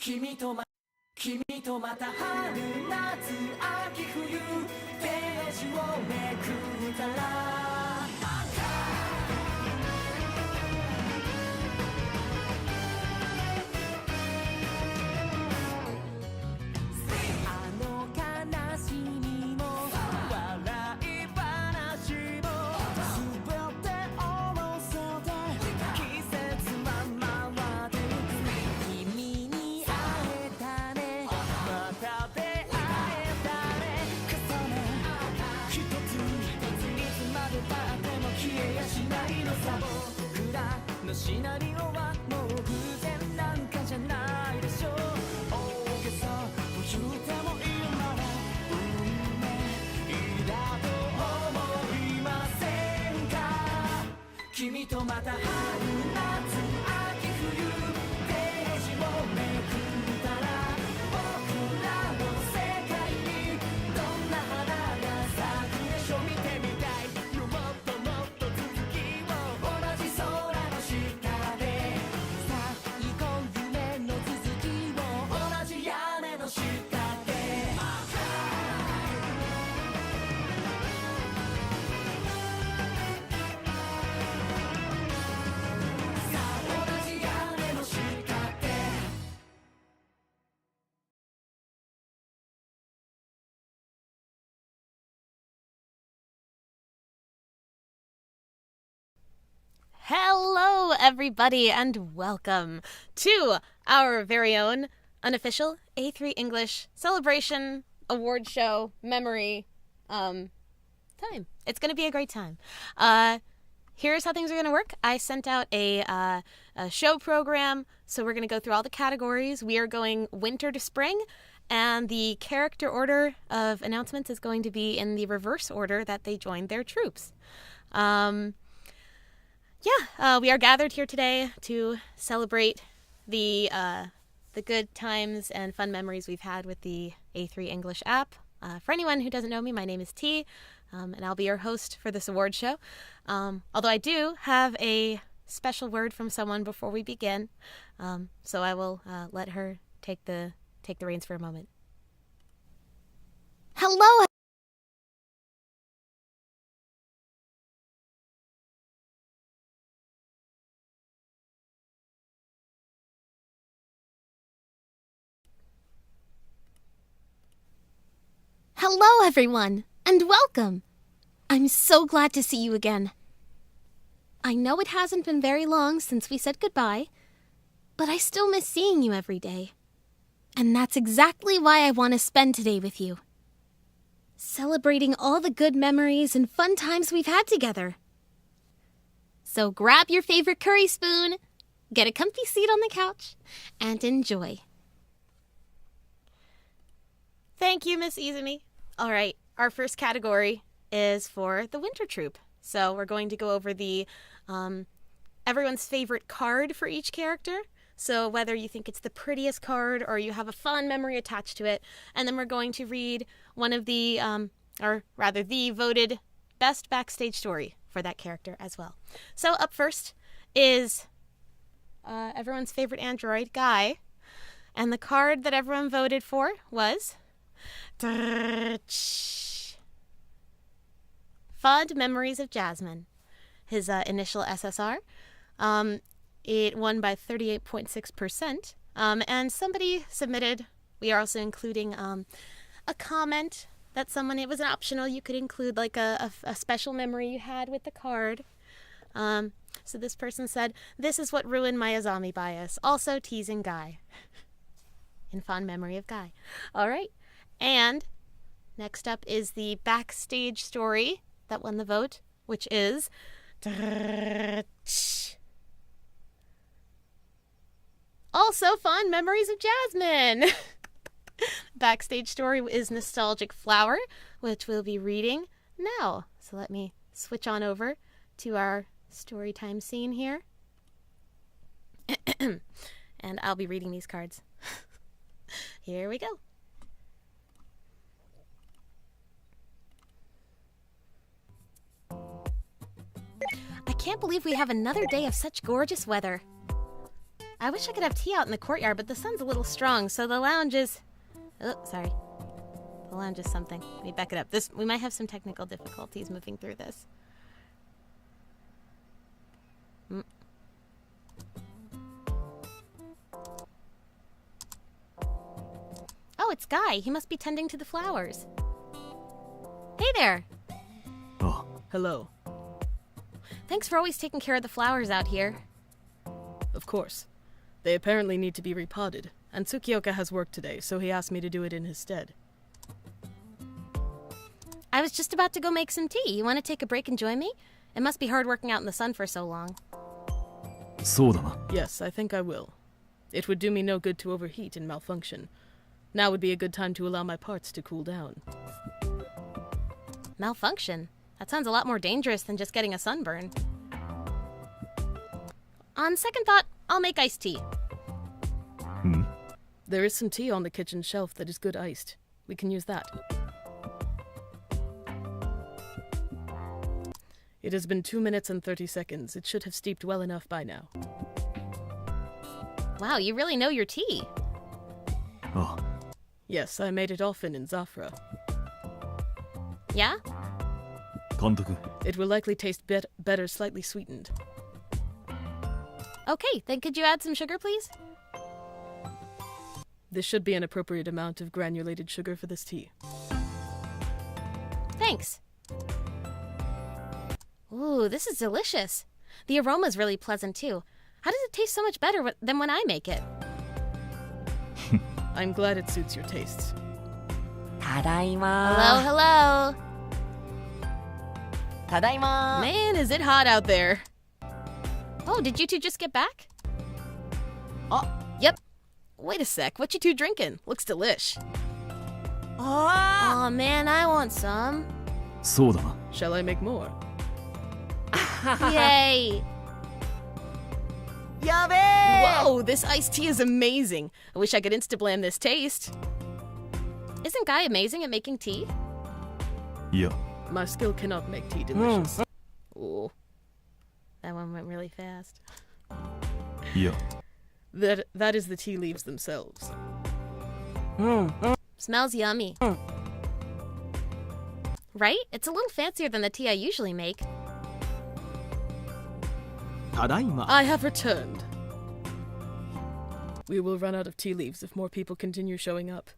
君とまた春夏秋冬ページをめくったらシナリオはもう偶然なんかじゃないでしょう大げさと言ってもいいなら運命だと思いませんか君とまた春夏秋冬ページをめくったら僕らの世界にどんな花が咲くでしょう見てみたいよもっともっと続きを同じ空Hello, everybody, and welcome to our very own unofficial A3 English celebration award show memory time. It's going to be a great time. Here's how things are going to work. I sent out a show program, so we're going to go through all the categories. We are going winter to spring, and the character order of announcements is going to be in the reverse order that they joined their troops. We are gathered here today to celebrate the good times and fun memories we've had with the A3 English app. For anyone who doesn't know me, my name is T, and I'll be your host for this award show. Although I do have a special word from someone before we begin, so I will let her take the reins for a moment. Hello. Hello, everyone, and welcome. I'm so glad to see you again. I know it hasn't been very long since we said goodbye, but I still miss seeing you every day. And that's exactly why I want to spend today with you. Celebrating all the good memories and fun times we've had together. So grab your favorite curry spoon, get a comfy seat on the couch, and enjoy. Thank you, Miss Izumi. All right, our first category is for the Winter Troupe. So we're going to go over the everyone's favorite card for each character. So whether you think it's the prettiest card or you have a fond memory attached to it. And then we're going to read one of the, the voted best backstage story for that character as well. So up first is everyone's favorite android, Guy. And the card that everyone voted for was Fond Memories of Jasmine. His initial SSR. It won by 38.6%. And somebody submitted, we are also including a comment that someone, it was an optional, you could include like a special memory you had with the card. So this person said, this is what ruined my Azami bias. Also teasing Guy. In fond memory of Guy. All right. And next up is the backstage story that won the vote, which is also fond memories of Jasmine. Backstage story is Nostalgic Flower, which we'll be reading now. So let me switch on over to our story time scene here. And I'll be reading these cards. Here we go. I can't believe we have another day of such gorgeous weather. I wish I could have tea out in the courtyard, but the sun's a little strong, so the lounge is... Oh, sorry. The lounge is something. Let me back it up. We might have some technical difficulties moving through this. Oh, it's Guy. He must be tending to the flowers. Hey there. Oh, Hello. Thanks for always taking care of the flowers out here. Of course. They apparently need to be repotted, and Tsukioka has work today, so he asked me to do it in his stead. I was just about to go make some tea. You want to take a break and join me? It must be hard working out in the sun for so long. そうだな。 Yes, I think I will. It would do me no good to overheat and malfunction. Now would be a good time to allow my parts to cool down. Malfunction? That sounds a lot more dangerous than just getting a sunburn. On second thought, I'll make iced tea. There is some tea on the kitchen shelf that is good iced. We can use that. It has been 2 minutes and 30 seconds. It should have steeped well enough by now. Wow, you really know your tea. Oh, Yes, I made it often in Zafra. Yeah? 監督。 It will likely taste better slightly sweetened. Okay, then could you add some sugar, please? This should be an appropriate amount of granulated sugar for this tea. Thanks. Ooh, this is delicious. The aroma's really pleasant, too. How does it taste so much better than when I make it? I'm glad it suits your tastes. Hello, hello. Man, is it hot out there. Oh, did you two just get back? Oh, yep. Wait a sec, what you two drinking? Looks delish. Oh man, I want some. そうだな。 Shall I make more? Yay. Whoa, this iced tea is amazing. I wish I could insta-blend this taste. Isn't Guy amazing at making tea? いや、 My skill cannot make tea delicious. Ooh. That one went really fast. いや。 That is the tea leaves themselves. Smells yummy. Right? It's a little fancier than the tea I usually make. ただいま。 I have returned. We will run out of tea leaves if more people continue showing up.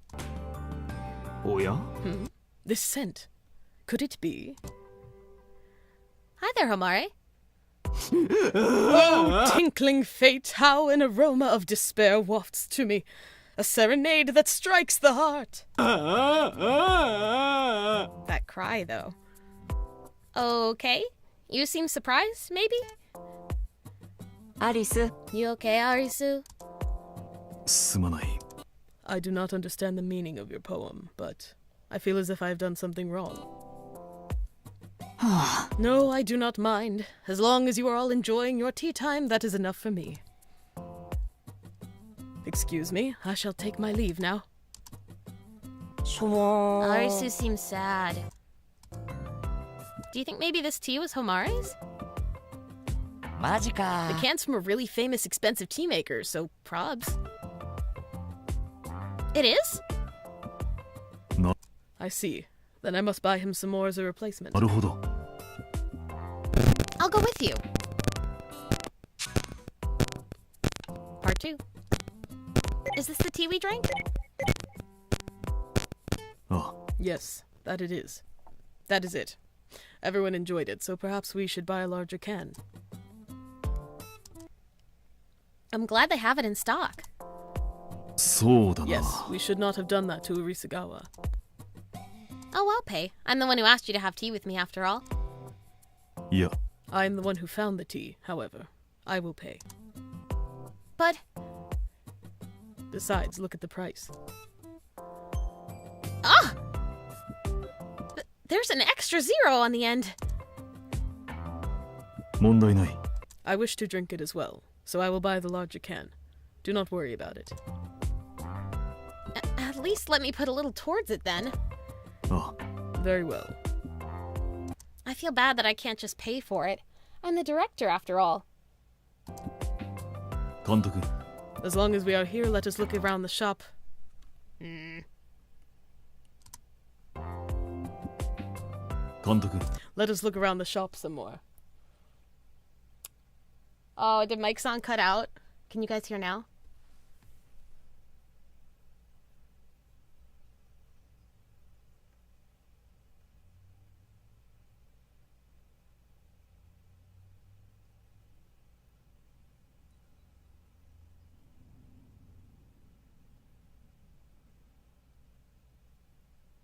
おや This scent. Could it be? Hi there, Homare. Oh, tinkling fate, how an aroma of despair wafts to me. A serenade that strikes the heart. That cry, though. Okay. You seem surprised, maybe? Arisu. You okay, Arisu? すまない。I do not understand the meaning of your poem, but I feel as if I have done something wrong. No, I do not mind. As long as you are all enjoying your tea time, that is enough for me. Excuse me, I shall take my leave now. Arisu seems sad. Do you think maybe this tea was Homare's? The can's from a really famous, expensive tea maker, so probs. It is? No. I see. Then I must buy him some more as a replacement. なるほど。 I'll go with you. Part 2. Is this the tea we drank? あ、 Yes, that it is. That is it. Everyone enjoyed it, so perhaps we should buy a larger can. I'm glad they have it in stock. そうだな。 Yes, we should not have done that to Arisugawa. Oh, I'll pay. I'm the one who asked you to have tea with me after all. いや、 I am the one who found the tea, however. I will pay. But Besides, look at the price. ah! There's an extra zero on the end. 問題ない。 I wish to drink it as well, so I will buy the larger can. Do not worry about it. At least let me put a little towards it then. あ、 Very well. I feel bad that I can't just pay for it. I'm the director after all. 監督。 As long as we are here, let us look around the shop. 監督。 Let us look around the shop some more. Oh, did Mike's song cut out? Can you guys hear now?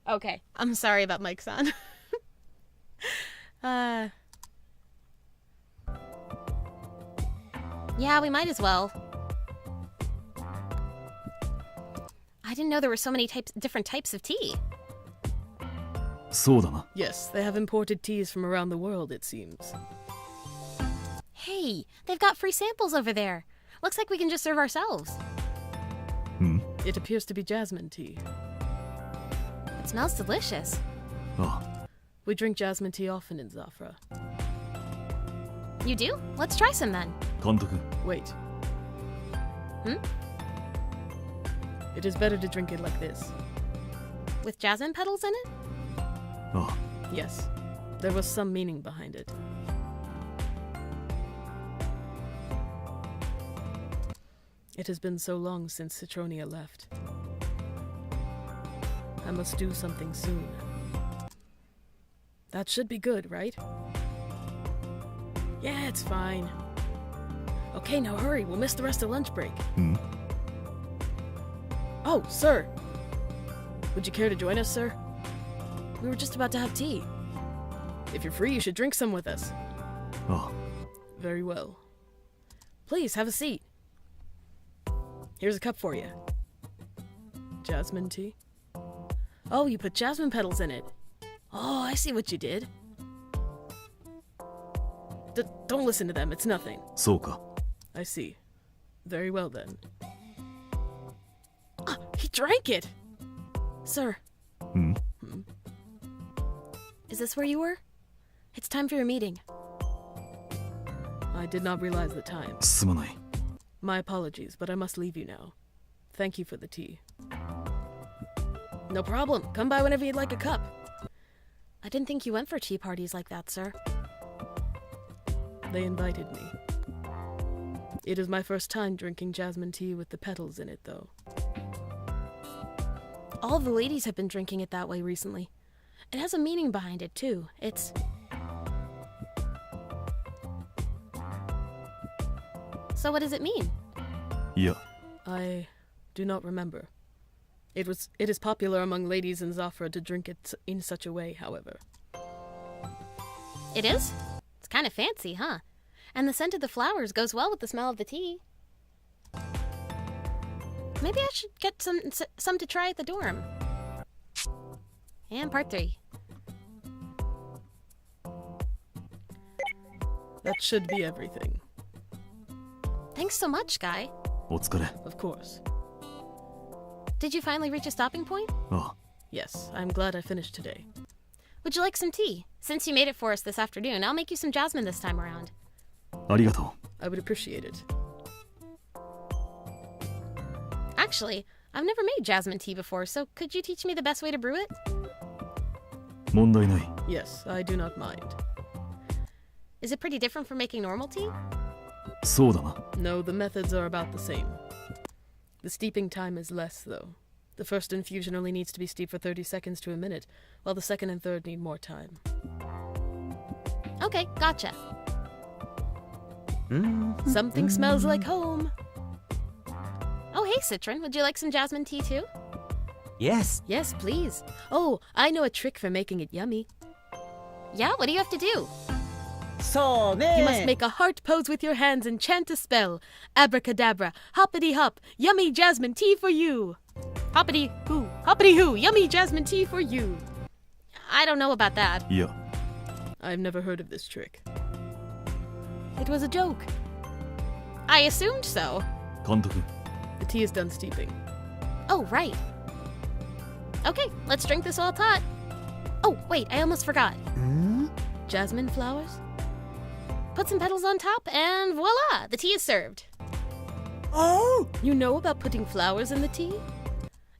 Okay, I'm sorry about Mike's on. Yeah, we might as well. I didn't know there were so many different types of tea. そうだな。 Yes, they have imported teas from around the world, it seems. Hey, they've got free samples over there. Looks like we can just serve ourselves. うん。 It appears to be jasmine tea. It smells delicious. あ、 We drink jasmine tea often in Zafra. You do? Let's try some then. 監督。 Wait. Hmm? It is better to drink it like this. With jasmine petals in it? あ、 Yes, there was some meaning behind it. It has been so long since Citronia left. I must do something soon. That should be good, right? Yeah, it's fine. Okay, now hurry, we'll miss the rest of lunch break. うん。 Oh, sir! Would you care to join us, sir? We were just about to have tea. If you're free, you should drink some with us. あ、 Very well. Please, have a seat. Here's a cup for you. Jasmine tea? Oh, you put jasmine petals in it. Oh, I see what you did. Don't listen to them, it's nothing. そうか。 I see. Very well then. Ah, he drank it! Sir, うん。 Is this where you were? It's time for your meeting. I did not realize the time. すまない。 My apologies, but I must leave you now. Thank you for the tea. No problem. Come by whenever you'd like a cup. I didn't think you went for tea parties like that, sir. They invited me. It is my first time drinking jasmine tea with the petals in it, though. All the ladies have been drinking it that way recently. It has a meaning behind it, too. It's... So what does it mean? いや、 I do not remember. It is popular among ladies in Zafra to drink it in such a way, however. It is? It's kind of fancy, huh? And the scent of the flowers goes well with the smell of the tea. Maybe I should get some to try at the dorm. And part 3. That should be everything. Thanks so much, Guy. お疲れ。 Of course. Did you finally reach a stopping point? あ Yes, I'm glad I finished today. Would you like some tea? Since you made it for us this afternoon, I'll make you some jasmine this time around. ありがと I would appreciate it. Actually, I've never made jasmine tea before, so could you teach me the best way to brew it? う。問題ない。 Yes, I do not mind. Is it pretty different from making normal tea? そうだな。 No, the methods are about the same. The steeping time is less, though. The first infusion only needs to be steeped for 30 seconds to a minute, while the second and third need more time. Okay, gotcha. Something smells like home. Oh, hey, Citron, would you like some jasmine tea too? Yes. Yes, please. Oh, I know a trick for making it yummy. Yeah, what do you have to do? そうね。 You must make a heart pose with your hands and chant a spell. Abracadabra, hoppity hop, yummy jasmine tea for you. Hoppity hoo, yummy jasmine tea for you. I don't know about that. いや、 I've never heard of this trick. It was a joke. I assumed so. 監督。 The tea is done steeping. Oh, right. Okay, let's drink this while it's hot. Oh, wait, I almost forgot. Jasmine flowers? Put some petals on top, and voila, the tea is served. Oh! You know about putting flowers in the tea?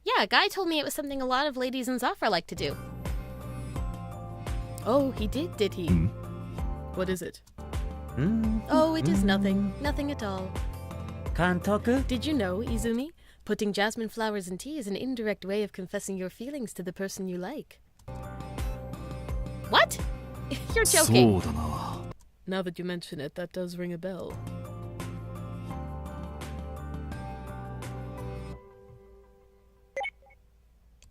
Yeah, a guy told me it was something a lot of ladies in Zafra like to do. Oh, he did he? うん。 What is it? Mm. Oh, it is nothing. Nothing at all. 監督 Did you know, Izumi? Putting jasmine flowers in tea is an indirect way of confessing your feelings to the person you like. What? You're そ joking. うだな。 Now that you mention it, that does ring a bell.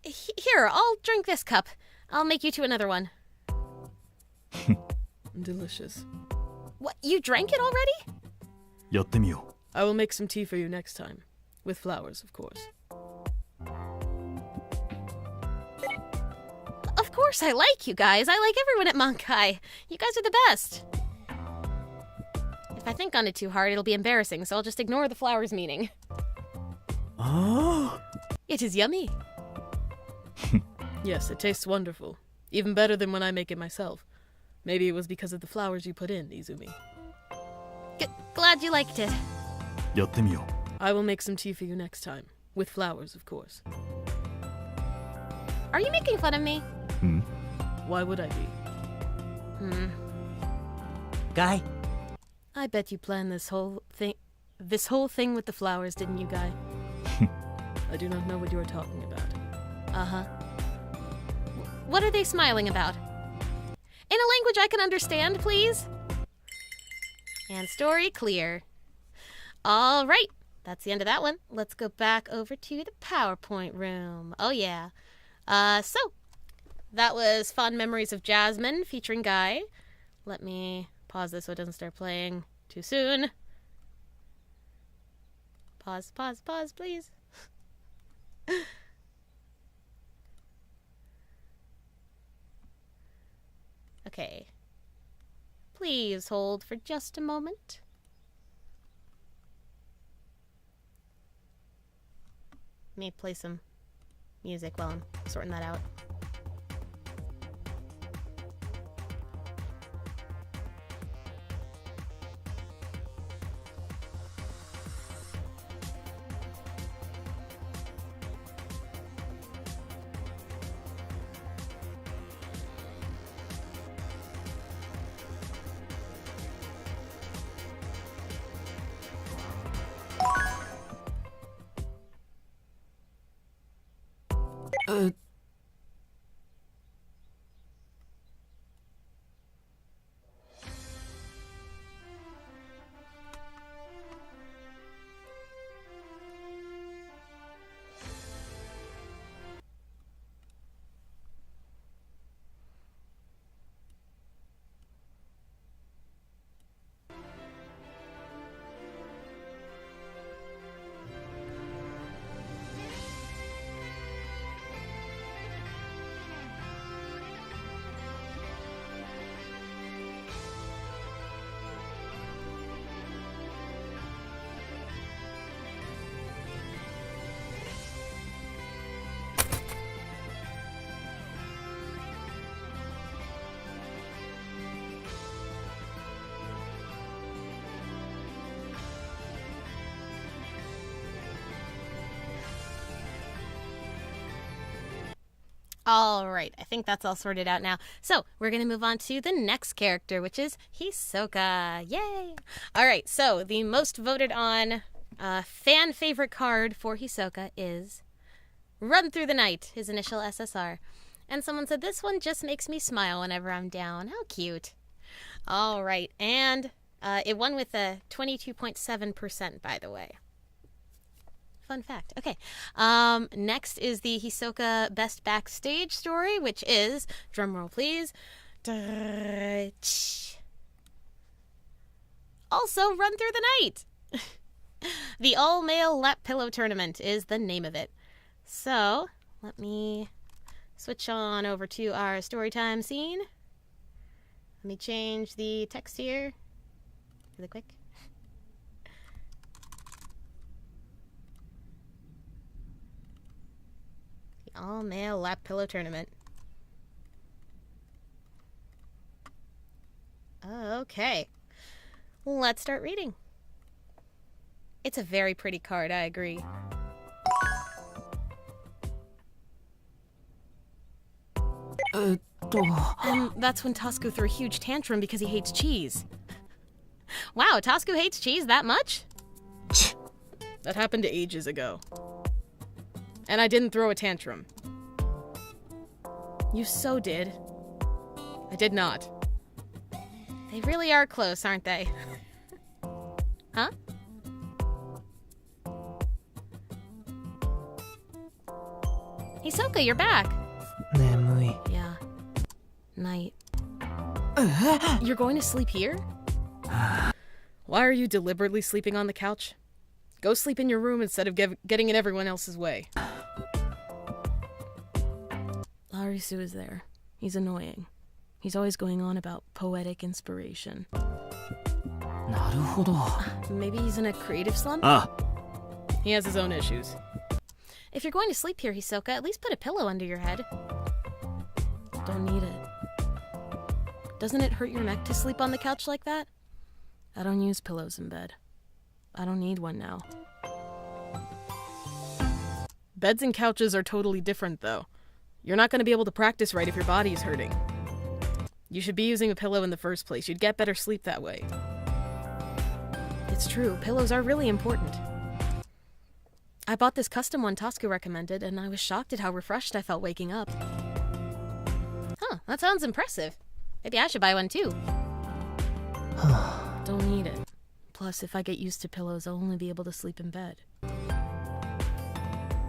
Here, I'll drink this cup. I'll make you two another one. Delicious. What, you drank it already? やってみよ I will make some tea for you next time. With flowers, of course. Of course I like you guys. I like everyone at Mankai. You guys are the best. If I think on it too hard, it'll be embarrassing, so I'll just ignore the flowers meaning. あ It is yummy. Yes, it tastes wonderful. Even better than when I make it myself. Maybe it was because of the flowers you put in, Izumi. Glad you liked it. う。やってみよ I will make some tea for you next time. With flowers, of course. Are you making fun of me? う。うん。 Why would I be? ガイ I bet you planned this whole thing with the flowers, didn't you, Guy? I do not know what you are talking about. Uh-huh. What are they smiling about? In a language I can understand, please? And story clear. All right. That's the end of that one. Let's go back over to the PowerPoint room. Oh, yeah. So, that was Fond Memories of Jasmine featuring Guy. Let me pause this so it doesn't start playing too soon. Pause, please. Okay. Please hold for just a moment. Let me play some music while I'm sorting that out. All right, I think that's all sorted out now. So we're going to move on to the next character, which is Hisoka. Yay! All right, so the most voted on fan favorite card for Hisoka is Run Through the Night, his initial SSR. And someone said, this one just makes me smile whenever I'm down. How cute. All right, and it won with a 22.7%, by the way. Fun fact. Okay. Next is the Hisoka Best Backstage Story, which is, drumroll please, also Run Through the Night. The all-male lap pillow tournament is the name of it. So, let me switch on over to our storytime scene. Let me change the text here really quick. The all-male lap pillow tournament. Okay. Let's start reading. It's a very pretty card, I agree. And that's when Tasuku threw a huge tantrum because he hates cheese. Wow, Tasuku hates cheese that much? That happened ages ago. And I didn't throw a tantrum. You so did. I did not. They really are close, aren't they? Huh? Hisoka, you're back. 眠い Yeah. Night. You're going to sleep here? Why are you deliberately sleeping on the couch? Go sleep in your room instead of getting in everyone else's way. Arisu is there. He's annoying. He's always going on about poetic inspiration. なるほど Maybe he's in a creative slump? He has his own issues. If you're going to sleep here, Hisoka, at least put a pillow under your head. Don't need it. Doesn't it hurt your neck to sleep on the couch like that? I don't use pillows in bed. I don't need one now. Beds and couches are totally different, though. You're not going to be able to practice right if your body is hurting. You should be using a pillow in the first place. You'd get better sleep that way. It's true, pillows are really important. I bought this custom one Tasuku recommended, and I was shocked at how refreshed I felt waking up. Huh, that sounds impressive. Maybe I should buy one too. Don't need it. Plus, if I get used to pillows, I'll only be able to sleep in bed.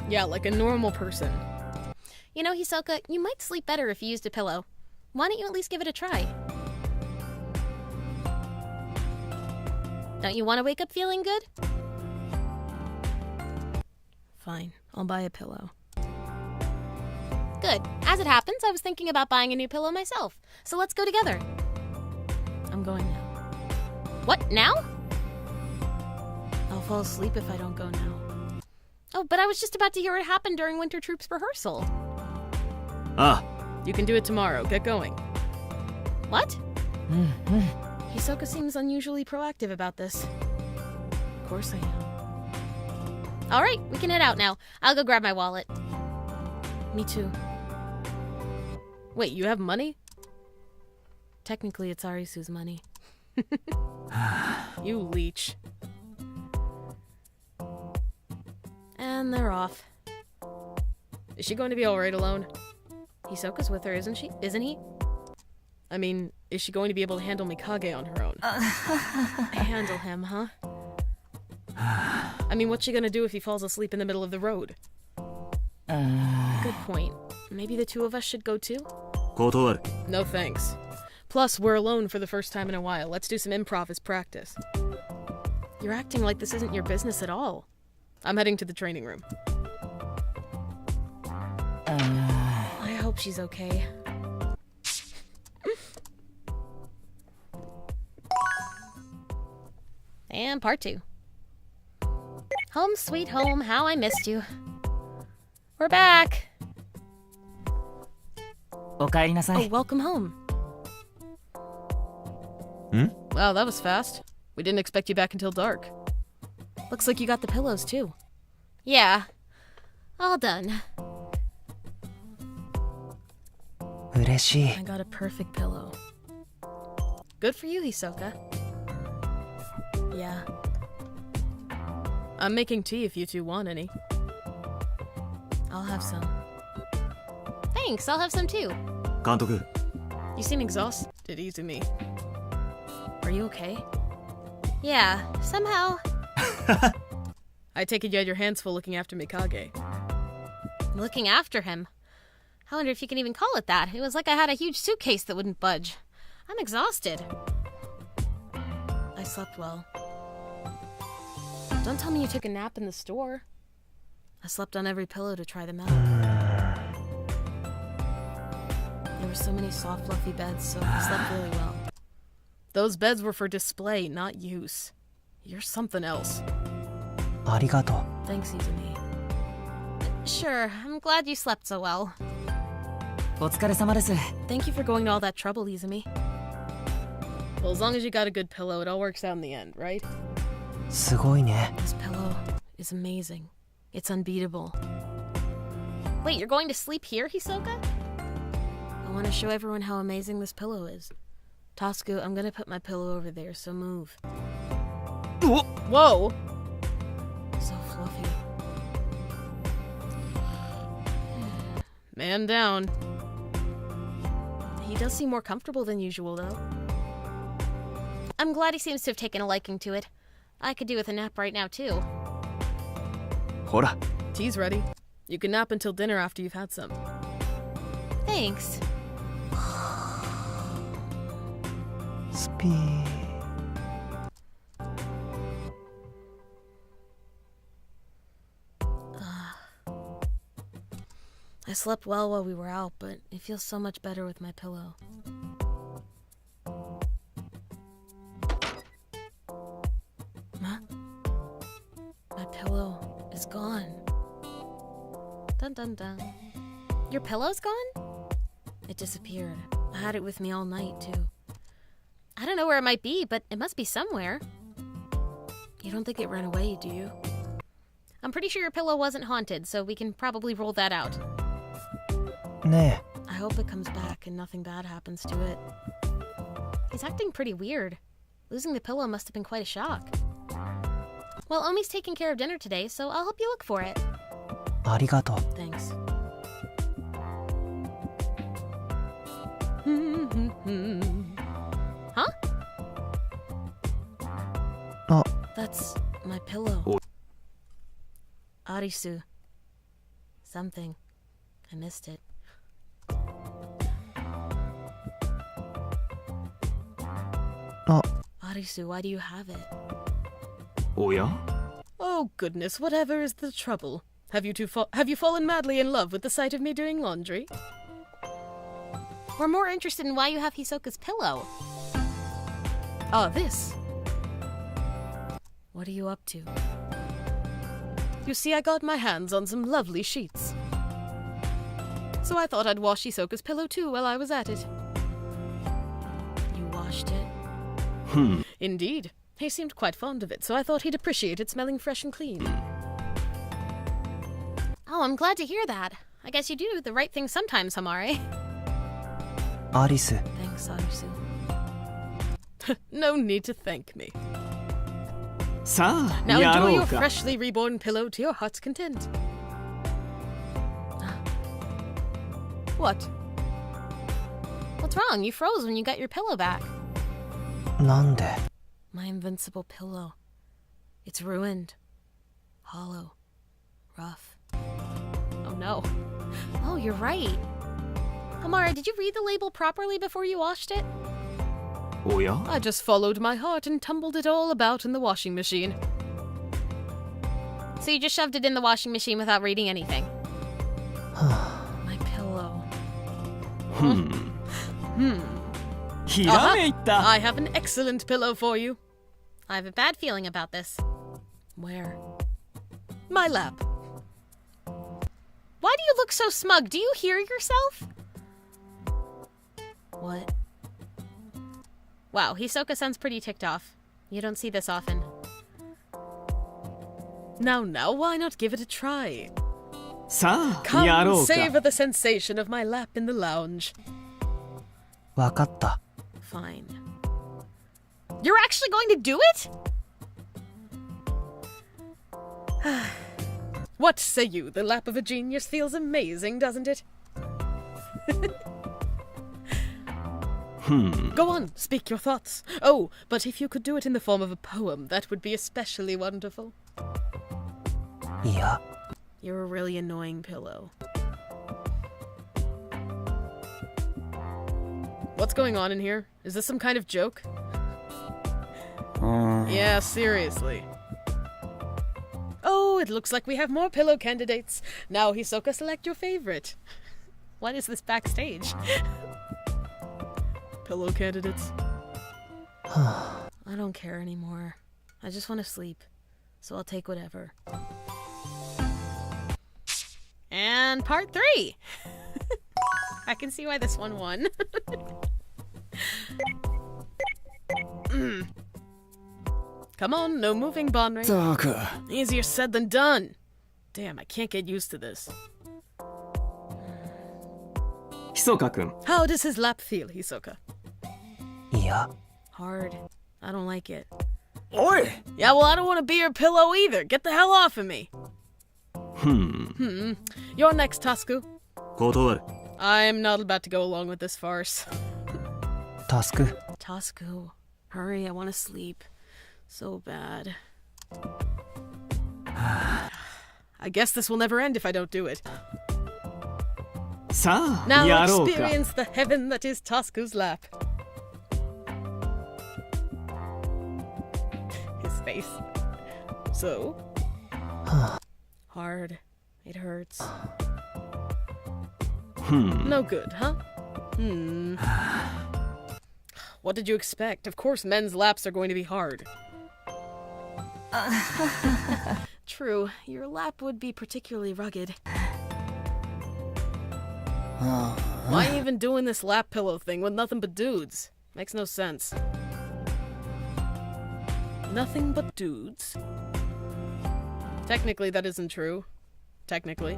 Yeah, like a normal person. You know, Hisoka, you might sleep better if you used a pillow. Why don't you at least give it a try? Don't you want to wake up feeling good? Fine, I'll buy a pillow. Good. As it happens, I was thinking about buying a new pillow myself. So let's go together. I'm going now. What, now? I'll fall asleep if I don't go now. Oh, but I was just about to hear what happened during Winter Troupe's rehearsal. You can do it tomorrow. Get going. What? Hisoka seems unusually proactive about this. Of course I am. All right, we can head out now. I'll go grab my wallet. Me too. Wait, you have money? Technically, it's Arisu's money. You leech. And they're off. Is she going to be alright alone? Hisoka's with her, isn't she? Isn't he? I mean, is she going to be able to handle Mikage on her own? Handle him, huh? I mean, what's she gonna do if he falls asleep in the middle of the road? Good point. Maybe the two of us should go too? 断る No thanks. Plus, we're alone for the first time in a while. Let's do some improv as practice. You're acting like this isn't your business at all. I'm heading to the training room. I hope she's okay. And part 2. Home sweet home, how I missed you. We're back. おかえりなさ Oh, い welcome home. Wow, that was fast. We didn't expect you back until dark. Looks like you got the pillows, too. Yeah, all done. 嬉しい I got a perfect pillow. Good for you, Hisoka. Yeah. I'm making tea if you two want any. I'll have some. Thanks, I'll have some too. 監督 You seem exhausted, Izumi. Are you okay? Yeah, somehow. I take it you had your hands full looking after Mikage. Looking after him. I wonder if you can even call it that. It was like I had a huge suitcase that wouldn't budge. I'm exhausted. I slept well. Don't tell me you took a nap in the store. I slept on every pillow to try them out. There were so many soft, fluffy beds, so I slept really well. Those beds were for display, not use. You're something else. ありがとう Thanks, Izumi. Sure, I'm glad you slept so well. お疲れ様です Thank you for going to all that trouble, Izumi. Well, as long as you got a good pillow, it all works out in the end, right? すごいね This pillow is amazing. It's unbeatable. Wait, you're going to sleep here, Hisoka? I want to show everyone how amazing this pillow is. Tasuku, I'm gonna put my pillow over there, so move. Whoa! So fluffy. Man down. He does seem more comfortable than usual, though. I'm glad he seems to have taken a liking to it. I could do with a nap right now, too. ほら Tea's ready. You can nap until dinner after you've had some. Thanks. スピー I slept well while we were out, but it feels so much better with my pillow. Huh? My pillow is gone. Dun dun dun. Your pillow's gone? It disappeared. I had it with me all night, too. I don't know where it might be, but it must be somewhere. You don't think it ran away, do you? I'm pretty sure your pillow wasn't haunted, so we can probably rule that out. ね I hope it comes back and nothing bad happens to it. He's acting pretty weird. Losing the pillow must have been quite a shock. Well, Omi's taking care of dinner today, so I'll help you look for it. えありがとう Thanks. Huh? Oh. That's my pillow. Oh. Arisu. Something. I missed it. Oh. Arisu, why do you have it? おや Oh goodness, whatever is the trouble? Have you fallen madly in love with the sight of me doing laundry? We're more interested in why you have Hisoka's pillow. Ah, this. What are you up to? You see, I got my hands on some lovely sheets. So I thought I'd wash Hisoka's pillow too while I was at it. You washed it? Indeed. He seemed quite fond of it, so I thought he'd appreciate it smelling fresh and clean. Oh, I'm glad to hear that. I guess you do the right thing sometimes, Homare. アリス Thanks, Arisu. No need to thank me. さあ Now や enjoy ろ your うか freshly reborn pillow to your heart's content. What? What's wrong? You froze when you got your pillow back. なんで My invincible pillow. It's ruined. Hollow. Rough. Oh no. Oh, you're right. Homare, did you read the label properly before you washed it? おや I just followed my heart and tumbled it all about in the washing machine. So you just shoved it in the washing machine without reading anything? My pillow. ひらめいた I have an excellent pillow for you. I have a bad feeling about this. Where? My lap. Why do you look so smug? Do you hear yourself? What? Wow, Hisoka sounds pretty ticked off. You don't see this often. Now, why not give it a try? さあやろ Come うか savor the sensation of my lap in the lounge. わかった。 Fine. You're actually going to do it? What say you? The lap of a genius feels amazing, doesn't it? Go on, speak your thoughts. Oh, but if you could do it in the form of a poem, that would be especially wonderful. いや、 You're a really annoying pillow. What's going on in here? Is this some kind of joke? Yeah, seriously. Oh, it looks like we have more pillow candidates. Now, Hisoka, select your favorite. What is this backstage? Pillow candidates. I don't care anymore. I just want to sleep. So I'll take whatever. And part 3! I can see why this one won. Come on, no moving, Banri. Easier said than done. Damn, I can't get used to this. Hisoka-kun. How does his lap feel, Hisoka? いや、 Hard. I don't like it. Oi! Yeah, well, I don't want to be your pillow either. Get the hell off of me. You're next, Tasuku. 断る。 I'm not about to go along with this farce. タスク。 Tasuku, hurry, I want to sleep. So bad. I guess this will never end if I don't do it. さあ、 Now やろうか。 experience the heaven that is Tasuku's lap. His face. So? Hard. It hurts. No good, huh? What did you expect? Of course men's laps are going to be hard. True, your lap would be particularly rugged. Why even doing this lap pillow thing with nothing but dudes? Makes no sense. Nothing but dudes? Technically, that isn't true. Technically.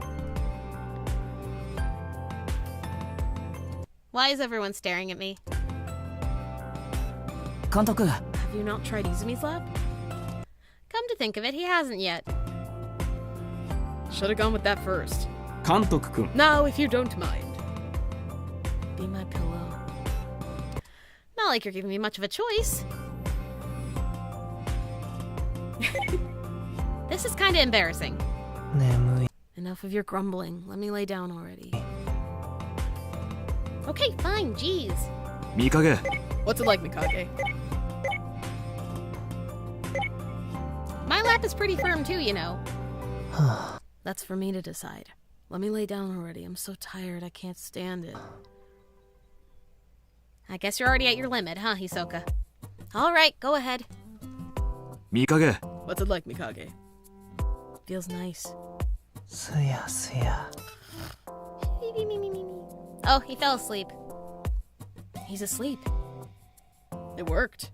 Why is everyone staring at me? 監督、 Have you not tried Izumi's lap? Come to think of it, he hasn't yet. Should have gone with that first. 監督くん。 Now, if you don't mind. Be my pillow. Not like you're giving me much of a choice. This is kind of embarrassing. 眠い。 Enough of your grumbling. Let me lay down already. Okay, fine, jeez. 見かけ。 What's it like, Mikage? My lap is pretty firm too, you know. That's for me to decide. Let me lay down already. I'm so tired, I can't stand it. I guess you're already at your limit, huh, Hisoka? All right, go ahead. 見かけ。 What's it like, Mikage? Feels nice. すやすや。 Oh, he fell asleep. He's asleep. It worked.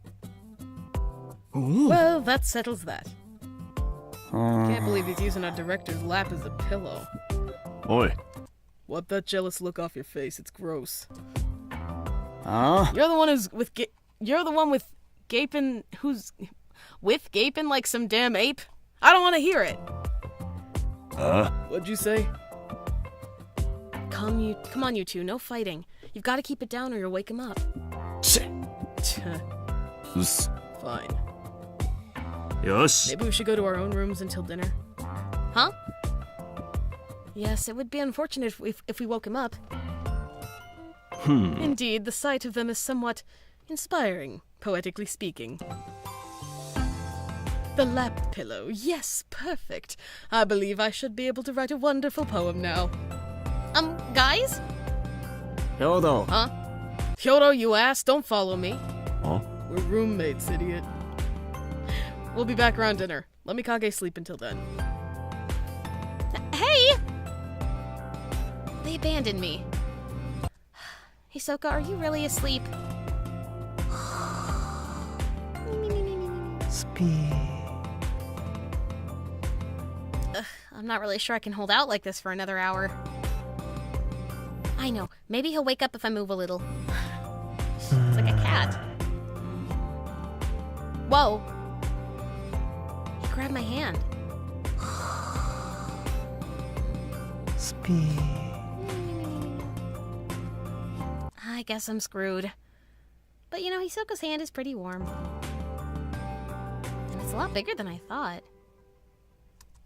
おお。 Well, that settles that. Can't believe he's using our director's lap as a pillow. おい。 Wipe that jealous look off your face. It's gross. ああ。 You're the one who's with you're the one with gaping who's with gaping like some damn ape? I don't want to hear it. What'd you say? Come on, you two. No fighting. You've got to keep it down or you'll wake him up. チェ。うっす。 Fine. よし。 Maybe we should go to our own rooms until dinner. Huh? Yes, it would be unfortunate if we woke him up. Indeed, the sight of them is somewhat inspiring, poetically speaking. The lap pillow. Yes, perfect. I believe I should be able to write a wonderful poem now. Guys? 兵道。 Huh? Hyodo, you ass, don't follow me. あ We're roommates, idiot. We'll be back around dinner. Let Mikage sleep until then. Hey! They abandoned me. Hisoka, are you really asleep? スピー。 I'm not really sure I can hold out like this for another hour. I know. Maybe he'll wake up if I move a little. It's like a cat. Whoa. He grabbed my hand. スピー I guess I'm screwed. But you know, Hisoka's hand is pretty warm. And it's a lot bigger than I thought.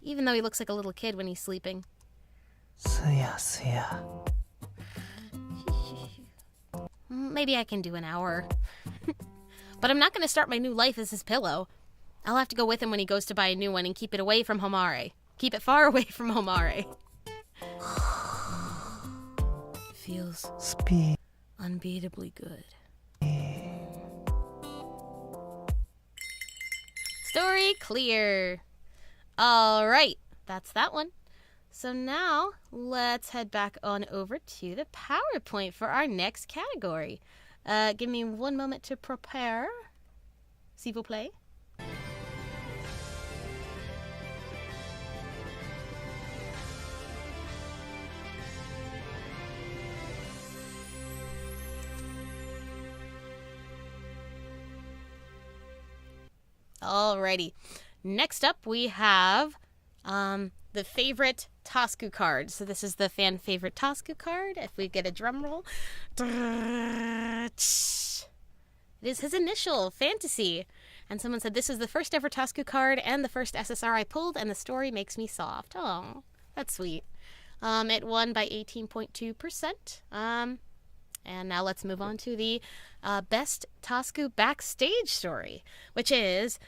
Even though he looks like a little kid when he's sleeping. すやすや Maybe I can do an hour. But I'm not going to start my new life as his pillow. I'll have to go with him when he goes to buy a new one and keep it away from Homare. Keep it far away from Homare. It feels スピー unbeatably good. Story clear. All right, that's that one. So now let's head back on over to the PowerPoint for our next category. Give me one moment to prepare. S'il vous plaît. Alrighty. Next up, we have the favorite Tasuku card. So this is the fan favorite Tasuku card. If we get a drum roll. It is his initial, Fantasy. And someone said, this is the first ever Tasuku card and the first SSR I pulled, and the story makes me soft. Oh, that's sweet. It won by 18.2%. And now let's move on to the best Tasuku backstage story, which is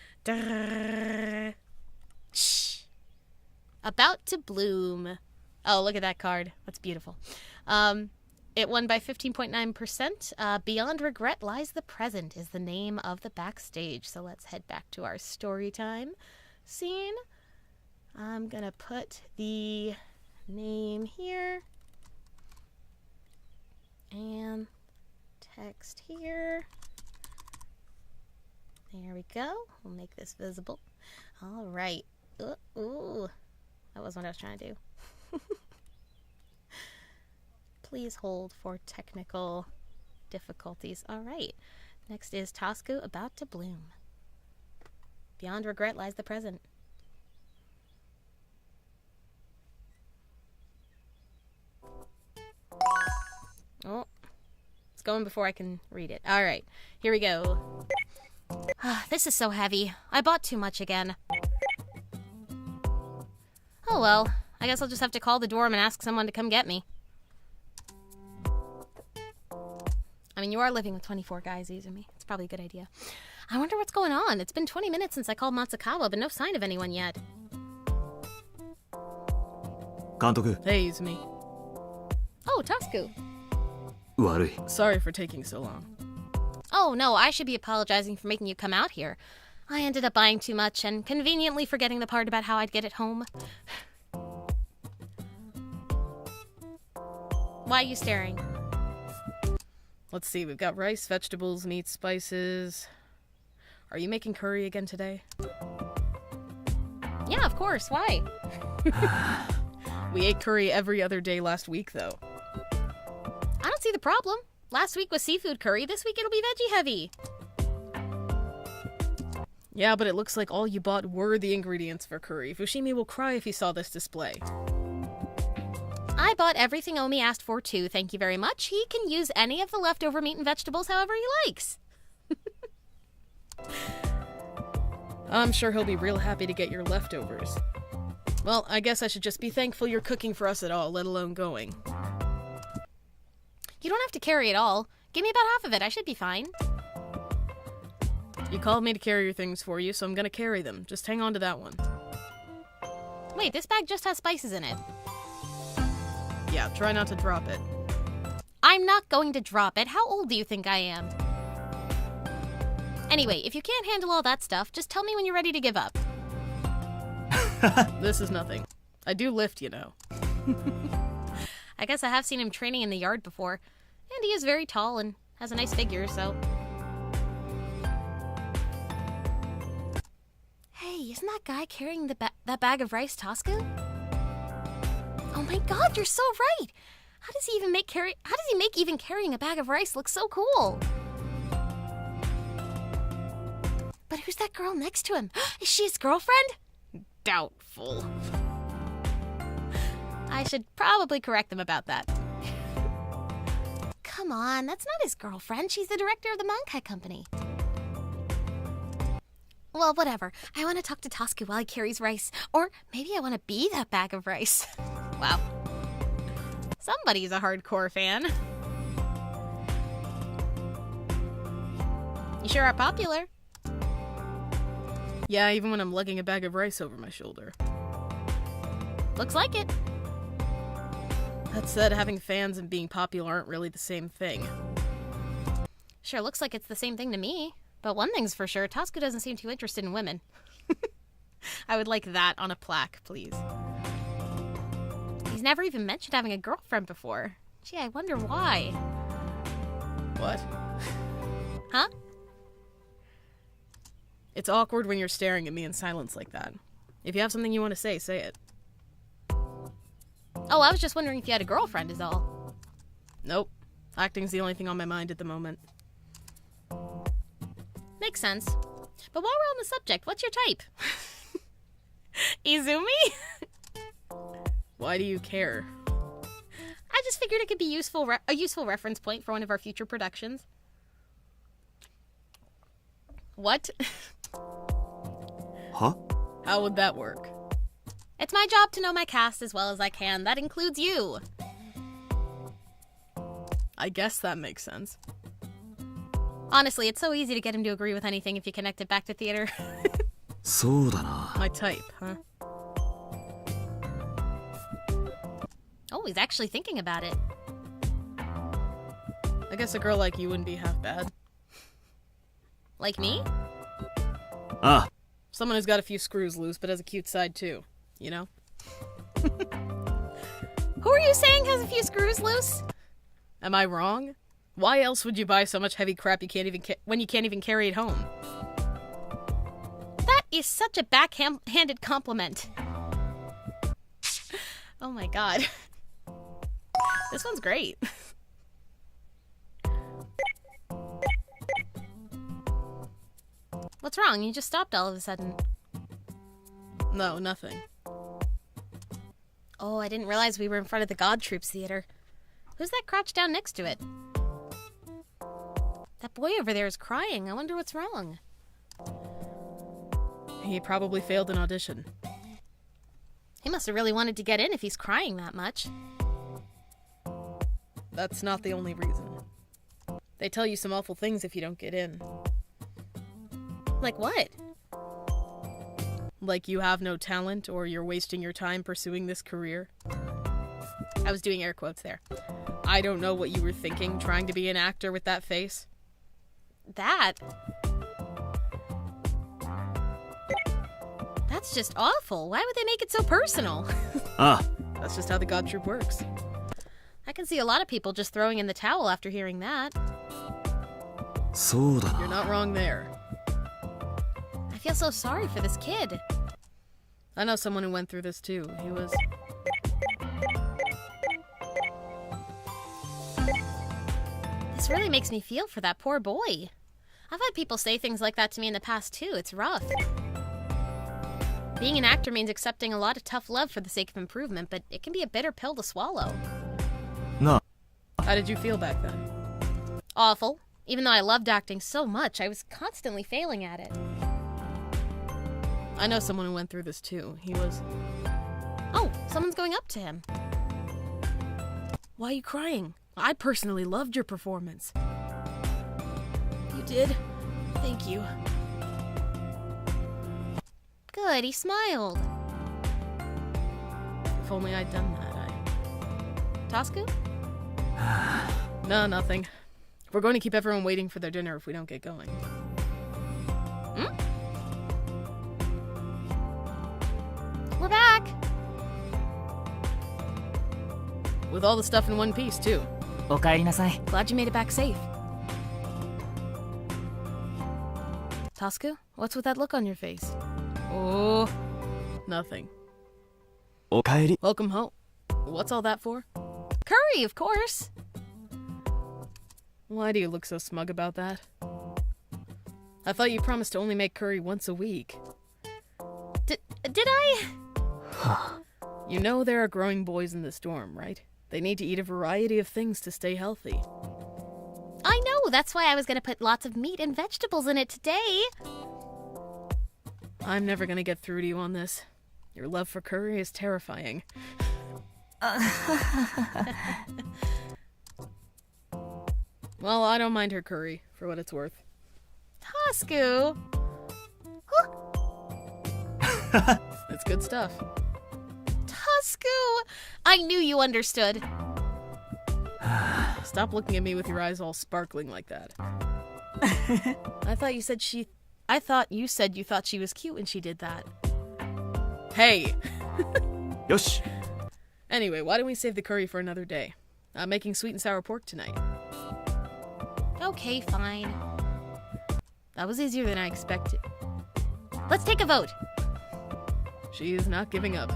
About to Bloom. Oh, look at that card. That's beautiful. It won by 15.9%. Beyond Regret Lies the Present is the name of the backstage. So let's head back to our story time scene. I'm going to put the name here. And text here. There we go. We'll make this visible. All right. Ooh. That wasn't what I was trying to do. Please hold for technical difficulties. All right. Next is Tasuku About to Bloom. Beyond Regret Lies the Present. Oh, it's going before I can read it. All right, here we go. This is so heavy. I bought too much again. Oh well, I guess I'll just have to call the dorm and ask someone to come get me. I mean, you are living with 24 guys, Izumi. It's probably a good idea. I wonder what's going on. It's been 20 minutes since I called Matsukawa, but no sign of anyone yet. 監督 Hey, Izumi. Oh, Tasuku. 悪い Sorry for taking so long. Oh, no, I should be apologizing for making you come out here. I ended up buying too much and conveniently forgetting the part about how I'd get it home. Why are you staring? Let's see, we've got rice, vegetables, meat, spices. Are you making curry again today? Yeah, of course. Why? We ate curry every other day last week, though. I don't see the problem. Last week was seafood curry. This week it'll be veggie heavy. Yeah, but it looks like all you bought were the ingredients for curry. Fushimi will cry if he saw this display. I bought everything Omi asked for, too. Thank you very much. He can use any of the leftover meat and vegetables however he likes. I'm sure he'll be real happy to get your leftovers. Well, I guess I should just be thankful you're cooking for us at all, let alone going. You don't have to carry it all. Give me about half of it. I should be fine. You called me to carry your things for you, so I'm gonna carry them. Just hang on to that one. Wait, this bag just has spices in it. Yeah, try not to drop it. I'm not going to drop it. How old do you think I am? Anyway, if you can't handle all that stuff, just tell me when you're ready to give up. This is nothing. I do lift, you know. I guess I have seen him training in the yard before. And he is very tall and has a nice figure, so... Hey, isn't that guy carrying that bag of rice Tasuku? Oh my god, you're so right! How does he make even carrying a bag of rice look so cool? who's that girl next to him? Is she his girlfriend? Doubtful. I should probably correct them about that. Come on, that's not his girlfriend. She's the director of the manga company. Well, whatever. I want to talk to Tasuku while he carries rice. Or maybe I want to be that bag of rice. Wow. Somebody's a hardcore fan. You sure are popular. Yeah, even when I'm lugging a bag of rice over my shoulder. Looks like it. That said, having fans and being popular aren't really the same thing. Sure looks like it's the same thing to me. But one thing's for sure, Tasuku doesn't seem too interested in women. I would like that on a plaque, please. He's never even mentioned having a girlfriend before. Gee, I wonder why. What? Huh? It's awkward when you're staring at me in silence like that. If you have something you want to say it. Oh, I was just wondering if you had a girlfriend is all. Nope. Acting's the only thing on my mind at the moment. Makes sense. But while we're on the subject, what's your type? Izumi? Why do you care? I just figured it could be a useful reference point for one of our future productions. What? Huh? How would that work? It's my job to know my cast as well as I can. That includes you. I guess that makes sense. Honestly, it's so easy to get him to agree with anything if you connect it back to theater. そうだな。 My type, huh? Oh, he's actually thinking about it. I guess a girl like you wouldn't be half bad. Like me? Ah, Someone who's got a few screws loose but has a cute side too, you know? Who are you saying has a few screws loose? Am I wrong? Why else would you buy so much heavy crap you can't even when you can't even carry it home? That is such a backhanded compliment. Oh my god. This one's great. What's wrong? You just stopped all of a sudden. No, nothing. Oh, I didn't realize we were in front of the God Troupe's theater. Who's that crouched down next to it? That boy over there is crying. I wonder what's wrong. He probably failed an audition. He must have really wanted to get in if he's crying that much. That's not the only reason. They tell you some awful things if you don't get in. Like what? Like you have no talent or you're wasting your time pursuing this career. I was doing air quotes there. I don't know what you were thinking trying to be an actor with that face. That? That's just awful. Why would they make it so personal? ah, That's just how the God Troupe works. I can see a lot of people just throwing in the towel after hearing that. そうだ You're な。 not wrong there. I feel so sorry for this kid. I know someone who went through this too. He was... This really makes me feel for that poor boy. I've had people say things like that to me in the past too. It's rough. Being an actor means accepting a lot of tough love for the sake of improvement, but it can be a bitter pill to swallow. なあ、 How did you feel back then? Awful. Even though I loved acting so much, I was constantly failing at it. I know someone who went through this too. He was... Oh, someone's going up to him. Why are you crying? I personally loved your performance. You did? Thank you. Good, he smiled. If only I'd done that, Tasuku? No, nothing. We're going to keep everyone waiting for their dinner if we don't get going. We're back. With all the stuff in one piece, too. おかえりなさい。 Glad you made it back safe. Tasuku, what's with that look on your face? Oh, nothing. おかえり。 Welcome home. What's all that for? Curry, of course. Why do you look so smug about that? I thought you promised to only make curry once a week. Did I? You know there are growing boys in this dorm, right? They need to eat a variety of things to stay healthy. I know, that's why I was gonna put lots of meat and vegetables in it today. I'm never gonna get through to you on this. Your love for curry is terrifying. Well, I don't mind her curry, for what it's worth. Tasuku. It's good stuff. Tasuku! I knew you understood. Stop looking at me with your eyes all sparkling like that. I thought you said you thought she was cute when she did that. Hey! よし Anyway, why don't we save the curry for another day? I'm making sweet and sour pork tonight. Okay, fine. That was easier than I expected. Let's take a vote. She is not giving up.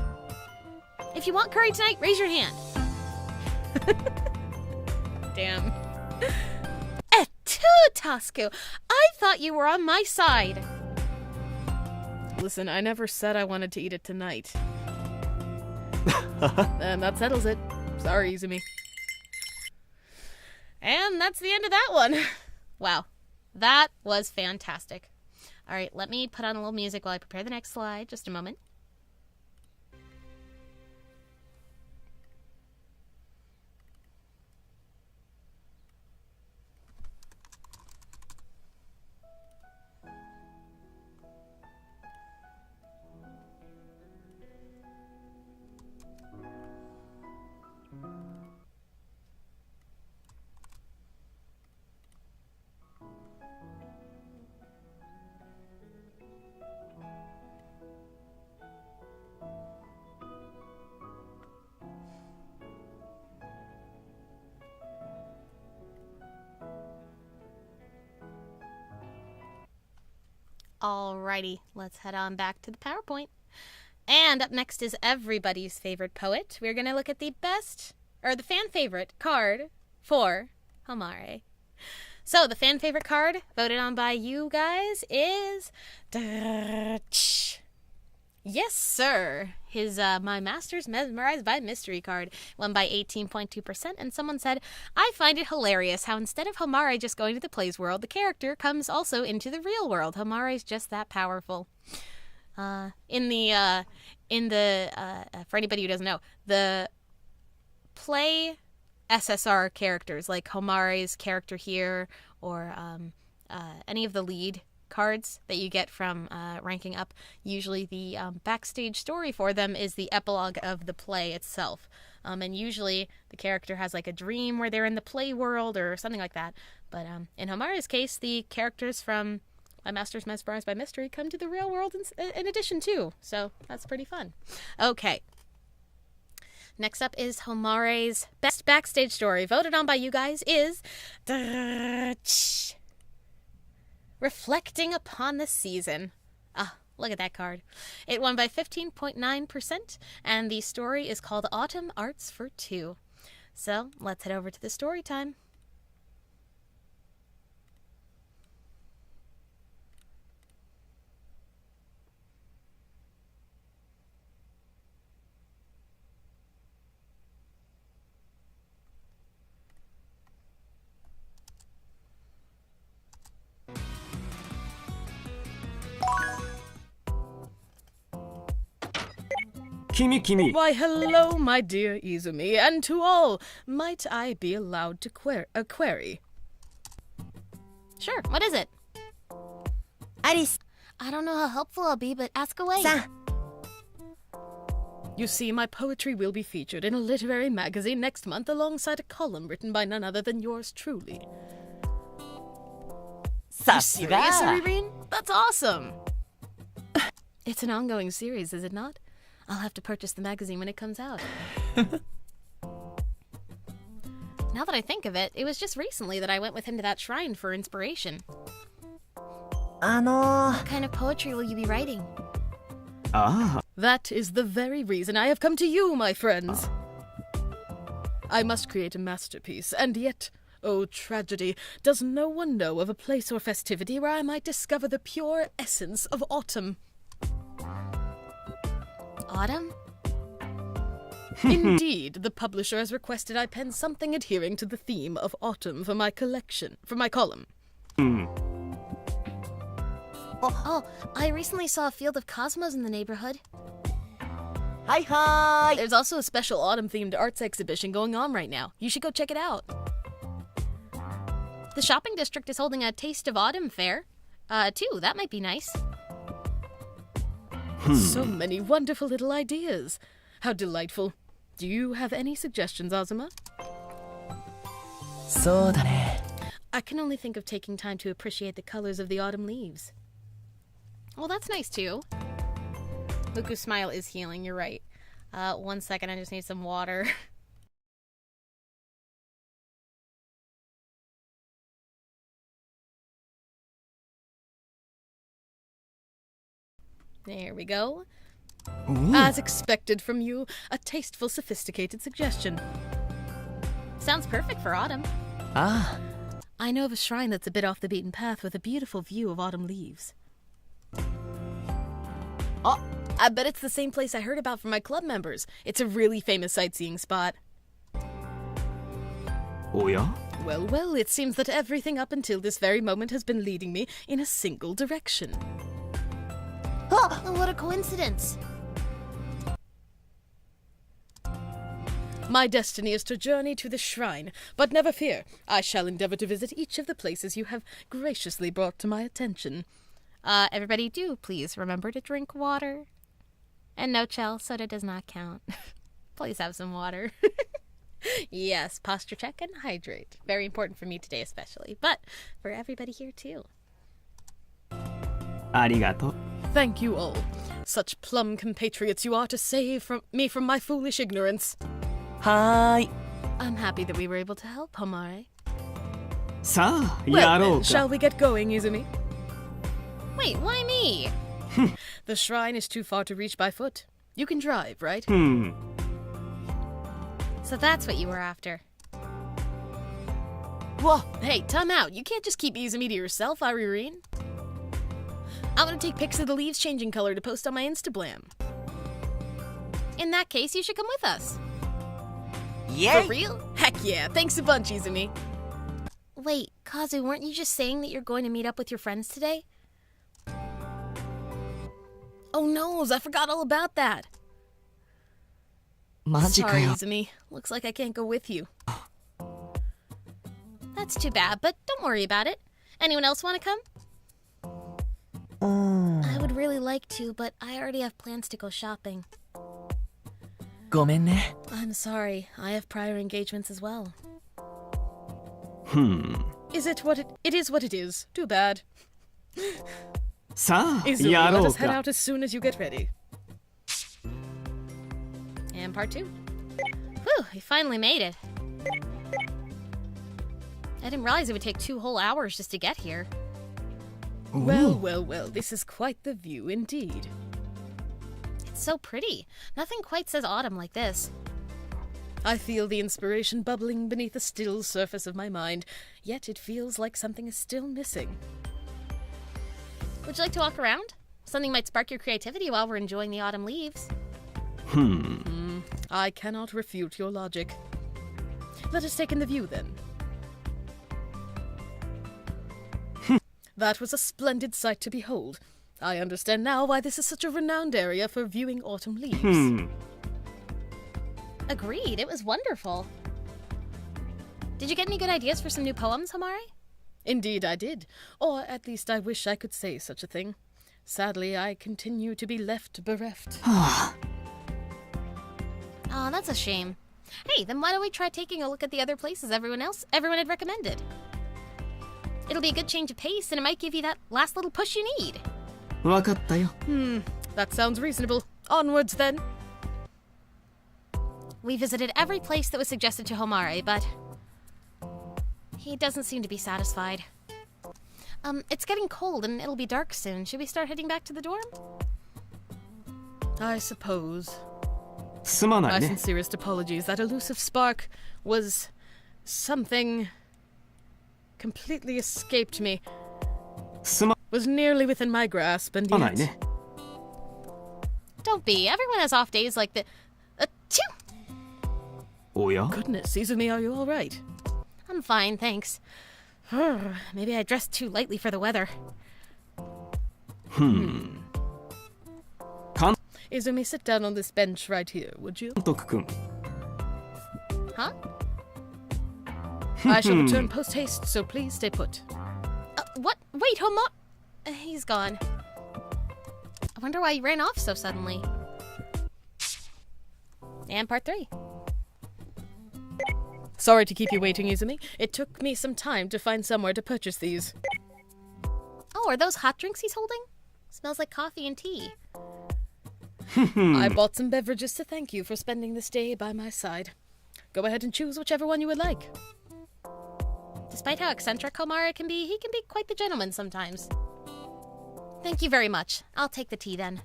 If you want curry tonight, raise your hand. Damn. Two, Tasuku. I thought you were on my side. Listen, I never said I wanted to eat it tonight. And that settles it. Sorry, Izumi. And that's the end of that one. Wow. That was fantastic. All right, let me put on a little music while I prepare the next slide. Just a moment. Alrighty, let's head on back to the PowerPoint. And up next is everybody's favorite poet. We're going to look at the fan favorite card for Homare. So the fan favorite card voted on by you guys is... Yes, sir. His My Master's Mesmerized by Mystery card won by 18.2%, and someone said, I find it hilarious how instead of Homare just going to the plays world, the character comes also into the real world. Homare is just that powerful. For anybody who doesn't know, the play SSR characters, like Homare's character here, or any of the lead cards that you get from ranking up, usually the backstage story for them is the epilogue of the play itself. And usually the character has like a dream where they're in the play world or something like that. But in Homare's case, the characters from My Master's Mesmerized by Mystery come to the real world in addition too. So that's pretty fun. Okay. Next up is Homare's best backstage story, voted on by you guys, is Reflecting Upon the Season. Ah, look at that card. It won by 15.9%, and the story is called Autumn Arts for Two. So, let's head over to the story time. Kimi. Why, hello, my dear Izumi, and to all. Might I be allowed to query? Sure, what is it? Alice. I don't know how helpful I'll be, but ask away. You see, my poetry will be featured in a literary magazine next month alongside a column written by none other than yours truly. You serious, Irene? That's awesome! It's an ongoing series, is it not? I'll have to purchase the magazine when it comes out. Now that I think of it, it was just recently that I went with him to that shrine for inspiration. What kind of poetry will you be writing? That is the very reason I have come to you, my friends. I must create a masterpiece, and yet Oh, tragedy! Does no one know of a place or festivity where I might discover the pure essence of autumn? Autumn? Indeed, the publisher has requested I pen something adhering to the theme of autumn for my column. Oh, I recently saw a field of cosmos in the neighborhood. Hi hi! There's also a special autumn-themed arts exhibition going on right now. You should go check it out. The shopping district is holding a Taste of Autumn fair, too. That might be nice. So many wonderful little ideas. How delightful. Do you have any suggestions, Azuma? そうだね。 I can only think of taking time to appreciate the colors of the autumn leaves. Well, that's nice too. Muku's smile is healing, you're right. 1 second, I just need some water. There we go. As expected from you, a tasteful, sophisticated suggestion. Sounds perfect for autumn. Ah, I know of a shrine that's a bit off the beaten path with a beautiful view of autumn leaves. Oh, I bet it's the same place I heard about from my club members. It's a really famous sightseeing spot. おや Well, well, it seems that everything up until this very moment has been leading me in a single direction. Oh, what a coincidence. My destiny is to journey to the shrine, but never fear, I shall endeavor to visit each of the places you have graciously brought to my attention. Everybody do please remember to drink water. And no, Chell, soda does not count. Please have some water. Yes, posture check and hydrate. Very important for me today especially, but for everybody here too. ありがとう Thank you all. Such plum compatriots you are to save me from my foolish ignorance. はーい。 I'm happy that we were able to help, Homare. さあ Well やろ then, う shall か we get going, Izumi? Wait, why me? The shrine is too far to reach by foot. You can drive, right? So that's what you were after. Whoa, hey, time out. You can't just keep Izumi to yourself, Irene. I'm gonna take pics of the leaves changing color to post on my Instablam. In that case, you should come with us. For real? Heck yeah, thanks a bunch, Izumi. Wait, Kazu, weren't you just saying that you're going to meet up with your friends today? Oh noes, I forgot all about that. マジか Sorry, よ。 Izumi. Looks like I can't go with you. That's too bad, but don't worry about it. Anyone else want to come? I would really like to, but I already have plans to go shopping. ごめんね。 I'm sorry, I have prior engagements as well. ふん Is it what it is what it is. Too bad. さあ Izumi, や let ろう us head か out as soon as you get ready. And part 2. Whew, we finally made it. I didn't realize it would take 2 whole hours just to get here. Well, well, well, this is quite the view indeed. It's so pretty. Nothing quite says autumn like this. I feel the inspiration bubbling beneath the still surface of my mind, yet it feels like something is still missing. Would you like to walk around? Something might spark your creativity while we're enjoying the autumn leaves. I cannot refute your logic. Let us take in the view, then. That was a splendid sight to behold. I understand now why this is such a renowned area for viewing autumn leaves. Agreed, it was wonderful. Did you get any good ideas for some new poems, Homare? Indeed I did, or at least I wish I could say such a thing. Sadly, I continue to be left bereft. Oh, that's a shame. Hey, then why don't we try taking a look at the other places everyone had recommended? It'll be a good change of pace, and it might give you that last little push you need. わかったよ That sounds reasonable. Onwards, then. We visited every place that was suggested to Homare, but he doesn't seem to be satisfied. It's getting cold, and it'll be dark soon. Should we start heading back to the dorm? I suppose. すまな My いね sincerest apologies. That elusive spark was something completely escaped me. すま Was nearly within my grasp, and ない yet... ね。 Don't be. Everyone has off days like the. Achoo! おや Goodness, Izumi, are you all right? I'm fine, thanks. Maybe I dressed too lightly for the weather. 監 Izumi, sit down on this bench right here, would you? 督くん。 Huh? I shall return post-haste, so please stay put. What? Wait, Homare. He's gone. I wonder why he ran off so suddenly. And part 3. Sorry to keep you waiting, Izumi. It took me some time to find somewhere to purchase these. Oh, are those hot drinks he's holding? Smells like coffee and tea. I bought some beverages to thank you for spending this day by my side. Go ahead and choose whichever one you would like. Despite how eccentric Homare can be, he can be quite the gentleman sometimes. Thank you very much. I'll take the tea then.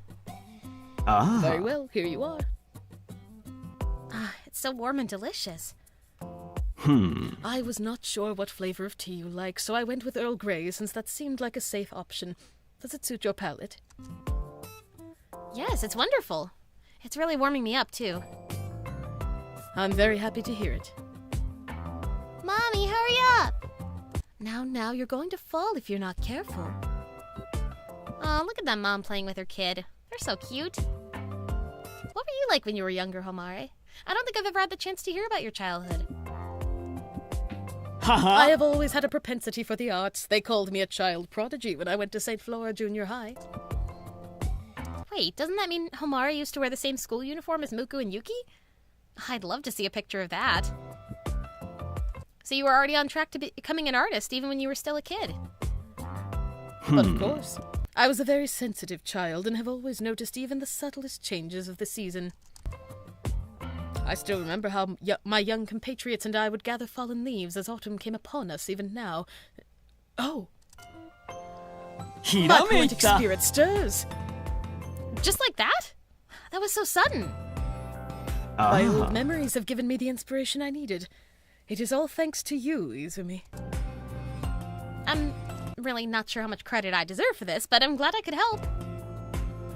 あ Very あ。 well, here you are. Ah, it's so warm and delicious. I was not sure what flavor of tea you like, so I went with Earl Grey since that seemed like a safe option. Does it suit your palate? Yes, it's wonderful. It's really warming me up, too. I'm very happy to hear it. Mommy, hurry up! Now, you're going to fall if you're not careful. Oh, look at that mom playing with her kid. They're so cute. What were you like when you were younger, Homare? I don't think I've ever had the chance to hear about your childhood. は I は have always had a propensity for the arts. They called me a child prodigy when I went to St. Flora Junior High. Wait, doesn't that mean Homare used to wear the same school uniform as Muku and Yuki? I'd love to see a picture of that. So you were already on track to becoming an artist even when you were still a kid. But of course, I was a very sensitive child and have always noticed even the subtlest changes of the season. I still remember how my young compatriots and I would gather fallen leaves as autumn came upon us even now. Oh, ひ my らめい poetic た。 spirit stirs. Just like that? That was so sudden. あ My old あ。 memories have given me the inspiration I needed. It is all thanks to you, Izumi. I'm really not sure how much credit I deserve for this, but I'm glad I could help.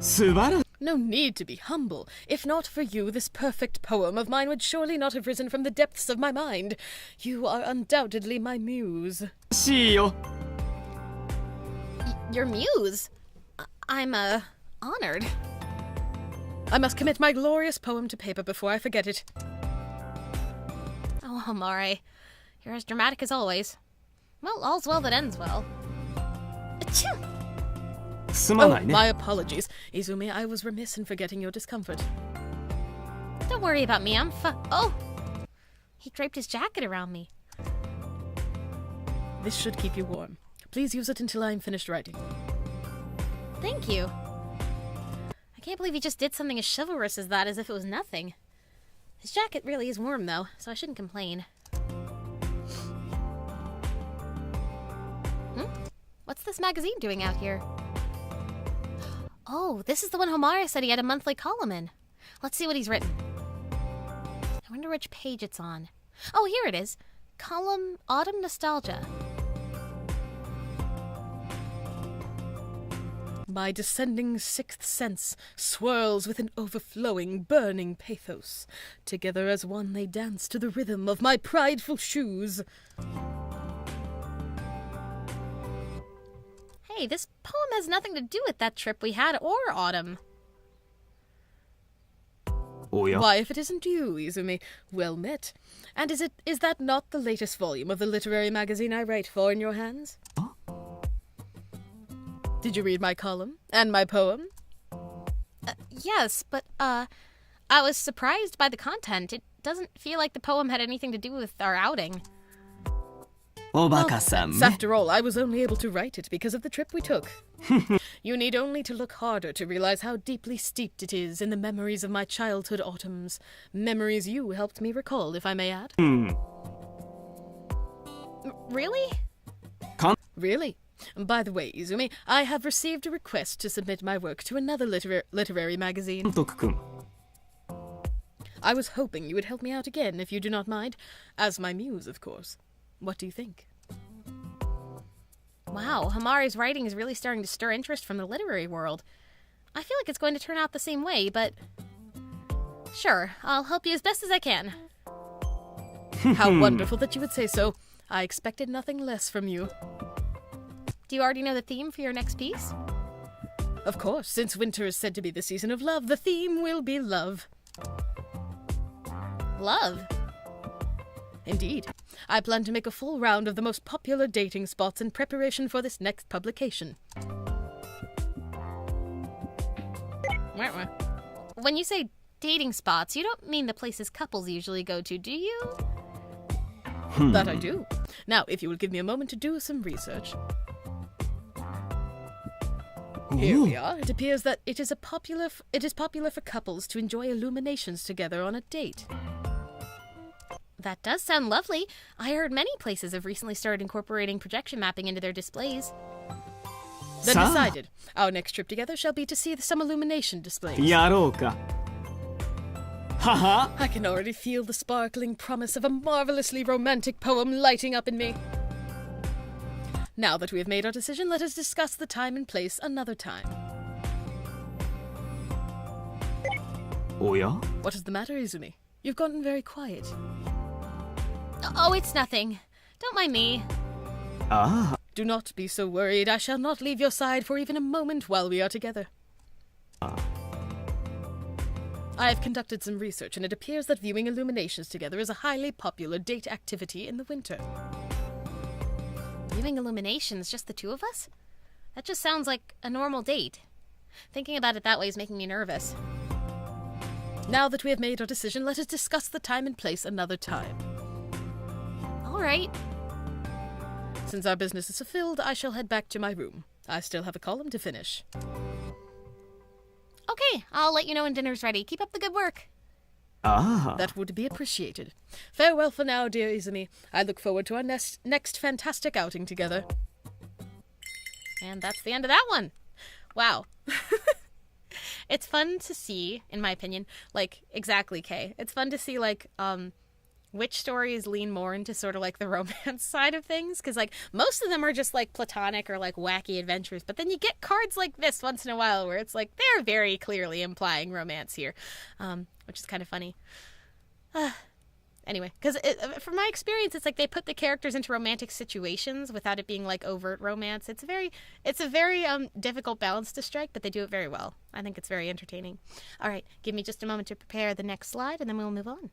素晴ら No need to be humble. If not for you, this perfect poem of mine would surely not have risen from the depths of my mind. You are undoubtedly my muse. しいよ。 Your muse? I'm, honored. I must commit my glorious poem to paper before I forget it. Oh, Homare, you're as dramatic as always. Well, all's well that ends well. Achoo! すま Oh, ないね。 my apologies. Izumi, I was remiss in forgetting your discomfort. Don't worry about me, I'm Oh! He draped his jacket around me. This should keep you warm. Please use it until I am finished writing. Thank you. I can't believe he just did something as chivalrous as that as if it was nothing. His jacket really is warm, though, so I shouldn't complain. What's this magazine doing out here? Oh, this is the one Homare said he had a monthly column in. Let's see what he's written. I wonder which page it's on. Oh, here it is. Column Autumn Nostalgia. My descending sixth sense swirls with an overflowing, burning pathos. Together as one they dance to the rhythm of my prideful shoes. Hey, this poem has nothing to do with that trip we had or autumn. おや。 Why, if it isn't you, Izumi, well met. And is that not the latest volume of the literary magazine I write for in your hands? Did you read my column? And my poem? Yes, but, I was surprised by the content. It doesn't feel like the poem had anything to do with our outing. おバカさんね。 After all, I was only able to write it because of the trip we took. You need only to look harder to realize how deeply steeped it is in the memories of my childhood autumns. Memories you helped me recall, if I may add. Really? Really? By the way, Izumi, I have received a request to submit my work to another literary magazine. 監督くん。 I was hoping you would help me out again, if you do not mind. As my muse, of course. What do you think? Wow, Homare's writing is really starting to stir interest from the literary world. I feel like it's going to turn out the same way, but... Sure, I'll help you as best as I can. How wonderful that you would say so. I expected nothing less from you. Do you already know the theme for your next piece? Of course, since winter is said to be the season of love, the theme will be love. Love? Indeed. I plan to make a full round of the most popular dating spots in preparation for this next publication. When you say dating spots, you don't mean the places couples usually go to, do you? That I do. Now, if you will give me a moment to do some research. Here we are. It appears that it is popular for couples to enjoy illuminations together on a date. That does sound lovely. I heard many places have recently started incorporating projection mapping into their displays. Then decided. Our next trip together shall be to see some illumination displays. やろうか。はは I can already feel the sparkling promise of a marvelously romantic poem lighting up in me. Now that we have made our decision, let us discuss the time and place another time. おや What is the matter, Izumi? You've gotten very quiet. Oh, it's nothing. Don't mind me. ああ Do not be so worried. I shall not leave your side for even a moment while we are together. I have conducted some research, and it appears that viewing illuminations together is a highly popular date activity in the winter. Viewing illuminations, just the two of us? That just sounds like a normal date. Thinking about it that way is making me nervous. Now that we have made our decision, let us discuss the time and place another time. All right. Since our business is fulfilled, I shall head back to my room. I still have a column to finish. Okay, I'll let you know when dinner's ready. Keep up the good work. ああ That would be appreciated. Farewell for now, dear Izumi. I look forward to our next fantastic outing together. And that's the end of that one. Wow. It's fun to see, in my opinion, like, exactly, Kay. It's fun to see, like, which stories lean more into sort of, like, the romance side of things. Because, like, most of them are just, like, platonic or, like, wacky adventures. But then you get cards like this once in a while where it's, like, they're very clearly implying romance here. Which is kind of funny. Anyway, because from my experience, it's like they put the characters into romantic situations without it being like overt romance. It's a very difficult balance to strike, but they do it very well. I think it's very entertaining. All right, give me just a moment to prepare the next slide, and then we'll move on.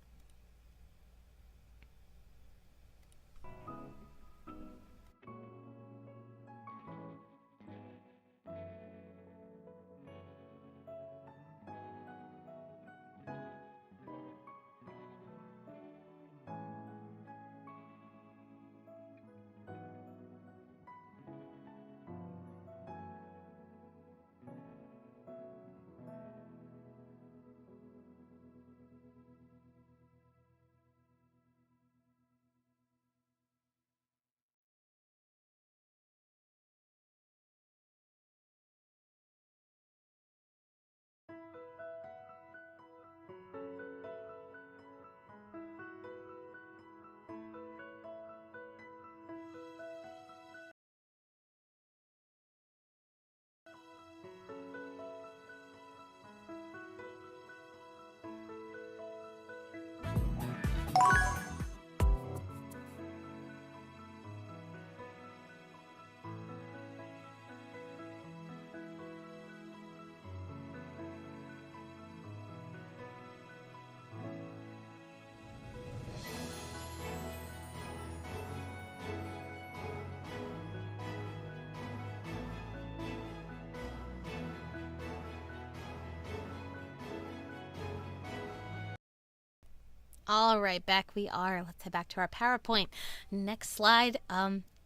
All right, back we are. Let's head back to our PowerPoint. Next slide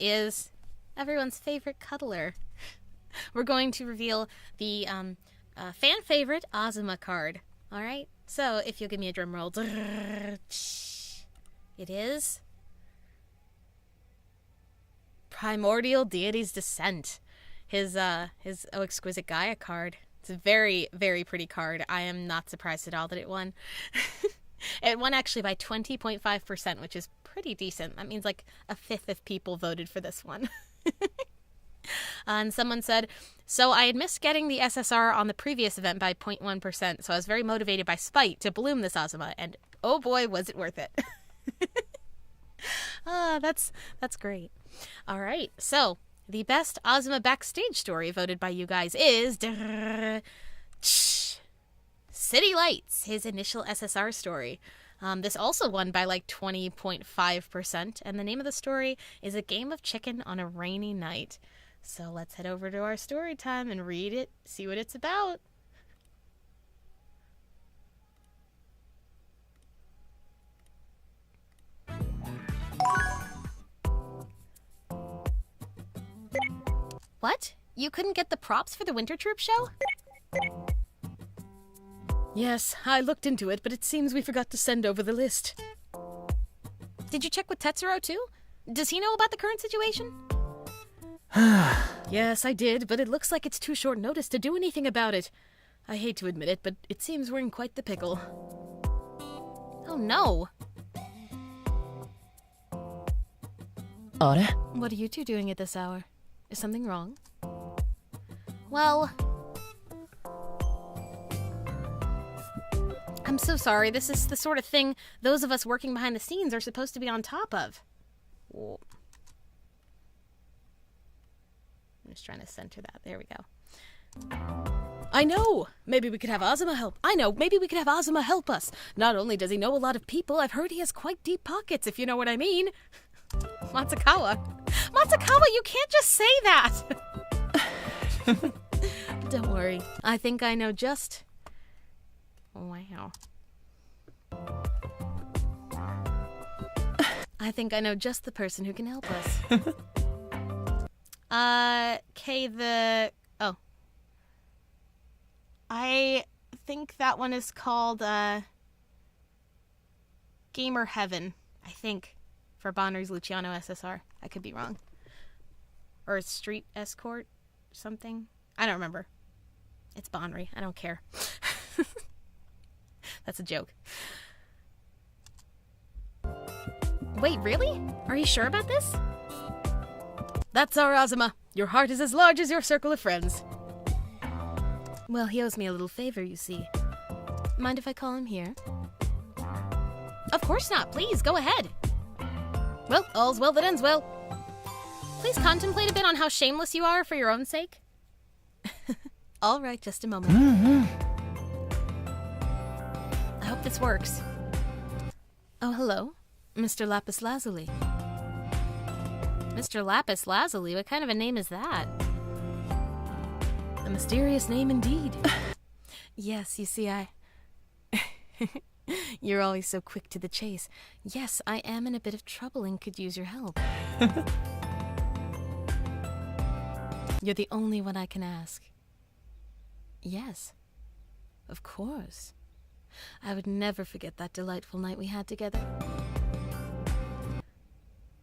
is everyone's favorite cuddler. We're going to reveal the fan favorite Azuma card. All right, so if you'll give me a drum roll. It is Primordial Deity's Descent. His Oh Exquisite Gaia card. It's a very, very pretty card. I am not surprised at all that it won. It won actually by 20.5%, which is pretty decent. That means like a fifth of people voted for this one. And someone said, so I had missed getting the SSR on the previous event by 0.1%, so I was very motivated by spite to bloom this Azuma, and oh boy, was it worth it. That's great. All right, so the best Azuma backstage story voted by you guys is City Lights, his initial SSR story. This also won by like 20.5%, and the name of the story is A Game of Chicken on a Rainy Night. So let's head over to our story time and read it, see what it's about. What? You couldn't get the props for the Winter Troupe show? Yes, I looked into it, but it seems we forgot to send over the list. Did you check with Tetsuro too? Does he know about the current situation? Yes, I did, but it looks like it's too short notice to do anything about it. I hate to admit it, but it seems we're in quite the pickle. Oh no. あれ What are you two doing at this hour? Is something wrong? Well, I'm so sorry. This is the sort of thing those of us working behind the scenes are supposed to be on top of. Whoa. I'm just trying to center that. There we go. I know! Maybe we could have Azuma help. Maybe we could have Azuma help us. Not only does he know a lot of people, I've heard he has quite deep pockets, if you know what I mean. Matsukawa, you can't just say that! Don't worry. I think I know just... Wow. I think I know just the person who can help us. Oh. I think that one is called, Gamer Heaven, I think, for Banri's Luciano SSR. I could be wrong. Or Street Escort, something. I don't remember. It's Banri. I don't care. That's a joke. Wait, really? Are you sure about this? That's our Azuma. Your heart is as large as your circle of friends. Well, he owes me a little favor, you see. Mind if I call him here? Of course not. Please, go ahead. Well, all's well that ends well. Please contemplate a bit on how shameless you are for your own sake. All right, just a moment. I hope this works. Oh, hello. Mr. Lapis Lazuli. Mr. Lapis Lazuli? What kind of a name is that? A mysterious name indeed. Yes, you see, You're always so quick to the chase. Yes, I am in a bit of trouble and could use your help. You're the only one I can ask. Yes, of course. I would never forget that delightful night we had together.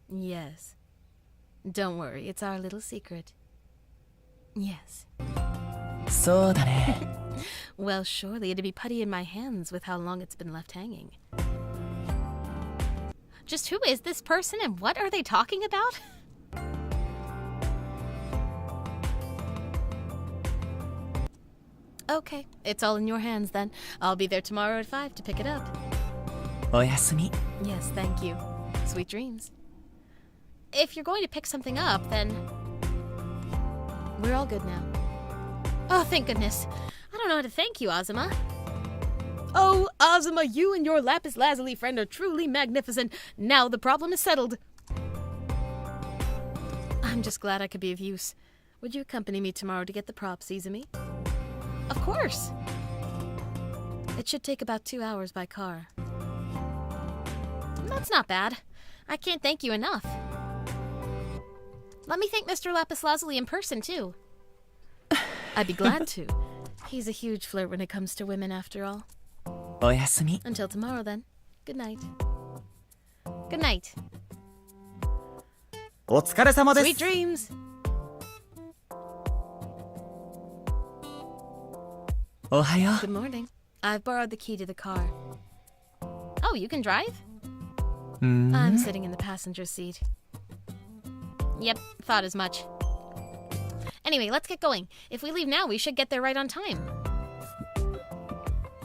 Yes. Don't worry, it's our little secret. Yes. そうだね Well, surely it'd be putty in my hands with how long it's been left hanging. Just who is this person and what are they talking about? Okay, it's all in your hands then. I'll be there tomorrow at 5 to pick it up. おやすみ Yes, thank you. Sweet dreams. If you're going to pick something up, then we're all good now. Oh, thank goodness. I don't know how to thank you, Azuma. Oh, Azuma, you and your Lapis Lazuli friend are truly magnificent. Now the problem is settled. I'm just glad I could be of use. Would you accompany me tomorrow to get the props, Izumi? Of course. It should take about 2 hours by car. That's not bad. I can't thank you enough. Let me thank Mr. Lapis Lazuli in person, too. I'd be glad to. He's a huge flirt when it comes to women, after all. おやすみ Until tomorrow, then. Good night. Good night. お疲れ様です Sweet dreams. おはよ Good morning. I've borrowed the key to the car. Oh, you can drive? ううん I'm sitting in the passenger seat. Yep, thought as much. Anyway, let's get going. If we leave now, we should get there right on time.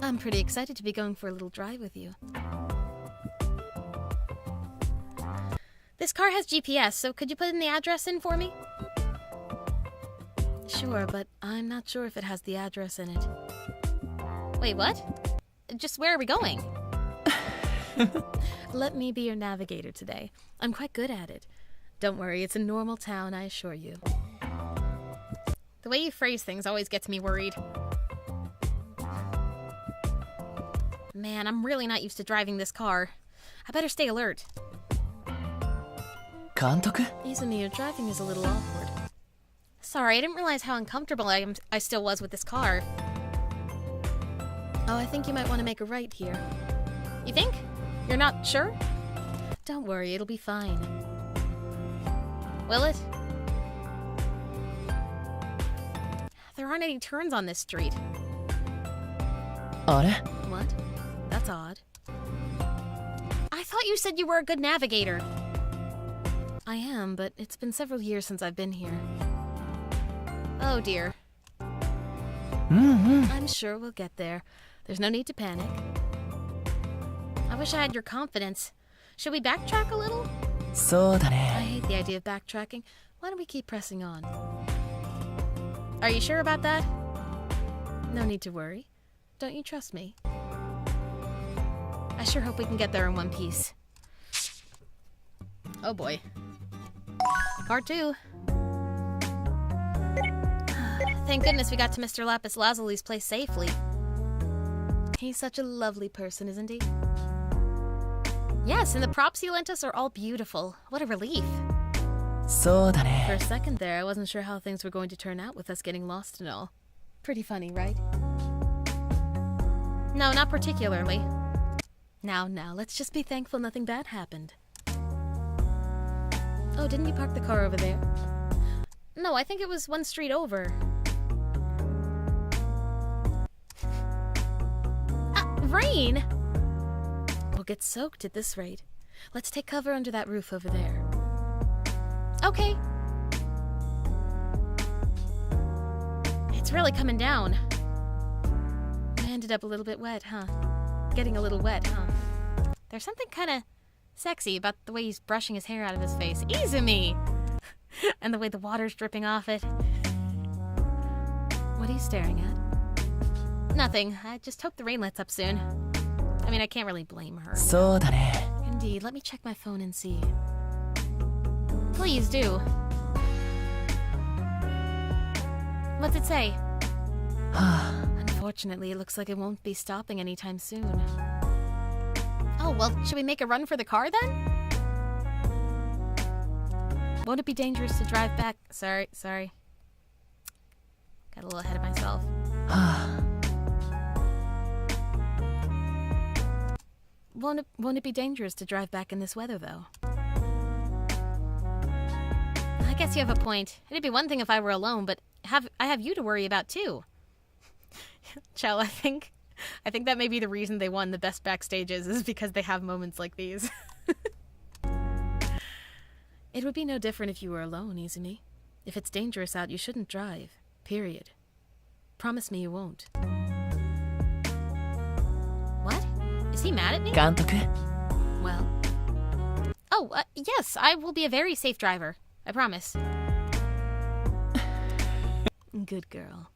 I'm pretty excited to be going for a little drive with you. This car has GPS, so could you put in the address in for me? Sure, but I'm not sure if it has the address in it. Wait, what? Just where are we going? Let me be your navigator today. I'm quite good at it. Don't worry, it's a normal town, I assure you. The way you phrase things always gets me worried. Man, I'm really not used to driving this car. I better stay alert. 監督 Izumi, your driving is a little awkward. Sorry, I didn't realize how uncomfortable I still was with this car. Oh, I think you might want to make a right here. You think? You're not sure? Don't worry, it'll be fine. Will it? There aren't any turns on this street. あれ What? That's odd. I thought you said you were a good navigator. I am, but it's been several years since I've been here. Oh dear. I'm sure we'll get there. There's no need to panic. I wish I had your confidence. Should we backtrack a little? そうだ I ね hate the idea of backtracking. Why don't we keep pressing on? Are you sure about that? No need to worry. Don't you trust me? I sure hope we can get there in one piece. Oh boy. Part 2. Thank goodness we got to Mr. Lapis Lazuli's place safely. He's such a lovely person, isn't he? Yes, and the props he lent us are all beautiful. What a relief. そうだ For ね a second there, I wasn't sure how things were going to turn out with us getting lost and all. Pretty funny, right? No, not particularly. Now, let's just be thankful nothing bad happened. Oh, didn't you park the car over there? No, I think it was one street over. Rain! We'll get soaked at this rate. Let's take cover under that roof over there. Okay. It's really coming down. I ended up a little bit wet, huh? Getting a little wet, huh? There's something kind of sexy about the way he's brushing his hair out of his face. Izumi! And the way the water's dripping off it. What are you staring at? Nothing. I just hope the rain lets up soon. I mean, I can't really blame her. そうだね Indeed. Let me check my phone and see. Please do. What's it say? Unfortunately, it looks like it won't be stopping anytime soon. Oh, well, should we make a run for the car then? Won't it be dangerous to drive back? Sorry. Got a little ahead of myself. Won't it be dangerous to drive back in this weather, though? I guess you have a point. It'd be one thing if I were alone, but I have you to worry about, too. Chell, I think that may be the reason they won the best backstages is because they have moments like these. It would be no different if you were alone, Izumi. If it's dangerous out, you shouldn't drive. Period. Promise me you won't. What? Is he mad at me? 監督 Well. Oh, yes, I will be a very safe driver. I promise. Good girl.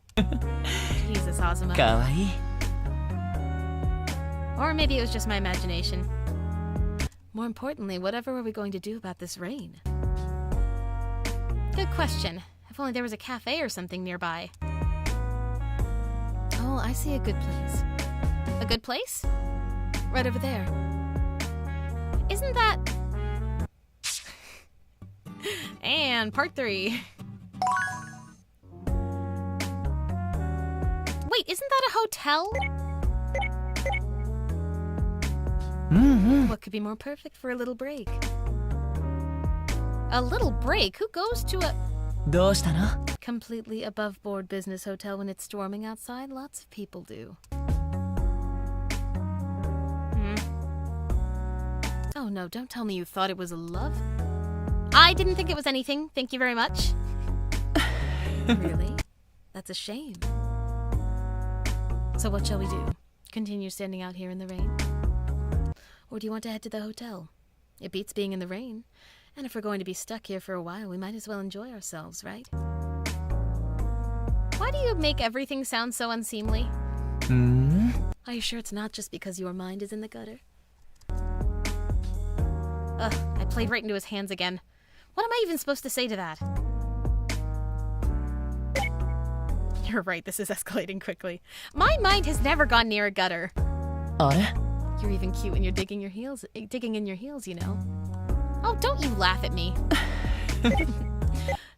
Jesus, Azuma. かわいい Or maybe it was just my imagination. More importantly, whatever are we going to do about this rain? Good question. If only there was a cafe or something nearby. Oh, I see a good place. A good place? Right over there. Isn't that... And part 3. Wait, isn't that a hotel? What could be more perfect for a little break? A little break? Who goes to a... どうしたの completely above-board business hotel when it's storming outside? Lots of people do. Oh no, don't tell me you thought it was a love. I didn't think it was anything, thank you very much. Really? That's a shame. So what shall we do? Continue standing out here in the rain? Or do you want to head to the hotel? It beats being in the rain. And if we're going to be stuck here for a while, we might as well enjoy ourselves, right? Why do you make everything sound so unseemly? Are you sure it's not just because your mind is in the gutter? Ugh, I played right into his hands again. What am I even supposed to say to that? You're right, this is escalating quickly. My mind has never gone near a gutter. あれ You're even cute when you're digging in your heels, you know. Oh, don't you laugh at me.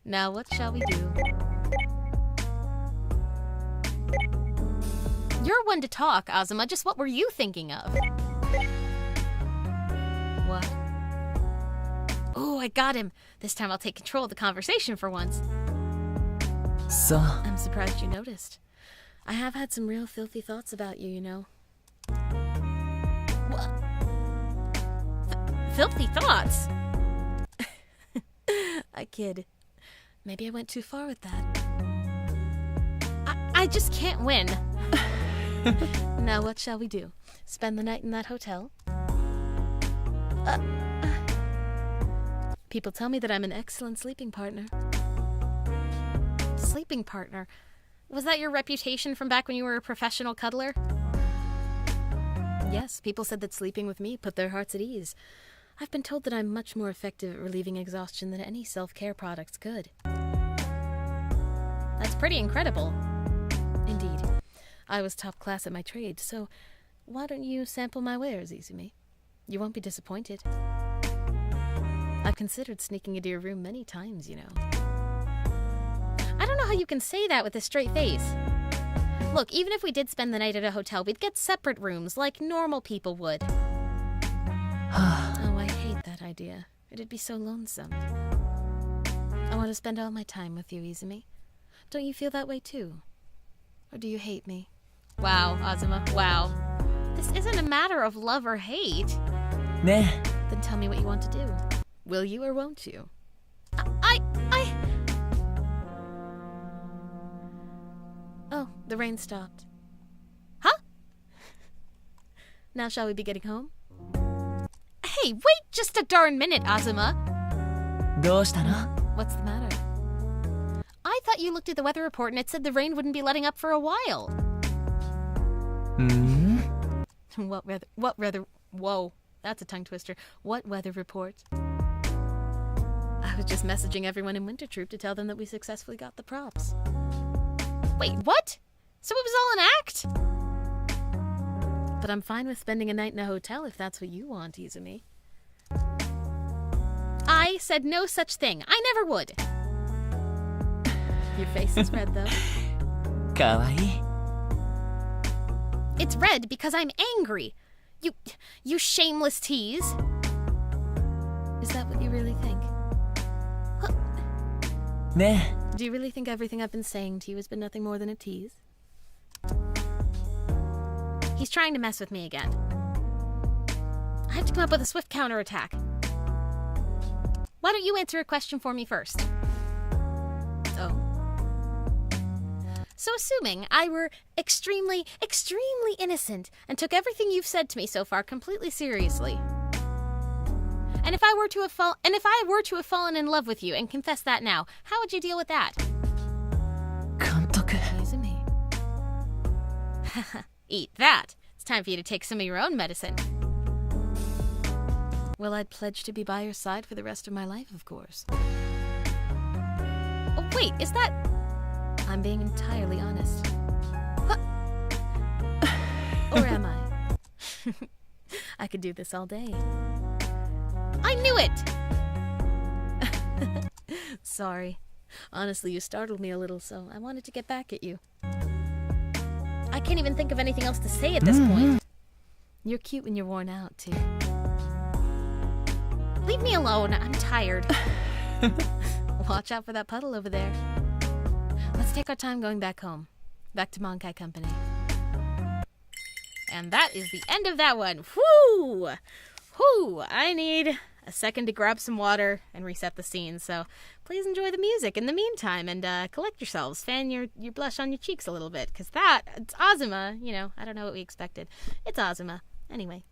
Now, what shall we do? You're one to talk, Azuma. Just what were you thinking of? What? Oh, I got him. This time I'll take control of the conversation for once. そう I'm surprised you noticed. I have had some real filthy thoughts about you, you know. What? Filthy thoughts? I kid. Maybe I went too far with that. I just can't win. Now what shall we do? Spend the night in that hotel? People tell me that I'm an excellent sleeping partner. Sleeping partner? Was that your reputation from back when you were a professional cuddler? Yes, people said that sleeping with me put their hearts at ease. I've been told that I'm much more effective at relieving exhaustion than any self-care products could. That's pretty incredible. Indeed. I was top class at my trade, so why don't you sample my wares, Izumi? You won't be disappointed. I've considered sneaking into your room many times, you know. I don't know how you can say that with a straight face. Look, even if we did spend the night at a hotel, we'd get separate rooms like normal people would. Oh, I hate that idea. It'd be so lonesome. I want to spend all my time with you, Izumi. Don't you feel that way too? Or do you hate me? Wow, Azuma, wow. This isn't a matter of love or hate. ね Then tell me what you want to do. Will you or won't you? Oh, the rain stopped. Huh? Now shall we be getting home? Hey, wait just a darn minute, Azuma. どうしたの What's the matter? I thought you looked at the weather report and it said the rain wouldn't be letting up for a while. What weather? Whoa, that's a tongue twister. What weather report? I was just messaging everyone in Winter Troupe to tell them that we successfully got the props. Wait, what? So it was all an act? But I'm fine with spending a night in a hotel if that's what you want, Izumi. I said no such thing. I never would. Your face is red, though. かわいい It's red because I'm angry. You shameless tease. Is that what you really think? ね Do you really think everything I've been saying to you has been nothing more than a tease? He's trying to mess with me again. I have to come up with a swift counterattack. Why don't you answer a question for me first? Oh. So assuming I were extremely, extremely innocent and took everything you've said to me so far completely seriously. And if I were to have fallen in love with you and confessed that now, how would you deal with that? 監督 Izumi. Eat that. It's time for you to take some of your own medicine. Well, I'd pledge to be by your side for the rest of my life, of course. Oh, wait, is that... I'm being entirely honest. What? Or am I? I could do this all day. I knew it! Sorry. Honestly, you startled me a little, so I wanted to get back at you. I can't even think of anything else to say at this point. You're cute when you're worn out, too. Leave me alone. I'm tired. Watch out for that puddle over there. Let's take our time going back home. Back to Monkai Company. And that is the end of that one. Whoo! Whoo! I need a second to grab some water and reset the scene. So please enjoy the music in the meantime and collect yourselves. Fan your blush on your cheeks a little bit, because it's Azuma. You know, I don't know what we expected. It's Azuma. Anyway.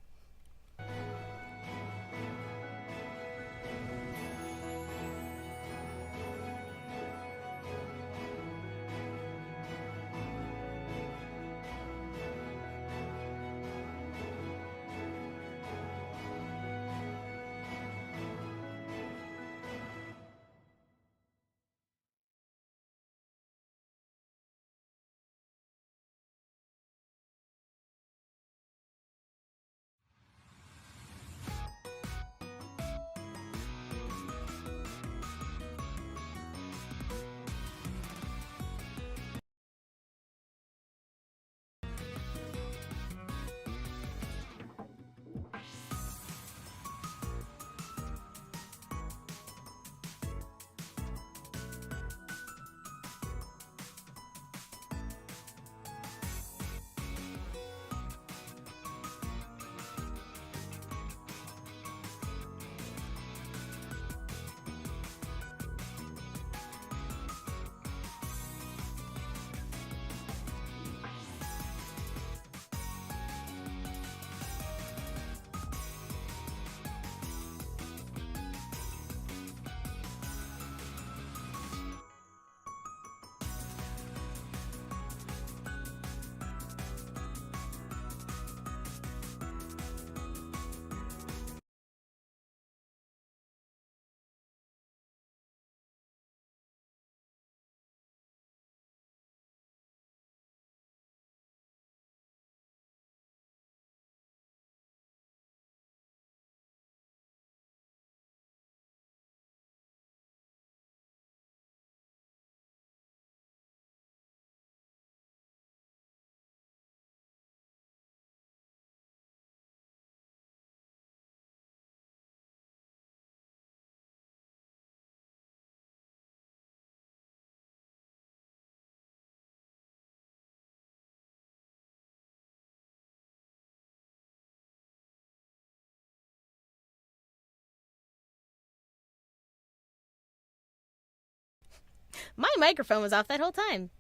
My microphone was off that whole time.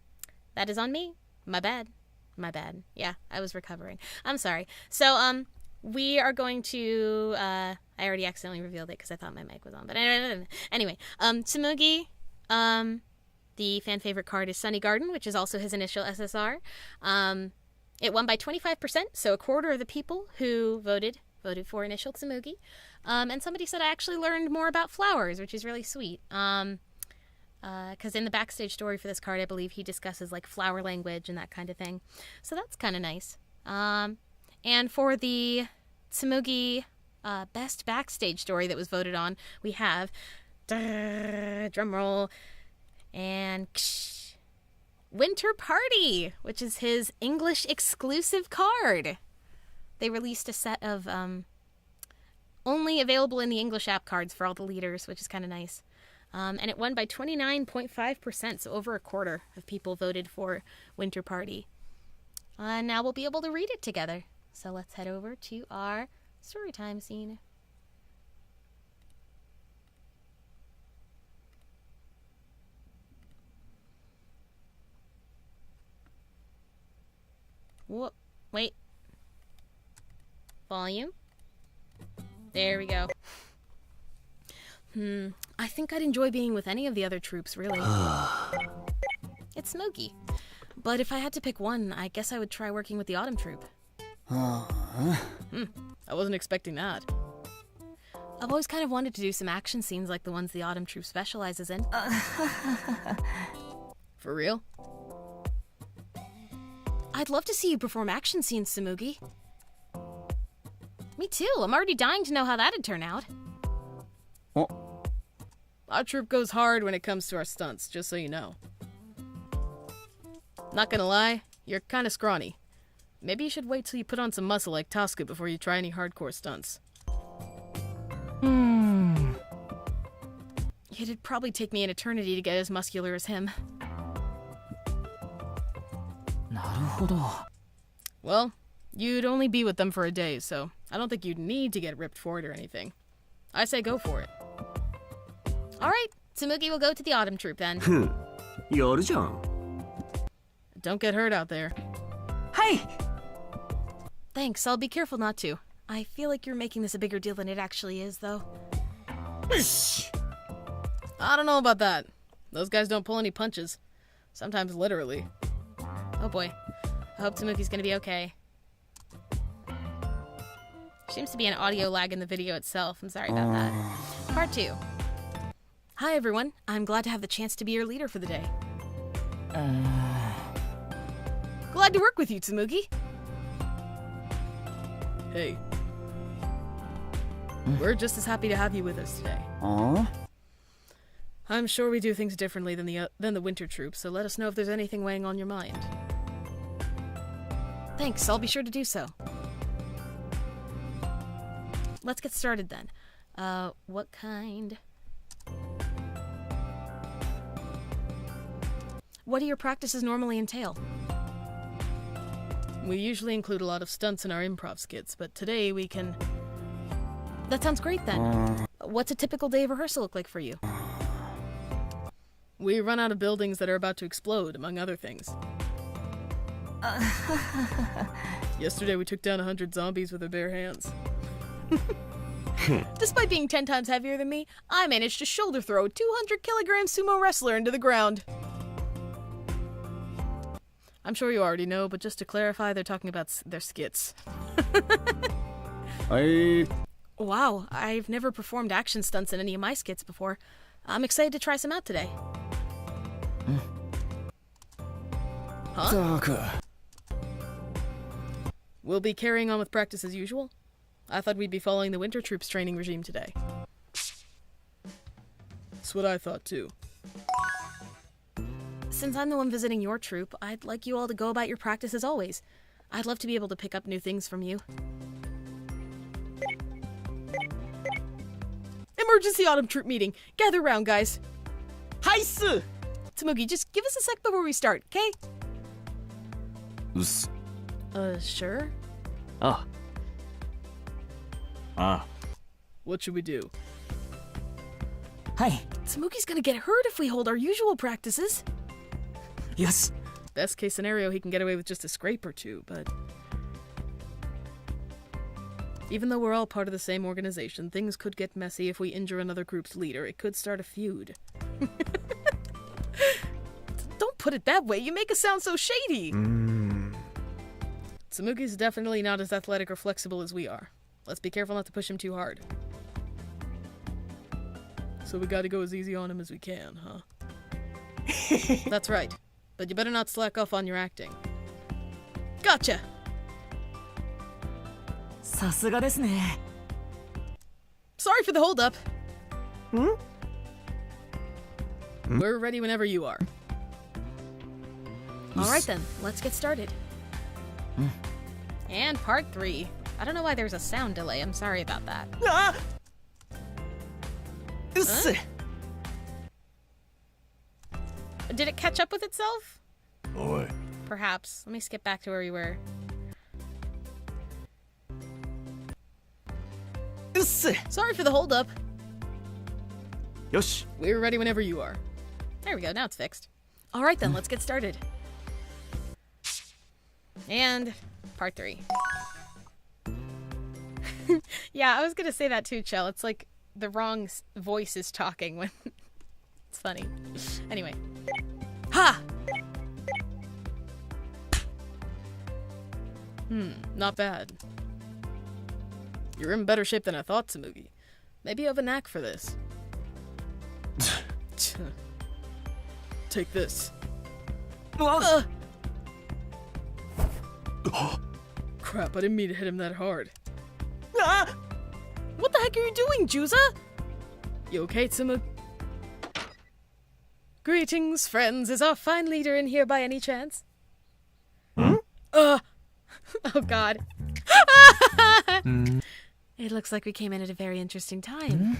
That is on me. My bad. My bad. Yeah, I was recovering. I'm sorry. So, we are going to, I already accidentally revealed it because I thought my mic was on. But anyway, Tsumugi, the fan favorite card is Sunny Garden, which is also his initial SSR. It won by 25%, so a quarter of the people who voted for initial Tsumugi. And somebody said I actually learned more about flowers, which is really sweet. Because in the backstage story for this card, I believe he discusses like flower language and that kind of thing. So that's kind of nice. And for the Tsumugi best backstage story that was voted on, we have, drum roll, and Winter Party, which is his English exclusive card. They released a set of only available in the English app cards for all the leaders, which is kind of nice. And it won by 29.5%, so over a quarter of people voted for Winter Party. Now we'll be able to read it together. So let's head over to our storytime scene. Whoop, wait. Volume. There we go. I think I'd enjoy being with any of the other troops, really. It's Tsumugi. But if I had to pick one, I guess I would try working with the Autumn Troupe. I wasn't expecting that. I've always kind of wanted to do some action scenes like the ones the Autumn Troupe specializes in. For real? I'd love to see you perform action scenes, Tsumugi. Me too. I'm already dying to know how that'd turn out. Our troupe goes hard when it comes to our stunts, just so you know. Not gonna lie, you're kinda scrawny. Maybe you should wait till you put on some muscle like Tasuku before you try any hardcore stunts. It'd probably take me an eternity to get as muscular as him. Well, you'd only be with them for a day, so I don't think you'd need to get ripped for it or anything. I say go for it. Alright, Tsumugi will go to the Autumn Troupe then. やるじゃん。 Don't get hurt out there. はい。 Thanks, I'll be careful not to. I feel like you're making this a bigger deal than it actually is, though. I don't know about that. Those guys don't pull any punches. Sometimes literally. Oh boy. I hope Tsumugi's gonna be okay. Seems to be an audio lag in the video itself. I'm sorry about that. Part 2. Hi everyone. I'm glad to have the chance to be your leader for the day. Glad to work with you, Tsumugi. Hey. We're just as happy to have you with us today. I'm sure we do things differently than the Winter Troupe, so let us know if there's anything weighing on your mind. Thanks, I'll be sure to do so. Let's get started then. What kind? What do your practices normally entail? We usually include a lot of stunts in our improv skits, but today we can... That sounds great then. What's a typical day of rehearsal look like for you? We run out of buildings that are about to explode, among other things. Yesterday we took down 100 zombies with our bare hands. Despite being 10 times heavier than me, I managed to shoulder throw a 200-kilogram sumo wrestler into the ground. I'm sure you already know, but just to clarify, they're talking about their skits. Wow, I've never performed action stunts in any of my skits before. I'm excited to try some out today. Huh? We'll be carrying on with practice as usual. I thought we'd be following the Winter Troupe's training regime today. That's what I thought too. Since I'm the one visiting your troupe, I'd like you all to go about your practice as always. I'd love to be able to pick up new things from you. Emergency Autumn Troupe meeting. Gather round, guys. はいっす。 Tsumugi, just give us a sec before we start, okay? うっす。 Sure? あ。あ。 What should we do? はい。 Tsumugi's gonna get hurt if we hold our usual practices. よし。 Best case scenario, he can get away with just a scrape or two, but... Even though we're all part of the same organization, things could get messy if we injure another group's leader. It could start a feud. Don't put it that way, you make us sound so shady! Tsumugi's definitely not as athletic or flexible as we are. Let's be careful not to push him too hard. So we gotta go as easy on him as we can, huh? That's right. But you better not slack off on your acting. Gotcha! さすがですね。 Sorry for the hold-up. We're ready whenever you are. Alright then, let's get started. And part 3. I don't know why there's a sound delay, I'm sorry about that. うっす。 Did it catch up with itself? おい。 Perhaps. Let me skip back to where we were. うっす。 Sorry for the hold-up. よし。 We're ready whenever you are. There we go, now it's fixed. Alright then, let's get started. And part 3. Yeah, I was gonna say that too, Chell. It's like the wrong voice is talking when... It's funny. Anyway. Ha! Not bad. You're in better shape than I thought, Tsumugi. Maybe you have a knack for this. Take this. Crap, I didn't mean to hit him that hard. What the heck are you doing, Juza? You okay, Tsumugi? Greetings, friends. Is our fine leader in here by any chance? Oh god. It looks like we came in at a very interesting time.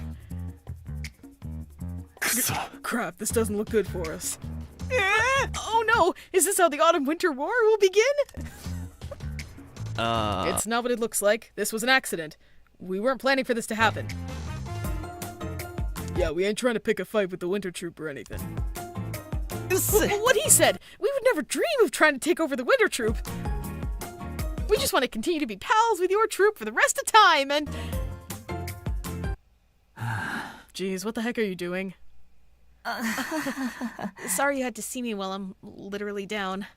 Crap, this doesn't look good for us. Oh no! Is this how the Autumn-Winter War will begin? It's not what it looks like. This was an accident. We weren't planning for this to happen. Yeah, we ain't trying to pick a fight with the Winter Troupe or anything. うっせ Well, what he said! We would never dream of trying to take over the Winter Troupe! We just want to continue to be pals with your troupe for the rest of time, and... Jeez, what the heck are you doing? Sorry you had to see me while I'm literally down.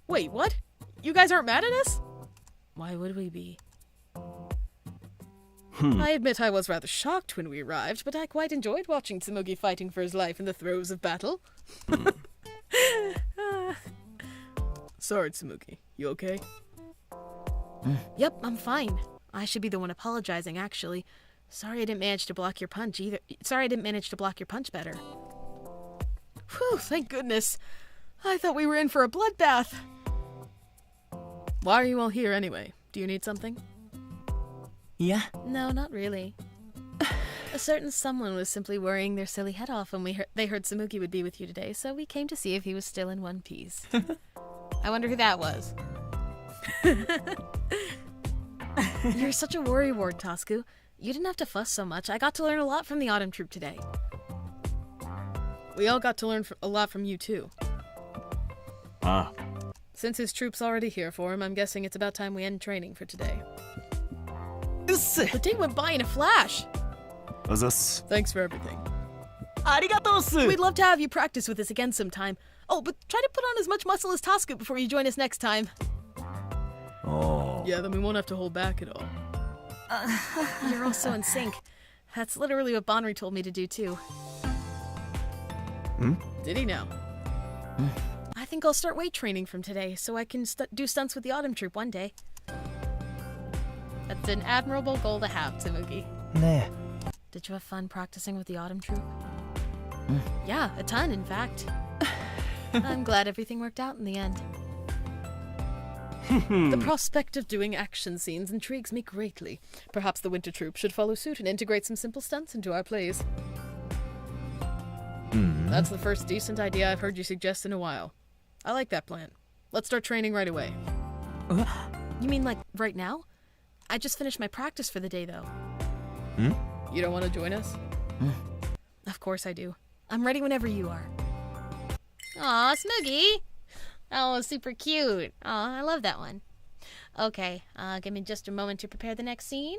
Wait, what? You guys aren't mad at us? Why would we be? I admit I was rather shocked when we arrived, but I quite enjoyed watching Tsumugi fighting for his life in the throes of battle. Sorry, Tsumugi. You okay? Yep, I'm fine. I should be the one apologizing, actually. Sorry I didn't manage to block your punch either. Sorry I didn't manage to block your punch better. Whew, thank goodness. I thought we were in for a bloodbath. Why are you all here anyway? Do you need something? いや No, not really. A certain someone was simply worrying their silly head off when they heard Tsumugi would be with you today, so we came to see if he was still in one piece. I wonder who that was. You're such a worrywart, Tasuku. You didn't have to fuss so much. I got to learn a lot from the Autumn Troupe today. We all got to learn a lot from you too. Ah, Since his troupe's already here for him, I'm guessing it's about time we end training for today. うっせ The day went by in a flash! あざっす。 Thanks for everything. ありがとうっす We'd love to have you practice with us again sometime. Oh, but try to put on as much muscle as Tasuku before you join us next time. ああ。 Yeah, then we won't have to hold back at all. You're all so in sync. That's literally what Banri told me to do, too. Did he now? I think I'll start weight training from today, so I can do stunts with the Autumn Troupe one day. That's an admirable goal to have, Tsumugi. ね Did you have fun practicing with the Autumn Troupe? Yeah, a ton, in fact. I'm glad everything worked out in the end. The prospect of doing action scenes intrigues me greatly. Perhaps the Winter Troupe should follow suit and integrate some simple stunts into our plays. That's the first decent idea I've heard you suggest in a while. I like that plan. Let's start training right away. You mean, like, right now? I just finished my practice for the day, though. You don't want to join us? Of course I do. I'm ready whenever you are. Aw, Smoogie! Oh, super cute. Aw, I love that one. Okay, give me just a moment to prepare the next scene.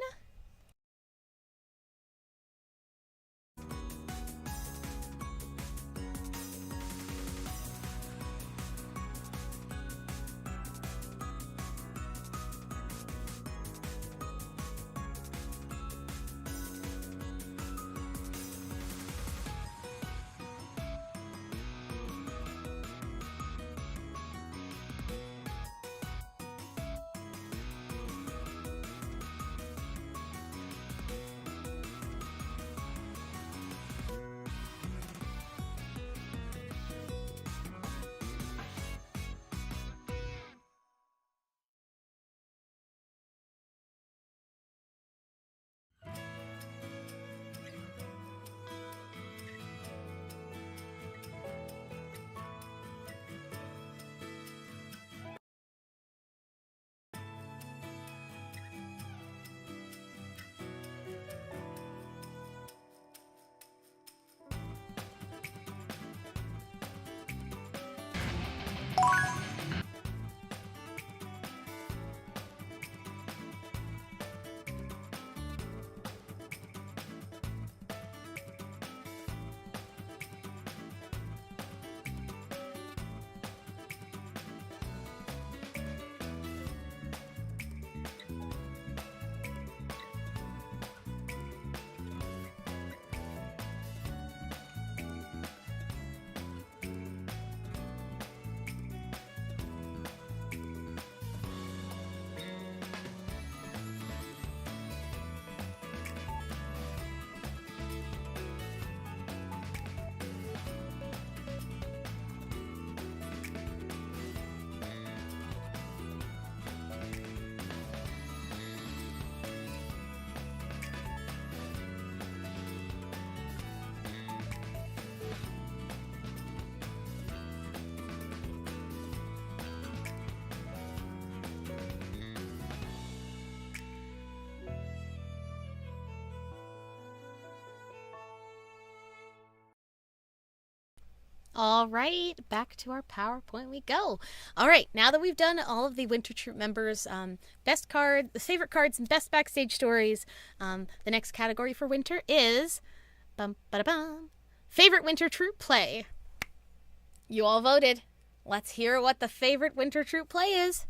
All right, back to our PowerPoint we go. All right, now that we've done all of the Winter Troupe members' best card, the favorite cards, and best backstage stories, the next category for winter is favorite Winter Troupe play. You all voted. Let's hear what the favorite Winter Troupe play is.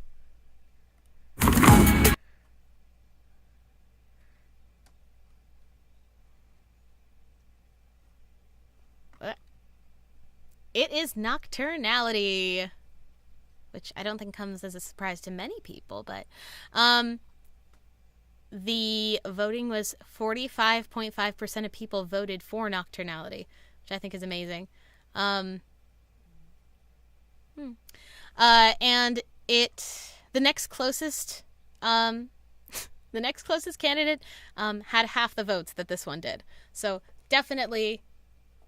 It is Nocturnality, which I don't think comes as a surprise to many people, but the voting was 45.5% of people voted for Nocturnality, which I think is amazing. And the next closest candidate had half the votes that this one did. So definitely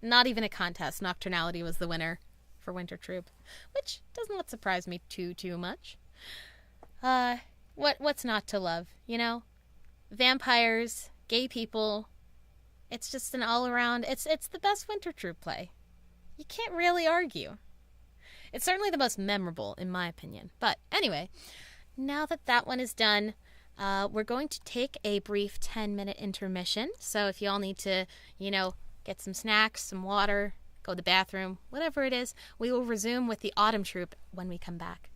not even a contest. Nocturnality was the winner for Winter Troupe, which does not surprise me too much. What's not to love, you know? Vampires, gay people. It's just an all-around, it's the best Winter Troupe play. You can't really argue. It's certainly the most memorable, in my opinion. But anyway, now that one is done, we're going to take a brief 10-minute intermission. So if you all need to, get some snacks, some water, go to the bathroom, whatever it is, we will resume with the Autumn Troupe when we come back.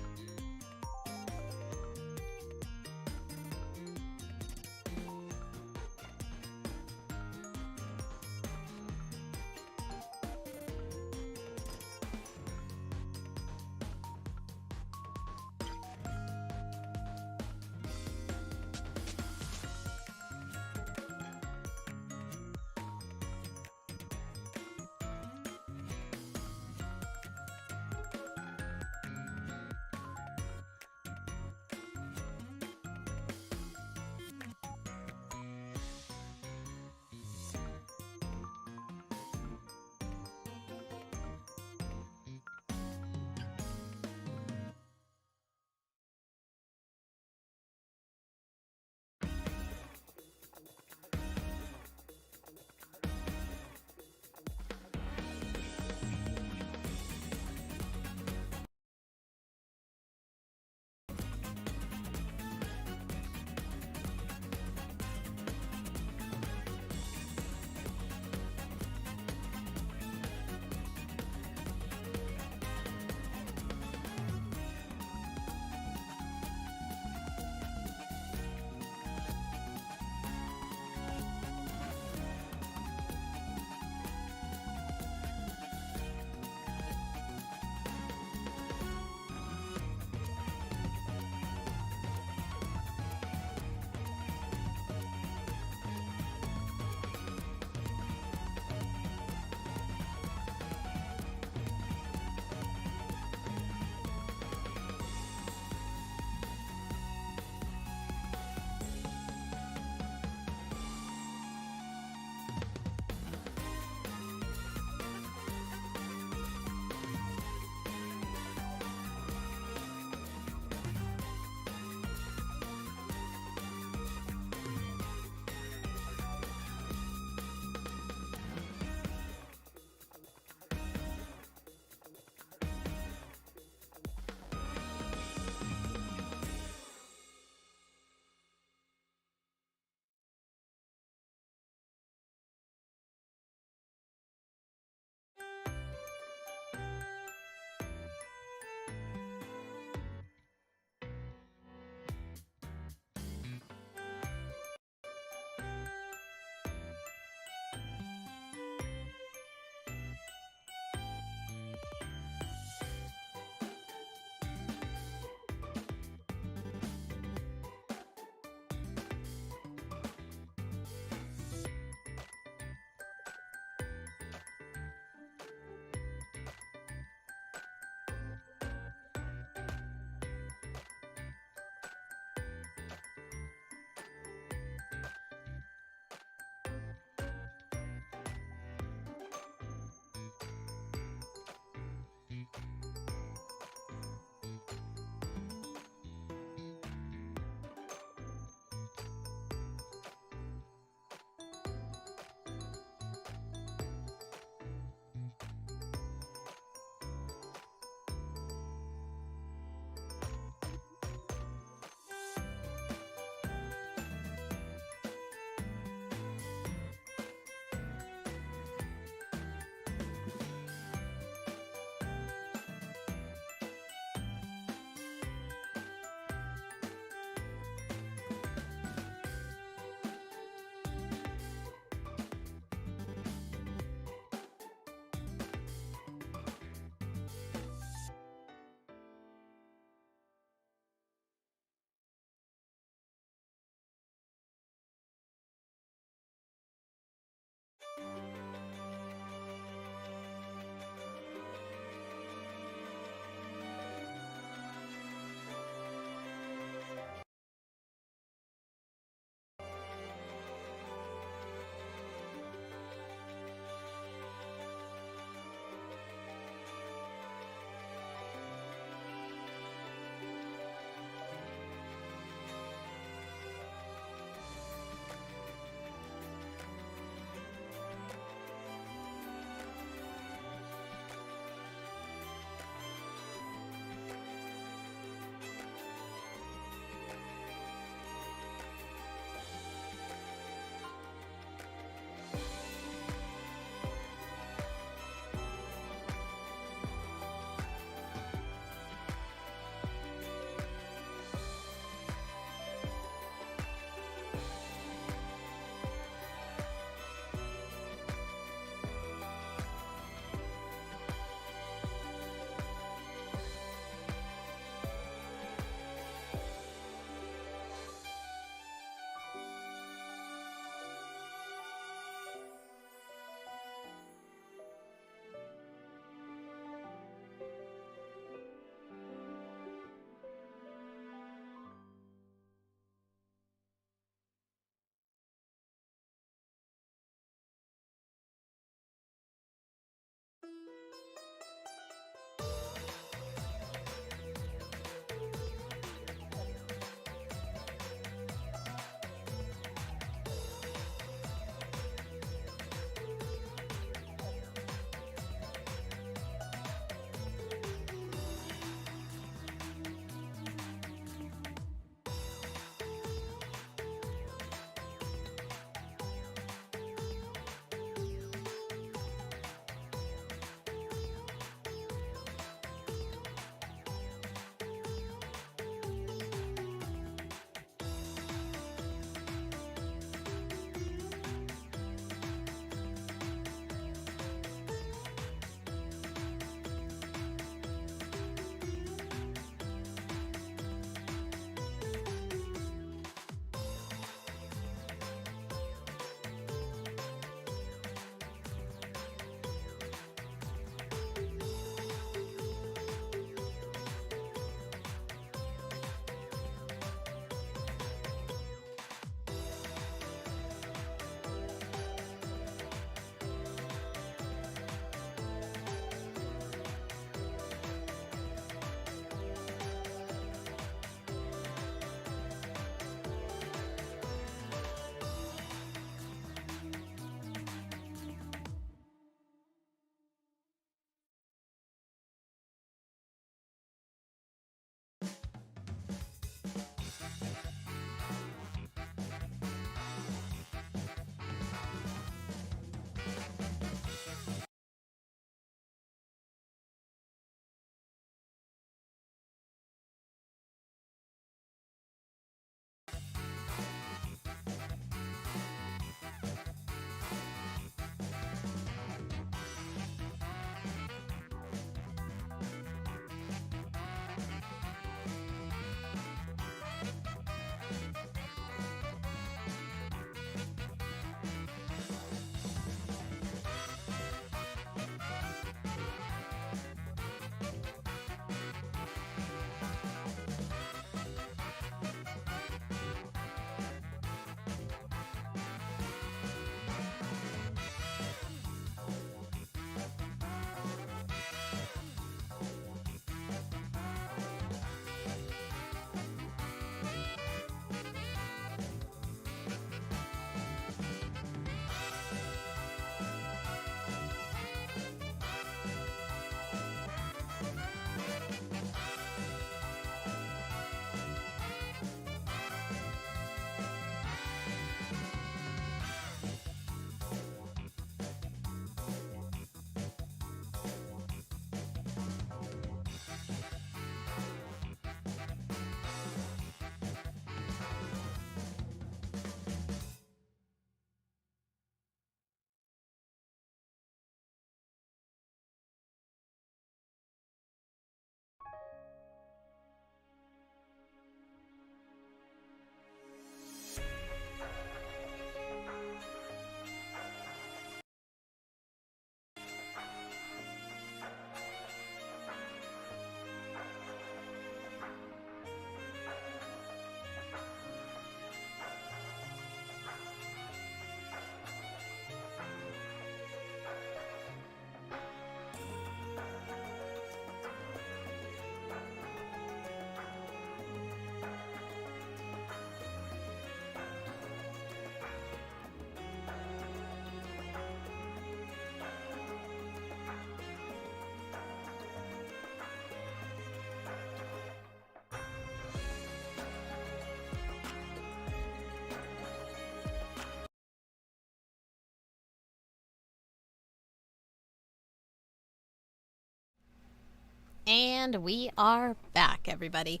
And we are back, everybody.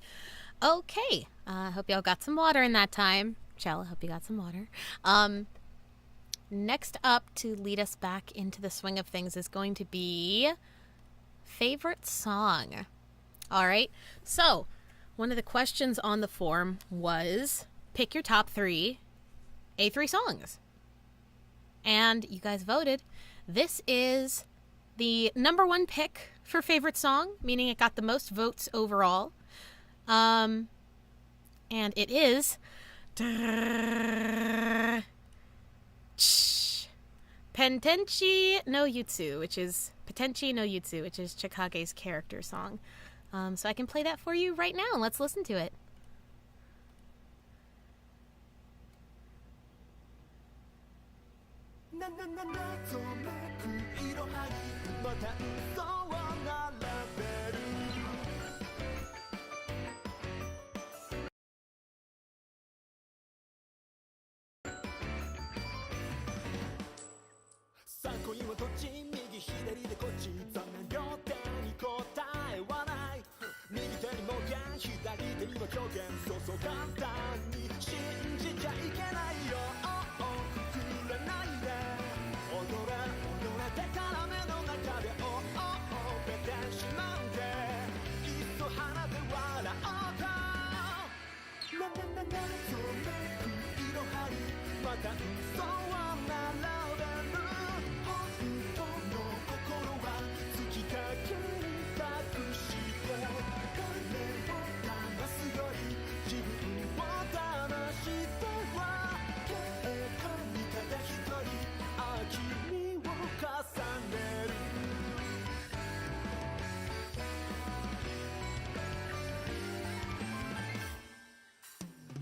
Okay, I hope y'all got some water in that time. Chell, I hope you got some water. Next up to lead us back into the swing of things is going to be favorite song. All right, so one of the questions on the form was pick your top 3 A3 songs. And you guys voted. This is the number 1 pick for favorite song, meaning it got the most votes overall. And it is Pay Pentenchi no Yutsu, which is Chikage's character song. So I can play that for you right now. Let's listen to it.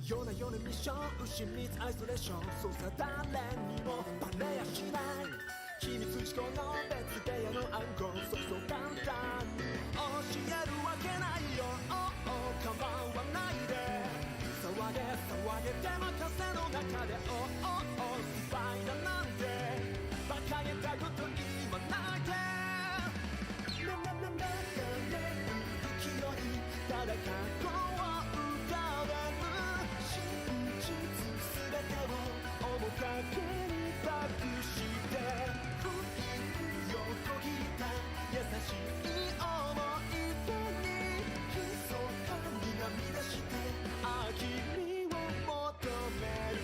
夜な夜ミッション牛密アイソレーション操作誰にもバレやしない秘密思考の別部屋の暗号そうそう簡単に教えるわけないよ構わないで騒げ騒げ手任せの中でスパイだなんて馬鹿げたこと言わないで勢いただ過去を浮かべる真実すべてを面影に託して不意をこぎた優しい想い出に密かに涙して君を求める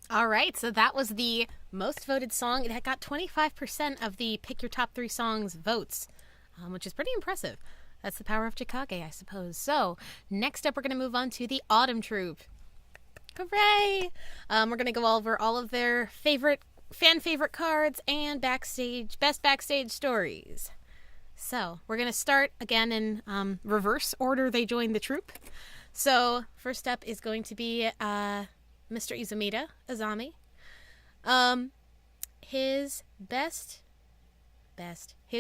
All right, so that was the most voted song. It got 25% of the Pick Your Top 3 Songs votes, which is pretty impressive. That's the power of Chikage, I suppose. So, next up, we're going to move on to the Autumn Troupe. Hooray! We're going to go over all of their fan favorite cards and best backstage stories. So, we're going to start again in reverse order they joined the troupe. So, first up is going to be Mr. Izumida, Azami. His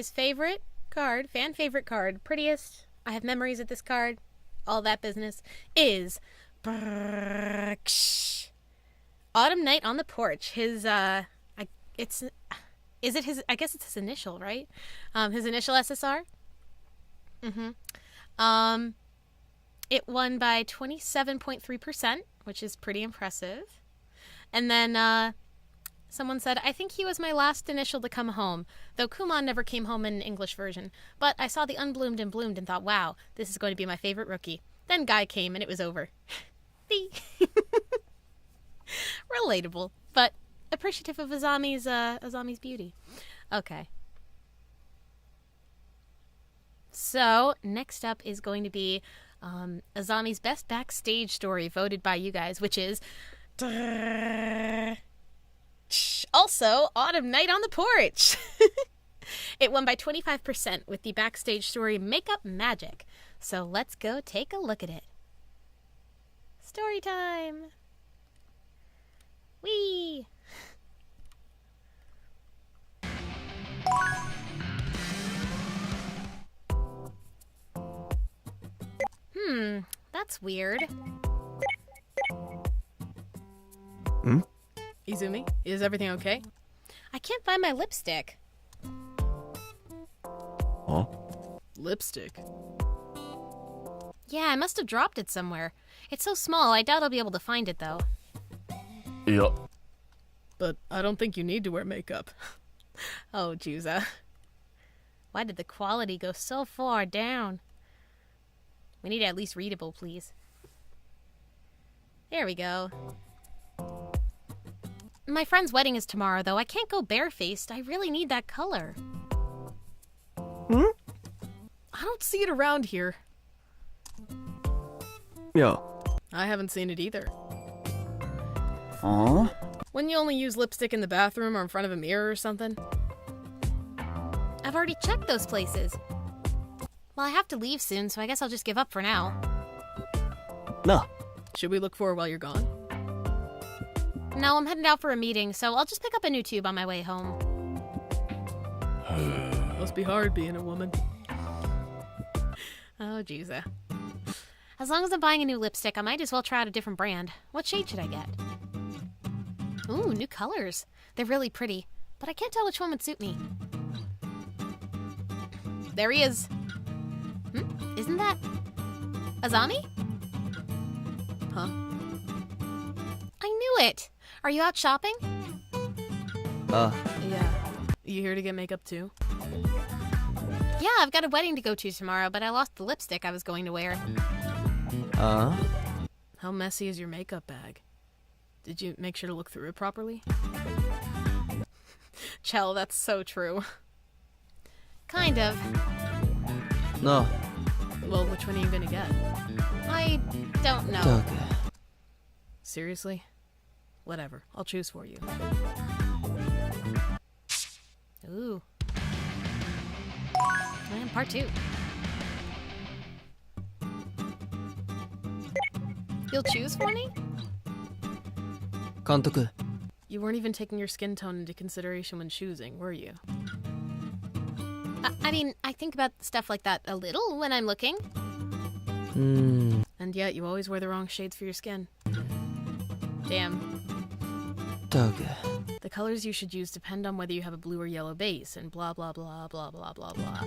favorite card, fan favorite card, prettiest, I have memories of this card, all that business, is Autumn Night on the Porch. His, I guess it's his initial, right? His initial SSR? It won by 27.3%, which is pretty impressive. And then someone said, I think he was my last initial to come home, though Kumon never came home in an English version. But I saw the Unbloomed and Bloomed and thought, wow, this is going to be my favorite rookie. Then Guy came and it was over. Relatable, but appreciative of Azami's beauty. Okay. So, next up is going to be Azami's best backstage story voted by you guys, which is also Autumn Night on the Porch. It won by 25% with the Backstage story Makeup Magic. So let's go take a look at it. Story time! Whee! That's weird. Izumi, is everything okay? I can't find my lipstick. Huh? Lipstick. Yeah, I must have dropped it somewhere. It's so small, I doubt I'll be able to find it, though. Yeah. But I don't think you need to wear makeup. Oh, Juza. Why did the quality go so far down? We need it at least readable, please. There we go. My friend's wedding is tomorrow, though. I can't go barefaced. I really need that color. I don't see it around here. Yeah. I haven't seen it either. Huh? When you only use lipstick in the bathroom or in front of a mirror or something? I've already checked those places. Well, I have to leave soon, so I guess I'll just give up for now. Nah. Should we look for it while you're gone? No, I'm heading out for a meeting, so I'll just pick up a new tube on my way home. Must be hard being a woman. Oh, Juza. As long as I'm buying a new lipstick, I might as well try out a different brand. What shade should I get? Ooh, new colors. They're really pretty, but I can't tell which one would suit me. There he is. Isn't that Azami? Huh? I knew it. Are you out shopping? Yeah. You here to get makeup too? Yeah, I've got a wedding to go to tomorrow, but I lost the lipstick I was going to wear. How messy is your makeup bag? Did you make sure to look through it properly? Chell, that's so true. Kind of. No. Well, which one are you gonna get? I don't know. Seriously? Whatever. I'll choose for you. Ooh. And part 2. You'll choose for me? 監督 You weren't even taking your skin tone into consideration when choosing, were you? I mean, I think about stuff like that a little when I'm looking. And yet, you always wear the wrong shades for your skin. Damn. ったく The colors you should use depend on whether you have a blue or yellow base, and blah blah blah blah blah blah blah.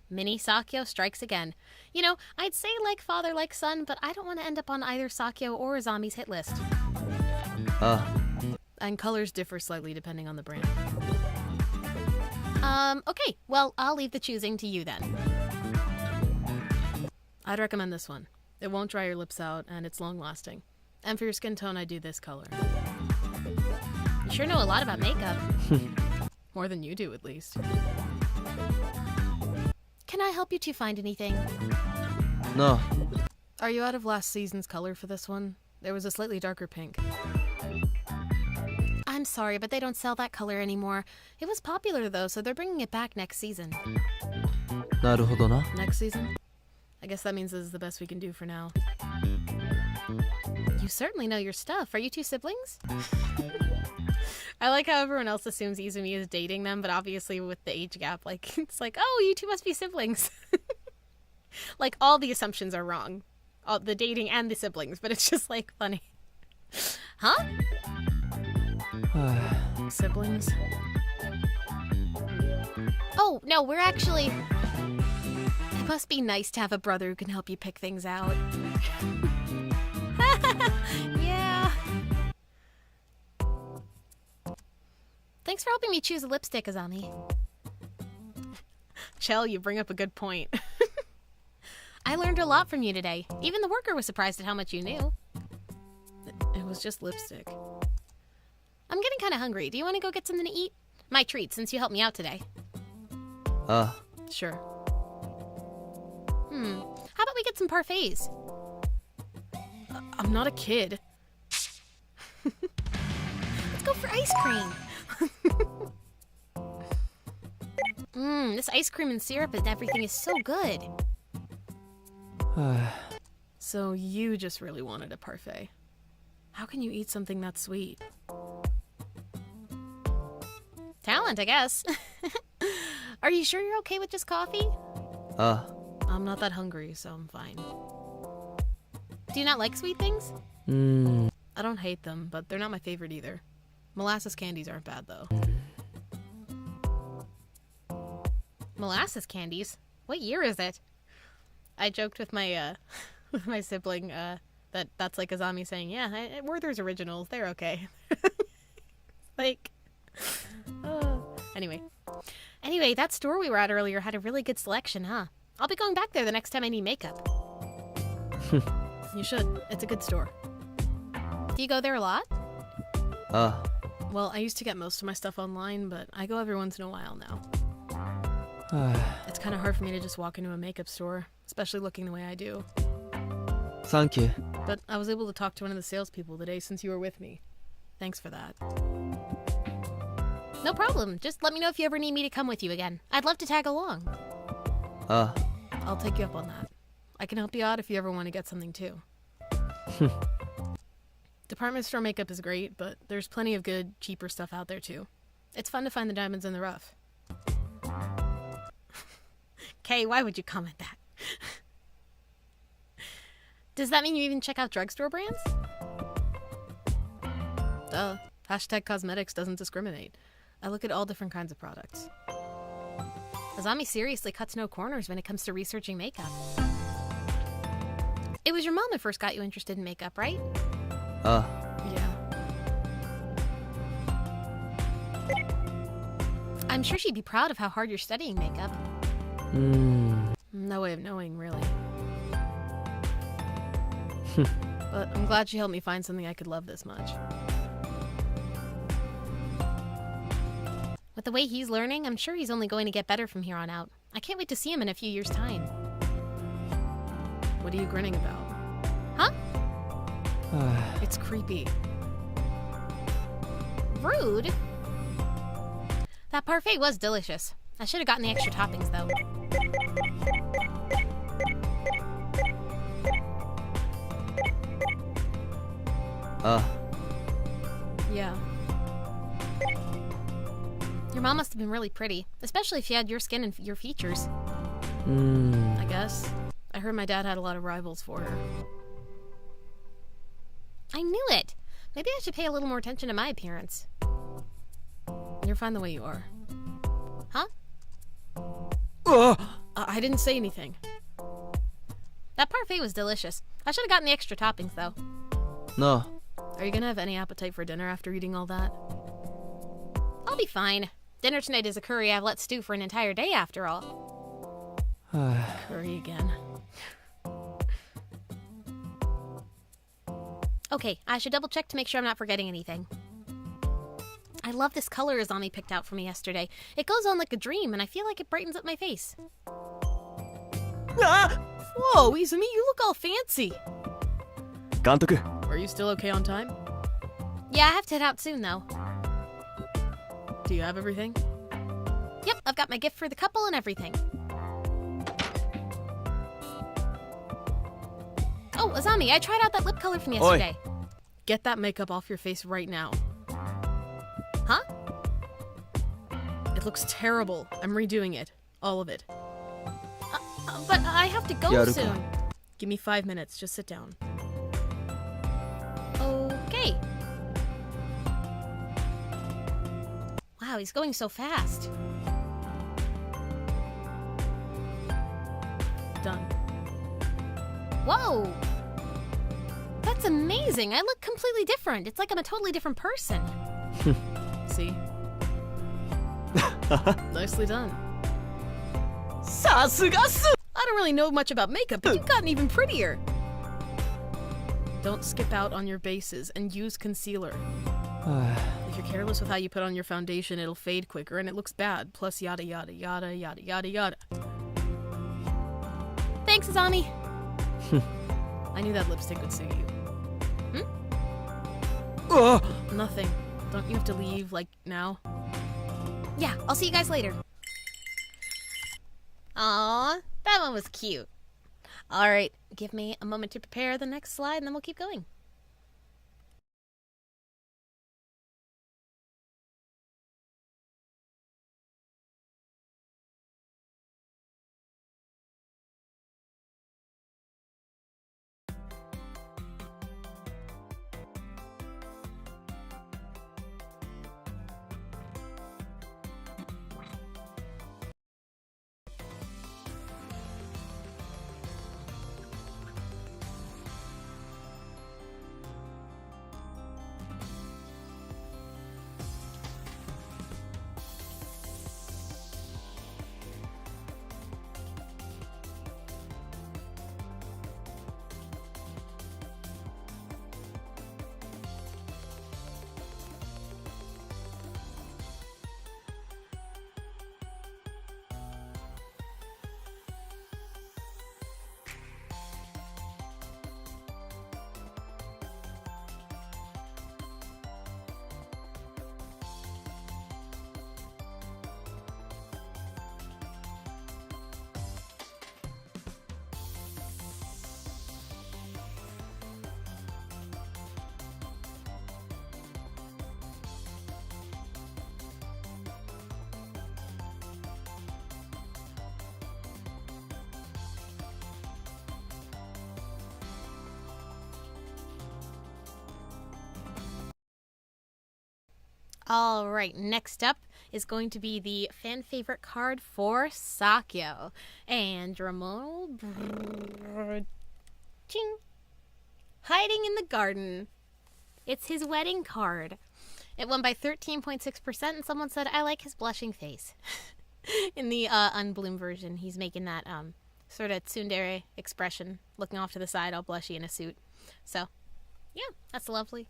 Mini Sakyo strikes again. You know, I'd say like father, like son, but I don't want to end up on either Sakyo or Azami's hit list. And colors differ slightly depending on the brand. Okay, well, I'll leave the choosing to you then. I'd recommend this one. It won't dry your lips out, and it's long-lasting. And for your skin tone, I do this color. You sure know a lot about makeup. More than you do, at least. Can I help you to find anything? No. Are you out of last season's color for this one? There was a slightly darker pink. I'm sorry, but they don't sell that color anymore. It was popular, though, so they're bringing it back next season. なるほどな Next season? I guess that means this is the best we can do for now. You certainly know your stuff. Are you two siblings? I like how everyone else assumes Izumi is dating them, but obviously with the age gap, like, it's like, oh, you two must be siblings. Like, all the assumptions are wrong. All the dating and the siblings, but it's just, like, funny. Huh? Siblings? Oh, no, we're actually... It must be nice to have a brother who can help you pick things out. Yeah. Thanks for helping me choose a lipstick, Azami. Chell, you bring up a good point. I learned a lot from you today. Even the worker was surprised at how much you knew. It was just lipstick. I'm getting kind of hungry. Do you want to go get something to eat? My treat, since you helped me out today. Sure. How about we get some parfaits? I'm not a kid. Let's go for ice cream. This ice cream and syrup and everything is so good. So you just really wanted a parfait. How can you eat something that sweet? Talent, I guess. Are you sure you're okay with just coffee? I'm not that hungry, so I'm fine. Do you not like sweet things? I don't hate them, but they're not my favorite either. Molasses candies aren't bad, though. Molasses candies? What year is it? I joked with my with my sibling that's like Azami saying, yeah, Werther's originals, they're okay. Like, Anyway, that store we were at earlier had a really good selection, huh? I'll be going back there the next time I need makeup. You should. It's a good store. Do you go there a lot? Well, I used to get most of my stuff online, but I go every once in a while now. It's kind of hard for me to just walk into a makeup store, especially looking the way I do. Thank you. But I was able to talk to one of the salespeople today since you were with me. Thanks for that. No problem. Just let me know if you ever need me to come with you again. I'd love to tag along. I'll take you up on that. I can help you out if you ever want to get something too. Department store makeup is great, but there's plenty of good, cheaper stuff out there too. It's fun to find the diamonds in the rough. Kay, why would you comment that? Does that mean you even check out drugstore brands? Duh. #cosmetics doesn't discriminate. I look at all different kinds of products. Azami seriously cuts no corners when it comes to researching makeup. It was your mom that first got you interested in makeup, right? Yeah. I'm sure she'd be proud of how hard you're studying makeup. No way of knowing, really. But I'm glad she helped me find something I could love this much. With the way he's learning, I'm sure he's only going to get better from here on out. I can't wait to see him in a few years' time. What are you grinning about? Huh? It's creepy. Rude? That parfait was delicious. I should have gotten the extra toppings, though. Yeah. Your mom must have been really pretty, especially if she had your skin and your features. I guess. I heard my dad had a lot of rivals for her. I knew it! Maybe I should pay a little more attention to my appearance. You're fine the way you are. Huh? I didn't say anything. That parfait was delicious. I should have gotten the extra toppings, though. No. Are you gonna have any appetite for dinner after eating all that? I'll be fine. Dinner tonight is a curry I've let stew for an entire day, after all. Curry again. Okay, I should double check to make sure I'm not forgetting anything. I love this color Azami picked out for me yesterday. It goes on like a dream, and I feel like it brightens up my face. Whoa, Izumi, you look all fancy. 監督 Are you still okay on time? Yeah, I have to head out soon, though. Do you have everything? Yep, I've got my gift for the couple and everything. Oh, Azami, I tried out that lip color from yesterday. Get that makeup off your face right now. Huh? It looks terrible. I'm redoing it. All of it. But I have to go Yaruka. soon. Give me 5 minutes. Just sit down. Okay. Wow, he's going so fast. Done. Whoa! That's amazing. I look completely different. It's like I'm a totally different person. See? Nicely done. さすがっす I don't really know much about makeup, but you've gotten even prettier. Don't skip out on your bases and use concealer. If you're careless with how you put on your foundation, it'll fade quicker and it looks bad. Plus yada yada yada yada yada yada. Thanks, Azami. I knew that lipstick would suit you. Nothing. Don't you have to leave, like, now? Yeah, I'll see you guys later. Aw, that one was cute. All right, give me a moment to prepare the next slide, and then we'll keep going. All right, next up is going to be the fan favorite card for Sakyo. And drumroll. Ching. Hiding in the garden. It's his wedding card. It won by 13.6%, and someone said, I like his blushing face. In the unbloom version, he's making that sort of tsundere expression, looking off to the side, all blushy in a suit. So, yeah, that's lovely.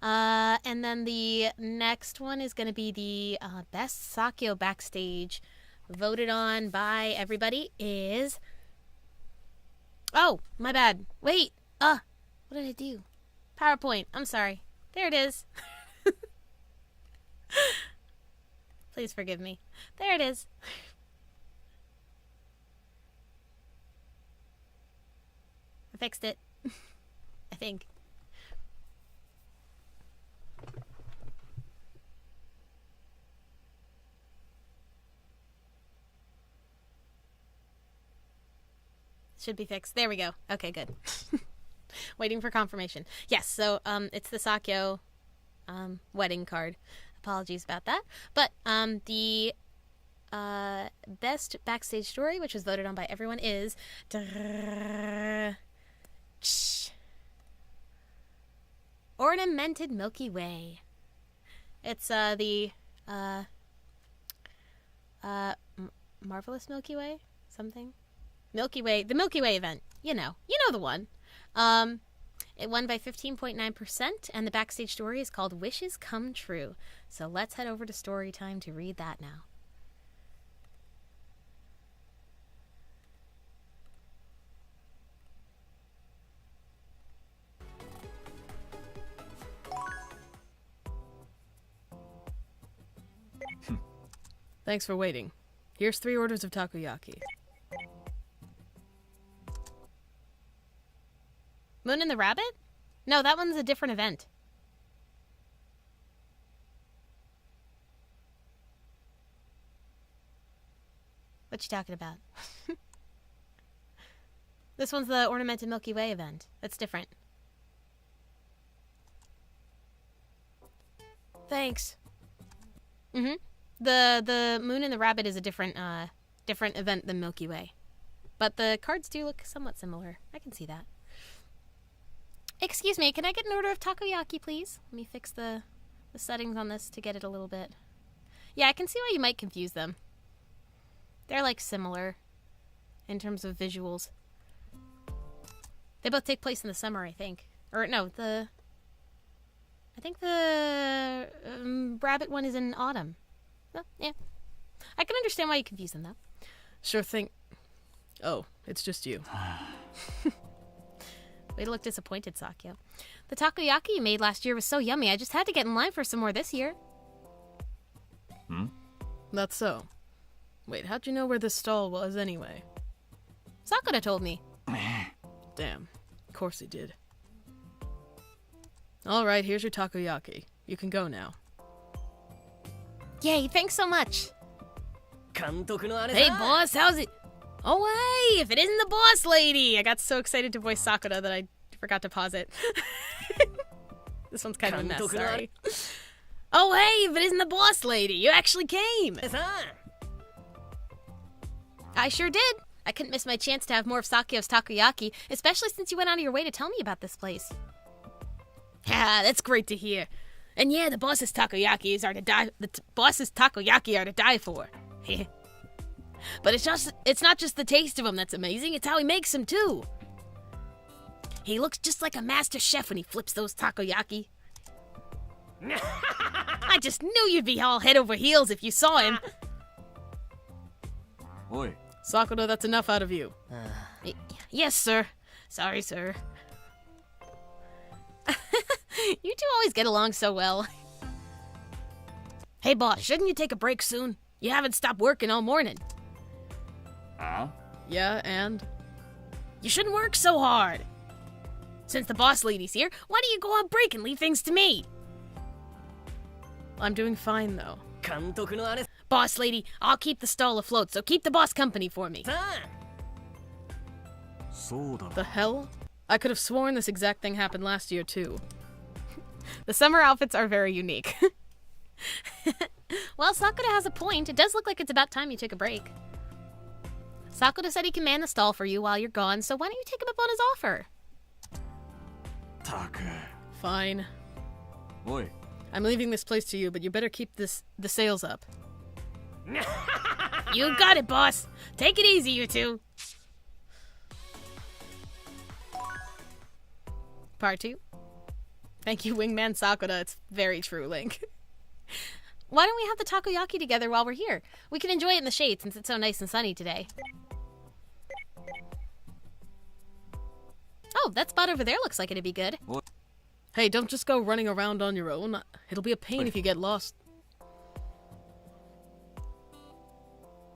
And then the next one is going to be the best Sakyo backstage, voted on by everybody, is... Oh, my bad. Wait. What did I do? PowerPoint. I'm sorry. There it is. Please forgive me. There it is. I fixed it. I think. Should be fixed. There we go. Okay, good. Waiting for confirmation. Yes, so it's the Sakyo wedding card. Apologies about that. But the best backstage story, which was voted on by everyone, is Ornamented Milky Way. It's the Marvelous Milky Way? Something? Milky Way, the Milky Way event. You know the one. It won by 15.9%, and the backstage story is called Wishes Come True. So let's head over to story time to read that now. Thanks for waiting. Here's 3 orders of takoyaki. Moon and the Rabbit? No, that one's a different event. What you talking about? This one's the Ornamented Milky Way event. That's different. Thanks. Mm-hmm. The Moon and the Rabbit is a different event than Milky Way. But the cards do look somewhat similar. I can see that. Excuse me, can I get an order of takoyaki, please? Let me fix the settings on this to get it a little bit. Yeah, I can see why you might confuse them. They're, like, similar in terms of visuals. They both take place in the summer, I think. Or, no, I think the rabbit one is in autumn. Well, yeah. I can understand why you confuse them, though. Sure thing. Oh, it's just you. Way to look disappointed, Sakyo. The takoyaki you made last year was so yummy, I just had to get in line for some more this year. Hmm? That's so. Wait, how'd you know where this stall was anyway? Sakura told me. Damn. Of course he did. Alright, here's your takoyaki. You can go now. Yay, thanks so much. 監督の姉 Hey さん boss, how's it? Oh hey, if it isn't the boss lady! I got so excited to voice Sakura that I forgot to pause it. This one's kind of a mess, sorry. Oh hey, if it isn't the boss lady! You actually came! さん I sure did. I couldn't miss my chance to have more of Sakyo's takoyaki, especially since you went out of your way to tell me about this place. Yeah, that's great to hear. And yeah, the boss's takoyaki are to die. Boss's takoyaki are to die for. But it's not just the taste of them that's amazing. It's how he makes them too. He looks just like a master chef when he flips those takoyaki. I just knew you'd be all head over heels if you saw him. おい Sakura, that's enough out of you. Yes, sir. Sorry, sir. You two always get along so well. Hey, boss, shouldn't you take a break soon? You haven't stopped working all morning. あ Yeah, and? You shouldn't work so hard. Since the boss lady's here, why don't you go on break and leave things to me? I'm doing fine, though. 監督の姉 Boss lady, I'll keep the stall afloat, so keep the boss company for me. さんそうだ The hell? I could have sworn this exact thing happened last year, too. The summer outfits are very unique. Well, Sakura has a point. It does look like it's about time you took a break. Sakura said he can man the stall for you while you're gone, so why don't you take him up on his offer? たく Fine. おい I'm leaving this place to you, but you better keep the sales up. You got it, boss. Take it easy, you two. Part 2. Thank you, Wingman Sakura. It's very true, Link. Why don't we have the takoyaki together while we're here? We can enjoy it in the shade since it's so nice and sunny today. Oh, that spot over there looks like it'd be good. Hey, don't just go running around on your own. It'll be a pain if you get lost.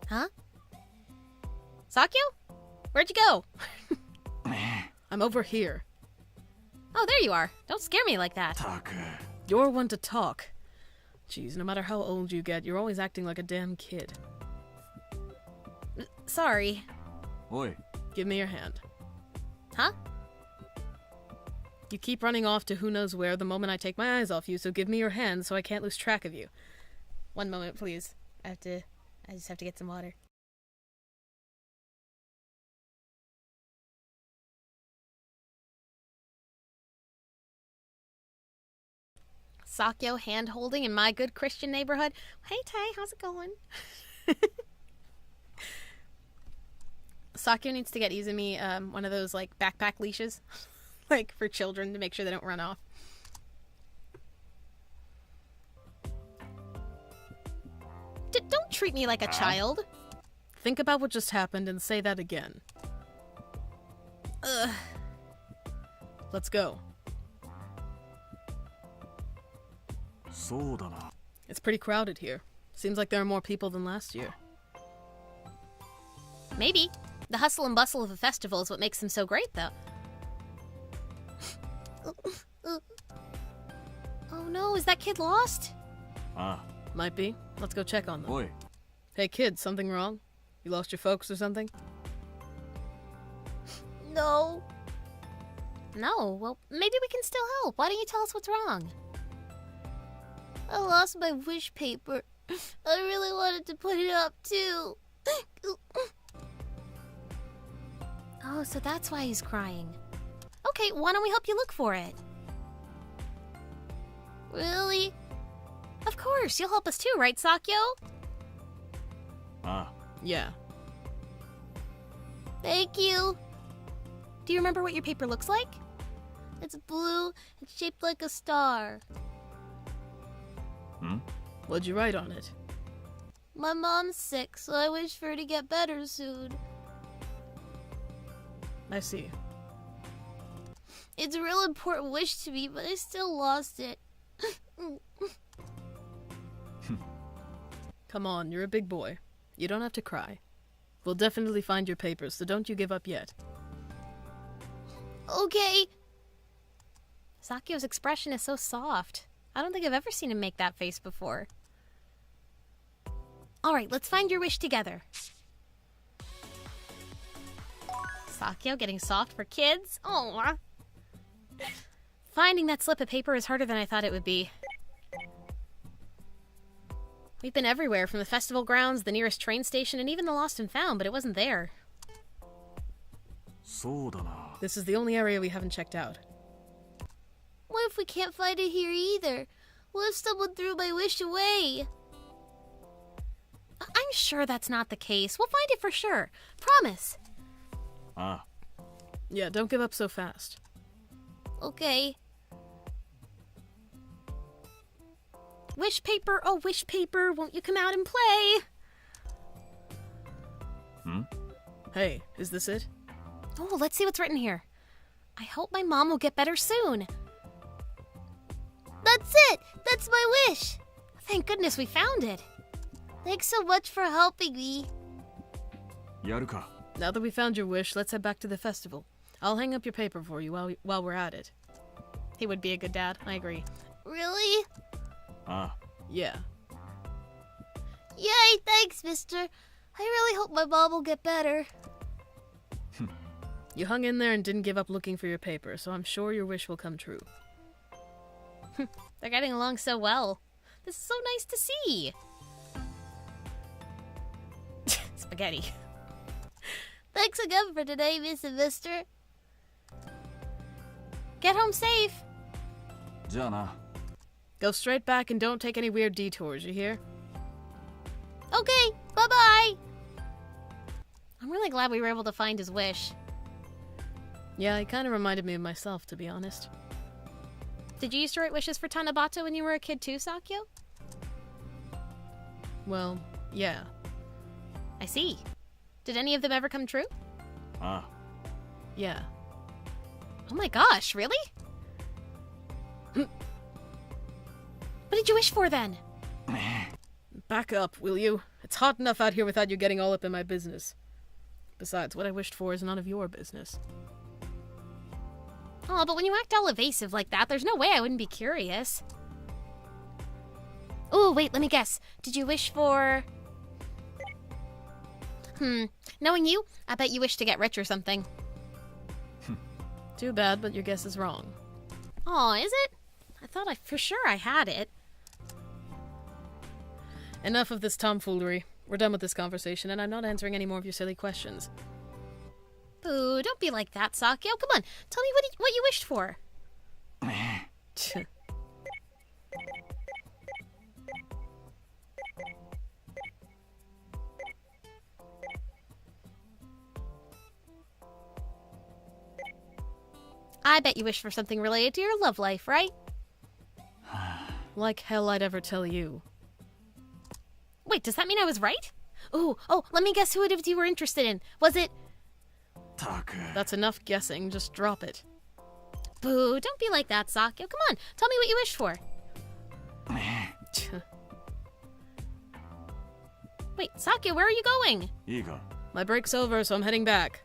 Huh? Sakyo? Where'd you go? I'm over here. Oh, there you are. Don't scare me like that. たく You're one to talk. Jeez, no matter how old you get, you're always acting like a damn kid. Sorry. おい Give me your hand. Huh? You keep running off to who knows where the moment I take my eyes off you, so give me your hand so I can't lose track of you. One moment, please. I just have to get some water. Sakyo hand-holding in my good Christian neighborhood. Hey, Tay, how's it going? Sakyo needs to get Izumi one of those, like, backpack leashes. Like, for children to make sure they don't run off. Don't treat me like a child. Think about what just happened and say that again. Ugh. Let's go. そうだな It's pretty crowded here. Seems like there are more people than last year. Maybe. The hustle and bustle of a festival is what makes them so great, though. Oh no, is that kid lost? あ Might be. Let's go check on them. おい Hey kid, something wrong? You lost your folks or something? No. No, well, maybe we can still help. Why don't you tell us what's wrong? I lost my wish paper. I really wanted to put it up, too. Oh, so that's why he's crying. Okay, why don't we help you look for it? Really? Of course, you'll help us too, right, Sakyo? あ Yeah. Thank you. Do you remember what your paper looks like? It's blue and shaped like a star. ん What'd you write on it? My mom's sick, so I wish for her to get better soon. I see. It's a real important wish to me, but I still lost it. Come on, you're a big boy. You don't have to cry. We'll definitely find your papers, so don't you give up yet. Okay. Sakyo's expression is so soft. I don't think I've ever seen him make that face before. All right, let's find your wish together. Sakyo getting soft for kids? Oh. Finding that slip of paper is harder than I thought it would be. We've been everywhere, from the festival grounds, the nearest train station, and even the lost and found, but it wasn't there. そうだな。 This is the only area we haven't checked out. What if we can't find it here either? What if someone threw my wish away? I'm sure that's not the case. We'll find it for sure. Promise. あ Yeah, don't give up so fast. Okay. Wish paper, oh wish paper, won't you come out and play? Hey, is this it? Oh, let's see what's written here. I hope my mom will get better soon. That's it! That's my wish! Thank goodness we found it. Thanks so much for helping me. やるか。 Now that we found your wish, let's head back to the festival. I'll hang up your paper for you while we're at it. He would be a good dad, I agree. Really? あ Yeah. Yay, thanks, mister. I really hope my mom will get better. You hung in there and didn't give up looking for your paper, so I'm sure your wish will come true. They're getting along so well. This is so nice to see. Spaghetti. Thanks again for today, Miss and Mister. Get home safe. じゃあな。 Go straight back and don't take any weird detours, you hear? Okay, bye-bye. I'm really glad we were able to find his wish. Yeah, it kind of reminded me of myself, to be honest. Did you used to write wishes for Tanabata when you were a kid too, Sakyo? Well, yeah. I see. Did any of them ever come true? あ Yeah. Oh my gosh, really? What did you wish for then? Back up, will you? It's hot enough out here without you getting all up in my business. Besides, what I wished for is none of your business. Oh, but when you act all evasive like that, there's no way I wouldn't be curious. Oh, wait, let me guess. Did you wish for... Knowing you, I bet you wish to get rich or something. Too bad, but your guess is wrong. Oh, is it? I thought for sure I had it. Enough of this tomfoolery. We're done with this conversation, and I'm not answering any more of your silly questions. Boo, don't be like that, Sakyo. Come on, tell me what you wished for. I bet you wish for something related to your love life, right? Like hell I'd ever tell you. Wait, does that mean I was right? Oh, let me guess who it is you were interested in. Was it... たく。 That's enough guessing, just drop it. Boo, don't be like that, Sakyo. Come on, tell me what you wished for. Wait, Sakyo, where are you going? いいか。 My break's over, so I'm heading back.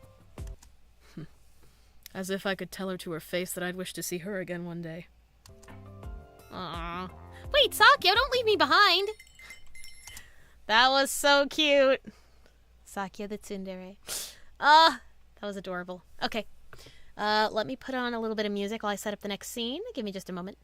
As if I could tell her to her face that I'd wish to see her again one day. Aww. Wait, Sakyo, don't leave me behind. That was so cute. Sakyo the tsundere. That was adorable. Okay. Let me put on a little bit of music while I set up the next scene. Give me just a moment.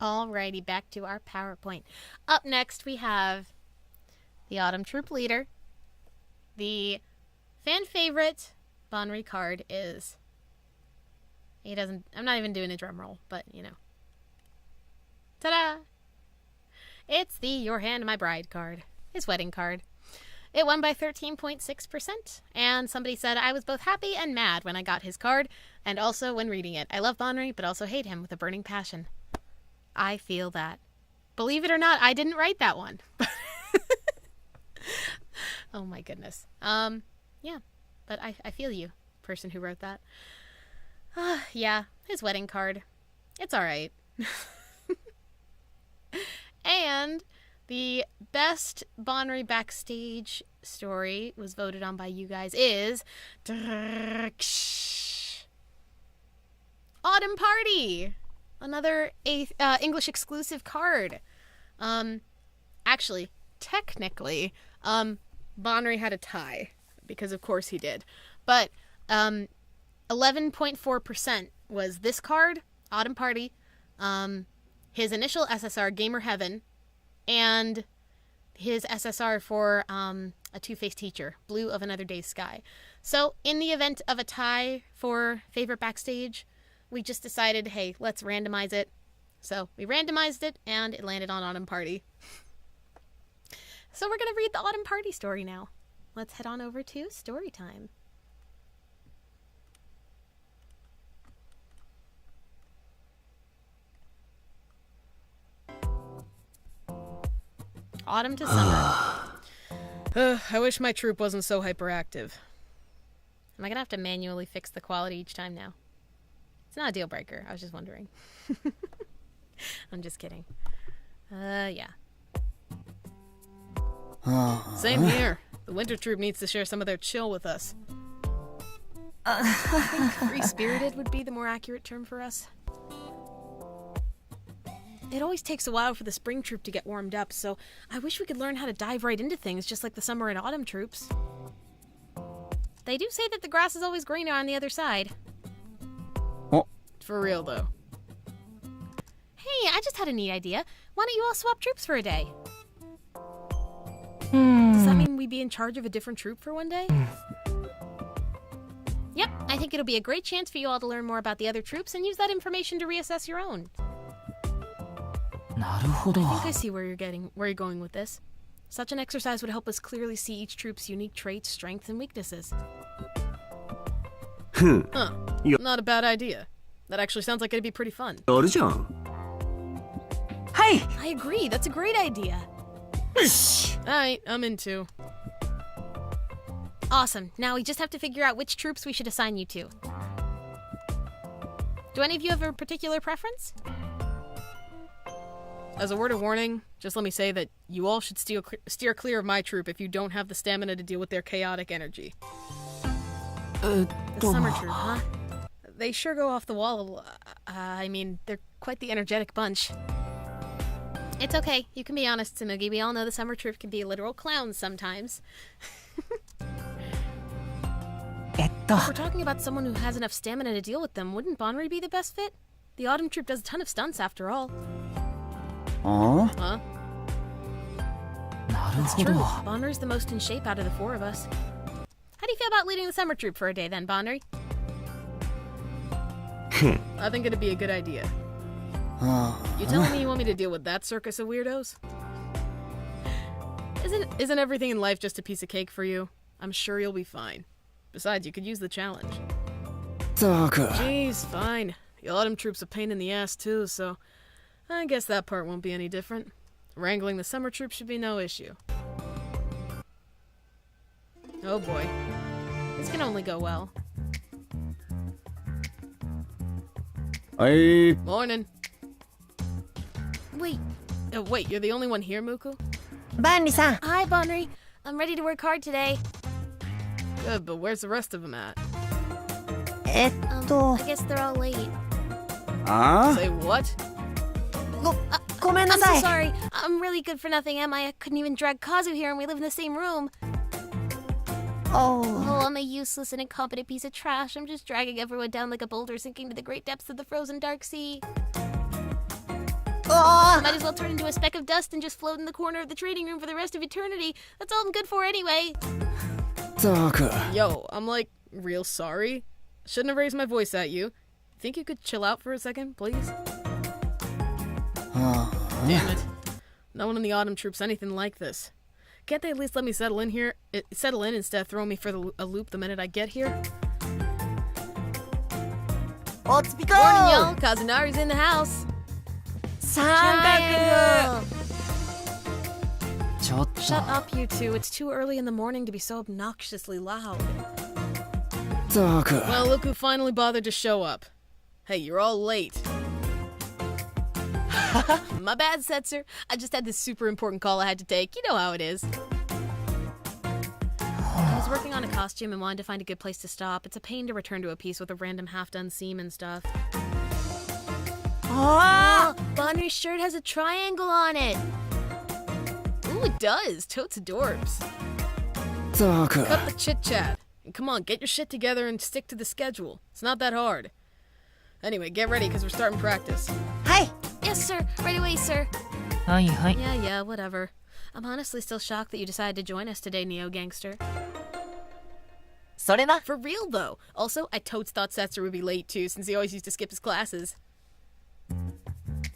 Alrighty, back to our PowerPoint. Up next, we have the Autumn Troop Leader. The fan favorite Banri card is... I'm not even doing a drum roll, but, you know. Ta-da! It's the Your Hand My Bride card. His wedding card. It won by 13.6%, and somebody said, I was both happy and mad when I got his card, and also when reading it. I love Banri, but also hate him with a burning passion. I feel that. Believe it or not, I didn't write that one. Oh my goodness. Yeah, but I feel you, person who wrote that. Yeah, his wedding card. It's alright. And the best Banri Backstage story was voted on by you guys is... Autumn Party! Another English exclusive card. Actually, technically, Banri had a tie, because of course he did. But 11.4% was this card, Autumn Party, his initial SSR, Gamer Heaven, and his SSR for a Two-Faced Teacher, Blue of Another Day's Sky. So in the event of a tie for favorite Backstage, we just decided, hey, let's randomize it. So we randomized it, and it landed on Autumn Party. So we're going to read the Autumn Party story now. Let's head on over to story time. Autumn to summer. I wish my troop wasn't so hyperactive. Am I going to have to manually fix the quality each time now? It's not a deal breaker. I was just wondering. I'm just kidding. Yeah. Same here. The winter troop needs to share some of their chill with us. I think free-spirited would be the more accurate term for us. It always takes a while for the spring troop to get warmed up, so I wish we could learn how to dive right into things just like the summer and autumn troops. They do say that the grass is always greener on the other side. Oh. For real, though. Hey, I just had a neat idea. Why don't you all swap troops for a day? Does that mean we'd be in charge of a different troop for one day? Yep, I think it'll be a great chance for you all to learn more about the other troops and use that information to reassess your own. I think I see where you're going with this. Such an exercise would help us clearly see each troop's unique traits, strengths, and weaknesses. Huh. Not a bad idea. That actually sounds like it'd be pretty fun. Hey! I agree, that's a great idea. Alright, I'm into. Awesome. Now we just have to figure out which troops we should assign you to. Do any of you have a particular preference? As a word of warning, just let me say that you all should steer clear of my troop if you don't have the stamina to deal with their chaotic energy. The summer troop, huh? They sure go off the wall. I mean, they're quite the energetic bunch. It's okay. You can be honest, Tsumugi. We all know the summer troop can be literal clowns sometimes. If we're talking about someone who has enough stamina to deal with them, wouldn't Banri be the best fit? The autumn troop does a ton of stunts after all. Huh? That's true. Banri's the most in shape out of the four of us. How do you feel about leading the summer troop for a day then, Banri? I think it'd be a good idea. You telling me you want me to deal with that circus of weirdos? Isn't everything in life just a piece of cake for you? I'm sure you'll be fine. Besides, you could use the challenge. Jeez, fine. The autumn troop's a pain in the ass too, so I guess that part won't be any different. Wrangling the summer troop should be no issue. Oh boy. This can only go well. Morning. Wait. Wait, you're the only one here, Muku? Banri-san. Hi, Banri. I'm ready to work hard today. Good, but where's the rest of them at? I guess they're all late. Say what? I'm so sorry. I'm really good for nothing, am I? I couldn't even drag Kazu here and we live in the same room. Oh, I'm a useless and incompetent piece of trash. I'm just dragging everyone down like a boulder sinking to the great depths of the frozen dark sea. Might as well turn into a speck of dust and just float in the corner of the trading room for the rest of eternity. That's all I'm good for anyway. Yo, I'm like, real sorry. Shouldn't have raised my voice at you. Think you could chill out for a second, please? Damn it. No one in the Autumn Troupe's anything like this. Can't they at least let me settle in here? Settle in instead of throwing me for a loop the minute I get here? Let's be Morning, y'all. Kazunari's in the house. Shut up, you two. It's too early in the morning to be so obnoxiously loud. Well, look who finally bothered to show up. Hey, you're all late. My bad, Setzer. I just had this super important call I had to take. You know how it is. I was working on a costume and wanted to find a good place to stop. It's a pain to return to a piece with a random half-done seam and stuff. Oh, Banri's shirt has a triangle on it. Ooh, it does. Totes adorbs. Cut the chit-chat. And come on, get your shit together and stick to the schedule. It's not that hard. Anyway, get ready, because we're starting practice. Hi. Yes, sir. Right away, sir. Hi. Yeah, whatever. I'm honestly still shocked that you decided to join us today, Neo Gangster. それな。 For real, though. Also, I totes thought Setzer would be late, too, since he always used to skip his classes.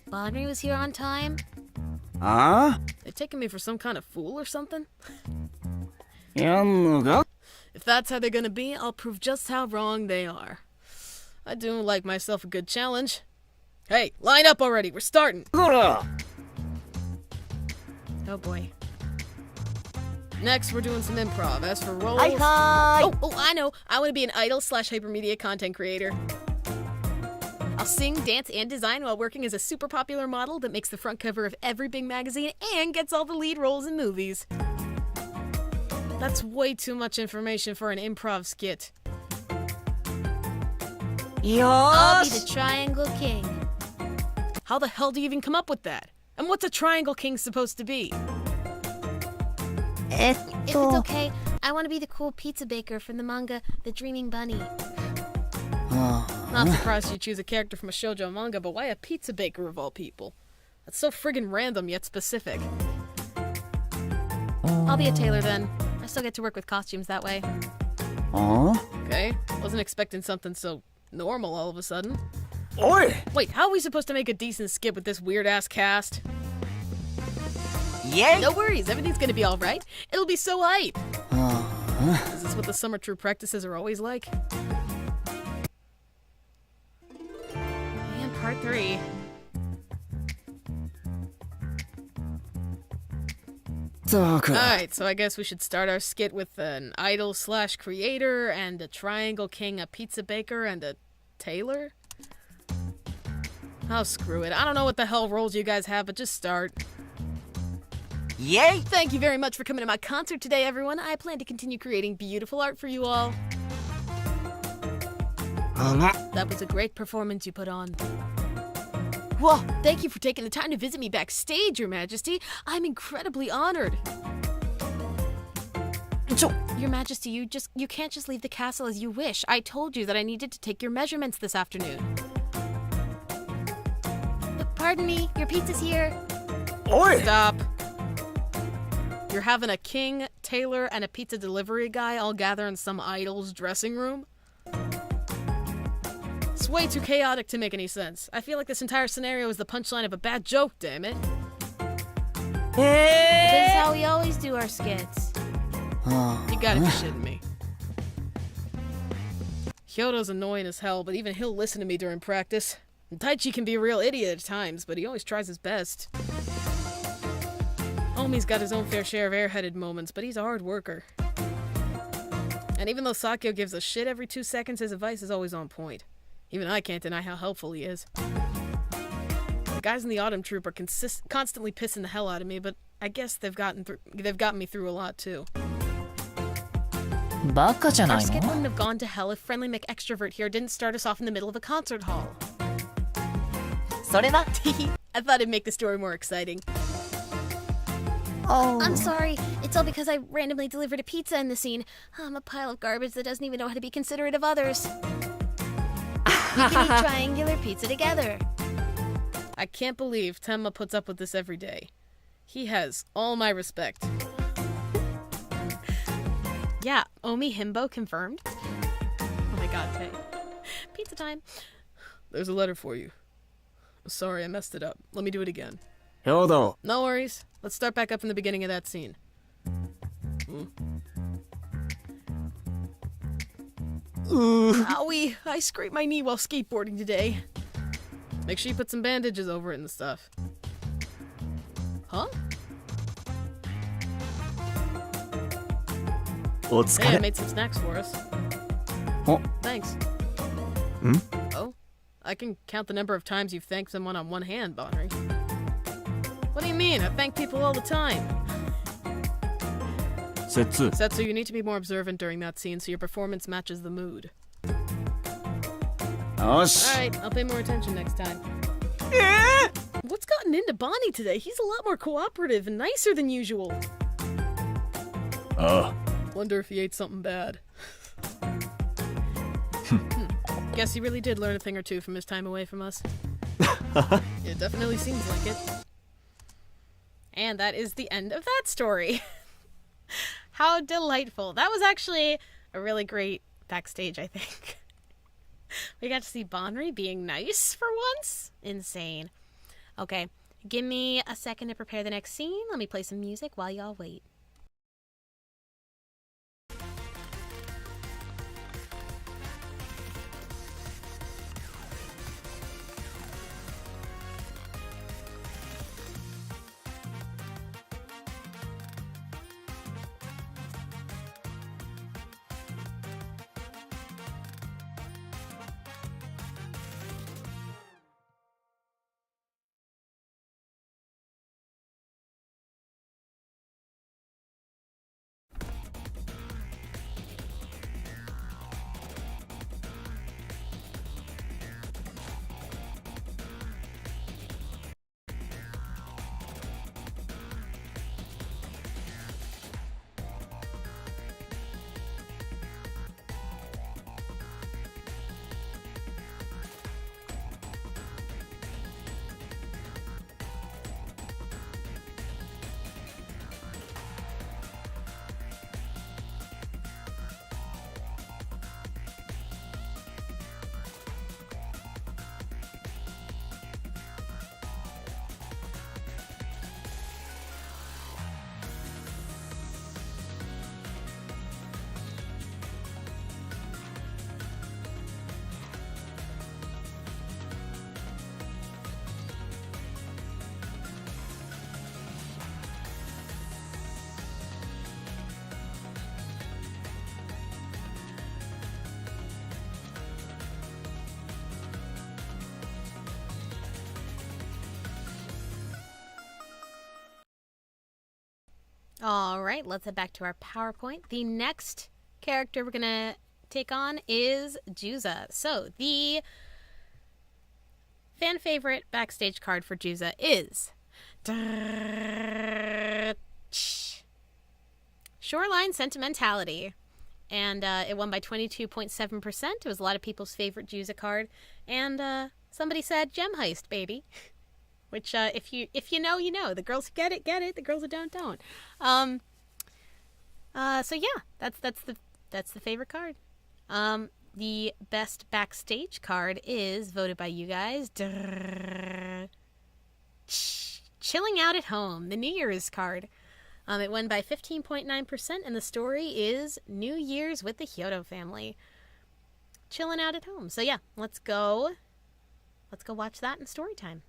Banri was here on time. They taking me for some kind of fool or something? やんのか If that's how they're gonna be, I'll prove just how wrong they are. I do like myself a good challenge. Hey, line up already, we're starting! ほら Oh boy. Next, we're doing some improv. As for roles... Hi, hi. Oh, I know! I want to be an idol/hypermedia content creator. I'll sing, dance, and design while working as a super popular model that makes the front cover of every big magazine and gets all the lead roles in movies. That's way too much information for an improv skit. I'll be the よーし。 Triangle King. How the hell do you even come up with that? And what's a triangle king supposed to be? If it's okay, I want to be the cool pizza baker from the manga The Dreaming Bunny. Not surprised you choose a character from a shoujo manga, but why a pizza baker of all people? That's so friggin' random yet specific. I'll be a tailor then. I still get to work with costumes that way. Okay, wasn't expecting something so normal all of a sudden. おい Wait, how are we supposed to make a decent skit with this weird-ass cast? イェイ。 No worries, everything's gonna be alright. It'll be so hype! Is this what the summer troop practices are always like? And part 3. Alright, so I guess we should start our skit with an idol/creator, and a triangle king, a pizza baker, and a tailor? Oh, screw it. I don't know what the hell roles you guys have, but just start. イェイ。 Thank you very much for coming to my concert today, everyone. I plan to continue creating beautiful art for you all. That was a great performance you put on. Whoa. Thank you for taking the time to visit me backstage, Your Majesty. I'm incredibly honored. Your Majesty, you can't just leave the castle as you wish. I told you that I needed to take your measurements this afternoon. Pardon me, your pizza's here. おい Stop. You're having a king, tailor, and a pizza delivery guy all gather in some idol's dressing room? It's way too chaotic to make any sense. I feel like this entire scenario is the punchline of a bad joke, damn it. This is how we always do our skits. You gotta be shitting me. Hyodo's annoying as hell, but even he'll listen to me during practice. And Taichi can be a real idiot at times, but he always tries his best. Omi's got his own fair share of airheaded moments, but he's a hard worker. And even though Sakyo gives a shit every 2 seconds, his advice is always on point. Even I can't deny how helpful he is. The guys in the Autumn Troupe are constantly pissing the hell out of me, but I guess they've gotten me through a lot too. バカじゃな Our い skit の wouldn't have gone to hell if Friendly McExtrovert here didn't start us off in the middle of a concert hall. それな。 I thought it'd make the story more exciting. I'm sorry. It's all because I randomly delivered a pizza in the scene. I'm a pile of garbage that doesn't even know how to be considerate of others. We can eat triangular pizza together. I can't believe Tenma puts up with this every day. He has all my respect. Yeah, Omi Himbo confirmed. Oh my god, Tay. Pizza time. There's a letter for you. Sorry, I messed it up. Let me do it again. 兵道 No worries. Let's start back up from the beginning of that scene. Owie, I scraped my knee while skateboarding today. Make sure you put some bandages over it and stuff. Huh? お疲 Hey, I れ made some snacks for us. Oh. Thanks. Oh? I can count the number of times you've thanked someone on one hand, Banri. What do you mean? I thank people all the time. 節 Setsu, you need to be more observant during that scene so your performance matches the mood. よし Alright, I'll pay more attention next time. What's gotten into Bonnie today? He's a lot more cooperative and nicer than usual. あ Wonder if he ate something bad. Guess he really did learn a thing or two from his time away from us. It definitely seems like it. And that is the end of that story. How delightful. That was actually a really great backstage, I think. We got to see Banri being nice for once. Insane. Okay, give me a second to prepare the next scene. Let me play some music while y'all wait. All right, let's head back to our PowerPoint. The next character we're going to take on is Juza. So, the fan favorite backstage card for Juza is Shoreline Sentimentality. And it won by 22.7%. It was a lot of people's favorite Juza card. And somebody said, Gem Heist, baby. Which, if you know, you know. The girls who get it. The girls who don't. So yeah, that's the favorite card. The best backstage card is voted by you guys. Chilling Out at Home, the New Year's card. It won by 15.9%, and the story is New Year's with the Hyoto family. Chilling out at home. So yeah, let's go watch that in story time.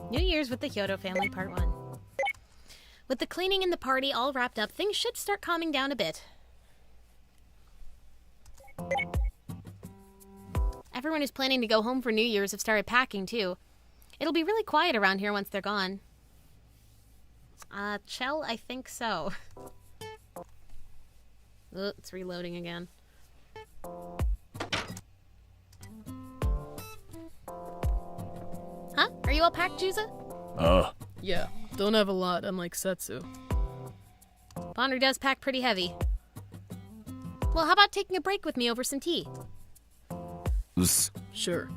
New Year's with the Hyoto family, part 1. With the cleaning and the party all wrapped up, things should start calming down a bit. Everyone who's planning to go home for New Year's have started packing, too. It'll be really quiet around here once they're gone. Chell, I think so. It's reloading again. all packed, Juza? Yeah, don't have a lot, unlike Setsu. Banri does pack pretty heavy. Well, how about taking a break with me over some tea? うっす Sure.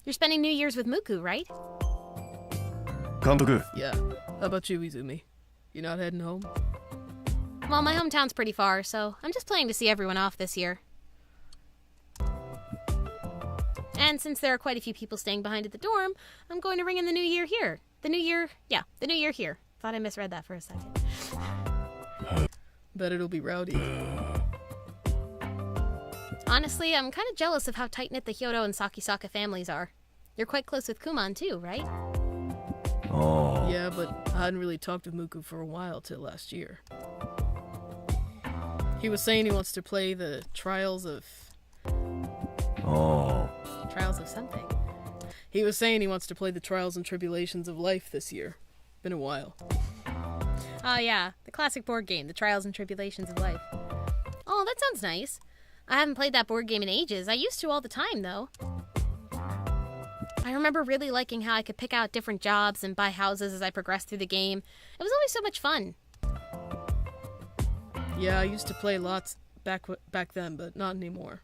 You're spending New Year's with Muku, right? 監督 Yeah. How about you, Izumi? You not heading home? Well, my hometown's pretty far, so I'm just planning to see everyone off this year. And since there are quite a few people staying behind at the dorm, I'm going to ring in the new year here. The new year here. Thought I misread that for a second. Bet it'll be rowdy. Honestly, I'm kind of jealous of how tight-knit the Hyodo and Sakisaka families are. You're quite close with Kumon too, right? あ Yeah, but I hadn't really talked with Muku for a while till last year. He was saying he wants to play the Trials of something. He was saying he wants to play the Trials and Tribulations of Life this year. Been a while. Oh yeah, the classic board game, The Trials and Tribulations of Life. Oh, that sounds nice. I haven't played that board game in ages. I used to all the time, though. I remember really liking how I could pick out different jobs and buy houses as I progressed through the game. It was always so much fun. Yeah, I used to play lots back then, but not anymore.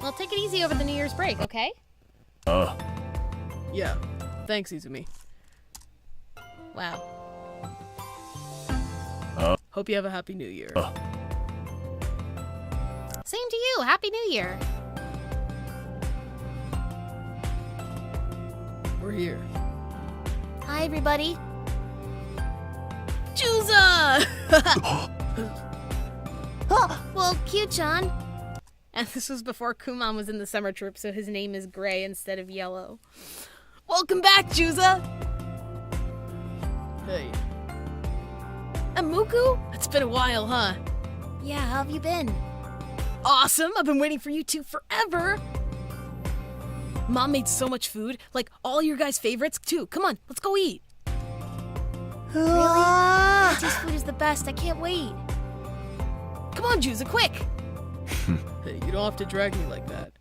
Well, take it easy over the New Year's break, okay? Yeah, thanks, Izumi. Wow. Hope you have a happy new year. Same to you. Happy New Year. We're here. Hi, everybody. Juza! Well, Q-chan. And this was before Kumon was in the summer troupe, so his name is gray instead of yellow. Welcome back, Juza! Hey, And Muku? it's been a while, huh? Yeah, how have you been? Awesome! I've been waiting for you two forever! Mom made so much food, like all your guys' favorites, too. Come on, let's go eat. Really? Auntie's food is the best. I can't wait. Come on, Juza, quick! Hey, you don't have to drag me like that.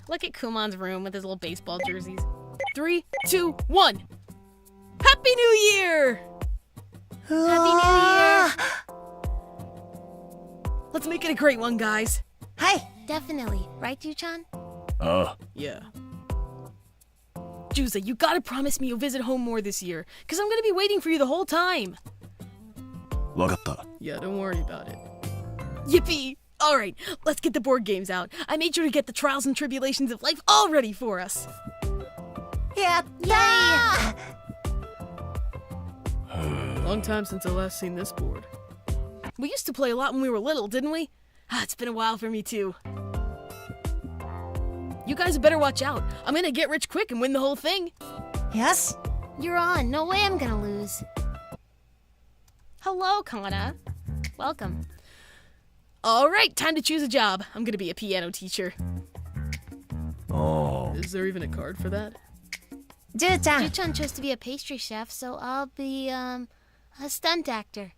Look at Kumon's room with his little baseball jerseys. 3, 2, 1! Happy New Year! Happy New Year! Let's make it a great one, guys. Hi. Definitely. Right, Yu-chan? あ Yeah. Juza, you gotta promise me you'll visit home more this year, because I'm gonna be waiting for you the whole time. わかった Yeah, don't worry about it. Yippee! Alright, let's get the board games out. I made sure to get the Trials and Tribulations of Life all ready for us. Yeah. Yay! Long time since I last seen this board. We used to play a lot when we were little, didn't we? It's been a while for me too. You guys better watch out. I'm gonna get rich quick and win the whole thing. Yes? You're on. No way I'm gonna lose. Hello, Kana. Welcome. Alright, time to choose a job. I'm gonna be a piano teacher. あ Is there even a card for that? Yu-chan. Yu-chan chose to be a pastry chef, so I'll be, a stunt actor.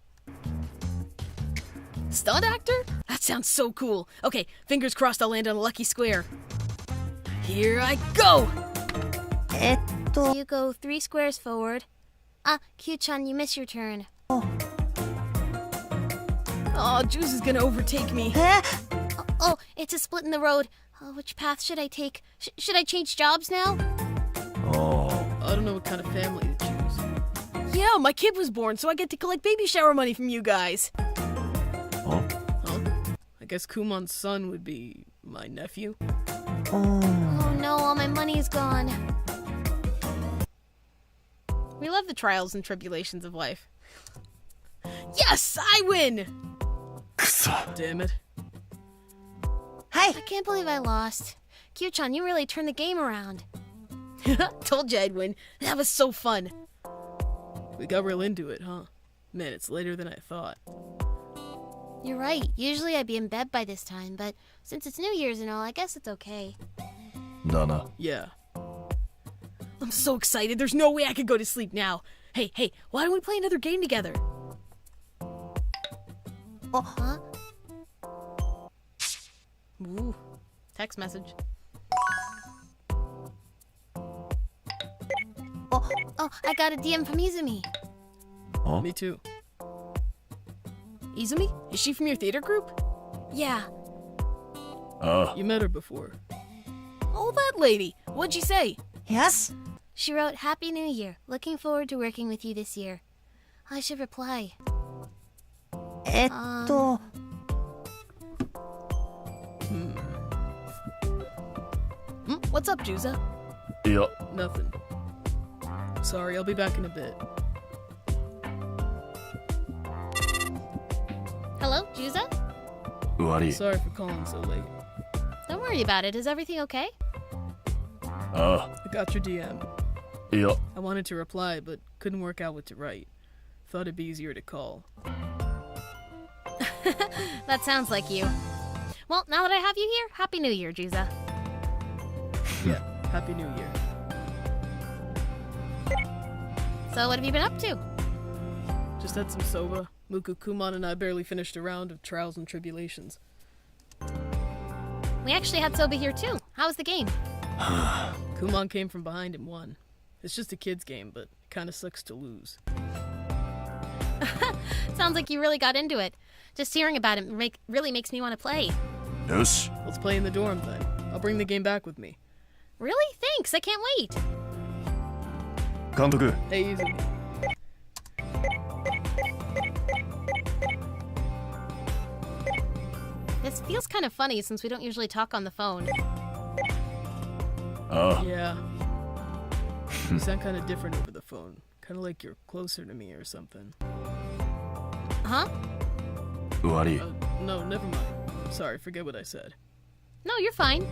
Stunt actor? That sounds so cool. Okay, fingers crossed I'll land on a lucky square. Here I go! You go 3 squares forward. Q-chan, you miss your turn. Oh, Juice is gonna overtake me. Oh, it's a split in the road. Which path should I take? Should I change jobs now? あ I don't know what kind of family to choose. Yeah, my kid was born, so I get to collect baby shower money from you guys. あ Huh? I guess Kumon's son would be my nephew. Oh no, all my money is gone. We love the trials and tribulations of life. Yes, I win! くそ Damn it. I can't believe I lost. Q-chan, you really turned the game around. Told you I'd win. That was so fun. We got real into it, huh? Man, it's later than I thought. You're right. Usually I'd be in bed by this time, but since it's New Year's and all, I guess it's okay. だな Yeah. I'm so excited. There's no way I could go to sleep now. Hey, why don't we play another game together? Huh? Ooh, text message. Oh, I got a DM from Izumi. Huh? Me too. Izumi? Is she from your theater group? Yeah. You met her before. Oh, that lady! What'd she say? Yes? She wrote, Happy New Year. Looking forward to working with you this year. I should reply. What's up, Juza? いや、 Nothing. Sorry, I'll be back in a bit. Hello, Juza? 悪い。 Sorry for calling so late. Don't worry about it. Is everything okay? あ I got your DM. あ、いや、 I wanted to reply, but couldn't work out what to write. Thought it'd be easier to call. That sounds like you. Well, now that I have you here, Happy New Year, Juza. Yeah, Happy New Year. So what have you been up to? Just had some soba. Muku, Kumon, and I barely finished a round of trials and tribulations. We actually had Soba here too. How was the game? Kumon came from behind and won. It's just a kid's game, but it kinda sucks to lose. Sounds like you really got into it. Just hearing about it really makes me want to play. よし。 Let's play in the dorm then. I'll bring the game back with me. Really? Thanks. I can't wait. 監督、 Hey, Izumi. This feels kind of funny since we don't usually talk on the phone. ああ、 Yeah. You sound kinda different over the phone. Kinda like you're closer to me or something. Huh? 悪い。 No, never mind. Sorry, forget what I said. No, you're fine.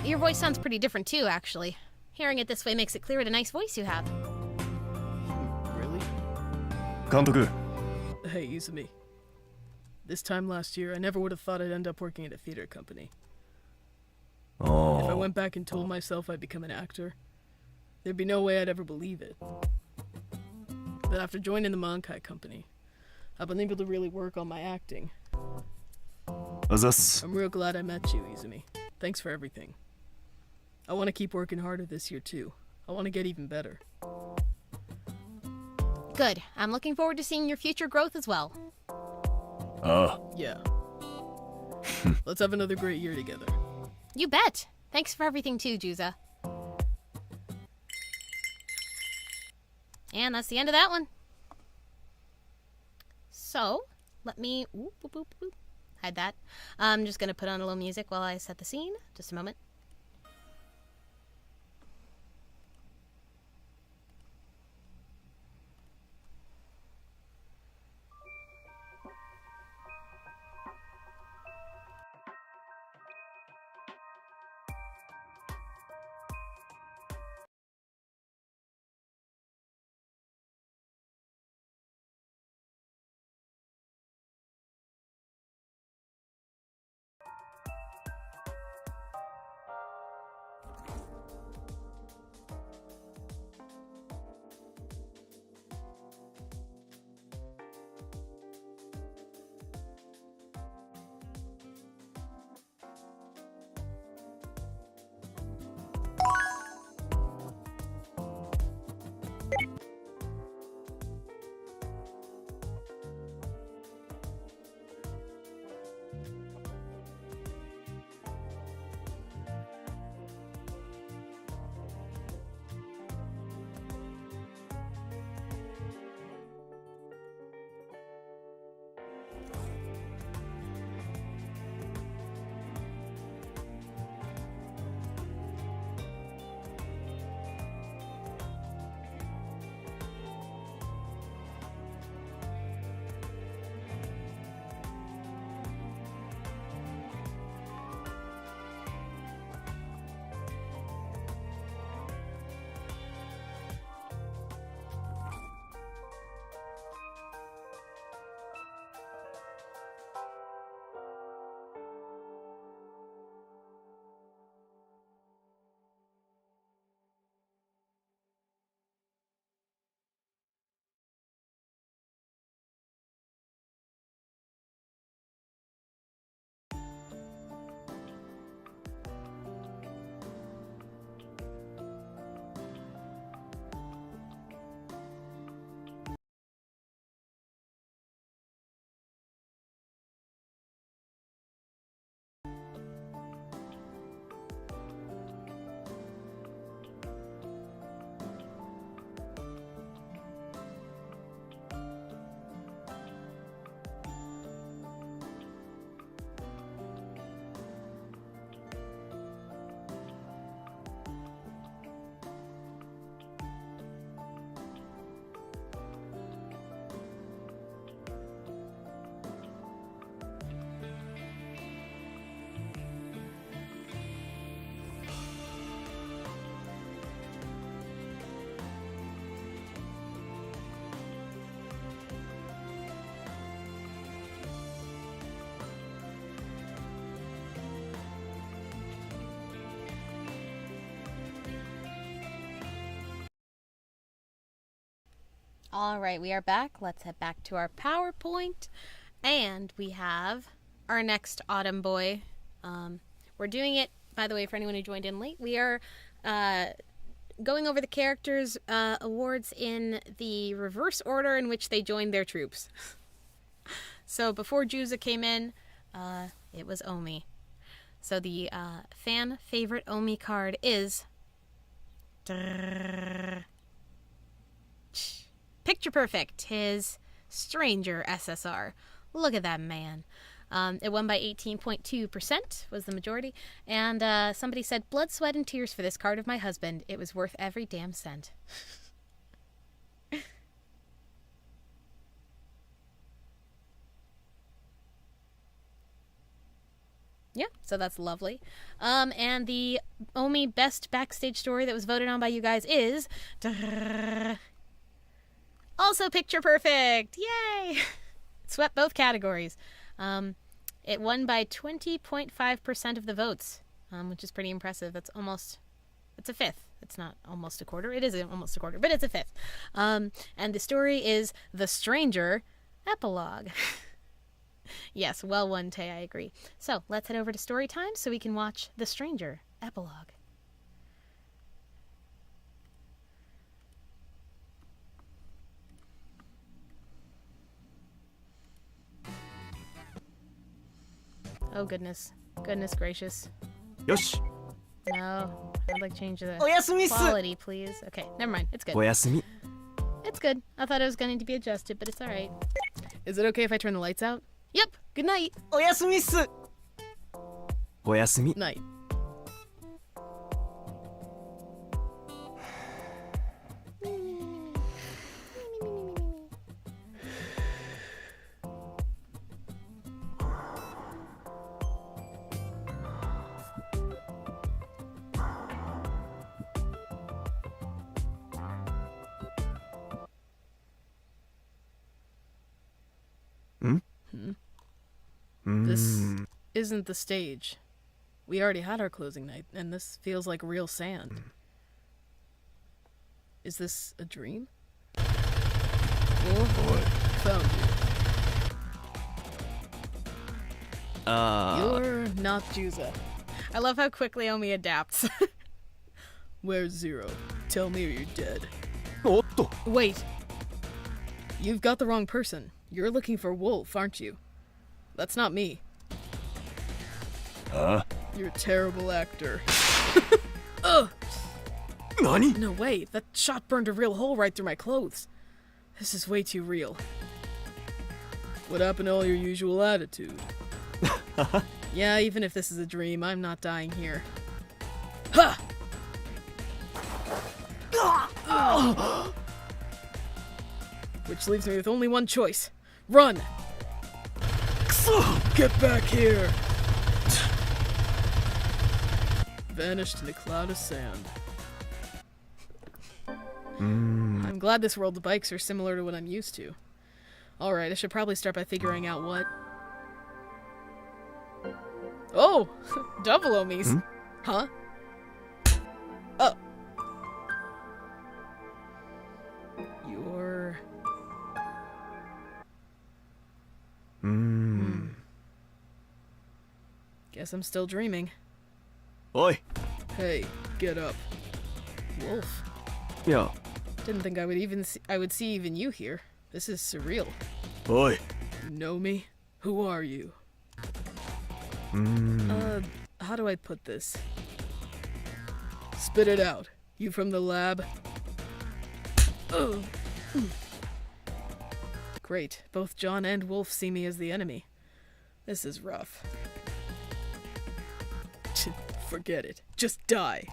Your voice sounds pretty different too, actually. Hearing it this way makes it clear what a nice voice you have. Really? 監督、 Hey, Izumi. This time last year, I never would have thought I'd end up working at a theater company. If I あ went back and told myself I'd become an actor, there'd be no way I'd ever believe it. But after joining the Mankai company, I've been able to really work on my acting. あざっす。 I'm real glad I met you, Izumi. Thanks for everything. I want to keep working harder this year, too. I want to get even better. Good. I'm looking forward to seeing your future growth as well. ああ、 Yeah. Let's have another great year together. You bet. Thanks for everything too, Juza. And that's the end of that one. So, let me hide that. I'm just going to put on a little music while I set the scene. Just a moment. All right, we are back. Let's head back to our PowerPoint. And we have our next Autumn Boy. We're doing it, by the way, for anyone who joined in late. We are going over the characters' awards in the reverse order in which they joined their troops. So before Juza came in, it was Omi. So the fan favorite Omi card is... Picture Perfect, his Stranger SSR. Look at that man. It won by 18.2%, was the majority. And somebody said, blood, sweat, and tears for this card of my husband. It was worth every damn cent. Yeah, so that's lovely. And the Omi best backstage story that was voted on by you guys is... Also Picture Perfect! Yay! Swept both categories. It won by 20.5% of the votes, which is pretty impressive. It's a fifth. It's not almost a quarter. It is almost a quarter, but it's a fifth. And the story is The Stranger Epilogue. Yes, well won, Tay, I agree. So, let's head over to story time so we can watch The Stranger Epilogue. Oh, goodness. Goodness gracious. よし No, I'd like to change the おやすみっす quality, please. Okay, never mind. It's good. おやすみ It's good. I thought it was going to be adjusted, but it's alright. Is it okay if I turn the lights out? Yep, good night. おやすみっす おやすみ Night. This isn't the stage. We already had our closing night, and this feels like real sand. Is this a dream? Found you. You're not Juza. I love how quickly Omi adapts. Where's Zero? Tell me or you're dead. おっと Wait. You've got the wrong person. You're looking for Wolf, aren't you? That's not me. あ You're a terrible actor. 何 No way, that shot burned a real hole right through my clothes. This is way too real. What happened to all your usual attitude? Yeah, even if this is a dream, I'm not dying here. Ha! Which leaves me with only one choice. Run! Get back here! Vanished in a cloud of sand. I'm glad this world's bikes are similar to what I'm used to. Alright, I should probably start by figuring out what... Oh! Double Omis! Huh? Oh! You're... Guess I'm still dreaming. おい Hey, get up. Wolf. いや Didn't think I would see even you here. This is surreal. おい You know me? Who are you? How do I put this? Spit it out. You from the lab? Ugh. Great. Both John and Wolf see me as the enemy. This is rough. Forget it. Just die.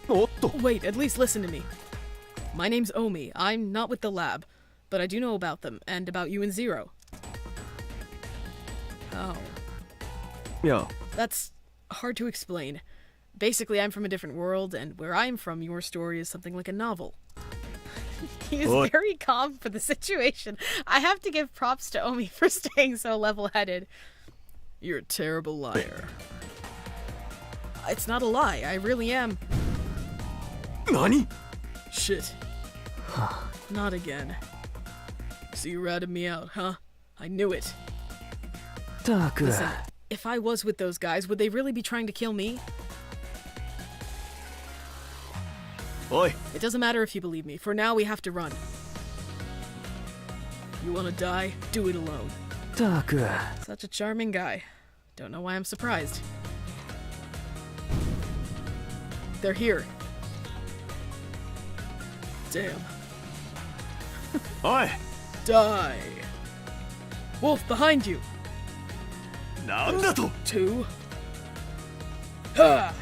おっと Wait, at least listen to me. My name's Omi. I'm not with the lab, but I do know about them, and about you and Zero. How? いや That's hard to explain. Basically, I'm from a different world, and where I'm from, your story is something like a novel. He is What? very calm for the situation. I have to give props to Omi for staying so level-headed. You're a terrible liar. It's not a lie. I really am. 何 Shit. Not again. So you ratted me out, huh? I knew it. ったく Listen, if I was with those guys, would they really be trying to kill me? おい It doesn't matter if you believe me. For now, we have to run. You wanna die? Do it alone. ったく Such a charming guy. Don't know why I'm surprised. They're here. Damn. おい Die. Wolf, behind you. なんだと Two. Ha!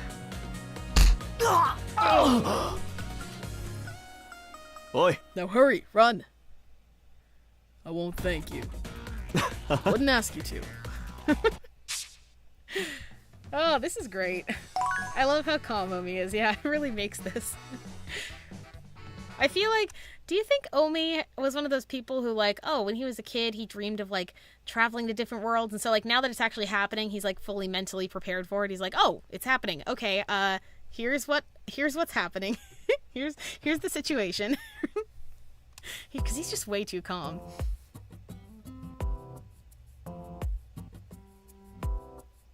おい Now hurry, run. I won't thank you. Wouldn't ask you to. Oh, this is great. I love how calm Omi is. Yeah, it really makes this. I feel like, do you think Omi was one of those people who, like, oh, when he was a kid, he dreamed of, like, traveling to different worlds, and so, like, now that it's actually happening, he's, like, fully mentally prepared for it. He's like, oh, it's happening. Okay, here's what's happening. here's the situation. Because he's just way too calm.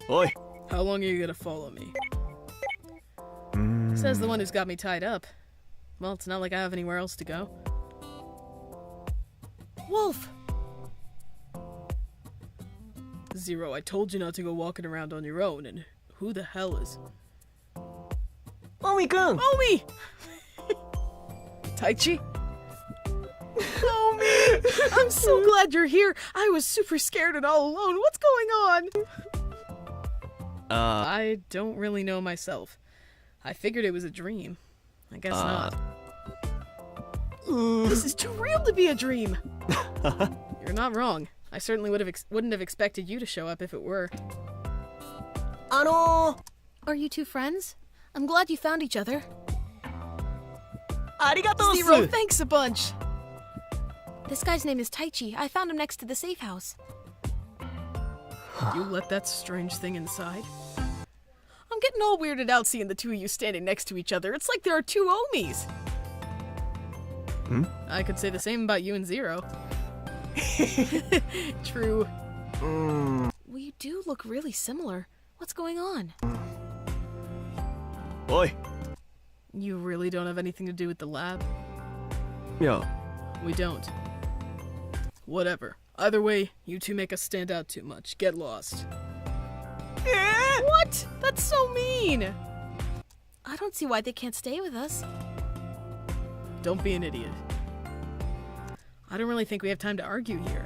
おい How long are you gonna follow me? Says the one who's got me tied up. Well, it's not like I have anywhere else to go. Wolf! Zero, I told you not to go walking around on your own, and who the hell is... おみくん Omi! Taichi? Omi! I'm so glad you're here! I was super scared and all alone. What's going on? I don't really know myself. I figured it was a dream. I guess not. This is too real to be a dream! You're not wrong. I certainly wouldn't have expected you to show up if it were. あの Are you two friends? I'm glad you found each other. ありがとうっす Zero, thanks a bunch! This guy's name is Taichi. I found him next to the safe house. You let that strange thing inside? I'm getting all weirded out seeing the two of you standing next to each other. It's like there are two Omis. I could say the same about you and Zero. True. Well, you do look really similar. What's going on? おい You really don't have anything to do with the lab? いや We don't. Whatever. Either way, you two make us stand out too much. Get lost. What? That's so mean! I don't see why they can't stay with us. Don't be an idiot. I don't really think we have time to argue here.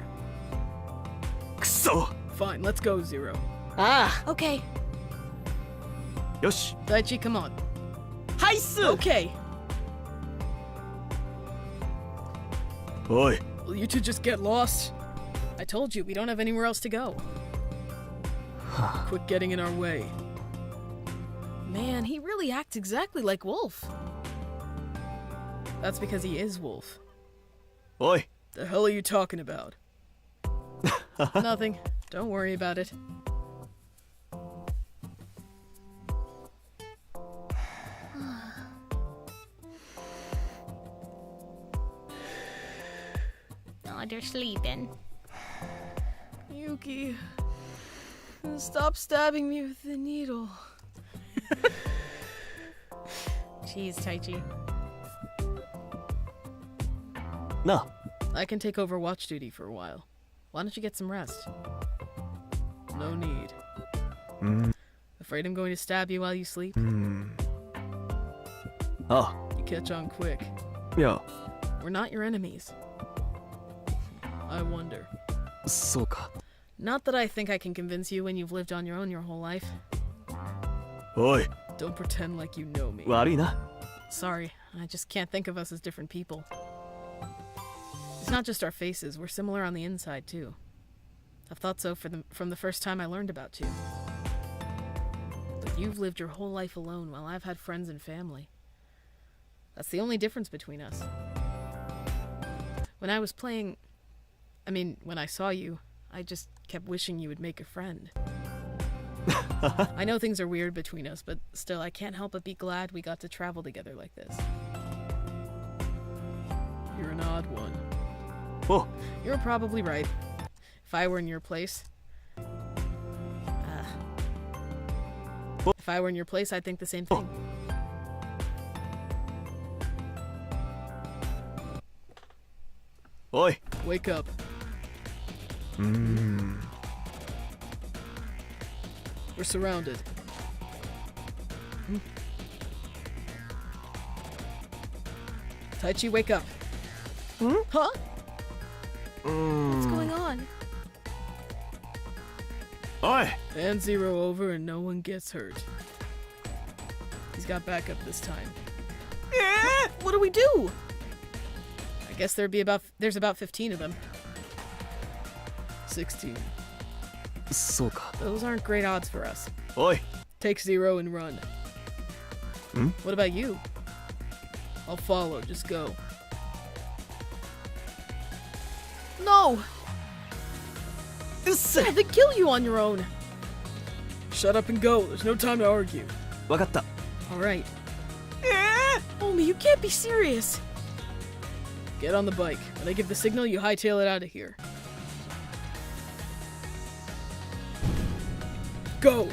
くそ Fine, let's go, Zero. あ Okay. あよし Daichi, come on. はいっす Okay. おい Will you two just get lost? I told you, we don't have anywhere else to go. Quit getting in our way. Man, he really acts exactly like Wolf. That's because he is Wolf. おい The hell are you talking about? Nothing. Don't worry about it. Oh, they're sleeping. Yuki, stop stabbing me with the needle. Jeez, Taichi. な I can take over watch duty for a while. Why don't you get some rest? No need. Afraid I'm going to stab you while you sleep? あ You catch on quick. いや We're not your enemies. I wonder. そうか Not that I think I can convince you when you've lived on your own your whole life. おい Don't pretend like you know me. 悪いな Sorry, I just can't think of us as different people. It's not just our faces, we're similar on the inside too. I've thought so from the first time I learned about you. But you've lived your whole life alone while I've had friends and family. That's the only difference between us. When I saw you, I just kept wishing you would make a friend. I know things are weird between us, but still, I can't help but be glad we got to travel together like this. You're an odd one. Oh, You're probably right. If I were in your place... if I were in your place, I'd think the same thing. oi. Wake up. We're surrounded. Taichi, wake up. Huh? What's going on? Oi. And 0 over and no one gets hurt. He's got backup this time. What do we do? I guess there's about 15 of them. 16. そうか。 Those aren't great odds for us. Oi. Take 0 and run. Hmm? What about you? I'll follow, just go. No! Yeah, they kill you on your own. Shut up and go. There's no time to argue. わかった。 Alright. Omi, you can't be serious. Get on the bike. When I give the signal, you hightail it out of here. Go!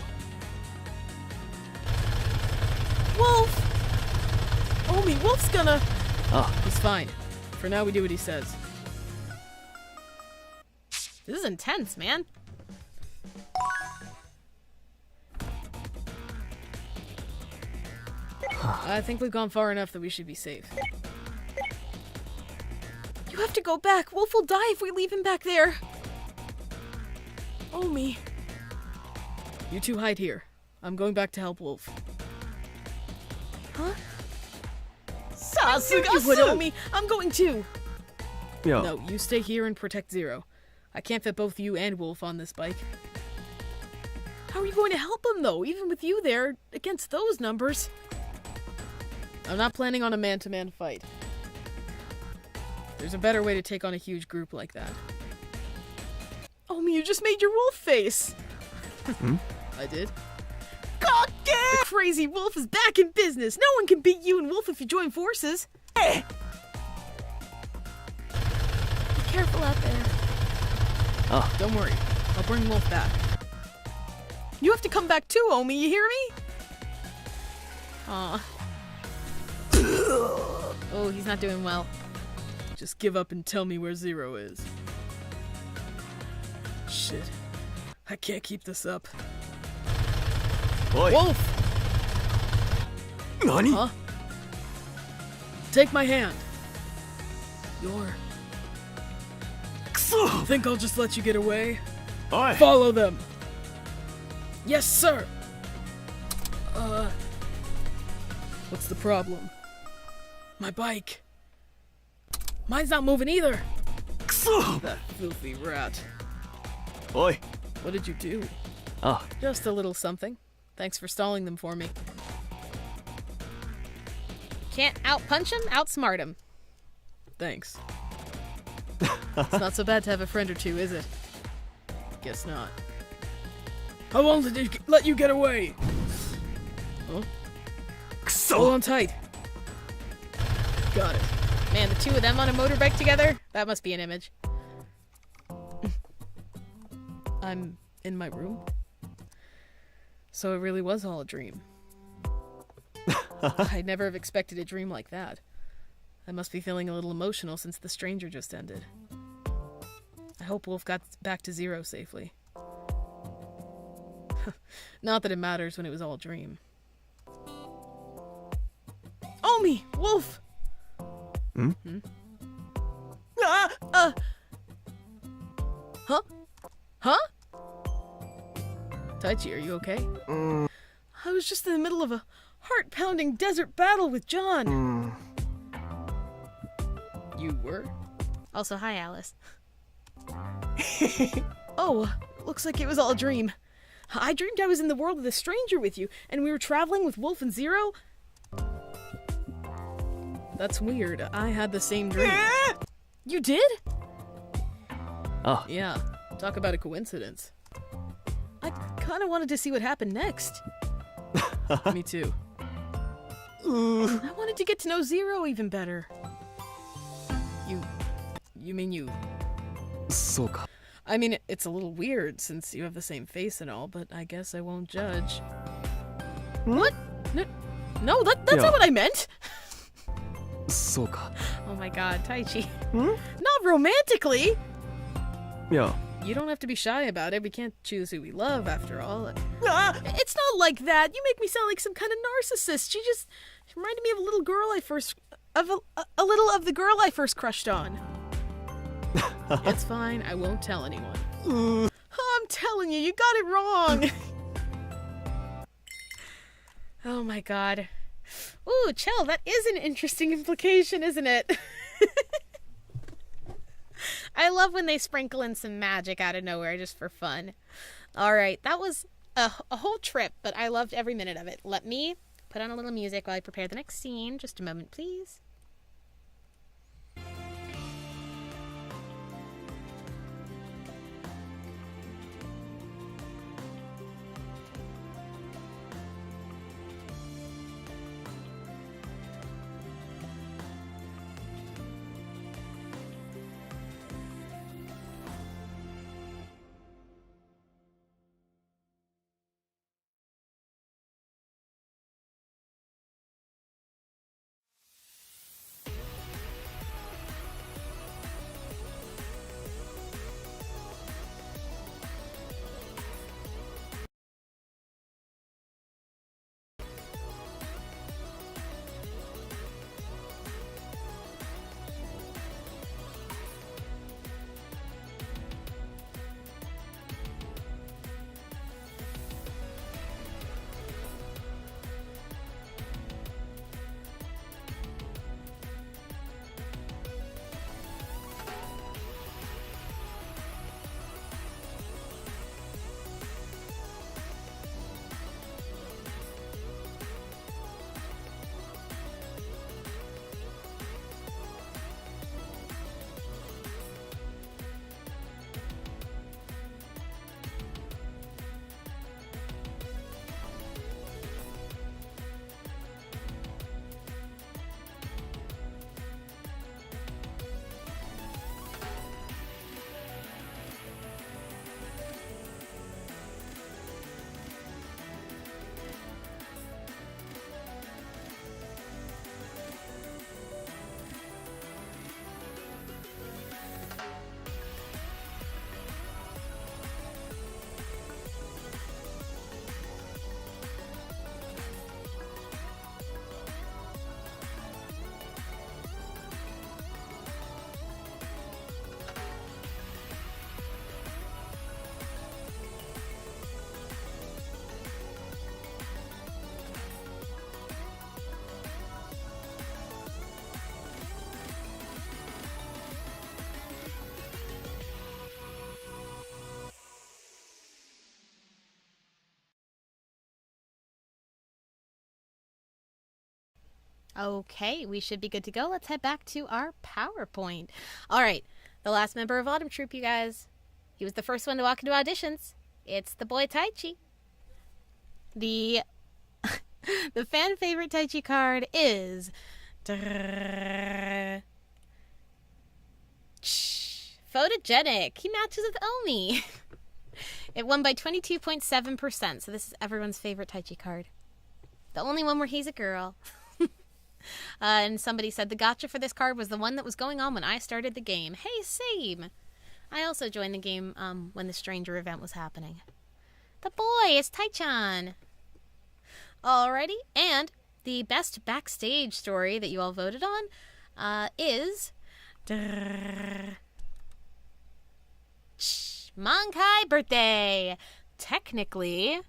Wolf! Omi, Wolf's gonna... Ah. He's fine. For now, we do what he says. This is intense, man. I think we've gone far enough that we should be safe. You have to go back. Wolf will die if we leave him back there. Omi. You two hide here. I'm going back to help Wolf. Huh? You would, Omi. I'm going too. Yeah. No, you stay here and protect 0. I can't fit both you and Wolf on this bike. How are you going to help him, though, even with you there, against those numbers? I'm not planning on a man-to-man fight. There's a better way to take on a huge group like that. Omi, you just made your wolf face! I did? God damn! The crazy wolf is back in business! No one can beat you and Wolf if you join forces! Be careful out there. Ah. Don't worry. I'll bring Wolf back. You have to come back too, Omi, you hear me? Aw. Oh, he's not doing well. Just give up and tell me where 0 is. Shit. I can't keep this up. Oi. Wolf! Nani? Huh? Take my hand. You're... Kuso. Think I'll just let you get away? Oi. Follow them! Yes, sir! What's the problem? My bike. Mine's not moving either! Kuso. That filthy rat. Oi. What did you do? Ah. Just a little something. Thanks for stalling them for me. Can't outpunch him, outsmart him. Thanks. It's not so bad to have a friend or two, is it? Guess not. How long did they let you get away? Huh? Kuso. Hold on tight. Got it. Man, the two of them on a motorbike together? That must be an image. I'm in my room. So it really was all a dream. I'd never have expected a dream like that. I must be feeling a little emotional since the stranger just ended. I hope Wolf got back to 0 safely. Not that it matters when it was all a dream. Omi! Wolf! Huh? Huh? Taichi, are you okay? I was just in the middle of a heart-pounding desert battle with John. You were? Also, hi, Alice. Oh, looks like it was all a dream. I dreamed I was in the world with a stranger with you, and we were traveling with Wolf and 0. That's weird. I had the same dream. You did? Ah. Yeah, talk about a coincidence. I kind of wanted to see what happened next. Me too. I wanted to get to know 0 even better. You mean you... そうか。 I mean, it's a little weird since you have the same face and all, but I guess I won't judge. What? No, that's Yeah. not what I meant! そうか。 Oh my god, Taichi. Not romantically! いや、 You don't have to be shy about it. We can't choose who we love, after all. It's not like that. You make me sound like some kind of narcissist. She just reminded me of a little girl I first... a little of the girl I first crushed on. It's fine. I won't tell anyone. I'm telling you, you got it wrong. Oh my god. Ooh, Chell, that is an interesting implication, isn't it? I love when they sprinkle in some magic out of nowhere just for fun. All right, that was a whole trip, but I loved every minute of it. Let me put on a little music while I prepare the next scene. Just a moment, please. Okay, we should be good to go. Let's head back to our PowerPoint. All right, the last member of Autumn Troupe, you guys. He was the first one to walk into auditions. It's the boy Taichi. The the fan favorite Taichi card is photogenic. He matches with Omi. It won by 22.7%, so this is everyone's favorite Taichi card. The only one where he's a girl. And somebody said the gacha for this card was the one that was going on when I started the game. Hey, same. I also joined the game when the Stranger event was happening. The boy is Taichan. Alrighty, and the best backstage story that you all voted on is Mankai Birthday. Technically,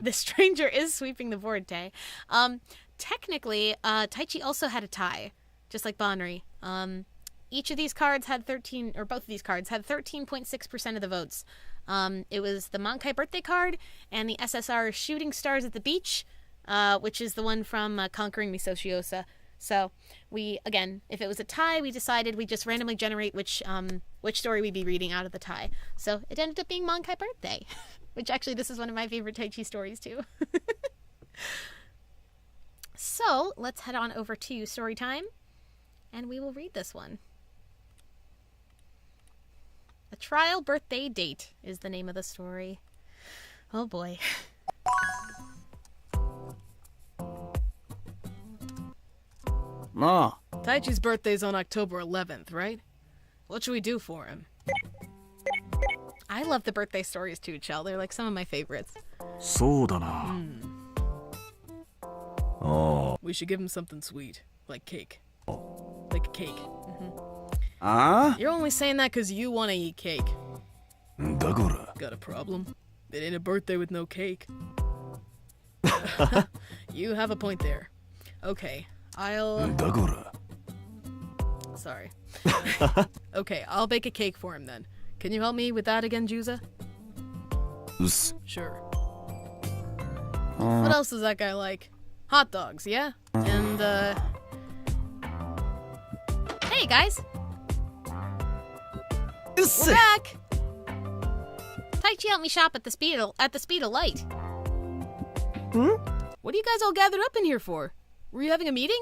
the Stranger is sweeping the board, Tay. Technically, Taichi also had a tie, just like Banri. Each of these cards had both of these cards had 13.6% of the votes. It was the Mankai Birthday card and the SSR Shooting Stars at the Beach, which is the one from Conquering Misoshiyosa. So we, again, if it was a tie, we decided we'd just randomly generate which story we'd be reading out of the tie. So it ended up being Mankai Birthday, which actually this is one of my favorite Taichi stories too. So let's head on over to story time. and we will read this one. A Trial Birthday Date is the name of the story. Oh boy. Na. Taichi's birthday's on October 11th, right? What should we do for him? I love the birthday stories too, Chell. They're like some of my favorites. そうだな。あ We should give him something sweet, like cake. Like a cake. あ。 You're only saying that because you want to eat cake. だから。 Got a problem? It ain't a birthday with no cake. You have a point there. Okay, I'll... だから。 Sorry. Okay, I'll bake a cake for him then. Can you help me with that again, Juza? うっす。 Sure. What else does that guy like? Hot dogs, yeah? And, Hey guys, うっ we're す。 back. Taichi helped me shop at the speed of light. what are you guys all gathered up in here for? Were you having a meeting?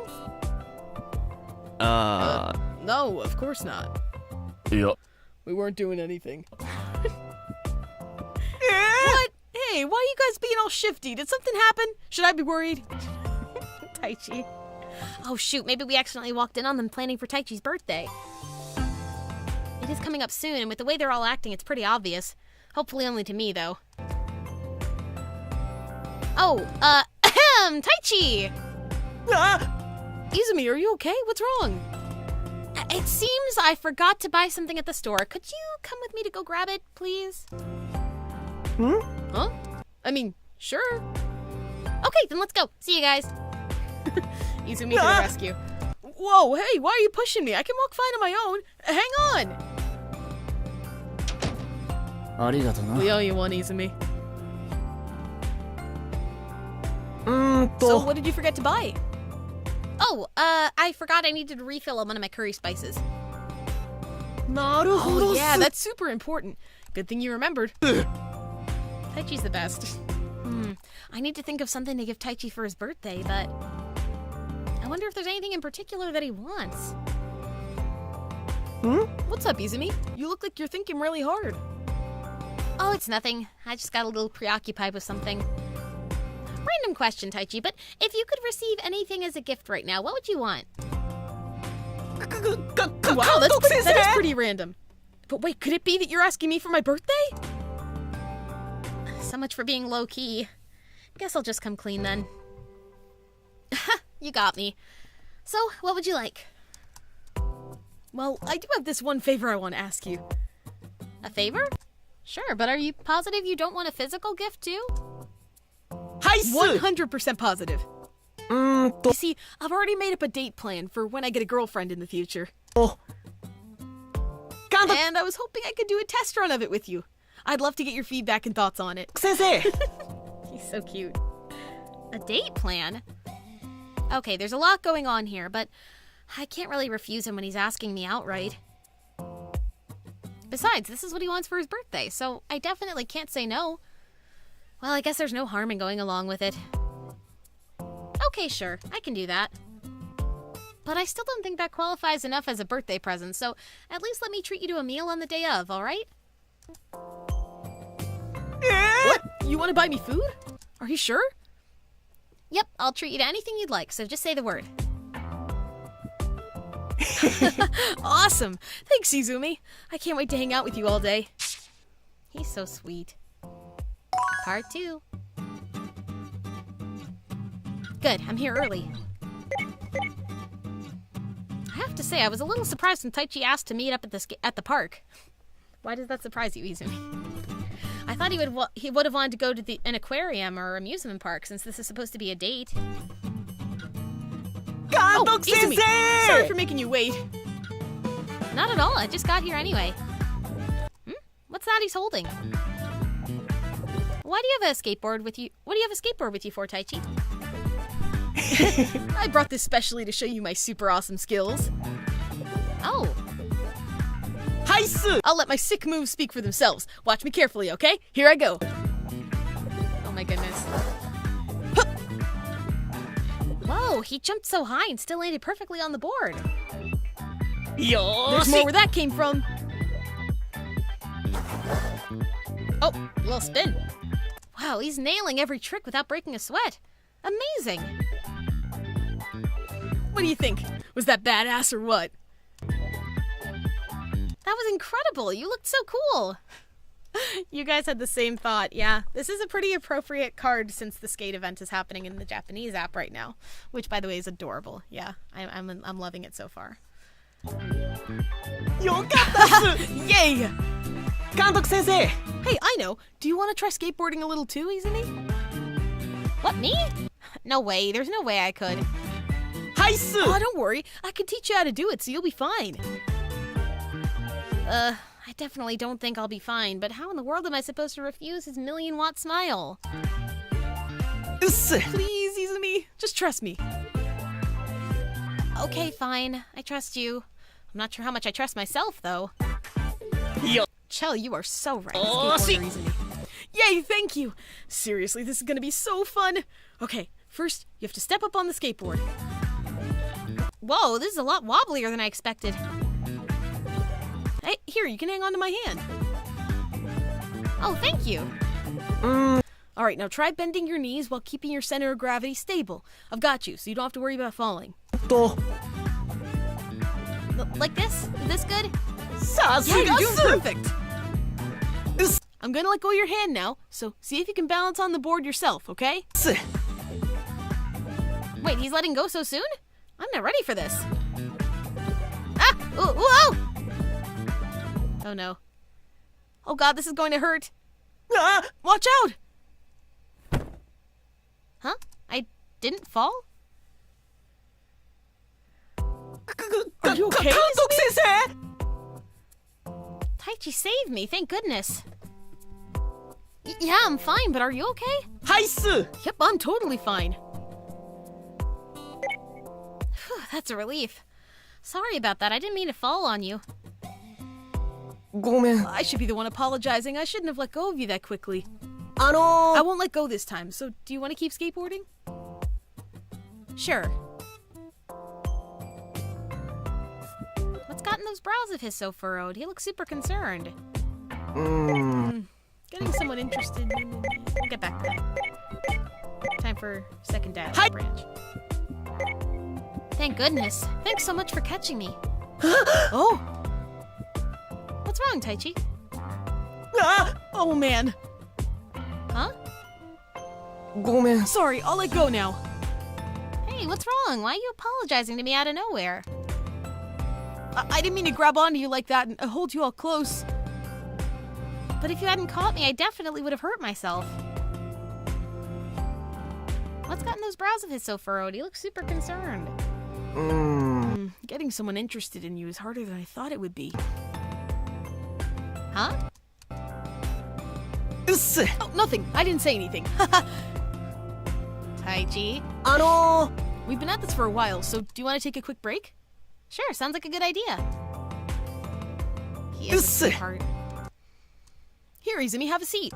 あ No, of course not. あ。いや。 We weren't doing anything. Eh? What? Hey, why are you guys being all shifty? Did something happen? Should I be worried? Taichi. Oh shoot, maybe we accidentally walked in on them planning for Taichi's birthday. It is coming up soon, and with the way they're all acting, it's pretty obvious. Hopefully only to me, though. Oh, Taichi! Izumi, are you okay? What's wrong? It seems I forgot to buy something at the store. Could you come with me to go grab it, please? Huh? I mean, sure. Okay, then let's go. See you guys. Izumi to the rescue. Whoa, hey, why are you pushing me? I can walk fine on my own. Hang on. ありがとな。 We owe you one, Izumi. と。 So what did you forget to buy? Oh, I forgot I needed to refill on one of my curry spices. なるほど Oh っす。 yeah, that's super important. Good thing you remembered. Taichi's the best. I need to think of something to give Taichi for his birthday, but I wonder if there's anything in particular that he wants. What's up, Izumi? You look like you're thinking really hard. Oh, it's nothing. I just got a little preoccupied with something. Random question, Taichi, but if you could receive anything as a gift right now, what would you want? Wow, that is pretty random. But wait, could it be that you're asking me for my birthday? So much for being low-key. Guess I'll just come clean then. You got me. So, what would you like? Well, I do have this one favor I want to ask you. A favor? Sure, but are you positive you don't want a physical gift too? はいっす。 100% positive. You see, I've already made up a date plan for when I get a girlfriend in the future. お。監督 And I was hoping I could do a test run of it with you. I'd love to get your feedback and thoughts on it. 先生。 He's so cute. A date plan? Okay, there's a lot going on here, but I can't really refuse him when he's asking me outright. Besides, this is what he wants for his birthday, so I definitely can't say no. Well, I guess there's no harm in going along with it. Okay, sure, I can do that. But I still don't think that qualifies enough as a birthday present, so at least let me treat you to a meal on the day of, alright? What? You want to buy me food? Are you sure? Yep, I'll treat you to anything you'd like, so just say the word. Awesome. Thanks, Izumi. I can't wait to hang out with you all day. He's so sweet. Part 2. Good, I'm here early. I have to say, I was a little surprised when Taichi asked to meet up at the park. Why does that surprise you, Izumi? I thought he would have wanted to go to an aquarium or amusement park, since this is supposed to be a date. 監督先 Izumi, 生。 sorry for making you wait. Not at all, I just got here anyway. What's that he's holding? Why do you have a skateboard with you? What do you have a skateboard with you for, Taichi? I brought this specially to show you my super awesome skills. Oh, はいっす。 I'll let my sick moves speak for themselves. Watch me carefully, okay? Here I go. oh my goodness. Whoa, he jumped so high and still landed perfectly on the board. よー There's し more where that came from. Oh, a little spin. Wow, he's nailing every trick without breaking a sweat. Amazing. What do you think? Was that badass or what? That was incredible. You looked so cool. You guys had the same thought. Yeah, this is a pretty appropriate card since the skate event is happening in the Japanese app right now, which, by the way, is adorable. Yeah, I'm loving it so far. よかったっす Yay! 監督先生 Hey, I know. Do you want to try skateboarding a little too, Izumi? What, me? No way. There's no way I could. はいっす Oh, don't worry. I can teach you how to do it, so you'll be fine. I definitely don't think I'll be fine, but how in the world am I supposed to refuse his million-watt smile? うっす Please, Izumi, just trust me. Okay, fine. I trust you. I'm not sure how much I trust myself, though. よ Chell, you are so right. Oh, Skateboarder, Izumi. Yay, thank you. Seriously, this is gonna be so fun. Okay, first, you have to step up on the skateboard. Whoa, this is a lot wobblier than I expected. Hey, here, you can hang on to my hand. Oh, thank you. All right, now try bending your knees while keeping your center of gravity stable. I've got you, so you don't have to worry about falling. と Like this? Is this good? さす Yeah, が you're っ doing す perfect. うっす I'm gonna let go of your hand now, so see if you can balance on the board yourself, okay? す Wait, he's letting go so soon? I'm not ready for this. Ah! Whoa! Oh no. Oh god, this is going to hurt. あ Watch out! Huh? I didn't fall? Are you okay? 監督先生 Taichi saved me, thank goodness. Yeah, I'm fine, but are you okay? はいっす Yep, I'm totally fine. Phew, that's a relief. Sorry about that, I didn't mean to fall on you. ごめん I should be the one apologizing. I shouldn't have let go of you that quickly. あ I の won't let go this time, so do you want to keep skateboarding? Sure. What's gotten those brows of his so furrowed? He looks super concerned. Getting someone interested. We'll get back to that. Time for second dialogue Hi. branch. Thank goodness. Thanks so much for catching me. Oh! What's wrong, Taichi? あ Oh man. Huh? ごめん Sorry, I'll let go now. Hey, what's wrong? Why are you apologizing to me out of nowhere? I didn't mean to grab onto you like that and hold you all close. But if you hadn't caught me, I definitely would have hurt myself. What's gotten those brows of his so furrowed? He looks super concerned. Getting someone interested in you is harder than I thought it would be. Huh? うっす Oh, nothing. I didn't say anything. Taichi? あの We've been at this for a while, so do you want to take a quick break? Sure, sounds like a good idea. He is a Yes. sweetheart. Here, Izumi, have a seat.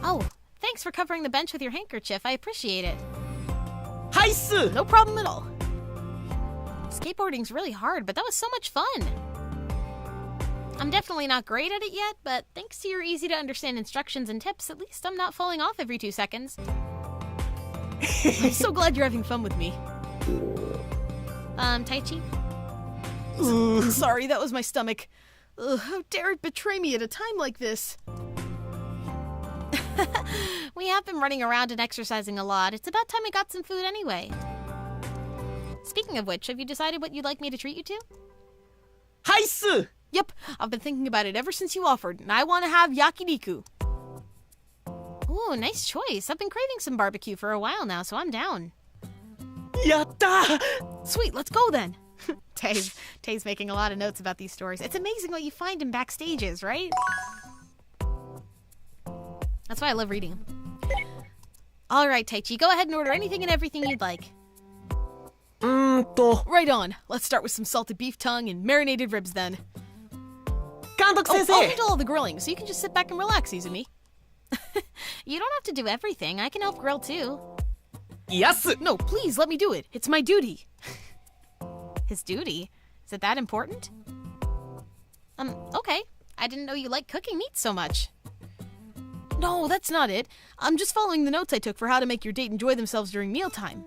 Oh, thanks for covering the bench with your handkerchief. I appreciate it. はいっす No problem at all. Skateboarding's really hard, but that was so much fun. I'm definitely not great at it yet, but thanks to your easy-to-understand instructions and tips, at least I'm not falling off every 2 seconds. I'm so glad you're having fun with me. Taichi? Sorry, that was my stomach. Ugh, how dare it betray me at a time like this? We have been running around and exercising a lot. It's about time we got some food anyway. Speaking of which, have you decided what you'd like me to treat you to? はいっす Yep, I've been thinking about it ever since you offered, and I want to have yakiniku. Ooh, nice choice. I've been craving some barbecue for a while now, so I'm down. やったー Sweet, let's go then. Tay's making a lot of notes about these stories. It's amazing what you find in backstages, right? That's why I love reading them. All right, Taichi, go ahead and order anything and everything you'd like. Right on. Let's start with some salted beef tongue and marinated ribs then. 監督 Oh, 先 I'll 生 handle all the grilling, so you can just sit back and relax, Izumi. You don't have to do everything. I can help grill too. いやっす No, please, let me do it. It's my duty. His duty? Is it that important? Okay. I didn't know you liked cooking meat so much. No, that's not it. I'm just following the notes I took for how to make your date enjoy themselves during mealtime.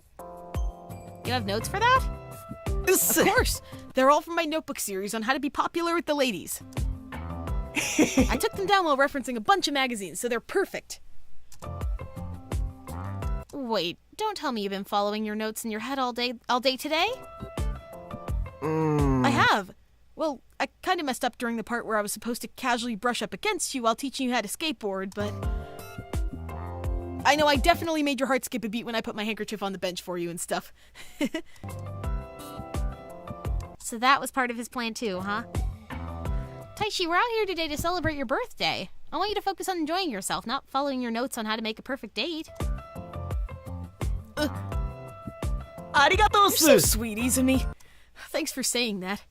You have notes for that? Of course! They're all from my notebook series on how to be popular with the ladies. I took them down while referencing a bunch of magazines, so they're perfect. Wait, don't tell me you've been following your notes in your head all day today? I have. Well, I kind of messed up during the part where I was supposed to casually brush up against you while teaching you how to skateboard, but I know I definitely made your heart skip a beat when I put my handkerchief on the bench for you and stuff. So that was part of his plan too, huh? Taichi, we're out here today to celebrate your birthday. I want you to focus on enjoying yourself, not following your notes on how to make a perfect date. Arigatou, You're so sweet, Izumi. Thanks for saying that.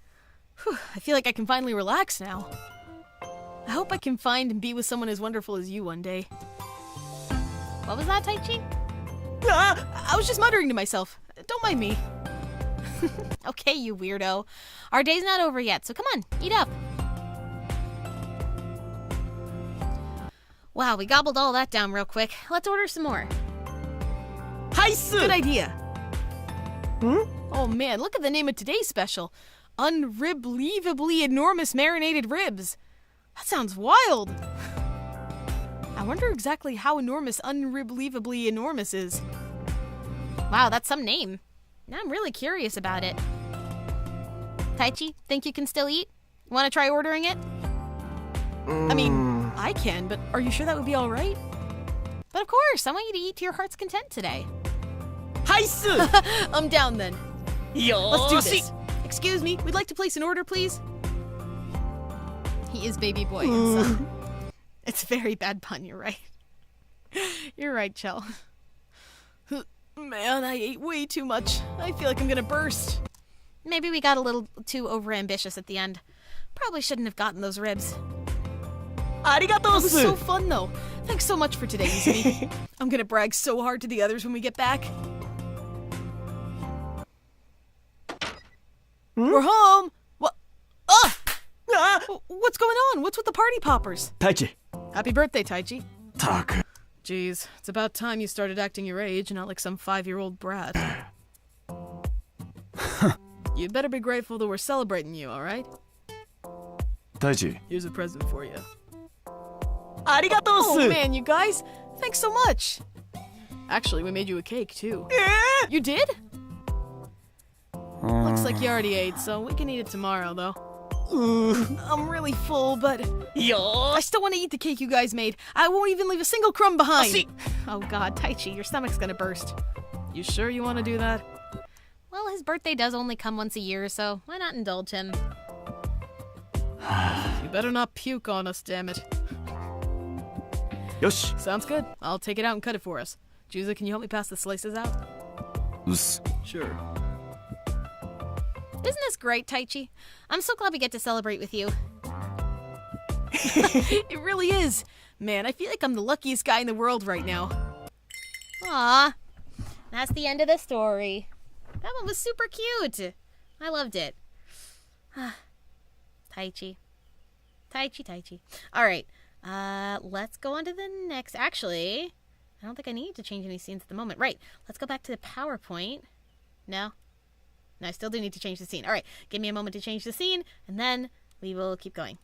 Whew, I feel like I can finally relax now. I hope I can find and be with someone as wonderful as you one day. What was that, Taichi? I was just muttering to myself. Don't mind me. Okay, you weirdo. Our day's not over yet, so come on, eat up. Wow, we gobbled all that down real quick. Let's order some more. Good idea. Oh man, look at the name of today's special. Unribelievably enormous marinated ribs. That sounds wild. I wonder exactly how enormous unribelievably enormous is. Wow, that's some name. Now I'm really curious about it. Taichi, think you can still eat? Want to try ordering it? I mean, I can, but are you sure that would be all right? But of course, I want you to eat to your heart's content today. I'm down then. Let's do this. Excuse me, we'd like to place an order, please. He is baby boy and son. It's a very bad pun, you're right. You're right, Chell. Man, I ate way too much. I feel like I'm gonna burst. Maybe we got a little too overambitious at the end. Probably shouldn't have gotten those ribs. That was so fun, though. Thanks so much for today, Izumi. I'm gonna brag so hard to the others when we get back. We're home! What? What's going on? What's with the party poppers? Taichi. Happy birthday, Taichi. Tak. Jeez, it's about time you started acting your age, not like some 5-year-old brat. You'd better be grateful that we're celebrating you, alright? Taichi. Here's a present for you. ありがとうっす Oh man, you guys! Thanks so much! Actually, we made you a cake, too. You did? Looks like you already ate, so we can eat it tomorrow, though. I'm really full, but I still want to eat the cake you guys made. I won't even leave a single crumb behind. Oh god, Taichi, your stomach's gonna burst. You sure you want to do that? Well, his birthday does only come once a year, so why not indulge him? You better not puke on us, damn it. Yoshi. Sounds good. I'll take it out and cut it for us. Juza, can you help me pass the slices out? Us. Sure. Isn't this great, Taichi? I'm so glad we get to celebrate with you. It really is. Man, I feel like I'm the luckiest guy in the world right now. Aw, that's the end of the story. That one was super cute. I loved it. Taichi. Taichi. All right, let's go on to the next. Actually, I don't think I need to change any scenes at the moment. Right, let's go back to the PowerPoint. No, I still do need to change the scene. All right, give me a moment to change the scene, and then we will keep going.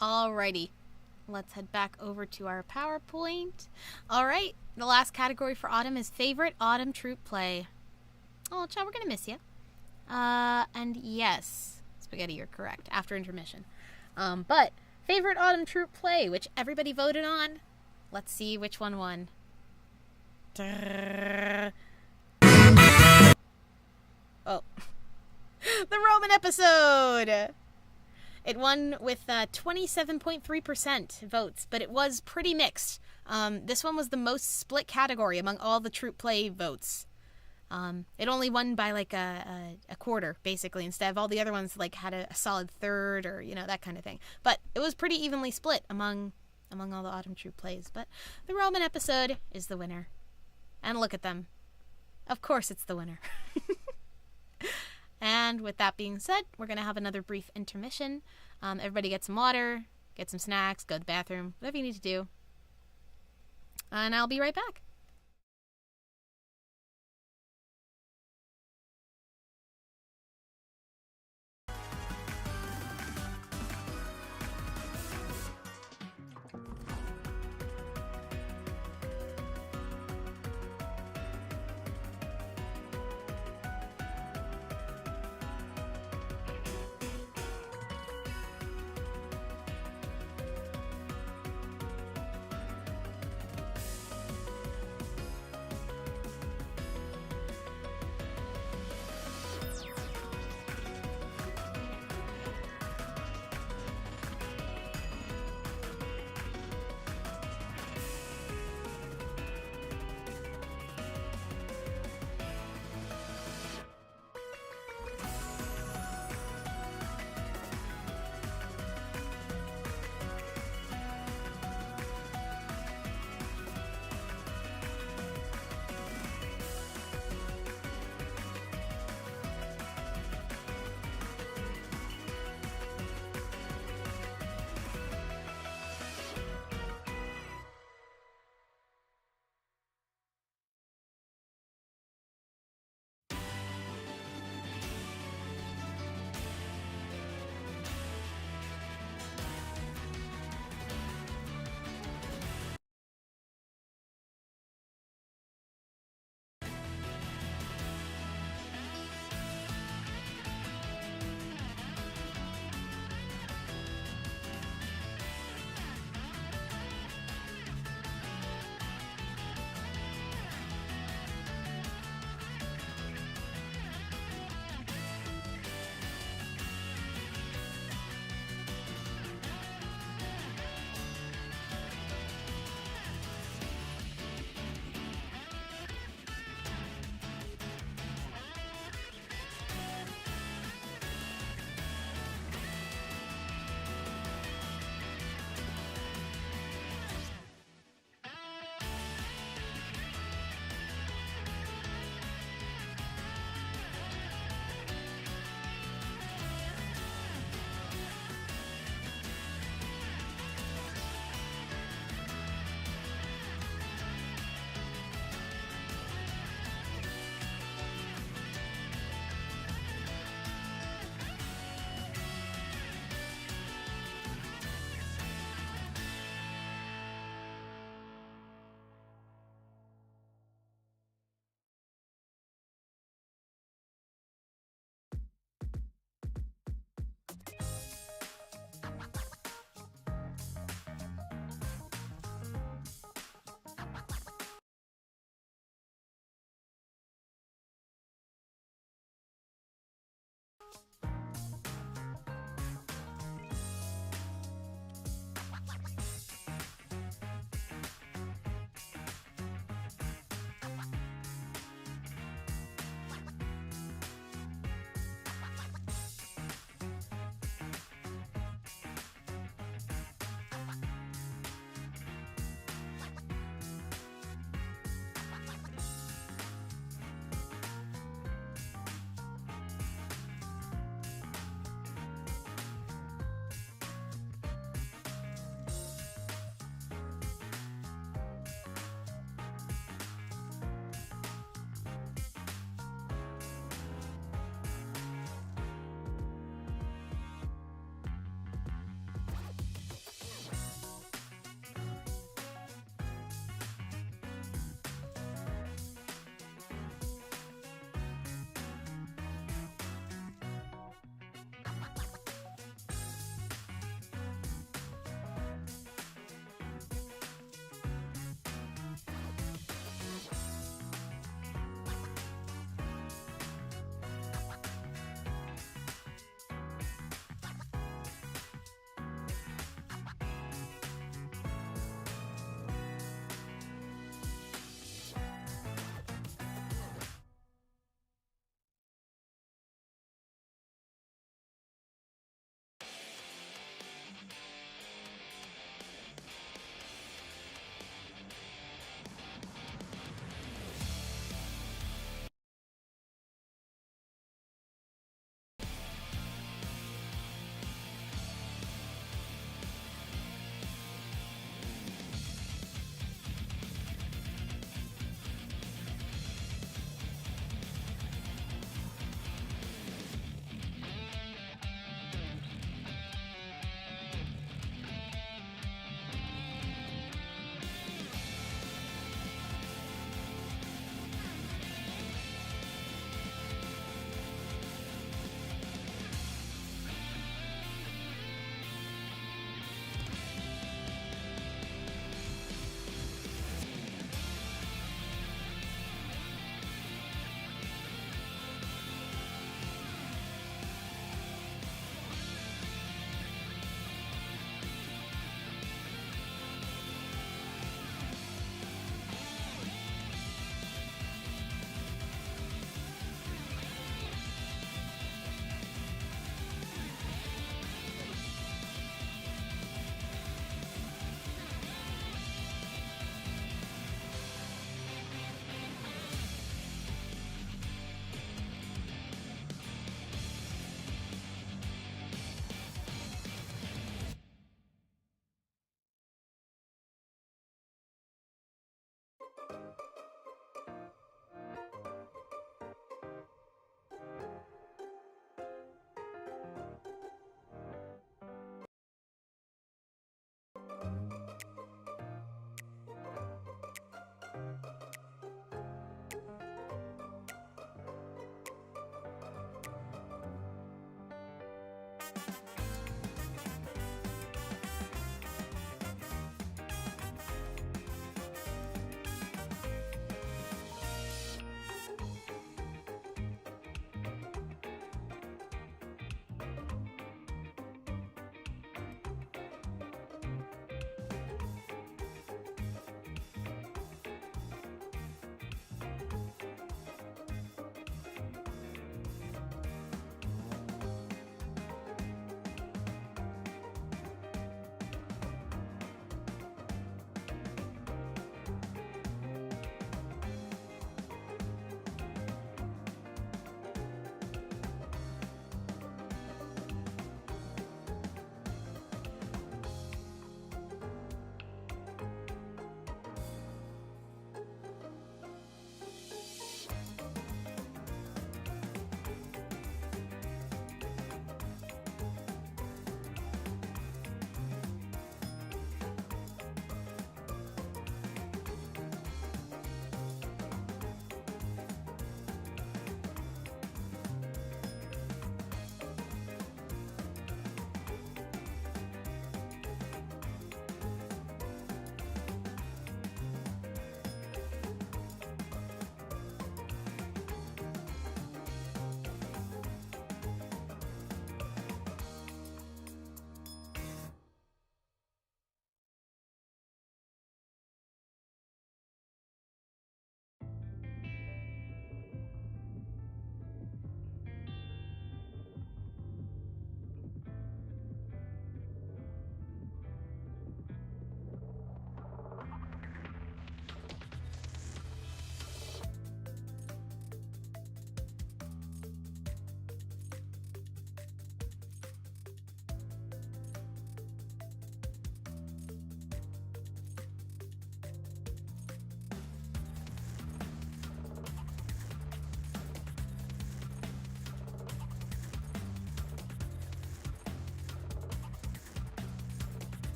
Alrighty. Let's head back over to our PowerPoint. Alright, the last category for autumn is favorite autumn troupe play. Oh, child, we're gonna miss you. And yes, Spaghetti, you're correct, after intermission. But favorite autumn troupe play, which everybody voted on. Let's see which one won. Oh. The Roman episode! It won with 27.3% votes, but it was pretty mixed. This one was the most split category among all the troupe play votes. It only won by like a quarter, basically, instead of all the other ones like had a solid third or, you know, that kind of thing. But it was pretty evenly split among all the autumn troupe plays. But the Roman episode is the winner. And look at them. Of course it's the winner. And with that being said, we're going to have another brief intermission. Everybody get some water, get some snacks, go to the bathroom, whatever you need to do. And I'll be right back.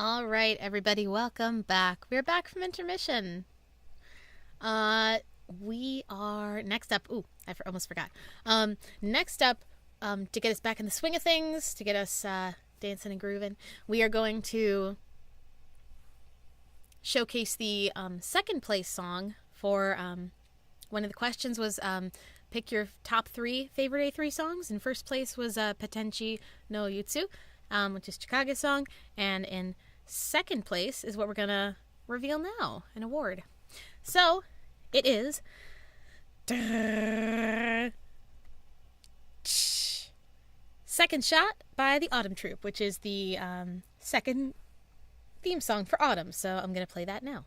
All right, everybody, welcome back. We're back from intermission. We are next up. Ooh, almost forgot. Next up, to get us back in the swing of things, to get us dancing and grooving, we are going to showcase the second place song for one of the questions was pick your top 3 favorite A3 songs. In first place was Patenchi no Yutsu, which is Chikage's song, and in second place is what we're gonna reveal now, an award. So it is Second Shot by the Autumn Troupe, which is the second theme song for Autumn. So I'm gonna play that now.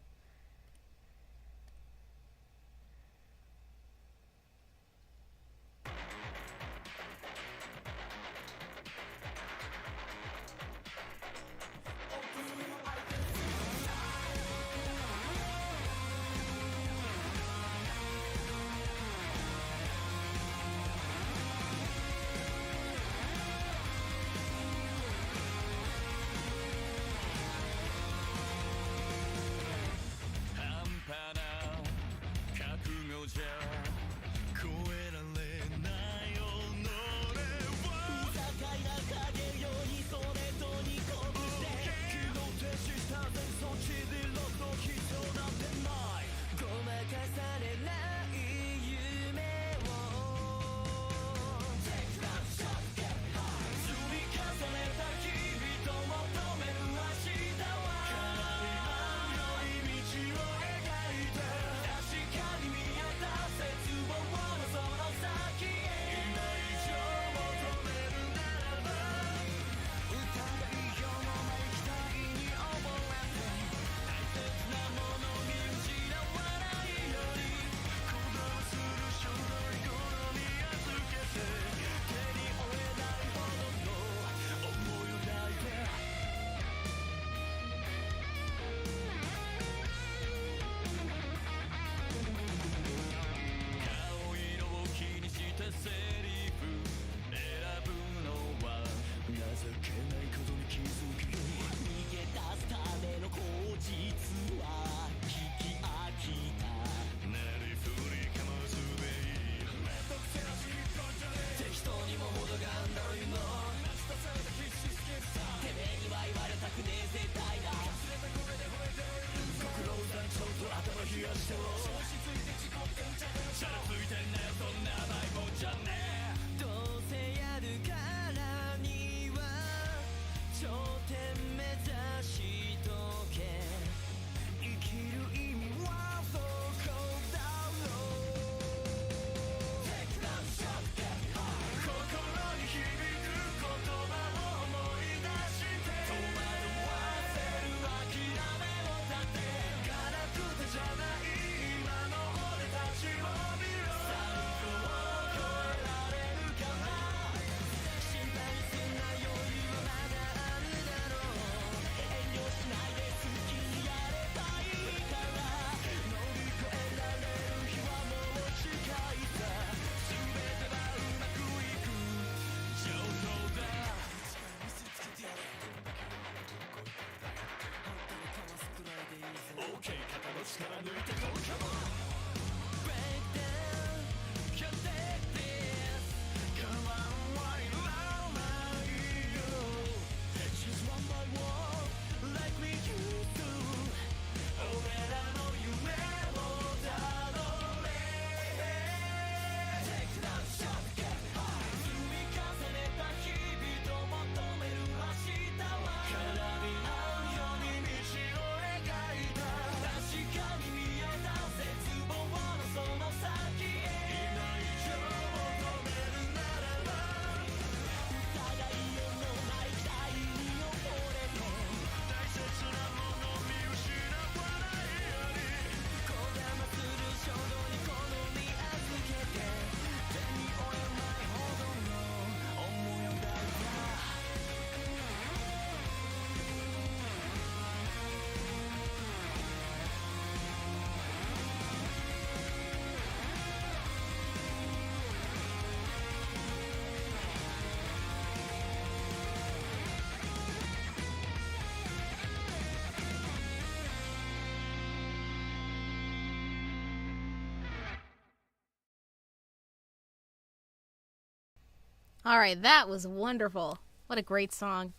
All right, that was wonderful. What a great song.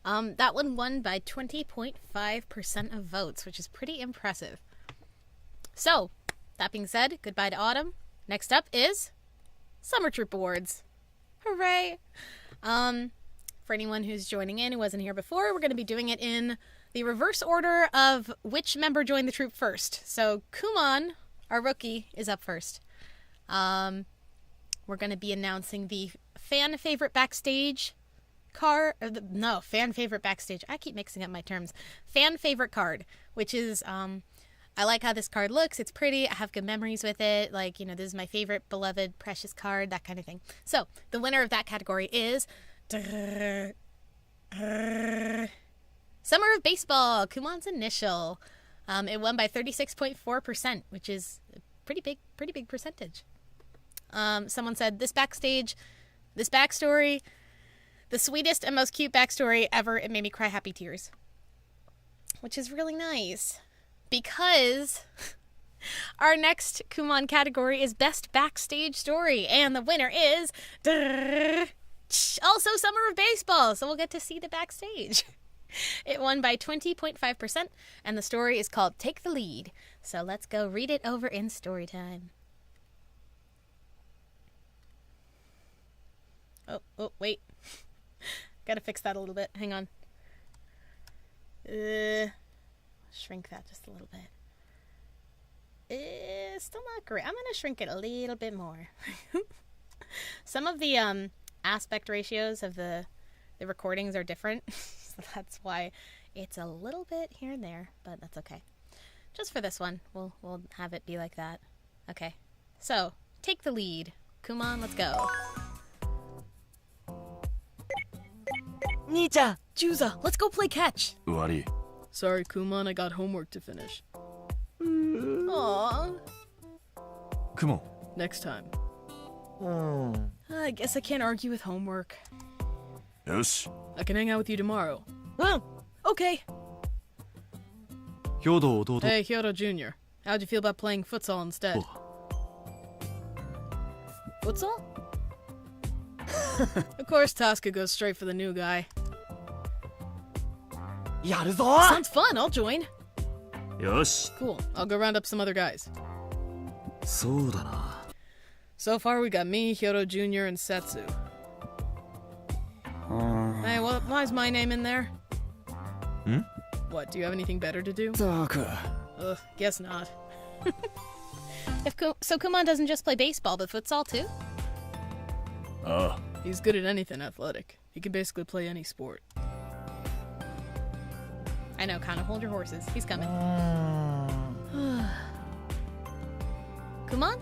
That one won by 20.5% of votes, which is pretty impressive. So, that being said, goodbye to autumn. Next up is Summer Troupe Awards. Hooray! For anyone who's joining in who wasn't here before, we're going to be doing it in the reverse order of which member joined the troupe first. So, Kumon, our rookie, is up first. We're going to be announcing the fan favorite backstage card. Fan favorite backstage. I keep mixing up my terms. Fan favorite card, which is, I like how this card looks. It's pretty. I have good memories with it. Like, this is my favorite, beloved, precious card, that kind of thing. So, the winner of that category is Summer of Baseball, Kumon's initial. It won by 36.4%, which is a pretty big percentage. Someone said, this backstage, this backstory, the sweetest and most cute backstory ever. It made me cry happy tears. Which is really nice. Because our next Kumon category is Best Backstage Story. And the winner is also Summer of Baseball. So we'll get to see the backstage. It won by 20.5%. And the story is called Take the Lead. So let's go read it over in story time. Oh, wait. Gotta fix that a little bit. Hang on. Shrink that just a little bit. It's still not great. I'm gonna shrink it a little bit more. Some of the aspect ratios of the recordings are different. So that's why it's a little bit here and there, but that's okay. Just for this one, we'll have it be like that. Okay. So, take the lead. Kumon, let's go. Nii-chan, Juza, let's go play catch. 終わり Sorry, Kumon, I got homework to finish. Aww. Kumon Next time. I guess I can't argue with homework. よし I can hang out with you tomorrow. うん Okay. 兵頭弟 Hey, Hyodo Jr. How'd you feel about playing futsal instead? Futsal? Of course, Tasuku goes straight for the new guy. やるぞ Sounds fun, I'll join. よし Cool, I'll go round up some other guys. そうだな So far, we got me, Hyodo Jr., and Setsu. Hey, why is my name in there? Hmm? What, do you have anything better to do? ったく Ugh, guess not. So Kumon doesn't just play baseball, but futsal too? ああ He's good at anything athletic. He can basically play any sport. I know, kind of hold your horses. He's coming. Kumon?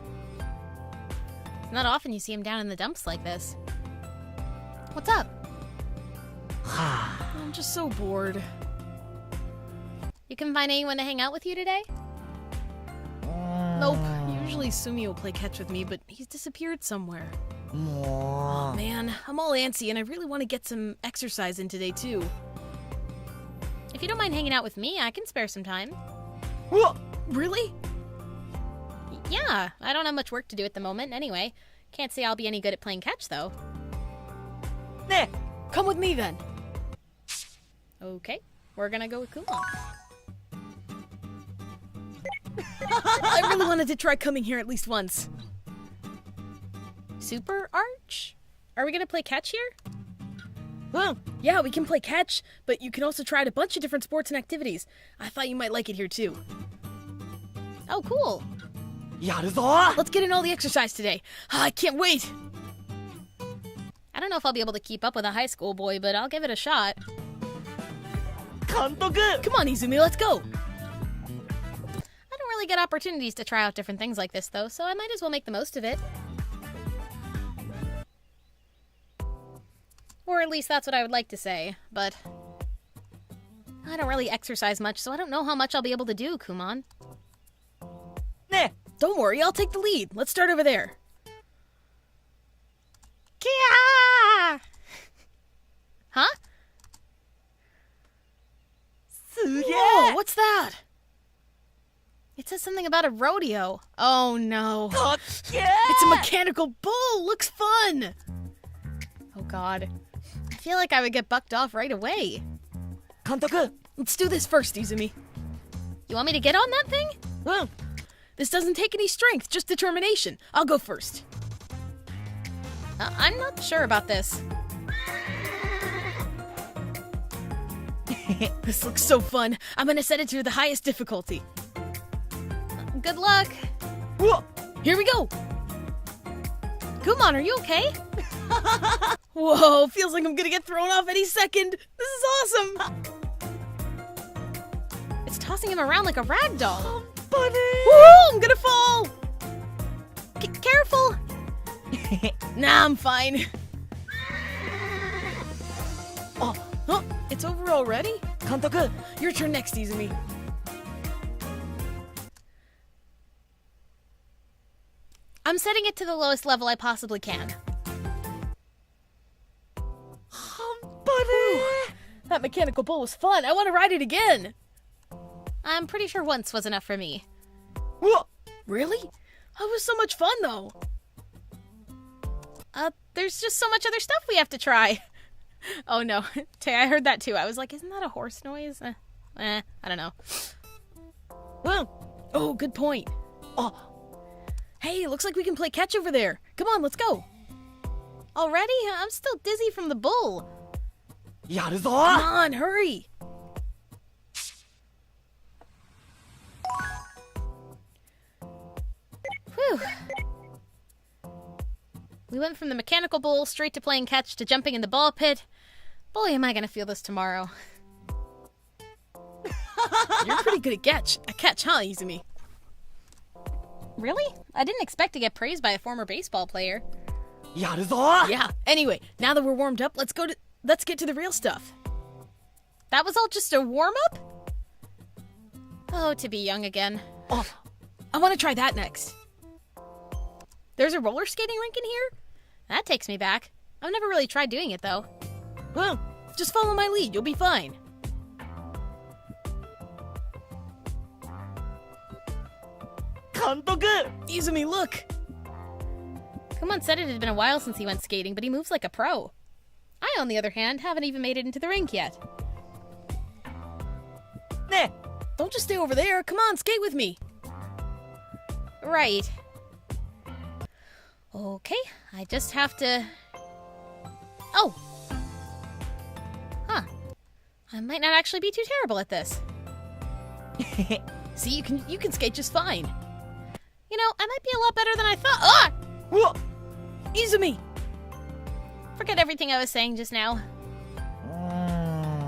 It's not often you see him down in the dumps like this. What's up? I'm just so bored. You can find anyone to hang out with you today? Nope. Usually Sumi will play catch with me, but he's disappeared somewhere. Oh man, I'm all antsy and I really want to get some exercise in today too. If you don't mind hanging out with me, I can spare some time. Really? Yeah, I don't have much work to do at the moment anyway. Can't say I'll be any good at playing catch though. ね Come with me then. Okay, we're gonna go with Kumon. I really wanted to try coming here at least once. Super Arch? Are we gonna play catch here? うん Yeah, we can play catch, but you can also try out a bunch of different sports and activities. I thought you might like it here too. Oh, cool. やるぞ Let's get in all the exercise today. I can't wait. I don't know if I'll be able to keep up with a high school boy, but I'll give it a shot. 監督 Come on, Izumi, let's go. I don't really get opportunities to try out different things like this, though, so I might as well make the most of it. Or at least that's what I would like to say, but I don't really exercise much, so I don't know how much I'll be able to do, Kumon. ね Don't worry, I'll take the lead. Let's start over there. Kia! Huh? すげ Whoa, え what's that? It says something about a rodeo. Oh no. かっけ It's a mechanical bull. Looks fun. God. I feel like I would get bucked off right away. 監督 Let's do this first, Izumi. You want me to get on that thing? This doesn't take any strength, just determination. I'll go first. I'm not sure about this. This looks so fun. I'm gonna set it to the highest difficulty. Good luck. うわ Here we go! Kumon, are you okay? Whoa, feels like I'm gonna get thrown off any second. This is awesome! It's tossing him around like a rag doll. Woo, I'm gonna fall! Careful! Nah, I'm fine. Oh, it's over already? 監督 Your turn next, Izumi. I'm setting it to the lowest level I possibly can. That mechanical bull was fun. I want to ride it again. I'm pretty sure once was enough for me. うわ Really? That was so much fun, though. There's just so much other stuff we have to try. Oh no, Tay, I heard that too. I was like, isn't that a horse noise? I don't know. Oh, good point. Oh, hey, looks like we can play catch over there. Come on, let's go. Already? I'm still dizzy from the bull. やるぞ Come on, hurry. Whew. We went from the mechanical bull straight to playing catch to jumping in the ball pit. Boy, am I gonna feel this tomorrow. You're pretty good at catch, huh, Izumi? Really? I didn't expect to get praised by a former baseball player. やるぞ Yeah. Anyway, now that we're warmed up, let's get to the real stuff. That was all just a warm-up? Oh, to be young again. Oh, I want to try that next. There's a roller skating rink in here? That takes me back. I've never really tried doing it, though. Well, just follow my lead. You'll be fine. Izumi, look! Kumon said it had been a while since he went skating, but he moves like a pro. I, on the other hand, haven't even made it into the rink yet. ね Don't just stay over there. Come on, skate with me. Right. Okay, I just have to... Oh! Huh. I might not actually be too terrible at this. See, you can skate just fine. You know, I might be a lot better than I thought. Ah! うわ Izumi! Forget everything I was saying just now.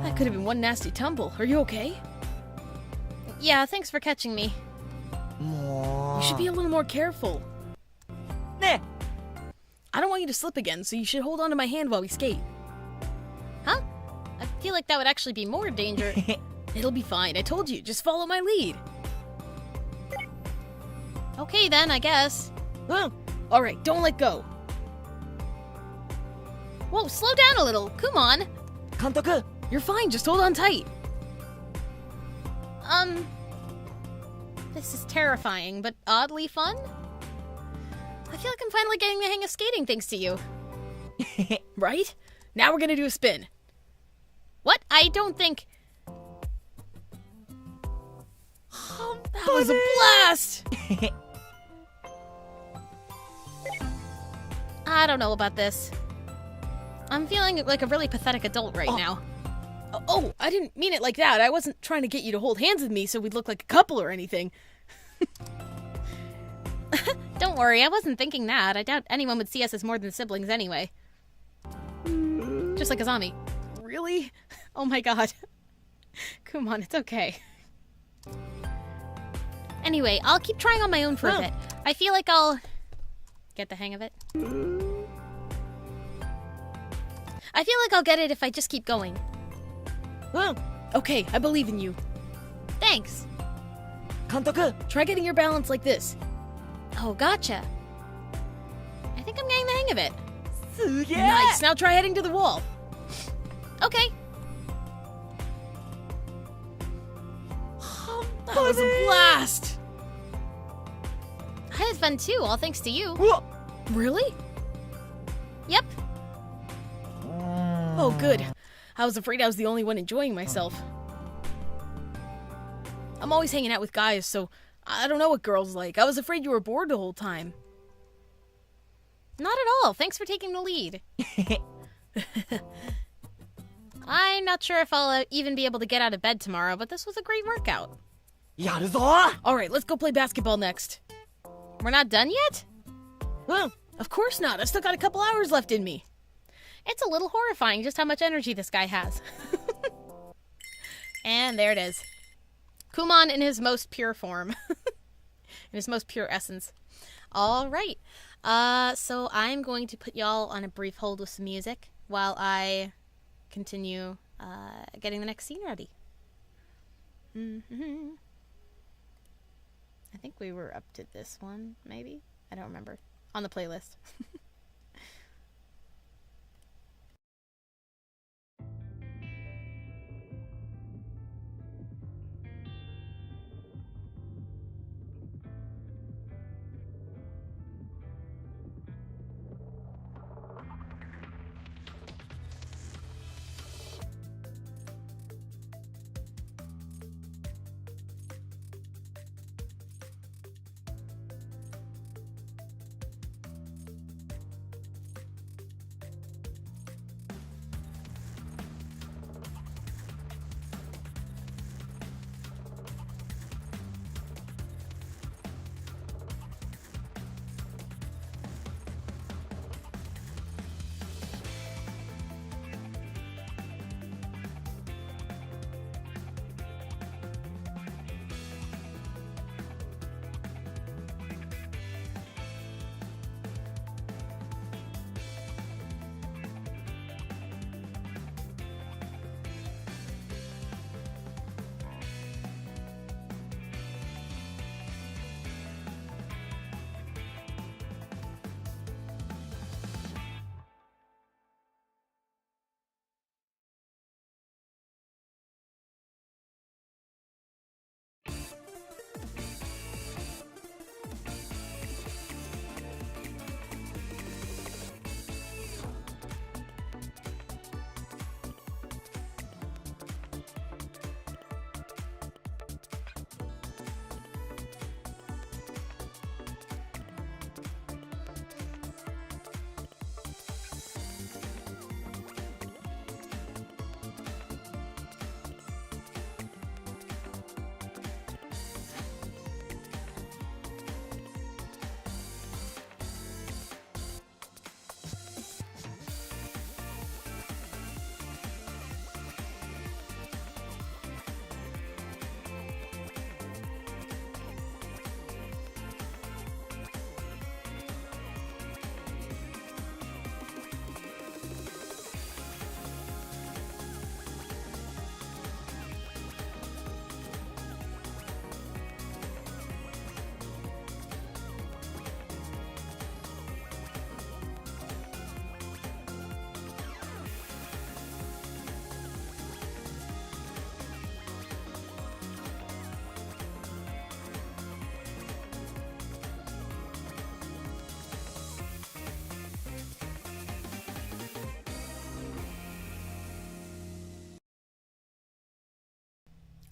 That could have been one nasty tumble. Are you okay? Yeah, thanks for catching me. も You should be a little more careful. うね I don't want you to slip again, so you should hold on to my hand while we skate. Huh? I feel like that would actually be more danger. It'll be fine. I told you. Just follow my lead. Okay then, I guess. All right, don't let go. Whoa, slow down a little. Come on. 監督 You're fine. Just hold on tight. This is terrifying, but oddly fun. I feel like I'm finally getting the hang of skating thanks to you. Right? Now we're gonna do a spin. What? I don't think... That was a blast! I don't know about this. I'm feeling like a really pathetic adult right now. Oh, I didn't mean it like that. I wasn't trying to get you to hold hands with me so we'd look like a couple or anything. Don't worry, I wasn't thinking that. I doubt anyone would see us as more than siblings anyway. Just like Azami. Really? Oh my god. Come on, it's okay. Anyway, I'll keep trying on my own for a bit. I feel like I'll get the hang of it. I feel like I'll get it if I just keep going. Okay, I believe in you. Thanks. 監督 Try getting your balance like this. Oh, gotcha. I think I'm getting the hang of it. すげえ Nice, now try heading to the wall. Okay. That was a blast! I had fun too, all thanks to you. うわ Really? Yep. Oh, good. I was afraid I was the only one enjoying myself. I'm always hanging out with guys, so I don't know what girls like. I was afraid you were bored the whole time. Not at all. Thanks for taking the lead. I'm not sure if I'll even be able to get out of bed tomorrow, but this was a great workout. やるぞ Alright, let's go play basketball next. We're not done yet? Of course not. I still got a couple hours left in me. It's a little horrifying just how much energy this guy has. And there it is. Kumon in his most pure form. In his most pure essence. All right. So I'm going to put y'all on a brief hold with some music while I continue getting the next scene ready. I think we were up to this one, maybe? I don't remember. On the playlist.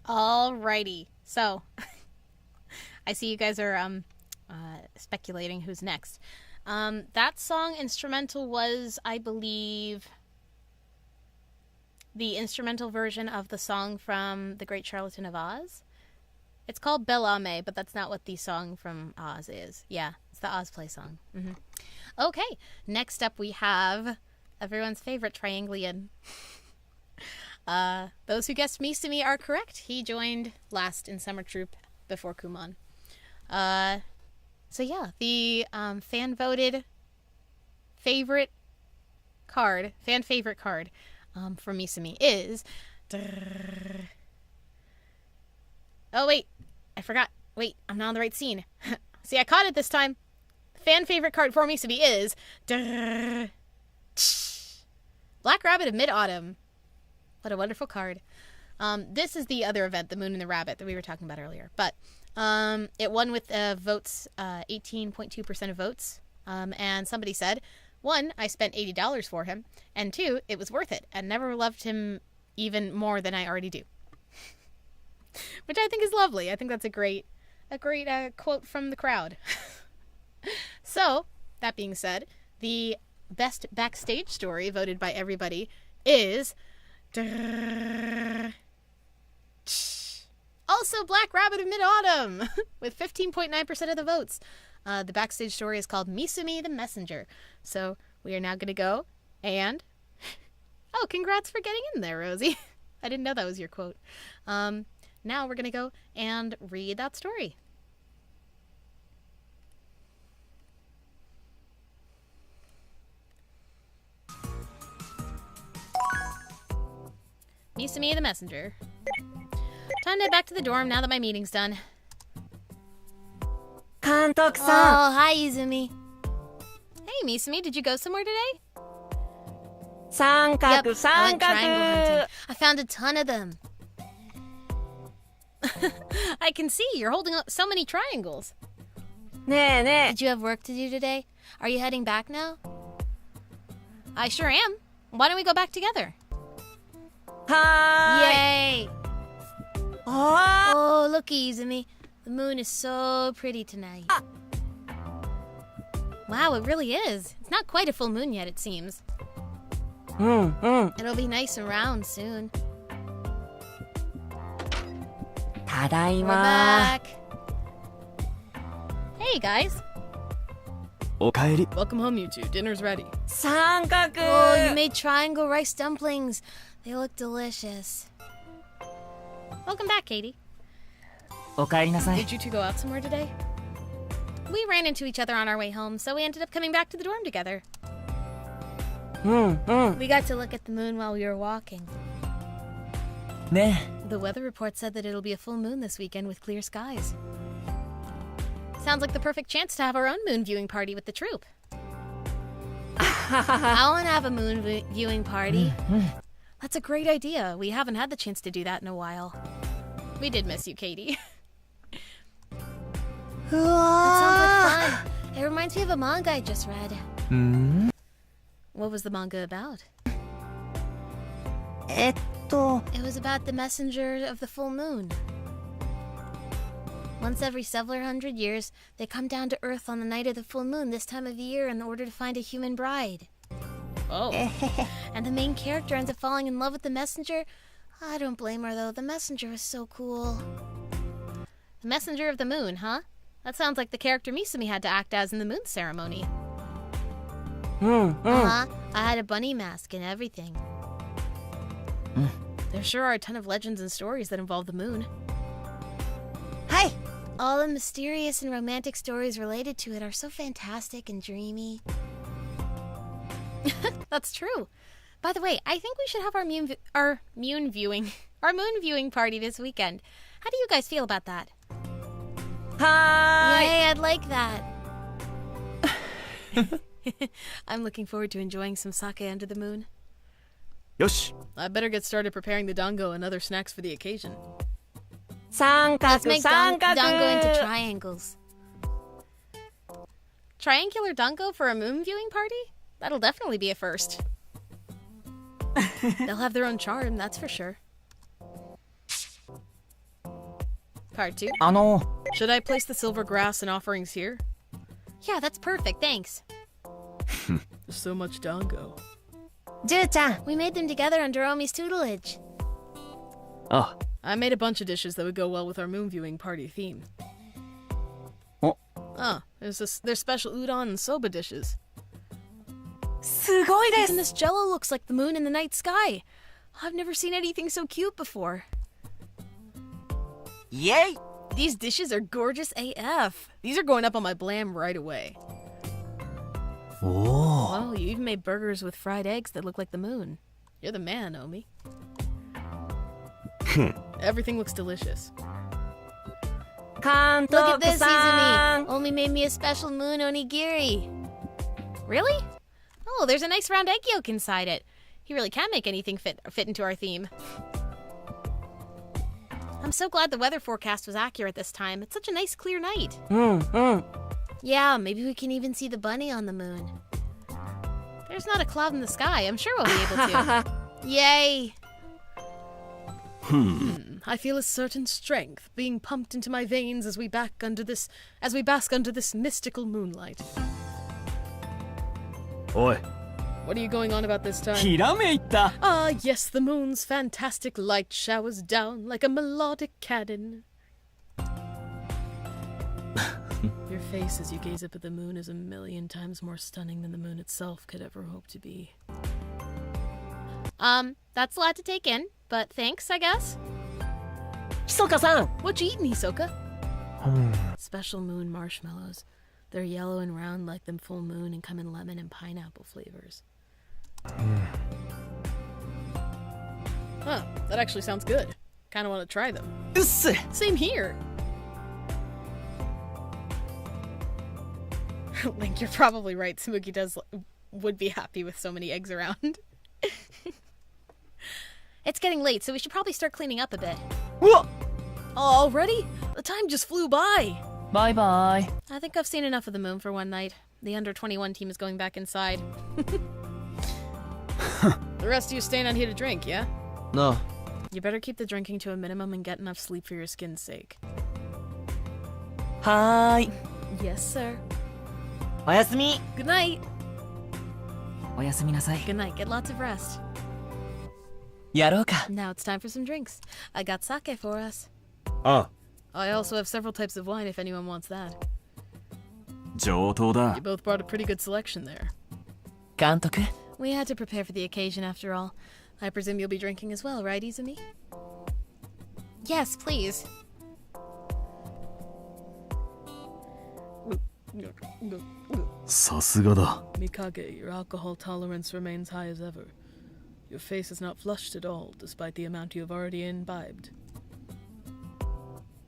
Alrighty. So, I see you guys are speculating who's next. That song instrumental was, I believe, the instrumental version of the song from The Great Charlatan of Oz. It's called Bellame, but that's not what the song from Oz is. Yeah, it's the Oz play song. Okay, next up we have everyone's favorite Trianglian. Those who guessed Misumi are correct. He joined last in Summer Troupe before Kumon. So yeah, the fan-voted favorite card, fan-favorite card for Misumi is... Oh, wait. I forgot. Wait, I'm not on the right scene. See, I caught it this time. Fan-favorite card for Misumi is... Black Rabbit of Mid-Autumn. What a wonderful card. This is the other event, the Moon and the Rabbit, that we were talking about earlier. But it won with votes, 18.2% of votes. And somebody said, 1, I spent $80 for him, and 2, it was worth it, and never loved him even more than I already do. Which I think is lovely. I think that's a great quote from the crowd. So, that being said, the best backstage story voted by everybody is also Black Rabbit of Mid-Autumn with 15.9% of the votes. The backstage story is called Misumi the Messenger. So we are now going to go and... Oh, congrats for getting in there, Rosie. I didn't know that was your quote. Now we're going to go and read that story. Misumi the Messenger. Time to head back to the dorm now that my meeting's done. 監督 Oh, さん hi, Izumi. Hey, Misumi, did you go somewhere today? 三 Yep, 角 I 三 went triangle 角 hunting. I found a ton of them. I can see you're holding up so many triangles. ねえね Did you have work to do today? Are you heading back now? I sure am. Why don't we go back together? えはーい Yay! あ Oh, look, Izumi. The moon is so pretty tonight. Wow, it really is. It's not quite a full moon yet, it seems. ーうんうん It'll be nice and round soon. ただい We're ま back. Hey, guys. おかえり。 Welcome home, you two. Dinner's ready. 三角 Oh, you made triangle rice dumplings. They look delicious. Welcome back, Katie. おかえりなさい Did you two go out somewhere today? We ran into each other on our way home, so we ended up coming back to the dorm together. うんうん We got to look at the moon while we were walking. ね The weather report said that it'll be a full moon this weekend with clear skies. Sounds like the perfect chance to have our own moon viewing party with the troupe. I want to have a moon viewing party. That's a great idea. We haven't had the chance to do that in a while. We did miss you, Katie. That sounds like fun. It reminds me of a manga I just read. What was the manga about? えっと It was about the messenger of the full moon. Once every several hundred years, they come down to Earth on the night of the full moon this time of the year in order to find a human bride. Oh. And the main character ends up falling in love with the messenger. I don't blame her, though. The messenger was so cool. The messenger of the moon, huh? That sounds like the character Misumi had to act as in the moon ceremony. うんうん Uh-huh. I had a bunny mask and everything. There sure are a ton of legends and stories that involve the moon. はい All the mysterious and romantic stories related to it are so fantastic and dreamy. That's true. By the way, I think we should have our moon viewing party this weekend. How do you guys feel about that? はーい Yay, I'd like that. I'm looking forward to enjoying some sake under the moon. よし。 I better get started preparing the dango and other snacks for the occasion. 三 Let's 角 make 三 dango into 角 triangles. Triangular dango for a moon viewing party? That'll definitely be a first. They'll have their own charm, that's for sure. Part 2. あの Should I place the silver grass and offerings here? Yeah, that's perfect, thanks. There's so much dango. ジューちゃん We made them together under Omi's tutelage. あ、 I made a bunch of dishes that would go well with our moon viewing party theme. Oh. There's special udon and soba dishes. すごいで Even す this jello looks like the moon in the night sky. I've never seen anything so cute before. イエイ These dishes are gorgeous AF. These are going up on my blam right away. おお。 Oh, you even made burgers with fried eggs that look like the moon. You're the man, Omi. Everything looks delicious. 監 Look at 督 this, さ Izumi. ん Omi made me a special moon onigiri. Really? Oh, there's a nice round egg yolk inside it. He really can make anything fit into our theme. I'm so glad the weather forecast was accurate this time. It's such a nice clear night. うんうん Yeah, maybe we can even see the bunny on the moon. There's not a cloud in the sky. I'm sure we'll be able to. Yay! I feel a certain strength being pumped into my veins as we bask under this mystical moonlight. おい What are you going on about this time? ひらめいた Ah, yes, the moon's fantastic light showers down like a melodic cannon. Your face as you gaze up at the moon is a million times more stunning than the moon itself could ever hope to be. That's a lot to take in, but thanks, I guess. Hisoka-san! What you eating, Hisoka? Special moon marshmallows. They're yellow and round like the full moon and come in lemon and pineapple flavors. Huh, that actually sounds good. Kinda want to try them. うっす Same here! Link, you're probably right. Tsumugi would be happy with so many eggs around. It's getting late, so we should probably start cleaning up a bit. うわ Already? The time just flew by! バイバイ I think I've seen enough of the moon for one night. The under 21 team is going back inside. The rest of you staying on here to drink, yeah? なあ You better keep the drinking to a minimum and get enough sleep for your skin's sake. はーい Yes, sir. おやすみ Good night! おやすみなさい Good night. Get lots of rest. やろうか Now it's time for some drinks. I got sake for us. あ I also have several types of wine if anyone wants that. 上等だ You both brought a pretty good selection there. 監督 We had to prepare for the occasion after all. I presume you'll be drinking as well, right, Izumi? Yes, please. Mikage, さすがだ Mikage, your alcohol tolerance remains high as ever. Your face is not flushed at all, despite the amount you have already imbibed.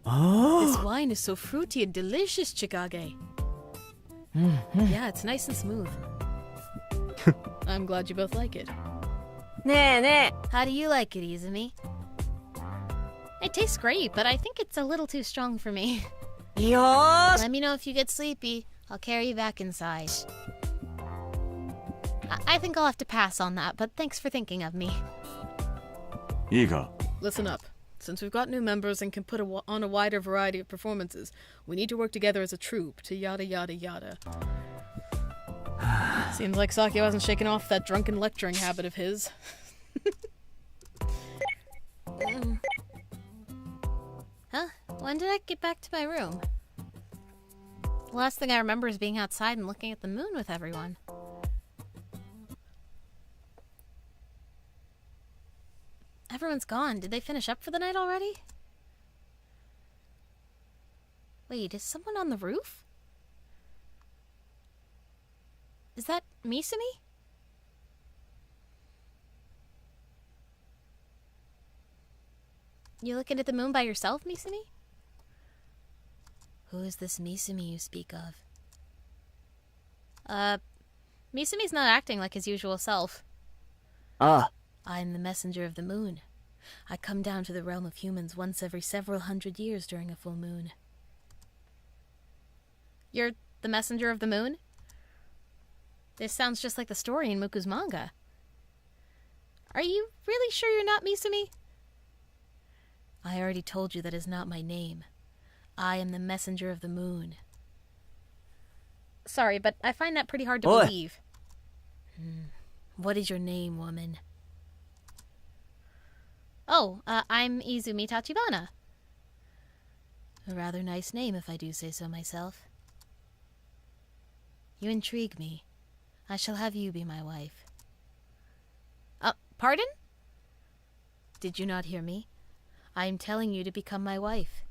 This wine is so fruity and delicious, Chikage. Yeah, it's nice and smooth. I'm glad you both like it. ねえね How do you like it, Izumi? It tastes great, but I think it's a little too strong for me. えよーし Let me know if you get sleepy. I'll carry you back inside. I think I'll have to pass on that, but thanks for thinking of me. いいか Listen up. Since we've got new members and can put on a wider variety of performances, we need to work together as a troupe to yada yada yada. Seems like Sakyo hasn't shaken off that drunken lecturing habit of his. Huh? When did I get back to my room? The last thing I remember is being outside and looking at the moon with everyone. Everyone's gone. Did they finish up for the night already? Wait, is someone on the roof? Is that Misumi? You looking at the moon by yourself, Misumi? Who is this Misumi you speak of? Misumi's not acting like his usual self. あ I am the messenger of the moon. I come down to the realm of humans once every several hundred years during a full moon. You're the messenger of the moon? This sounds just like the story in Muku's manga. Are you really sure you're not Misumi? I already told you that is not my name. I am the messenger of the moon. Sorry, but I find that pretty hard to Oi. believe. What is your name, woman? Oh, I'm Izumi Tachibana. A rather nice name, if I do say so myself. You intrigue me. I shall have you be my wife. Pardon? Did you not hear me? I am telling you to become my wife.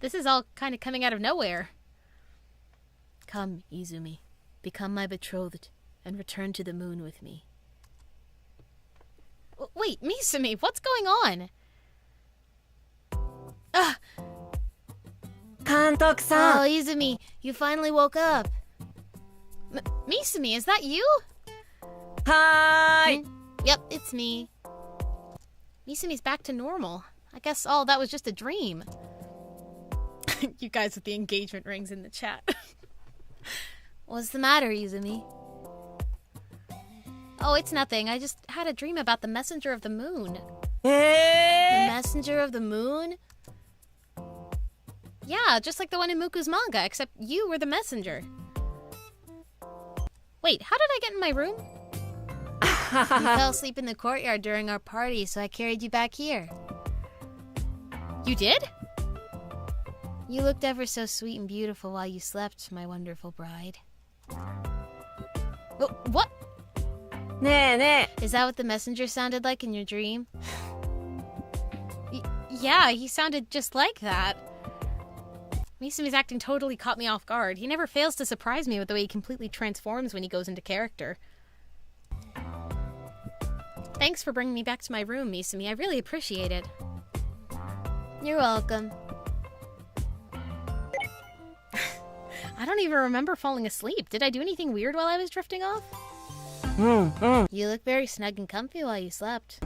This is all kind of coming out of nowhere. Come, Izumi. Become my betrothed and return to the moon with me. Wait, Misumi, what's going on? 監督 Oh, さん Izumi, you finally woke up. Misumi, is that you? はーい Yep, it's me. Misumi's back to normal. I guess all that was just a dream. You guys with the engagement rings in the chat. What's the matter, Izumi? Oh, it's nothing. I just had a dream about the messenger of the moon. The messenger of the moon? Yeah, just like the one in Muku's manga, except you were the messenger. Wait, how did I get in my room? You fell asleep in the courtyard during our party, so I carried you back here. You did? You looked ever so sweet and beautiful while you slept, my wonderful bride. What? Is that what the messenger sounded like in your dream? Yeah, he sounded just like that. Misumi's acting totally caught me off guard. He never fails to surprise me with the way he completely transforms when he goes into character. Thanks for bringing me back to my room, Misumi. I really appreciate it. You're welcome. I don't even remember falling asleep. Did I do anything weird while I was drifting off? You look very snug and comfy while you slept.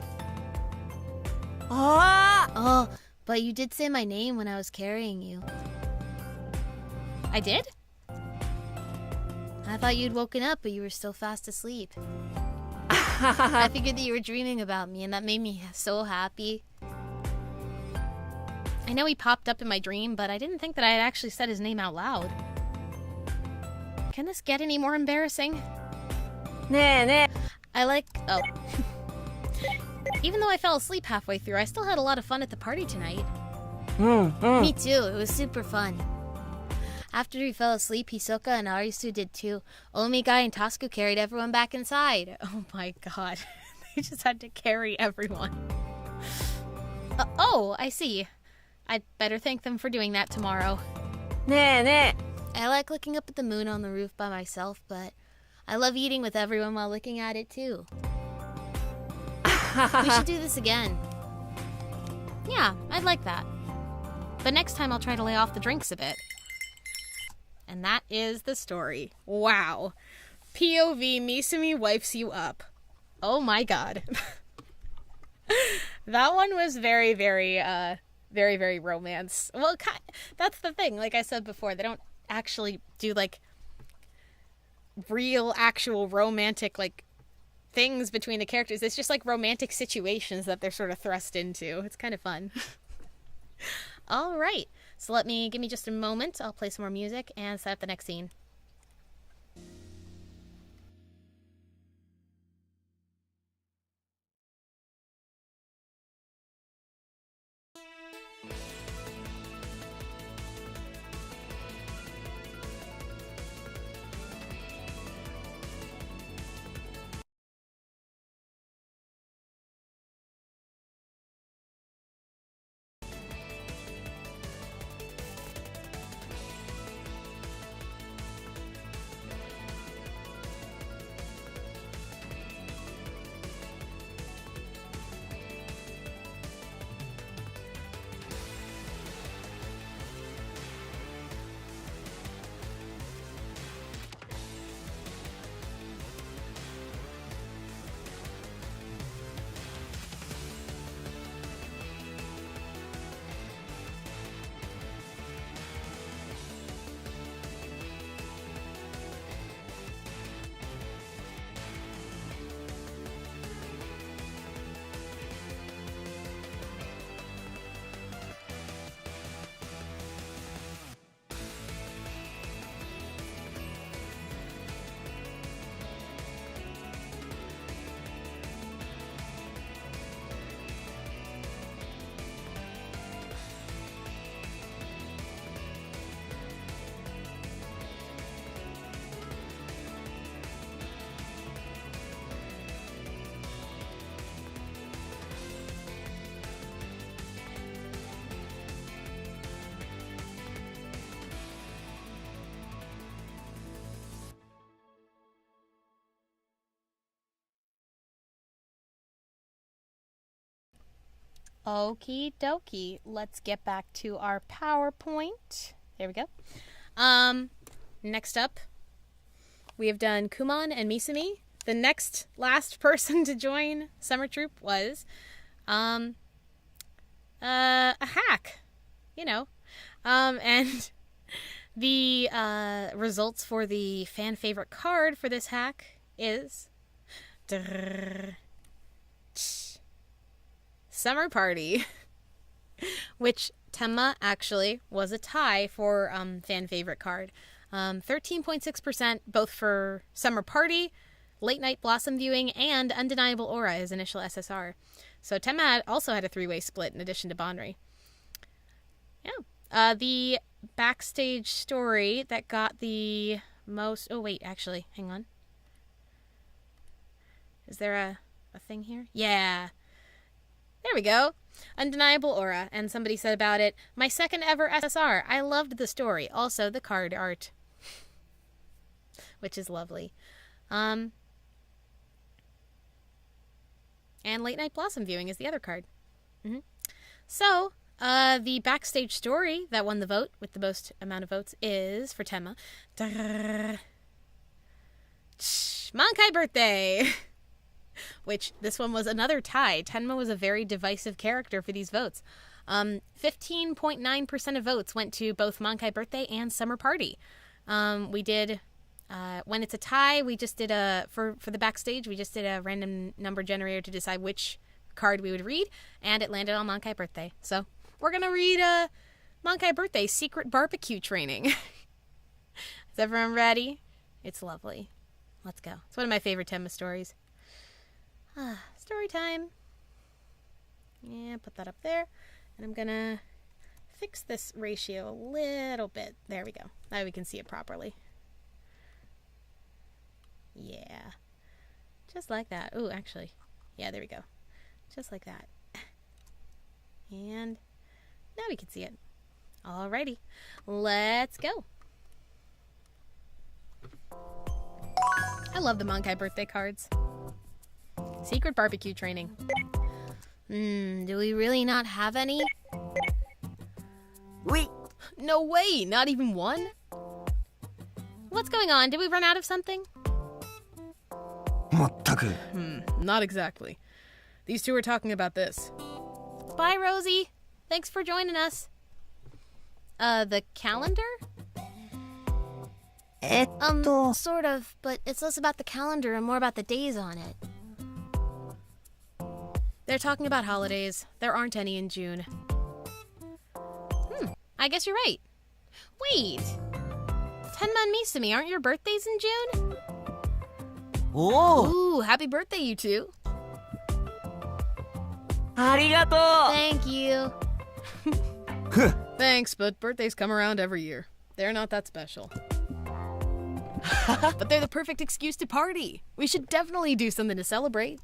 Oh, but you did say my name when I was carrying you. I did? I thought you'd woken up, but you were still fast asleep. I figured that you were dreaming about me, and that made me so happy. I know he popped up in my dream, but I didn't think that I had actually said his name out loud. Can this get any more embarrassing? Oh. Even though I fell asleep halfway through, I still had a lot of fun at the party tonight. Me too, it was super fun. After we fell asleep, Hisoka and Arisu did too. Omigai and Tasuku carried everyone back inside. Oh my god. They just had to carry everyone. Oh, I see. I'd better thank them for doing that tomorrow. I like looking up at the moon on the roof by myself, but I love eating with everyone while looking at it too. We should do this again. Yeah, I'd like that. But next time I'll try to lay off the drinks a bit. And that is the story. Wow. POV Misumi wipes you up. Oh my god. That one was very, very romance. Well, that's the thing. Like I said before, they don't actually do, like, real, actual romantic, like, things between the characters. It's just, like, romantic situations that they're sort of thrust into. It's kind of fun. All right. So give me just a moment. I'll play some more music and set up the next scene. Okie dokie. Let's get back to our PowerPoint. There we go. Next up, we have done Kumon and Misumi. The next last person to join Summer Troupe was a hack, you know. And The results for the fan favorite card for this hack is Summer Party, which Tenma actually was a tie for fan favorite card. 13.6% both for Summer Party, Late Night Blossom Viewing, and Undeniable Aura, his initial SSR. So Tenma also had a 3-way split in addition to Banri. Yeah. The backstage story that got the most... Oh, wait, actually, hang on. Is there a thing here? Yeah. There we go. Undeniable Aura. And somebody said about it, my second ever SSR. I loved the story. Also, the card art. Which is lovely. And Late Night Blossom Viewing is the other card. Mm-hmm. So, the backstage story that won the vote with the most amount of votes is for Tenma. Mankai Birthday! Which, this one was another tie. Tenma was a very divisive character for these votes. 15.9% of votes went to both Mankai Birthday and Summer Party. We did... when it's a tie, we just did for the backstage, we just did a random number generator to decide which card we would read, and it landed on Mankai Birthday. So, we're gonna read Mankai Birthday Secret Barbecue Training. Is everyone ready? It's lovely. Let's go. It's one of my favorite Tenma stories. Story time. Yeah, put that up there. And I'm gonna fix this ratio a little bit. There we go. Now we can see it properly. Yeah. Just like that. Ooh, actually. Yeah, there we go. Just like that. And now we can see it. Alrighty. Let's go. I love the Mankai Birthday cards. Secret Barbecue Training. Do we really not have any? Wait. No way! Not even one? What's going on? Did we run out of something? Not exactly. These two are talking about this. Bye, Rosie. Thanks for joining us. The calendar? Sort of, but it's less about the calendar and more about the days on it. They're talking about holidays. There aren't any in June. I guess you're right. Wait! Tenma and Misumi, aren't your birthdays in June? Oh! Ooh, happy birthday, you two. Arigato! Thank you. Thanks, but birthdays come around every year. They're not that special. But they're the perfect excuse to party. We should definitely do something to celebrate.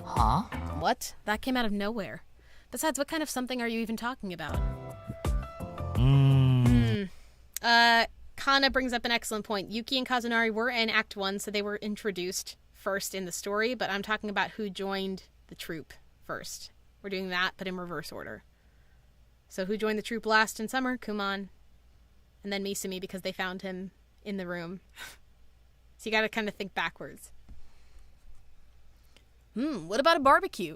Huh? What? That came out of nowhere. Besides, what kind of something are you even talking about? Kana brings up an excellent point. Yuki and Kazunari were in Act 1, so they were introduced first in the story, but I'm talking about who joined the troupe first. We're doing that, but in reverse order. So who joined the troupe last in summer? Kumon. And then Misumi, because they found him in the room. So you gotta kind of think backwards. What about a barbecue?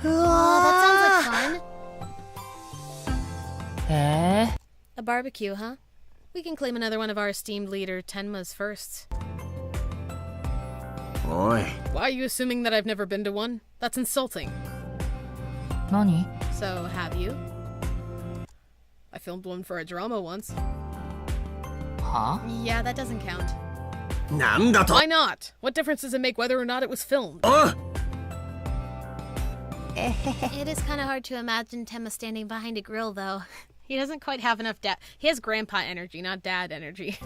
Oh, that sounds like fun. A barbecue, huh? We can claim another one of our esteemed leader Tenma's firsts. Oi. Why are you assuming that I've never been to one? That's insulting. Nani? So, have you? I filmed one for a drama once. Huh? Yeah, that doesn't count. Why not? What difference does it make whether or not it was filmed? It is kind of hard to imagine Tenma standing behind a grill, though. He doesn't quite have enough dad. He has grandpa energy, not dad energy.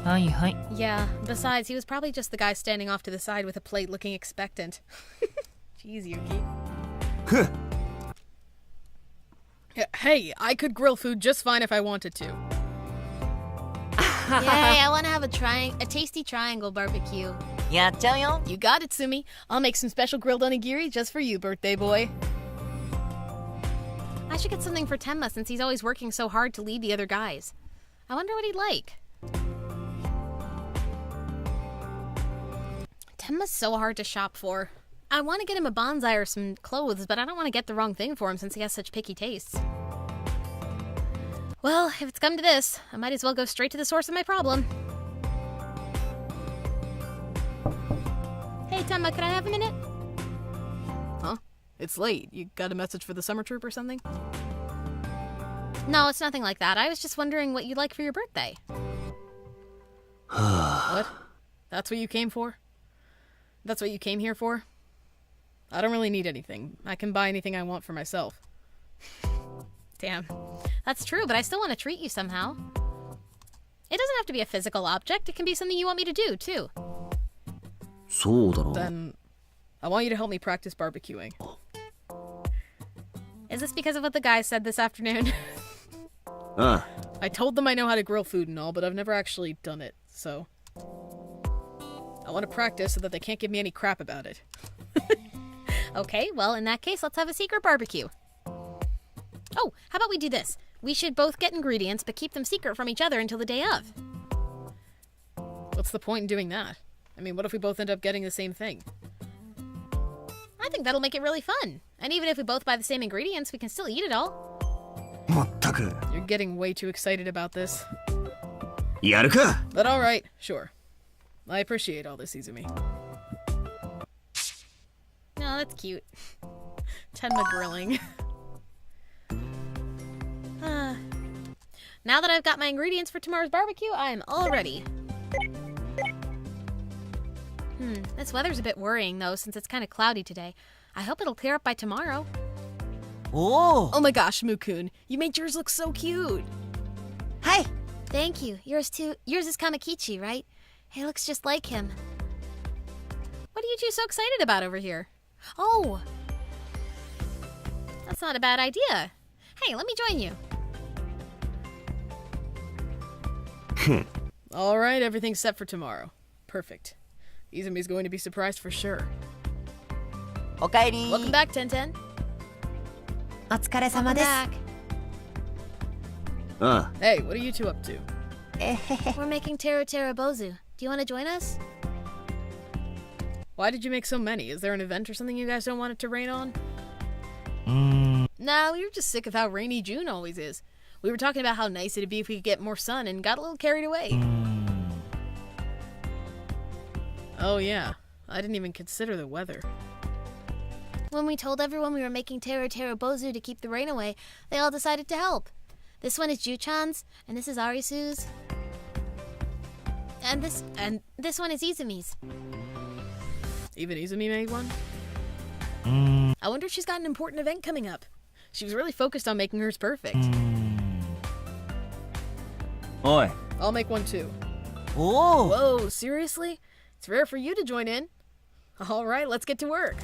Hi. Yeah, besides, he was probably just the guy standing off to the side with a plate looking expectant. Jeez, Yuki. Hey, I could grill food just fine if I wanted to. Yay, I want to have a tasty triangle barbecue. Yachayo? You got it, Sumi. I'll make some special grilled onigiri just for you, birthday boy. I should get something for Tenma since he's always working so hard to lead the other guys. I wonder what he'd like. Tenma's so hard to shop for. I want to get him a bonsai or some clothes, but I don't want to get the wrong thing for him since he has such picky tastes. Well, if it's come to this, I might as well go straight to the source of my problem. Hey, Tenma, could I have a minute? Huh? It's late. You got a message for the summer troupe or something? No, it's nothing like that. I was just wondering what you'd like for your birthday. What? That's what you came for? That's what you came here for? I don't really need anything. I can buy anything I want for myself. Damn. That's true, but I still want to treat you somehow. It doesn't have to be a physical object. It can be something you want me to do, too. そうだろう。 Then, I want you to help me practice barbecuing. Is this because of what the guy said this afternoon? I told them I know how to grill food and all, but I've never actually done it, so... I want to practice so that they can't give me any crap about it. Okay, well, in that case, let's have a secret barbecue. Oh, how about we do this? We should both get ingredients, but keep them secret from each other until the day of. What's the point in doing that? I mean, what if we both end up getting the same thing? I think that'll make it really fun. And even if we both buy the same ingredients, we can still eat it all. まったく。 You're getting way too excited about this. やるか。 But alright, sure. I appreciate all this, Izumi. Oh, that's cute. Tenma grilling. Now that I've got my ingredients for tomorrow's barbecue, I am all ready. This weather's a bit worrying, though, since it's kind of cloudy today. I hope it'll clear up by tomorrow. おお。 Oh my gosh, Mukun, you made yours look so cute. はい. Thank you. Yours too. Yours is Kamakichi, right? He looks just like him. What are you two so excited about over here? Oh! That's not a bad idea. Hey, let me join you. Alright, everything's set for tomorrow. Perfect. Izumi's going to be surprised for sure. おかえり。 Welcome back, Tenten. お疲れ様です。 Back. ああ。 Hey, what are you two up to? We're making Tera Tera Bozu. Do you want to join us? Why did you make so many? Is there an event or something you guys don't want it to rain on? Nah, we were just sick of how rainy June always is. We were talking about how nice it'd be if we could get more sun and got a little carried away. Oh yeah, I didn't even consider the weather. When we told everyone we were making Tera Tera Bozu to keep the rain away, they all decided to help. This one is Juchan's, and this is Arisu's. And this one is Izumi's. Even Izumi made one? I wonder if she's got an important event coming up. She was really focused on making hers perfect. おい。 I'll make one too. おお。 Whoa, seriously? It's rare for you to join in. Alright, let's get to work.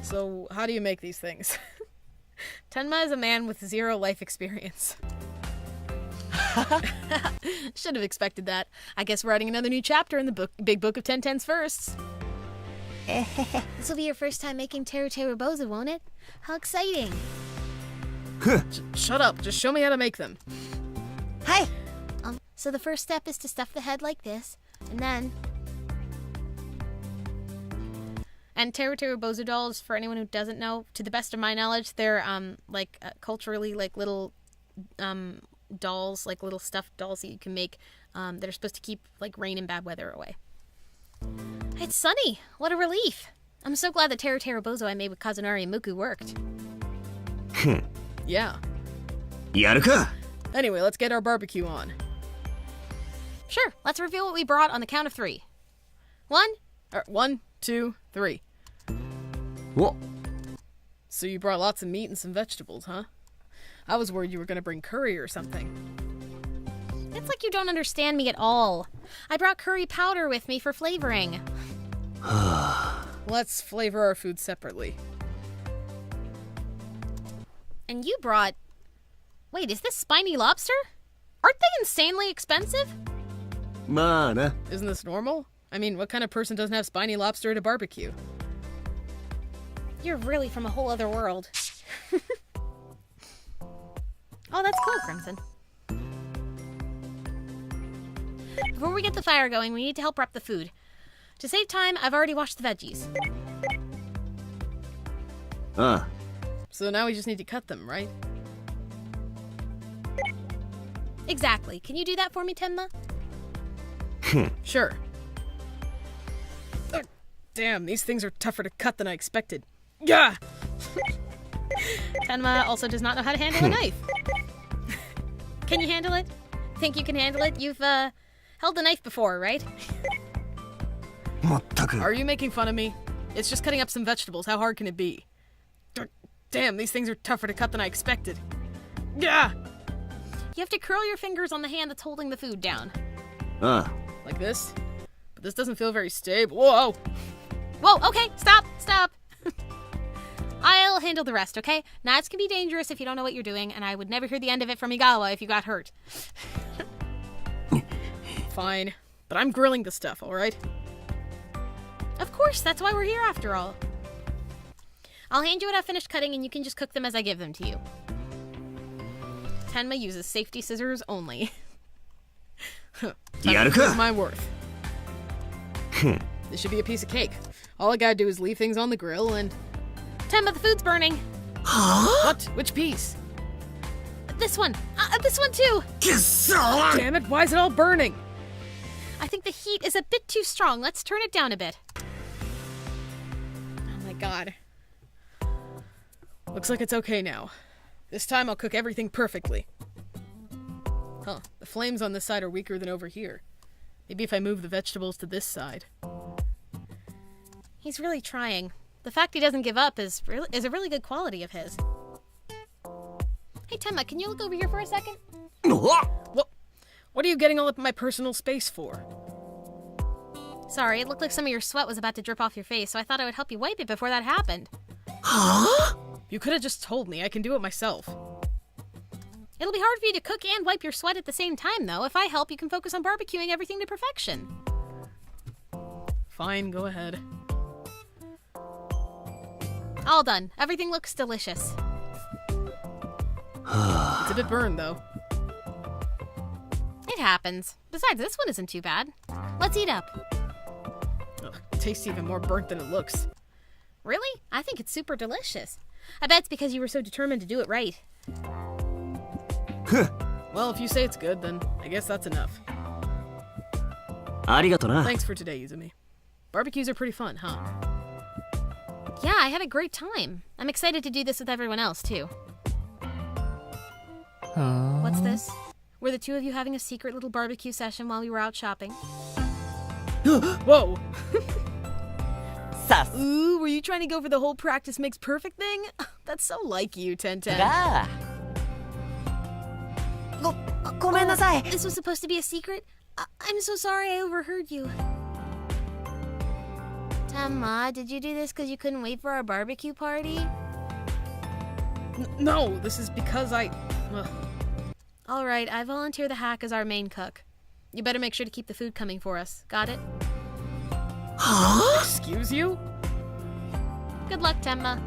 So, how do you make these things? Tenma is a man with 0 life experience. Should have expected that. I guess we're writing another new chapter in the big book of Tenten's firsts. This will be your first time making Tera Tera Bozu, won't it? How exciting! Shut up, just show me how to make them. Hi! So the first step is to stuff the head like this, and then... And Tera Tera Bozu dolls, for anyone who doesn't know, to the best of my knowledge, they're culturally like little dolls, like little stuffed dolls that you can make that are supposed to keep like rain and bad weather away. It's sunny. What a relief. I'm so glad the Tera Tera Bozu I made with Kazunari and Muku worked. Yeah. やるか。 Anyway, let's get our barbecue on. Sure, let's reveal what we brought on the count of 3. 1, 1, 2, 3. お。 So you brought lots of meat and some vegetables, huh? I was worried you were gonna bring curry or something. It's like you don't understand me at all. I brought curry powder with me for flavoring. Let's flavor our food separately. And you brought... Wait, is this spiny lobster? Aren't they insanely expensive? まあな。 Isn't this normal? I mean, what kind of person doesn't have spiny lobster at a barbecue? You're really from a whole other world. Oh, that's cool, Crimson. Before we get the fire going, we need to help prep the food. To save time, I've already washed the veggies. あ So now we just need to cut them, right? Exactly. Can you do that for me, Tenma? Sure. Ugh, damn, these things are tougher to cut than I expected. Yeah! Tenma also does not know how to handle a knife. Can you handle it? Think you can handle it? You've, held the knife before, right? あまったく Are you making fun of me? It's just cutting up some vegetables. How hard can it be? Damn, these things are tougher to cut than I expected. Yeah! You have to curl your fingers on the hand that's holding the food down. あ Like this? But this doesn't feel very stable. Whoa! Whoa, okay, stop, stop. I'll handle the rest, okay? Knives can be dangerous if you don't know what you're doing, and I would never hear the end of it from Igawa if you got hurt. Fine. But I'm grilling the stuff, alright? Of course, that's why we're here after all. I'll hand you what I've finished cutting, and you can just cook them as I give them to you. Tenma uses safety scissors only. Time Ya toる prove か my worth. This should be a piece of cake. All I gotta do is leave things on the grill and... Tenma, the food's burning. What? Which piece? This one too. くっそー Damn it, why is it all burning? I think the heat is a bit too strong. Let's turn it down a bit. Oh my god. Looks like it's okay now. This time I'll cook everything perfectly. Huh, the flames on this side are weaker than over here. Maybe if I move the vegetables to this side. He's really trying. The fact he doesn't give up is a really good quality of his. Hey, Tenma, can you look over here for a second? お What are you getting all up in my personal space for? Sorry, it looked like some of your sweat was about to drip off your face, so I thought I would help you wipe it before that happened. You could have just told me. I can do it myself. It'll be hard for you to cook and wipe your sweat at the same time, though. If I help, you can focus on barbecuing everything to perfection. Fine, go ahead. All done. Everything looks delicious. It's a bit burned, though. It happens. Besides, this one isn't too bad. Let's eat up. Ugh, it tastes even more burnt than it looks. Really? I think it's super delicious. I bet it's because you were so determined to do it right. Well, if you say it's good, then I guess that's enough. ありがとな Thanks for today, Izumi. Barbecues are pretty fun, huh? Yeah, I had a great time. I'm excited to do this with everyone else, too. What's this? Were the two of you having a secret little barbecue session while we were out shopping? Whoa! さす Ooh, were you trying to go for the whole practice makes perfect thing? That's so like you, Tenten. がごめんなさい This was supposed to be a secret? I'm so sorry I overheard you. Tenma, did you do this because you couldn't wait for our barbecue party? No, this is because I... Ugh. Alright, I volunteer the hack as our main cook. You better make sure to keep the food coming for us. Got it? Excuse you? Good luck, Tenma.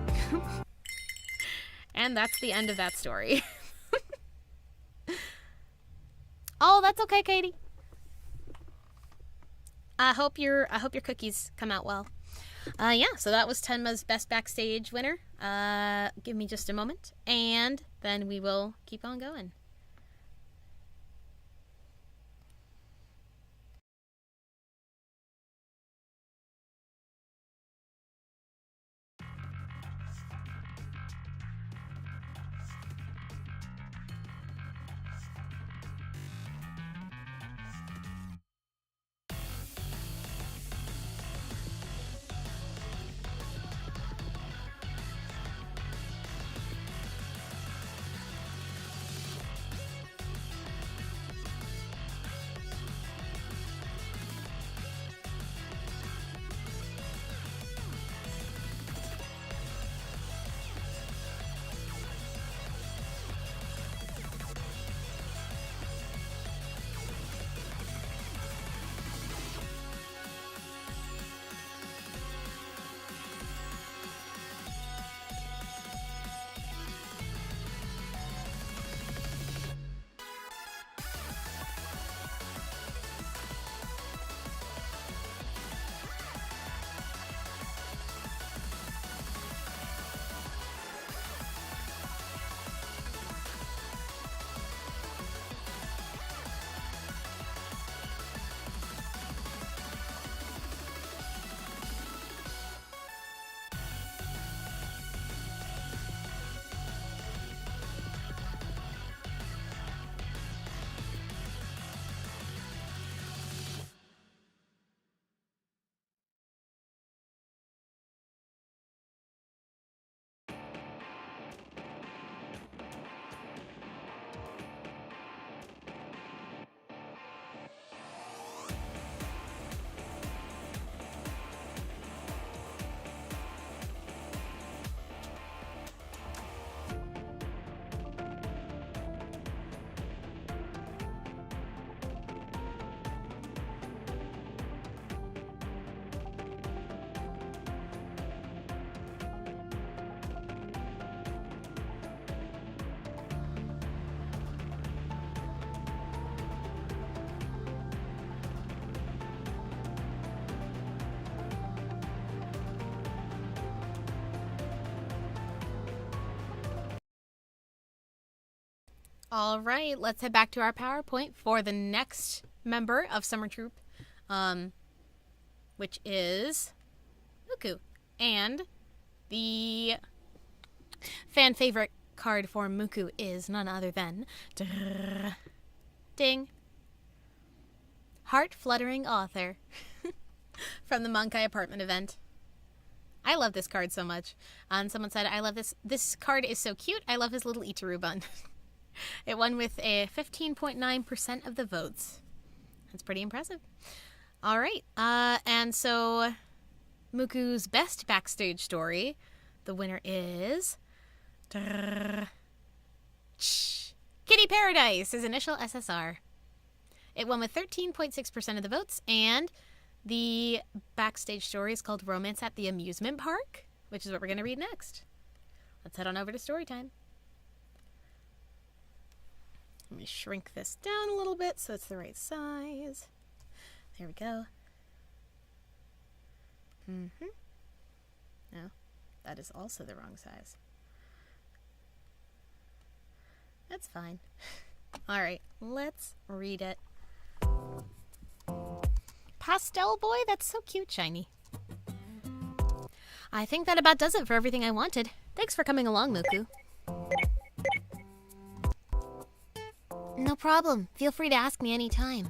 And that's the end of that story. Oh, that's okay, Katie. I hope your cookies come out well. Yeah, so that was Tenma's Best Backstage winner. Give me just a moment, and then we will keep on going. All right, let's head back to our PowerPoint for the next member of Summer Troupe, which is Muku. And the fan favorite card for Muku is none other than ding, Heart Fluttering Author from the Mankai Apartment event. I love this card so much. Someone said, I love this. This card is so cute. I love his little Itaru bun. It won with a 15.9% of the votes. That's pretty impressive. All right. And so Muku's best backstage story, the winner is Kitty Paradise, his initial SSR. It won with 13.6% of the votes, and the backstage story is called Romance at the Amusement Park, which is what we're going to read next. Let's head on over to story time. Let me shrink this down a little bit so it's the right size. There we go. No, that is also the wrong size. That's fine. All right, let's read it. Pastel boy, that's so cute, shiny. I think that about does it for everything I wanted. Thanks for coming along, Muku. No problem. Feel free to ask me anytime.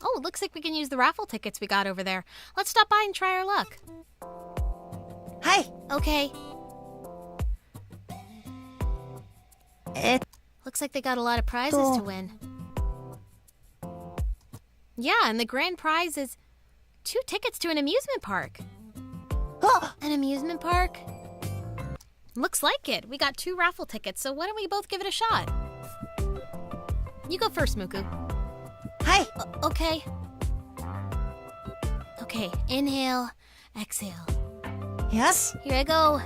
Oh, looks like we can use the raffle tickets we got over there. Let's stop by and try our luck. Hi. Okay. Looks like they got a lot of prizes to win. Yeah, and the grand prize is 2 tickets to an amusement park. An amusement park? Looks like it. We got 2 raffle tickets, so why don't we both give it a shot? You go first, Muku. Hi. Okay. Okay, inhale, exhale. Yes. Here I go.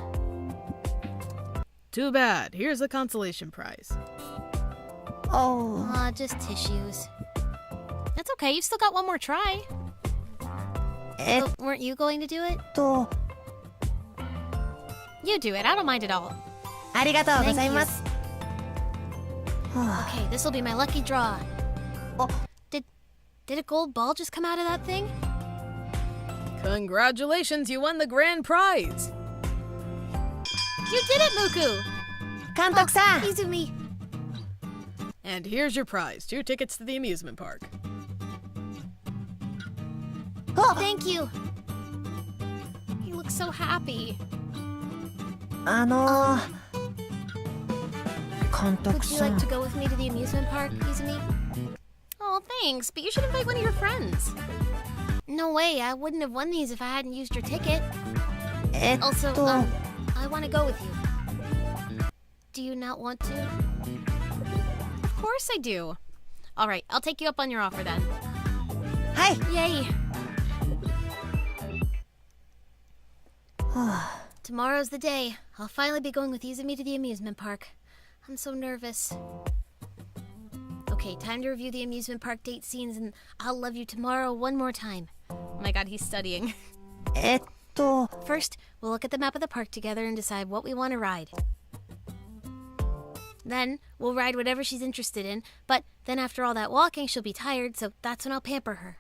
Too bad. Here's the consolation prize. Oh. Aw, just tissues. That's okay. You've still got one more try. But weren't you going to do it? You do it. I don't mind at all. ありがとうございます。 Okay, this will be my lucky draw. Oh. Did a gold ball just come out of that thing? Congratulations, you won the grand prize. You did it, Muku! 監督さん。 Izumi. And here's your prize, 2 tickets to the amusement park. Thank you. You look so happy. 監督 Would you さ like ん。 to go with me to the amusement park, Izumi? Oh, thanks, but you should invite one of your friends. No way, I wouldn't have won these if I hadn't used your ticket. Also, えっと。 I want to go with you. Do you not want to? Of course I do. All right, I'll take you up on your offer then. はい。 Yay! Tomorrow's the day. I'll finally be going with Izumi to the amusement park. I'm so nervous. Okay, time to review the amusement park date scenes, and I'll love you tomorrow one more time. Oh my god, he's studying. えっと。 First, we'll look at the map of the park together and decide what we want to ride. Then, we'll ride whatever she's interested in, but then after all that walking, she'll be tired, so that's when I'll pamper her.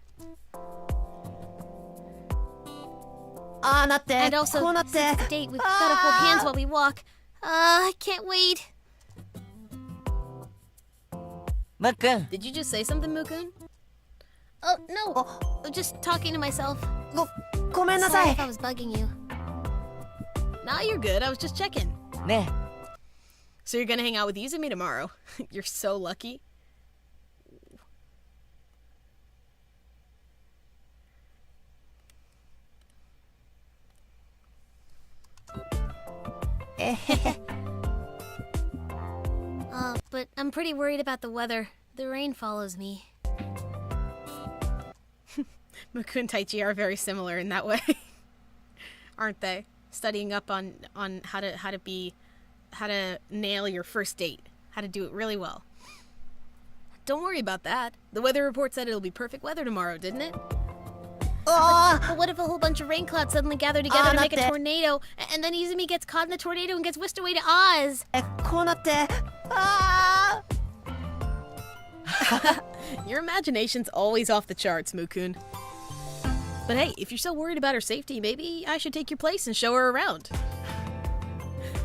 ああ、なって。 And also, こうなって。 since the date, we've gotta hold hands while we walk. I can't wait. むっくん。 Did you just say something, Mukun? Oh, no. Just talking to myself. ごめんなさ Sorry い if。I was bugging you. Nah, you're good. I was just checking. ね。 So you're gonna hang out with Izumi tomorrow. You're so lucky. But I'm pretty worried about the weather. The rain follows me. Muku and Taichi are very similar in that way, aren't they? Studying up on how to nail your first date, how to do it really well. Don't worry about that. The weather report said it'll be perfect weather tomorrow, didn't it? But what if a whole bunch of rain clouds suddenly gather together to make a 待って。 tornado, and then Izumi gets caught in the tornado and gets whisked away to Oz? こうなって。ああ。Your imagination's always off the charts, Mukun. But hey, if you're so worried about her safety, maybe I should take your place and show her around.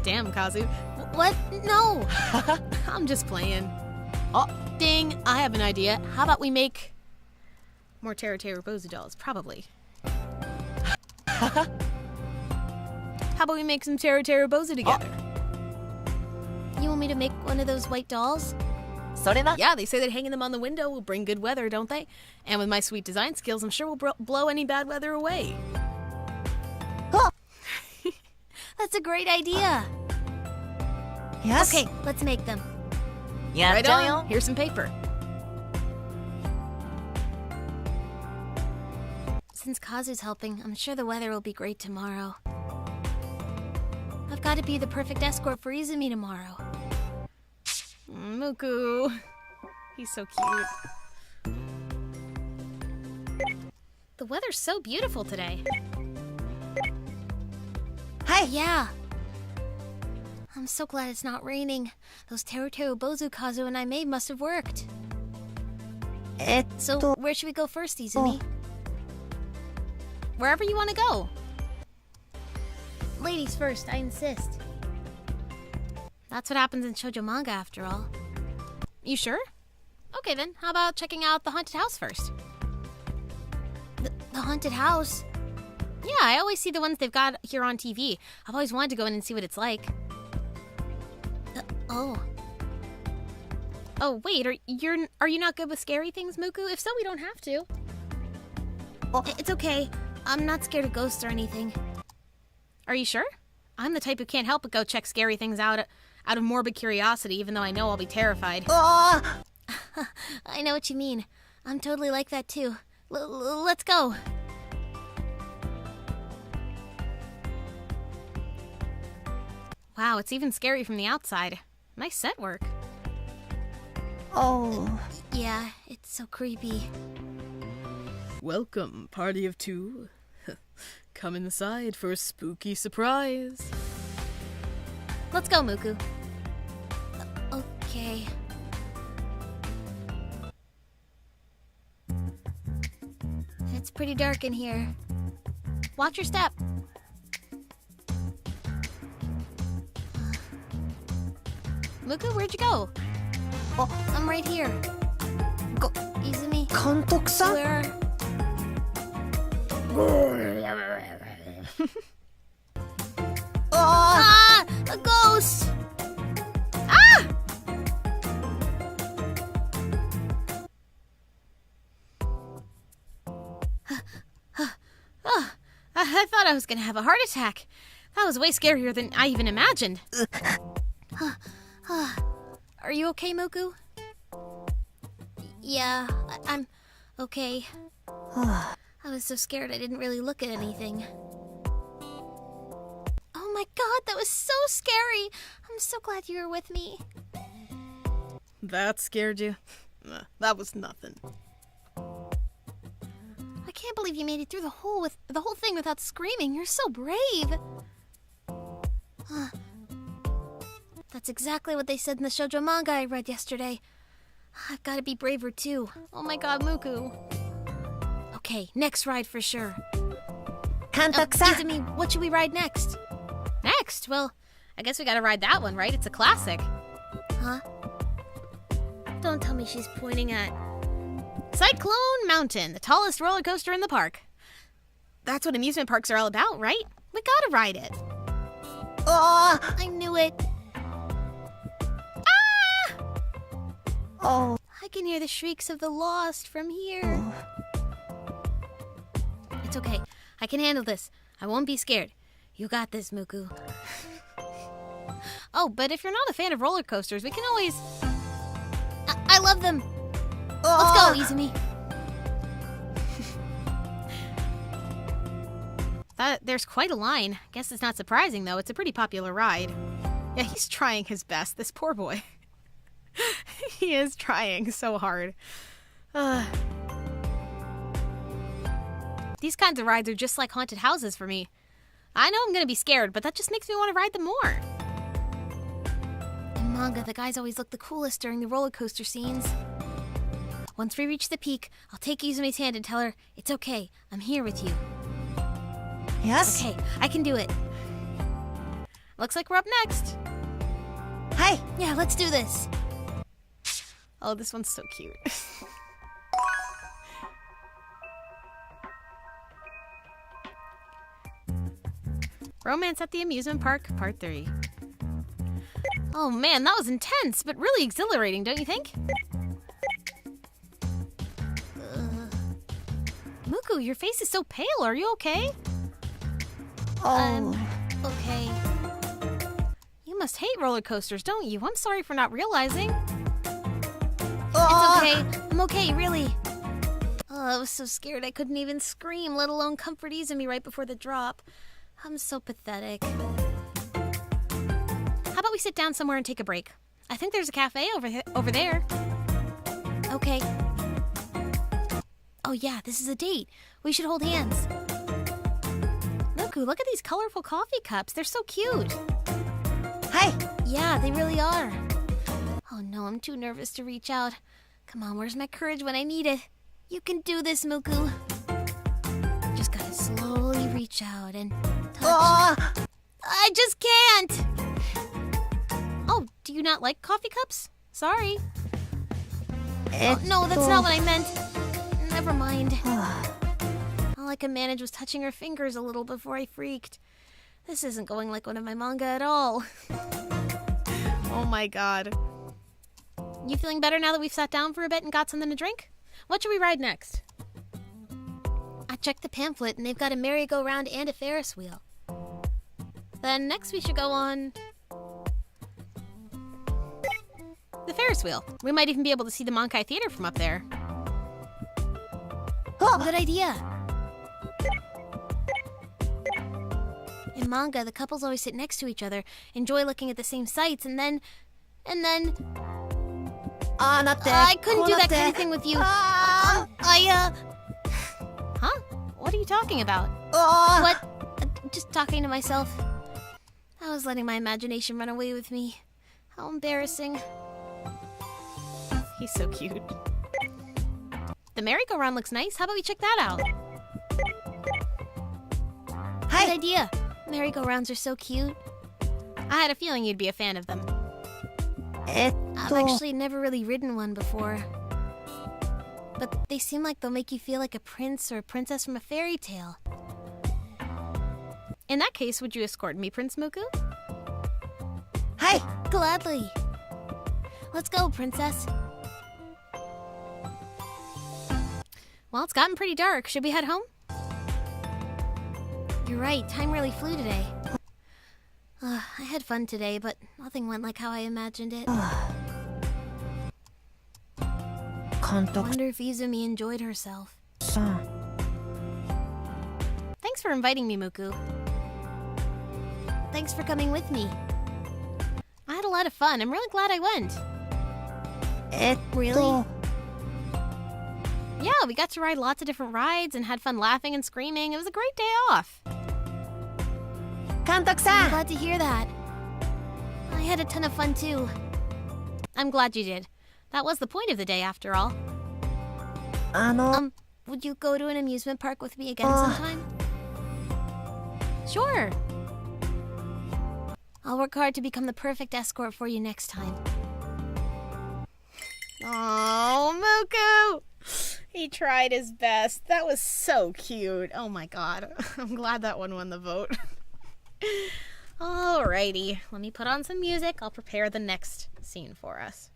Damn, Kazu. What? No! I'm just playing. Oh, ding! I have an idea. How about we make more Teru Bozu dolls? Probably. How about we make some Teru Bozu together? You want me to make one of those white dolls? それな。 Yeah, they say that hanging them on the window will bring good weather, don't they? And with my sweet design skills, I'm sure we'll blow any bad weather away. That's a great idea. Yes. Okay, let's make them. やっ Right ちゃうよ on. Here's some paper. Since Kazu's helping, I'm sure the weather will be great tomorrow. I've got to be the perfect escort for Izumi tomorrow. Muku. He's so cute. The weather's so beautiful today. Hi. Yeah. I'm so glad it's not raining. Those Teru Bozu Kazu and I made must have worked. So, where should we go first, Izumi? Wherever you want to go. Ladies first, I insist. That's what happens in shoujo manga, after all. You sure? Okay then, how about checking out the haunted house first? The haunted house? Yeah, I always see the ones they've got here on TV. I've always wanted to go in and see what it's like. Oh. Oh, wait, are you not good with scary things, Muku? If so, we don't have to. It's okay. I'm not scared of ghosts or anything. Are you sure? I'm the type who can't help but go check scary things out of morbid curiosity, even though I know I'll be terrified. I know what you mean. I'm totally like that too. Let's go. Wow, it's even scary from the outside. Nice set work. Oh. Yeah, it's so creepy. Welcome, party of two. Come inside for a spooky surprise. Let's go, Muku. Okay. It's pretty dark in here. Watch your step. Muku, where'd you go? Oh, I'm right here. Go, Izumi. 監督さん Where? Ah! A ghost! I thought I was gonna have a heart attack. That was way scarier than I even imagined. Are you okay, Muku? Yeah, I'm okay. I was so scared I didn't really look at anything. Oh my god, that was so scary! I'm so glad you were with me. That scared you? That was nothing. I can't believe you made it through the whole thing without screaming. You're so brave. That's exactly what they said in the shoujo manga I read yesterday. I've got to be braver too. Oh my god, Muku. Okay, next ride for sure. 監督さん Izumi, what should we ride next? Next? Well, I guess we gotta ride that one, right? It's a classic. Huh? Don't tell me she's pointing at... Cyclone Mountain, the tallest roller coaster in the park. That's what amusement parks are all about, right? We gotta ride it. I knew it. Oh. I can hear the shrieks of the lost from here. It's okay. I can handle this. I won't be scared. You got this, Muku. Oh, but if you're not a fan of roller coasters, we can always... I love them. Let's go, Izumi. There's quite a line. Guess it's not surprising, though. It's a pretty popular ride. Yeah, he's trying his best, this poor boy. He is trying so hard. These kinds of rides are just like haunted houses for me. I know I'm gonna be scared, but that just makes me want to ride them more. In manga, the guys always look the coolest during the roller coaster scenes. Once we reach the peak, I'll take Izumi's hand and tell her, it's okay, I'm here with you. Yes? Okay, I can do it. Looks like we're up next. Hi. Yeah, let's do this. Oh, this one's so cute. Romance at the Amusement Park, Part 3. Oh man, that was intense, but really exhilarating, don't you think? Muku, your face is so pale. Are you okay? Okay. You must hate roller coasters, don't you? I'm sorry for not realizing. It's okay. I'm okay, really. Oh, I was so scared I couldn't even scream, let alone comfort Izumi right before the drop. I'm so pathetic. How about we sit down somewhere and take a break? I think there's a cafe over there. Okay. Oh yeah, this is a date. We should hold hands. Muku, look at these colorful coffee cups. They're so cute. Hi. Yeah, they really are. Oh no, I'm too nervous to reach out. Come on, where's my courage when I need it? You can do this, Muku. Just gotta slowly reach out and touch. I just can't! Oh, do you not like coffee cups? Sorry. Oh, no, that's not what I meant. Never mind. All I could manage was touching her fingers a little before I freaked. This isn't going like one of my manga at all. Oh my god. You feeling better now that we've sat down for a bit and got something to drink? What should we ride next? I checked the pamphlet and they've got a merry-go-round and a Ferris wheel. Then next we should go on the Ferris wheel. We might even be able to see the Mankai Theater from up there. Good idea. In manga, the couples always sit next to each other, enjoy looking at the same sights, and then... I couldn't do that kind of thing with you. Huh? What are you talking about? What? Just talking to myself. I was letting my imagination run away with me. How embarrassing. He's so cute. The merry-go-round looks nice. How about we check that out? Good idea. Merry-go-rounds are so cute. I had a feeling you'd be a fan of them. I've actually never really ridden one before. But they seem like they'll make you feel like a prince or a princess from a fairy tale. In that case, would you escort me, Prince Muku? Hi. Gladly. Let's go, princess. Well, it's gotten pretty dark. Should we head home? You're right, time really flew today. I had fun today, but nothing went like how I imagined it. Wonder if Izumi enjoyed herself. Thanks for inviting me, Muku. Thanks for coming with me. I had a lot of fun. I'm really glad I went. Really? Yeah, we got to ride lots of different rides and had fun laughing and screaming. It was a great day off. I'm glad to hear that. I had a ton of fun too. I'm glad you did. That was the point of the day, after all. Would you go to an amusement park with me again sometime? Sure. I'll work hard to become the perfect escort for you next time. Oh, Muku! He tried his best. That was so cute. Oh my god. I'm glad that one won the vote. Alrighty. Let me put on some music. I'll prepare the next scene for us.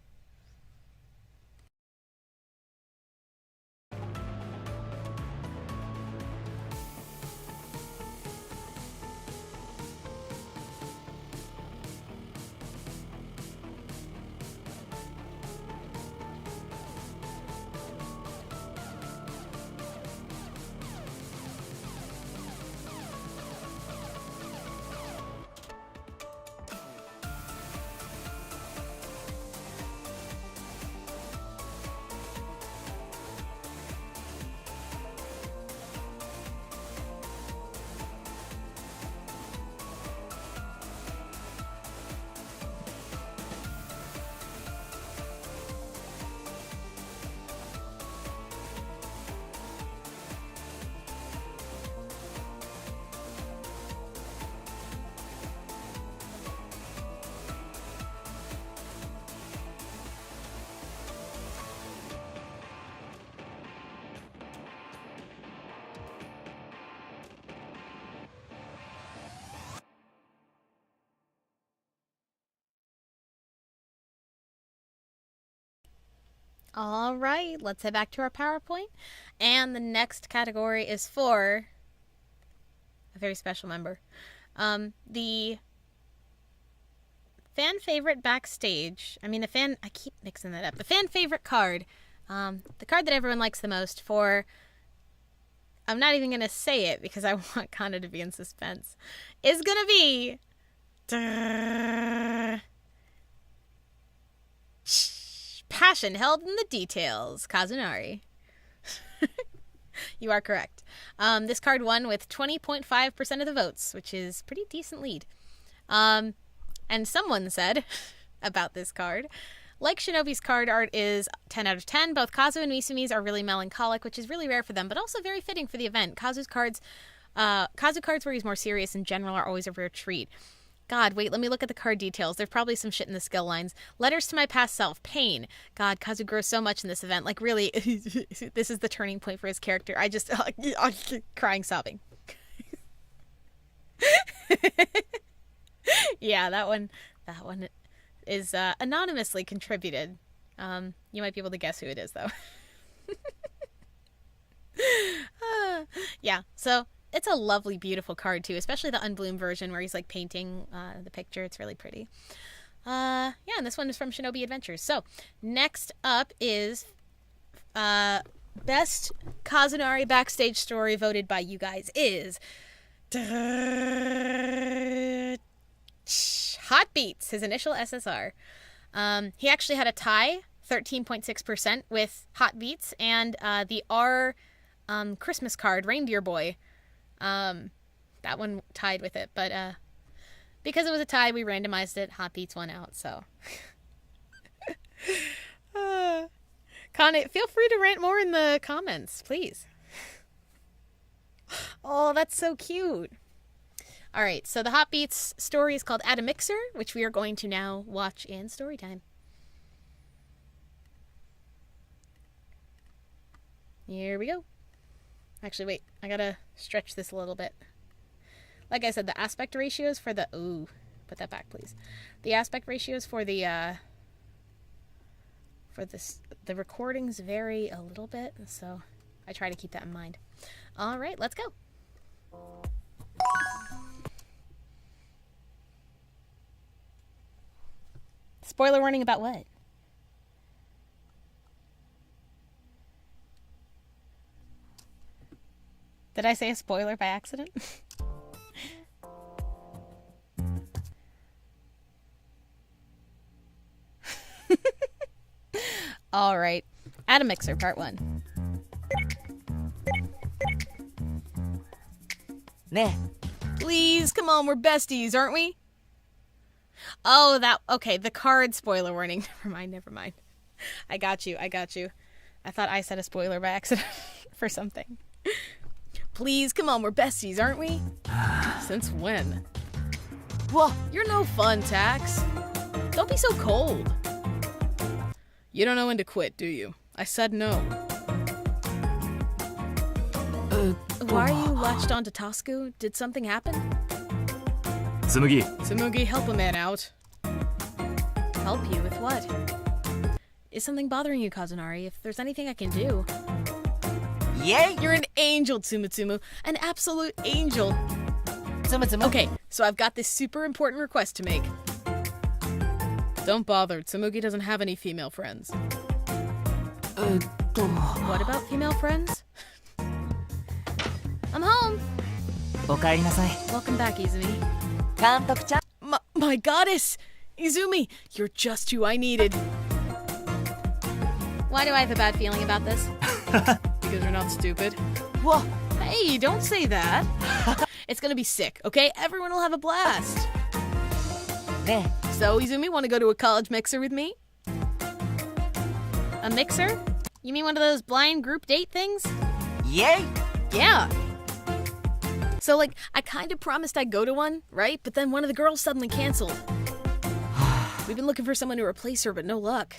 All right, let's head back to our PowerPoint. And the next category is for a very special member. The fan favorite backstage. I keep mixing that up. The fan favorite card. The card that everyone likes the most for... I'm not even going to say it because I want Kana to be in suspense. Is going to be... Passion held in the details. Kazunari. You are correct. This card won with 20.5% of the votes, which is pretty decent lead. And someone said about this card, like Shinobi's card art is 10 out of 10, both Kazu and Misumi's are really melancholic, which is really rare for them, but also very fitting for the event. Kazu cards where he's more serious in general are always a rare treat. God, wait, let me look at the card details. There's probably some shit in the skill lines. Letters to my past self. Pain. God, Kazu grows so much in this event. Like, really, this is the turning point for his character. I just... crying, sobbing. Yeah, that one is anonymously contributed. You might be able to guess who it is, though. Yeah, so... It's a lovely, beautiful card, too, especially the unbloomed version where he's, like, painting the picture. It's really pretty. Yeah, and this one is from Shinobi Adventures. So, next up is Best Kazunari Backstage Story voted by you guys is... Hot Beats, his initial SSR. He actually had a tie, 13.6% with Hot Beats, and the R Christmas card, Reindeer Boy. That one tied with it, but because it was a tie, we randomized it. Hot Beats won out, so. Kane, feel free to rant more in the comments, please. Oh, that's so cute. All right, so the Hot Beats story is called Add a Mixer, which we are going to now watch in story time. Here we go. Actually, wait, I gotta stretch this a little bit. Like I said, the aspect ratios for the... Ooh, put that back, please. The aspect ratios for the recordings vary a little bit, so I try to keep that in mind. All right, let's go. Spoiler warning about what? Did I say a spoiler by accident? All right. Add a Mixer, part 1. Ne. Please, come on, we're besties, aren't we? Oh, okay, the card spoiler warning. Never mind. I got you. I thought I said a spoiler by accident for something. Please, come on, we're besties, aren't we? Since when? Whoa, you're no fun, Tax. Don't be so cold. You don't know when to quit, do you? I said no. Why are you latched onto Tasuku? Did something happen? Tsumugi, help a man out. Help you with what? Is something bothering you, Kazunari? If there's anything I can do... Yay! You're an angel, Tsumutsumu. An absolute angel. Tsumutsumu. Okay, so I've got this super important request to make. Don't bother. Tsumugi doesn't have any female friends. What about female friends? I'm home. Welcome back, Izumi. My goddess! Izumi, you're just who I needed. Why do I have a bad feeling about this? Because you're not stupid. Whoa. Hey, don't say that. It's gonna be sick, okay? Everyone will have a blast. So, Izumi, want to go to a college mixer with me? A mixer? You mean one of those blind group date things? Yay! Yeah. So, like, I kind of promised I'd go to one, right? But then one of the girls suddenly canceled. We've been looking for someone to replace her, but no luck.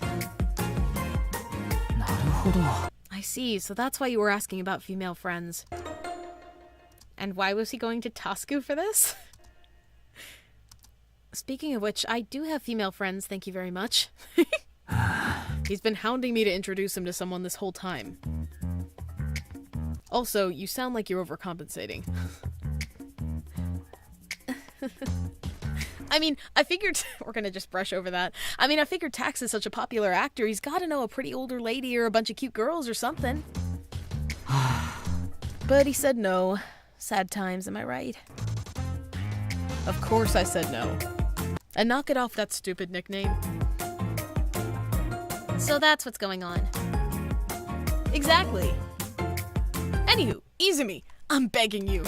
I see, so that's why you were asking about female friends. And why was he going to Tasuku for this? Speaking of which, I do have female friends, thank you very much. He's been hounding me to introduce him to someone this whole time. Also, you sound like you're overcompensating. I mean, I figured... We're gonna just brush over that. I mean, I figured Tax is such a popular actor, he's gotta know a pretty older lady or a bunch of cute girls or something. But he said no. Sad times, am I right? Of course I said no. And knock it off that stupid nickname. So that's what's going on. Exactly. Anywho, Izumi, I'm begging you.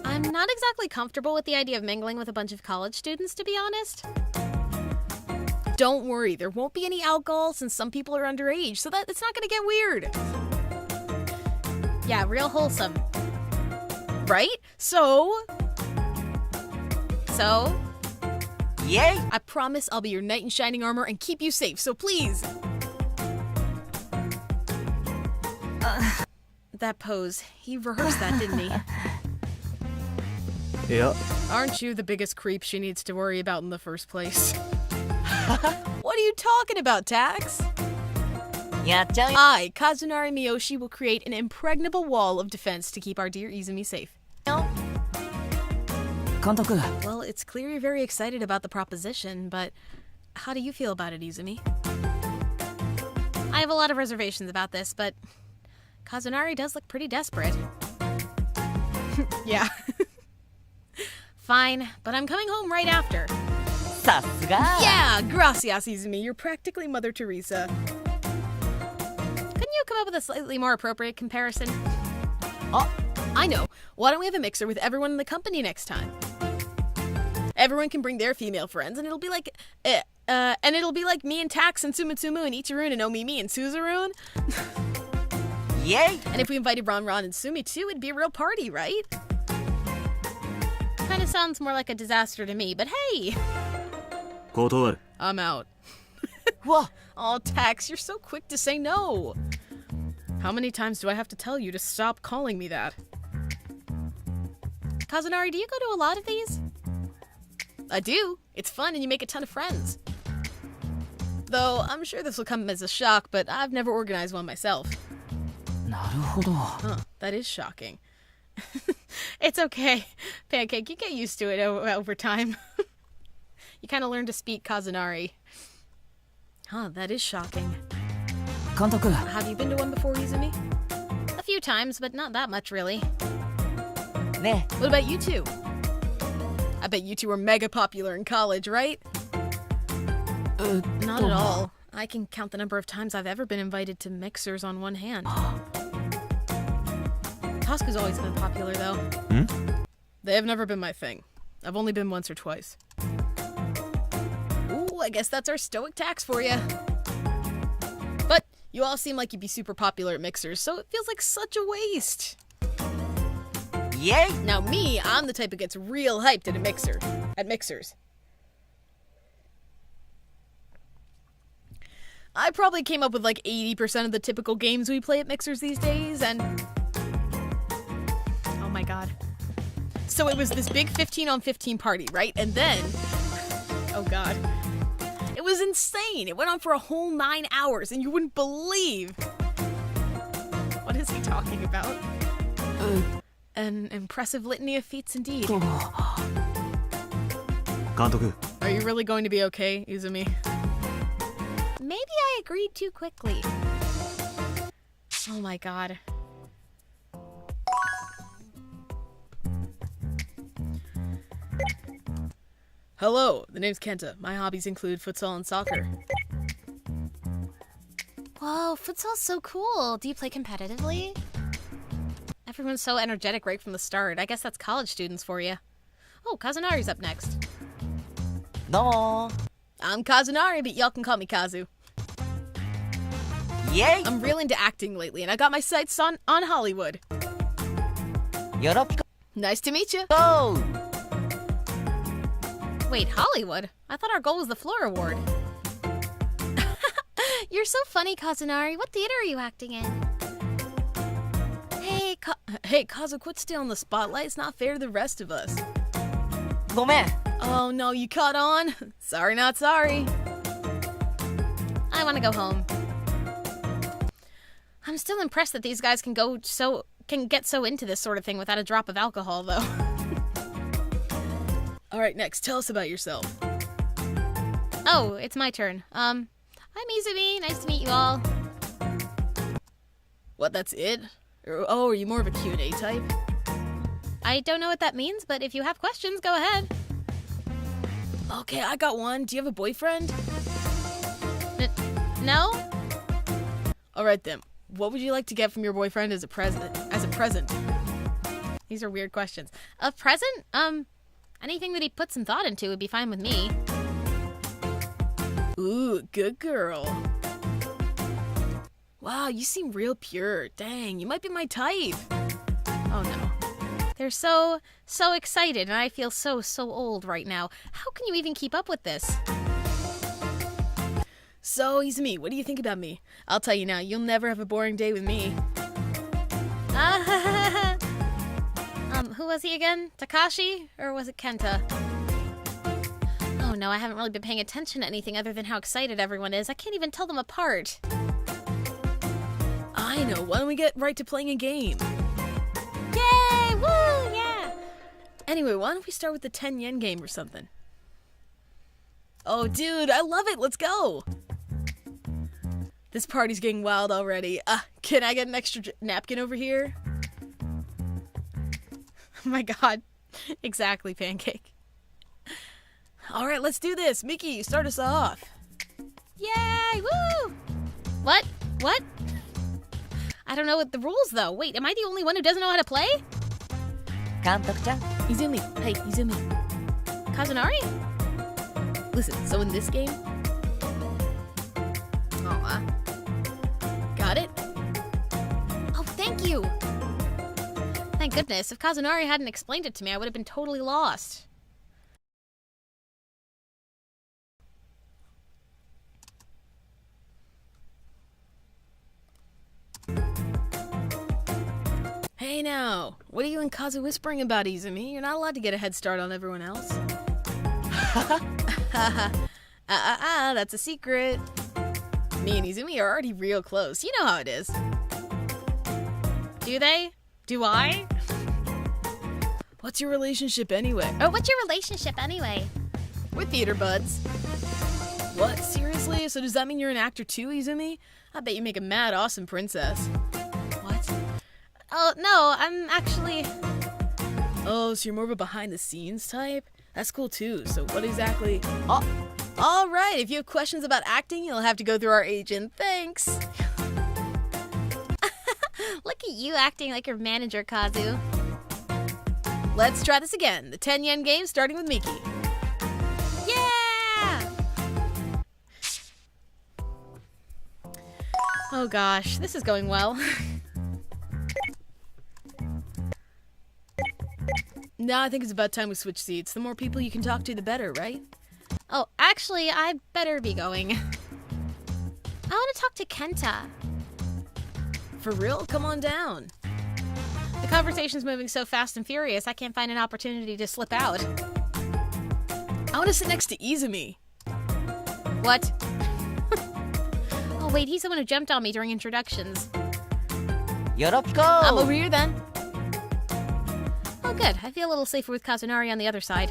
I'm not exactly comfortable with the idea of mingling with a bunch of college students, to be honest. Don't worry, there won't be any alcohol since some people are underage, so that it's not gonna get weird. Yeah, real wholesome. Right? So? Yay! I promise I'll be your knight in shining armor and keep you safe, so please! That pose. He rehearsed that, didn't he? Yeah. Aren't you the biggest creep she needs to worry about in the first place? What are you talking about, Tax? Yeah, tell you. I, Kazunari Miyoshi, will create an impregnable wall of defense to keep our dear Izumi safe. Well, it's clear you're very excited about the proposition, but how do you feel about it, Izumi? I have a lot of reservations about this, but Kazunari does look pretty desperate. Yeah. Fine, but I'm coming home right after. Sasuga! Yeah, gracias, Izumi. You're practically Mother Teresa. Couldn't you come up with a slightly more appropriate comparison? Oh, I know. Why don't we have a mixer with everyone in the company next time? Everyone can bring their female friends, and it'll be like, me and Tax and Tsumutsumu and Itaru and Omimi and Tsuzuru. Yay! And if we invited Ron and Sumi too, it'd be a real party, right? Kinda sounds more like a disaster to me, but hey! 断る I'm out. Whoa! Oh, Tax, you're so quick to say no. How many times do I have to tell you to stop calling me that? Kazunari, do you go to a lot of these? I do. It's fun and you make a ton of friends. Though, I'm sure this will come as a shock, but I've never organized one myself. なるほど。 Huh, that is shocking. It's okay. Pancake, you get used to it over time. You kind of learn to speak Kazunari. Huh, that is shocking. 監督。 Have you been to one before, Izumi? A few times, but not that much, really. ね。 What about you two? I bet you two were mega popular in college, right? Not at all. I can count the number of times I've ever been invited to mixers on one hand. Tasuku's always been popular, though. They have never been my thing. I've only been once or twice. Ooh, I guess that's our stoic Tax for you. But you all seem like you'd be super popular at mixers, so it feels like such a waste. Yay! Now me, I'm the type who gets real hyped at mixers. I probably came up with like 80% of the typical games we play at mixers these days, and... Oh my god. So it was this big 15-on-15 party, right? And then... Oh god. It was insane! It went on for a whole 9 hours, and you wouldn't believe... What is he talking about? An impressive litany of feats indeed. 監督 Are you really going to be okay, Izumi? Maybe I agreed too quickly. Oh my god. Hello, the name's Kenta. My hobbies include futsal and soccer. Whoa, futsal's so cool. Do you play competitively? Everyone's so energetic right from the start. I guess that's college students for you. Oh, Kazunari's up next. どうも。 I'm Kazunari, but y'all can call me Kazu. Yay! I'm real into acting lately, and I got my sights on Hollywood. よろぴく Nice to meet you. Go! Wait, Hollywood? I thought our goal was the Floor Award. You're so funny, Kazunari. What theater are you acting in? Hey, Kazu, quit stealing the spotlight. It's not fair to the rest of us. ごめん。 Oh no, you caught on? Sorry, not sorry. I want to go home. I'm still impressed that these guys can get so into this sort of thing without a drop of alcohol, though. Alright, next, tell us about yourself. Oh, it's my turn. I'm Izumi. Nice to meet you all. What, that's it? Are you more of a Q&A type? I don't know what that means, but if you have questions, go ahead. Okay, I got one. Do you have a boyfriend? No? Alright then. What would you like to get from your boyfriend as a present? These are weird questions. A present? Anything that he put some thought into would be fine with me. Ooh, good girl. Wow, you seem real pure. Dang, you might be my type. Oh no. They're so excited, and I feel so old right now. How can you even keep up with this? So, Izumi, what do you think about me? I'll tell you now, you'll never have a boring day with me. Who was he again? Takashi? Or was it Kenta? Oh no, I haven't really been paying attention to anything other than how excited everyone is. I can't even tell them apart. I know, why don't we get right to playing a game? Yay! Woo! Yeah! Anyway, why don't we start with the 10 yen game or something? Oh, dude, I love it. Let's go. This party's getting wild already. Can I get an extra napkin over here? Oh my god. Exactly, Pancake. Alright, let's do this. Mickey, start us off. Yay! Woo! What? What? I don't know what the rules, though. Wait, am I the only one who doesn't know how to play? Kantoku-chan. Izumi. Hey, Izumi. Kazunari? Listen, so in this game... Got it? Oh, thank you! Thank goodness. If Kazunari hadn't explained it to me, I would have been totally lost. Hey now, what are you and Kazu whispering about, Izumi? You're not allowed to get a head start on everyone else. That's a secret. Me and Izumi are already real close. You know how it is. Do they? Do I? What's your relationship anyway? Oh, what's your relationship anyway? We're theater buds. What? Seriously? So does that mean you're an actor too, Izumi? I bet you make a mad awesome princess. What? Oh, no, I'm actually... Oh, so you're more of a behind-the-scenes type? That's cool too. So what exactly... Oh, all right. If you have questions about acting, you'll have to go through our agent. Thanks. Look at you acting like your manager, Kazu. Let's try this again. The 10 yen game starting with Miki. Yeah! Oh gosh, this is going well. Now I think it's about time we switch seats. The more people you can talk to, the better, right? Oh, actually, I better be going. I want to talk to Kenta. For real? Come on down. The conversation's moving so fast and furious, I can't find an opportunity to slip out. I want to sit next to Izumi. What? Oh, wait, he's the one who jumped on me during introductions. Yoropiko! I'm over here then. Oh, good. I feel a little safer with Kazunari on the other side.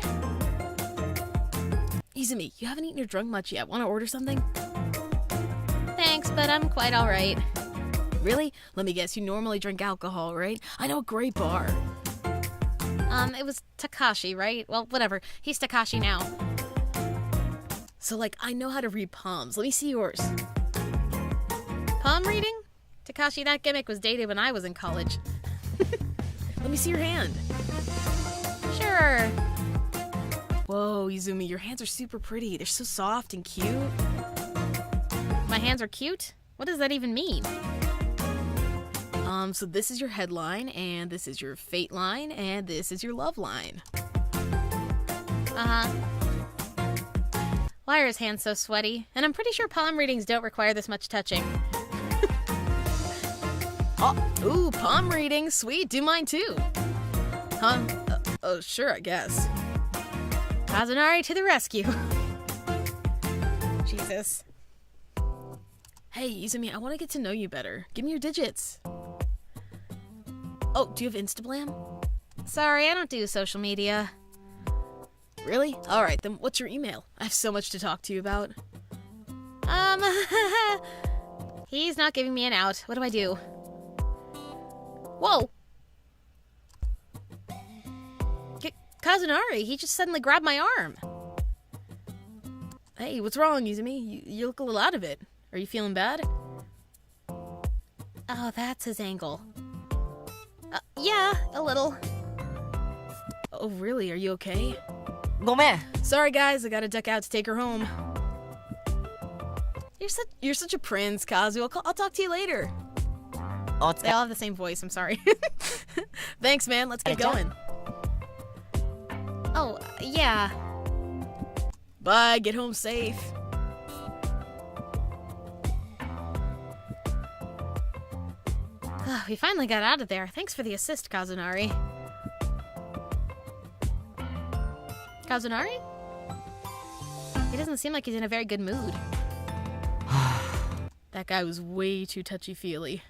Izumi, you haven't eaten or drunk much yet. Want to order something? Thanks, but I'm quite alright. Really? Let me guess, you normally drink alcohol, right? I know a great bar. It was Takashi, right? Well, whatever. He's Takashi now. So, like, I know how to read palms. Let me see yours. Palm reading? Takashi, that gimmick was dated when I was in college. Let me see your hand. Sure. Whoa, Izumi, your hands are super pretty. They're so soft and cute. My hands are cute? What does that even mean? So this is your headline, and this is your fate line, and this is your love line. Uh-huh. Why are his hands so sweaty? And I'm pretty sure palm readings don't require this much touching. Ooh, palm reading. Sweet, do mine too. Huh? Oh, sure, I guess. Kazunari to the rescue. Jesus. Hey, Izumi, I want to get to know you better. Give me your digits. Oh, do you have Instablam? Sorry, I don't do social media. Really? Alright, then what's your email? I have so much to talk to you about. He's not giving me an out. What do I do? Whoa! Kazunari, he just suddenly grabbed my arm. Hey, what's wrong, Izumi? You look a little out of it. Are you feeling bad? Oh, that's his angle. Yeah, a little. Oh, really? Are you okay? ごめん Sorry, guys. I gotta duck out to take her home. You're such a prince, Kazu. I'll talk to you later. お疲 They れ all have the same voice, I'm sorry. Thanks, man. Let's get going. Oh, yeah. Bye. Get home safe. We finally got out of there. Thanks for the assist, Kazunari. Kazunari? He doesn't seem like he's in a very good mood. That guy was way too touchy-feely.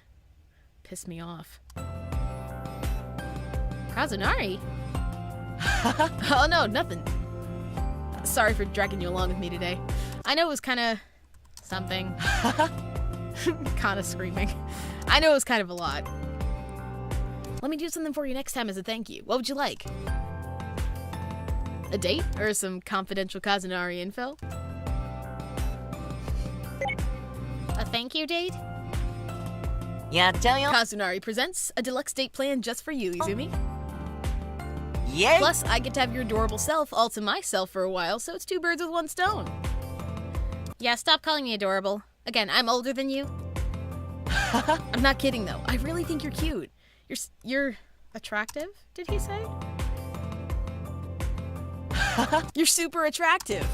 Pissed me off. Kazunari? Oh, no, nothing. Sorry for dragging you along with me today. I know it was kind of... something. Kind of screaming. I know it was kind of a lot. Let me do something for you next time as a thank you. What would you like? A date? Or some confidential Kazunari info? A thank you date? やっちゃうよ Kazunari presents a deluxe date plan just for you, Izumi. イエイ Plus, I get to have your adorable self all to myself for a while, so it's 2 birds with 1 stone. Yeah, stop calling me adorable. Again, I'm older than you. I'm not kidding, though. I really think you're cute. You're attractive, did he say? You're super attractive.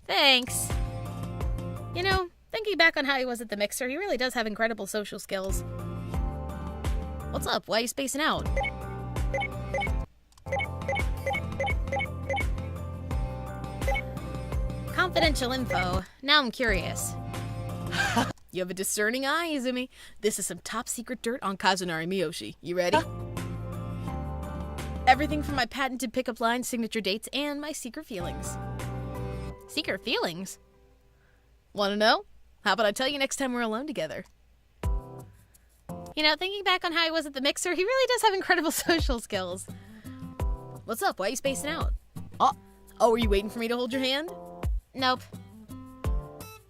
Thanks. You know, thinking back on how he was at the mixer, he really does have incredible social skills. What's up? Why are you spacing out? Confidential info. Now I'm curious. You have a discerning eye, Izumi. This is some top secret dirt on Kazunari Miyoshi. You ready? Everything from my patented pickup lines, signature dates, and my secret feelings. Secret feelings? Want to know? How about I tell you next time we're alone together? You know, thinking back on how he was at the mixer, he really does have incredible social skills. What's up? Why are you spacing out? Oh. Oh, were you waiting for me to hold your hand? Nope.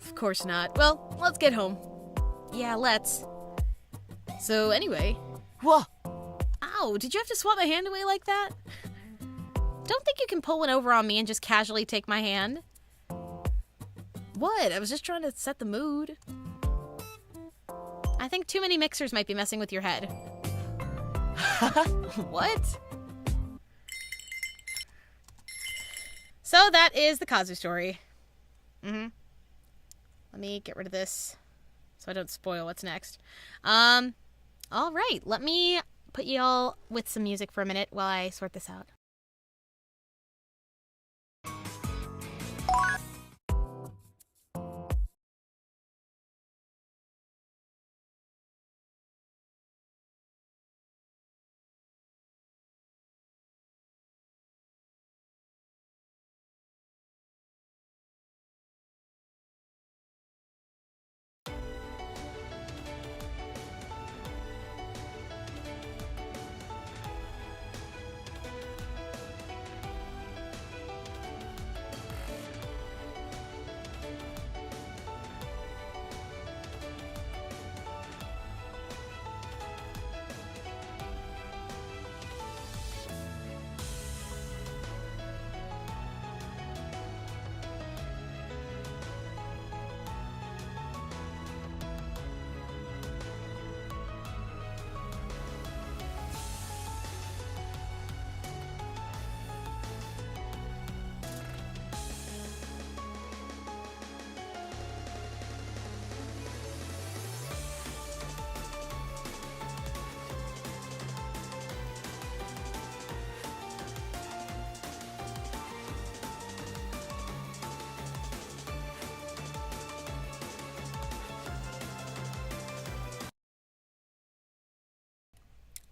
Of course not. Well, let's get home. Yeah, let's. So anyway... うわ Ow, did you have to swat my hand away like that? Don't think you can pull one over on me and just casually take my hand. What? I was just trying to set the mood. I think too many mixers might be messing with your head. What? So that is the Kazu story. Let me get rid of this so I don't spoil what's next. All right, let me put you all with some music for a minute while I sort this out.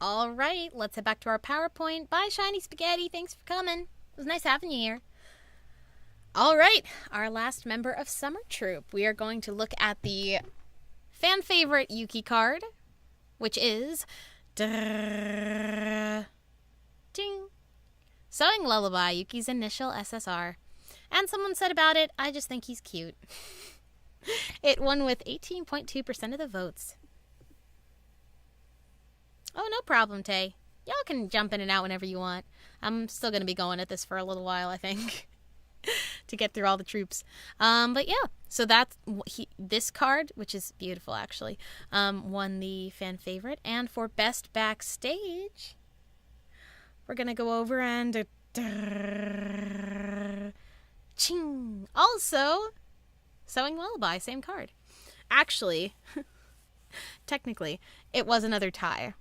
All right, let's head back to our PowerPoint. Bye, Shiny Spaghetti. Thanks for coming. It was nice having you here. All right, our last member of Summer Troupe. We are going to look at the fan favorite Yuki card, which is ding, Sewing Lullaby, Yuki's initial SSR. And someone said about it, I just think he's cute. It won with 18.2% of the votes. Oh, no problem, Tay. Y'all can jump in and out whenever you want. I'm still going to be going at this for a little while, I think, to get through all the troops. But yeah, so that's this card, which is beautiful, actually, won the fan favorite. And for best backstage, we're going to go over and... ching! Also, Sewing Lullaby, same card. Actually, technically, it was another tie.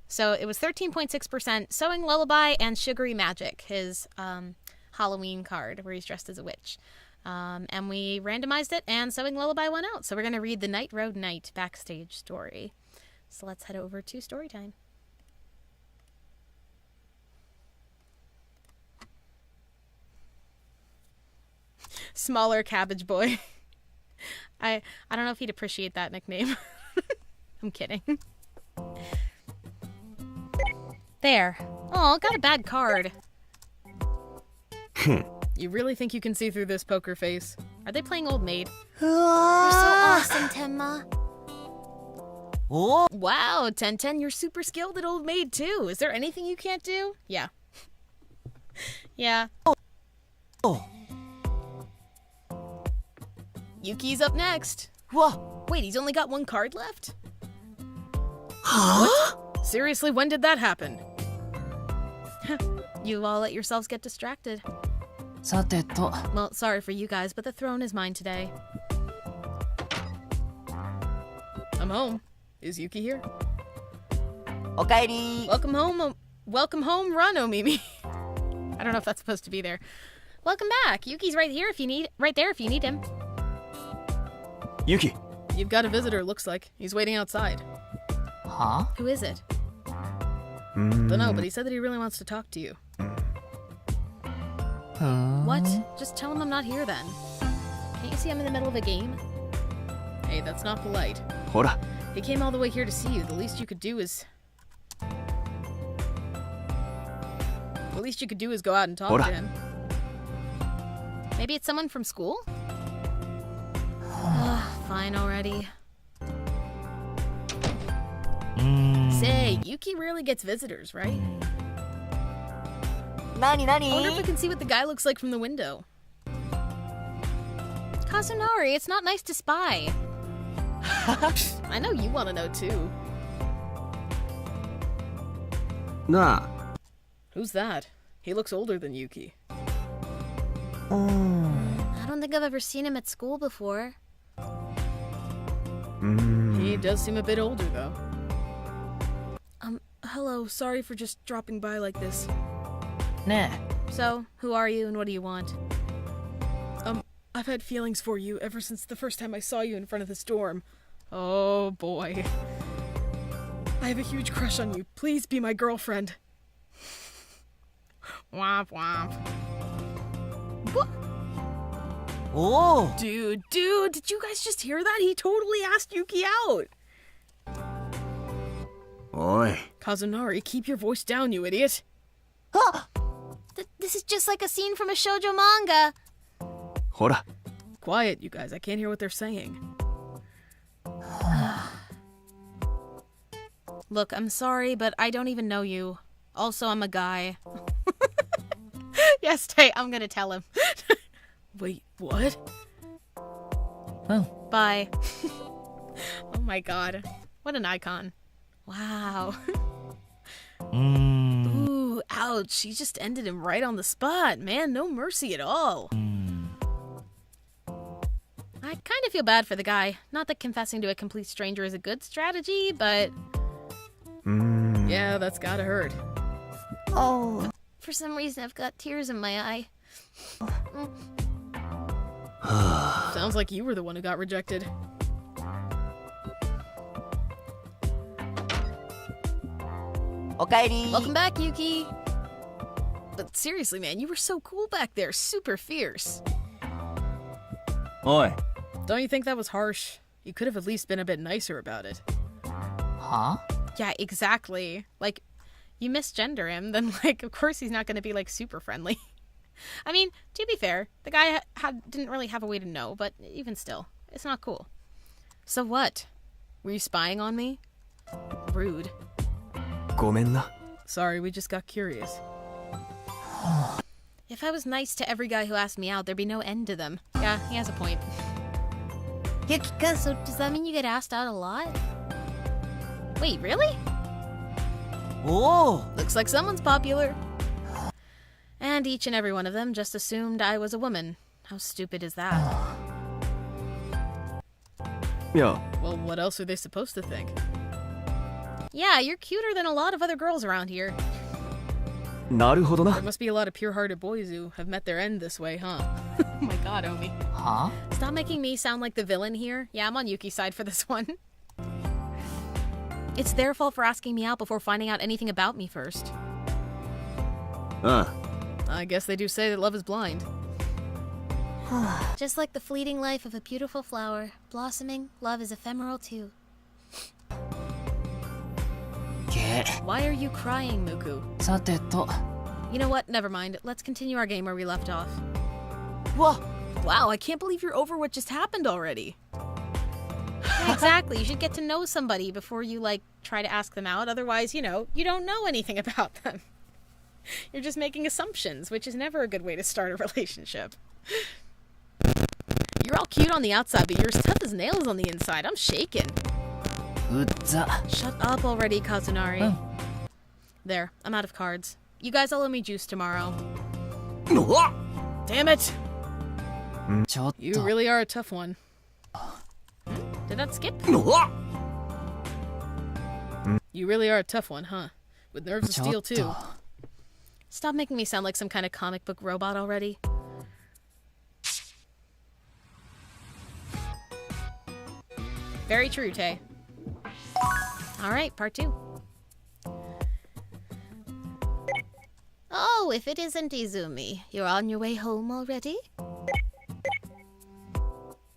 So it was 13.6% Sewing Lullaby and Sugary Magic, his Halloween card where he's dressed as a witch. And we randomized it, and Sewing Lullaby won out. So we're going to read the Night Road Night backstage story. So let's head over to story time. Smaller Cabbage Boy. I don't know if he'd appreciate that nickname. I'm kidding. There. Oh, got a bad card. You really think you can see through this poker face? Are they playing Old Maid? You're so awesome, Tenma. Oh, Wow, 1010, you're super skilled at Old Maid too. Is there anything you can't do? Yeah. Yeah. oh. Yuki's up next. Whoa. Wait, he's only got one card left? What? Seriously, when did that happen? You all let yourselves get distracted. さてと。 Well, sorry for you guys, but the throne is mine today. I'm home. Is Yuki here? おかえり。 Welcome home. Welcome home, run, Omimi. I don't know if that's supposed to be there. Welcome back. Yuki's right here if you need him. Yuki. You've got a visitor, looks like. He's waiting outside. は Who is it? Dunno, but he said that he really wants to talk to you. What? Just tell him I'm not here then. Can't you see I'm in the middle of a game? Hey, that's not polite. ほら。 He came all the way here to see you. The least you could do is go out and talk to him. Maybe it's someone from school? Fine already. Say, Yuki rarely gets visitors, right? なになに Oh, I wonder if I can see what the guy looks like from the window. Kazunari, it's not nice to spy. I know you want to know too. なあ。 Who's that? He looks older than Yuki. I don't think I've ever seen him at school before. He does seem a bit older, though. Hello. Sorry for just dropping by like this. ね So, who are you and what do you want? I've had feelings for you ever since the first time I saw you in front of the storm. Oh, boy. I have a huge crush on you. Please be my girlfriend. Womp womp. え。おお。 Dude, did you guys just hear that? He totally asked Yuki out. おい。 Kazunari, keep your voice down, you idiot. This is just like a scene from a shoujo manga. ほら。 Quiet, you guys. I can't hear what they're saying. Look, I'm sorry, but I don't even know you. Also, I'm a guy. Yes, Tay, I'm gonna tell him. Wait, what? Bye. Oh my god. What an icon. Wow. Ooh, ouch. She just ended him right on the spot. Man, no mercy at all. I kind of feel bad for the guy. Not that confessing to a complete stranger is a good strategy, but Yeah, that's gotta hurt. Oh. For some reason, I've got tears in my eye. Sounds like you were the one who got rejected. おかえり。 Welcome back, Yuki. But seriously, man, you were so cool back there. Super fierce. おい Don't you think that was harsh? You could have at least been a bit nicer about it. は？ Yeah, exactly. Like, you misgender him, then, like, of course he's not going to be, like, super friendly. I mean, to be fair, the guy didn't really have a way to know, but even still, it's not cool. So what? Were you spying on me? Rude. ごめんな Sorry, we just got curious. If I was nice to every guy who asked me out, there'd be no end to them. Yeah, he has a point. Yuki, so does that mean you get asked out a lot? Wait, really? おお。 Looks like someone's popular. And each and every one of them just assumed I was a woman. How stupid is that? いや Well, what else are they supposed to think? Yeah, you're cuter than a lot of other girls around here. なるほど There な must be a lot of pure-hearted boys who have met their end this way, huh? Oh my god, Omi. は？ Stop making me sound like the villain here. Yeah, I'm on Yuki's side for this one. It's their fault for asking me out before finding out anything about me first. あ I guess they do say that love is blind. Just like the fleeting life of a beautiful flower, blossoming, love is ephemeral too. け。 Why are you crying, Muku? さてと。 You know what? Never mind. Let's continue our game where we left off. Whoa! Wow, I can't believe you're over what just happened already. Yeah, exactly. You should get to know somebody before you, like, try to ask them out. Otherwise, you know, you don't know anything about them. You're just making assumptions, which is never a good way to start a relationship. You're all cute on the outside, but you're as tough as nails on the inside. I'm shaking. うっざ。 Shut up already, Kazunari. Oh. There, I'm out of cards. You guys all owe me juice tomorrow. うわ Damn it! ちょっ You と。 really are a tough one. Did that skip? うわ You really are a tough one, huh? With nerves of ちょ steel, っ too. と。 Stop making me sound like some kind of comic book robot already. Very true, Tay. Alright, part 2. Oh, if it isn't Izumi, you're on your way home already?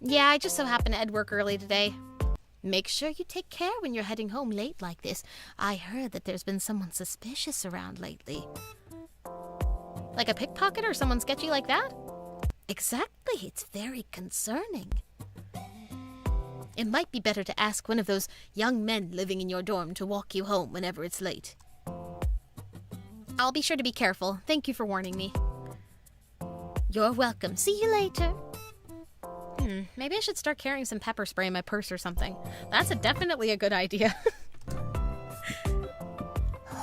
Yeah, I just so happened to end work early today. Make sure you take care when you're heading home late like this. I heard that there's been someone suspicious around lately. Like a pickpocket or someone sketchy like that? Exactly, it's very concerning. It might be better to ask one of those young men living in your dorm to walk you home whenever it's late. I'll be sure to be careful. Thank you for warning me. You're welcome. See you later. Maybe I should start carrying some pepper spray in my purse or something. That's definitely a good idea.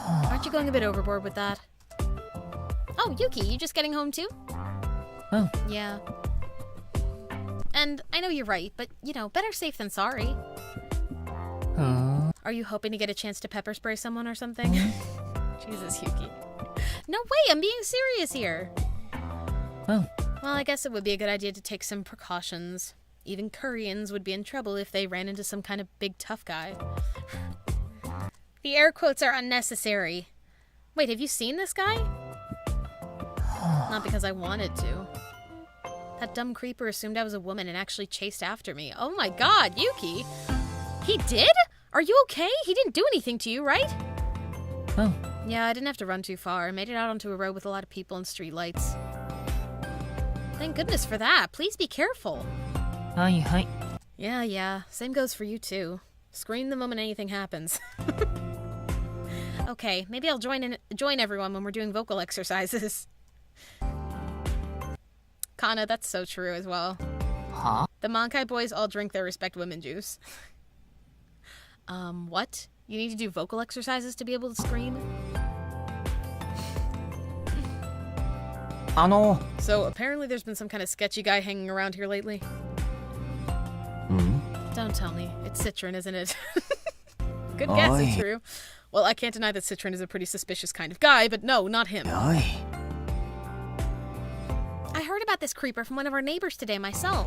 Aren't you going a bit overboard with that? Oh, Yuki, you just getting home too? Oh. Yeah. And I know you're right, but, you know, better safe than sorry. Are you hoping to get a chance to pepper spray someone or something? Jesus, Yuki. No way, I'm being serious here. Oh. Well, I guess it would be a good idea to take some precautions. Even Koreans would be in trouble if they ran into some kind of big tough guy. The air quotes are unnecessary. Wait, have you seen this guy? Not because I wanted to. That dumb creeper assumed I was a woman and actually chased after me. Oh my god, Yuki! He did? Are you okay? He didn't do anything to you, right? Oh. Yeah, I didn't have to run too far. I made it out onto a road with a lot of people and streetlights. Thank goodness for that. Please be careful. はいはい。 Yeah. Same goes for you, too. Scream the moment anything happens. Okay, maybe I'll join everyone when we're doing vocal exercises. Kana, that's so true as well. は？ The Mankai boys all drink their respect women juice. What? You need to do vocal exercises to be able to scream? So, apparently there's been some kind of sketchy guy hanging around here lately. Don't tell me. It's Citron, isn't it? Good guess, it's Oi. true. Well, I can't deny that Citron is a pretty suspicious kind of guy, but no, not him. おい。 I heard about this creeper from one of our neighbors today myself.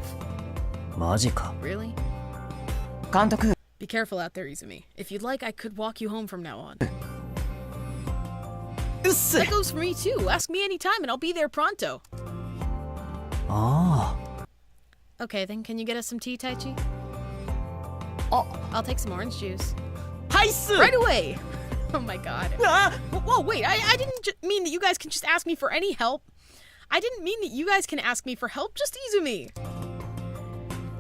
マジか。 Really? 監督。 Be careful out there, Izumi. If you'd like, I could walk you home from now on. That goes for me too. Ask me anytime and I'll be there pronto. あ Okay, then can you get us some tea, Taichi? あ I'll take some orange juice. はいっす Right away. Oh my god. あ Whoa, wait. I didn't mean that you guys can just ask me for any help. I didn't mean that you guys can ask me for help. Just Izumi.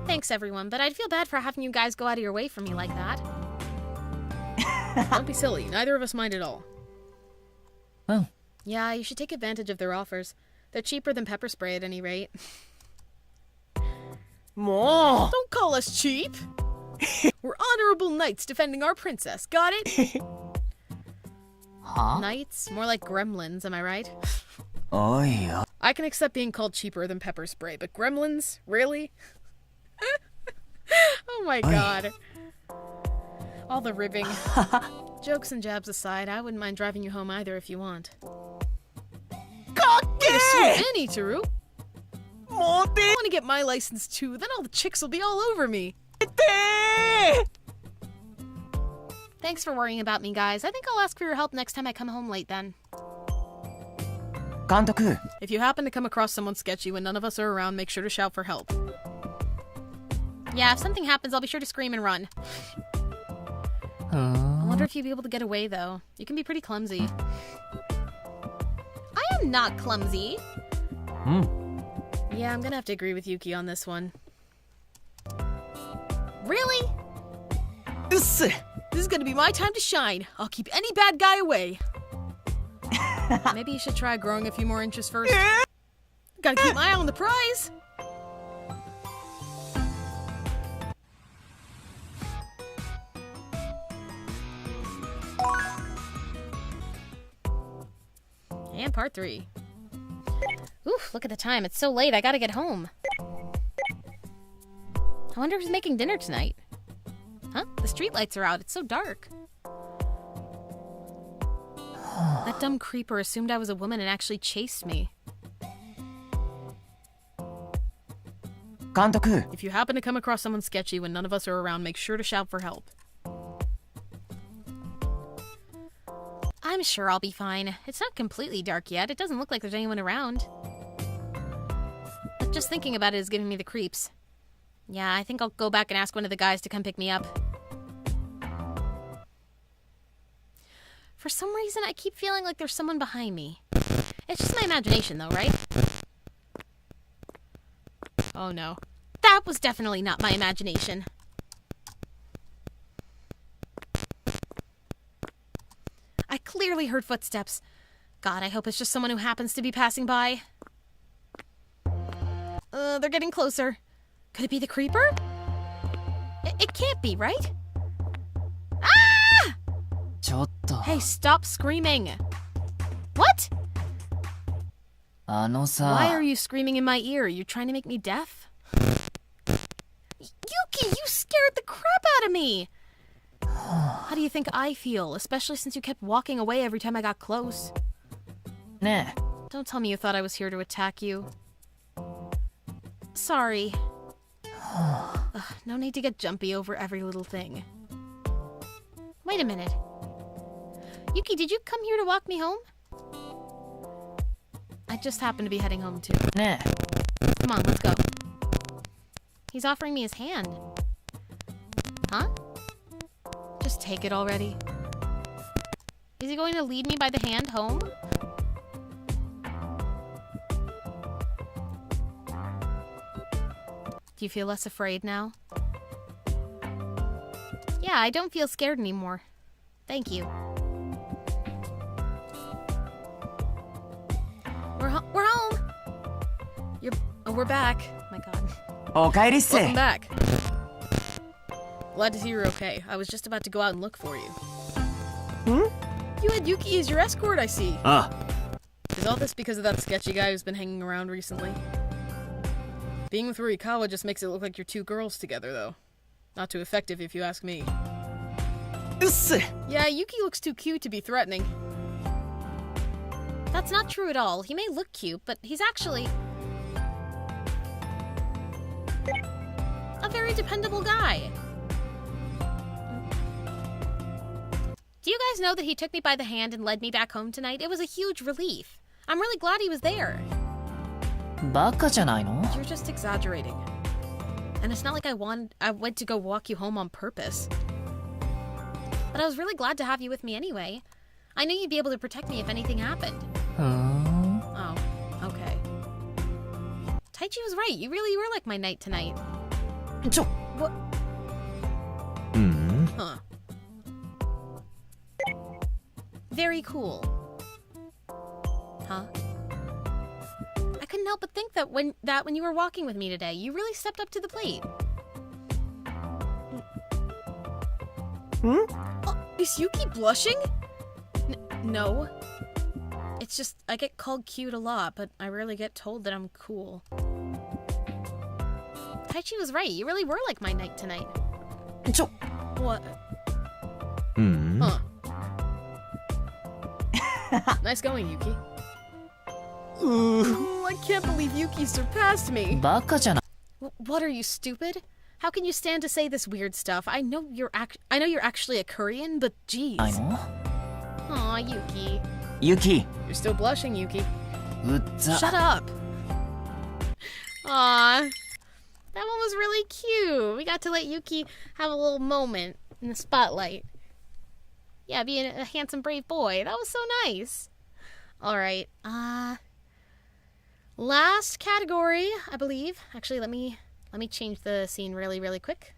Thanks, everyone, but I'd feel bad for having you guys go out of your way for me like that. Don't be silly. Neither of us mind at all. うん Yeah, you should take advantage of their offers. They're cheaper than pepper spray at any rate. も Don't call us cheap. We're honorable knights defending our princess. Got it? は Knights? More like gremlins, am I right? おいよ I can accept being called cheaper than pepper spray, but gremlins? Really? Oh my god. All the ribbing. Jokes and jabs aside, I wouldn't mind driving you home either if you want. かっけ Any, Itaru. ーモテ I want to get my license too, then all the chicks will be all over me. て Thanks for worrying about me, guys. I think I'll ask for your help next time I come home late then. 監督 If you happen to come across someone sketchy when none of us are around, make sure to shout for help. Yeah, if something happens, I'll be sure to scream and run. うー I ん wonder if you'd be able to get away, though. You can be pretty clumsy. I am not clumsy. うん Yeah, I'm gonna have to agree with Yuki on this one. Really? うっす This is gonna be my time to shine. I'll keep any bad guy away. Maybe you should try growing a few more inches first. Gotta keep my eye on the prize. And part 3. Oof, look at the time. It's so late. I gotta get home. I wonder who's making dinner tonight. Huh? The streetlights are out. It's so dark. That dumb creeper assumed I was a woman and actually chased me. 監督 If you happen to come across someone sketchy when none of us are around, make sure to shout for help. I'm sure I'll be fine. It's not completely dark yet. It doesn't look like there's anyone around. But just thinking about it is giving me the creeps. Yeah, I think I'll go back and ask one of the guys to come pick me up. For some reason, I keep feeling like there's someone behind me. It's just my imagination, though, right? Oh no. That was definitely not my imagination. I clearly heard footsteps. God, I hope it's just someone who happens to be passing by. They're getting closer. Could it be the creeper? It can't be, right? Ah! ちょっと Hey, stop screaming. What? あの Why さ are you screaming in my ear? You trying to make me deaf? Yuki, you scared the crap out of me! How do you think I feel, especially since you kept walking away every time I got close? ね Don't tell me you thought I was here to attack you. Sorry. Ugh, no need to get jumpy over every little thing. Wait a minute. Yuki, did you come here to walk me home? I just happen to be heading home too. えね Come on, let's go. He's offering me his hand. Huh? Just take it already. Is he going to lead me by the hand home? Do you feel less afraid now? Yeah, I don't feel scared anymore. Thank you. We're home. We're back. My God. おかえりっす Welcome back. Glad to see you're okay. I was just about to go out and look for you. You had Yuki as your escort, I see. あ Is all this because of that sketchy guy who's been hanging around recently? Being with Ruikawa just makes it look like you're two girls together, though. Not too effective if you ask me. うっす Yeah, Yuki looks too cute to be threatening. That's not true at all. He may look cute, but he's actually a very dependable guy. Do you guys know that he took me by the hand and led me back home tonight? It was a huge relief. I'm really glad he was there. バカじゃないの? You're just exaggerating. And it's not like I went to go walk you home on purpose. But I was really glad to have you with me anyway. I knew you'd be able to protect me if anything happened. Oh, okay. Taichi was right. You really were like my knight tonight. What? Huh. Very cool. Huh? I couldn't help but think that when you were walking with me today, you really stepped up to the plate. Oh, is Yuki blushing? No. It's just, I get called cute a lot, but I rarely get told that I'm cool. Taichi was right. You really were like my knight tonight. What? Huh. Nice going, Yuki. Ooh, I can't believe Yuki surpassed me. バカじゃない. What, are you stupid? How can you stand to say this weird stuff? I know you're actually a Korean, but geez. ないの? Aw, Yuki. Yuki. You're still blushing, Yuki. うっざ. Shut up. Aw. That one was really cute. We got to let Yuki have a little moment in the spotlight. Yeah, being a handsome, brave boy. That was so nice. All right. Last category, I believe. Actually, let me change the scene really, really quick.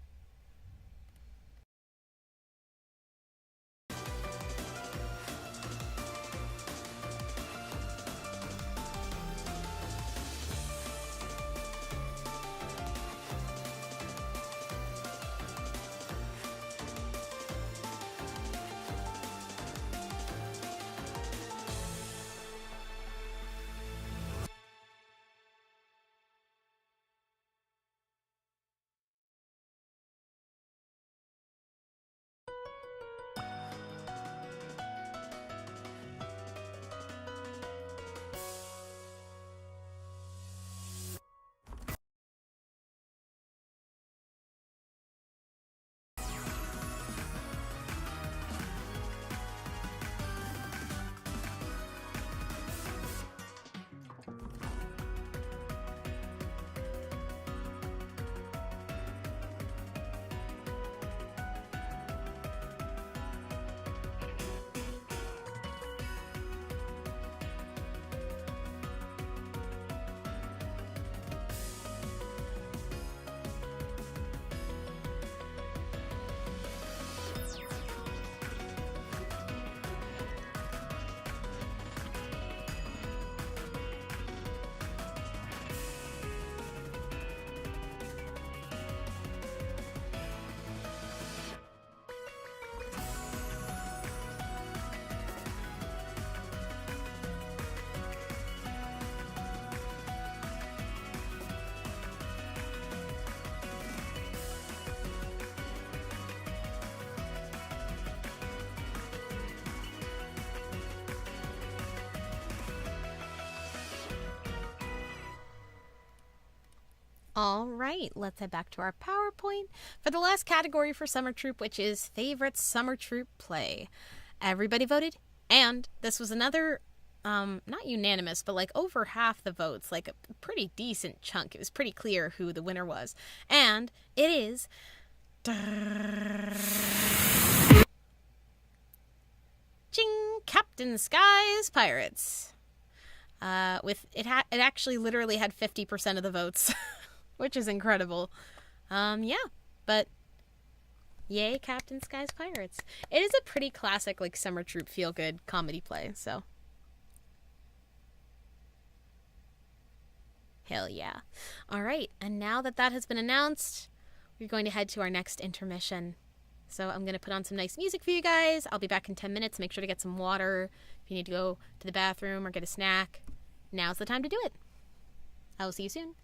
All right, let's head back to our PowerPoint for the last category for Summer Troupe, which is Favorite Summer Troupe Play. Everybody voted, and this was another, not unanimous, but like over half the votes, like a pretty decent chunk. It was pretty clear who the winner was. And it is... Ching! Captain Sky's Pirates. It actually literally had 50% of the votes. Which is incredible. Yeah, but yay, Captain Sky's Pirates. It is a pretty classic, like, summer troupe feel-good comedy play, so. Hell yeah. All right, and now that has been announced, we're going to head to our next intermission. So I'm going to put on some nice music for you guys. I'll be back in 10 minutes. Make sure to get some water. If you need to go to the bathroom or get a snack, now's the time to do it. I will see you soon.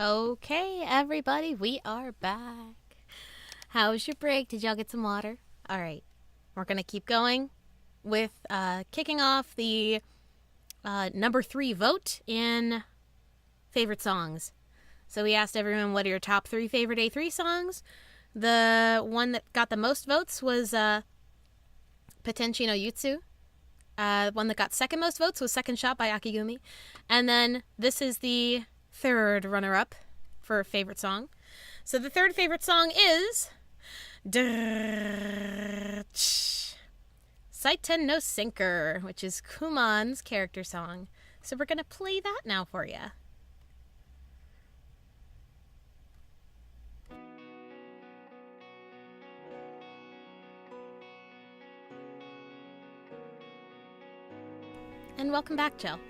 Okay, everybody, we are back. How was your break? Did y'all get some water? All right, we're going to keep going with kicking off the number 3 vote in favorite songs. So we asked everyone, what are your top 3 favorite A3 songs? The one that got the most votes was Potenchi no Yutsu. The one that got second most votes was Second Shot by Akigumi. And then this is the third runner-up for favorite song. So the third favorite song is Saiten no Sinker, which is Kumon's character song. So we're going to play that now for you. And welcome back, Jill.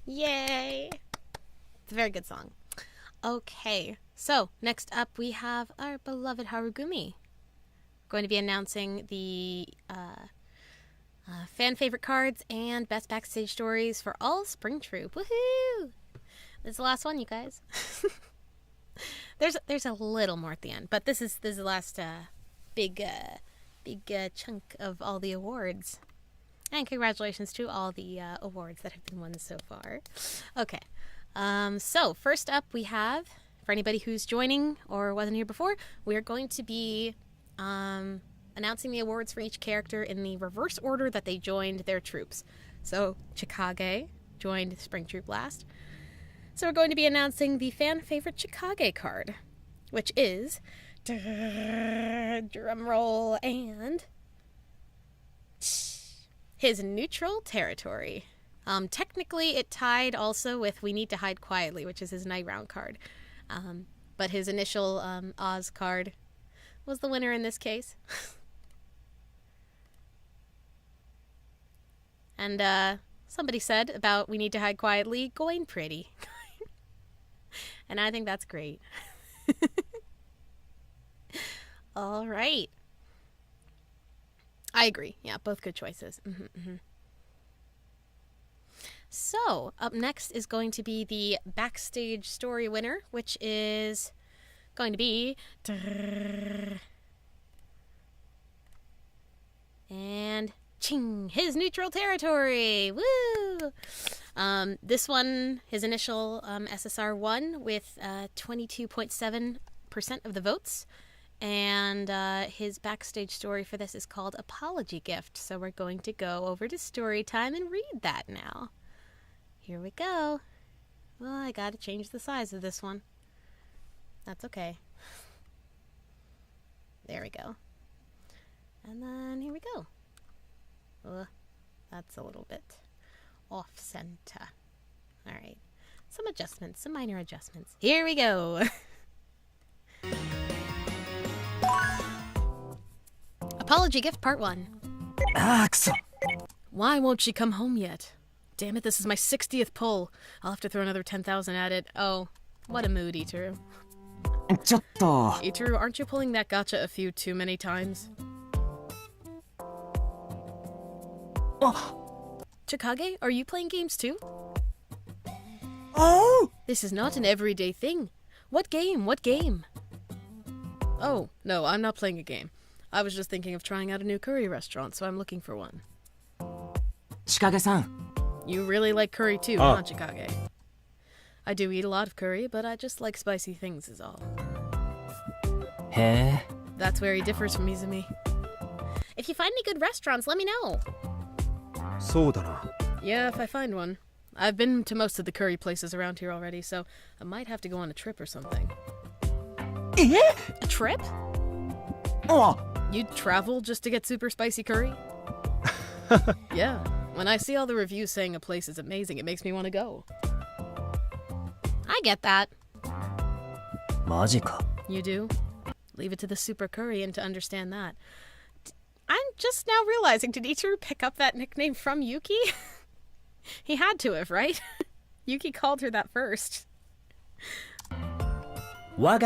Yay! It's a very good song. Okay, so next up we have our beloved Harugumi. Going to be announcing the fan favorite cards and best backstage stories for all Spring Troupe. Woohoo! This is the last one, you guys. There's a little more at the end, but this is the last big chunk of all the awards. And congratulations to all the awards that have been won so far. Okay, so first up we have, for anybody who's joining or wasn't here before, we are going to be announcing the awards for each character in the reverse order that they joined their troops. So Chikage joined Spring Troupe last. So we're going to be announcing the fan favorite Chikage card, which is, drum roll, and his neutral territory. Technically it tied also with We Need to Hide Quietly, which is his night round card. But his initial Oz card was the winner in this case. And somebody said about We Need to Hide Quietly, going pretty. And I think that's great. All right. I agree. Yeah, both good choices. So, up next is going to be the backstage story winner, which is going to be... And... Ching! His neutral territory! Woo! This one, his initial SSR won with 22.7% of the votes. And his backstage story for this is called Apology Gift. So we're going to go over to story time and read that now. Here we go. Well, I gotta change the size of this one. That's okay. There we go. And then here we go. That's a little bit off-center. Alright. Some adjustments, some minor adjustments. Here we go. Apology Gift Part 1. Why won't she come home yet? Damn it, this is my 60th pull. I'll have to throw another 10,000 at it. Oh, what a mood, Itaru. Itaru, aren't you pulling that gacha a few too many times? Chikage, are you playing games too? Oh! This is not an everyday thing. What game? What game? Oh, no, I'm not playing a game. I was just thinking of trying out a new curry restaurant, so I'm looking for one. Chikage-san. You really like curry too, huh, Chikage? I do eat a lot of curry, but I just like spicy things is all. Hey. That's where he differs from Izumi. If you find any good restaurants, let me know. そうだな。 Yeah, if I find one. I've been to most of the curry places around here already, so I might have to go on a trip or something. A trip? You'd travel just to get super spicy curry? Yeah. When I see all the reviews saying a place is amazing, it makes me want to go. I get that. マジか。 You do? Leave it to the super curry and to understand that. I'm just now realizing, did Itaru pick up that nickname from Yuki? He had to have, right? Yuki called her that first. My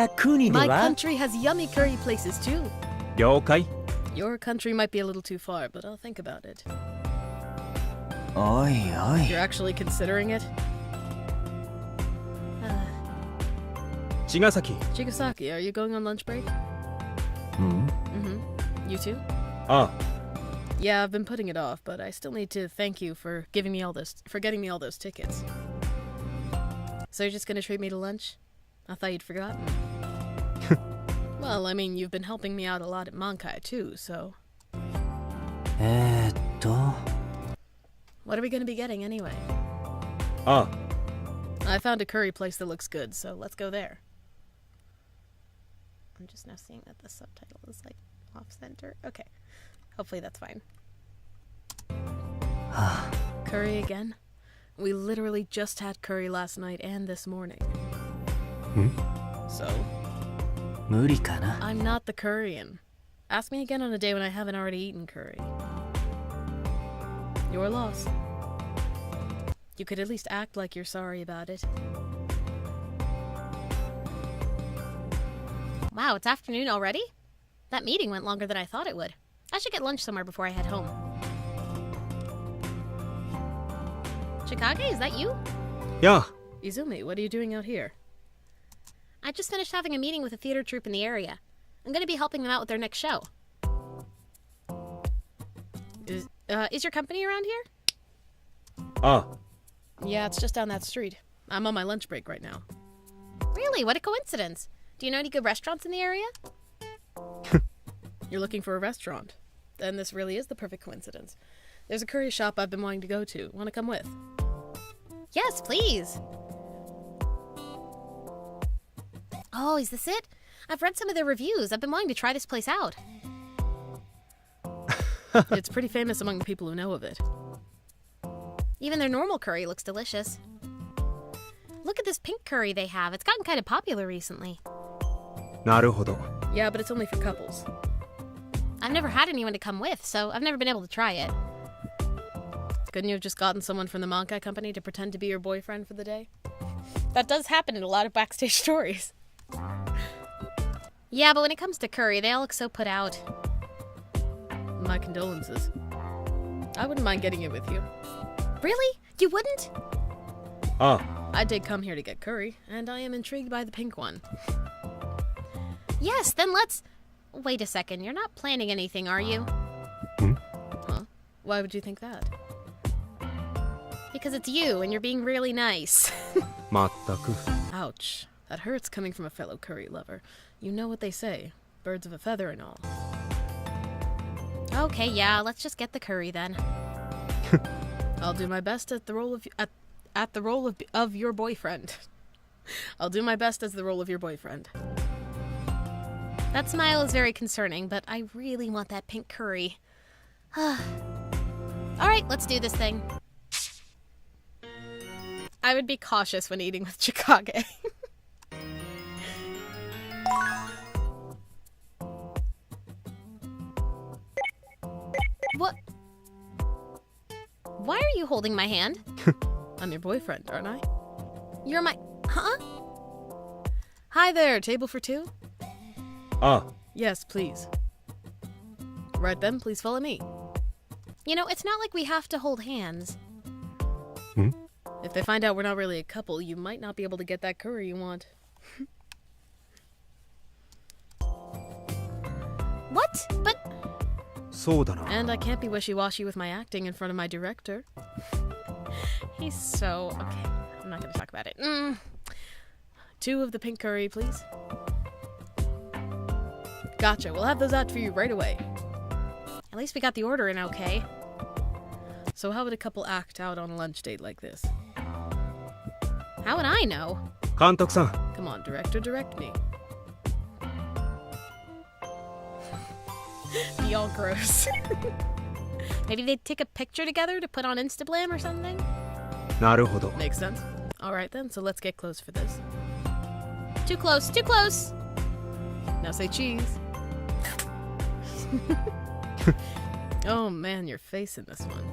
country has yummy curry places too. 了解。 Your country might be a little too far, but I'll think about it. おいおい。 You're actually considering it? 茅ヶ崎。 Chigasaki, are you going on lunch break? You too? ああ。 Yeah, I've been putting it off, but I still need to thank you for getting me all those tickets. So you're just gonna treat me to lunch? I thought you'd forgotten. Well, I mean, you've been helping me out a lot at Mankai too, so... What are we gonna be getting anyway? ああ。 I found a curry place that looks good, so let's go there. I'm just now seeing that the subtitle is like off-center. Okay. Hopefully that's fine. Curry again? We literally just had curry last night and this morning. So, 無理かな。 I'm not the curryan. Ask me again on a day when I haven't already eaten curry. Your loss. You could at least act like you're sorry about it. Wow, it's afternoon already? That meeting went longer than I thought it would. I should get lunch somewhere before I head home. Chikage, is that you? Yeah. Izumi, what are you doing out here? I just finished having a meeting with a theater troupe in the area. I'm going to be helping them out with their next show. Is your company around here? Ah. Yeah, it's just down that street. I'm on my lunch break right now. Really? What a coincidence. Do you know any good restaurants in the area? You're looking for a restaurant. Then this really is the perfect coincidence. There's a curry shop I've been wanting to go to. Want to come with? Yes, please. Oh, is this it? I've read some of their reviews. I've been wanting to try this place out. It's pretty famous among the people who know of it. Even their normal curry looks delicious. Look at this pink curry they have. It's gotten kind of popular recently. なるほど。 Yeah, but it's only for couples. I've never had anyone to come with, so I've never been able to try it. Couldn't you have just gotten someone from the manga company to pretend to be your boyfriend for the day? That does happen in a lot of backstage stories. Yeah, but when it comes to curry, they all look so put out. My condolences. I wouldn't mind getting it with you. Really? You wouldn't? Ah. I did come here to get curry, and I am intrigued by the pink one. Yes, then let's... Wait a second, you're not planning anything, are you? Huh? Why would you think that? Because it's you, and you're being really nice. まったく。 Ouch. That hurts coming from a fellow curry lover. You know what they say. Birds of a feather and all. Okay, yeah, let's just get the curry then. I'll do my best at the role of your boyfriend. I'll do my best as the role of your boyfriend. That smile is very concerning, but I really want that pink curry. Alright, let's do this thing. I would be cautious when eating with Chikage. What? Why are you holding my hand? I'm your boyfriend, aren't I? You're my... Huh? Hi there, table for two? Ah. Yes, please. Right then, please follow me. You know, it's not like we have to hold hands. Hmm? If they find out we're not really a couple, you might not be able to get that curry you want. What? But... そうだな。 And I can't be wishy-washy with my acting in front of my director. He's so... Okay, I'm not going to talk about it. 2 of the pink curry, please. Gotcha, we'll have those out for you right away. At least we got the order in okay. So how would a couple act out on a lunch date like this? How would I know? 監督さん。 Come on, director, direct me. Be all gross. Maybe they'd take a picture together to put on Instablam or something? なるほど。 Makes sense. Alright then, so let's get close for this. Too close, too close! Now say cheese. Oh man, your face in this one.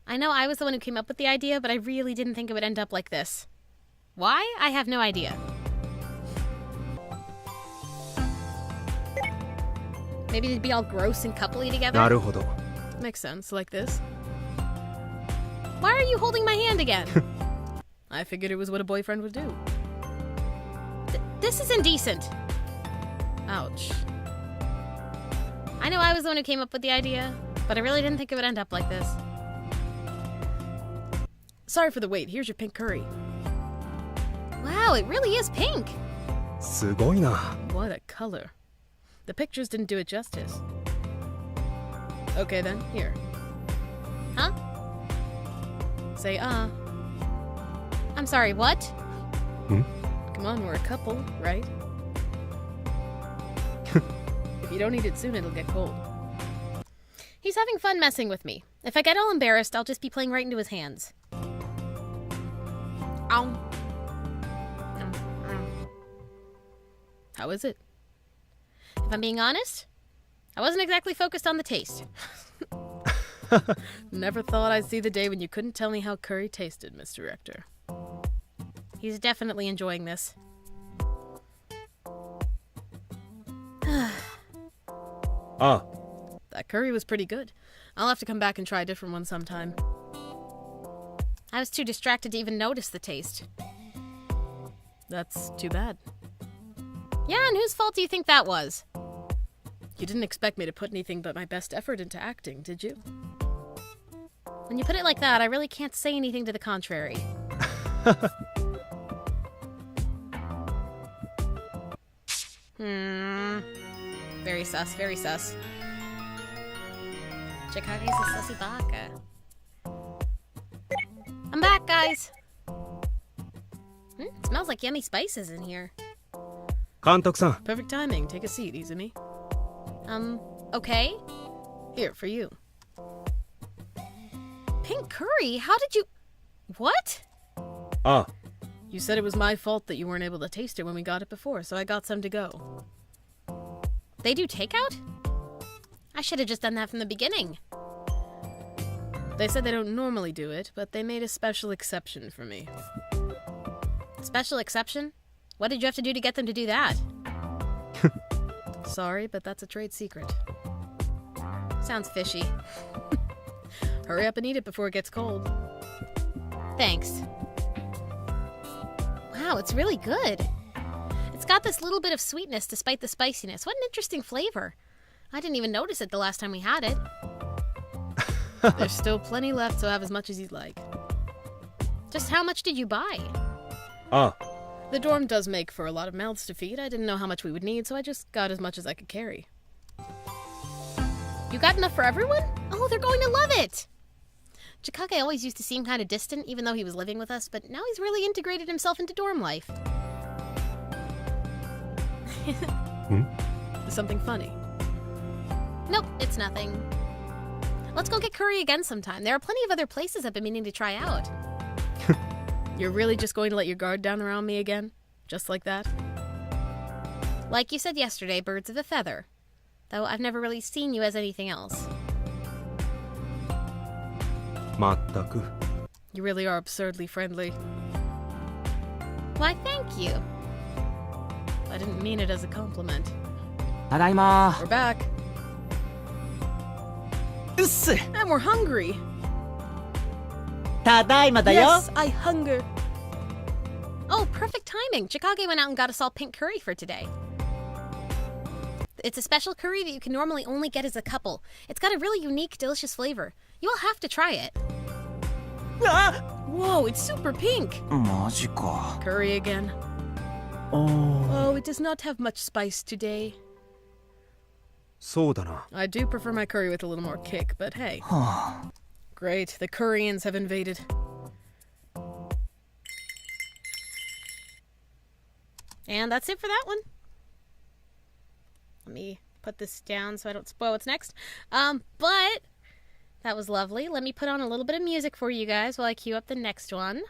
I know I was the one who came up with the idea, but I really didn't think it would end up like this. Why? I have no idea. Maybe they'd be all gross and coupley together? なるほど。 Makes sense, like this. Why are you holding my hand again? I figured it was what a boyfriend would do. This is indecent. Ouch. I know I was the one who came up with the idea, but I really didn't think it would end up like this. Sorry for the wait, here's your pink curry. Wow, it really is pink. すごいな。 What a color. The pictures didn't do it justice. Okay then, here. Huh? Say I'm sorry, what? Hmm? Come on, we're a couple, right? If you don't eat it soon, it'll get cold. He's having fun messing with me. If I get all embarrassed, I'll just be playing right into his hands. Ow. How is it? If I'm being honest, I wasn't exactly focused on the taste. Never thought I'd see the day when you couldn't tell me how curry tasted, Mr. Director. He's definitely enjoying this. Ah, That curry was pretty good. I'll have to come back and try a different one sometime. I was too distracted to even notice the taste. That's too bad. Yeah, and whose fault do you think that was? You didn't expect me to put anything but my best effort into acting, did you? When you put it like that, I really can't say anything to the contrary. Very sus, very sus. Chikage's a sussy baka. I'm back, guys! It smells like yummy spices in here. 監督さん。 Perfect timing. Take a seat, Izumi. Okay? Here, for you. Pink curry? How did you... What? Ah, You said it was my fault that you weren't able to taste it when we got it before, so I got some to go. They do takeout? I should have just done that from the beginning. They said they don't normally do it, but they made a special exception for me. Special exception? What did you have to do to get them to do that? Sorry, but that's a trade secret. Sounds fishy. Hurry up and eat it before it gets cold. Thanks. Wow, it's really good. It's got this little bit of sweetness despite the spiciness. What an interesting flavor. I didn't even notice it the last time we had it. There's still plenty left, so have as much as you'd like. Just how much did you buy? ah, The dorm does make for a lot of mouths to feed. I didn't know how much we would need, so I just got as much as I could carry. You got enough for everyone? Oh, they're going to love it! Chikage always used to seem kind of distant, even though he was living with us, but now he's really integrated himself into dorm life. Something funny. Nope, it's nothing. Let's go get curry again sometime. There are plenty of other places I've been meaning to try out. You're really just going to let your guard down around me again? Just like that? Like you said yesterday, birds of a feather. Though I've never really seen you as anything else. まったく。 You really are absurdly friendly. Why, thank you. I didn't mean it as a compliment. ただいま We're back. うっす And we're hungry. ただいまだよ Yes, I hunger. Oh, perfect timing. Chikage went out and got us all pink curry for today. It's a special curry that you can normally only get as a couple. It's got a really unique, delicious flavor. You all have to try it. Whoa, it's super pink. マジか Curry again. おー Oh, it does not have much spice today. そうだな。 I do prefer my curry with a little more kick, but hey. はあ Great, the Koreans have invaded. And that's it for that one. Let me put this down so I don't spoil what's next. But that was lovely. Let me put on a little bit of music for you guys while I queue up the next one.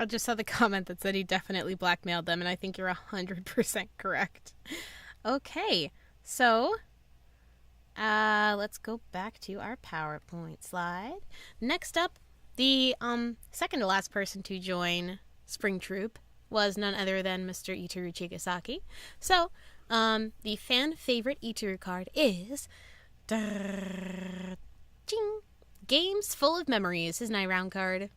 I just saw the comment that said he definitely blackmailed them, and I think you're 100% correct. Okay, so let's go back to our PowerPoint slide. Next up, the second to last person to join Spring Troupe was none other than Mr. Itaru Chigasaki. So, the fan favorite Itaru card is Ching! Games Full of Memories, his 9-round card.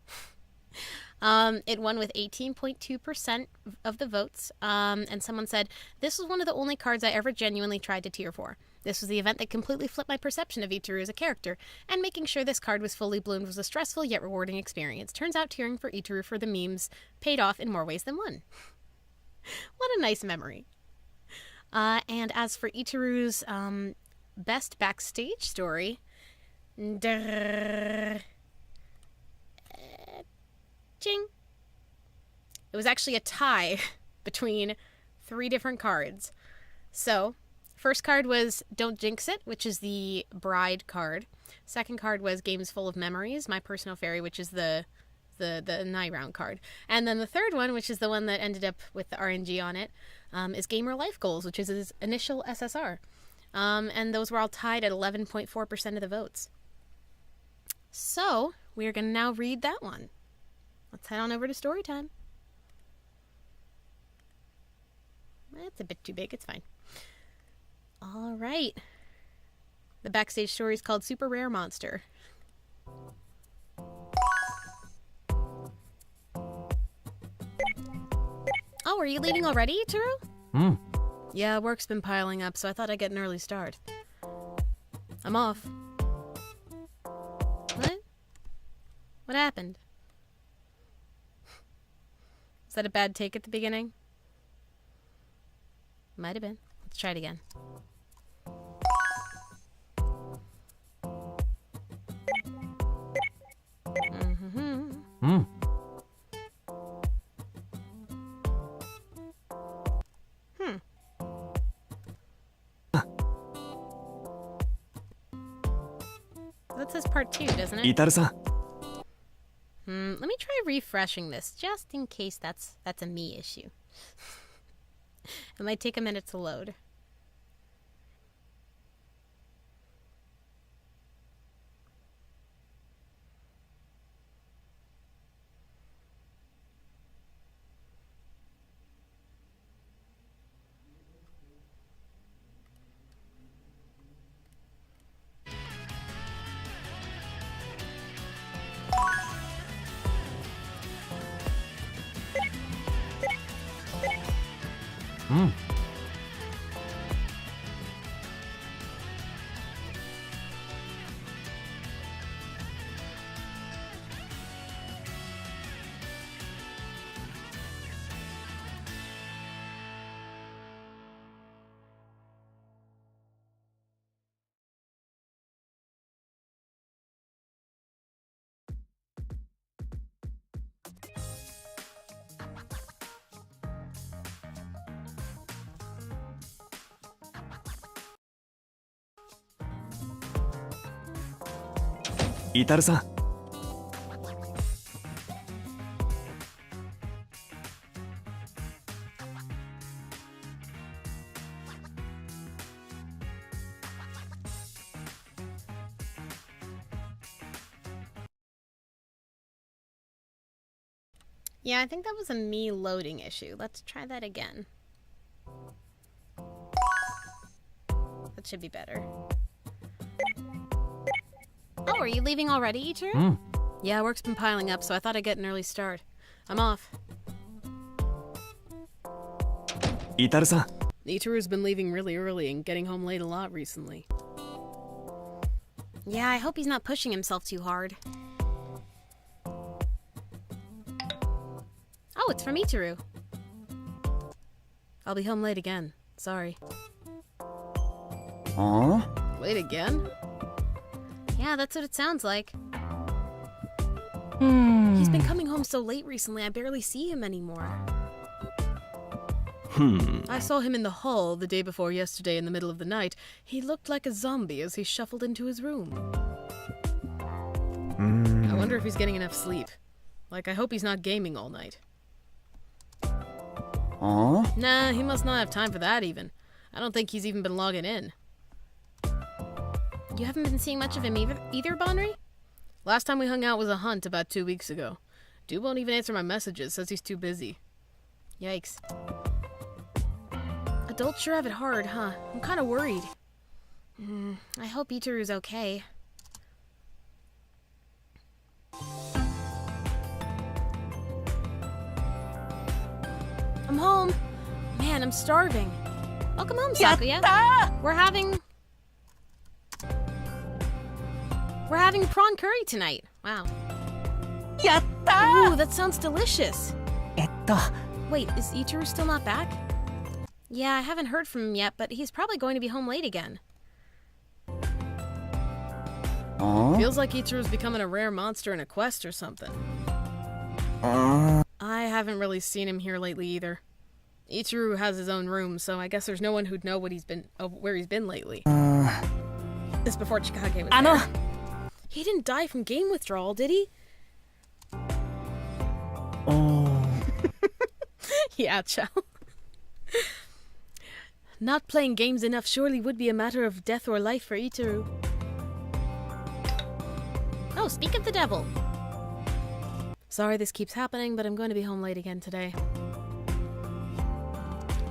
It won with 18.2% of the votes, and someone said, "This was one of the only cards I ever genuinely tried to tier for. This was the event that completely flipped my perception of Itaru as a character, and making sure this card was fully bloomed was a stressful yet rewarding experience. Turns out tearing for Itaru for the memes paid off in more ways than one." What a nice memory. And as for Itaru's best backstage story, Ching. It was actually a tie between 3 different cards. So, first card was Don't Jinx It, which is the bride card. Second card was Games Full of Memories, my personal fairy, which is the 9-round card. And then the third one, which is the one that ended up with the RNG on it, is Gamer Life Goals, which is his initial SSR. And those were all tied at 11.4% of the votes. So, we are going to now read that one. Let's head on over to story time. It's a bit too big, it's fine. All right. The backstage story is called Super Rare Monster. Oh, are you leaving already, Itaru? Yeah, work's been piling up, so I thought I'd get an early start. I'm off. What? What happened? Was that a bad take at the beginning? Might have been. Let's try it again. That says part 2, doesn't it? Itaru-san. Let me try refreshing this, just in case that's a me issue. It might take a minute to load. Itaru-san. Yeah, I think that was a me loading issue. Let's try that again. That should be better. Oh, are you leaving already, Itaru? Yeah, work's been piling up, so I thought I'd get an early start. I'm off. Itaru-san. Itaru's been leaving really early and getting home late a lot recently. Yeah, I hope he's not pushing himself too hard. Oh, it's from Itaru. I'll be home late again. Sorry. Huh? Late again? Yeah, that's what it sounds like. He's been coming home so late recently, I barely see him anymore. I saw him in the hall the day before yesterday in the middle of the night. He looked like a zombie as he shuffled into his room. I wonder if he's getting enough sleep. Like, I hope he's not gaming all night. Huh? Nah, he must not have time for that even. I don't think he's even been logging in. You haven't been seeing much of him either, Banri? Last time we hung out was a hunt about 2 weeks ago. Dude won't even answer my messages, says he's too busy. Yikes. Adults sure have it hard, huh? I'm kind of worried. I hope Itaru's okay. I'm home. Man, I'm starving. Welcome home, Sakuya. We're having prawn curry tonight. Wow. Ooh, that sounds delicious. Wait, is Itaru still not back? Yeah, I haven't heard from him yet, but he's probably going to be home late again. Huh? Feels like Itaru's becoming a rare monster in a quest or something. I haven't really seen him here lately either. Itaru has his own room, so I guess there's no one who'd know where he's been lately. This before Chikage was there. He didn't die from game withdrawal, did he? Oh. Yeah, Chow. Not playing games enough surely would be a matter of death or life for Itaru. Oh, speak of the devil. Sorry this keeps happening, but I'm going to be home late again today.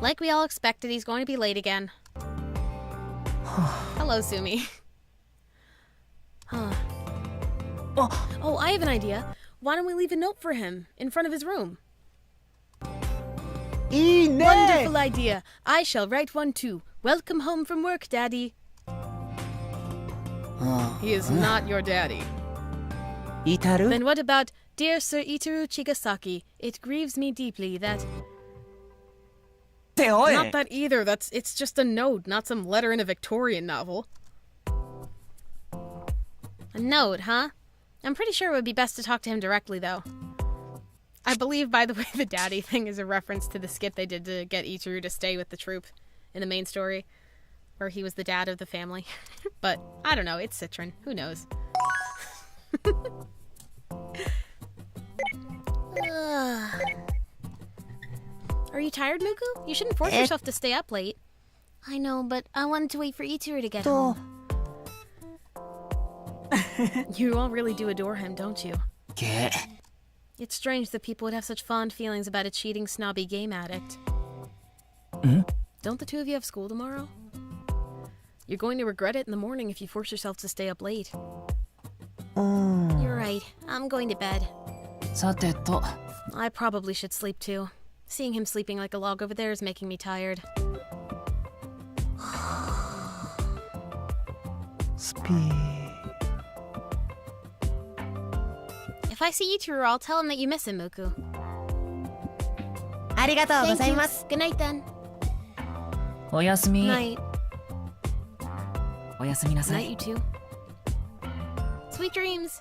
Like we all expected, he's going to be late again. Hello, Sumi. Huh. Oh, I have an idea. Why don't we leave a note for him in front of his room? Wonderful idea. I shall write one too. Welcome home from work, Daddy. He is not your daddy. Itaru? Then what about, Dear Sir Itaru Chigasaki, it grieves me deeply that... Not that either. It's just a note, not some letter in a Victorian novel. A note, huh? I'm pretty sure it would be best to talk to him directly, though. I believe, by the way, the daddy thing is a reference to the skit they did to get Itaru to stay with the troupe in the main story, where he was the dad of the family. But, I don't know, it's Citron. Who knows? Are you tired, Muku? You shouldn't force yourself to stay up late. I know, but I wanted to wait for Itaru to get home. You all really do adore him, don't you? Get. It's strange that people would have such fond feelings about a cheating, snobby game addict. Don't the two of you have school tomorrow? You're going to regret it in the morning if you force yourself to stay up late. You're right. I'm going to bed. I probably should sleep too. Seeing him sleeping like a log over there is making me tired. If I see Itaru, I'll tell him that you miss him, Muku. Thank you. Good night, then. Oyasumi. Night. Oyasumi nasai. Night, you two. Sweet dreams.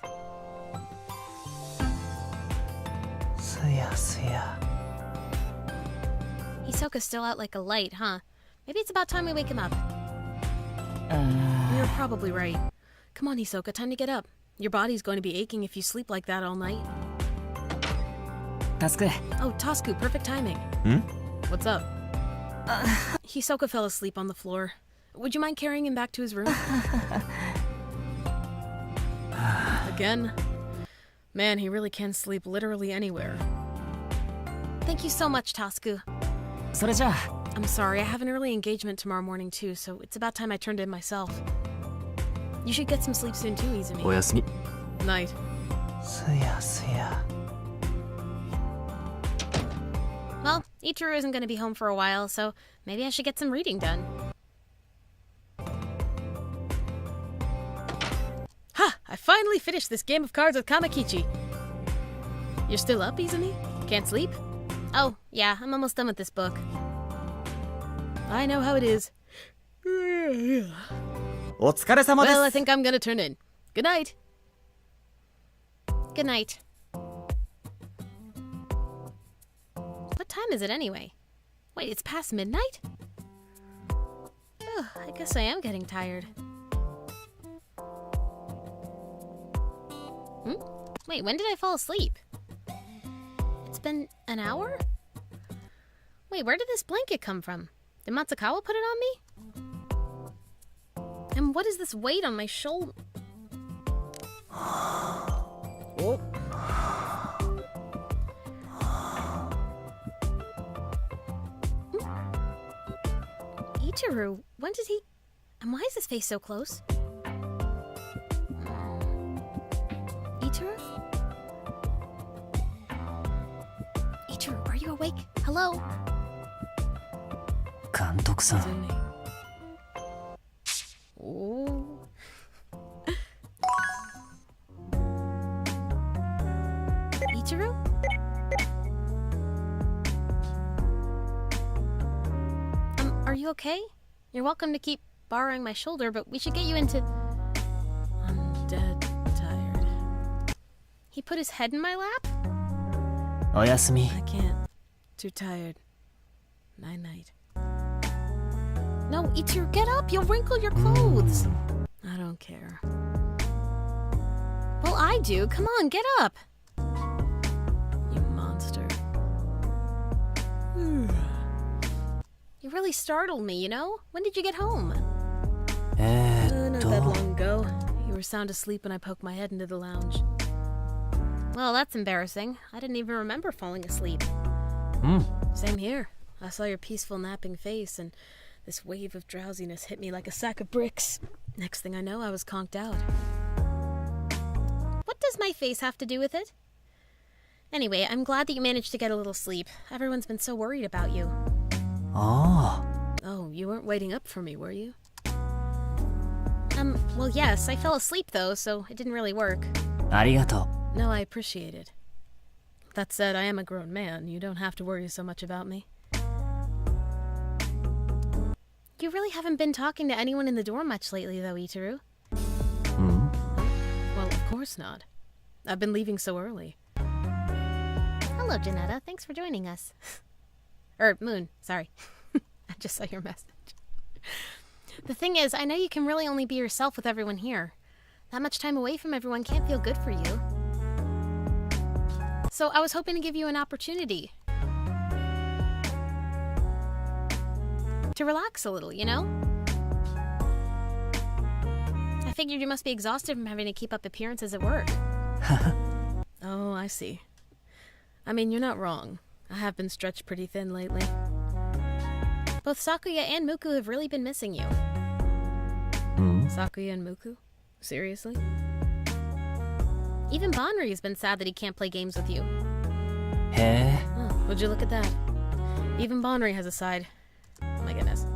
Hisoka's still out like a light, huh? Maybe it's about time we wake him up. You're probably right. Come on, Hisoka, time to get up. Your body's going to be aching if you sleep like that all night. Tasuku. Oh, Tasuku, perfect timing. What's up? Hisoka fell asleep on the floor. Would you mind carrying him back to his room? Again? Man, he really can sleep literally anywhere. Thank you so much, Tasuku. それじゃあ I'm sorry, I have an early engagement tomorrow morning too, so it's about time I turned in myself. You should get some sleep soon too, Izumi. おやすみ Night. Well, Itaru isn't going to be home for a while, so maybe I should get some reading done. Ha! I finally finished this game of cards with Kamakichi. You're still up, Izumi? Can't sleep? Oh, yeah, I'm almost done with this book. I know how it is. お疲れ様です。 Well, I think I'm gonna turn in. Good night. Good night. What time is it anyway? Wait, it's past midnight? Ugh, I guess I am getting tired. Wait, when did I fall asleep? been an hour? Wait, where did this blanket come from? Did Matsukawa put it on me? And what is this weight on my shoulder? Oh. Itaru, when did he... And why is his face so close? Itaru? Itaru, are you awake? Hello? 監督さん Izumi. Oh. Itaru? Are you okay? You're welcome to keep borrowing my shoulder, but we should get you into... I'm dead tired. He put his head in my lap? おやすみ I can't. Too tired. Night night. No, Itaru, get up! You'll wrinkle your clothes! I don't care. Well, I do. Come on, get up! You monster. You really startled me, you know? When did you get home? Not that long ago. You were sound asleep when I poked my head into the lounge. Well, that's embarrassing. I didn't even remember falling asleep. Same here. I saw your peaceful napping face and this wave of drowsiness hit me like a sack of bricks. Next thing I know, I was conked out. What does my face have to do with it? Anyway, I'm glad that you managed to get a little sleep. Everyone's been so worried about you. あ Oh, you weren't waiting up for me, were you? Well, yes, I fell asleep though, so it didn't really work. あありがと No, I appreciate it. That said, I am a grown man. You don't have to worry so much about me. You really haven't been talking to anyone in the dorm much lately though, Itaru. う うん、 Well, of course not. I've been leaving so early. Hello, Janetta. Thanks for joining us. Moon, sorry. I just saw your message. The thing is, I know you can really only be yourself with everyone here. That much time away from everyone can't feel good for you. So I was hoping to give you an opportunity to relax a little, you know? I figured you must be exhausted from having to keep up appearances at work. Oh, I see. I mean, you're not wrong. I have been stretched pretty thin lately. Both Sakuya and Muku have really been missing you. うん、 Sakuya and Muku? Seriously? Even Banri has been sad that he can't play games with you. へえ Oh, would you look at that? Even Banri has a side. Oh my goodness.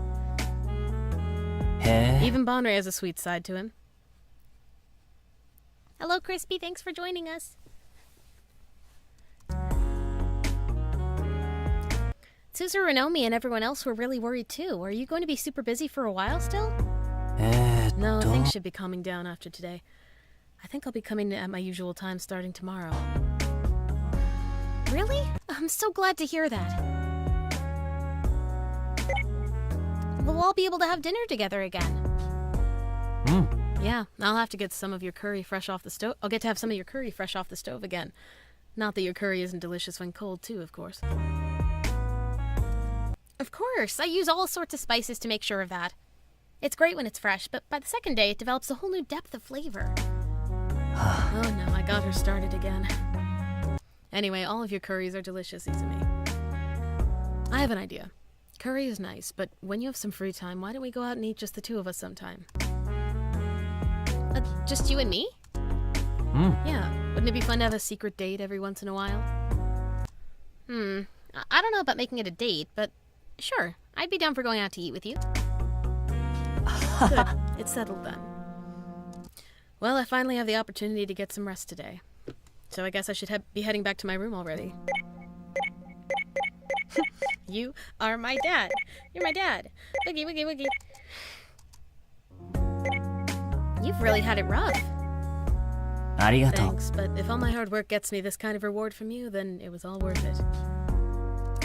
へえ Even Banri has a sweet side to him. Hello, Crispy. Thanks for joining us. Tsuzuru and Omi and everyone else were really worried too. Are you going to be super busy for a while still? No, と things should be calming down after today. I think I'll be coming at my usual time starting tomorrow. Really? I'm so glad to hear that. We'll all be able to have dinner together again. うん、 Yeah, I'll have to get some of your curry fresh off the stove. I'll get to have some of your curry fresh off the stove again. Not that your curry isn't delicious when cold too, of course. Of course, I use all sorts of spices to make sure of that. It's great when it's fresh, but by the second day it develops a whole new depth of flavor. Oh no, I got her started again. Anyway, all of your curries are delicious, Izumi. I have an idea. Curry is nice, but when you have some free time, why don't we go out and eat just the two of us sometime? Just you and me? うん、 Yeah, wouldn't it be fun to have a secret date every once in a while? I don't know about making it a date, but sure, I'd be down for going out to eat with you. Good, it's settled then. Well, I finally have the opportunity to get some rest today. So I guess I should be heading back to my room already. You are my dad. You're my dad. Wiggy, wiggy, wiggy. You've really had it rough. ありがとう Thanks, but if all my hard work gets me this kind of reward from you, then it was all worth it.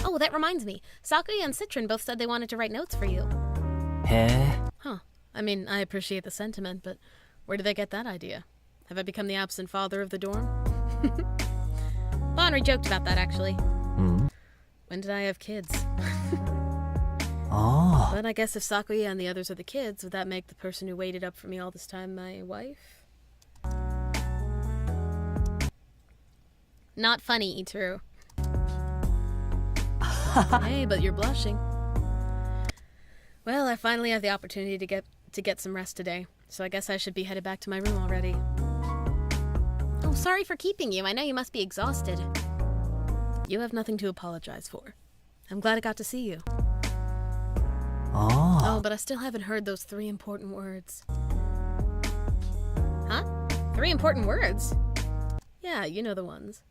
Oh, that reminds me. Sakuya and Citron both said they wanted to write notes for you. へえ Huh. I mean, I appreciate the sentiment, but where did they get that idea? Have I become the absent father of the dorm? Bye, Banri joked about that, actually. うん When did I have kids? あ But I guess if Sakuya and the others are the kids, would that make the person who waited up for me all this time my wife? Not funny, Itaru. Hey, but you're blushing. Well, I finally have the opportunity to get some rest today, so I guess I should be headed back to my room already. Oh, sorry for keeping you. I know you must be exhausted. You have nothing to apologize for. I'm glad I got to see you. あ Oh, but I still haven't heard those 3 important words. Huh? 3 important words? Yeah, you know the ones.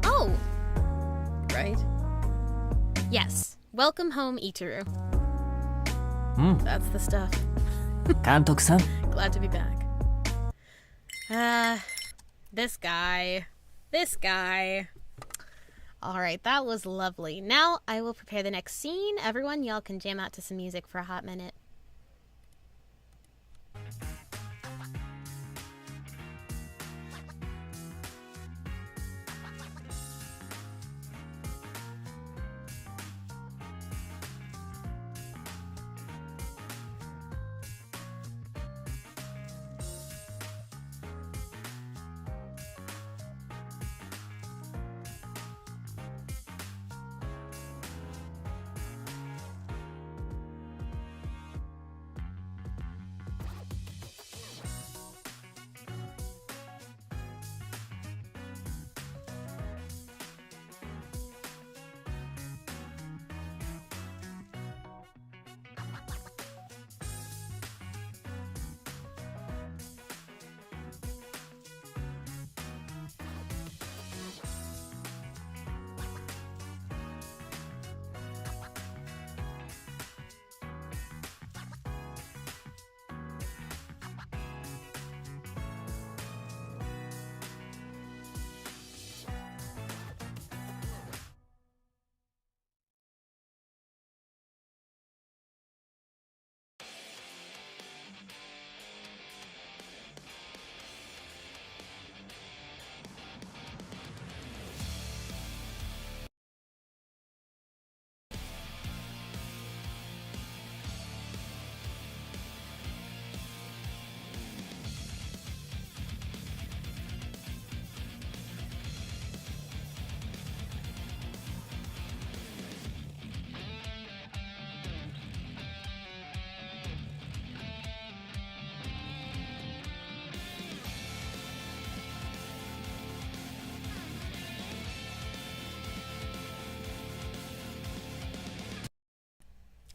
Oh! Right? Yes. Welcome home, Itaru. うん That's the stuff. 監督さん Glad to be back. This guy. This guy. Alright, that was lovely. Now I will prepare the next scene. Everyone, y'all can jam out to some music for a hot minute.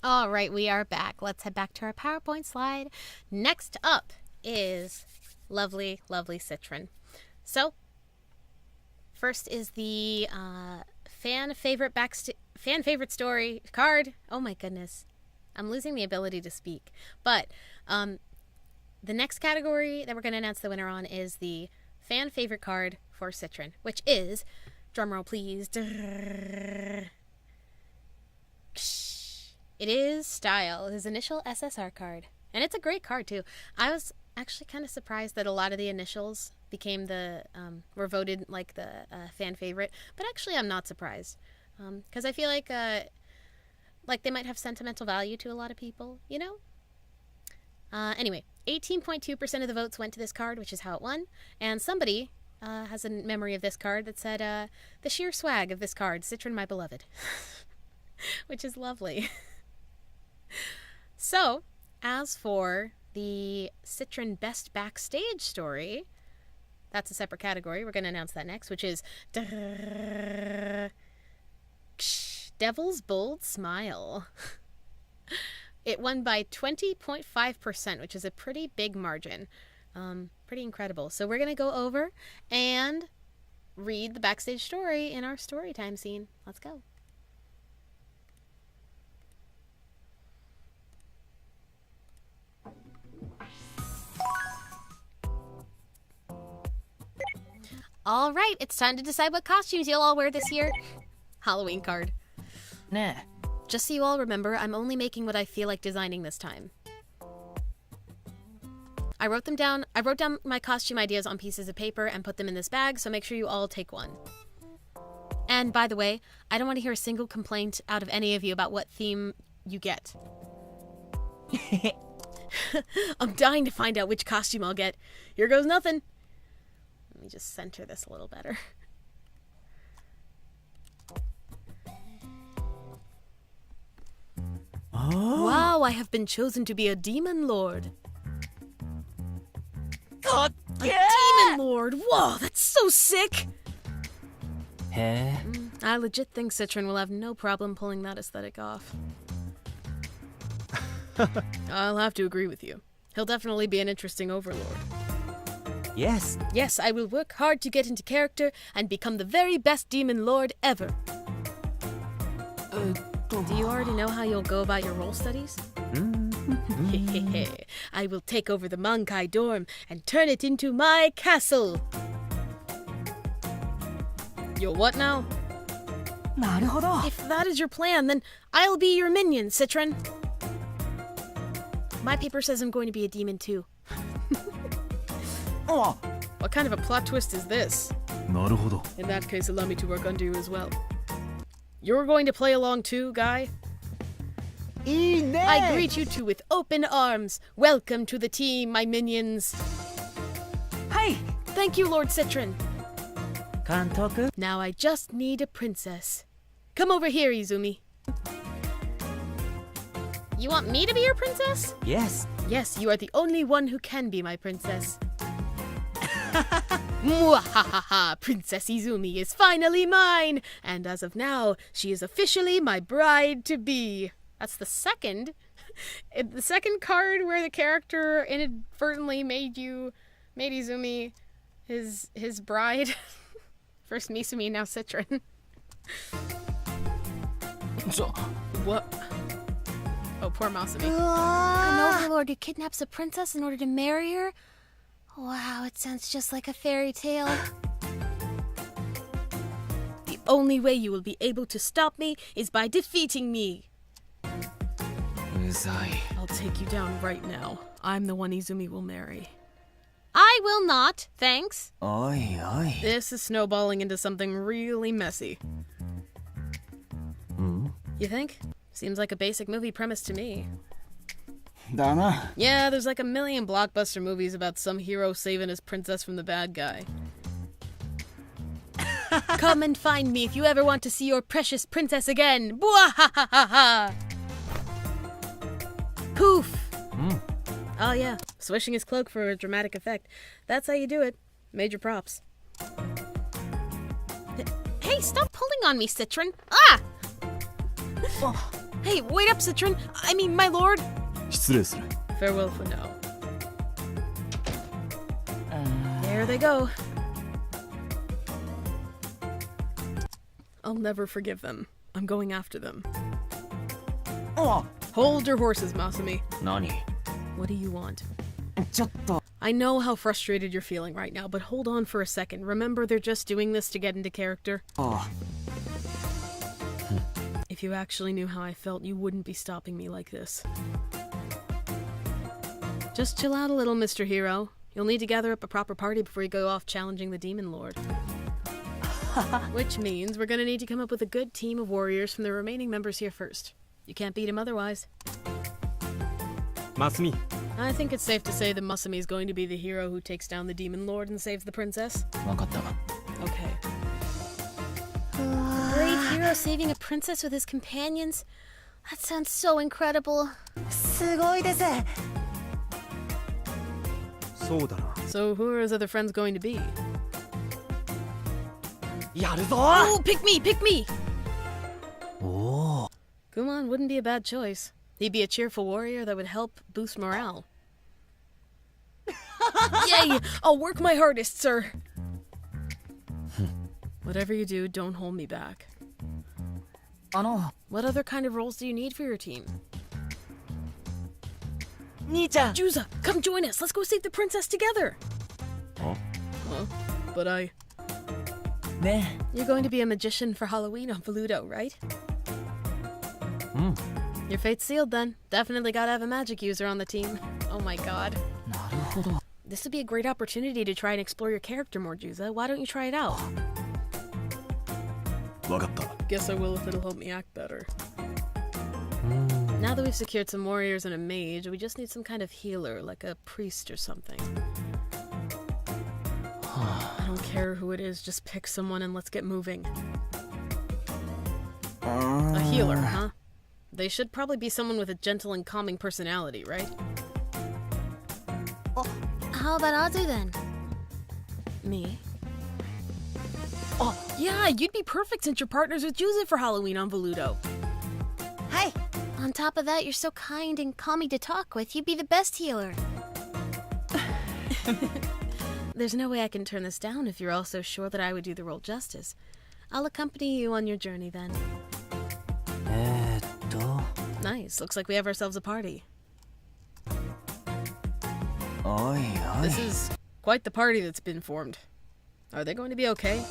All right, we are back. Let's head back to our PowerPoint slide. Next up is lovely, lovely Citron. So, first is the fan favorite story card. Oh my goodness, I'm losing the ability to speak. But the next category that we're going to announce the winner on is the fan favorite card for Citron, which is, drumroll please. It is Style, his initial SSR card. And it's a great card, too. I was actually kind of surprised that a lot of the initials became were voted like the fan favorite. But actually, I'm not surprised. Because I feel like they might have sentimental value to a lot of people, you know? Anyway, 18.2% of the votes went to this card, which is how it won. And somebody has a memory of this card that said, the sheer swag of this card, Citron my beloved. Which is lovely. So, as for the Citron Best Backstage Story, that's a separate category. We're going to announce that next, which is Devil's Bold Smile. It won by 20.5%, which is a pretty big margin. Pretty incredible. So we're going to go over and read the backstage story in our story time scene. Let's go. All right, it's time to decide what costumes you'll all wear this year. Halloween card. ね Just so you all remember, I'm only making what I feel like designing this time. I wrote them down. I wrote down my costume ideas on pieces of paper and put them in this bag, so make sure you all take one. And by the way, I don't want to hear a single complaint out of any of you about what theme you get. I'm dying to find out which costume I'll get. Here goes nothing. Let me just center this a little better. Oh. Wow, I have been chosen to be a demon lord. A demon lord! Whoa, that's so sick! へえ I legit think Citron will have no problem pulling that aesthetic off. I'll have to agree with you. He'll definitely be an interesting overlord. Yes. Yes, I will work hard to get into character and become the very best demon lord ever. Do you already know how you'll go about your role studies? I will take over the Mankai dorm and turn it into my castle. You'll what now? なるほど If that is your plan, then I'll be your minion, Citron. My paper says I'm going to be a demon too. Oh. What kind of a plot twist is this? なるほど In that case, allow me to work under you as well. You're going to play along too, guy? いいね I greet you two with open arms. Welcome to the team, my minions. はい Thank you, Lord Citron. 監督 Now I just need a princess. Come over here, Izumi. You want me to be your princess? Yes Yes, you are the only one who can be my princess. Mwahaha! Princess Izumi is finally mine! And as of now, she is officially my bride-to-be. That's the second card where the character inadvertently made Izumi his bride. First Misumi, now Citron. What? Oh, poor Masumi. An overlord who kidnaps a princess in order to marry her? Wow, it sounds just like a fairy tale. The only way you will be able to stop me is by defeating me. うざい I'll take you down right now. I'm the one Izumi will marry. I will not, thanks. おいおい This is snowballing into something really messy. You think? Seems like a basic movie premise to me. だな Yeah, there's like a million blockbuster movies about some hero saving his princess from the bad guy. Come and find me if you ever want to see your precious princess again. Bwahahaha! Poof! Oh yeah, swishing his cloak for a dramatic effect. That's how you do it. Major props. Hey, stop pulling on me, Citron! Ah! Hey, wait up, Citron! I mean, my lord! 失礼する Farewell for now. There they go. I'll never forgive them. I'm going after them. お Hold your horses, Masumi. 何 What do you want? ちょっと I know how frustrated you're feeling right now, but hold on for a second. Remember, they're just doing this to get into character. あ If you actually knew how I felt, you wouldn't be stopping me like this. Just chill out a little, Mr. Hero. You'll need to gather up a proper party before you go off challenging the Demon Lord. Which means we're gonna need to come up with a good team of warriors from the remaining members here first. You can't beat him otherwise. マスミ I think it's safe to say that Masumi is going to be the hero who takes down the Demon Lord and saves the princess. 分かった Okay. A brave hero saving a princess with his companions? That sounds so incredible. すごいです そうだな So who are his other friends going to be? やるぞ Oh, pick me, pick me! おお Kumon wouldn't be a bad choice. He'd be a cheerful warrior that would help boost morale. Yay! I'll work my hardest, sir! Whatever you do, don't hold me back. あの What other kind of roles do you need for your team? 兄ちゃん Juza, come join us! Let's go save the princess together! Huh? Huh? But I... ね You're going to be a magician for Halloween on Voluto, right? Your fate's sealed then. Definitely gotta have a magic user on the team. Oh my god. なるほほど。 This would be a great opportunity to try and explore your character more, Juza. Why don't you try it out? わかった。 Guess I will if it'll help me act better. Now that we've secured some warriors and a mage, we just need some kind of healer, like a priest or something. I don't care who it is, just pick someone and let's get moving. A healer, huh? They should probably be someone with a gentle and calming personality, right? How about Azu then? Me? Oh, yeah, you'd be perfect since you're partners with Juza for Halloween on Voluto. Hey! On top of that, you're so kind and calming to talk with. You'd be the best healer. There's no way I can turn this down if you're all so sure that I would do the role justice. I'll accompany you on your journey then. Nice. Looks like we have ourselves a party. This is quite the party that's been formed. Are they going to be okay?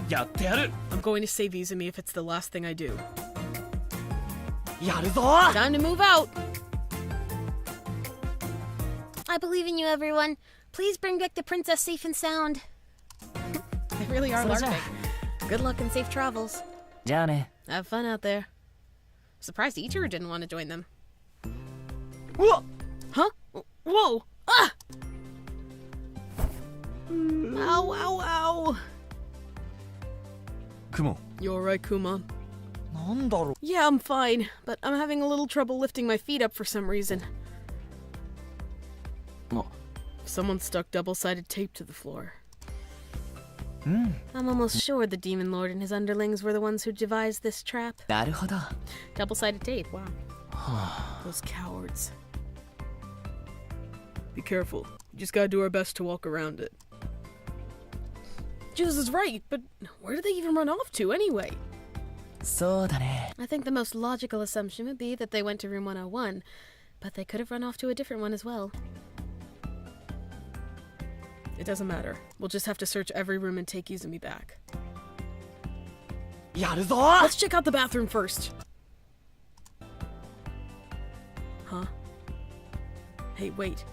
やってやる。 I'm going to save Izumi if it's the last thing I do. やるぞ。 Time to move out! I believe in you, everyone. Please bring back the princess safe and sound. They really are それじゃあ。 LARPing. Good luck and safe travels. じゃあね。 Have fun out there. Surprised Itaru didn't want to join them. うわ。 Huh? Whoa! Ah! Ow, ow, ow! Kumon. You alright, Kumon? なんだろう。 Yeah, I'm fine, but I'm having a little trouble lifting my feet up for some reason. Oh. Someone stuck double-sided tape to the floor. I'm almost sure the Demon Lord and his underlings were the ones who devised this trap. なるほど。 Double-sided tape, wow. Those cowards. Be careful. You just gotta do our best to walk around it. Juza's right, but where did they even run off to anyway? そうだね。 I think the most logical assumption would be that they went to room 101, but they could have run off to a different one as well. It doesn't matter. We'll just have to search every room and take Izumi back. やるぞ。 Let's check out the bathroom first. Huh? Hey, wait.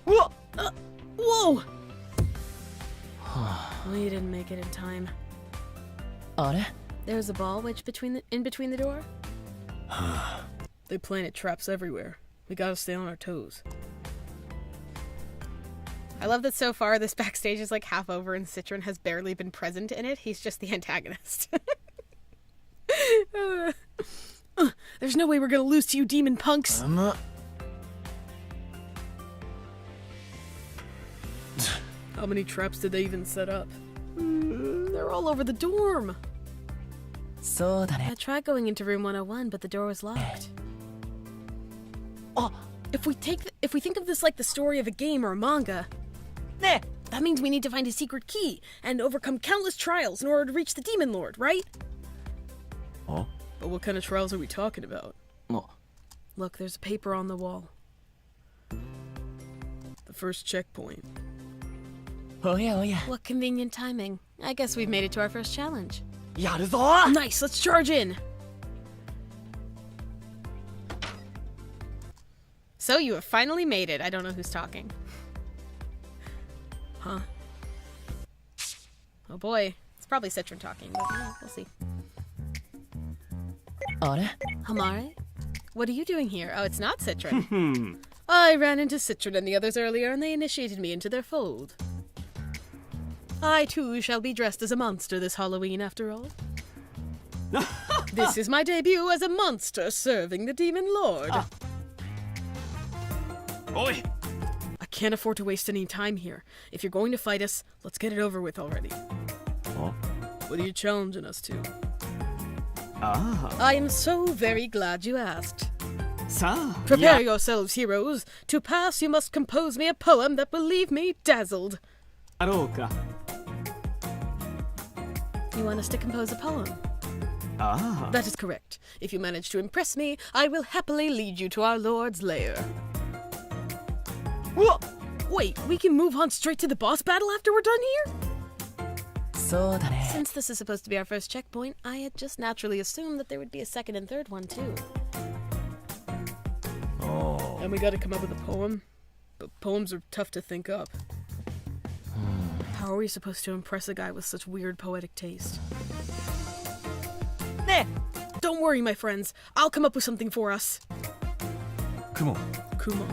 うわ。 Whoa! We didn't make it in time. あれ？ There's a ball wedged in between the door. They planted traps everywhere. We gotta stay on our toes. I love that so far this backstage is like half over and Citron has barely been present in it. He's just the antagonist. There's no way we're gonna lose to you demon punks. How many traps did they even set up? They're all over the dorm. そうだね。 I tried going into room 101, but the door was locked. Oh, if we think of this like the story of a game or a manga, ね。 that means we need to find a secret key and overcome countless trials in order to reach the Demon Lord, right? Huh? But what kind of trials are we talking about? あ。 Look, there's a paper on the wall. The first checkpoint. おやおや。 What convenient timing. I guess we've made it to our first challenge. やるぞ。 Nice, let's charge in! So you have finally made it. I don't know who's talking. Huh? Oh boy. It's probably Citron talking, but yeah, we'll see. あれ？ Homare? What are you doing here? Oh, it's not Citron. I ran into Citron and the others earlier and they initiated me into their fold. I too shall be dressed as a monster this Halloween after all. This is my debut as a monster serving the Demon Lord. Oi! I can't afford to waste any time here. If you're going to fight us, let's get it over with already. Huh? What are you challenging us to? Ah. I am so very glad you asked. さあ。 Prepare yourselves, heroes. To pass, you must compose me a poem that will leave me dazzled. やろうか。 You want us to compose a poem? Ah. That is correct. If you manage to impress me, I will happily lead you to our Lord's lair. うわ。 Wait, we can move on straight to the boss battle after we're done here? そうだね。 Since this is supposed to be our first checkpoint, I had just naturally assumed that there would be a second and third one too. Oh. And we gotta come up with a poem. But poems are tough to think up. How are we supposed to impress a guy with such weird poetic taste? ね Don't worry, my friends. I'll come up with something for us. Kumon. Kumon.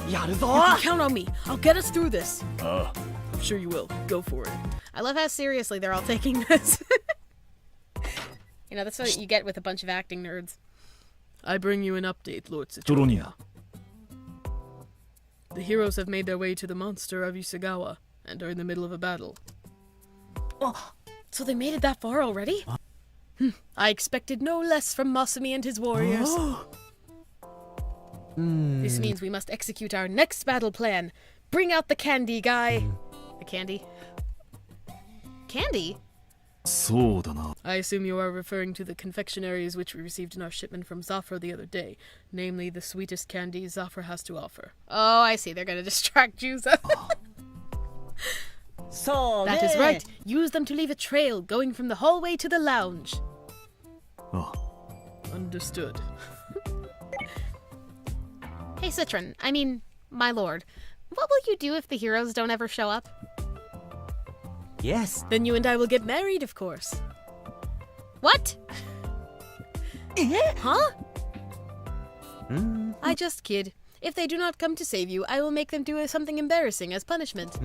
えやるぞ You can count on me. I'll get us through this. あ I'm sure you will. Go for it. I love how seriously they're all taking this. You know, that's what you get with a bunch of acting nerds. I bring you an update, Lord ドロ Citron. ニア The heroes have made their way to the monster of Isagawa and are in the middle of a battle. So they made it that far already? I expected no less from Masumi and his warriors. This means we must execute our next battle plan. Bring out the candy guy. The candy? Candy? そうだな I assume you are referring to the confectionaries which we received in our shipment from Zafra the other day, namely the sweetest candy Zafra has to offer. Oh, I see. They're going to distract Juza. そうね That is right. Use them to leave a trail going from the hallway to the lounge. あ Understood. Hey, Citron. I mean, my lord. What will you do if the heroes don't ever show up? Yes Then you and I will get married, of course. What? Huh? I just kid. If they do not come to save you, I will make them do something embarrassing as punishment.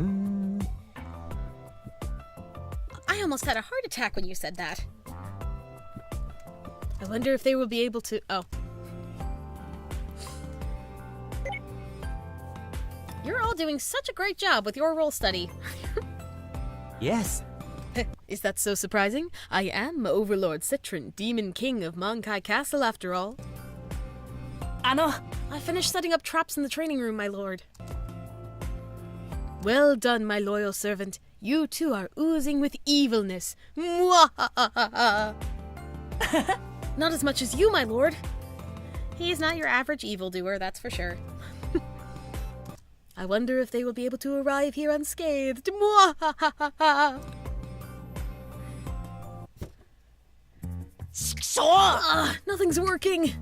I almost had a heart attack when you said that. I wonder if they will be able to... Oh. You're all doing such a great job with your role study. Yes Is that so surprising? I am Overlord Citron, Demon King of Mankai Castle, after all. あの I finished setting up traps in the training room, my lord. Well done, my loyal servant. You too are oozing with evilness. Mwahahaha. Not as much as you, my lord. He is not your average evildoer, that's for sure. I wonder if they will be able to arrive here unscathed. Mwahahaha. Nothing's working.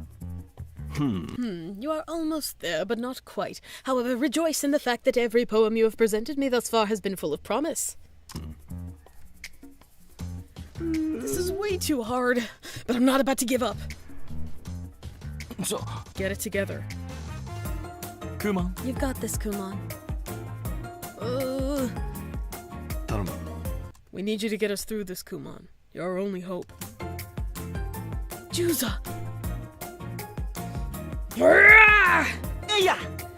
You are almost there, but not quite. However, rejoice in the fact that every poem you have presented me thus far has been full of promise. This is way too hard, but I'm not about to give up. じゃ Get it together. クマン You've got this, Kumon. 頼む We need you to get us through this, Kumon. You're our only hope. Juza! いや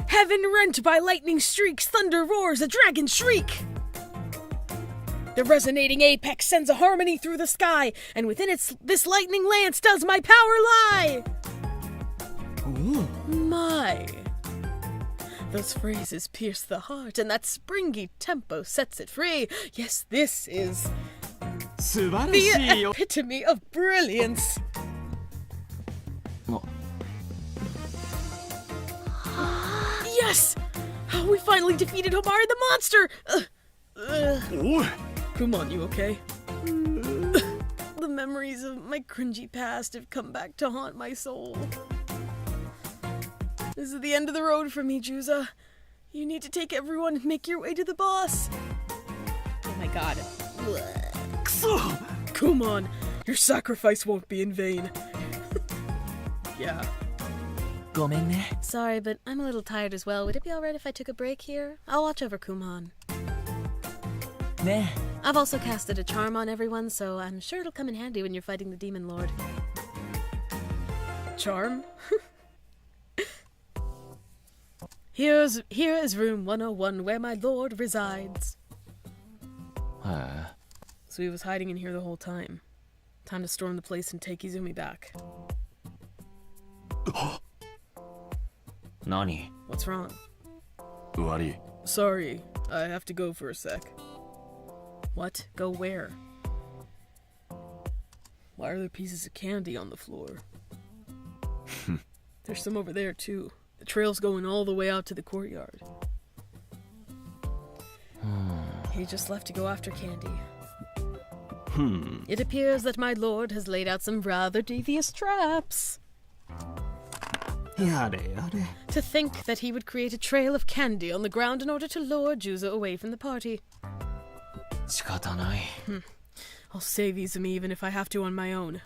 Heaven rent by lightning streaks, thunder roars, a dragon shriek! The resonating apex sends a harmony through the sky, and within this lightning lance does my power lie! My. Those phrases pierce the heart, and that springy tempo sets it free. Yes, this is 素晴ら the しいよ epitome of brilliance. あ Yes! We finally defeated Homare the monster! おい Come on, you okay? The memories of my cringy past have come back to haunt my soul. This is the end of the road for me, Juza. You need to take everyone and make your way to the boss. Oh my god. くそ Come on, your sacrifice won't be in vain. Yeah. ごめんね Sorry, but I'm a little tired as well. Would it be alright if I took a break here? I'll watch over Kumon. ね I've also casted a charm on everyone, so I'm sure it'll come in handy when you're fighting the Demon Lord. Charm? Here is room 101 where my lord resides. え So he was hiding in here the whole time. Time to storm the place and take Izumi back. 何 What's wrong? 悪い Sorry, I have to go for a sec. What? Go where? Why are there pieces of candy on the floor? There's some over there, too. The trail's going all the way out to the courtyard. He just left to go after candy. It appears that my lord has laid out some rather devious traps. やれやれ。 To think that he would create a trail of candy on the ground in order to lure Juza away from the party. 仕方ない I'll save Izumi even if I have to on my own.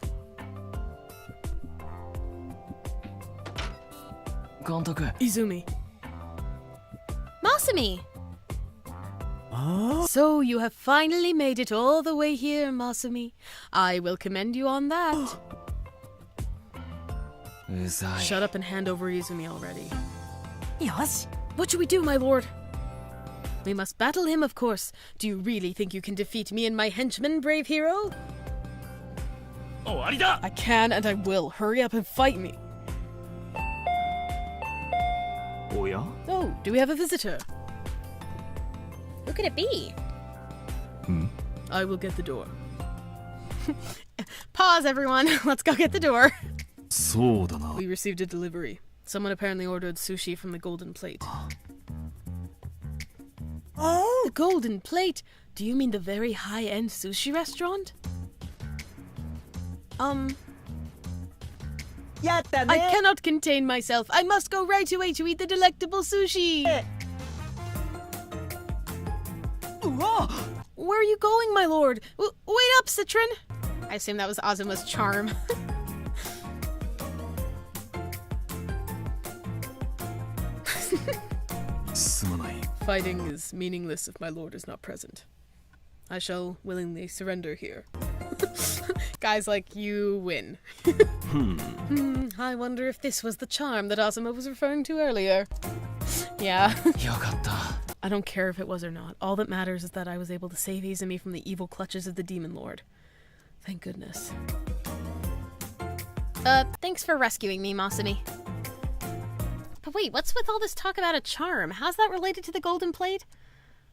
監督 Izumi. Masumi! So you have finally made it all the way here, Masumi. I will commend you on that. うざい Shut up and hand over Izumi already. よし What should we do, my lord? We must battle him, of course. Do you really think you can defeat me and my henchman, brave hero? 終わりだ I can and I will. Hurry up and fight me. おや Oh, do we have a visitor? Who could it be? I will get the door. Pause, everyone. Let's go get the door. そうだな We received a delivery. Someone apparently ordered sushi from the Golden Plate. The Golden Plate? Do you mean the very high-end sushi restaurant? やったね I cannot contain myself. I must go right away to eat the delectable sushi. うわ Where are you going, my lord? Wait up, Citron. I assume that was Azuma's charm. すまない Fighting is meaningless if my lord is not present. I shall willingly surrender here. Guys like you win. I wonder if this was the charm that Azuma was referring to earlier. Yeah. よかった I don't care if it was or not. All that matters is that I was able to save Izumi from the evil clutches of the Demon Lord. Thank goodness. Thanks for rescuing me, Masumi. But wait, what's with all this talk about a charm? How's that related to the Golden Plate?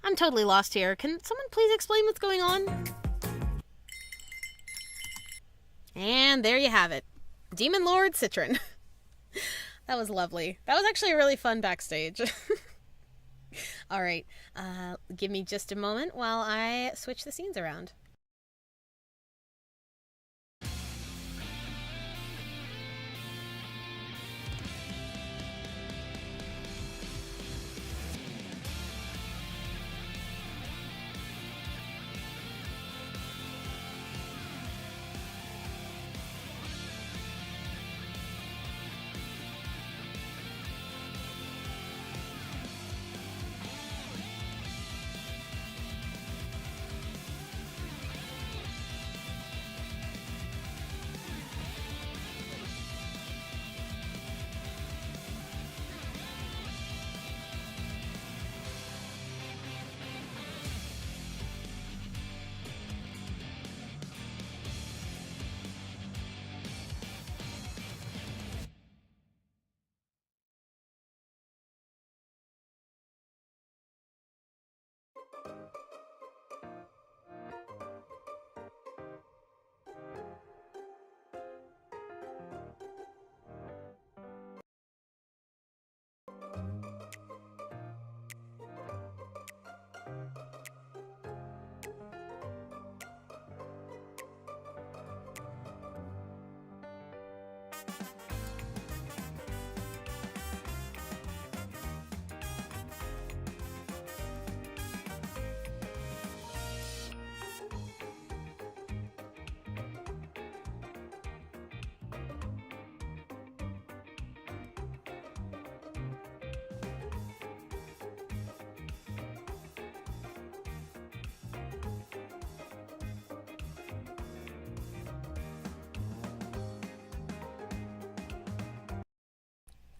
I'm totally lost here. Can someone please explain what's going on? And there you have it. Demon Lord Citron. That was lovely. That was actually a really fun backstage. All right, give me just a moment while I switch the scenes around.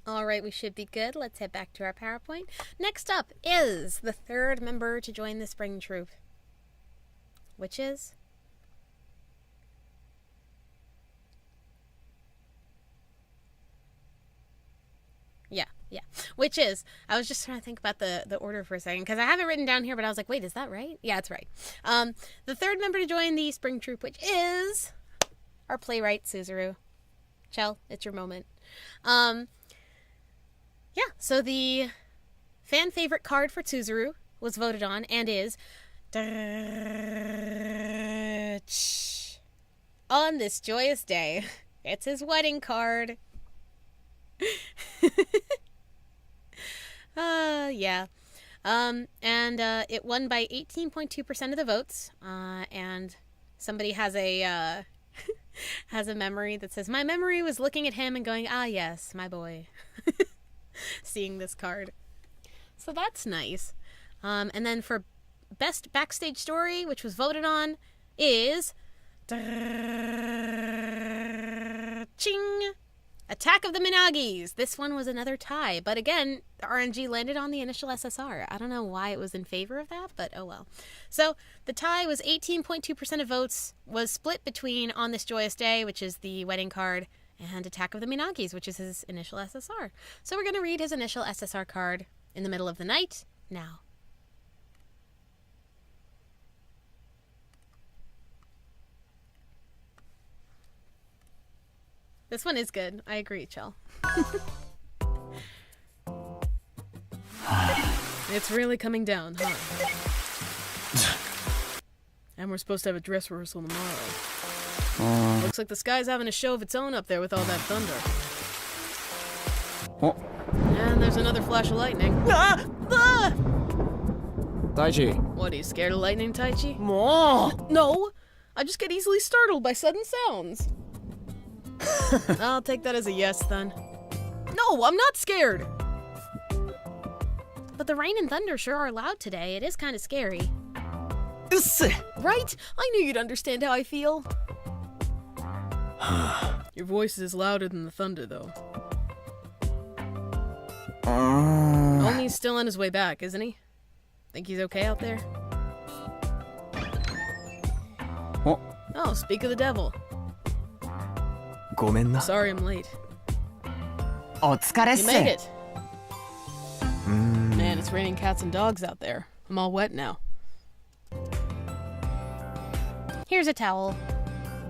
All right, we should be good. Let's head back to our PowerPoint. Next up is the third member to join the spring troupe, which is which is, I was just trying to think about the order for a second, because I have it written down here, but I was like, wait, is that right? Yeah, it's right. The third member to join the spring troupe, which is our playwright, Tsuzuru. Chell, it's your moment. Yeah, so the fan favorite card for Tsuzuru was voted on and is on this joyous day. It's his wedding card. Yeah. And it won by 18.2% of the votes. And somebody has a has a memory that says, "My memory was looking at him and going, ah, yes, my boy." Seeing this card. So that's nice. And then for best backstage story, which was voted on, is ching! Attack of the Minagis. This one was another tie, but again, the RNG landed on the initial SSR. I don't know why it was in favor of that, but oh well. So the tie was 18.2% of votes, was split between On This Joyous Day, which is the wedding card, and Attack of the Minagis, which is his initial SSR. So we're going to read his initial SSR card in the middle of the night now. This one is good. I agree, Chell. It's really coming down, huh? And we're supposed to have a dress rehearsal tomorrow. Looks like the sky's having a show of its own up there with all that thunder. And there's another flash of lightning. Ah! Ah! Taichi. What, are you scared of lightning, Taichi? More! No! I just get easily startled by sudden sounds. I'll take that as a yes, then. No, I'm not scared! But the rain and thunder sure are loud today. It is kind of scary. Right? I knew you'd understand how I feel. Your voice is louder than the thunder, though. Omi's still on his way back, isn't he? Think he's okay out there? Oh, speak of the devil. ごめんな。 Sorry I'm late. お疲れっ You す。 made it. Man, it's raining cats and dogs out there. I'm all wet now. Here's a towel.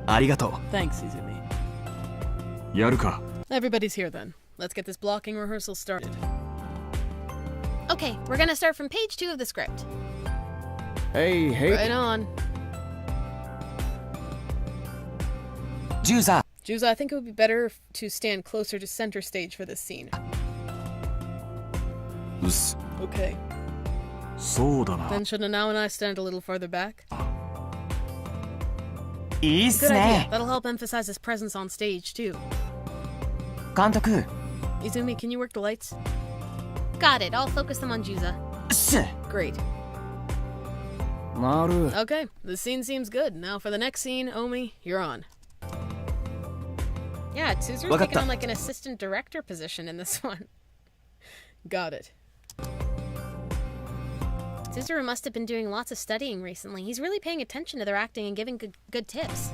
ありがと Thanks, Izumi. う。やるか。 Everybody's here then. Let's get this blocking rehearsal started. Okay, we're gonna start from page 2 of the script. Hey, hey. Right on. Juza. Juza, I think it would be better to stand closer to center stage for this scene. うっす。 Okay. そうだな。 Then should Anao and I stand a little farther back? いいっ Good す idea. ね。 That'll help emphasize his presence on stage, too. 監督。 Izumi, can you work the lights? Got it. I'll focus them on Juza. す。 Great. なる。 Okay, the scene seems good. Now for the next scene, Omi, you're on. Yeah, Tsuzuru's taking on like an assistant director position in this one. Got it. Tsuzuru must have been doing lots of studying recently. He's really paying attention to their acting and giving good tips.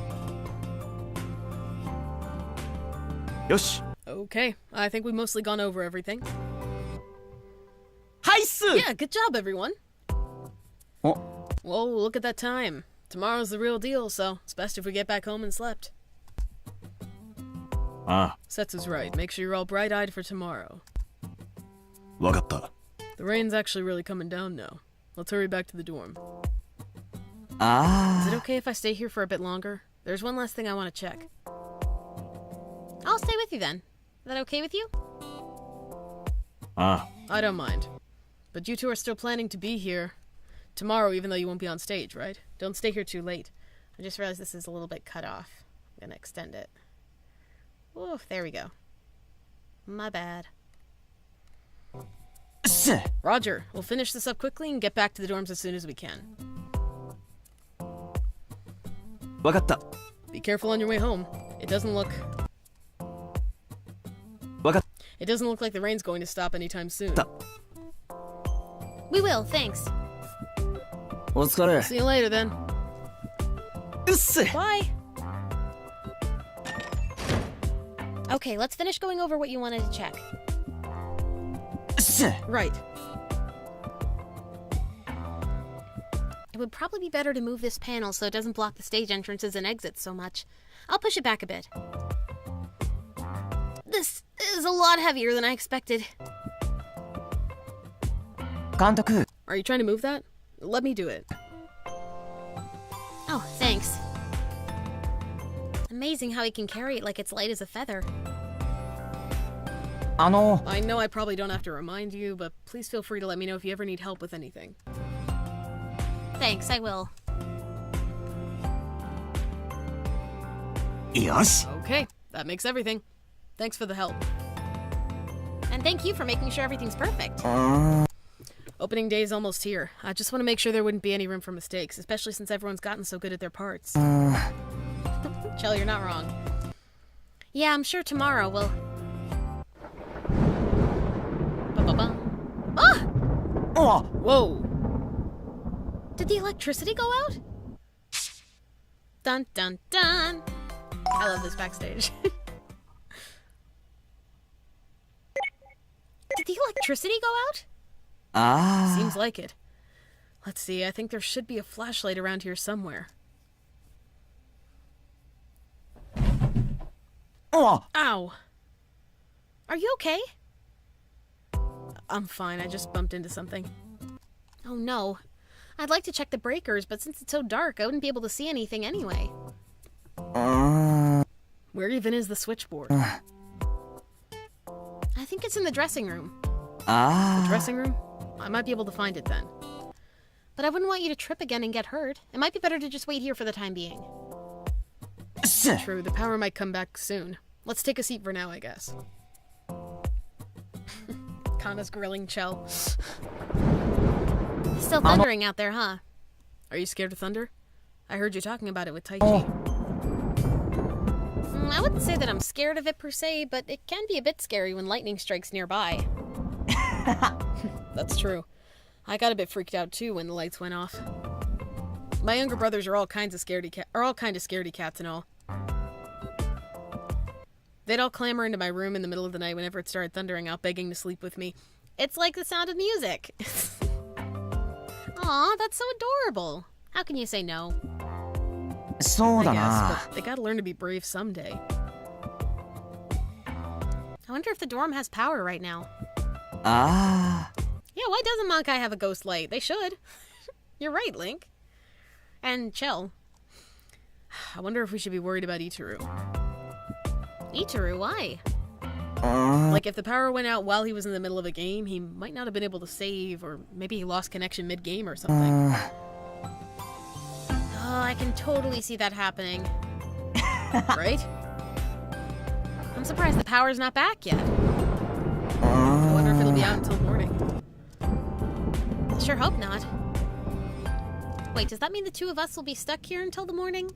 よし。 Okay, I think we've mostly gone over everything. はいっす。 Yeah, good job, everyone. お。 Whoa, look at that time. Tomorrow's the real deal, so it's best if we get back home and slept. あ Setsu's right. Make sure you're all bright-eyed for tomorrow. あ、わかった。 The rain's actually really coming down now. Let's hurry back to the dorm. Ah. Is it okay if I stay here for a bit longer? There's one last thing I want to check. I'll stay with you then. Is that okay with you? あ I don't mind. But you two are still planning to be here tomorrow, even though you won't be on stage, right? Don't stay here too late. I just realized this is a little bit cut off. I'm gonna extend it. Oof, there we go. My bad. す。 Roger, we'll finish this up quickly and get back to the dorms as soon as we can. わかった。 Be careful on your way home. It doesn't look わかっ It doesn't look like the rain's going to stop anytime soon. た。 We will, thanks. お疲れ。 See you later then. うっす。 Bye. Okay, let's finish going over what you wanted to check. す。 Right. It would probably be better to move this panel so it doesn't block the stage entrances and exits so much. I'll push it back a bit. This is a lot heavier than I expected. 監督。 Are you trying to move that? Let me do it. Oh, thanks. Amazing how he can carry it like it's light as a feather. I know I probably don't have to remind you, but please feel free to let me know if you ever need help with anything. Thanks, I will. よし Okay, that makes everything. Thanks for the help. And thank you for making sure everything's perfect. Opening day is almost here. I just want to make sure there wouldn't be any room for mistakes, especially since everyone's gotten so good at their parts. Chell, you're not wrong. Yeah, I'm sure tomorrow we'll... Ba-ba-ba. Ah! Oh, Whoa! Did the electricity go out? Dun dun dun! I love this backstage. Did the electricity go out? Seems like it. Let's see, I think there should be a flashlight around here somewhere. oh, Ow! Are you okay? I'm fine, I just bumped into something. Oh no. I'd like to check the breakers, but since it's so dark, I wouldn't be able to see anything anyway. Where even is the switchboard? I think it's in the dressing room. The dressing room? I might be able to find it then. But I wouldn't want you to trip again and get hurt. It might be better to just wait here for the time being. True, the power might come back soon. Let's take a seat for now, I guess. Kana's grilling Chell. Still thundering out there, huh? Are you scared of thunder? I heard you talking about it with Taichi. I wouldn't say that I'm scared of it per se, but it can be a bit scary when lightning strikes nearby. That's true. I got a bit freaked out too when the lights went off. My younger brothers are all kinds of scaredy cats and all. They'd all clamber into my room in the middle of the night whenever it started thundering out, begging to sleep with me. It's like the sound of music. Aw, that's so adorable. How can you say no? そうだ I な guess, but they gotta learn to be brave someday. I wonder if the dorm has power right now. Ah. Yeah, why doesn't Monkai have a ghost light? They should. You're right, Link. And Chell. I wonder if we should be worried about Itaru. Itaru, why? Like, if the power went out while he was in the middle of a game, he might not have been able to save, or maybe he lost connection mid-game or something. Oh, I can totally see that happening. Right? I'm surprised the power's not back yet. I wonder if it'll be out until morning. I sure hope not. Wait, does that mean the two of us will be stuck here until the morning?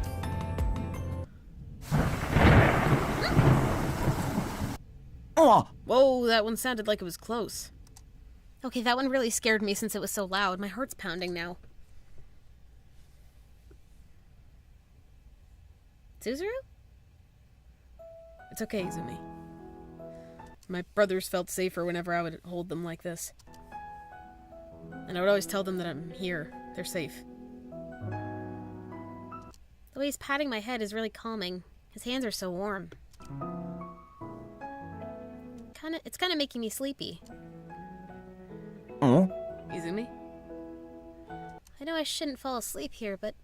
Oh, Whoa, that one sounded like it was close. Okay, that one really scared me since it was so loud. My heart's pounding now. Tsuzuru? It's okay, Izumi. My brothers felt safer whenever I would hold them like this. And I would always tell them that I'm here. They're safe. The way he's patting my head is really calming. His hands are so warm. It's kind of making me sleepy. oh, Izumi? I know I shouldn't fall asleep here, but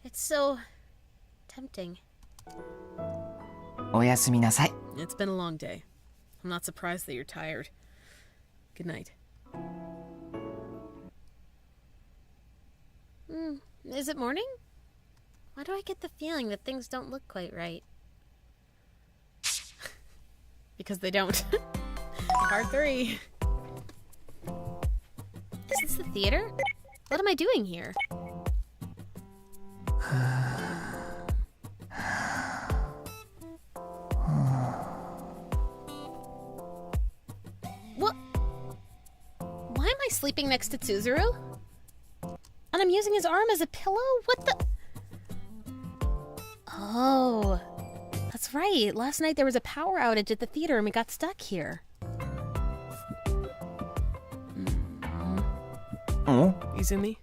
it's so tempting. おやすみなさい It's been a long day. I'm not surprised that you're tired. Good night. Is it morning? Why do I get the feeling that things don't look quite right? Because they don't. Part 3. Is this the theater? What am I doing here? What? Why am I sleeping next to Tsuzuru? And I'm using his arm as a pillow? What the? Oh, that's right. Last night there was a power outage at the theater and we got stuck here. oh, Izumi?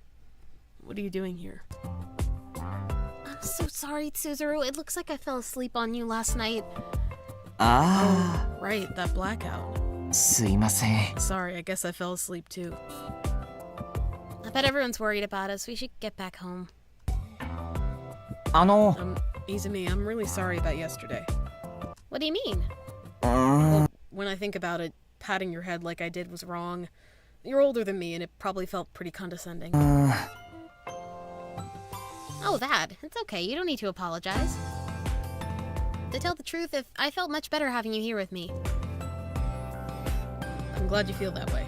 What are you doing here? I'm so sorry, Tsuzuru. It looks like I fell asleep on you last night. ah, Right, that blackout. すいません Sorry, I guess I fell asleep too. I bet everyone's worried about us. We should get back home. Izumi, I'm really sorry about yesterday. What do you mean? when I think about it, patting your head like I did was wrong. You're older than me, and it probably felt pretty condescending. Oh, that. It's okay. You don't need to apologize. To tell the truth, I felt much better having you here with me. I'm glad you feel that way.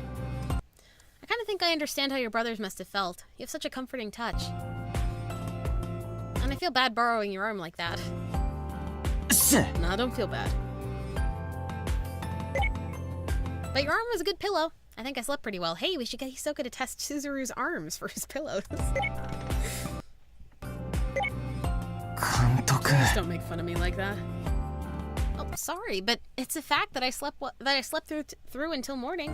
I kind of think I understand how your brothers must have felt. You have such a comforting touch. And I feel bad borrowing your arm like that. Nah, don't feel bad. But your arm was a good pillow. I think I slept pretty well. Hey, we should get Hisoka to test Tsuzuru's arms for his pillows. Just don't make fun of me like that. Oh, sorry, but it's a fact that I slept through until morning.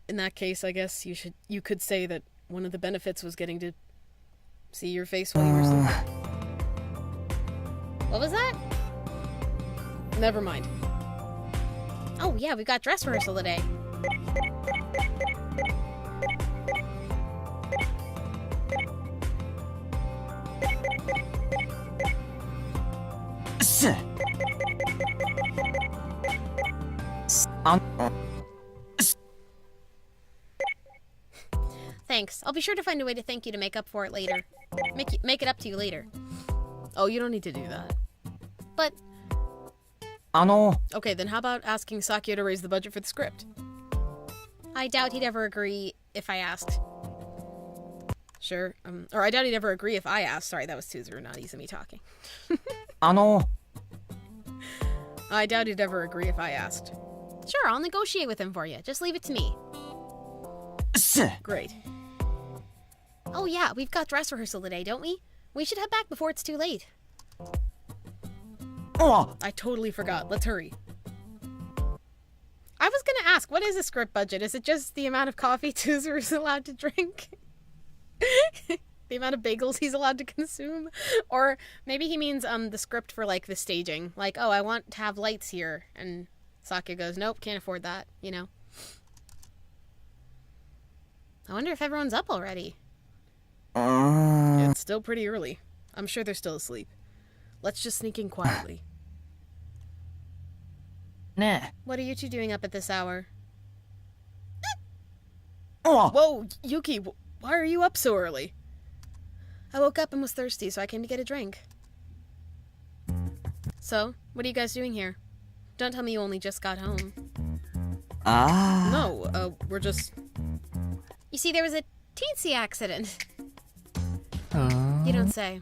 In that case, I guess you could say that one of the benefits was getting to see your face while you were sleeping. What was that? Never mind. Oh yeah, we've got dress rehearsal today. Thanks. I'll be sure to find a way to thank you to make up for it later. Make it up to you later. Oh, you don't need to do that. But okay, then how about asking Sakyo to raise the budget for the script? I doubt he'd ever agree if I asked. Sure. Or I doubt he'd ever agree if I asked. Sorry, that was Tsuzuru, not Izumi talking. I doubt he'd ever agree if I asked. Sure, I'll negotiate with him for you. Just leave it to me. Great. Oh yeah, we've got dress rehearsal today, don't we? We should head back before it's too late. I totally forgot. Let's hurry. I was gonna ask, what is a script budget? Is it just the amount of coffee Tsuzuru's allowed to drink? The amount of bagels he's allowed to consume? Or maybe he means the script for like the staging. Like, oh, I want to have lights here. And Sakyo goes, nope, can't afford that, you know? I wonder if everyone's up already. It's still pretty early. I'm sure they're still asleep. Let's just sneak in quietly. What are you two doing up at this hour? Whoa, Yuki, why are you up so early? I woke up and was thirsty, so I came to get a drink. So, what are you guys doing here? Don't tell me you only just got home. No, we're just... You see, there was a teensy accident. You don't say.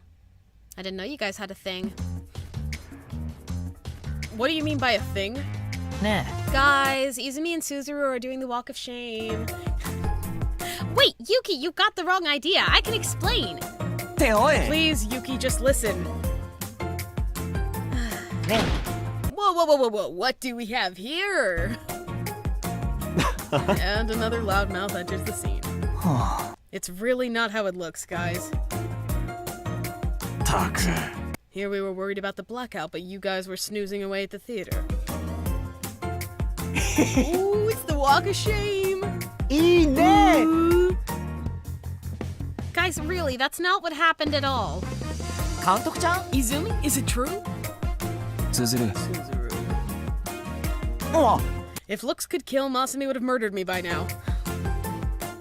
I didn't know you guys had a thing. What do you mean by a thing? Guys, Izumi and Tsuzuru are doing the walk of shame. Wait, Yuki, you got the wrong idea. I can explain. Please, Yuki, just listen. Whoa, what do we have here? And another loudmouth enters the scene. It's really not how it looks, guys. Here we were worried about the blackout, but you guys were snoozing away at the theater. Ooh, it's the walk of shame! Ooh. Guys, really, that's not what happened at all. Izumi, is it true? Tsuzuru. If looks could kill, Masumi would have murdered me by now.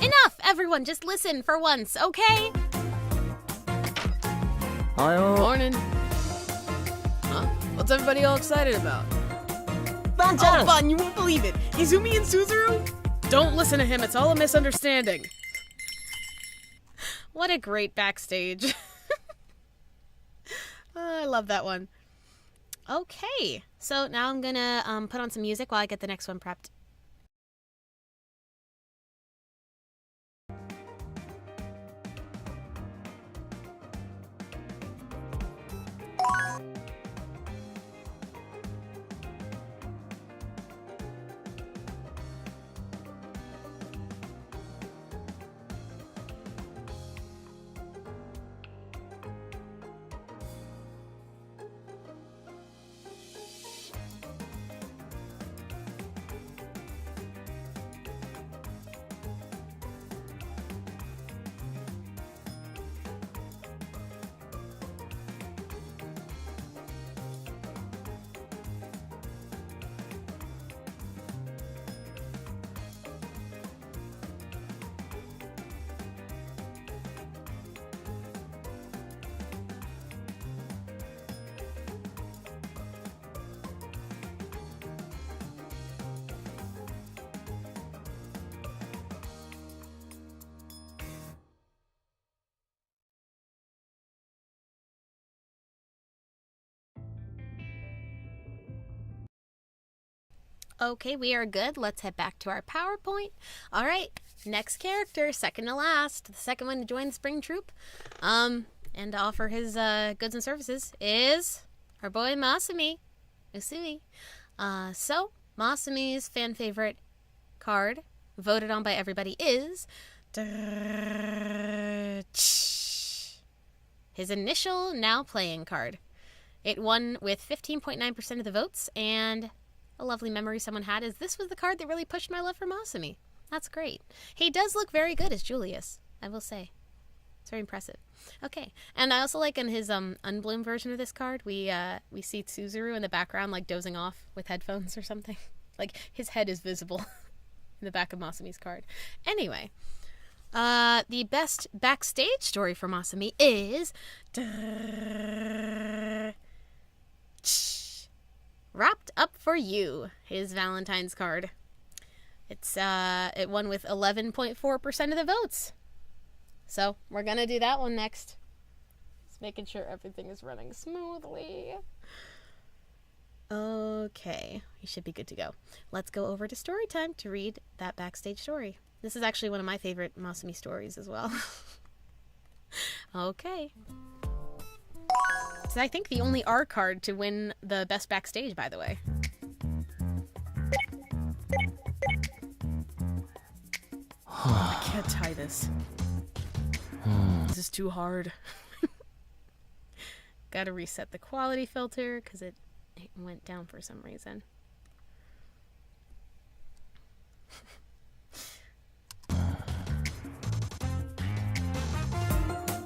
Enough, everyone, just listen for once, okay? Morning. Huh? What's everybody all excited about? Oh, Bon, you won't believe it. Izumi and Tsuzuru? Don't listen to him, it's all a misunderstanding. What a great backstage. I love that one. Okay, so now I'm gonna put on some music while I get the next one prepped. Okay, we are good. Let's head back to our PowerPoint. All right, next character, second to last, the second one to join the spring troupe, and to offer his goods and services is our boy Masumi. Misumi. So Masumi's fan favorite card, voted on by everybody, is his initial now playing card. It won with 15.9% of the votes, and a lovely memory someone had is this was the card that really pushed my love for Masumi. That's great. He does look very good as Julius, I will say. It's very impressive. Okay, and I also like in his unbloomed version of this card, we see Tsuzuru in the background, like dozing off with headphones or something. Like his head is visible in the back of Masumi's card. Anyway, the best backstage story for Masumi is Wrapped Up for You, his Valentine's card. It won with 11.4% of the votes. So we're gonna do that one next. Just making sure everything is running smoothly. Okay, you should be good to go. Let's go over to story time to read that backstage story. This is actually one of my favorite Masumi stories as well. Okay. It's, I think, the only R card to win the best backstage, by the way. I can't tie this. This is too hard. Gotta reset the quality filter because it went down for some reason.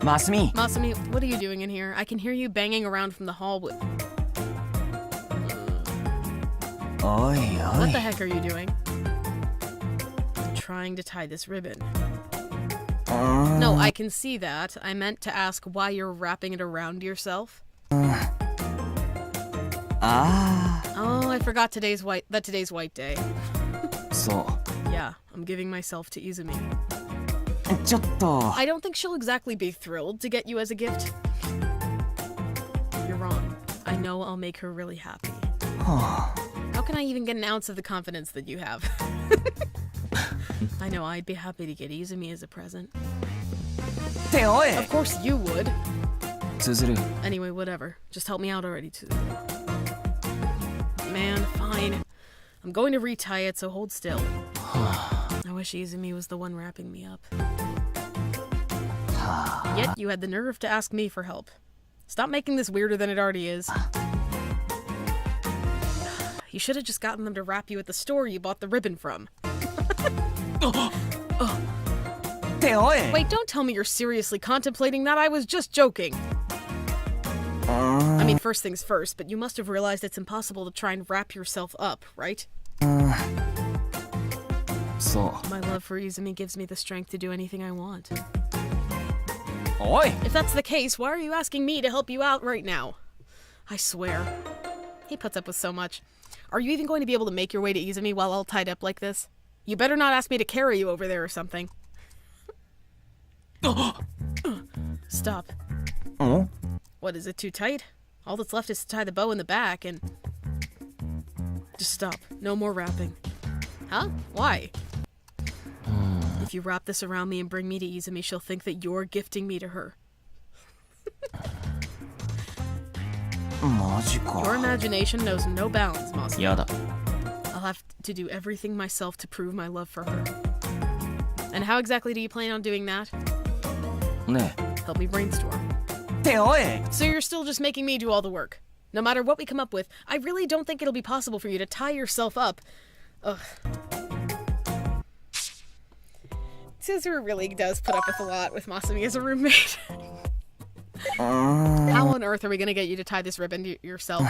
Masumi. Masumi, what are you doing in here? I can hear you banging around from the hall with... Oi, oi. What the heck are you doing? I'm trying to tie this ribbon. No, I can see that. I meant to ask why you're wrapping it around yourself. Oh, I forgot today's white day. So. Yeah, I'm giving myself to Izumi. ちょっと. I don't think she'll exactly be thrilled to get you as a gift. You're wrong. I know I'll make her really happy. How can I even get an ounce of the confidence that you have? I know I'd be happy to get Izumi as a present. Of course you would. Tsuzuru. Anyway, whatever. Just help me out already, Tsuzuru. Man, fine. I'm going to retie it, so hold still. I wish Izumi was the one wrapping me up. Yet you had the nerve to ask me for help. Stop making this weirder than it already is. You should have just gotten them to wrap you at the store you bought the ribbon from. Wait, don't tell me you're seriously contemplating that. I was just joking. I mean, first things first, but you must have realized it's impossible to try and wrap yourself up, right? So. My love for Izumi gives me the strength to do anything I want. Oi! If that's the case, why are you asking me to help you out right now? I swear. He puts up with so much. Are you even going to be able to make your way to Izumi while all tied up like this? You better not ask me to carry you over there or something. Stop. Oh? What, is it too tight? All that's left is to tie the bow in the back and... Just stop. No more wrapping. Huh? Why? If you wrap this around me and bring me to Izumi, she'll think that you're gifting me to her. Your imagination knows no bounds, Masumi. Yada. I'll have to do everything myself to prove my love for her. And how exactly do you plan on doing that? Ne. Help me brainstorm. So you're still just making me do all the work. No matter what we come up with, I really don't think it'll be possible for you to tie yourself up. Ugh. Tsuzuru really does put up with a lot with Masumi as a roommate. How on earth are we gonna get you to tie this ribbon to yourself?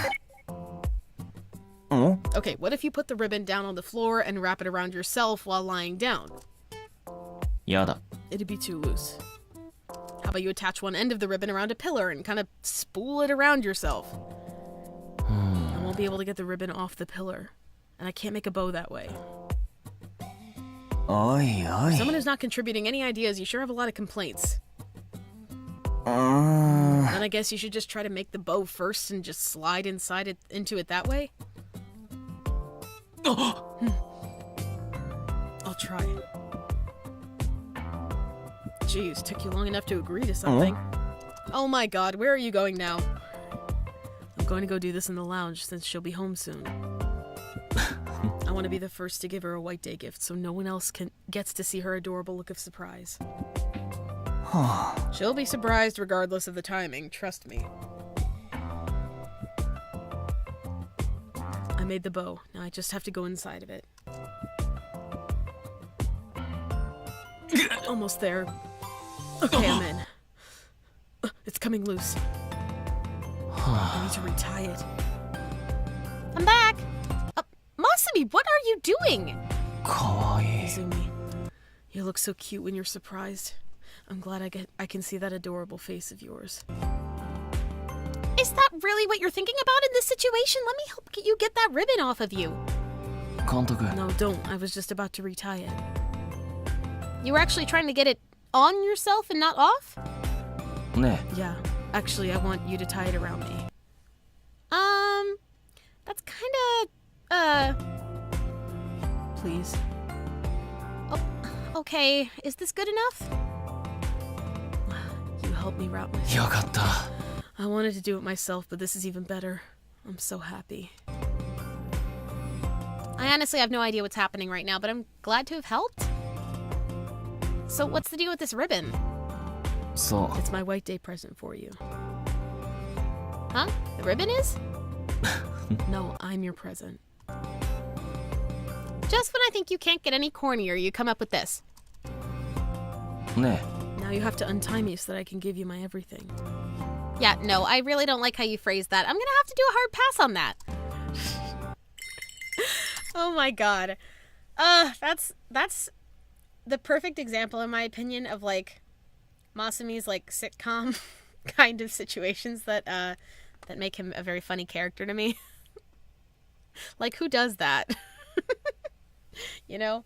Okay, what if you put the ribbon down on the floor and wrap it around yourself while lying down? Yada. It'd be too loose. How about you attach one end of the ribbon around a pillar and kind of spool it around yourself? I won't be able to get the ribbon off the pillar. And I can't make a bow that way. Oi, oi. Someone who's not contributing any ideas, you sure have a lot of complaints. Then I guess you should just try to make the bow first and just slide into it that way? I'll try. Jeez, took you long enough to agree to something. Oh my god, where are you going now? I'm going to go do this in the lounge since she'll be home soon. I want to be the first to give her a White Day gift so no one else gets to see her adorable look of surprise. She'll be surprised regardless of the timing, trust me. I made the bow. Now I just have to go inside of it. Almost there. Okay, I'm in. It's coming loose. I need to retie it. I'm back! Masumi, what are you doing? Kawaii. Izumi, you look so cute when you're surprised. I'm glad I can see that adorable face of yours. Is that really what you're thinking about in this situation? Let me help you get that ribbon off of you. Kantoku. No, don't. I was just about to retie it. You were actually trying to get it on yourself and not off? Ne. Yeah. Actually, I want you to tie it around me. That's kinda, Please. Oh, okay. Is this good enough? You helped me wrap myself. Yokatta. I wanted to do it myself, but this is even better. I'm so happy. I honestly have no idea what's happening right now, but I'm glad to have helped. So what's the deal with this ribbon? So. It's my White Day present for you. Huh? The ribbon is? No, I'm your present. Just when I think you can't get any cornier, you come up with this. Ne. Now you have to untie me so that I can give you my everything. Yeah, no, I really don't like how you phrased that. I'm gonna have to do a hard pass on that. Oh my god. That's the perfect example, in my opinion, of like Masumi's like sitcom kind of situations that make him a very funny character to me. Like, who does that? You know?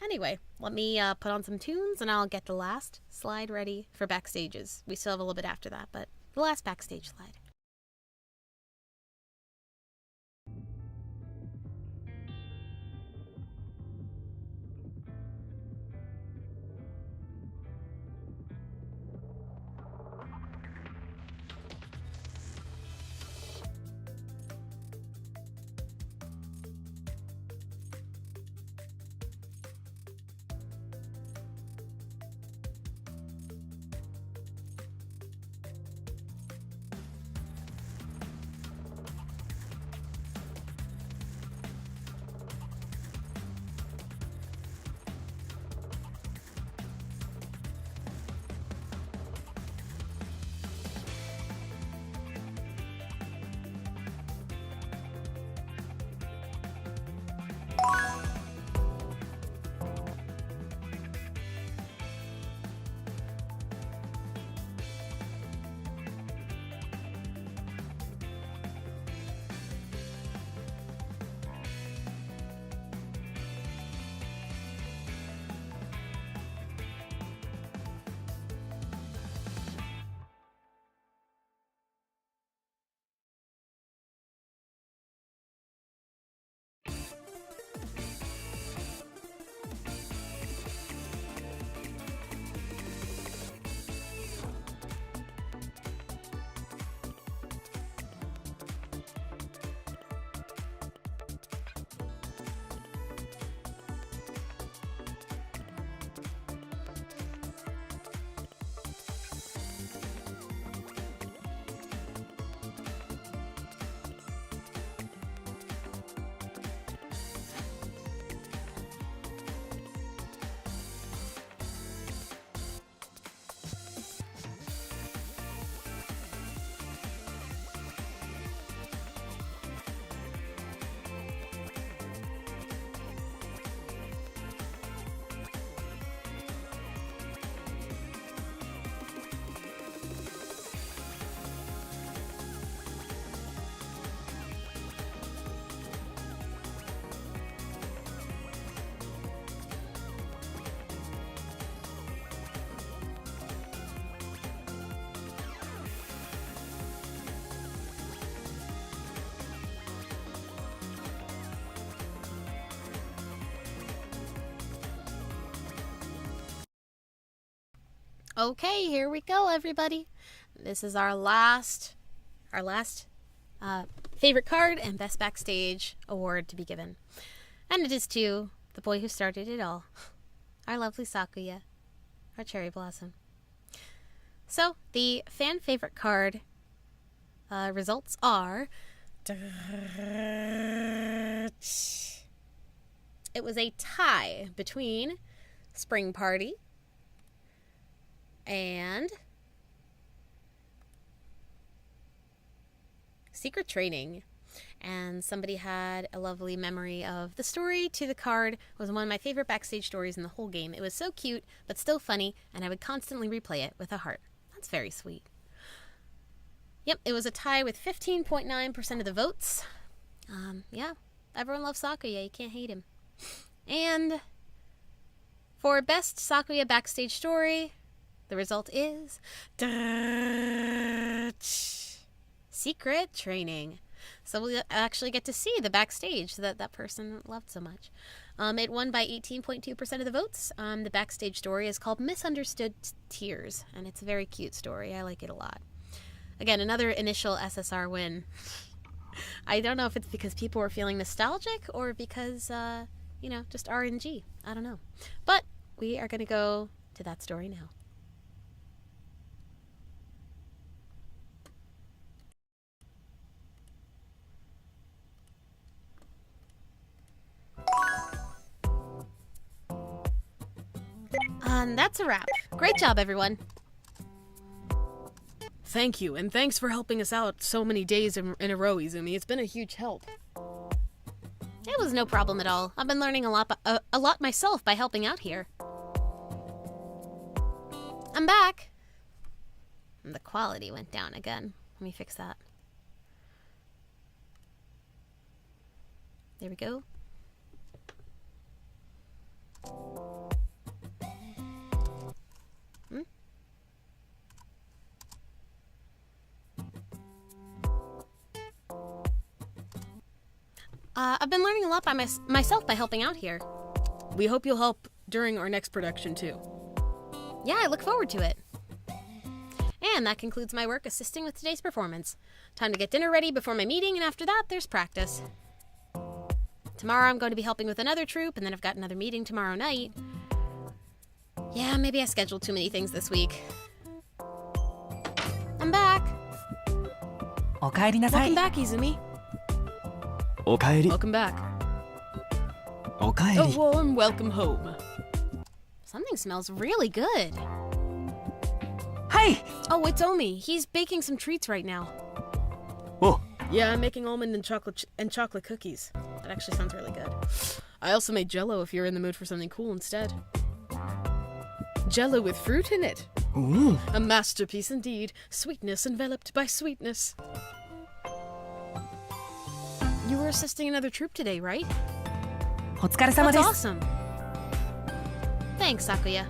Anyway, let me put on some tunes and I'll get the last slide ready for Backstages. We still have a little bit after that, but the last Backstage slide. Okay, here we go, everybody. This is our last favorite card and best backstage award to be given. And it is to the boy who started it all, our lovely Sakuya, our cherry blossom. So, the fan favorite card results are... It was a tie between Spring Party and Secret Training. And somebody had a lovely memory of the story to the card. It was one of my favorite backstage stories in the whole game. It was so cute, but still funny, and I would constantly replay it with a heart. That's very sweet. Yep, it was a tie with 15.9% of the votes. Yeah, everyone loves Sakuya. You can't hate him. And for best Sakuya backstage story, the result is Secret Training. So we'll actually get to see the backstage that that person loved so much. It won by 18.2% of the votes. The backstage story is called Misunderstood Tears, and it's a very cute story. I like it a lot. Again, another initial SSR win. I don't know if it's because people were feeling nostalgic or because, just RNG. I don't know. But we are going to go to that story now. And that's a wrap. Great job, everyone. Thank you, and thanks for helping us out so many days in a row, Izumi. It's been a huge help. It was no problem at all. I've been learning a lot myself by helping out here. I'm back. And the quality went down again. Let me fix that. There we go. I've been learning a lot by myself by helping out here. We hope you'll help during our next production, too. Yeah, I look forward to it. And that concludes my work assisting with today's performance. Time to get dinner ready before my meeting, and after that, there's practice. Tomorrow I'm going to be helping with another troupe, and then I've got another meeting tomorrow night. Yeah, maybe I scheduled too many things this week. I'm back. Welcome back, Izumi. おかえり Welcome back. おかえ A り warm welcome home. Something smells really good. はい Oh, it's Omi. He's baking some treats right now. お Yeah, I'm making almond and chocolate cookies. That actually sounds really good. I also made Jell-O if you're in the mood for something cool instead. Jell-O with fruit in it. うん A masterpiece indeed. Sweetness enveloped by sweetness. You were assisting another troupe today, right? お疲れ様 That's です awesome. Thanks, Sakuya.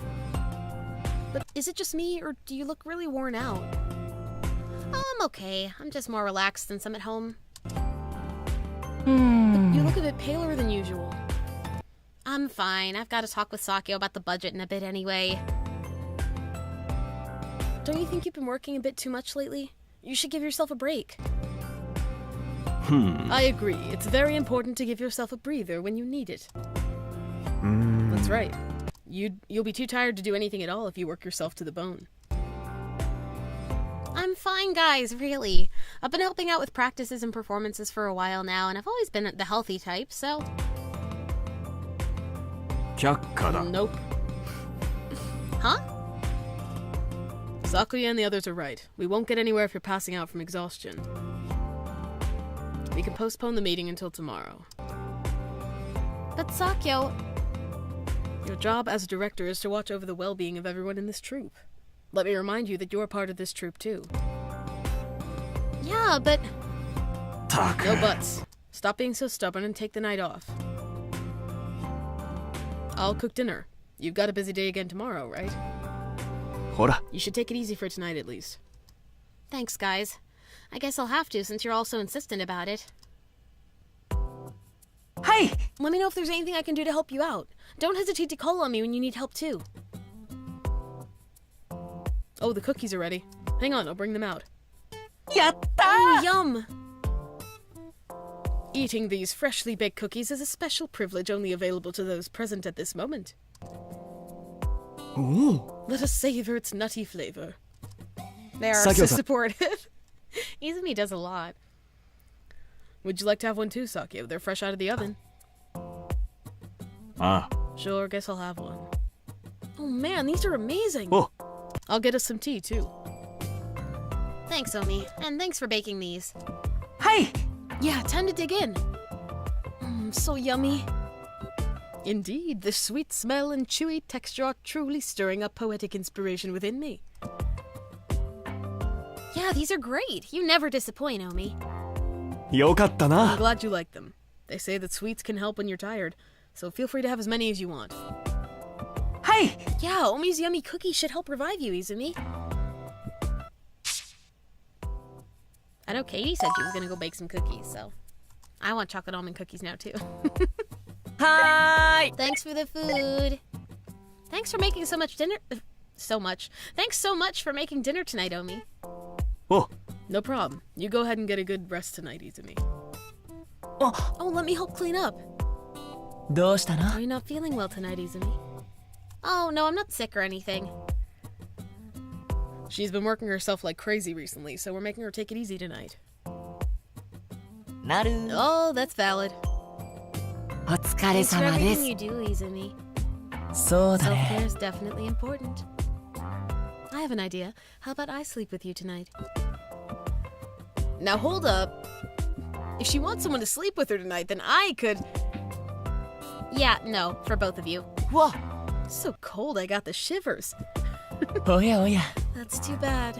But is it just me, or do you look really worn out? Oh, I'm okay. I'm just more relaxed than some at home. You look a bit paler than usual. I'm fine. I've got to talk with Sakyo about the budget in a bit anyway. Don't you think you've been working a bit too much lately? You should give yourself a break. I agree. It's very important to give yourself a breather when you need it. That's right. You'll be too tired to do anything at all if you work yourself to the bone. I'm fine, guys, really. I've been helping out with practices and performances for a while now, and I've always been the healthy type, so... 却下だ Nope. Huh? Sakuya and the others are right. We won't get anywhere if you're passing out from exhaustion. We can postpone the meeting until tomorrow. But Sakyo... Your job as a director is to watch over the well-being of everyone in this troupe. Let me remind you that you're part of this troupe too. Yeah, but... たく No buts. Stop being so stubborn and take the night off. I'll cook dinner. You've got a busy day again tomorrow, right? ほら You should take it easy for tonight at least. Thanks, guys. I guess I'll have to since you're all so insistent about it. はい Let me know if there's anything I can do to help you out. Don't hesitate to call on me when you need help too. Oh, the cookies are ready. Hang on, I'll bring them out. Yatta! Oh, yum! Eating these freshly baked cookies is a special privilege only available to those present at this moment. Let us savor its nutty flavor. They are Sakyo-san. so supportive. Izumi does a lot. Would you like to have one too, Sakyo? They're fresh out of the oven. Ah. Sure, guess I'll have one. Oh man, these are amazing! Oh. I'll get us some tea too. Thanks, Omi. And thanks for baking these. Yeah, time to dig in. So yummy. Indeed, the sweet smell and chewy texture are truly stirring up poetic inspiration within me. Yeah, these are great. You never disappoint, Omi. よかったな。 I'm glad you like them. They say that sweets can help when you're tired, so feel free to have as many as you want. Yeah, Omi's yummy cookies should help revive you, Izumi. I know Katie said she was gonna go bake some cookies, so I want chocolate almond cookies now too. Hi! Thanks for the food. Thanks for making so much dinner. Thanks so much for making dinner tonight, Omi. Oh. No problem. You go ahead and get a good rest tonight, Izumi. Oh, let me help clean up. どうしたの? Are you not feeling well tonight, Izumi? Oh, no, I'm not sick or anything. She's been working herself like crazy recently, so we're making her take it easy tonight. なる. Oh, that's valid. お疲れ Thanks for 様で everything す. you do, Izumi. そうだね. Self-care is definitely important. I have an idea. How about I sleep with you tonight? Now hold up. If she wants someone to sleep with her tonight, then I could... Yeah, no, for both of you. Whoa. It's so cold, I got the shivers. おやおや. That's too bad.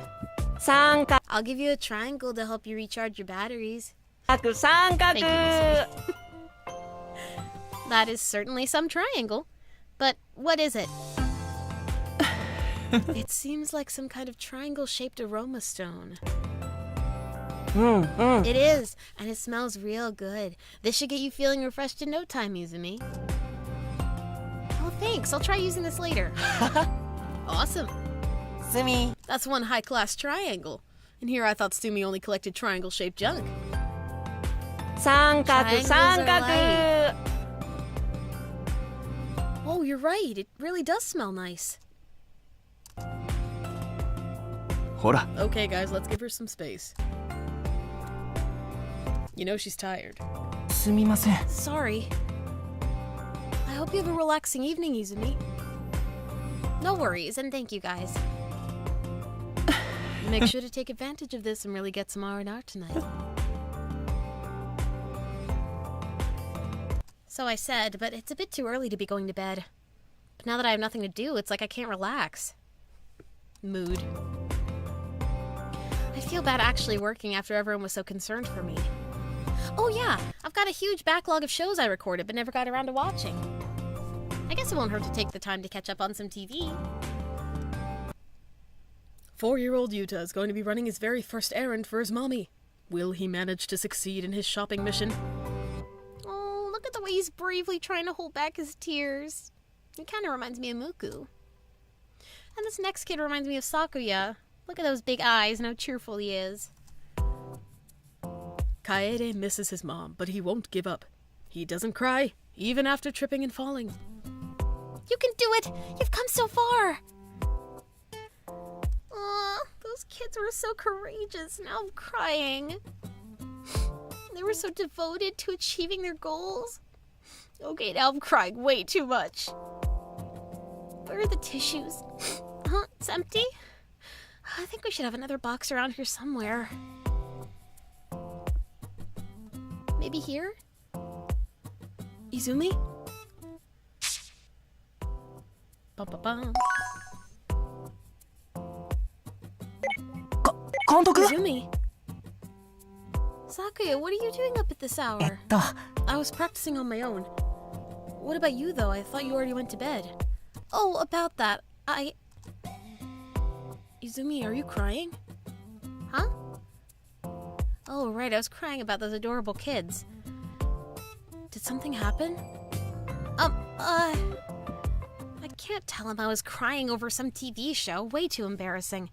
参加 I'll give you a triangle to help you recharge your batteries. 参加 Thank you, Misumi. That is certainly some triangle. But what is it? It seems like some kind of triangle-shaped aroma stone. It is, and it smells real good. This should get you feeling refreshed in no time, Izumi. Oh, thanks. I'll try using this later. Awesome. Sumi. That's one high-class triangle. And here I thought Sumi only collected triangle-shaped junk. 参加 Triangles 参 are 加 Oh, you're right. It really does smell nice. ほら。 Okay, guys, let's give her some space. You know she's tired. すみません. Sorry. I hope you have a relaxing evening, Izumi. No worries, and thank you guys. Make sure to take advantage of this and really get some R&R tonight. So I said, but it's a bit too early to be going to bed. But now that I have nothing to do, it's like I can't relax. Mood. I feel bad actually working after everyone was so concerned for me. Oh yeah, I've got a huge backlog of shows I recorded but never got around to watching. I guess it won't hurt to take the time to catch up on some TV. 4-year-old Yuta is going to be running his very first errand for his mommy. Will he manage to succeed in his shopping mission? Oh, look at the way he's bravely trying to hold back his tears. He kind of reminds me of Muku. And this next kid reminds me of Sakuya. Look at those big eyes and how cheerful he is. Kaede misses his mom, but he won't give up. He doesn't cry, even after tripping and falling. You can do it! You've come so far! Those kids were so courageous. Now I'm crying. They were so devoted to achieving their goals. Okay, now I'm crying way too much. Where are the tissues? Huh? It's empty? I think we should have another box around here somewhere. Maybe here? Izumi? Bum-ba-bum. 監督? Izumi? Sakuya, what are you doing up at this hour? I was practicing on my own. What about you, though? I thought you already went to bed. Oh, about that. Izumi, are you crying? Huh? Oh, right, I was crying about those adorable kids. Did something happen? I can't tell him I was crying over some TV show. Way too embarrassing.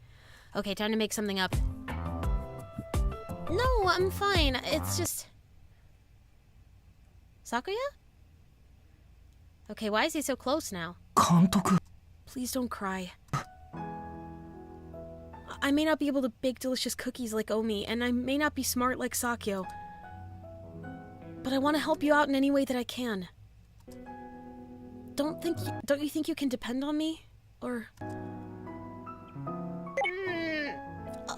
Okay, time to make something up. No, I'm fine. It's just... Sakuya? Okay, why is he so close now? 監督 Please don't cry. I may not be able to bake delicious cookies like Omi, and I may not be smart like Sakyo. But I want to help you out in any way that I can. Don't you think you can depend on me? Or...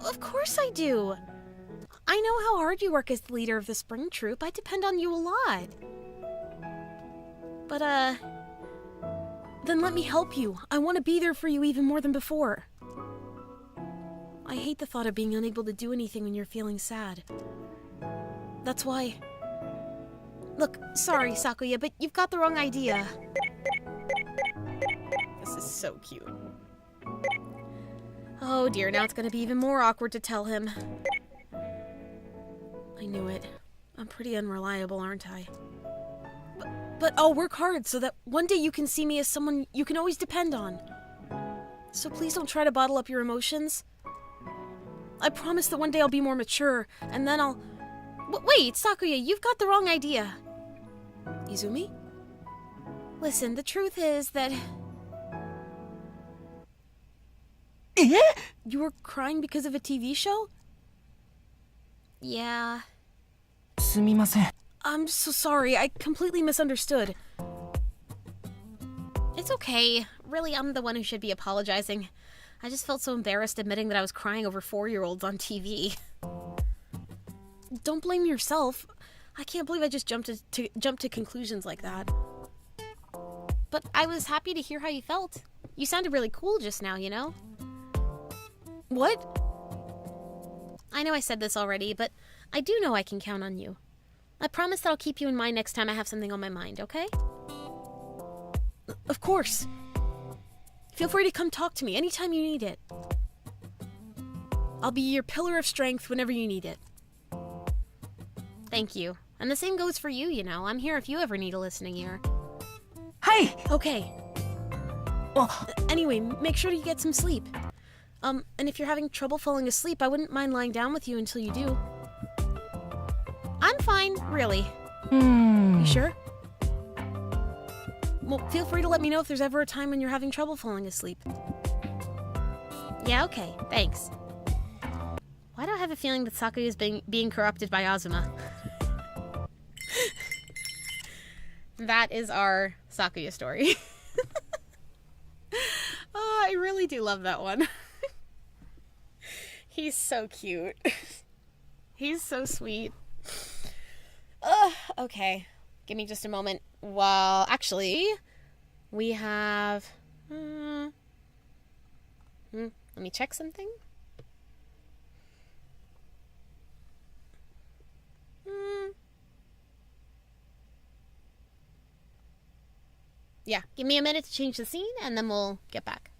Of course I do. I know how hard you work as the leader of the spring troupe. I depend on you a lot. But, then let me help you. I want to be there for you even more than before. I hate the thought of being unable to do anything when you're feeling sad. That's why... Look, sorry, Sakuya, but you've got the wrong idea. This is so cute. Oh dear, now it's gonna be even more awkward to tell him. I knew it. I'm pretty unreliable, aren't I? But I'll work hard so that one day you can see me as someone you can always depend on. So please don't try to bottle up your emotions. I promise that one day I'll be more mature, and then I'll... Wait, Sakuya, you've got the wrong idea. Izumi? Listen, the truth is that... You were crying because of a TV show? Yeah. すみません I'm so sorry, I completely misunderstood. It's okay. Really, I'm the one who should be apologizing. I just felt so embarrassed admitting that I was crying over 4-year-olds on TV. Don't blame yourself. I can't believe I just jumped to conclusions like that. But I was happy to hear how you felt. You sounded really cool just now, you know? What? I know I said this already, but I do know I can count on you. I promise that I'll keep you in mind next time I have something on my mind, okay? Of course. Feel free to come talk to me anytime you need it. I'll be your pillar of strength whenever you need it. Thank you. And the same goes for you, you know. I'm here if you ever need a listening ear. はい Okay. Anyway, make sure you get some sleep. And if you're having trouble falling asleep, I wouldn't mind lying down with you until you do. I'm fine, really. You sure? Well, feel free to let me know if there's ever a time when you're having trouble falling asleep. Yeah, okay, thanks. Why do I have a feeling that Sakuya is being corrupted by Azuma? That is our Sakuya story. Oh, I really do love that one. He's so cute. He's so sweet. Okay. Give me just a moment. Well, actually, we have... let me check something. Yeah, give me a minute to change the scene, and then we'll get back.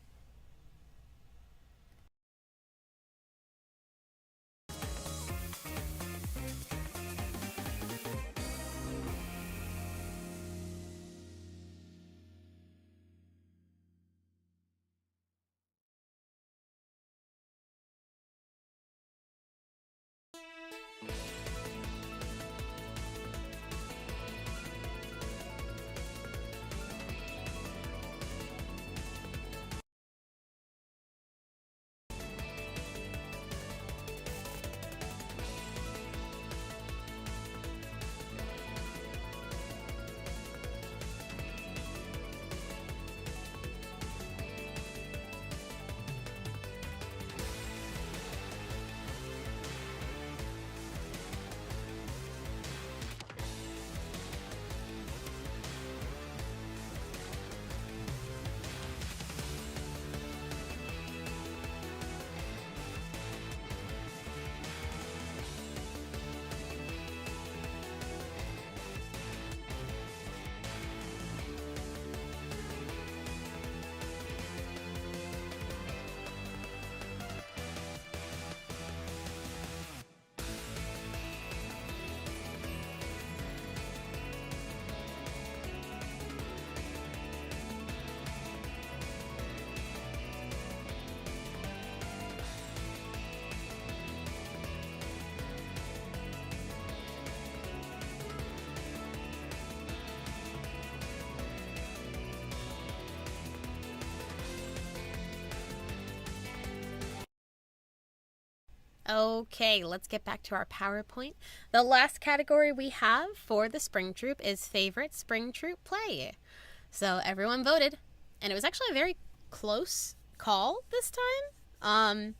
Okay, let's get back to our PowerPoint. The last category we have for the Spring Troupe is favorite Spring Troupe play. So everyone voted, and it was actually a very close call this time.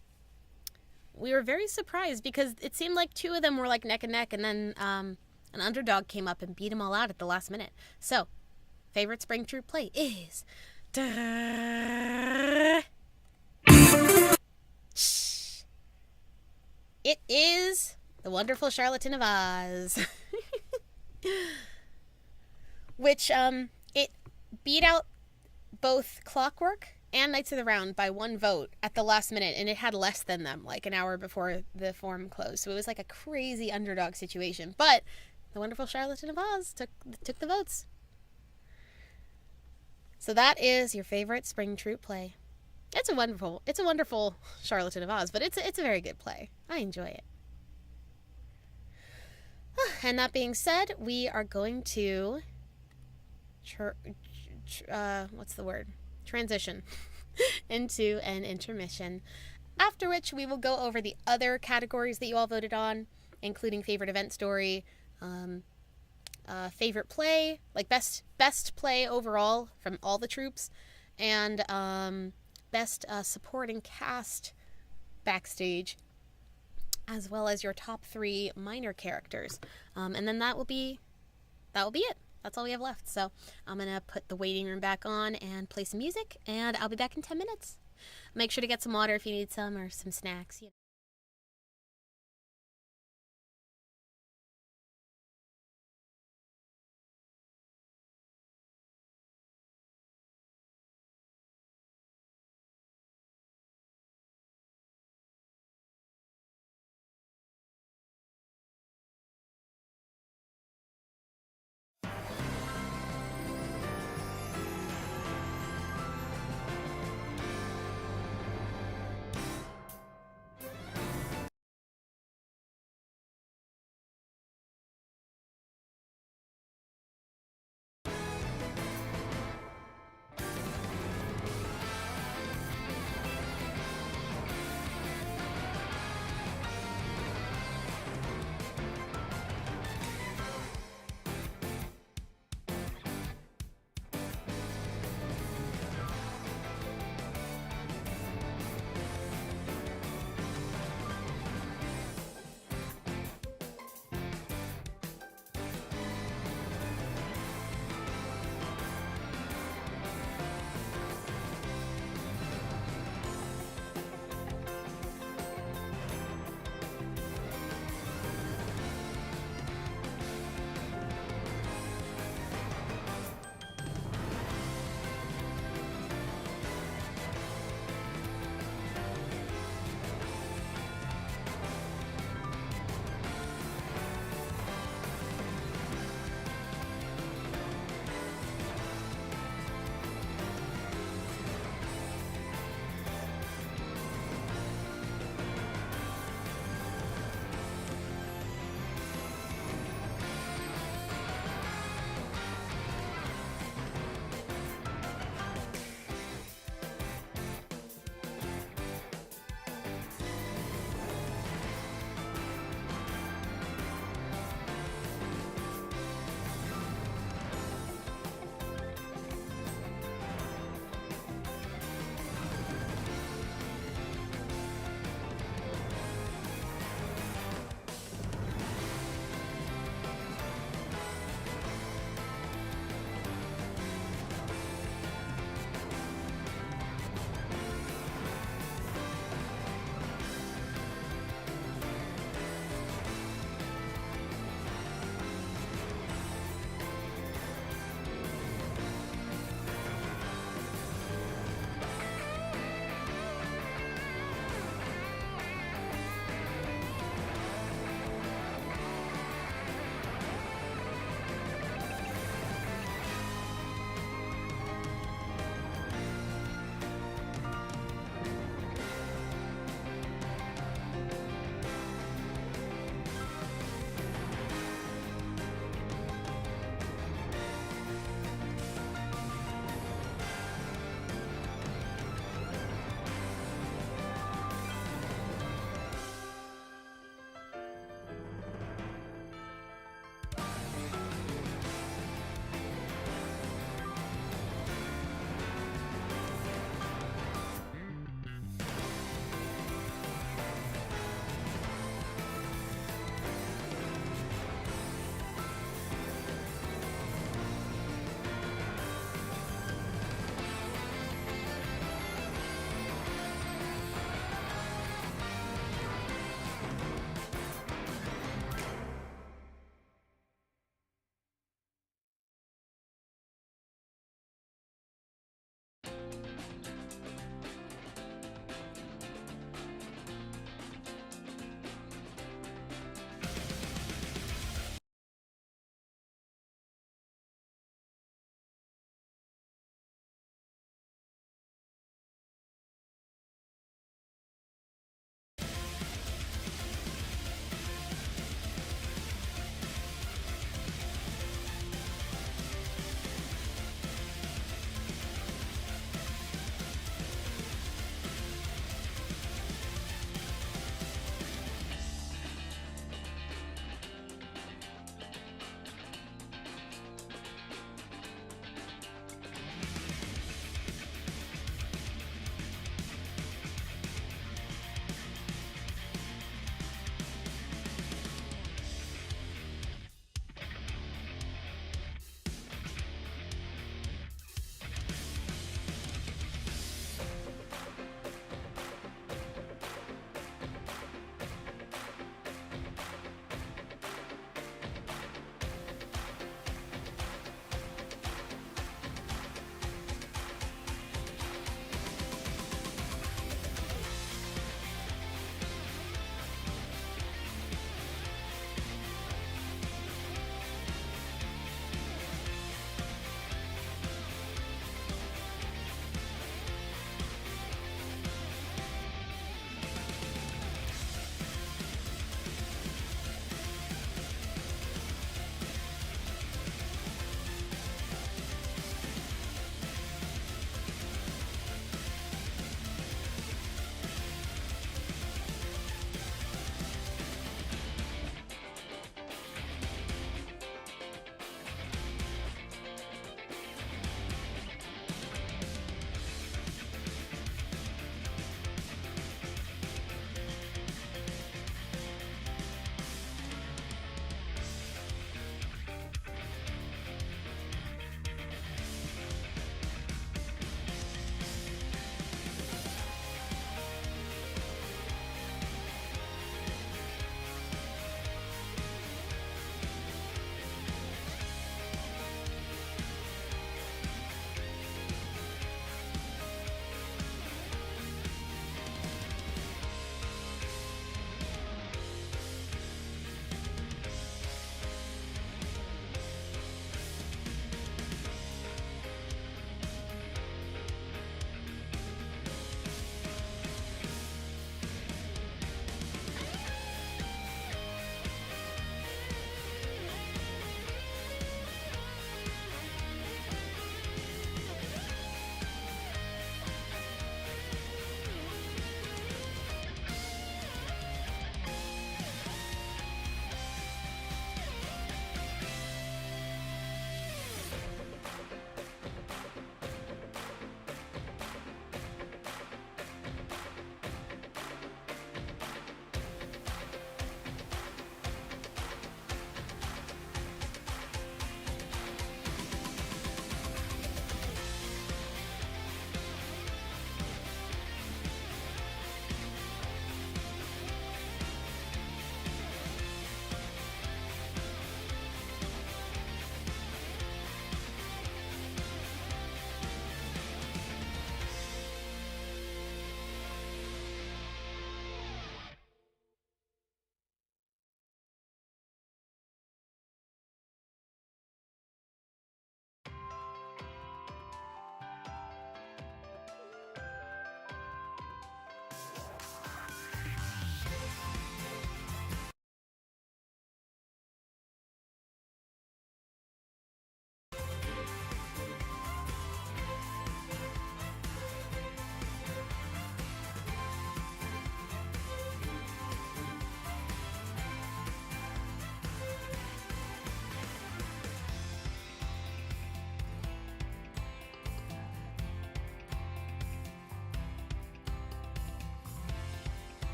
We were very surprised because it seemed like two of them were like neck and neck, and then an underdog came up and beat them all out at the last minute. So, favorite Spring Troupe play is... It is The Wonderful Charlatan of Oz. Which, it beat out both Clockwork and Knights of the Round by one vote at the last minute, and it had less than them, like an hour before the forum closed. So it was like a crazy underdog situation. But The Wonderful Charlatan of Oz took the votes. So that is your favorite Spring Troupe play. It's a wonderful Charlatan of Oz, but it's a very good play. I enjoy it. And that being said, we are going to transition into an intermission, after which we will go over the other categories that you all voted on, including favorite event story, favorite play, like best play overall from all the troops, and best supporting cast backstage, as well as your top 3 minor characters. And then that will be it. That's all we have left. So I'm going to put the waiting room back on and play some music, and I'll be back in 10 minutes. Make sure to get some water if you need some, or some snacks.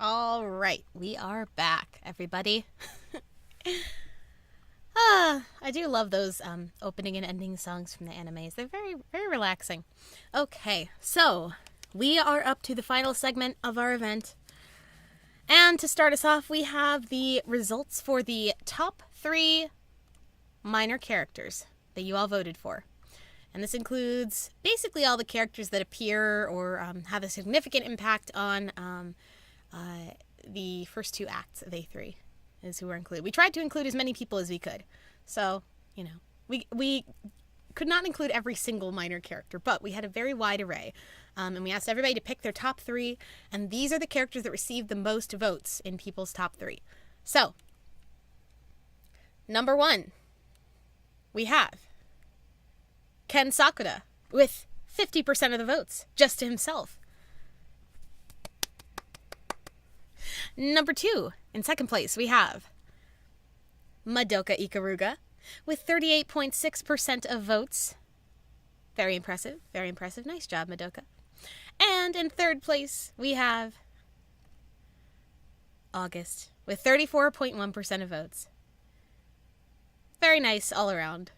All right, we are back, everybody. I do love those opening and ending songs from the animes. They're very, very relaxing. Okay, so we are up to the final segment of our event. And to start us off, we have the results for the top 3 minor characters that you all voted for. And this includes basically all the characters that appear or have a significant impact on the first 2 acts of A3 is who were included. We tried to include as many people as we could. So, you know, we could not include every single minor character, but we had a very wide array. And we asked everybody to pick their top 3, and these are the characters that received the most votes in people's top 3. So, number 1, we have Ken Sakura with 50% of the votes, just to himself. Number 2, in second place, we have Madoka Ikaruga with 38.6% of votes. Very impressive, very impressive. Nice job, Madoka. And in third place, we have August with 34.1% of votes. Very nice all around.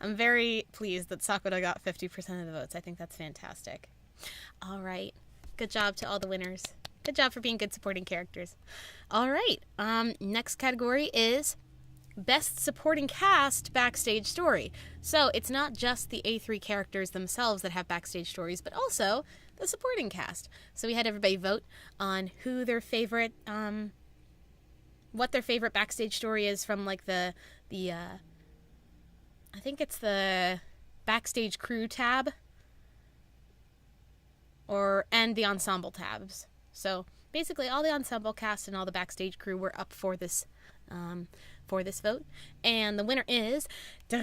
I'm very pleased that Sakura got 50% of the votes. I think that's fantastic. All right. Good job to all the winners. Good job for being good supporting characters. All right. Next category is Best Supporting Cast Backstage Story. So it's not just the A3 characters themselves that have backstage stories, but also the supporting cast. So we had everybody vote on who their favorite, what their favorite backstage story is from like the I think it's the backstage crew tab and the ensemble tabs. So basically all the ensemble cast and all the backstage crew were up for this vote. And the winner is the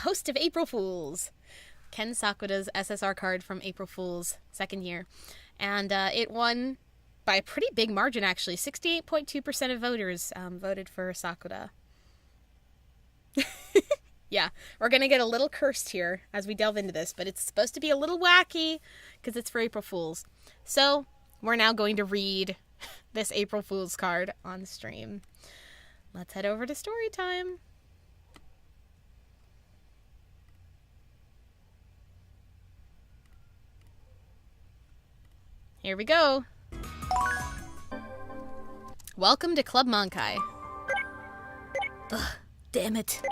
host of April Fools, Ken Sakura's SSR card from April Fool's second year. And it won by a pretty big margin, actually. 68.2% of voters voted for Sakura. Yeah, we're going to get a little cursed here as we delve into this, but it's supposed to be a little wacky because it's for April Fools. So we're now going to read this April Fool's card on stream. Let's head over to story time. Here we go. Welcome to Club Mankai. Ugh, damn it.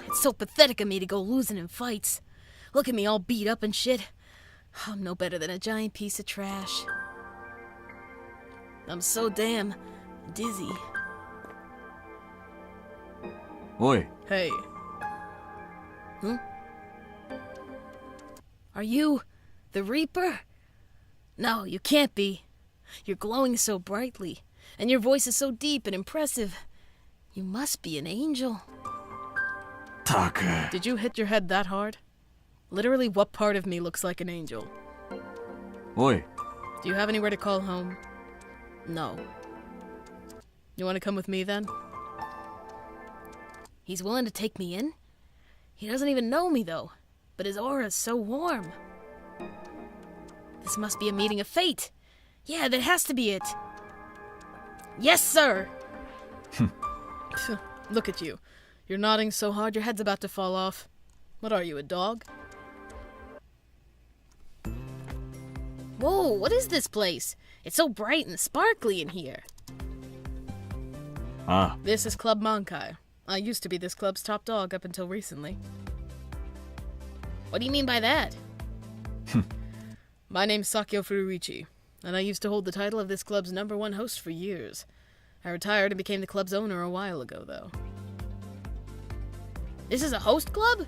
It's so pathetic of me to go losing in fights. Look at me all beat up and shit. I'm no better than a giant piece of trash. I'm so damn dizzy. Oi. Hey. Huh? Are you the Reaper? No, you can't be. You're glowing so brightly, and your voice is so deep and impressive. You must be an angel. Taku. Did you hit your head that hard? Literally, what part of me looks like an angel? Oi. Do you have anywhere to call home? No. You want to come with me, then? He's willing to take me in? He doesn't even know me, though. But his aura's so warm. This must be a meeting of fate. Yeah, that has to be it. Yes, sir! Look at you. You're nodding so hard your head's about to fall off. What are you, a dog? Whoa, what is this place? It's so bright and sparkly in here. Ah. This is Club Mankai. I used to be this club's top dog up until recently. What do you mean by that? My name's Sakyo Furuichi, and I used to hold the title of this club's #1 host for years. I retired and became the club's owner a while ago, though. This is a host club?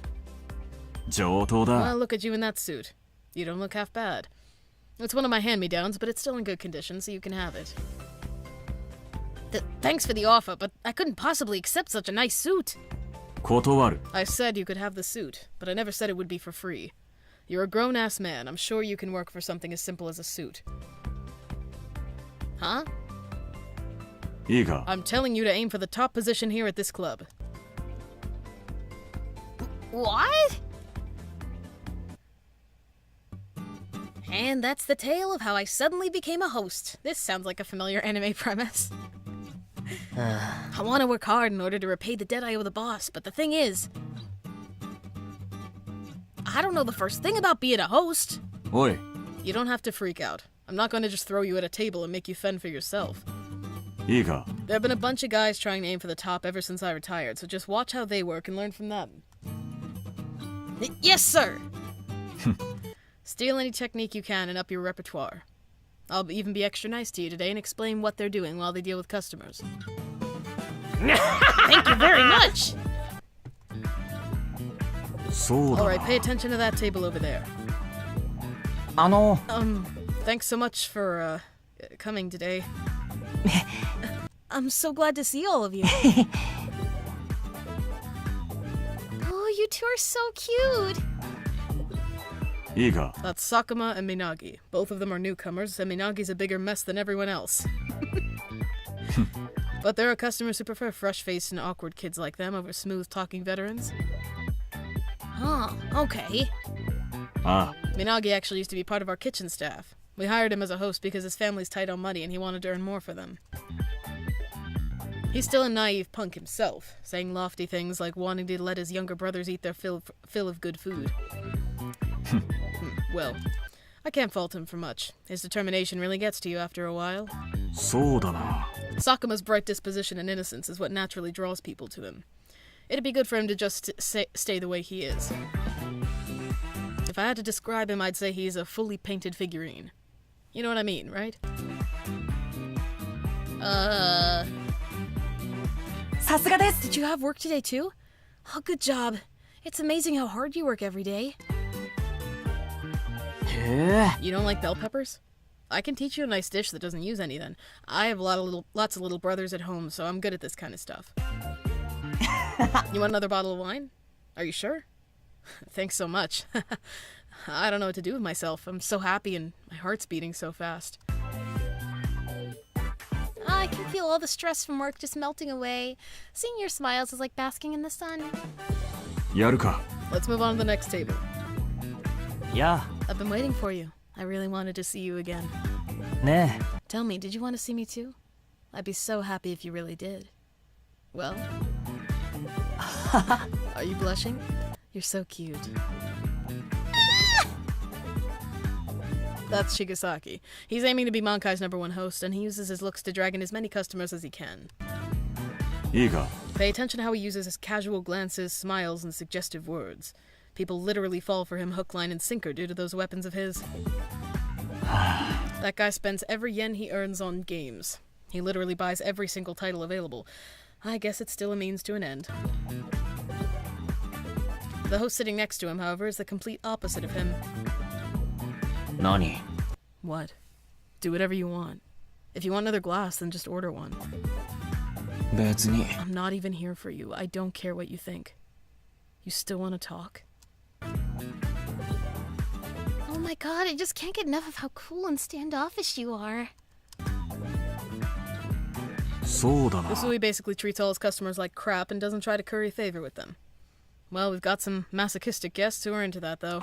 上等だ. Well, look at you in that suit. You don't look half bad. It's one of my hand-me-downs, but it's still in good condition, so you can have it. Thanks for the offer, but I couldn't possibly accept such a nice suit. 断る. I said you could have the suit, but I never said it would be for free. You're a grown-ass man. I'm sure you can work for something as simple as a suit. Huh? いいか? I'm telling you to aim for the top position here at this club. What? And that's the tale of how I suddenly became a host. This sounds like a familiar anime premise. I want to work hard in order to repay the debt I owe the boss, but the thing is, I don't know the first thing about being a host. おい You don't have to freak out. I'm not going to just throw you at a table and make you fend for yourself. いいか There have been a bunch of guys trying to aim for the top ever since I retired, so just watch how they work and learn from them. Yes, sir! Steal any technique you can and up your repertoire. I'll even be extra nice to you today and explain what they're doing while they deal with customers. Thank you very much! そうだ Alright, な pay attention to that table over there. Thanks so much for, coming today. I'm so glad to see all of you. Oh, you two are so cute. いいか That's Sakuma and Minagi. Both of them are newcomers, and Minagi's a bigger mess than everyone else. But there are customers who prefer fresh-faced and awkward kids like them over smooth-talking veterans. Oh, okay. あ Minagi actually used to be part of our kitchen staff. We hired him as a host because his family's tight on money and he wanted to earn more for them. He's still a naive punk himself, saying lofty things like wanting to let his younger brothers eat their fill of good food. Well, I can't fault him for much. His determination really gets to you after a while. そうだな Sakuma's bright disposition and innocence is what naturally draws people to him. It'd be good for him to just stay the way he is. If I had to describe him, I'd say he's a fully painted figurine. You know what I mean, right? さすがです。 Did you have work today too? Oh, good job. It's amazing how hard you work every day. へえ。 You don't like bell peppers? I can teach you a nice dish that doesn't use any then. I have lots of little brothers at home, so I'm good at this kind of stuff. You want another bottle of wine? Are you sure? Thanks so much. I don't know what to do with myself. I'm so happy and my heart's beating so fast. I can feel all the stress from work just melting away. Seeing your smiles is like basking in the sun. やるか Let's move on to the next table. や I've been waiting for you. I really wanted to see you again. あ。ね Tell me, did you want to see me too? I'd be so happy if you really did. Well? Are you blushing? You're so cute. That's Shigesaki. He's aiming to be Mankai's #1 host, and he uses his looks to drag in as many customers as he can. いいか Pay attention to how he uses his casual glances, smiles, and suggestive words. People literally fall for him hook, line, and sinker due to those weapons of his. That guy spends every yen he earns on games. He literally buys every single title available. I guess it's still a means to an end. The host sitting next to him, however, is the complete opposite of him. え。何 What? Do whatever you want. If you want another glass, then just order one. 別に I'm not even here for you. I don't care what you think. You still want to talk? Oh my god, I just can't get enough of how cool and standoffish you are. そうだな Misumi basically treats all his customers like crap and doesn't try to curry favor with them. Well, we've got some masochistic guests who are into that, though.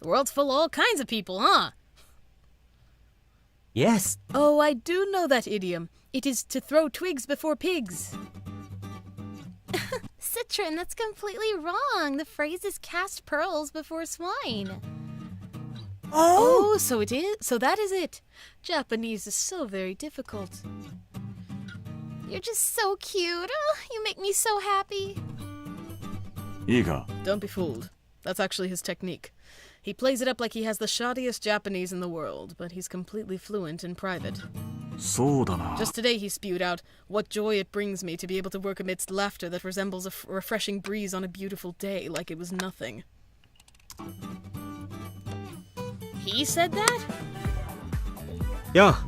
The world's full of all kinds of people, huh? え。Yes. Oh, I do know that idiom. It is to throw twigs before pigs. Citron, that's completely wrong. The phrase is cast pearls before swine. Oh, so it is? So that is it. Japanese is so very difficult. You're just so cute. Oh, you make me so happy. いいか Don't be fooled. That's actually his technique. He plays it up like he has the shoddiest Japanese in the world, but he's completely fluent in private. そうだな Just today he spewed out, "What joy it brings me to be able to work amidst laughter that resembles a refreshing breeze on a beautiful day," like it was nothing. He said that? やあ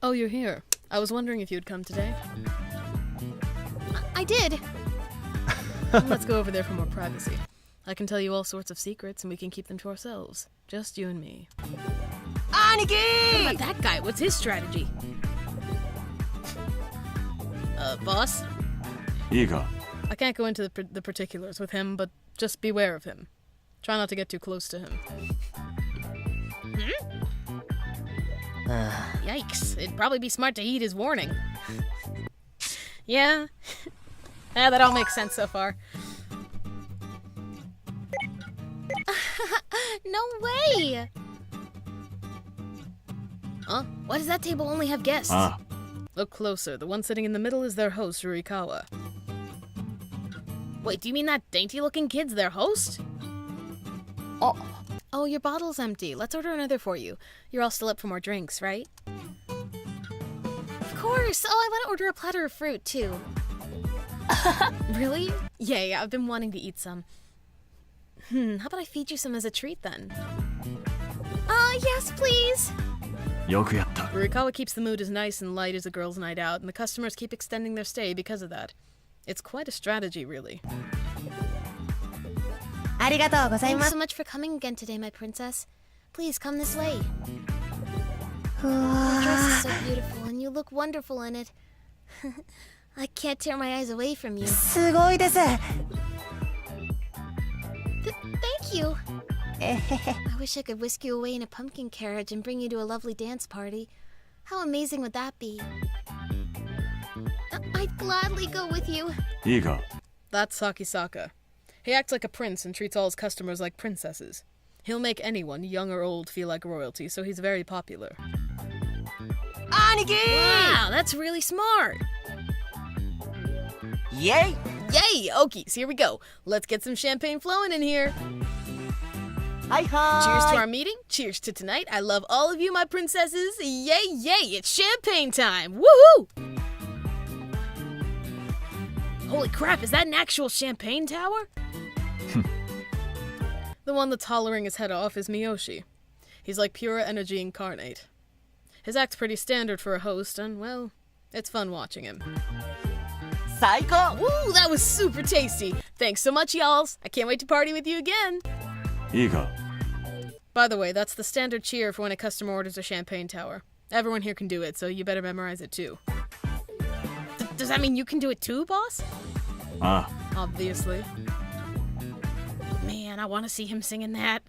Oh, you're here. I was wondering if you'd come today. I did. Let's go over there for more privacy. I can tell you all sorts of secrets, and we can keep them to ourselves. Just you and me. What about that guy? What's his strategy? Boss? いいか I can't go into the particulars with him, but just beware of him. Try not to get too close to him. Yikes, it'd probably be smart to heed his warning. Yeah. Yeah, that all makes sense so far. No way! Huh? Why does that table only have guests? Ah, Look closer. The one sitting in the middle is their host, Rurikawa. Wait, do you mean that dainty-looking kid's their host? Oh, your bottle's empty. Let's order another for you. You're all still up for more drinks, right? Of course! Oh, I want to order a platter of fruit, too. Really? Yeah, I've been wanting to eat some. How about I feed you some as a treat, then? Yes, please! よくやった。 Rurikawa keeps the mood as nice and light as a girl's night out, and the customers keep extending their stay because of that. It's quite a strategy, really. ありがとうござい Thanks ます so much for coming again today, my princess. Please come this way. う Your わ dress is so beautiful, and you look wonderful in it. I can't tear my eyes away from you. すごいです Thank you. えへへ I wish I could whisk you away in a pumpkin carriage and bring you to a lovely dance party. How amazing would that be? I'd gladly go with you. いいか、 That's Sakisaka. He acts like a prince and treats all his customers like princesses. He'll make anyone, young or old, feel like royalty, so he's very popular. 兄貴 Wow, that's really smart! イェイ Yay! Okies, here we go. Let's get some champagne flowing in here. はいは Cheers ー to い our meeting. Cheers to tonight. I love all of you, my princesses. Yay, yay, it's champagne time. Woohoo! Holy crap, is that an actual champagne tower? The one that's hollering his head off is Miyoshi. He's like pure energy incarnate. His act's pretty standard for a host, and, well, it's fun watching him. 最高 Woo, that was super tasty. Thanks so much, y'alls. I can't wait to party with you again. いいか、 By the way, that's the standard cheer for when a customer orders a champagne tower. Everyone here can do it, so you better memorize it too. Does that mean you can do it too, boss? あ Obviously. Man, I want to see him singing that.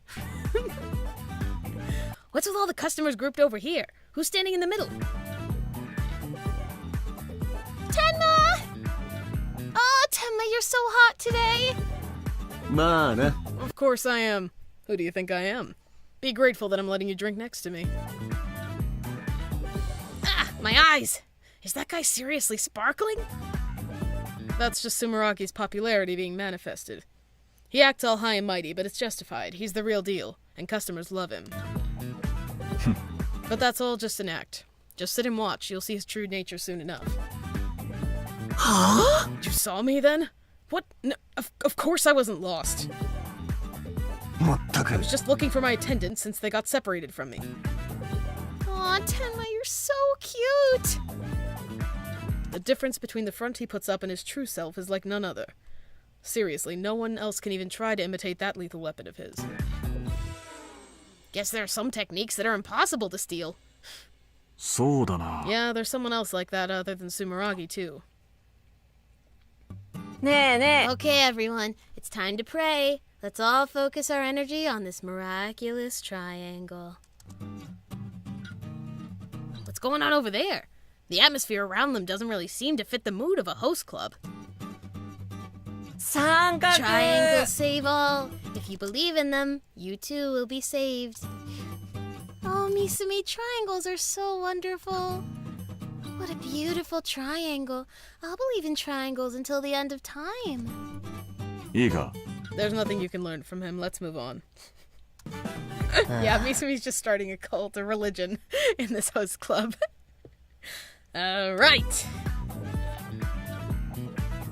What's with all the customers grouped over here? Who's standing in the middle? Tenma! Oh, Tenma, you're so hot today. まあな。 Of course I am. Who do you think I am? Be grateful that I'm letting you drink next to me. Ah, my eyes! Is that guy seriously sparkling? That's just Sumeraki's popularity being manifested. He acts all high and mighty, but it's justified. He's the real deal, and customers love him. But that's all just an act. Just sit and watch. You'll see his true nature soon enough. Huh? You saw me then? What? No, of course I wasn't lost. まったく I was just looking for my attendants since they got separated from me. Aw, Tenma, you're so cute. The difference between the front he puts up and his true self is like none other. Seriously, no one else can even try to imitate that lethal weapon of his. Guess there are some techniques that are impossible to steal. そうだな。 Yeah, there's someone else like that other than Sumeragi, too. ねえね Okay, everyone, it's time to pray. Let's all focus our energy on this miraculous triangle. What's going on over there? The atmosphere around them doesn't really seem to fit the mood of a host club. え三角 Triangles save all. If you believe in them, you too will be saved. Oh, Misumi, triangles are so wonderful. What a beautiful triangle. I'll believe in triangles until the end of time. いいか、 There's nothing you can learn from him. Let's move on. Yeah, Misumi's just starting a cult, a religion, in this host club. Right.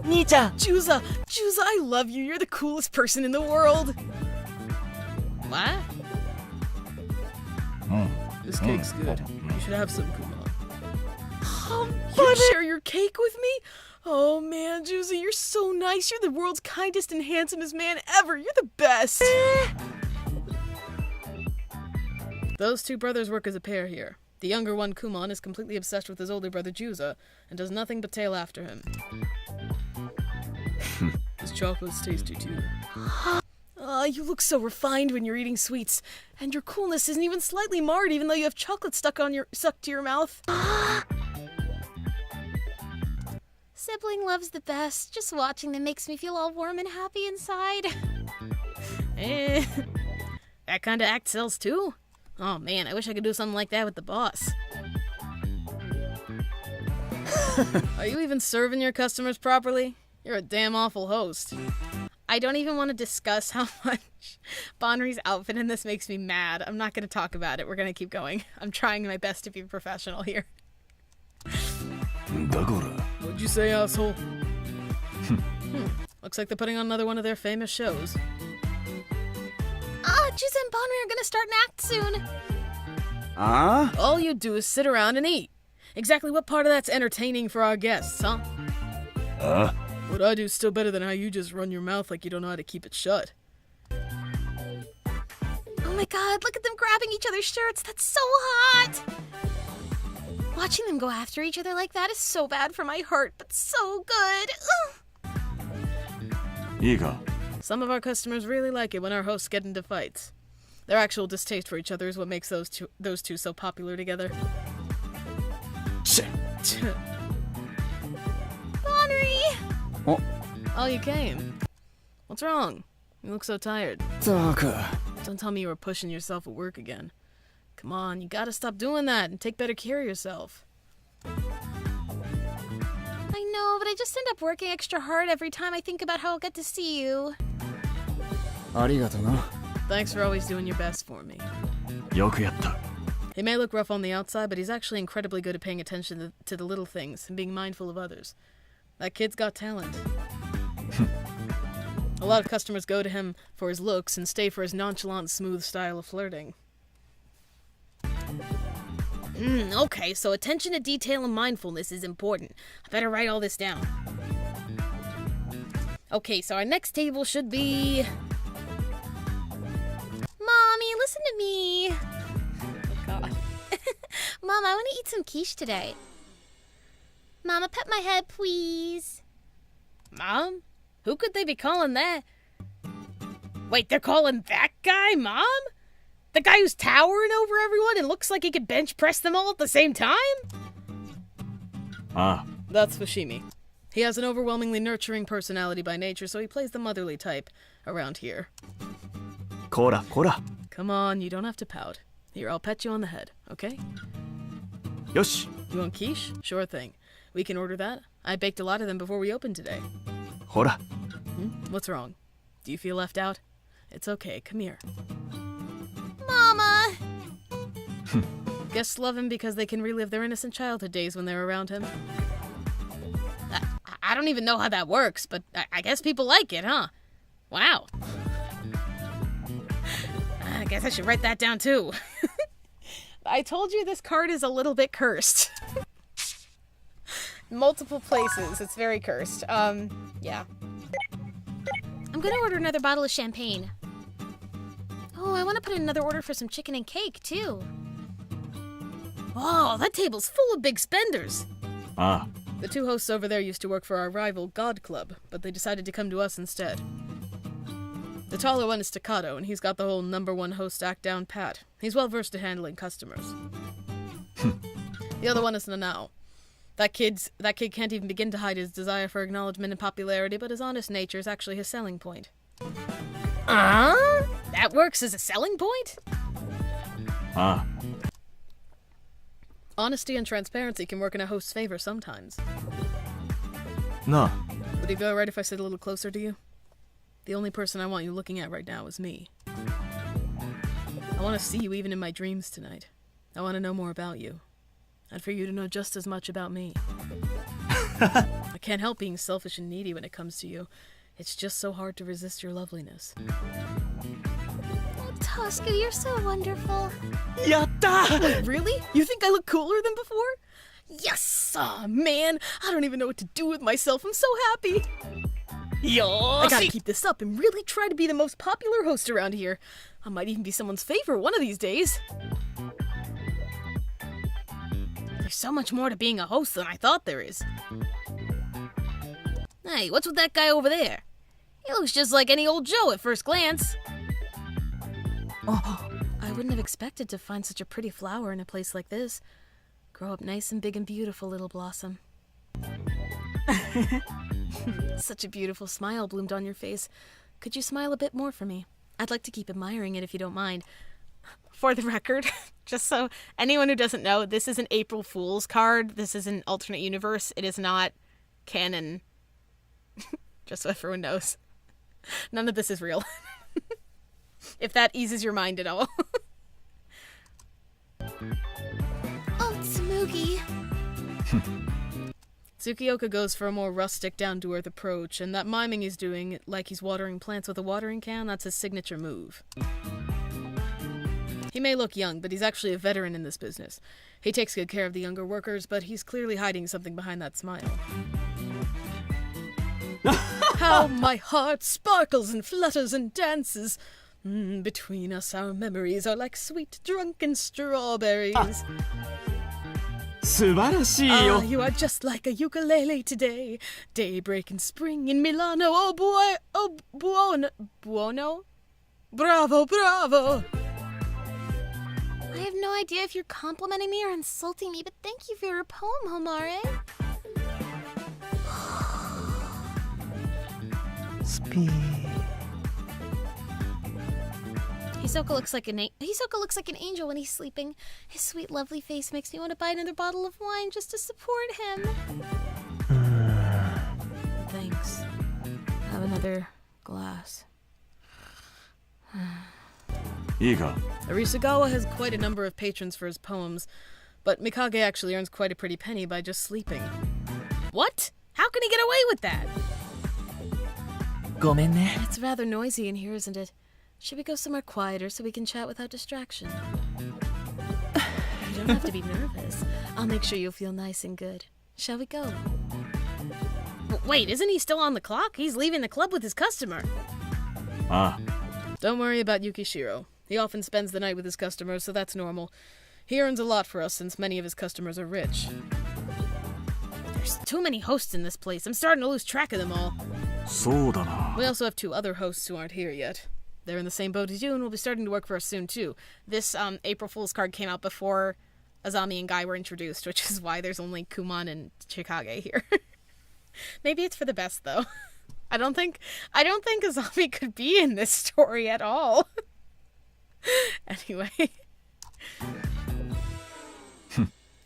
兄ちゃん Juza, I love you. You're the coolest person in the world. What? うん。 This cake's good. You should have some, Kumon. Oh, You share your cake with me? Oh man, Juza, you're so nice. You're the world's kindest and handsomest man ever. You're the best. Those two brothers work as a pair here. The younger one, Kumon, is completely obsessed with his older brother, Juza, and does nothing but tail after him. This chocolate's tasty too. You look so refined when you're eating sweets, and your coolness isn't even slightly marred even though you have chocolate stuck to your mouth. Sibling love's the best. Just watching them makes me feel all warm and happy inside. That kind of act sells too? Oh man, I wish I could do something like that with the boss. Are you even serving your customers properly? You're a damn awful host. I don't even want to discuss how much Banri's outfit in this makes me mad. I'm not going to talk about it. We're going to keep going. I'm trying my best to be professional here. だから What'd you say, asshole? Looks like they're putting on another one of their famous shows. Juza and Banri are gonna start an act soon. All you do is sit around and eat. Exactly what part of that's entertaining for our guests, huh? What I do is still better than how you just run your mouth like you don't know how to keep it shut. Oh my god, look at them grabbing each other's shirts. That's so hot. Watching them go after each other like that is so bad for my heart, but so good. Ugh. いいか Some of our customers really like it when our hosts get into fights. Their actual distaste for each other is what makes those two so popular together. Banri! Oh, you came. What's wrong? You look so tired. ったく Don't tell me you were pushing yourself at work again. Come on, you gotta stop doing that and take better care of yourself. I know, but I just end up working extra hard every time I think about how I'll get to see you. ありがとな Thanks for always doing your best for me. よくやった He may look rough on the outside, but he's actually incredibly good at paying attention to the little things and being mindful of others. That kid's got talent. A lot of customers go to him for his looks and stay for his nonchalant, smooth style of flirting. Okay, so attention to detail and mindfulness is important. I better write all this down. Okay, so our next table should be... Mommy, listen to me. Oh, God. Mom, I want to eat some quiche today. Mama, pet my head, please. Mom? Who could they be calling that? Wait, they're calling that guy Mom? The guy who's towering over everyone and looks like he could bench press them all at the same time? あ That's Fushimi. He has an overwhelmingly nurturing personality by nature, so he plays the motherly type around here. こらこら Come on, you don't have to pout. Here, I'll pet you on the head, okay? よし You want quiche? Sure thing. We can order that. I baked a lot of them before we opened today. ほら What's wrong? Do you feel left out? It's okay, come here. Mama! Guests love him because they can relive their innocent childhood days when they're around him. I don't even know how that works, but I guess people like it, huh? Wow. I guess I should write that down too. I told you this card is a little bit cursed. Multiple places, it's very cursed. Yeah. I'm gonna order another bottle of champagne. Oh, I want to put in another order for some chicken and cake, too. Oh, that table's full of big spenders. あ The two hosts over there used to work for our rival God Club, but they decided to come to us instead. The taller one is Staccato, and he's got the whole #1 host act down pat. He's well versed at handling customers. The other one is Nanao. That kid can't even begin to hide his desire for acknowledgement and popularity, but his honest nature is actually his selling point. That works as a selling point? あ Honesty and transparency can work in a host's favor sometimes. なあ Would it be alright if I sit a little closer to you? The only person I want you looking at right now is me. I want to see you even in my dreams tonight. I want to know more about you. And for you to know just as much about me. I can't help being selfish and needy when it comes to you. It's just so hard to resist your loveliness. Tasuku, you're so wonderful. やった Wait, really? You think I look cooler than before? Yes! Aw, man! I don't even know what to do with myself. I'm so happy! I gotta keep this up and really try to be the most popular host around here. I might even be someone's favorite one of these days. There's so much more to being a host than I thought there is. Hey, what's with that guy over there? He looks just like any old Joe at first glance. Oh, I wouldn't have expected to find such a pretty flower in a place like this. Grow up nice and big and beautiful, little blossom. Such a beautiful smile bloomed on your face. Could you smile a bit more for me? I'd like to keep admiring it if you don't mind. For the record, just so anyone who doesn't know, this is an April Fool's card. This is an alternate universe. It is not canon. Just so everyone knows. None of this is real. If that eases your mind at all. Oh, Tsumugi. Tsukioka goes for a more rustic, down-to-earth approach, and that miming he's doing, like he's watering plants with a watering can, that's his signature move. He may look young, but he's actually a veteran in this business. He takes good care of the younger workers, but he's clearly hiding something behind that smile. How my heart sparkles and flutters and dances. Between us our memories are like sweet drunken strawberries. 素晴らしいよ You are just like a ukulele today. Daybreak in spring in Milano. Oh boy, oh buono. Bravo, bravo. I have no idea if you're complimenting me or insulting me, but thank you for your poem, Homare. Speed. Hisoka looks like an angel when he's sleeping. His sweet, lovely face makes me want to buy another bottle of wine just to support him. Thanks. Have another glass. いいか Arisagawa has quite a number of patrons for his poems, but Mikage actually earns quite a pretty penny by just sleeping. What? How can he get away with that? ごめんね。 It's rather noisy in here, isn't it? Should we go somewhere quieter so we can chat without distraction? You don't have to be nervous. I'll make sure you'll feel nice and good. Shall we go? Wait, isn't he still on the clock? He's leaving the club with his customer. あ Don't worry about Yukishiro. He often spends the night with his customers, so that's normal. He earns a lot for us since many of his customers are rich. There's too many hosts in this place. I'm starting to lose track of them all. そうだな We also have 2 other hosts who aren't here yet. They're in the same boat as you and will be starting to work for us soon, too. This April Fool's card came out before Azami and Guy were introduced, which is why there's only Kumon and Chikage here. Maybe it's for the best, though. I don't think Azami could be in this story at all. Anyway.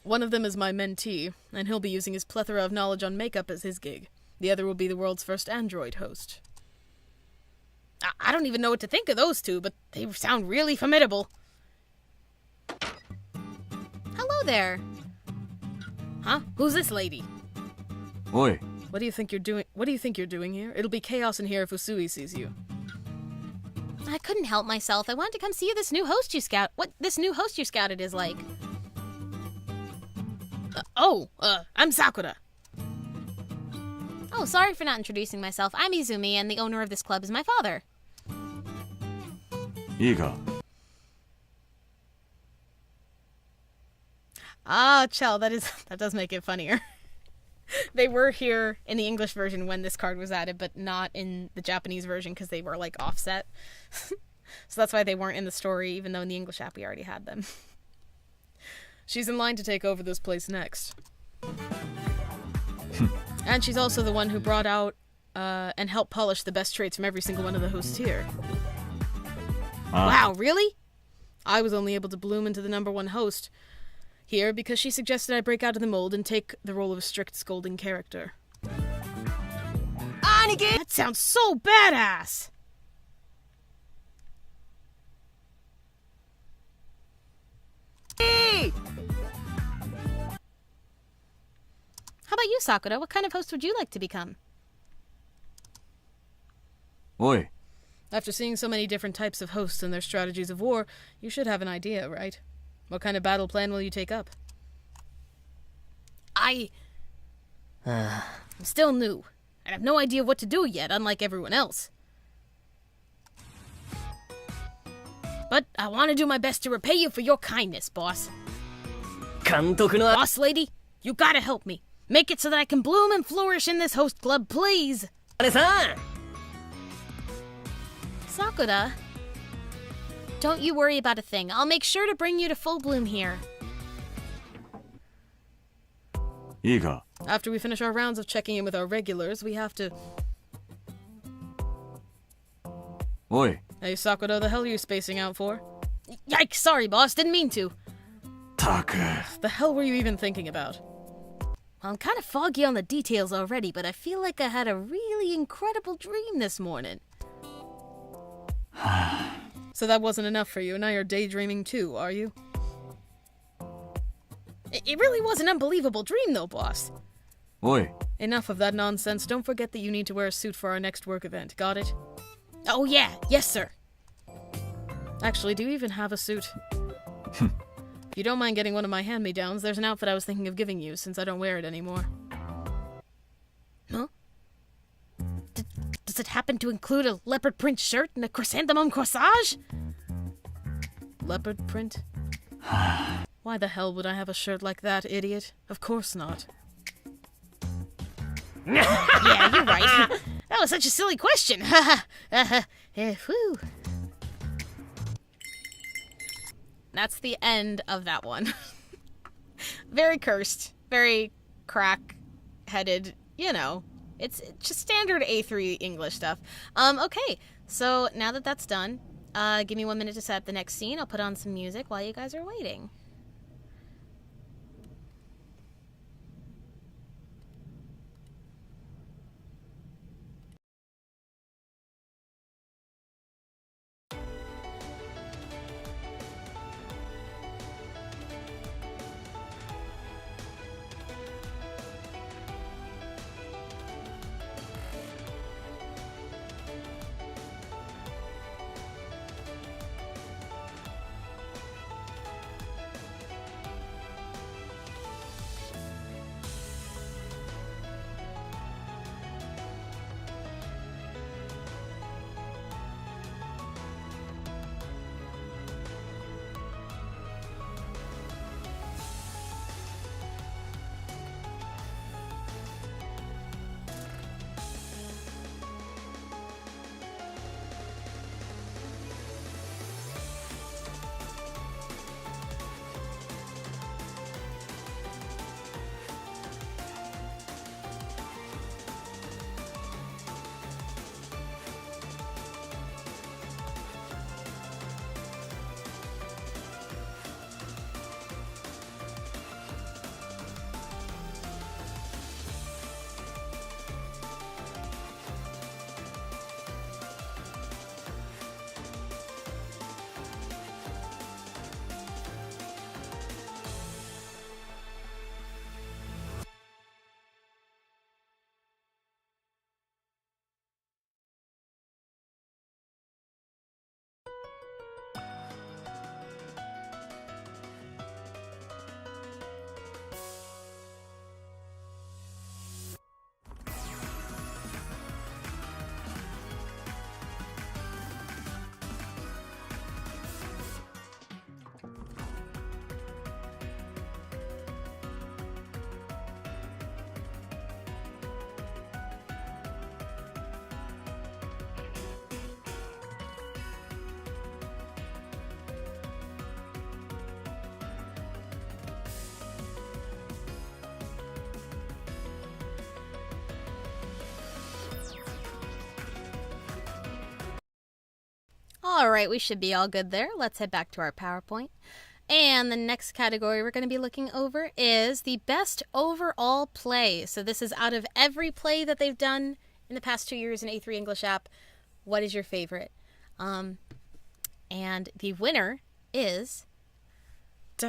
One of them is my mentee, and he'll be using his plethora of knowledge on makeup as his gig. The other will be the world's first android host. I don't even know what to think of those 2, but they sound really formidable. Hello there. Huh? Who's this lady? おい What do you think you're doing here? It'll be chaos in here if Usui sees you. I couldn't help myself. I wanted to come see this new host you scouted is like. I'm Sakura. Oh, sorry for not introducing myself. I'm Izumi, and the owner of this club is my father. いいか Ah, Chell, that does make it funnier. They were here in the English version when this card was added, but not in the Japanese version because they were like offset. So that's why they weren't in the story, even though in the English app we already had them. She's in line to take over this place next. And she's also the one who brought out and helped polish the best traits from every single one of the hosts here. Wow, really? I was only able to bloom into the #1 host here because she suggested I break out of the mold and take the role of a strict scolding character. Aniki! That sounds so badass! Hey! How about you, Sakura? What kind of host would you like to become? おい After seeing so many different types of hosts and their strategies of war, you should have an idea, right? What kind of battle plan will you take up? I'm still new, and have no idea what to do yet, unlike everyone else. But I want to do my best to repay you for your kindness, boss. 監督の Boss lady, you gotta help me. Make it so that I can bloom and flourish in this host club, please! あれさ Sakura, don't you worry about a thing. I'll make sure to bring you to full bloom here. いいか After we finish our rounds of checking in with our regulars, we have to... おい Hey, Sakura, the hell are you spacing out for? Yikes, sorry, boss, didn't mean to. たく The hell were you even thinking about? I'm kind of foggy on the details already, but I feel like I had a really incredible dream this morning. So that wasn't enough for you, now you're daydreaming too, are you? It really was an unbelievable dream though, boss. おい Enough of that nonsense. Don't forget that you need to wear a suit for our next work event. Got it? Oh yeah, yes sir. Actually, do you even have a suit? If you don't mind getting one of my hand-me-downs, there's an outfit I was thinking of giving you, since I don't wear it anymore. Huh? Does it happen to include a leopard print shirt and a chrysanthemum corsage? Leopard print? Why the hell would I have a shirt like that, idiot? Of course not. Yeah, you're right. That was such a silly question. Whew. That's the end of that one. Very cursed, very crack-headed, you know. It's just standard A3 English stuff. Okay, so now that that's done, give me 1 minute to set up the next scene. I'll put on some music while you guys are waiting. Alright, we should be all good there. Let's head back to our PowerPoint. And the next category we're going to be looking over is the best overall play. So this is out of every play that they've done in the past 2 years in A3 English app. What is your favorite? And the winner is... A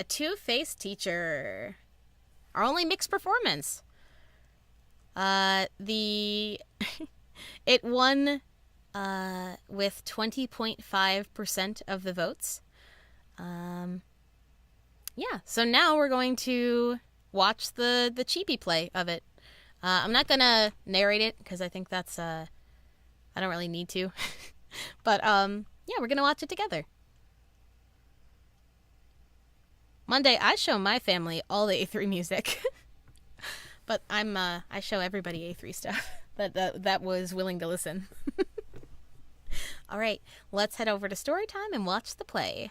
Two-Faced Teacher. Our only mixed performance. It won with 20.5% of the votes. Yeah, so now we're going to watch the cheapy play of it. I'm not gonna narrate it because I think that's I don't really need to. But yeah, we're gonna watch it together. Monday, I show my family all the A3 music. But I show everybody A3 stuff that was willing to listen. All right, let's head over to story time and watch the play.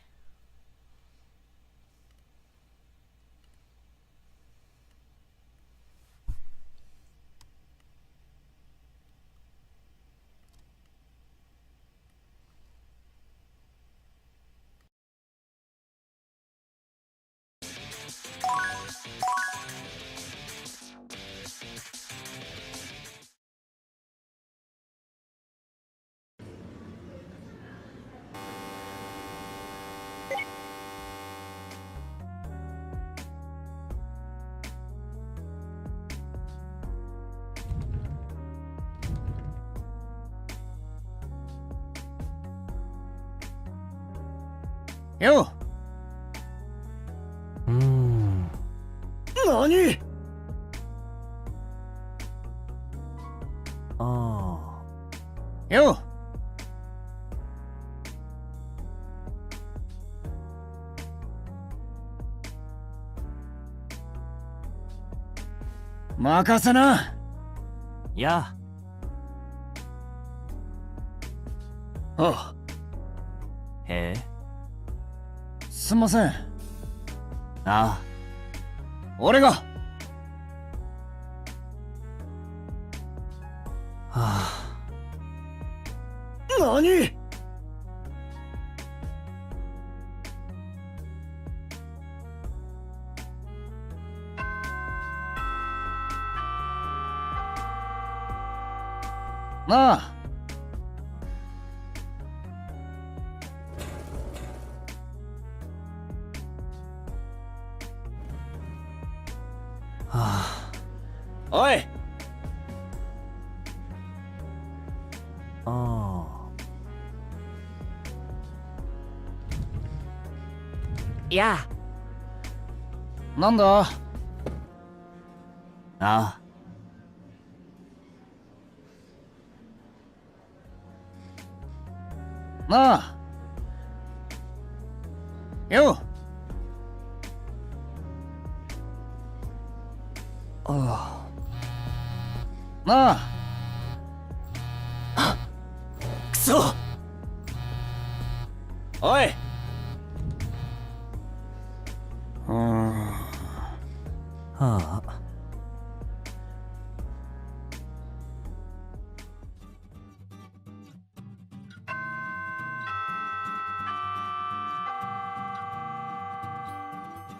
よ何？よ任せな。やあへえ。すんません。あ俺が。あ。何？なあ。おい。やなんだ。ああ。なあ。よなあ。くそ！おい。は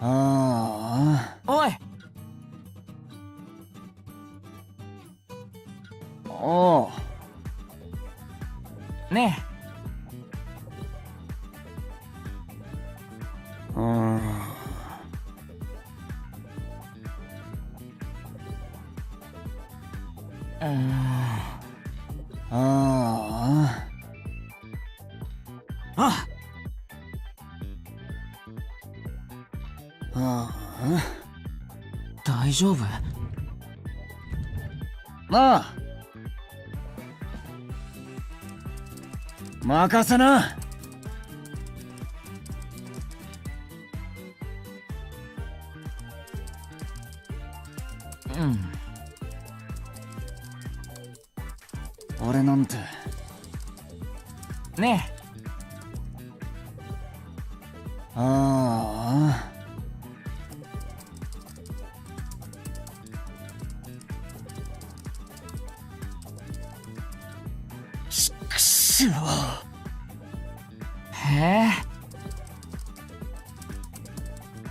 あ。おい！おう。ね大丈夫？なあ。任せな。俺なんてねくしょう。へ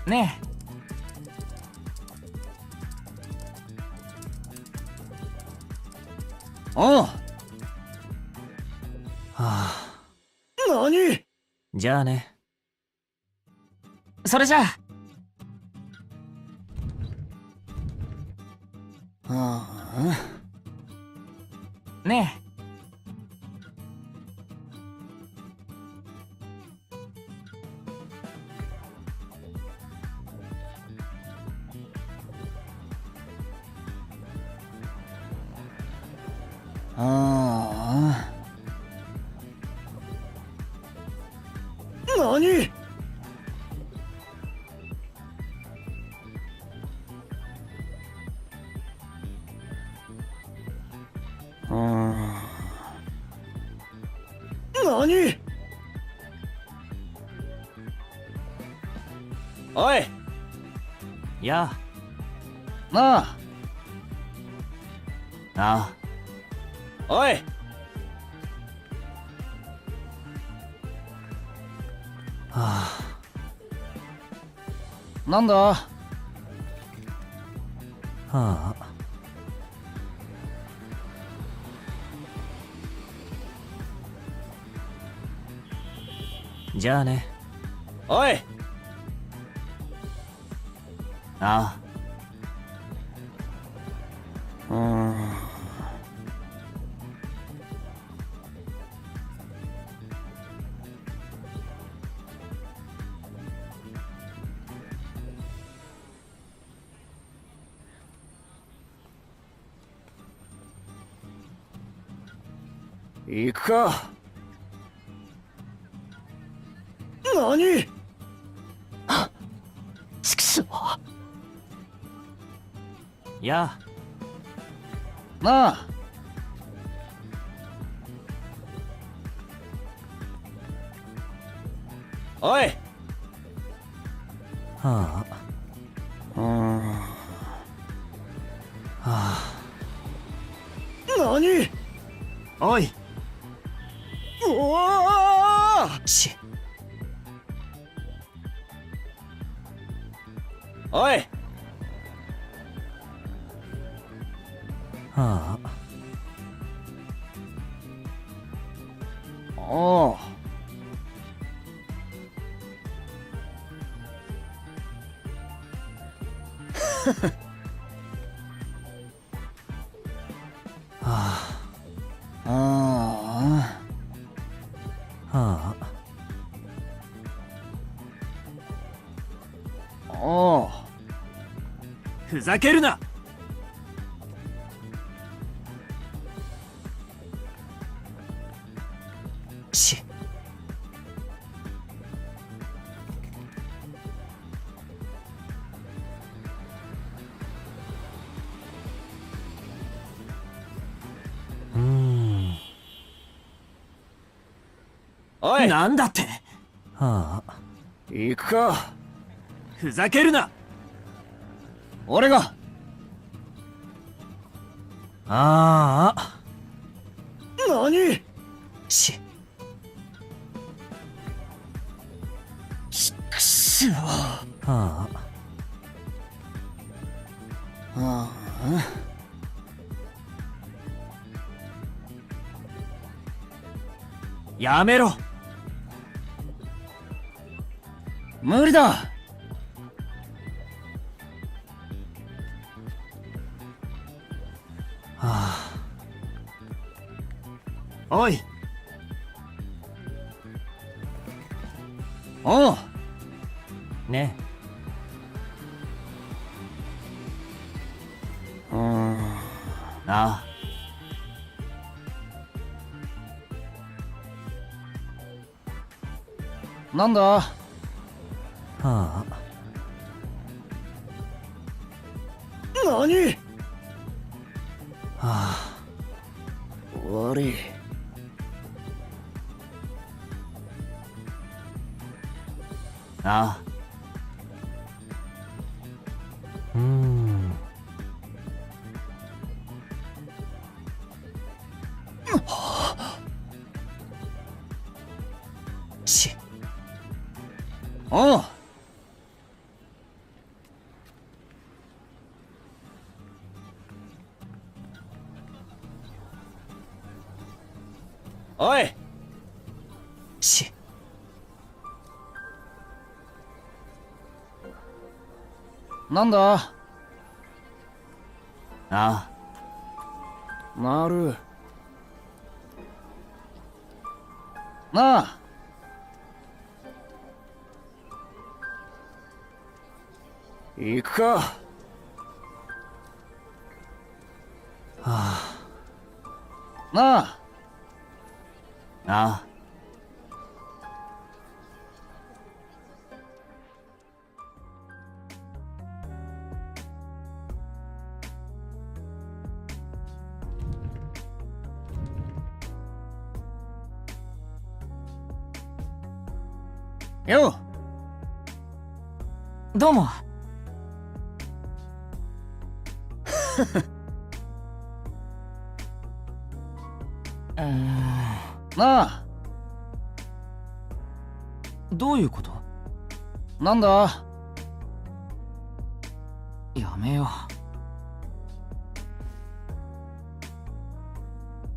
え。ねおう。何？じゃあね。それじゃあ。ね何？何？おい。やなあ。あ。おい。なんだ？はあ。じゃあね。おい。あ行くか。何？ちくしょう。やなあ。おい。はあ。何？おい。おお。し。おい。はあ。おお。あ。おお。ふざけるな。し。おい。なんだって。はあ。行くか。ふざけるな。俺が。ああ。何？し。ちくしょう。はあ。あやめろ。無理だ。おい。おう。ね。あなんだ？あ。はあ。何？はあ。悪い。ああ。し。おう。おい。し。なんだ？ああ。なる。なあ。行くか。なあ。ああ。よどうも。なあ、どういうこと？なんだ？やめよ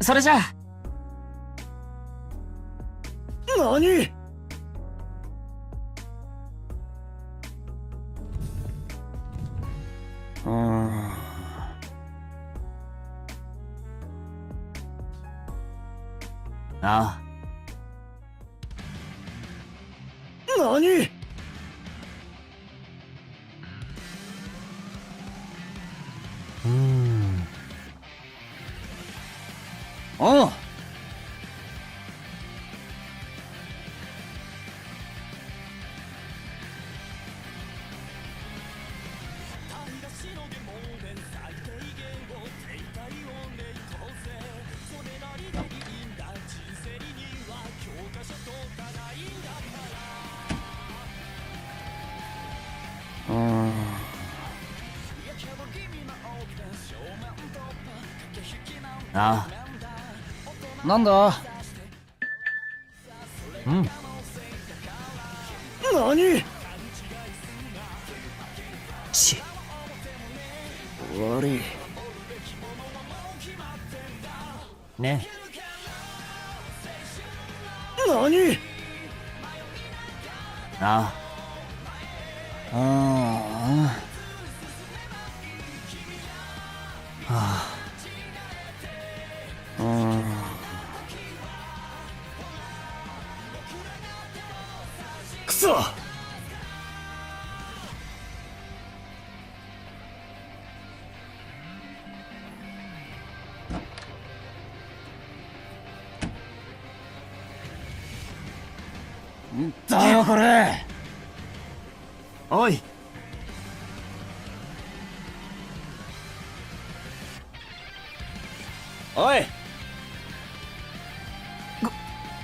う。それじゃあ。何？ああ。何？おう。ああ。なんだ？うん。何？し。悪い。ね。何？ああ。ああ。はあ。くそ！だよこれ。おい。おい。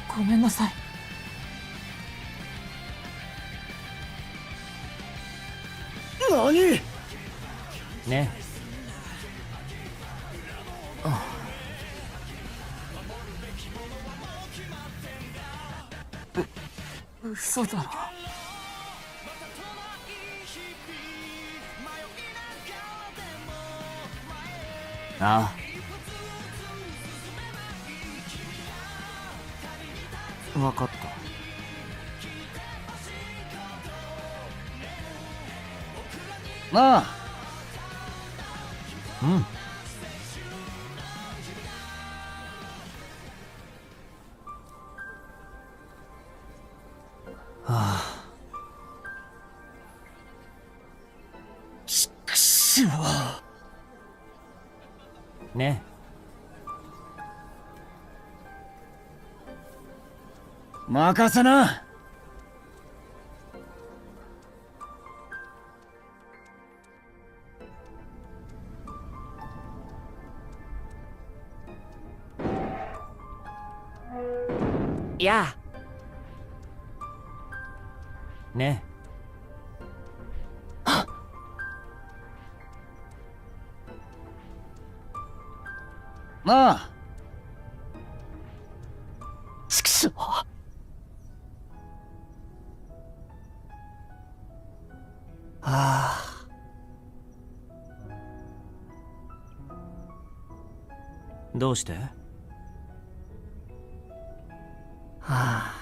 ごめんなさい。何？ね。嘘だろ。ああ。わかった。なあ。うん。はあ。ちくしょう。ね。任せな。やあ。ね。なあ。ちくしょう。ああ。どうして？はあ。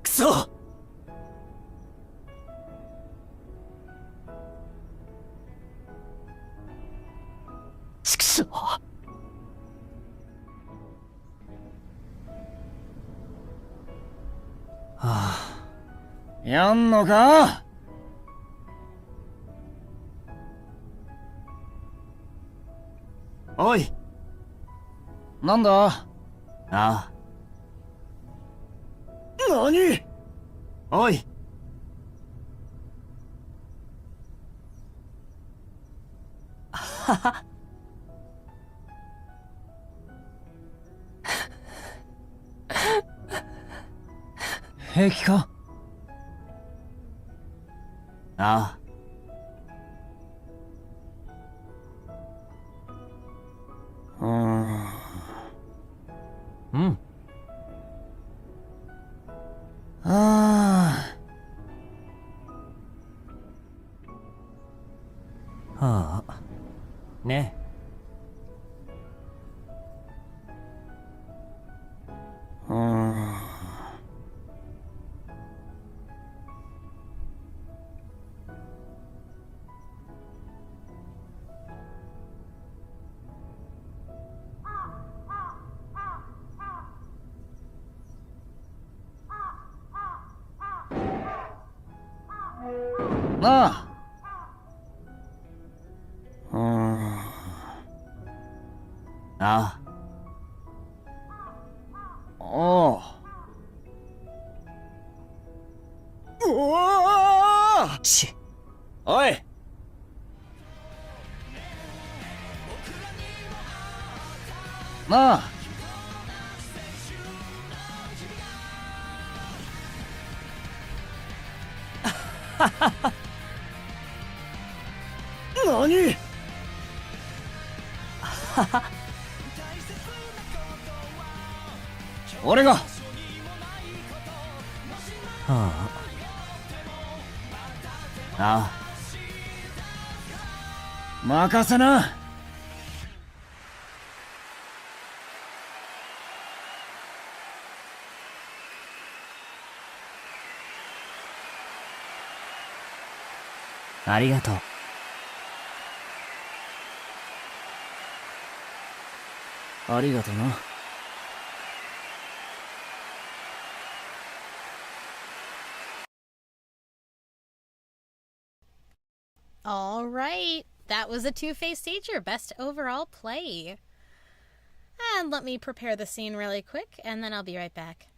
くそ！ちくしょう。やんのか？おい。なんだ？ああ。何？おい。はは。平気か？ああ。うん。ああ。はあ。ね。なあ。あ。おう。うわあ！し。おい。なあ。何？俺が。ああ。任せな。ありがとう。ありがとな。All right. That was a two-faced teacher. Best overall play. And let me prepare the scene really quick, and then I'll be right back.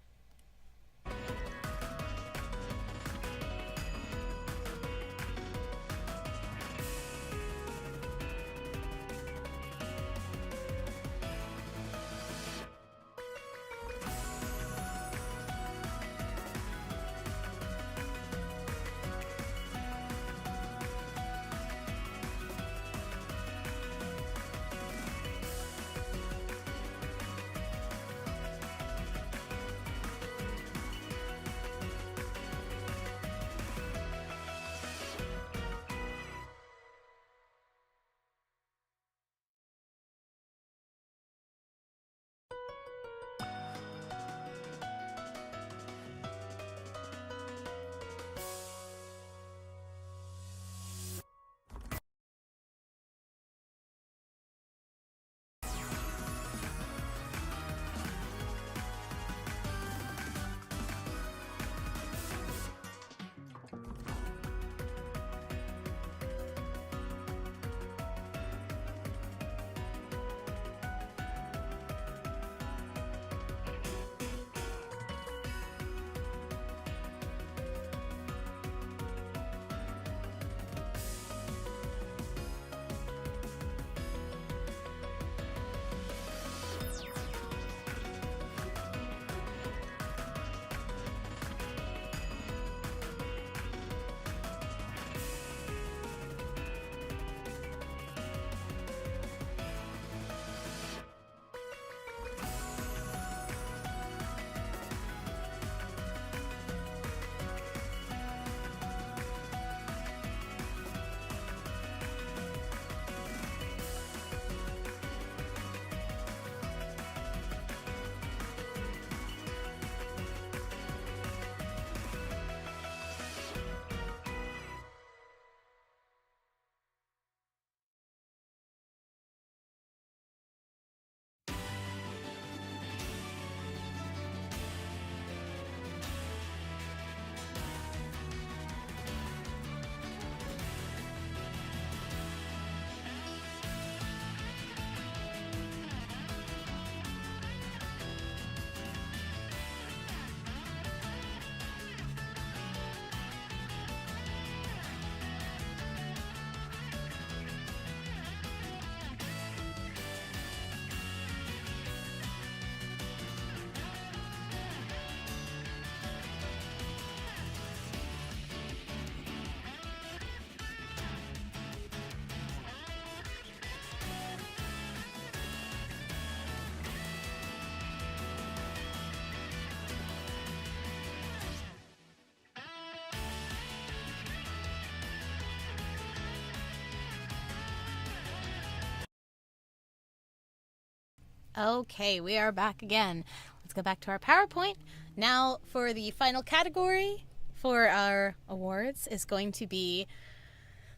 Okay, we are back again. Let's go back to our PowerPoint. Now, for the final category for our awards is going to be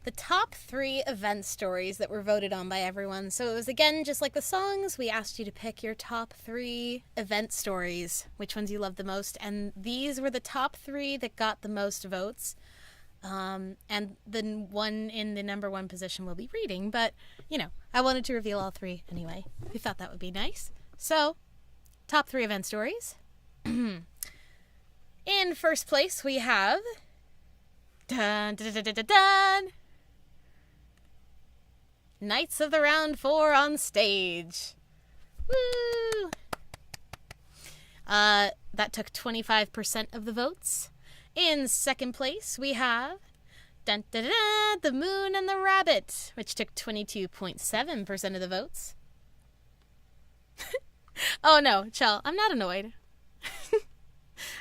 the top 3 event stories that were voted on by everyone. So it was, again, just like the songs, we asked you to pick your top 3 event stories, which ones you loved the most, and these were the top 3 that got the most votes. And the one in the number 1 position will be reading, but, you know, I wanted to reveal all 3 anyway. We thought that would be nice. So, top 3 event stories. In first place, we have... Dun, dun, dun, dun, dun, dun, Knights of the Round 4 on stage. Woo! That took 25% of the votes. In second place, we have dun, dun, dun, dun, The Moon and the Rabbit, which took 22.7% of the votes. Oh no, Chell, I'm not annoyed.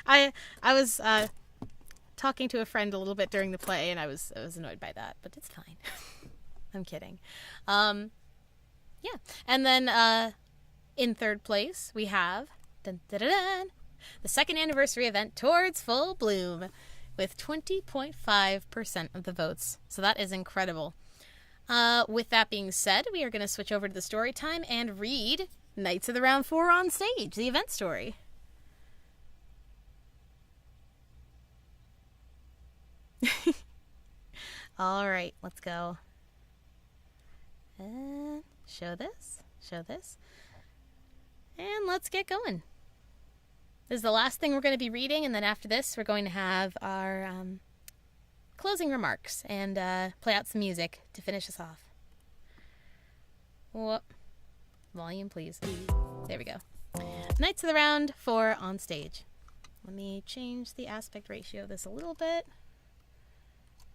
I was talking to a friend a little bit during the play, and I was annoyed by that, but it's fine. I'm kidding. Yeah. And then in third place, we have dun, dun, dun, dun, the second anniversary event Towards Full Bloom with 20.5% of the votes. So that is incredible. With that being said, we are going to switch over to the story time and read Knights of the Round 4 on stage, the event story. All right, let's go. And show this. And let's get going. This is the last thing we're going to be reading, and then after this, we're going to have our closing remarks and play out some music to finish us off. Whoop. Volume, please. There we go. Knights of the Round 4 on stage. Let me change the aspect ratio of this a little bit.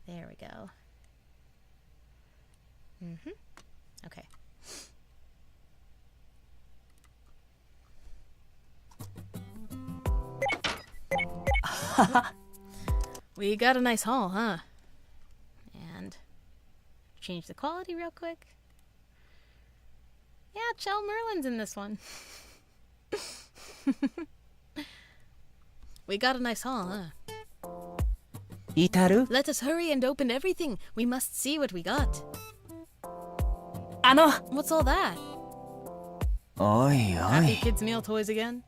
There we go. Okay. We got a nice haul, huh? And change the quality real quick. Yeah, Chell Merlin's in this one. We got a nice haul, huh? Itaru? Let us hurry and open everything. We must see what we got. What's all that? Oi, Happy oi. Kids Meal toys again?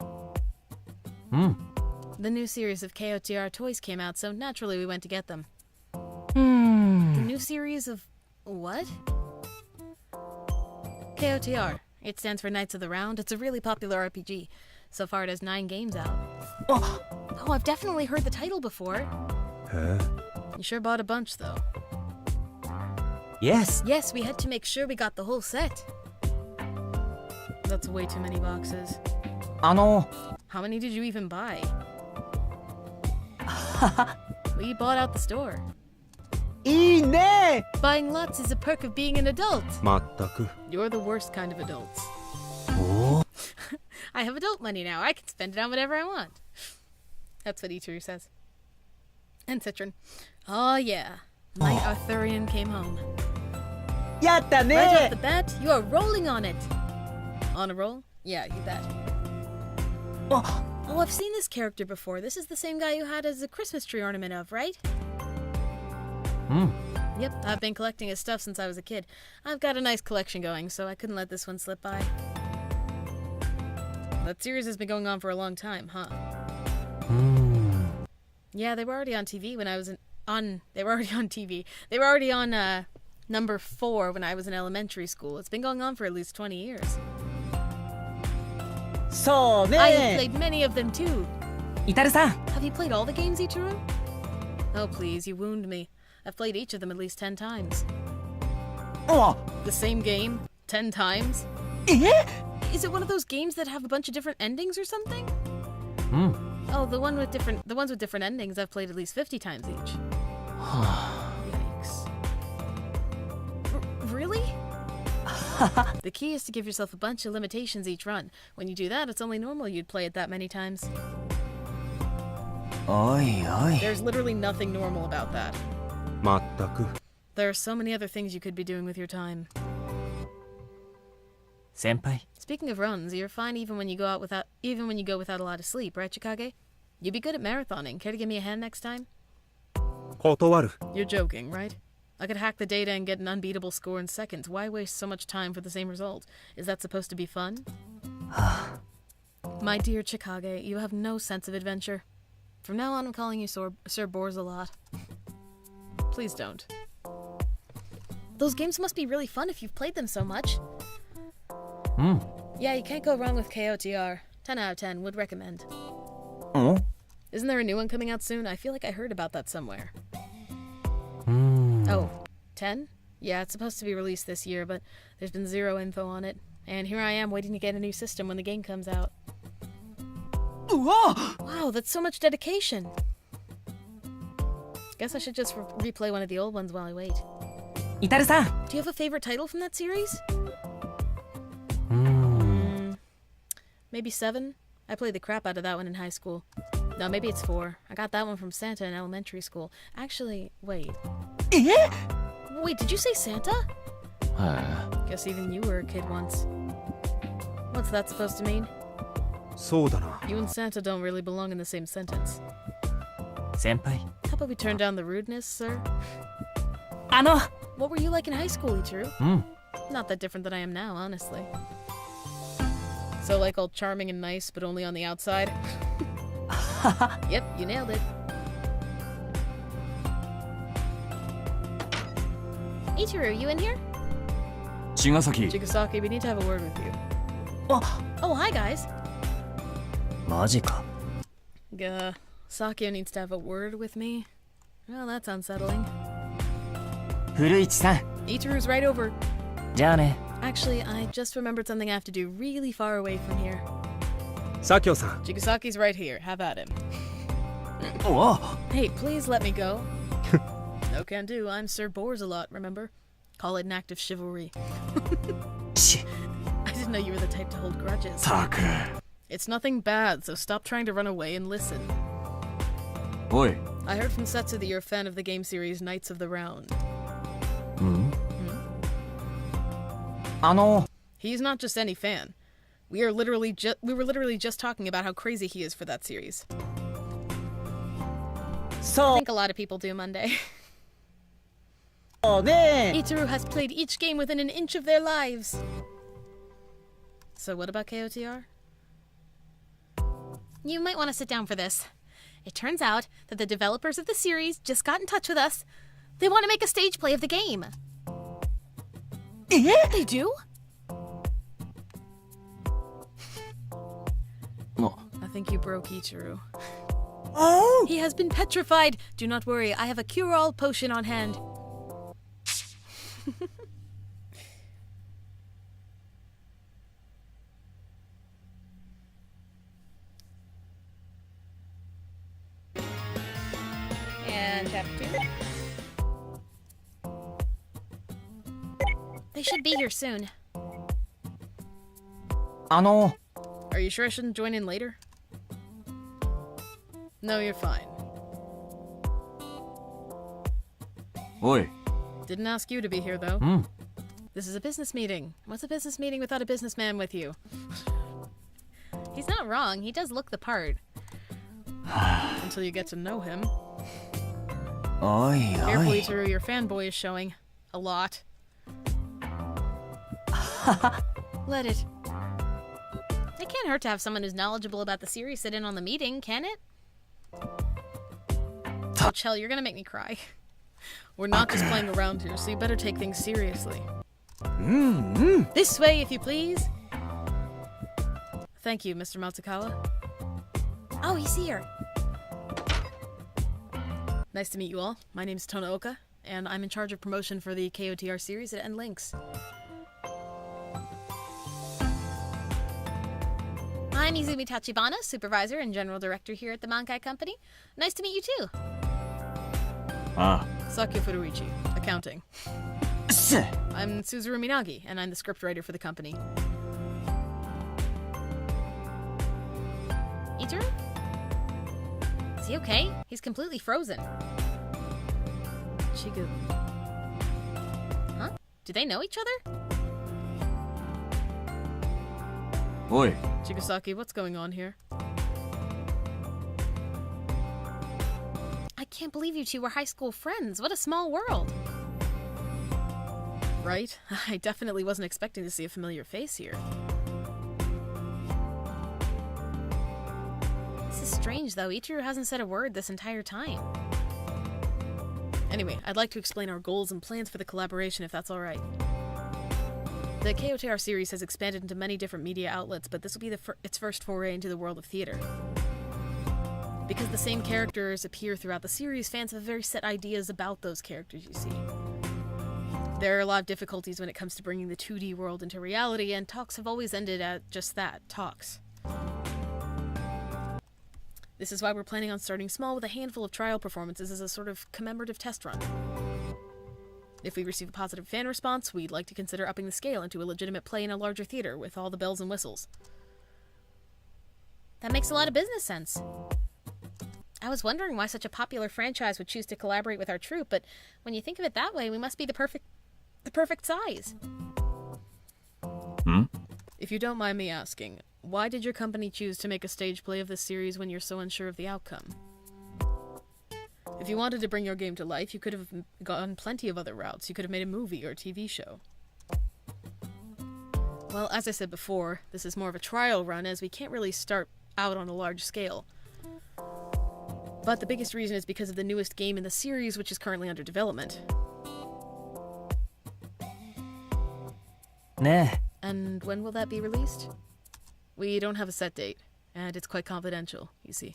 The new series of KOTR toys came out, so naturally we went to get them. The new series of... what? KOTR. It stands for Knights of the Round. It's a really popular RPG. So far it has 9 games out. Oh, I've definitely heard the title before. You sure bought a bunch, though. Yes. Yes, we had to make sure we got the whole set. That's way too many boxes. How many did you even buy? We bought out the store. Buying lots is a perk of being an adult. You're the worst kind of adults. I have adult money now. I can spend it on whatever I want. That's what Itaru says. And Citron. Oh yeah. My Arthurian came home. Right off the bat, you are rolling on it. On a roll? Yeah, you bet. Oh, I've seen this character before. This is the same guy you had as a Christmas tree ornament of, right? Yep, I've been collecting his stuff since I was a kid. I've got a nice collection going, so I couldn't let this one slip by. That series has been going on for a long time, huh? Yeah, they were already on TV when I was They were already on TV. They were already on number 4 when I was in elementary school. It's been going on for at least 20 years. I have played many of them too. Itaru-san. Have you played all the games, Itaru? Oh please, you wound me. I've played each of them at least 10 times. The same game? 10 times? Is it one of those games that have a bunch of different endings or something? Oh, the ones with different endings I've played at least 50 times each. Yikes. Really? The key is to give yourself a bunch of limitations each run. When you do that, it's only normal you'd play it that many times. There's literally nothing normal about that. There are so many other things you could be doing with your time. Senpai. Speaking of runs, you're fine even when you go without a lot of sleep, right, Chikage? You'd be good at marathoning. Care to give me a hand next time? 断る You're joking, right? I could hack the data and get an unbeatable score in seconds. Why waste so much time for the same result? Is that supposed to be fun? My dear Chikage, you have no sense of adventure. From now on, I'm calling you Sir Bores a lot. Please don't. Those games must be really fun if you've played them so much. Yeah, you can't go wrong with KOTR. 10 out of 10, would recommend. Isn't there a new one coming out soon? I feel like I heard about that somewhere. Oh, 10? Yeah, it's supposed to be released this year, but there's been zero info on it. And here I am waiting to get a new system when the game comes out. Wow, that's so much dedication. Guess I should just replay one of the old ones while I wait. Itaru-san! Do you have a favorite title from that series? Maybe 7? I played the crap out of that one in high school. No, maybe it's 4. I got that one from Santa in elementary school. Actually, wait. Wait, did you say Santa? Guess even you were a kid once. What's that supposed to mean? そうだな You and Santa don't really belong in the same sentence. Senpai. How about we turn down the rudeness, sir? What were you like in high school, Itaru? Not that different than I am now, honestly. So like all charming and nice, but only on the outside? Yep, you nailed it. Itaru, you in here? Chigasaki, we need to have a word with you. Oh, hi guys. マジか Sakyo needs to have a word with me. Well, that's unsettling. 古市さん Itaru's right over. じゃあね Actually, I just remembered something I have to do really far away from here. サキョさん Chigasaki's right here. Have at him. お Hey, please let me go. No can do. I'm Sir Bores a lot, remember? Call it an act of chivalry. し I didn't know you were the type to hold grudges. たく It's nothing bad, so stop trying to run away and listen. おい I heard from Setsu that you're a fan of the game series Knights of the Round. あの He's not just any fan. We were literally just talking about how crazy he is for that series. I そう think a lot of people do Monday. ね Itaru has played each game within an inch of their lives. So what about KOTR? You might want to sit down for this. It turns out that the developers of the series just got in touch with us. They want to make a stage play of the game. They do? I think you broke Itaru. Oh! He has been petrified. Do not worry, I have a cure-all potion on hand. And chapter 2. They should be here soon. あの Are you sure I shouldn't join in later? No, you're fine. おい Didn't ask you to be here, though. This is a business meeting. What's a business meeting without a businessman with you? He's not wrong. He does look the part. Until you get to know him. おい Careful, おい Itaru, your fanboy is showing. A lot. Let it. It can't hurt to have someone who's knowledgeable about the series sit in on the meeting, can it? Oh, Chell, you're gonna make me cry. We're not just playing around here, so you better take things seriously. This way, if you please. Thank you, Mr. Matsukawa. Oh, he's here. Nice to meet you all. My name's Tonaoka, and I'm in charge of promotion for the KOTR series at N-Links. I'm Izumi Tachibana, supervisor and general director here at the Mankai Company. Nice to meet you too. あ Sakyo Furuichi, accounting. す I'm Tsuzuru Minagi, and I'm the scriptwriter for the company. Itaru? Is he okay? He's completely frozen. Chiga. Huh? Do they know each other? おい Chigasaki, what's going on here? I can't believe you two were high school friends. What a small world. Right? I definitely wasn't expecting to see a familiar face here. This is strange, though. Itaru hasn't said a word this entire time. Anyway, I'd like to explain our goals and plans for the collaboration, if that's alright. The KOTR series has expanded into many different media outlets, but this will be its first foray into the world of theater. Because the same characters appear throughout the series, fans have very set ideas about those characters, you see. There are a lot of difficulties when it comes to bringing the 2D world into reality, and talks have always ended at just that, talks. This is why we're planning on starting small with a handful of trial performances as a sort of commemorative test run. If we receive a positive fan response, we'd like to consider upping the scale into a legitimate play in a larger theater with all the bells and whistles. That makes a lot of business sense. I was wondering why such a popular franchise would choose to collaborate with our troupe, but when you think of it that way, we must be the perfect size. Hmm? If you don't mind me asking, why did your company choose to make a stage play of this series when you're so unsure of the outcome? If you wanted to bring your game to life, you could have gone plenty of other routes. You could have made a movie or a TV show. Well, as I said before, this is more of a trial run, as we can't really start out on a large scale. But the biggest reason is because of the newest game in the series, which is currently under development. Ne. And when will that be released? We don't have a set date, and it's quite confidential, you see.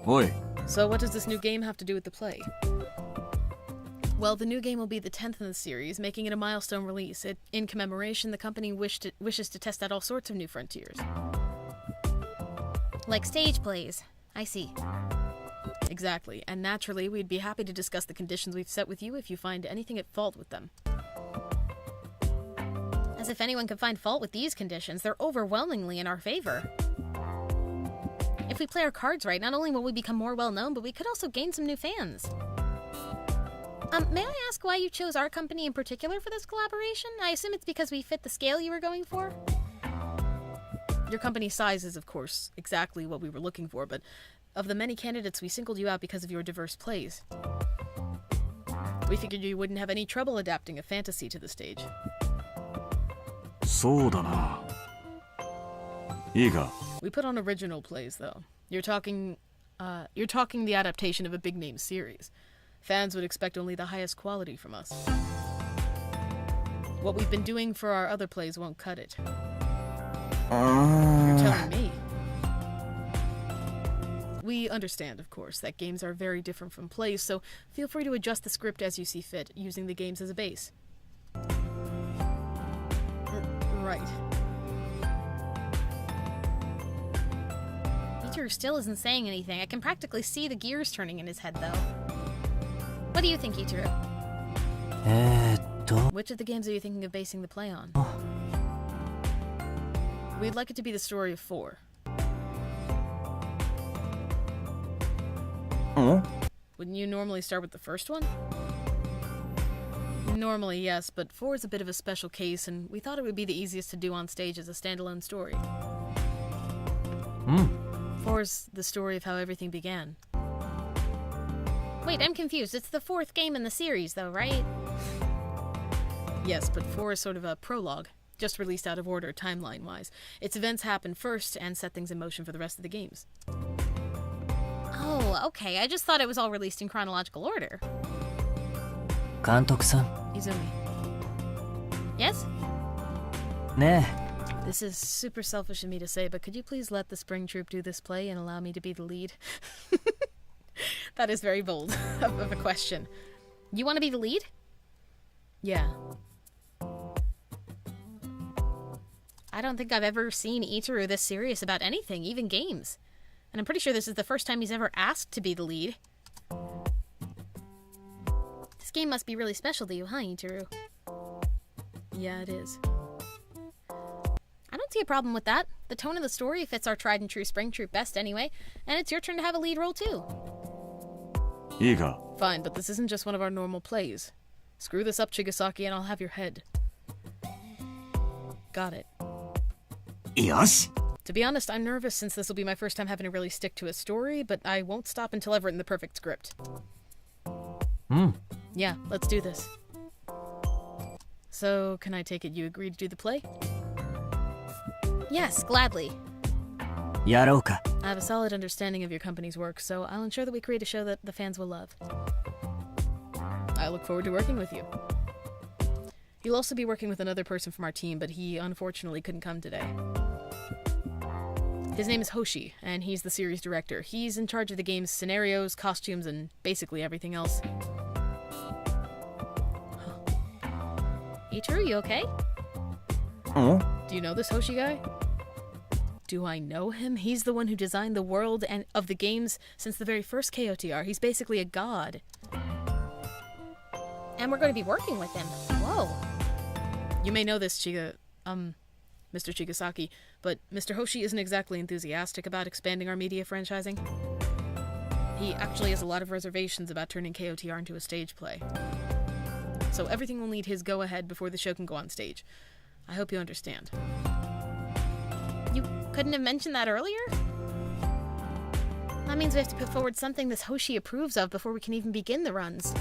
Oi. So what does this new game have to do with the play? Well, the new game will be the 10th in the series, making it a milestone release. In commemoration, the company wishes to test out all sorts of new frontiers. Like stage plays. I see. Exactly, and naturally, we'd be happy to discuss the conditions we've set with you if you find anything at fault with them. As if anyone could find fault with these conditions, they're overwhelmingly in our favor. If we play our cards right, not only will we become more well-known, but we could also gain some new fans. May I ask why you chose our company in particular for this collaboration? I assume it's because we fit the scale you were going for? Your company's size is, of course, exactly what we were looking for, but of the many candidates, we singled you out because of your diverse plays. We figured you wouldn't have any trouble adapting a fantasy to the stage. そうだな。いいか。 We put on original plays, though. You're talking the adaptation of a big-name series. Fans would expect only the highest quality from us. What we've been doing for our other plays won't cut it. You're telling me. We understand, of course, that games are very different from plays, so feel free to adjust the script as you see fit, using the games as a base. Right. Itaru still isn't saying anything. I can practically see the gears turning in his head, though. What do you think, Itaru? Which of the games are you thinking of basing the play on? We'd like it to be the story of 4. Wouldn't you normally start with the first one? Normally, yes, but 4 is a bit of a special case, and we thought it would be the easiest to do on stage as a standalone story. 4 is the story of how everything began. Wait, I'm confused. It's the 4th game in the series, though, right? Yes, but 4 is sort of a prologue, just released out of order timeline-wise. Its events happen first and set things in motion for the rest of the games. Oh, okay. I just thought it was all released in chronological order. 監督さん Izumi. Yes? ね This is super selfish of me to say, but could you please let the Spring Troupe do this play and allow me to be the lead? That is very bold of a question. You want to be the lead? Yeah. I don't think I've ever seen Itaru this serious about anything, even games. And I'm pretty sure this is the first time he's ever asked to be the lead. This game must be really special to you, huh, Itaru? Yeah, it is. I don't see a problem with that. The tone of the story fits our tried and true Spring Troupe best anyway, and it's your turn to have a lead role too. いいか。 Fine, but this isn't just one of our normal plays. Screw this up, Chigasaki, and I'll have your head. Got it. よし To be honest, I'm nervous since this will be my first time having to really stick to a story, but I won't stop until I've written the perfect script. Yeah, let's do this. So, can I take it you agree to do the play? Yes, gladly. やろうか I have a solid understanding of your company's work, so I'll ensure that we create a show that the fans will love. I look forward to working with you. You'll also be working with another person from our team, but he unfortunately couldn't come today. His name is Hoshi, and he's the series director. He's in charge of the game's scenarios, costumes, and basically everything else. Itaru, you okay? Oh? Do you know this Hoshi guy? Do I know him? He's the one who designed the world and of the games since the very first KOTR. He's basically a god. And we're going to be working with him. Whoa. You may know this, Mr. Chigasaki, but Mr. Hoshi isn't exactly enthusiastic about expanding our media franchising. He actually has a lot of reservations about turning KOTR into a stage play. So everything will need his go-ahead before the show can go on stage. I hope you understand. You couldn't have mentioned that earlier? That means we have to put forward something this Hoshi approves of before we can even begin the runs.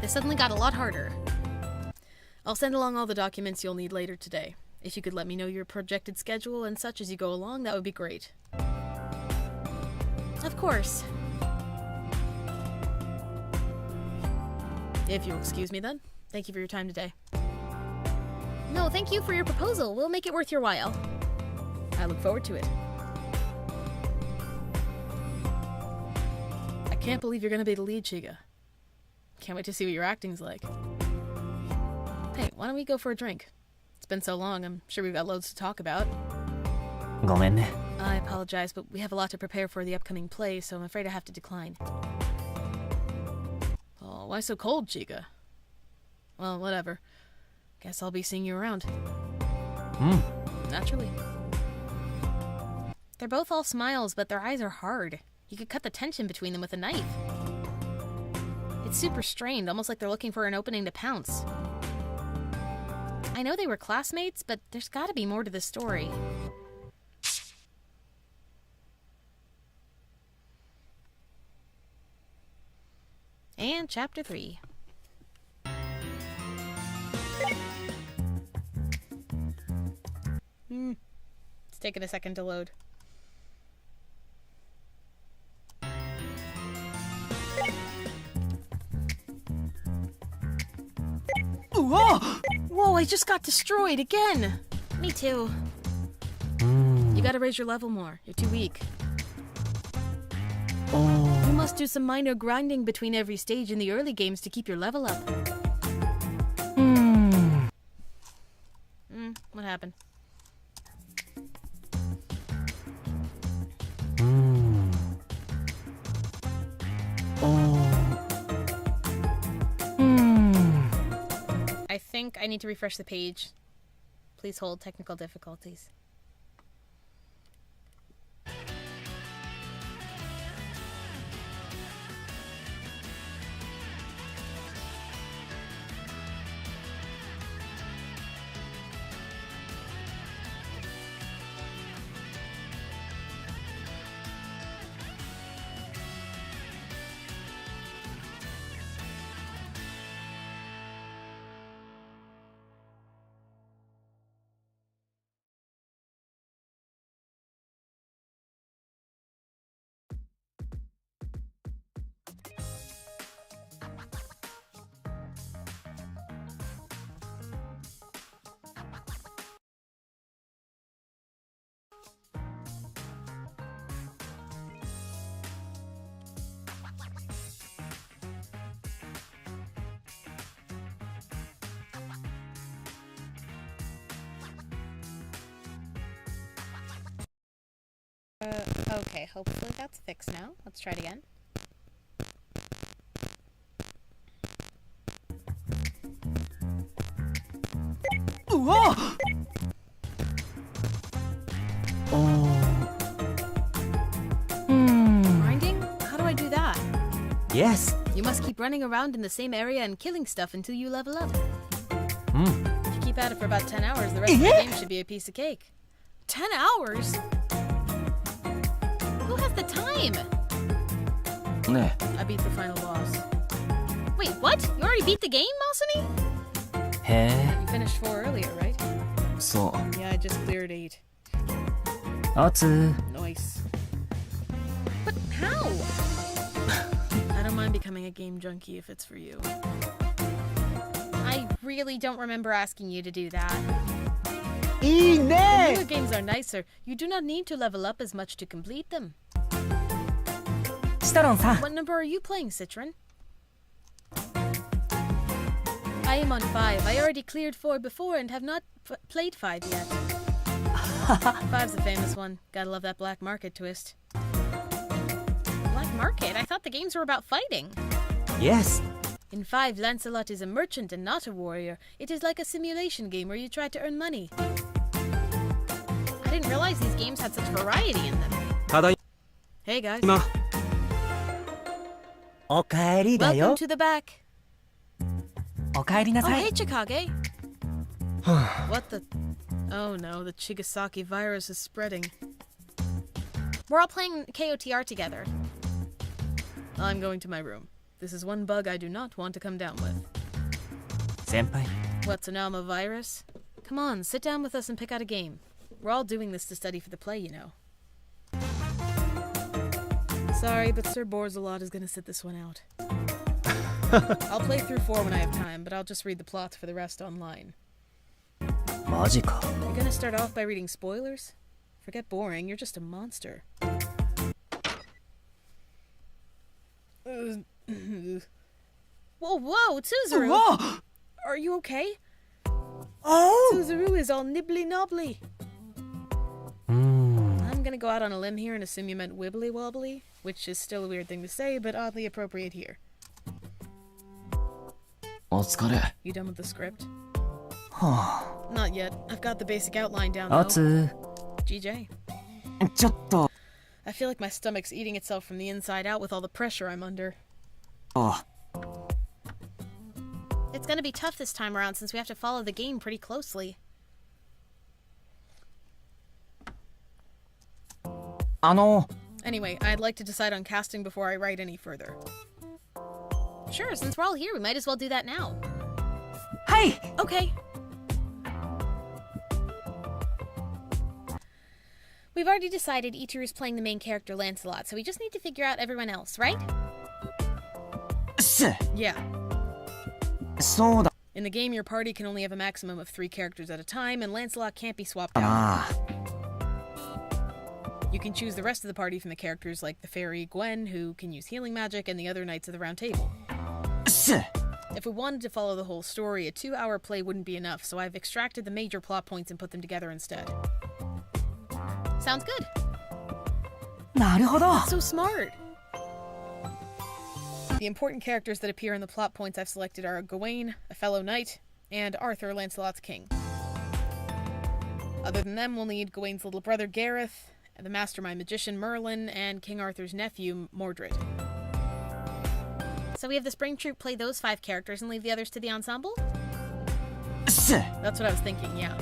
This suddenly got a lot harder. I'll send along all the documents you'll need later today. If you could let me know your projected schedule and such as you go along, that would be great. Of course. If you'll excuse me then. Thank you for your time today. No, thank you for your proposal. We'll make it worth your while. I look forward to it. I can't believe you're going to be the lead, Chiga. Can't wait to see what your acting's like. Hey, why don't we go for a drink? It's been so long, I'm sure we've got loads to talk about. ごめんね I apologize, but we have a lot to prepare for the upcoming play, so I'm afraid I have to decline. Oh, why so cold, Chica? Well, whatever. Guess I'll be seeing you around. Naturally. They're both all smiles, but their eyes are hard. You could cut the tension between them with a knife. It's super strained, almost like they're looking for an opening to pounce. I know they were classmates, but there's gotta be more to the story. And Chapter 3. It's taking a second to load. Whoa, I just got destroyed again! Me too. You gotta raise your level more. You're too weak. You must do some minor grinding between every stage in the early games to keep your level up. What happened? I think I need to refresh the page. Please hold technical difficulties. Okay, hopefully that's fixed now. Let's try it again. Grinding? How do I do that? Yes You must keep running around in the same area and killing stuff until you level up. If you keep We've had it for about 10 hours. The rest of the game should be a piece of cake. 10 hours? Who has the time? ね I beat the final boss. Wait, what? You already beat the game, Masumi? へえ You finished 4 earlier, right? えそう Yeah, I just cleared 8. おつ Nice. But how? I don't mind becoming a game junkie if it's for you. I really don't remember asking you to do that.いいね Newer games are nicer. You do not need to level up as much to complete them. シトロンさん What number are you playing, Citron? I am on 5. I already cleared 4 before and have not played 5 yet. 5's a famous one. Gotta love that black market twist. Black market? I thought the games were about fighting. Yes In 5, Lancelot is a merchant and not a warrior. It is like a simulation game where you try to earn money. I didn't realize these games had such variety in them. ただい Hey guys. まおかえりだ Welcome よ to the back. おかえりな Oh, さい hey, Chikage. What the... Oh no, the Chigasaki virus is spreading. We're all playing KOTR together. I'm going to my room. This is one bug I do not want to come down with. 先輩 What's an Alma virus? Come on, sit down with us and pick out a game. We're all doing this to study for the play, you know. Sorry, but Sir Borzalot is gonna sit this one out. I'll play through 4 when I have time, but I'll just read the plots for the rest online. マジか You're gonna start off by reading spoilers? Forget boring, you're just a monster. Whoa, Tsuzuru! わ Are you okay? あ Tsuzuru is all nibbly knobbly. うーん I'm gonna go out on a limb here and assume you meant wibbly wobbly, which is still a weird thing to say, but oddly appropriate here. お疲れ You done with the script? は Not yet. I've got the basic outline down あお though. つ GJ. ちょっと I feel like my stomach's eating itself from the inside out with all the pressure I'm under. It's gonna be tough this time around since we have to follow the game pretty closely. あの Anyway, I'd like to decide on casting before I write any further. Sure, since we're all here, we might as well do that now. はい Okay. We've already decided Itaru's playing the main character Lancelot, so we just need to figure out everyone else, right? す Yeah. そうだ In the game, your party can only have a maximum of 3 characters at a time, and Lancelot can't be swapped out. な You can choose the rest of the party from the characters like the fairy Gwen, who can use healing magic, and the other Knights of the Round Table. す If we wanted to follow the whole story, a 2-hour play wouldn't be enough, so I've extracted the major plot points and put them together instead. Sounds good. なるほど So smart! The important characters that appear in the plot points I've selected are Gawain, a fellow knight, and Arthur, Lancelot's king. Other than them, we'll need Gawain's little brother Gareth, the mastermind magician Merlin, and King Arthur's nephew Mordred. So we have the spring troupe play those 5 characters and leave the others to the ensemble? す That's what I was thinking, yeah.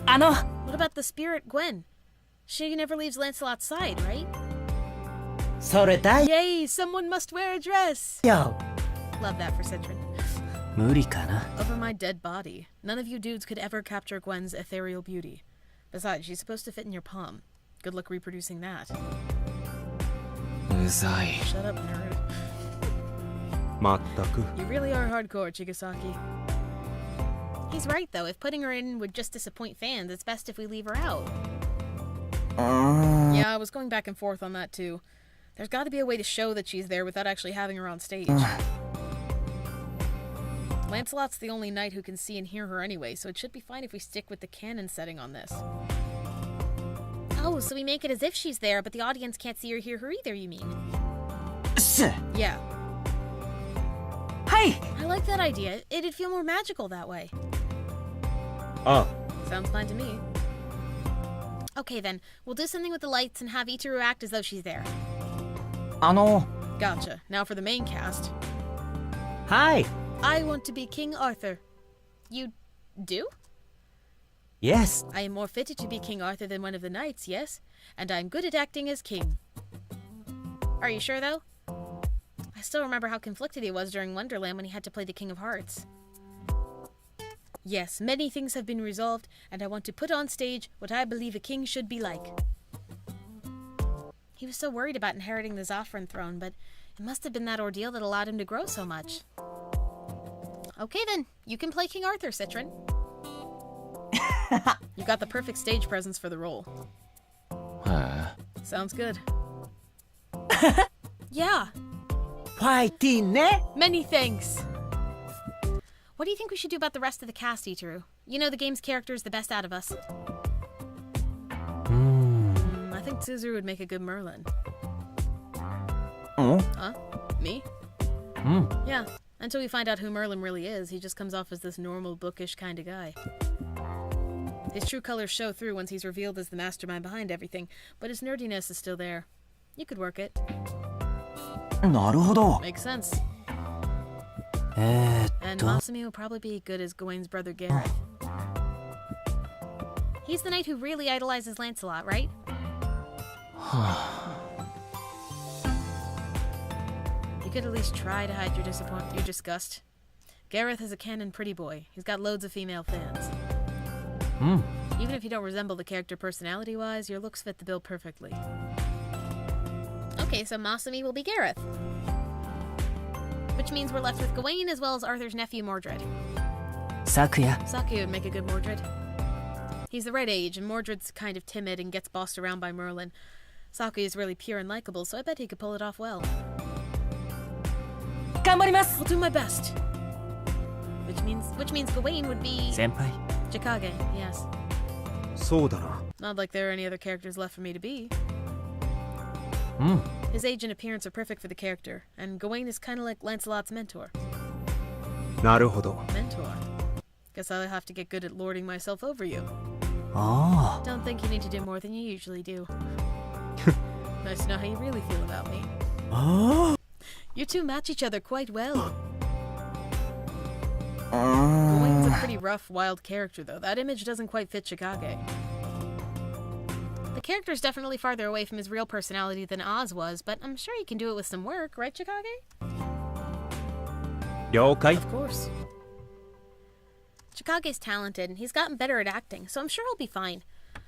あの What about the spirit Gwen? She never leaves Lancelot's side, right? それだ Yay! Someone must wear a dress! よ Love that for Citron. 無理かな Over my dead body. None of you dudes could ever capture Gwen's ethereal beauty. Besides, she's supposed to fit in your palm. Good luck reproducing that. うざい Shut up, nerd. まったく You really are hardcore, Chigasaki. He's right, though. If putting her in would just disappoint fans, it's best if we leave her out. Yeah, I was going back and forth on that too. There's got to be a way to show that she's there without actually having her on stage. Lancelot's the only knight who can see and hear her anyway, so it should be fine if we stick with the canon setting on this. Oh, so we make it as if she's there, but the audience can't see or hear her either, you mean? す Yeah, はい I like that idea. It'd feel more magical that way. あ Sounds fine to me. Okay, then. We'll do something with the lights and have Itaru act as though she's there. あの Gotcha. Now for the main cast. はい I want to be King Arthur. You Do? Yes. I am more fitted to be King Arthur than one of the knights, yes? And I'm good at acting as king. Are you sure, though? I still remember how conflicted he was during Wonderland when he had to play the King of Hearts. Yes, many things have been resolved, and I want to put on stage what I believe a king should be like. He was so worried about inheriting the Zofran throne, but it must have been that ordeal that allowed him to grow so much. Okay then, you can play King Arthur, Citron. You got the perfect stage presence for the role. Sounds good. Yeah, Fighting ne? many thanks. What do you think we should do about the rest of the cast, Itaru? You know the game's characters the best out of us. I think Tsuzuru would make a good Merlin. Oh? Huh? Me? Yeah, until we find out who Merlin really is, he just comes off as this normal, bookish kind of guy. His true colors show through once he's revealed as the mastermind behind everything, but his nerdiness is still there. You could work it. なるほど。 Makes sense. And と、 Masumi will probably be good as Gawain's brother Gareth. He's the knight who really idolizes Lancelot, right? You could at least try to hide your disgust. Gareth is a canon pretty boy. He's got loads of female fans. Even if you don't resemble the character personality-wise, your looks fit the bill perfectly. Okay, so Masumi will be Gareth. Which means we're left with Gawain as well as Arthur's nephew Mordred. Sakuya. Sakyo would make a good Mordred. He's the right age, and Mordred's kind of timid and gets bossed around by Merlin. Sakyo is really pure and likable, so I bet he could pull it off well. 頑張ります I'll do my best. Which means Gawain would be 先輩 Chikage, yes. そうだな。 Not like there are any other characters left for me to be. His age and appearance are perfect for the character, and Gawain is kind of like Lancelot's mentor. なるほど。 Mentor? Guess I'll have to get good at lording myself over you. あ Don't think you need to do more than you usually do. Nice to know how you really feel about me. あ You two match each other quite well. Gawain's a pretty rough, wild character, though. That image doesn't quite fit Chikage. The character's definitely farther away from his real personality than Oz was, but I'm sure he can do it with some work, right, Chikage? 了解。 Of course. Chikage's talented, and he's gotten better at acting, so I'm sure he'll be fine.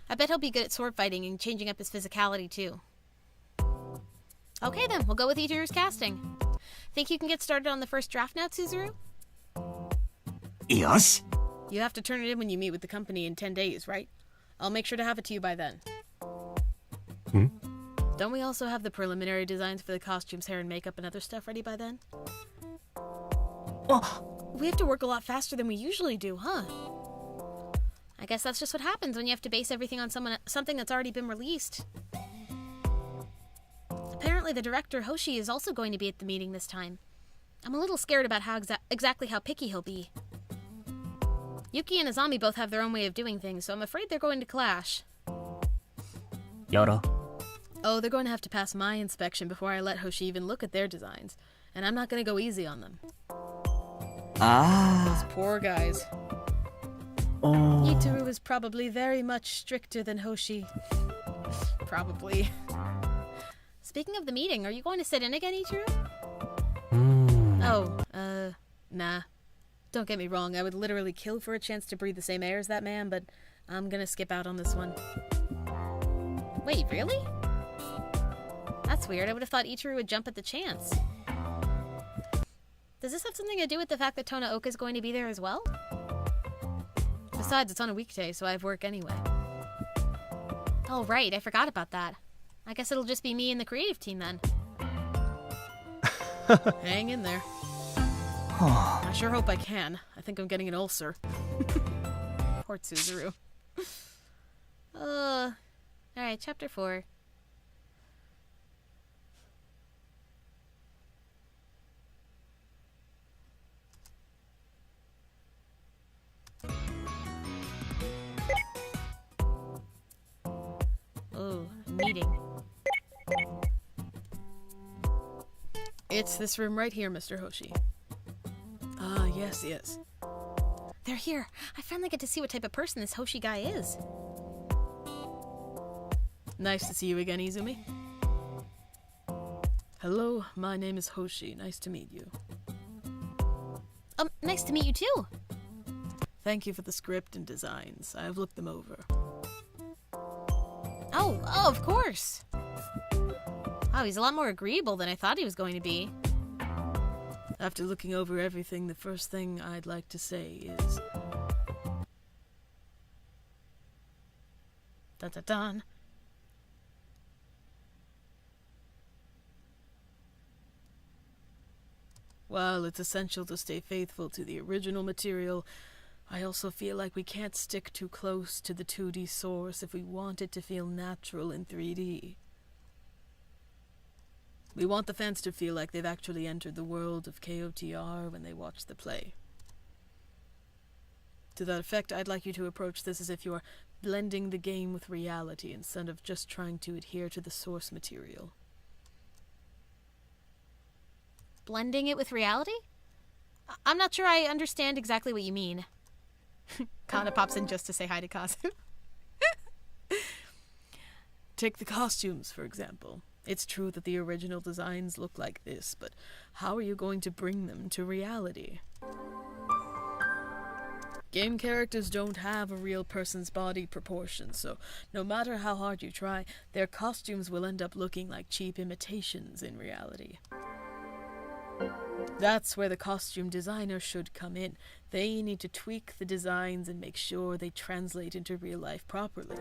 I bet he'll be good at sword fighting and changing up his physicality, too. Okay then, we'll go with Itaru's casting. Think you can get started on the first draft now, Tsuzuru? よし。 You have to turn it in when you meet with the company in 10 days, right? I'll make sure to have it to you by then. Don't we also have the preliminary designs for the costumes, hair, and makeup and other stuff ready by then? We have to work a lot faster than we usually do, huh? I guess that's just what happens when you have to base everything on something that's already been released. Apparently the director, Hoshi, is also going to be at the meeting this time. I'm a little scared about how exactly how picky he'll be. Yuki and Azami both have their own way of doing things, so I'm afraid they're going to clash. やろ Oh, they're going to have to pass my inspection before I let Hoshi even look at their designs. And I'm not going to go easy on them. あ Those poor guys. う Itaru is probably very much stricter than Hoshi. Probably. Speaking of the meeting, are you going to sit in again, Itaru? うん Oh, nah. Don't get me wrong, I would literally kill for a chance to breathe the same air as that man, but I'm gonna skip out on this one. Wait, really? That's weird. I would have thought Itaru would jump at the chance. Does this have something to do with the fact that Tonaoka is going to be there as well? Besides, it's on a weekday, so I have work anyway. Oh, right. I forgot about that. I guess it'll just be me and the creative team then. Hang in there. は I sure hope I can. I think I'm getting an ulcer. Poor Tsuzuru. Alright, chapter 4. Oh, meeting. It's this room right here, Mr. Hoshi. Ah, yes, yes. they're here. I finally get to see what type of person this Hoshi guy is. Nice to see you again, Izumi. Hello, my name is Hoshi. Nice to meet you. Nice to meet you too. Thank you for the script and designs. I've looked them over. Oh, of course. Oh, he's a lot more agreeable than I thought he was going to be. After looking over everything, the first thing I'd like to say is... Dun-dun-dun. While it's essential to stay faithful to the original material, I also feel like we can't stick too close to the 2D source if we want it to feel natural in 3D. We want the fans to feel like they've actually entered the world of KOTR when they watch the play. To that effect, I'd like you to approach this as if you're blending the game with reality instead of just trying to adhere to the source material. Blending it with reality? I'm not sure I understand exactly what you mean. Kana pops in just to say hi to Kazu. Take the costumes, for example. It's true that the original designs look like this, but how are you going to bring them to reality? Game characters don't have a real person's body proportions, so no matter how hard you try, their costumes will end up looking like cheap imitations in reality. That's where the costume designer should come in. They need to tweak the designs and make sure they translate into real life properly.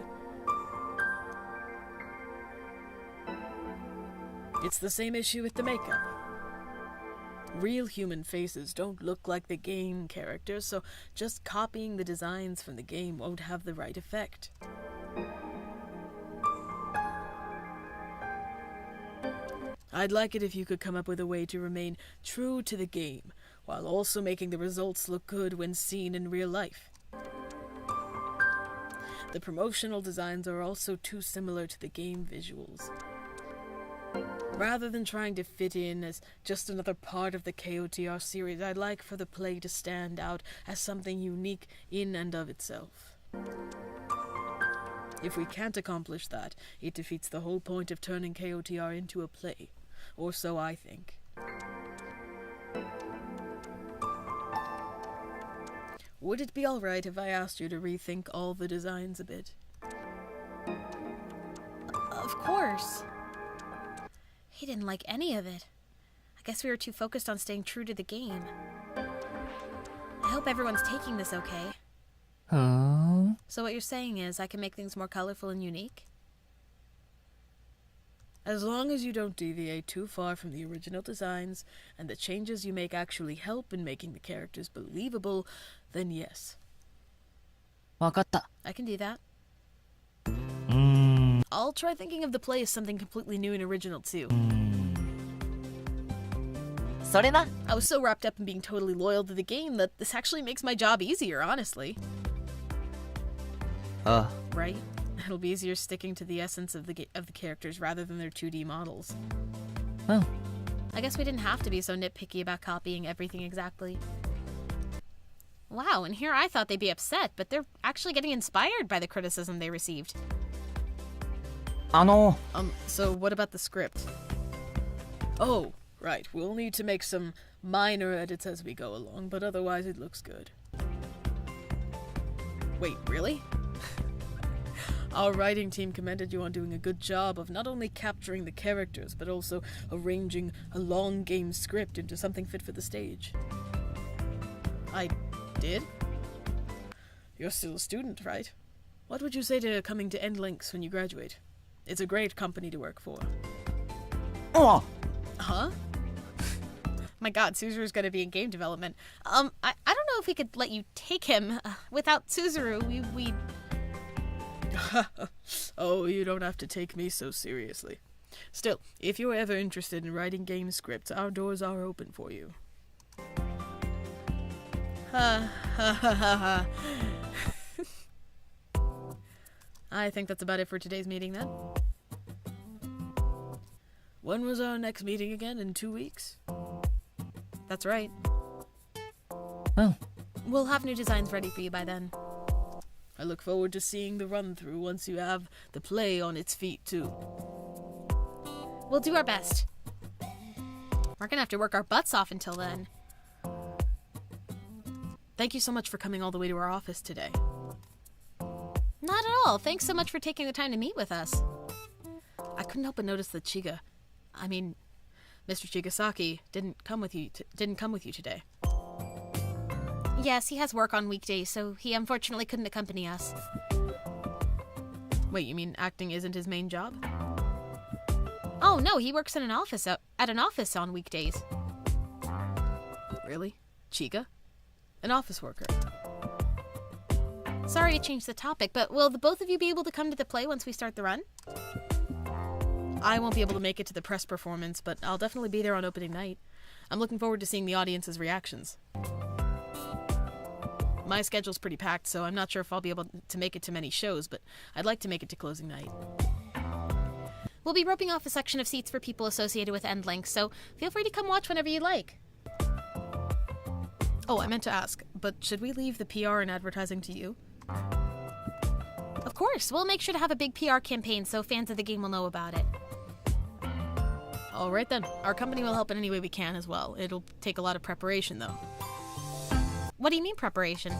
It's the same issue with the makeup. Real human faces don't look like the game characters, so just copying the designs from the game won't have the right effect. I'd like it if you could come up with a way to remain true to the game, while also making the results look good when seen in real life. The promotional designs are also too similar to the game visuals. Rather than trying to fit in as just another part of the KOTR series, I'd like for the play to stand out as something unique in and of itself. If we can't accomplish that, it defeats the whole point of turning KOTR into a play. Or so I think. Would it be alright if I asked you to rethink all the designs a bit? Of course. He didn't like any of it. I guess we were too focused on staying true to the game. I hope everyone's taking this okay. So what you're saying is I can make things more colorful and unique? As long as you don't deviate too far from the original designs, and the changes you make actually help in making the characters believable, then yes. わかった。 I can do that. I'll try thinking of the play as something completely new and original too. それな。 I was so wrapped up in being totally loyal to the game that this actually makes my job easier, honestly. Right? It'll be easier sticking to the essence of the characters rather than their 2D models. Oh. I guess we didn't have to be so nitpicky about copying everything exactly. Wow, and here I thought they'd be upset, but they're actually getting inspired by the criticism they received. So what about the script? Oh, right. We'll need to make some minor edits as we go along, but otherwise it looks good. Wait, really? Our writing team commended you on doing a good job of not only capturing the characters, but also arranging a long game script into something fit for the stage. I did? You're still a student, right? What would you say to coming to Endlinks when you graduate? It's a great company to work for. Oh! Huh? My god, Tsuzuru's gonna be in game development. I don't know if we could let you take him. Without Tsuzuru, we Oh, you don't have to take me so seriously. Still, if you're ever interested in writing game scripts, our doors are open for you. Ha ha ha ha ha. I think that's about it for today's meeting then. When was our next meeting again? In 2 weeks? That's right. Oh. We'll have new designs ready for you by then. I look forward to seeing the run-through once you have the play on its feet, too. We'll do our best. We're gonna have to work our butts off until then. Thank you so much for coming all the way to our office today. Not at all. Thanks so much for taking the time to meet with us. I couldn't help but notice that Mr. Chigasaki didn't come with you today. Yes, he has work on weekdays, so he unfortunately couldn't accompany us. Wait, you mean acting isn't his main job? Oh no, he works in an office at an office on weekdays. Really? Chiga? An office worker? Sorry to change the topic, but will the both of you be able to come to the play once we start the run? I won't be able to make it to the press performance, but I'll definitely be there on opening night. I'm looking forward to seeing the audience's reactions. My schedule's pretty packed, so I'm not sure if I'll be able to make it to many shows, but I'd like to make it to closing night. We'll be roping off a section of seats for people associated with Endlink, so feel free to come watch whenever you like. Oh, I meant to ask, but should we leave the PR and advertising to you? Of course, we'll make sure to have a big PR campaign so fans of the game will know about it. Alright then, our company will help in any way we can as well. It'll take a lot of preparation, though. What do you mean preparation?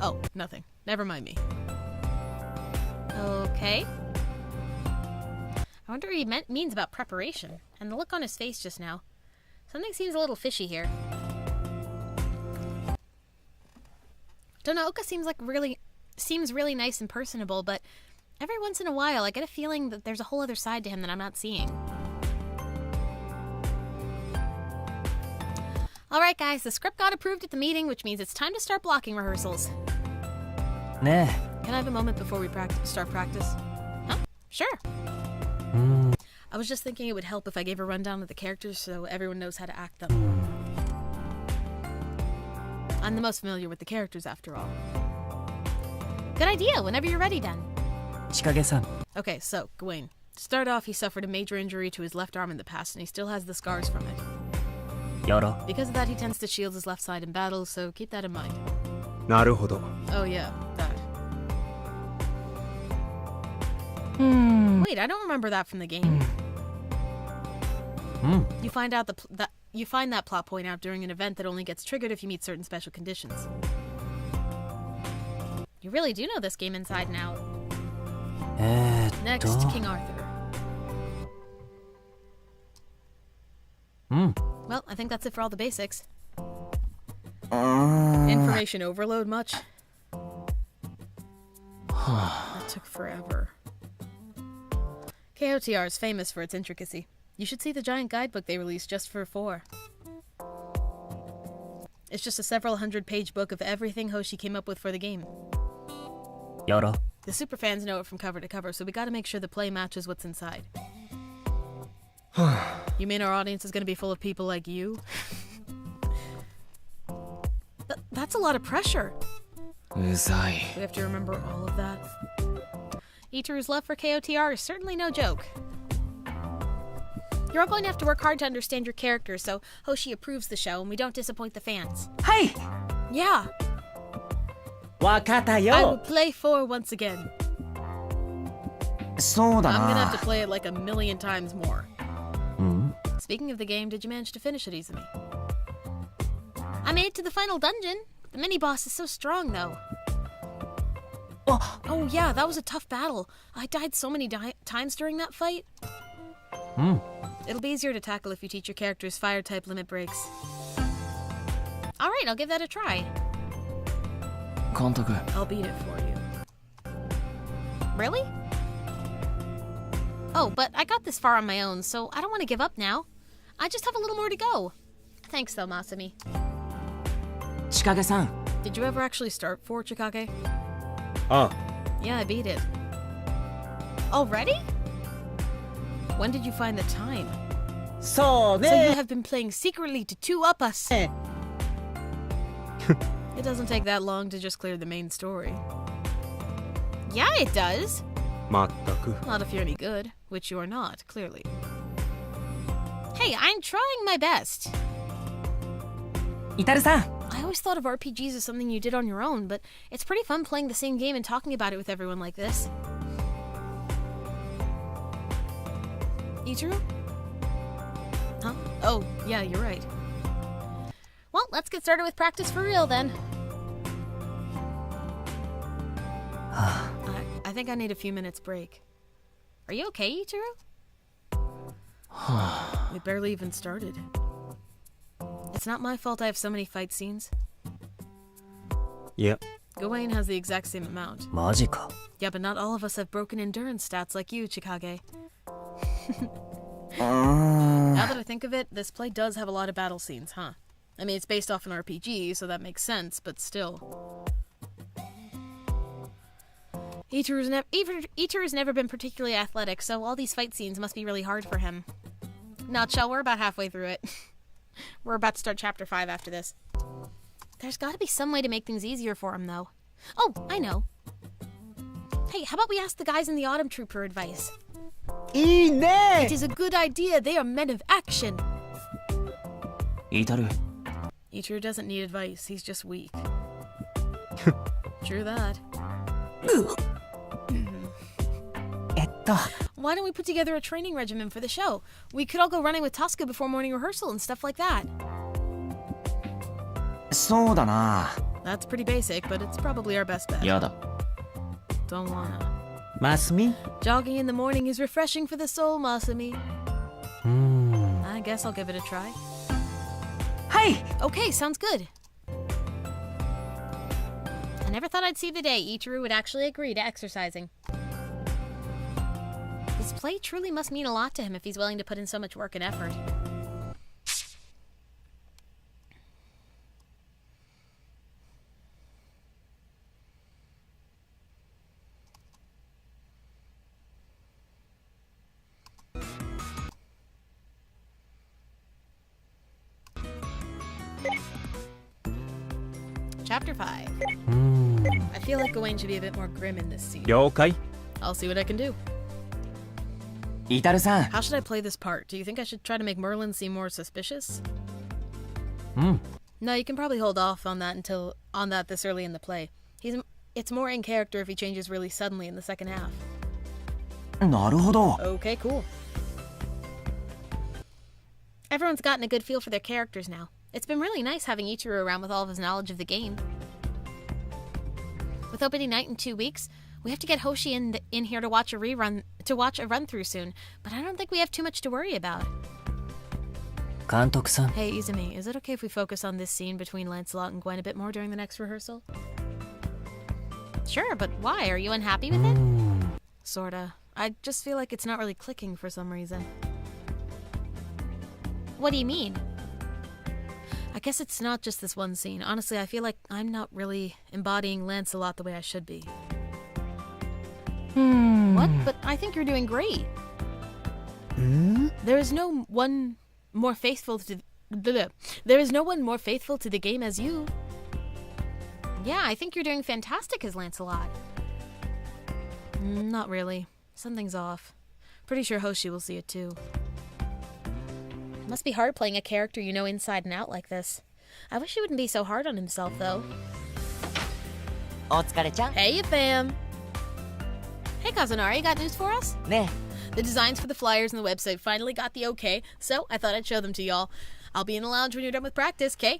Oh, nothing. Never mind me. Okay. I wonder what he means about preparation, and the look on his face just now. Something seems a little fishy here. Donaoka seems really nice and personable, but every once in a while I get a feeling that there's a whole other side to him that I'm not seeing. Alright guys, the script got approved at the meeting, which means it's time to start blocking rehearsals. Nah. Can I have a moment before we start practice? Huh? Sure. I was just thinking it would help if I gave a rundown of the characters so everyone knows how to act them. I'm the most familiar with the characters, after all. Good idea, whenever you're ready, then. Chikage-san. Okay, so, Gawain. To start off, he suffered a major injury to his left arm in the past, and he still has the scars from it. Yoro. Because of that, he tends to shield his left side in battle, so keep that in mind. なるほど。 Oh yeah, that. Wait, I don't remember that from the game. You find out you find that plot point out during an event that only gets triggered if you meet certain special conditions. You really do know this game inside and out. Next, King Arthur. Well, I think that's it for all the basics. Information overload much? That took forever. KOTR is famous for its intricacy. You should see the giant guidebook they released just for 4. It's just a several hundred-page book of everything Hoshi came up with for the game. Yoro. The superfans know it from cover to cover, so we gotta make sure the play matches what's inside. You mean our audience is gonna be full of people like you? That's a lot of pressure. うざい。 We have to remember all of that. Itaru's love for KOTR is certainly no joke. You're all going to have to work hard to understand your characters, so Hoshi approves the show and we don't disappoint the fans. Hey! Yeah, Wakata I will yo! play 4 once again. そうだ I'm gonna な have to play it like a million times more. うん? Speaking of the game, did you manage to finish it, Izumi? I made it to the final dungeon. The mini-boss is so strong, though. Oh yeah, that was a tough battle. I died so many times during that fight. It'll be easier to tackle if you teach your characters fire-type limit breaks. Alright, I'll give that a try. 監督。 I'll beat it for you. Really? Oh, but I got this far on my own, so I don't want to give up now. I just have a little more to go. Thanks, though, Masumi. Chikage-san. Did you ever actually start 4, Chikage? あ Yeah, I beat it. Already? When did you find the time? そう So you ね have been playing secretly to 2-up us. It doesn't take that long to just clear the main story. Yeah, it does. まったく。 Not if you're any good, which you are not, clearly. Hey, I'm trying my best. Itaru-san. I I always thought of RPGs as something you did on your own, but it's pretty fun playing the same game and talking about it with everyone like this. Itaru? Huh? Oh, yeah, you're right. Well, let's get started with practice for real then. I think I need a few minutes break. Are you okay, Itaru? We barely even started. It's not my fault I have so many fight scenes. Yep. Gawain has the exact same amount. マジか。 Yeah, but not all of us have broken endurance stats like you, Chikage. Now that I think of it, this play does have a lot of battle scenes, huh? I mean, it's based off an RPG, so that makes sense, but still. Itaru's never been particularly athletic, so all these fight scenes must be really hard for him. Nutshell, we're about halfway through it. We're about to start chapter 5 after this. There's gotta be some way to make things easier for him, though. Oh, I know. Hey, how about we ask the guys in the Autumn Troupe for advice? いいね It is a good idea. They are men of action. イタル。 Itaru doesn't need advice. He's just weak. True that. Why don't we put together a training regimen for the show? We could all go running with Tasuku before morning rehearsal and stuff like that. そうだな。 That's pretty basic, but it's probably our best bet. やだ。 Don't wanna. マスミ Jogging in the morning is refreshing for the soul, Masumi. I guess I'll give it a try. はい。 Okay, sounds good. I never thought I'd see the day Itaru would actually agree to exercising. This play truly must mean a lot to him if he's willing to put in so much work and effort. Chapter 5. I feel like Gawain should be a bit more grim in this scene. 了解 I'll see what I can do. イタルさん。 How should I play this part? Do you think I should try to make Merlin seem more suspicious? No, you can probably hold off on that this early in the play. It's more in character if he changes really suddenly in the second half. なるほど。 Okay, cool. Everyone's gotten a good feel for their characters now. It's been really nice having Itaru around with all of his knowledge of the game. With opening night in 2 weeks, we have to get Hoshi in here to watch a run-through soon, but I don't think we have too much to worry about. 監督さん。 Hey, Izumi, is it okay if we focus on this scene between Lancelot and Gwen a bit more during the next rehearsal? Sure, but why? Are you unhappy with it? Sorta. I just feel like it's not really clicking for some reason. What do you mean? I guess it's not just this one scene. Honestly, I feel like I'm not really embodying Lancelot the way I should be. What? But I think you're doing great. There is no one more faithful to the game as you. Yeah, I think you're doing fantastic as Lancelot. Not really. Something's off. Pretty sure Hoshi will see it too. Must be hard playing a character you know inside and out like this. I wish he wouldn't be so hard on himself, though. お疲れちゃん。 Hey, fam! Hey, Kazunari, you got news for us? ね The designs for the flyers and the website finally got the okay, so I thought I'd show them to y'all. I'll be in the lounge when you're done with practice, okay?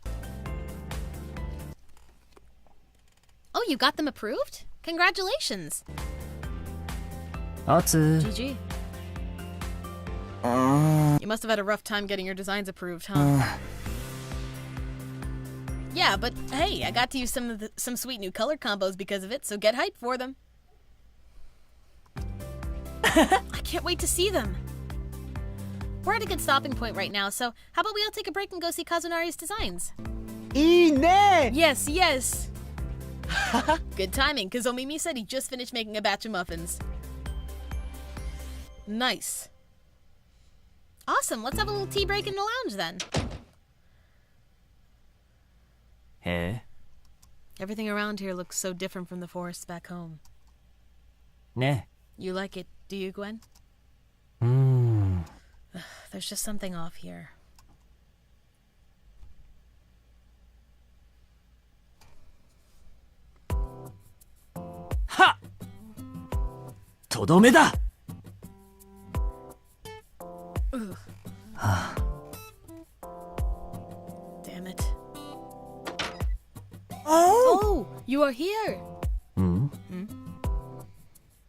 Oh, you got them approved? Congratulations! おつ。 GG. You must have had a rough time getting your designs approved, huh? Yeah, but hey, I got to use some sweet new color combos because of it, so get hyped for them. I can't wait to see them. We're at a good stopping point right now, so how about we all take a break and go see Kazunari's designs? いいね Yes, yes. Good timing, because Omimi said he just finished making a batch of muffins. Nice. Awesome, let's have a little tea break in the lounge then. へ Everything around here looks so different from the forests back home. え。ね You like it, do you, Gwen? え。There's just something off here. とどめだ。 Damn it. Oh, you are here.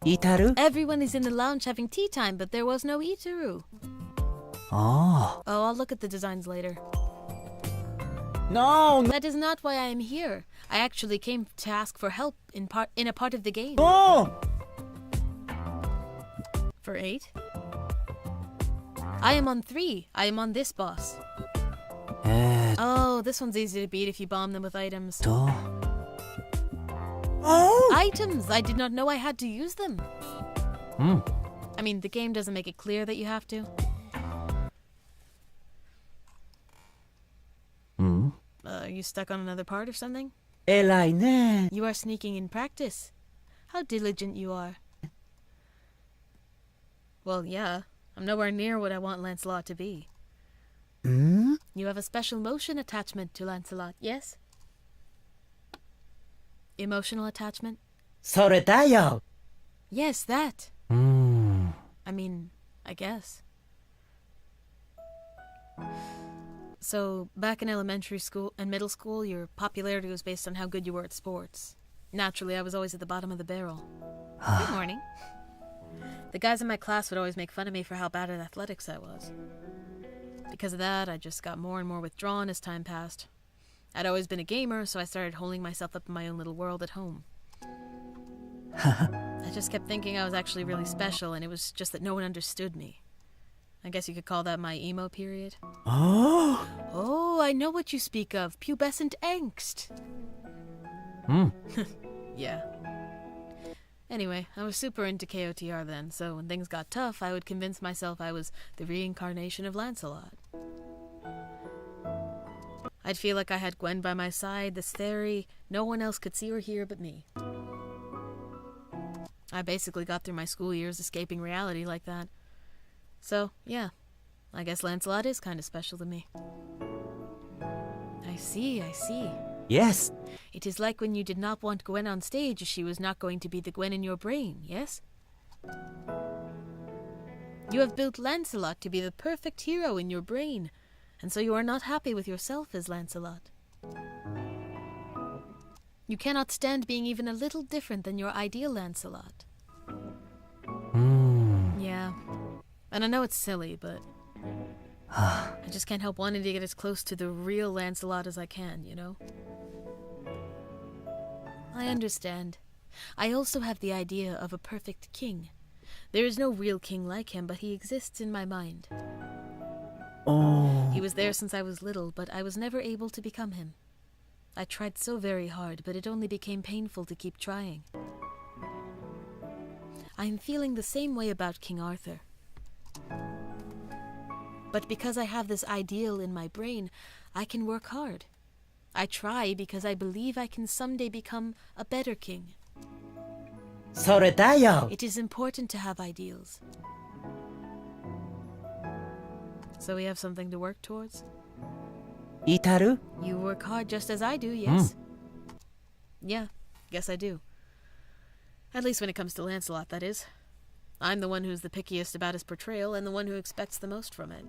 イタル Everyone is in the lounge having tea time, but there was no Itaru. あ Oh, I'll look at the designs later. No, That is not why I am here. I actually came to ask for help in a part of the game. no. For 8? I am on 3. I am on this boss. あ Oh, this one's easy to beat if you bomb them with items. Items! I did not know I had to use them. I mean, the game doesn't make it clear that you have to. Are you stuck on another part or something? 偉いね。 You are sneaking in practice. How diligent you are. Well, yeah. I'm nowhere near what I want Lancelot to be. You have a special motion attachment to Lancelot, yes? Emotional attachment? それだよ。 Yes, that. うん I mean, I guess. So, back in elementary school and middle school, your popularity was based on how good you were at sports. Naturally, I was always at the bottom of the barrel. Good morning. The guys in my class would always make fun of me for how bad at athletics I was. Because of that, I just got more and more withdrawn as time passed. I'd always been a gamer, so I started holding myself up in my own little world at home. I just kept thinking I was actually really special, and it was just that no one understood me. I guess you could call that my emo period. Oh. Oh, I know what you speak of. Pubescent angst. うん Yeah. Anyway, I was super into KOTR then, so when things got tough, I would convince myself I was the reincarnation of Lancelot. I'd feel like I had Gwen by my side, this fairy no one else could see or hear but me. I basically got through my school years escaping reality like that. So, yeah, I guess Lancelot is kind of special to me. I see. Yes. It is like when you did not want Gwen on stage, she was not going to be the Gwen in your brain, yes? You have built Lancelot to be the perfect hero in your brain, and so you are not happy with yourself as Lancelot. You cannot stand being even a little different than your ideal Lancelot. うん Yeah. And I know it's silly, but I just can't help wanting to get as close to the real Lancelot as I can, you know? I understand. I also have the idea of a perfect king. There is no real king like him, but he exists in my mind. Oh. He was there since I was little, but I was never able to become him. I tried so very hard, but it only became painful to keep trying. I'm feeling the same way about King Arthur. But because I have this ideal in my brain, I can work hard. I try because I believe I can someday become a better king. それだよ。 It is important to have ideals. So we have something to work towards? イタル You work hard just as I do, yes? Yeah, guess I do. At least when it comes to Lancelot, that is. I'm the one who's the pickiest about his portrayal and the one who expects the most from it.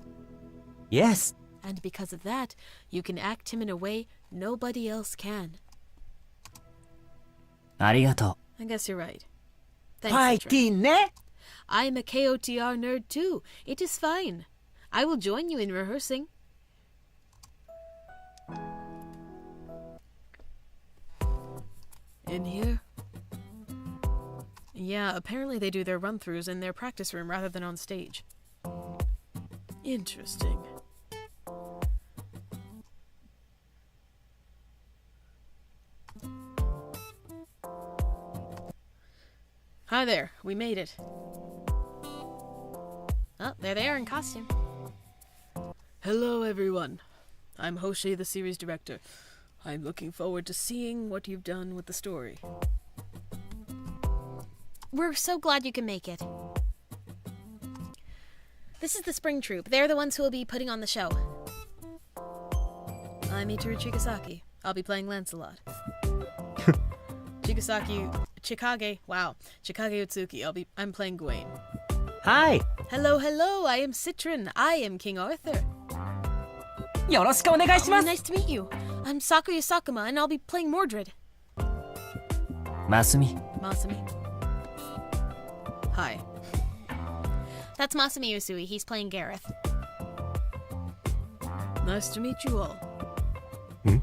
Yes. And because of that, you can act him in a way nobody else can. ありがと I guess you're right. フ Thanks, ァイ Citron. ティンね。 I'm a KOTR nerd too. It is fine. I will join you in rehearsing. In here? Yeah, apparently they do their run-throughs in their practice room rather than on stage. Interesting. Hi there, we made it. Oh, there they are in costume. Hello, everyone. I'm Hoshi, the series director. I'm looking forward to seeing what you've done with the story. We're so glad you can make it. This is the spring troupe. They're the ones who will be putting on the show. I'm Itaru Chigasaki. I'll be playing Lancelot. Chikage. Wow. Chikage Utsuki. I'm playing Gawain. Hi. Hello, hello. I am Citron. I am King Arthur. よろしくお願いし Oh, ます。 nice to meet you. I'm Sakuya Sakuma, and I'll be playing Mordred. マスミ Masumi. Hi. That's Masumi Usui. He's playing Gareth. Nice to meet you all. Hmm?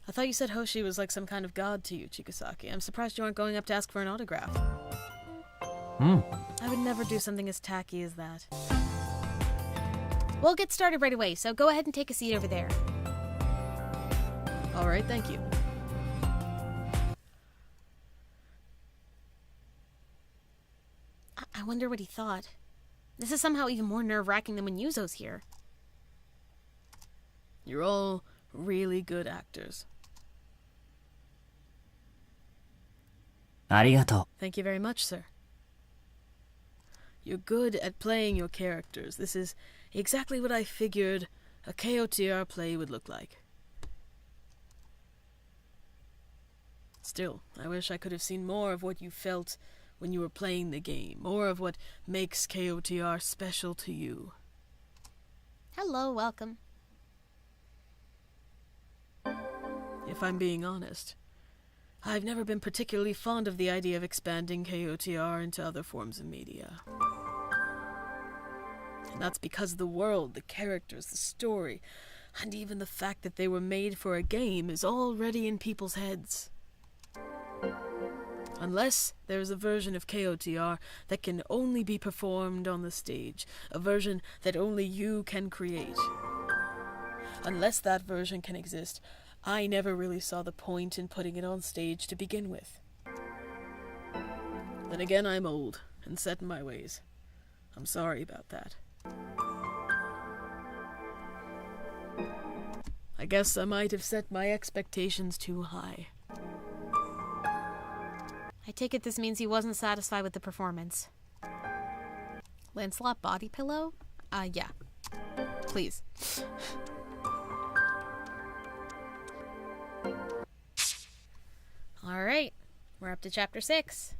I thought you said Hoshi was like some kind of god to you, Chikasaki. I'm surprised you aren't going up to ask for an autograph. うん I would never do something as tacky as that. We'll get started right away, so go ahead and take a seat over there. Alright, thank you. I wonder what he thought. This is somehow even more nerve-wracking than when Yuzo's here. You're all really good actors. ありがと Thank you very much, sir. You're good at playing your characters. This is exactly what I figured a KOTR play would look like. Still, I wish I could have seen more of what you felt when you were playing the game, more of what makes KOTR special to you. Hello, welcome. If I'm being honest, I've never been particularly fond of the idea of expanding KOTR into other forms of media. And that's because the world, the characters, the story, and even the fact that they were made for a game is already in people's heads. Unless there's a version of KOTR that can only be performed on the stage, a version that only you can create. Unless that version can exist, I never really saw the point in putting it on stage to begin with. Then again, I'm old and set in my ways. I'm sorry about that. I guess I might have set my expectations too high. I take it this means he wasn't satisfied with the performance. Lancelot body pillow? Yeah. Please. Alright, we're up to chapter 6.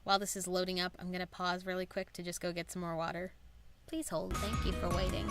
While this is loading up, I'm gonna pause really quick to just go get some more water. Please hold. Thank you for waiting.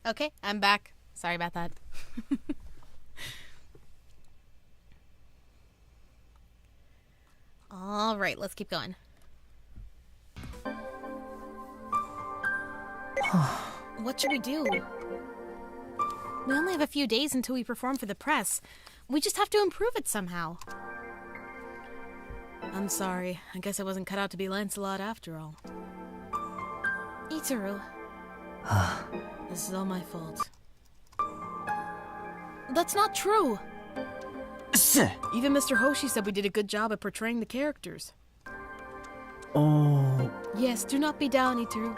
Okay, I'm back. Sorry about that. All right, let's keep going. What should we do? We only have a few days until we perform for the press. We just have to improve it somehow. I'm sorry. I guess I wasn't cut out to be Lancelot after all. Itaru. This is all my fault. That's not true. Even Mr. Hoshi said we did a good job at portraying the characters. Oh. Yes, do not be down, Itaru.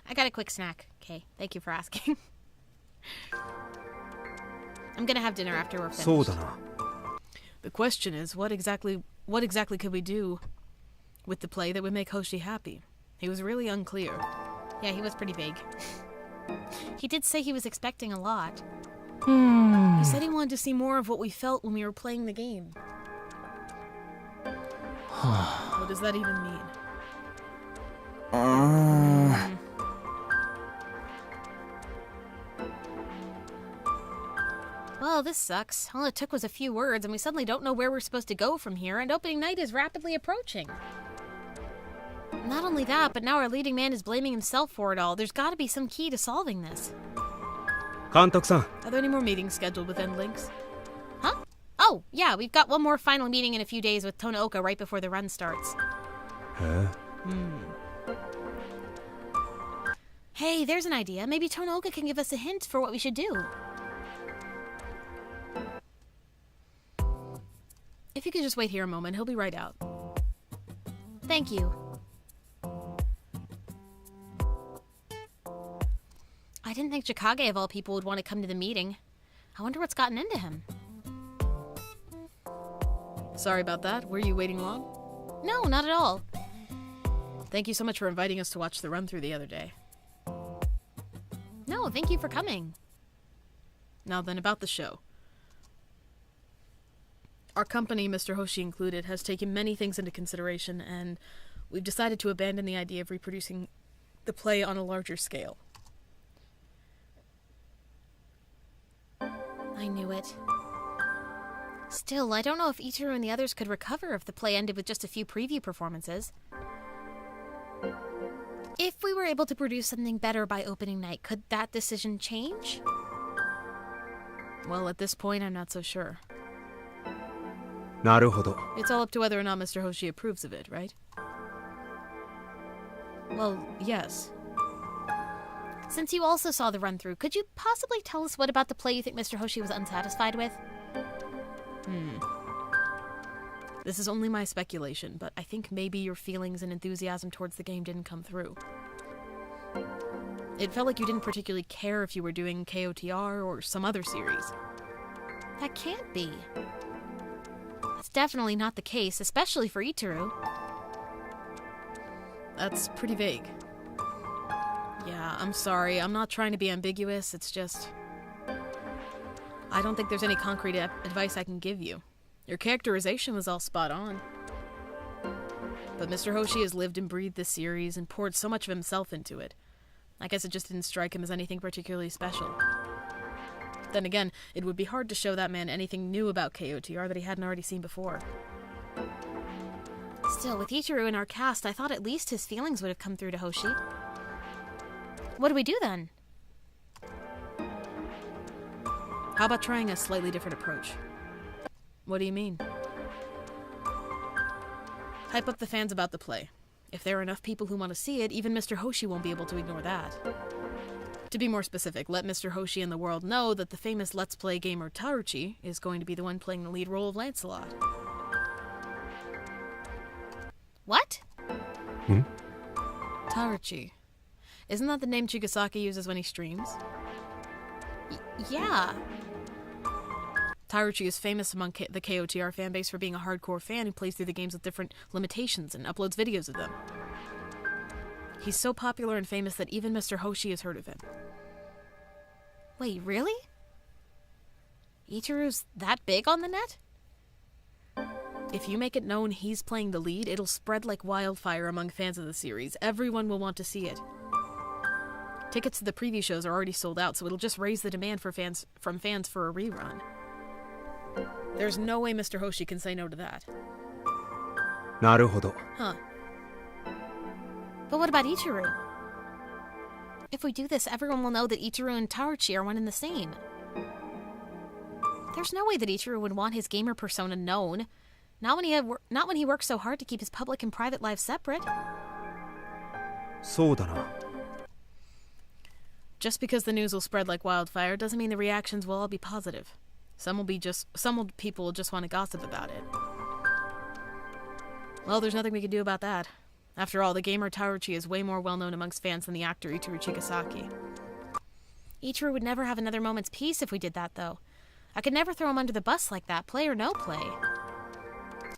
I got a quick snack. Okay, thank you for asking. I'm gonna have dinner after we're finished. そうだな。 The question is, what exactly could we do with the play that would make Hoshi happy? He was really unclear. Yeah, he was pretty vague. He did say he was expecting a lot. He said he wanted to see more of what we felt when we were playing the game. What does that even mean? Well, this sucks. All it took was a few words, and we suddenly don't know where we're supposed to go from here, and opening night is rapidly approaching. Not only that, but now our leading man is blaming himself for it all. There's gotta be some key to solving this. 監督さん、 Are there any more meetings scheduled with Endlinks? Huh? Oh, yeah, we've got one more final meeting in a few days with Tonaoka right before the run starts. え Hey, there's an idea. Maybe Tonaoka can give us a hint for what we should do. If you could just wait here a moment, he'll be right out. Thank you. I didn't think Chikage of all people would want to come to the meeting. I wonder what's gotten into him. Sorry about that. Were you waiting long? No, not at all. Thank you so much for inviting us to watch the run-through the other day. No, thank you for coming. Now then, about the show. Our company, Mr. Hoshi included, has taken many things into consideration, and we've decided to abandon the idea of reproducing the play on a larger scale. I knew it. Still, I don't know if Itaru and the others could recover if the play ended with just a few preview performances. If we were able to produce something better by opening night, could that decision change? Well, at this point, I'm not so sure. なるほど。 It's all up to whether or not Mr. Hoshi approves of it, right? Well, yes. Since you also saw the run-through, could you possibly tell us what about the play you think Mr. Hoshi was unsatisfied with? This is only my speculation, but I think maybe your feelings and enthusiasm towards the game didn't come through. It felt like you didn't particularly care if you were doing KOTR or some other series. That can't be. That's definitely not the case, especially for Itaru. That's pretty vague. Yeah, I'm sorry. I'm not trying to be ambiguous. It's just... I don't think there's any concrete advice I can give you. Your characterization was all spot on. But Mr. Hoshi has lived and breathed this series and poured so much of himself into it. I guess it just didn't strike him as anything particularly special. Then again, it would be hard to show that man anything new about KOTR that he hadn't already seen before. Still, with Itaru in our cast, I thought at least his feelings would have come through to Hoshi. What do we do then? How about trying a slightly different approach? What do you mean? Hype up the fans about the play. If there are enough people who want to see it, even Mr. Hoshi won't be able to ignore that. To be more specific, let Mr. Hoshi and the world know that the famous Let's Play gamer Taichi is going to be the one playing the lead role of Lancelot. What? Taichi. Isn't that the name Chigasaki uses when he streams? Yeah. Taichi is famous among the KOTR fanbase for being a hardcore fan who plays through the games with different limitations and uploads videos of them. He's so popular and famous that even Mr. Hoshi has heard of him. Wait, really? Itaru's that big on the net? If you make it known he's playing the lead, it'll spread like wildfire among fans of the series. Everyone will want to see it. Tickets to the preview shows are already sold out, so it'll just raise the demand from fans for a rerun. There's no way Mr. Hoshi can say no to that. なるほど。 Huh. But what about Itaru? If we do this, everyone will know that Itaru and Taichi are one and the same. There's no way that Itaru would want his gamer persona known. Not when he works so hard to keep his public and private lives separate. そうだな。 Just because the news will spread like wildfire doesn't mean the reactions will all be positive. Some people will just want to gossip about it. Well, there's nothing we can do about that. After all, the gamer Taichi is way more well-known amongst fans than the actor Itaru Chigasaki. Itaru would never have another moment's peace if we did that, though. I could never throw him under the bus like that, play or no play.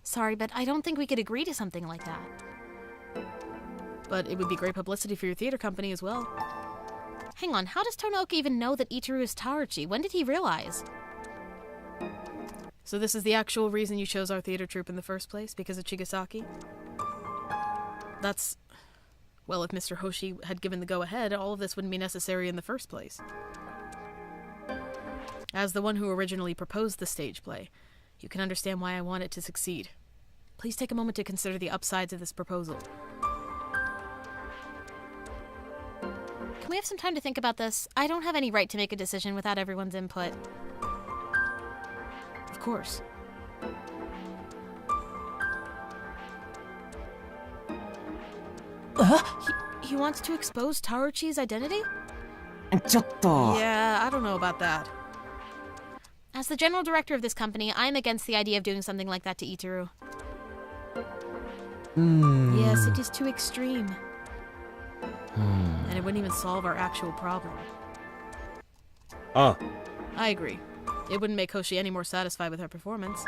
Sorry, but I don't think we could agree to something like that. But it would be great publicity for your theater company as well. Hang on, how does Tonaoka even know that Itaru is Taichi? When did he realize? So this is the actual reason you chose our theater troupe in the first place? Because of Chigasaki? That's... Well, if Mr. Hoshi had given the go-ahead, all of this wouldn't be necessary in the first place. As the one who originally proposed the stage play, you can understand why I want it to succeed. Please take a moment to consider the upsides of this proposal. Can we have some time to think about this? I don't have any right to make a decision without everyone's input. Of course. He wants to expose Taichi's identity? ちょっと Yeah, I don't know about that. As the general director of this company, I'm against the idea of doing something like that to Itaru. Yes, it is too extreme. And it wouldn't even solve our actual problem. ああ、 I agree. It wouldn't make Hoshi any more satisfied with her performance.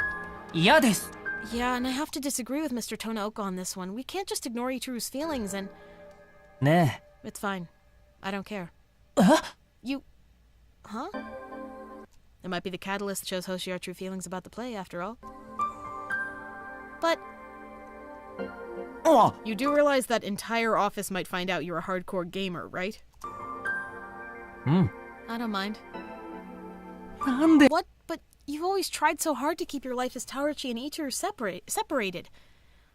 嫌です Yeah, and I have to disagree with Mr. Tonaoka on this one. We can't just ignore Itaru's feelings and... ね It's fine. I don't care. え You... Huh? It might be the catalyst that shows Hoshi our true feelings about the play, after all. But... あ You do realize that entire office might find out you're a hardcore gamer, right? うん I don't mind. なんで What? But you've always tried so hard to keep your life as Taichi and Itaru separated.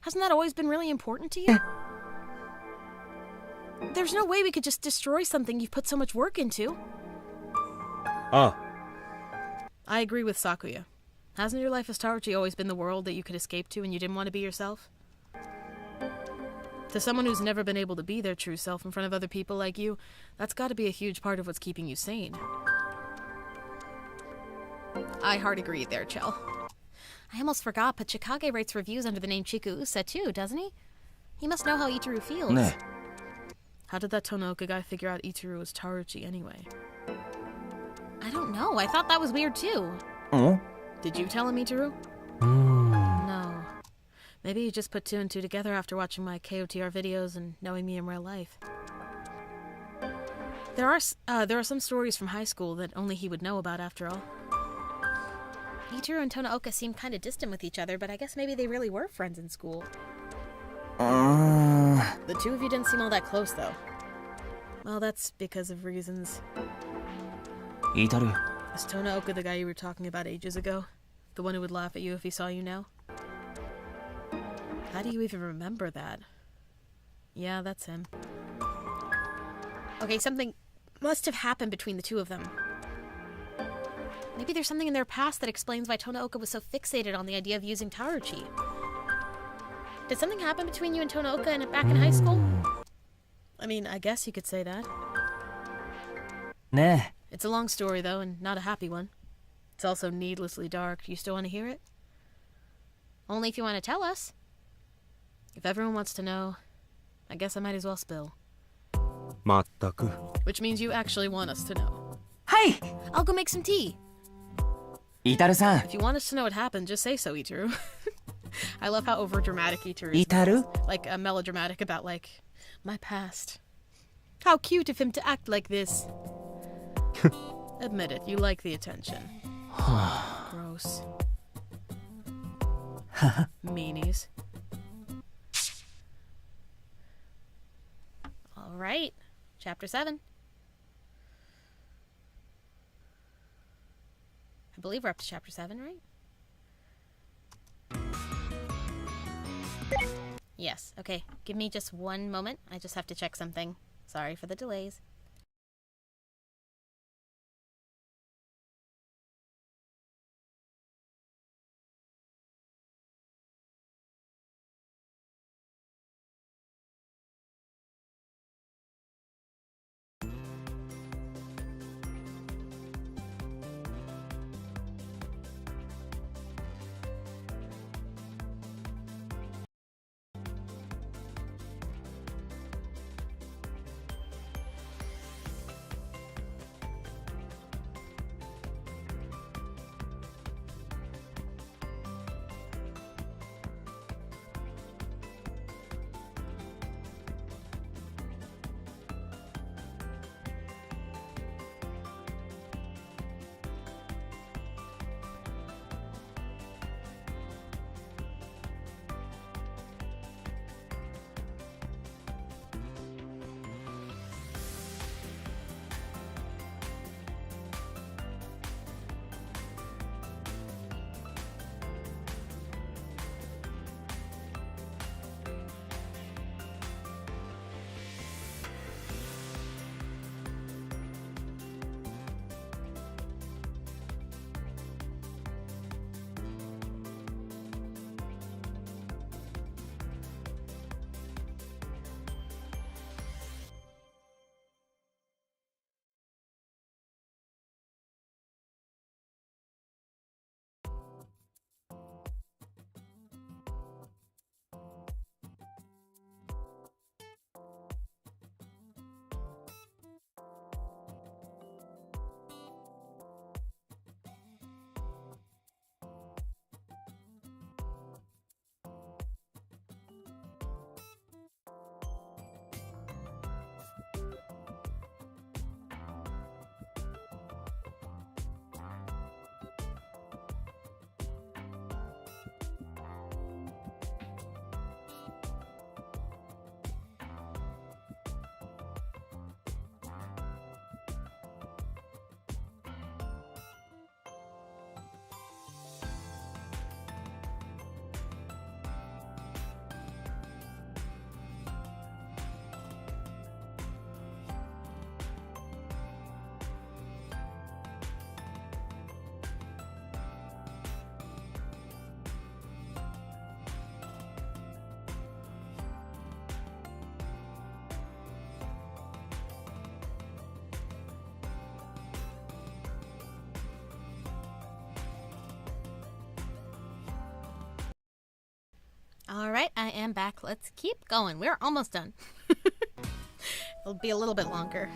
Hasn't that always been really important to you? There's no way we could just destroy something you've put so much work into. ああ、 I agree with Sakuya. Hasn't your life as Taichi always been the world that you could escape to and you didn't want to be yourself? To someone who's never been able to be their true self in front of other people like you, that's got to be a huge part of what's keeping you sane. I hard agree there, Chell. I almost forgot, but Chikage writes reviews under the name Chikuusa too, doesn't he? He must know how Itaru feels. ね How did that Tonaoka guy figure out Itaru was Taichi anyway? I don't know. I thought that was weird too. ん Did you tell him, Itaru? うーん No. Maybe he just put two and two together after watching my KOTR videos and knowing me in real life. There are some stories from high school that only he would know about, after all. Itaru and Tonaoka seemed kind of distant with each other, but I guess maybe they really were friends in school. うーん The two of you didn't seem all that close, though. Well, that's because of reasons. イタル Is Tonaoka the guy you were talking about ages ago? The one who would laugh at you if he saw you now? How do you even remember that? Yeah, that's him. Okay, something must have happened between the two of them. Maybe there's something in their past that explains why Tonaoka was so fixated on the idea of using Taichi. Did something happen between you and Tonaoka back in high school? I mean, I guess you could say that. ね It's a long story, though, and not a happy one. It's also needlessly dark. Do you still want to hear it? Only if you want to tell us. If everyone wants to know, I guess I might as well spill. まったく。 Which means you actually want us to know. はい I'll go make some tea. イタルさん If you want us to know what happened, just say so, Itaru. I love how overdramatic Itaru is. イタル Like, melodramatic about, like, my past. How cute of him to act like this. Admit it, you like the attention. Gross. Meanies. All right. Chapter 7. I believe we're up to Chapter 7, right? Yes, okay. Give me just one moment. I just have to check something. Sorry for the delays. Alright, I am back. Let's keep going. We're almost done. It'll be a little bit longer.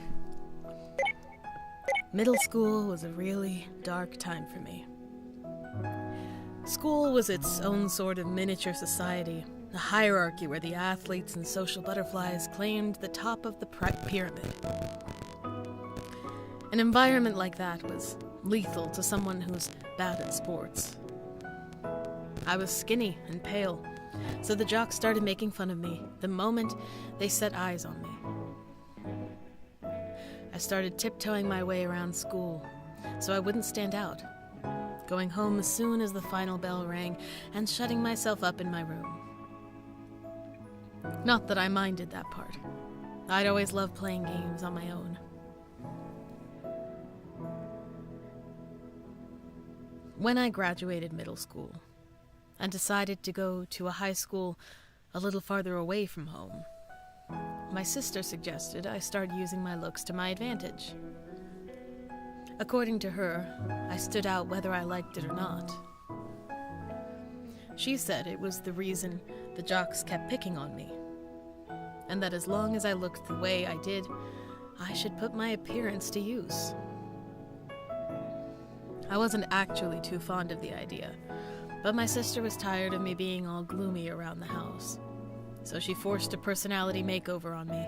Middle school was a really dark time for me. School was its own sort of miniature society, a hierarchy where the athletes and social butterflies claimed the top of the pyramid. An environment like that was lethal to someone who's bad at sports. I was skinny and pale, so the jocks started making fun of me the moment they set eyes on me. I started tiptoeing my way around school so I wouldn't stand out, going home as soon as the final bell rang and shutting myself up in my room. Not that I minded that part. I'd always loved playing games on my own. When I graduated middle school and decided to go to a high school a little farther away from home, my sister suggested I start using my looks to my advantage. According to her, I stood out whether I liked it or not. She said it was the reason the jocks kept picking on me, and that as long as I looked the way I did, I should put my appearance to use. I wasn't actually too fond of the idea, but my sister was tired of me being all gloomy around the house, so she forced a personality makeover on me.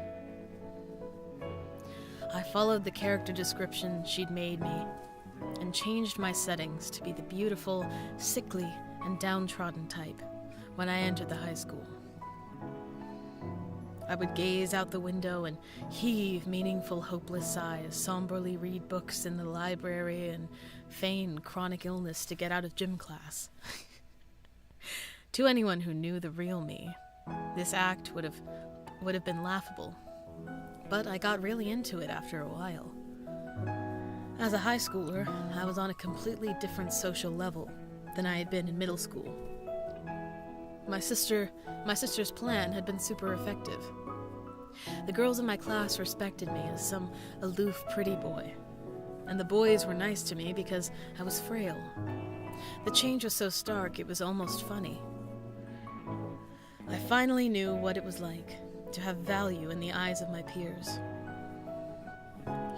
I followed the character description she'd made me and changed my settings to be the beautiful, sickly, and downtrodden type when I entered the high school. I would gaze out the window and heave meaningful, hopeless sighs, somberly read books in the library, and feign chronic illness to get out of gym class. To anyone who knew the real me, this act would have been laughable. But I got really into it after a while. As a high schooler, I was on a completely different social level than I had been in middle school. My sister's plan had been super effective. The girls in my class respected me as some aloof pretty boy, and the boys were nice to me because I was frail. The change was so stark it was almost funny. I finally knew what it was like to have value in the eyes of my peers.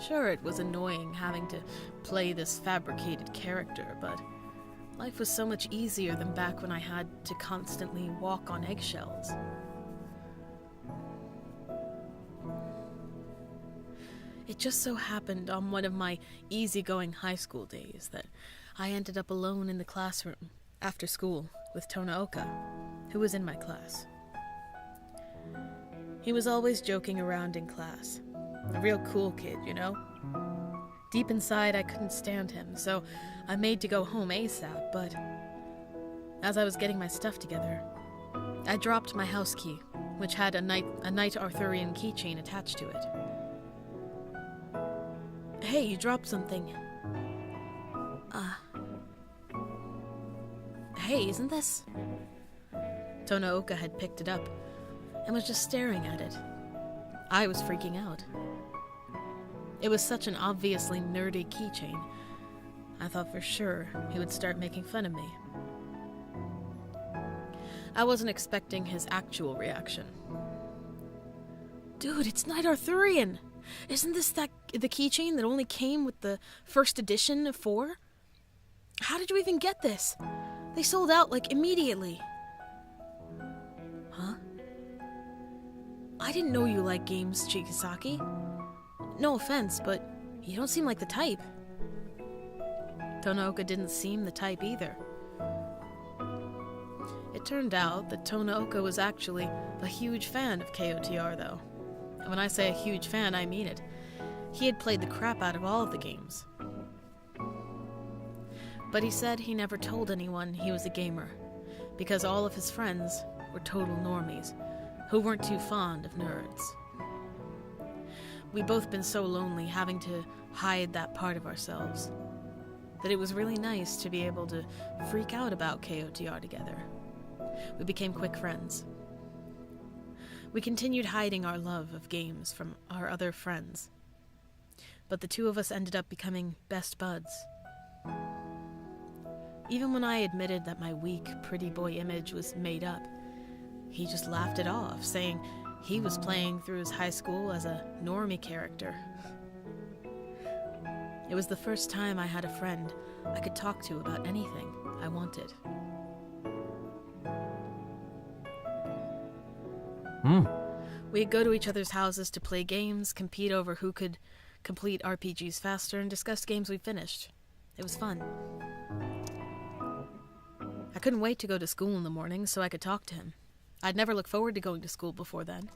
Sure, it was annoying having to play this fabricated character, but life was so much easier than back when I had to constantly walk on eggshells. It just so happened on one of my easygoing high school days that I ended up alone in the classroom after school with Tonaoka, who was in my class. He was always joking around in class. A real cool kid, you know? Deep inside, I couldn't stand him, so I made to go home ASAP, but as I was getting my stuff together, I dropped my house key, which had a Knight Arthurian keychain attached to it. Hey, you dropped something. Hey, isn't this? Tonaoka had picked it up and was just staring at it. I was freaking out. It was such an obviously nerdy keychain. I thought for sure he would start making fun of me. I wasn't expecting his actual reaction. Dude, it's Knight Arthurian! Isn't this the keychain that only came with the first edition of 4? How did you even get this? They sold out, like, immediately. Huh? I didn't know you liked games, Chigasaki. No offense, but you don't seem like the type. Tonaoka didn't seem the type either. It turned out that Tonaoka was actually a huge fan of KOTR, though. And when I say a huge fan, I mean it. He had played the crap out of all of the games. But he said he never told anyone he was a gamer, because all of his friends were total normies, who weren't too fond of nerds. We'd both been so lonely having to hide that part of ourselves, that it was really nice to be able to freak out about KOTR together. We became quick friends. We continued hiding our love of games from our other friends, but the two of us ended up becoming best buds. Even when I admitted that my weak, pretty boy image was made up, he just laughed it off, saying he was playing through his high school as a normie character. It was the first time I had a friend I could talk to about anything I wanted. We'd go to each other's houses to play games, compete over who could complete RPGs faster, and discuss games we finished. It was fun. I couldn't wait to go to school in the morning so I could talk to him. I'd never looked forward to going to school before then.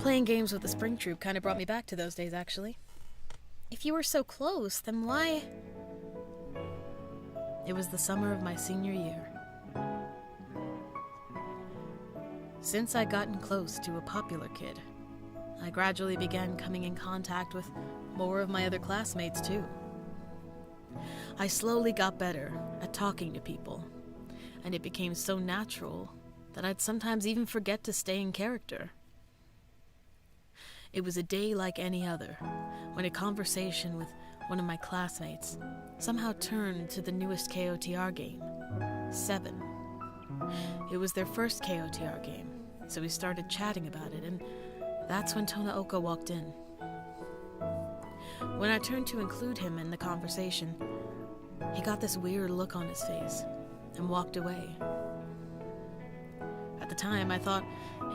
Playing games with the spring troupe kind of brought me back to those days, actually. If you were so close, then why? It was the summer of my senior year. Since I'd gotten close to a popular kid, I gradually began coming in contact with more of my other classmates, too. I slowly got better at talking to people, and it became so natural that I'd sometimes even forget to stay in character. It was a day like any other, when a conversation with one of my classmates somehow turned to the newest KOTR game, 7. It was their first KOTR game, so we started chatting about it, and that's when Tonaoka walked in. When I turned to include him in the conversation, he got this weird look on his face and walked away. At the time, I thought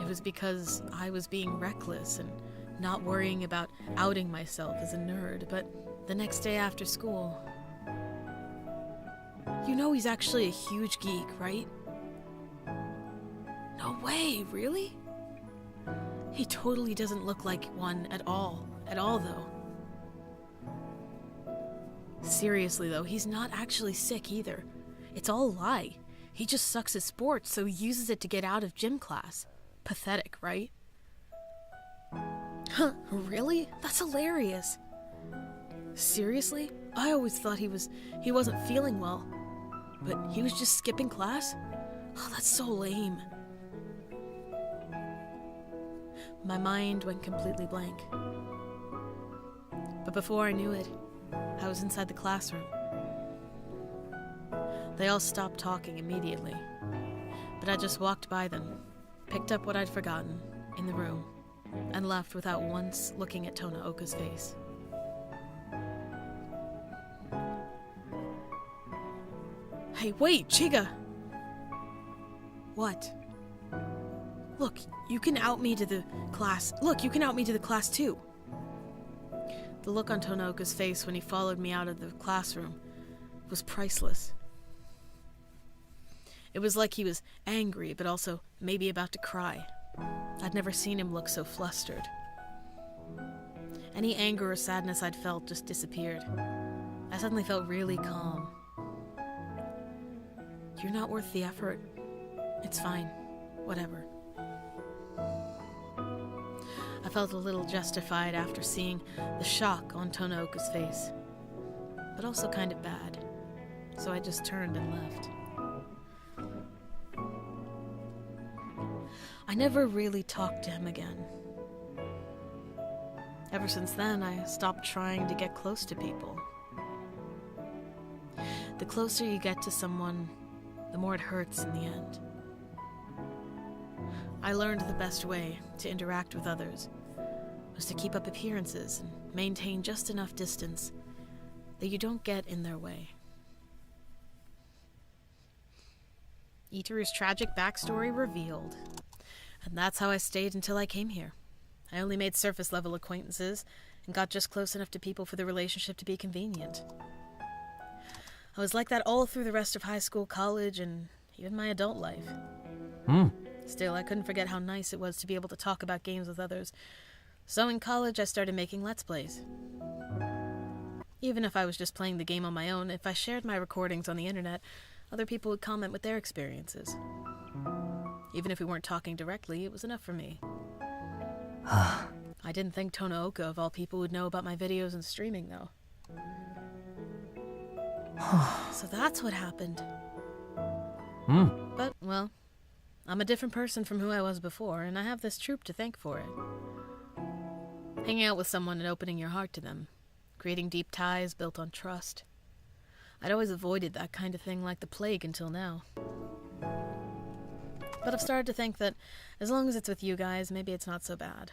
it was because I was being reckless and not worrying about outing myself as a nerd, but the next day after school... You know he's actually a huge geek, right? No way, really? He totally doesn't look like one at all though. Seriously though, he's not actually sick either. It's all a lie. He just sucks at sports, so he uses it to get out of gym class. Pathetic, right? Huh, really? That's hilarious. Seriously? I always thought he wasn't feeling well. But he was just skipping class? Oh, that's so lame. My mind went completely blank. But before I knew it, I was inside the classroom. They all stopped talking immediately, but I just walked by them, picked up what I'd forgotten in the room, and left without once looking at Tonaoka's face. Hey, wait, Chiga! What? Look, you can out me to the class. Look, you can out me to the class too. The look on Tonaoka's face when he followed me out of the classroom was priceless. It was like he was angry, but also maybe about to cry. I'd never seen him look so flustered. Any anger or sadness I'd felt just disappeared. I suddenly felt really calm. You're not worth the effort. It's fine. Whatever. I felt a little justified after seeing the shock on Tonaoka's face, but also kind of bad, so I just turned and left. I never really talked to him again. Ever since then, I stopped trying to get close to people. The closer you get to someone, the more it hurts in the end. I learned the best way to interact with others was to keep up appearances and maintain just enough distance that you don't get in their way. Itaru's tragic backstory revealed. And that's how I stayed until I came here. I only made surface-level acquaintances and got just close enough to people for the relationship to be convenient. I was like that all through the rest of high school, college, and even my adult life. Still, I couldn't forget how nice it was to be able to talk about games with others. So in college, I started making Let's Plays. Even if I was just playing the game on my own, if I shared my recordings on the internet, other people would comment with their experiences. Even if we weren't talking directly, it was enough for me. I didn't think Tonaoka, of all people, would know about my videos and streaming, though. So that's what happened. But, well, I'm a different person from who I was before, and I have this troupe to thank for it. Hanging out with someone and opening your heart to them, creating deep ties built on trust. I'd always avoided that kind of thing like the plague until now. But I've started to think that as long as it's with you guys, maybe it's not so bad.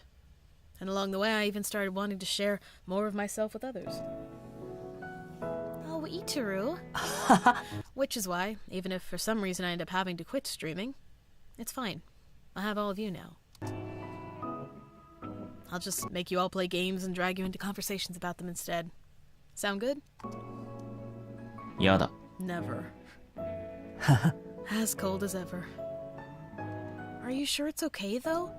And along the way, I even started wanting to share more of myself with others. Oh, Itaru. Which is why, even if for some reason I end up having to quit streaming, it's fine. I have all of you now. I'll just make you all play games and drag you into conversations about them instead. Sound good? Yada. Never. As cold as ever. Are you sure it's okay, though?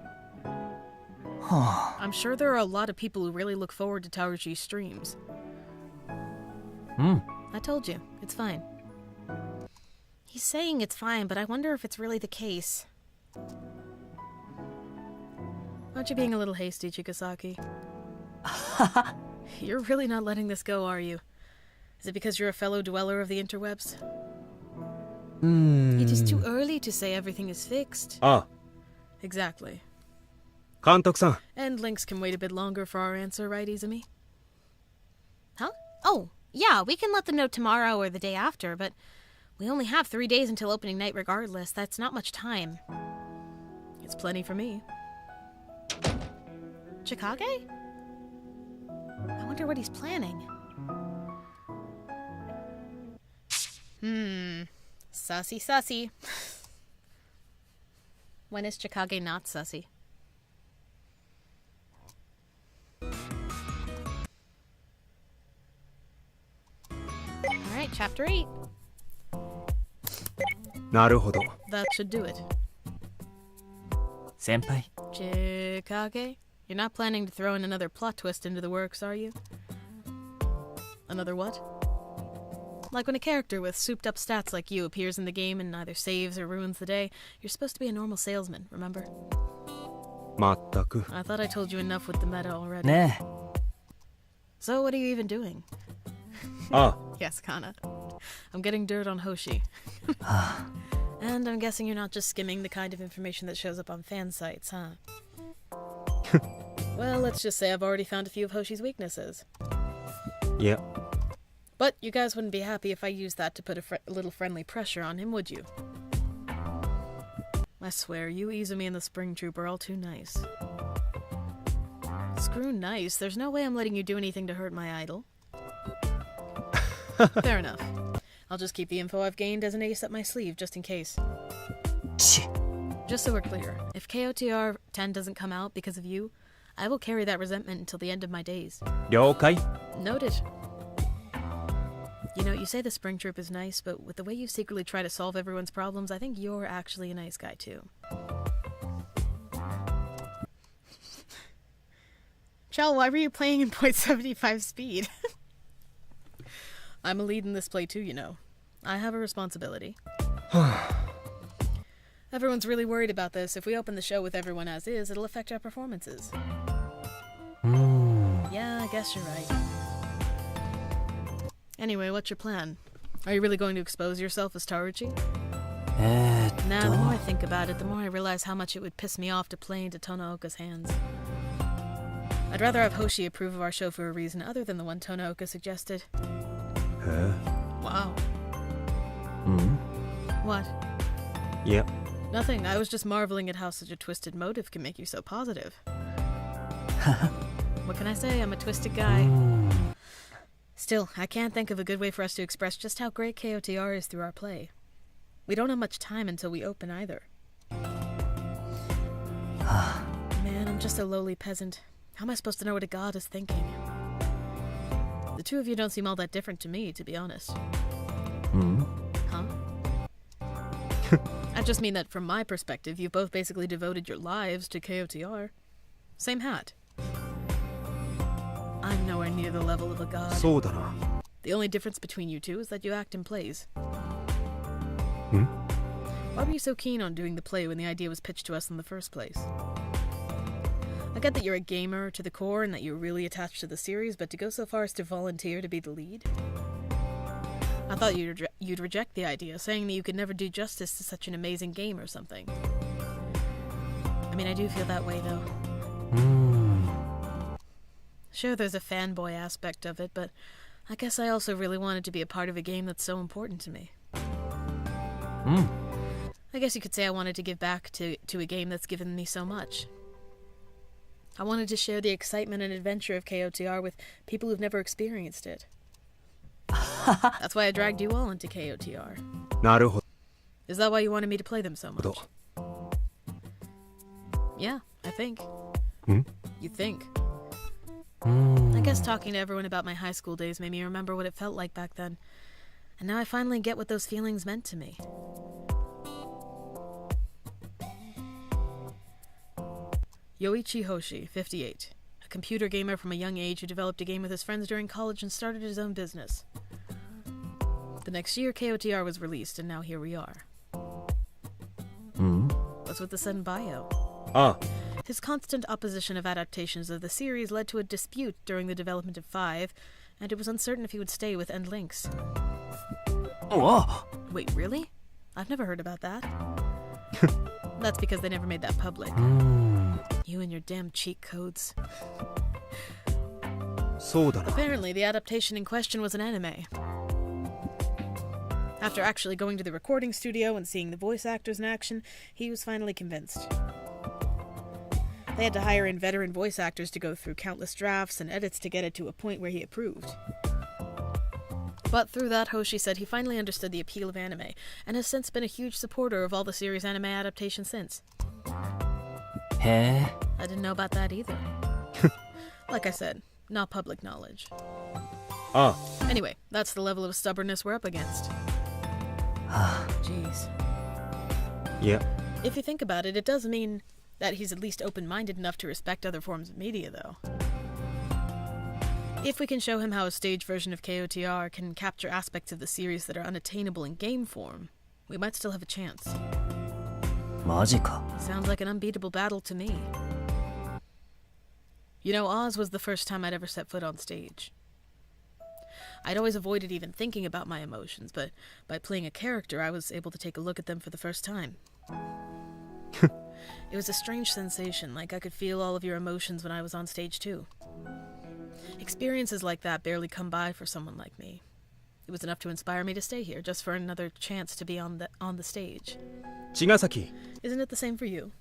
I'm sure there are a lot of people who really look forward to Taichi's streams. I told you, it's fine. He's saying it's fine, but I wonder if it's really the case. Aren't you being a little hasty, Chikasaki? You're really not letting this go, are you? Is it because you're a fellow dweller of the interwebs? It is too early to say everything is fixed. Exactly. 監督さん And Lynx can wait a bit longer for our answer, right, Izumi? Huh? Oh, yeah, we can let them know tomorrow or the day after, but we only have 3 days until opening night regardless. That's not much time. It's plenty for me. Chikage? I wonder what he's planning. Sussy, sussy. When is Chikage not sussy? Alright, chapter 8. なるほど That should do it. 先輩 Chikage? You're not planning to throw in another plot twist into the works, are you? Another what? Like when a character with souped-up stats like you appears in the game and either saves or ruins the day, you're supposed to be a normal salesman, remember? まったく I thought I told you enough with the meta already. ね So what are you even doing? あ Yes, Kana. I'm getting dirt on Hoshi. And I'm guessing you're not just skimming the kind of information that shows up on fan sites, huh? Well, let's just say I've already found a few of Hoshi's weaknesses. いや But you guys wouldn't be happy if I used that to put a little friendly pressure on him, would you? I swear, you, Izumi, and the Spring Troupe are all too nice. Screw nice. There's no way I'm letting you do anything to hurt my idol. Fair enough. I'll just keep the info I've gained as an ace up my sleeve, just in case. し Just so we're clear, if KOTR 10 doesn't come out because of you, I will carry that resentment until the end of my days. 了解 Noted. You know, you say the Spring Troupe is nice, but with the way you secretly try to solve everyone's problems, I think you're actually a nice guy, too. Chal, why were you playing in .75 speed? I'm a lead in this play, too, you know. I have a responsibility. Everyone's really worried about this. If we open the show with everyone as is, it'll affect our performances. Yeah, I guess you're right. Anyway, what's your plan? Are you really going to expose yourself as Taichi? Nah, the more I think about it, the more I realize how much it would piss me off to play into Tonaoka's hands. I'd rather have Hoshi approve of our show for a reason other than the one Tonaoka suggested. へ Wow. うん What? えいや Nothing. I was just marveling at how such a twisted motive can make you so positive. What can I say? I'm a twisted guy. Still, I can't think of a good way for us to express just how great KOTR is through our play. We don't have much time until we open either. Man, I'm just a lowly peasant. How am I supposed to know what a god is thinking? The two of you don't seem all that different to me, to be honest. うん Huh? I just mean that from my perspective, you've both basically devoted your lives to KOTR. Same hat. I'm nowhere near the level of a god. そうだな The only difference between you two is that you act in plays. ん Why were you so keen on doing the play when the idea was pitched to us in the first place? I get that you're a gamer to the core and that you're really attached to the series, but to go so far as to volunteer to be the lead? I thought you'd reject the idea, saying that you could never do justice to such an amazing game or something. I mean, I do feel that way, though. うん Sure, there's a fanboy aspect of it, but I guess I also really wanted to be a part of a game that's so important to me. うん I guess you could say I wanted to give back to a game that's given me so much. I wanted to share the excitement and adventure of KOTR with people who've never experienced it. That's why I dragged you all into KOTR. なるほ Is that why you wanted me to play them so much? ど Yeah, I think. ん You think. うん I guess talking to everyone about my high school days made me remember what it felt like back then. And now I finally get what those feelings meant to me. Yoichi Hoshi, 58. A computer gamer from a young age who developed a game with his friends during college and started his own business. The next year, KOTR was released, and now here we are. うん What's with the sudden bio? あ His constant opposition of adaptations of the series led to a dispute during the development of 5, and it was uncertain if he would stay with End Links. お Wait, really? I've never heard about that. That's because they never made that public. うん You and your damn cheat codes. そうだな Apparently, the adaptation in question was an anime. After actually going to the recording studio and seeing the voice actors in action, he was finally convinced. They had to hire in veteran voice actors to go through countless drafts and edits to get it to a point where he approved. But through that, Hoshi said he finally understood the appeal of anime, and has since been a huge supporter of all the series' anime adaptations since. へえ I didn't know about that either. Like I said, not public knowledge. あ Anyway, that's the level of stubbornness we're up against. は Jeez. いや If you think about it, it does mean that he's at least open-minded enough to respect other forms of media, though. If we can show him how a stage version of KOTR can capture aspects of the series that are unattainable in game form, we might still have a chance. マジか。 Sounds like an unbeatable battle to me. You know, Oz was the first time I'd ever set foot on stage. I'd always avoided even thinking about my emotions, but by playing a character, I was able to take a look at them for the first time. It was a strange sensation, like I could feel all of your emotions when I was on stage too. Experiences like that barely come by for someone like me. It was enough to inspire me to stay here, just for another chance to be on the stage. 茅ヶ崎 Isn't it the same for you?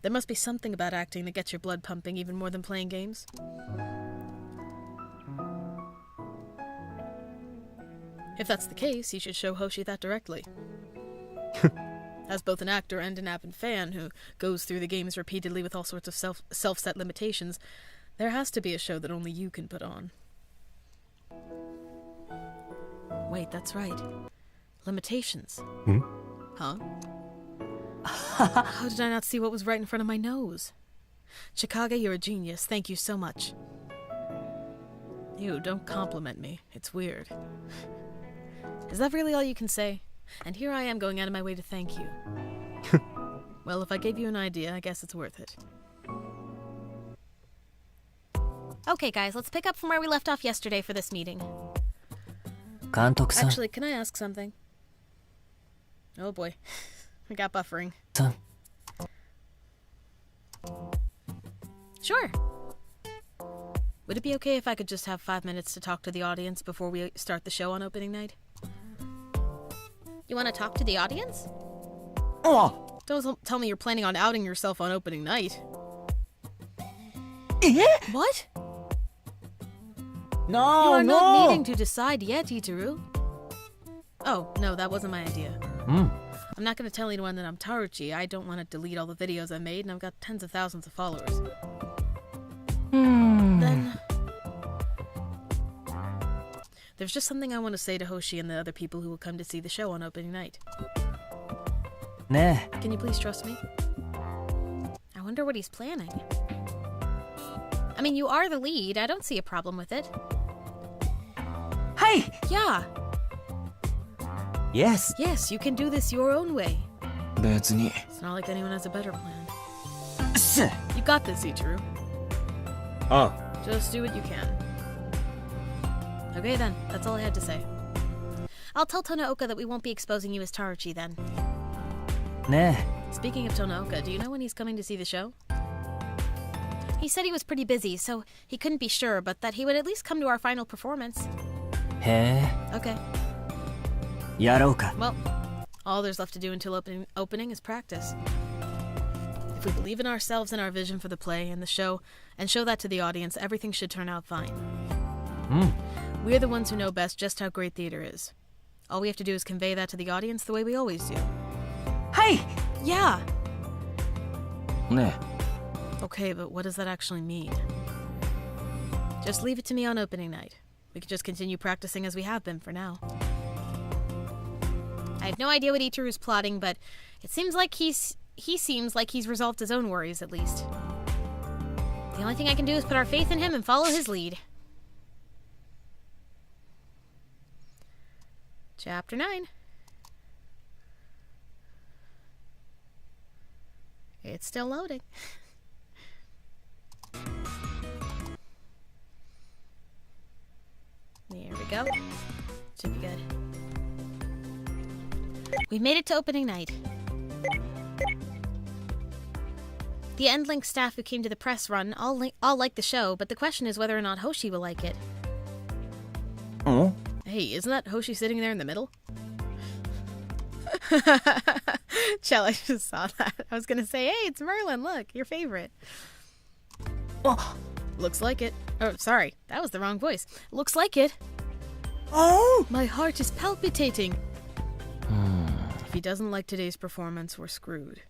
There must be something about acting that gets your blood pumping even more than playing games. If that's the case, you should show Hoshi that directly. As both an actor and an avid fan who goes through the games repeatedly with all sorts of self-set limitations, there has to be a show that only you can put on. Wait, that's right. Limitations. Hmm? Huh? How did I not see what was right in front of my nose? Chikage, you're a genius. Thank you so much. Ew, don't compliment me. It's weird. Is that really all you can say? And here I am going out of my way to thank you. Well, if I gave you an idea, I guess it's worth it. Okay, guys, let's pick up from where we left off yesterday for this meeting. 監督さん。 Actually, can I ask something? Oh boy. We got buffering. さん。 Sure. Would it be okay if I could just have 5 minutes to talk to the audience before we start the show on opening night? You want to talk to the audience? Oh! Don't tell me you're planning on outing yourself on opening night. What? No, You are no! not needing to decide yet, Itaru. Oh, no, that wasn't my idea. Hmm. I'm not going to tell anyone that I'm Taruchi. I don't want to delete all the videos I made, and I've got tens of thousands of followers. Then... there's just something I want to say to Hoshi and the other people who will come to see the show on opening night. ねえ。 Can you please trust me? I wonder what he's planning. I mean, you are the lead. I don't see a problem with it. はい Yeah, Yes! yes, you can do this your own way. 別に It's not like anyone has a better plan. す You got this, Itaru. あ Just do what you can. Okay then, that's all I had to say. I'll tell Tonaoka that we won't be exposing you as Taruchi then. ねえ。 Speaking of Tonaoka, do you know when he's coming to see the show? He said he was pretty busy, so he couldn't be sure, but that he would at least come to our final performance. へえ。 Okay, やろうか。 well, all there's left to do until opening is practice. If we believe in ourselves and our vision for the play and the show, and show that to the audience, everything should turn out fine. うん。 We're the ones who know best just how great theater is. All we have to do is convey that to the audience the way we always do. はい Yeah! ね Okay, but what does that actually mean? Just leave it to me on opening night. We could just continue practicing as we have been for now. I have no idea what Itaru's plotting, but it seems like he seems like he's resolved his own worries, at least. The only thing I can do is put our faith in him and follow his lead. Chapter 9. It's still loading. There we go. Should be good. We've made it to opening night. The Endlink staff who came to the press run all like the show, but the question is whether or not Hoshi will like it. え。お Hey, isn't that Hoshi sitting there in the middle? Chell, I just saw that. I was gonna say, hey, it's Merlin, look, your favorite. あ Looks like it. Oh, sorry, that was the wrong voice. Looks like it. お My heart is palpitating. If he doesn't like today's performance, we're screwed.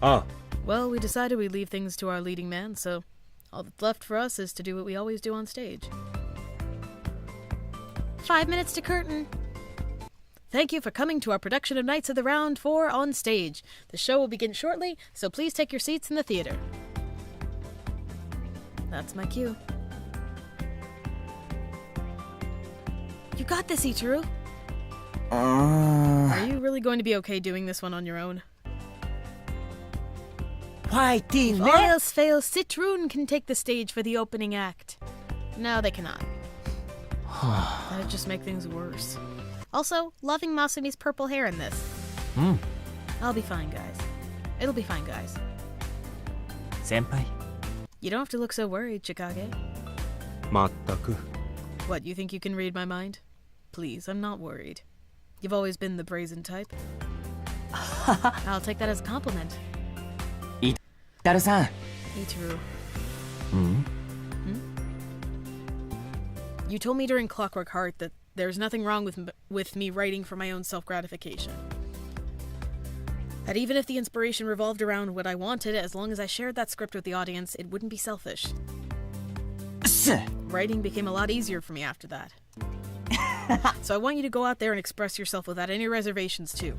あ Well, we decided we'd leave things to our leading man, so all that's left for us is to do what we always do on stage. 5 minutes to curtain. Thank you for coming to our production of Knights of the Round 4 on stage. The show will begin shortly, so please take your seats in the theater. That's my cue. You got this, Itaru. Are you really going to be okay doing this one on your own? Fighting, If all else fails, Citron can take the stage for the opening act. No, they cannot. That'd just make things worse. Also, loving Masumi's purple hair in this. I'll be fine, guys. It'll be fine, guys. Senpai. You don't have to look so worried, Chikage. まったく What, you think you can read my mind? Please, I'm not worried. You've always been the brazen type. I'll take that as a compliment. Itaru-san. Itaru. You told me during Clockwork Heart that there's nothing wrong with me writing for my own self-gratification. That even if the inspiration revolved around what I wanted, as long as I shared that script with the audience, it wouldn't be selfish. Writing became a lot easier for me after that. So I want you to go out there and express yourself without any reservations, too.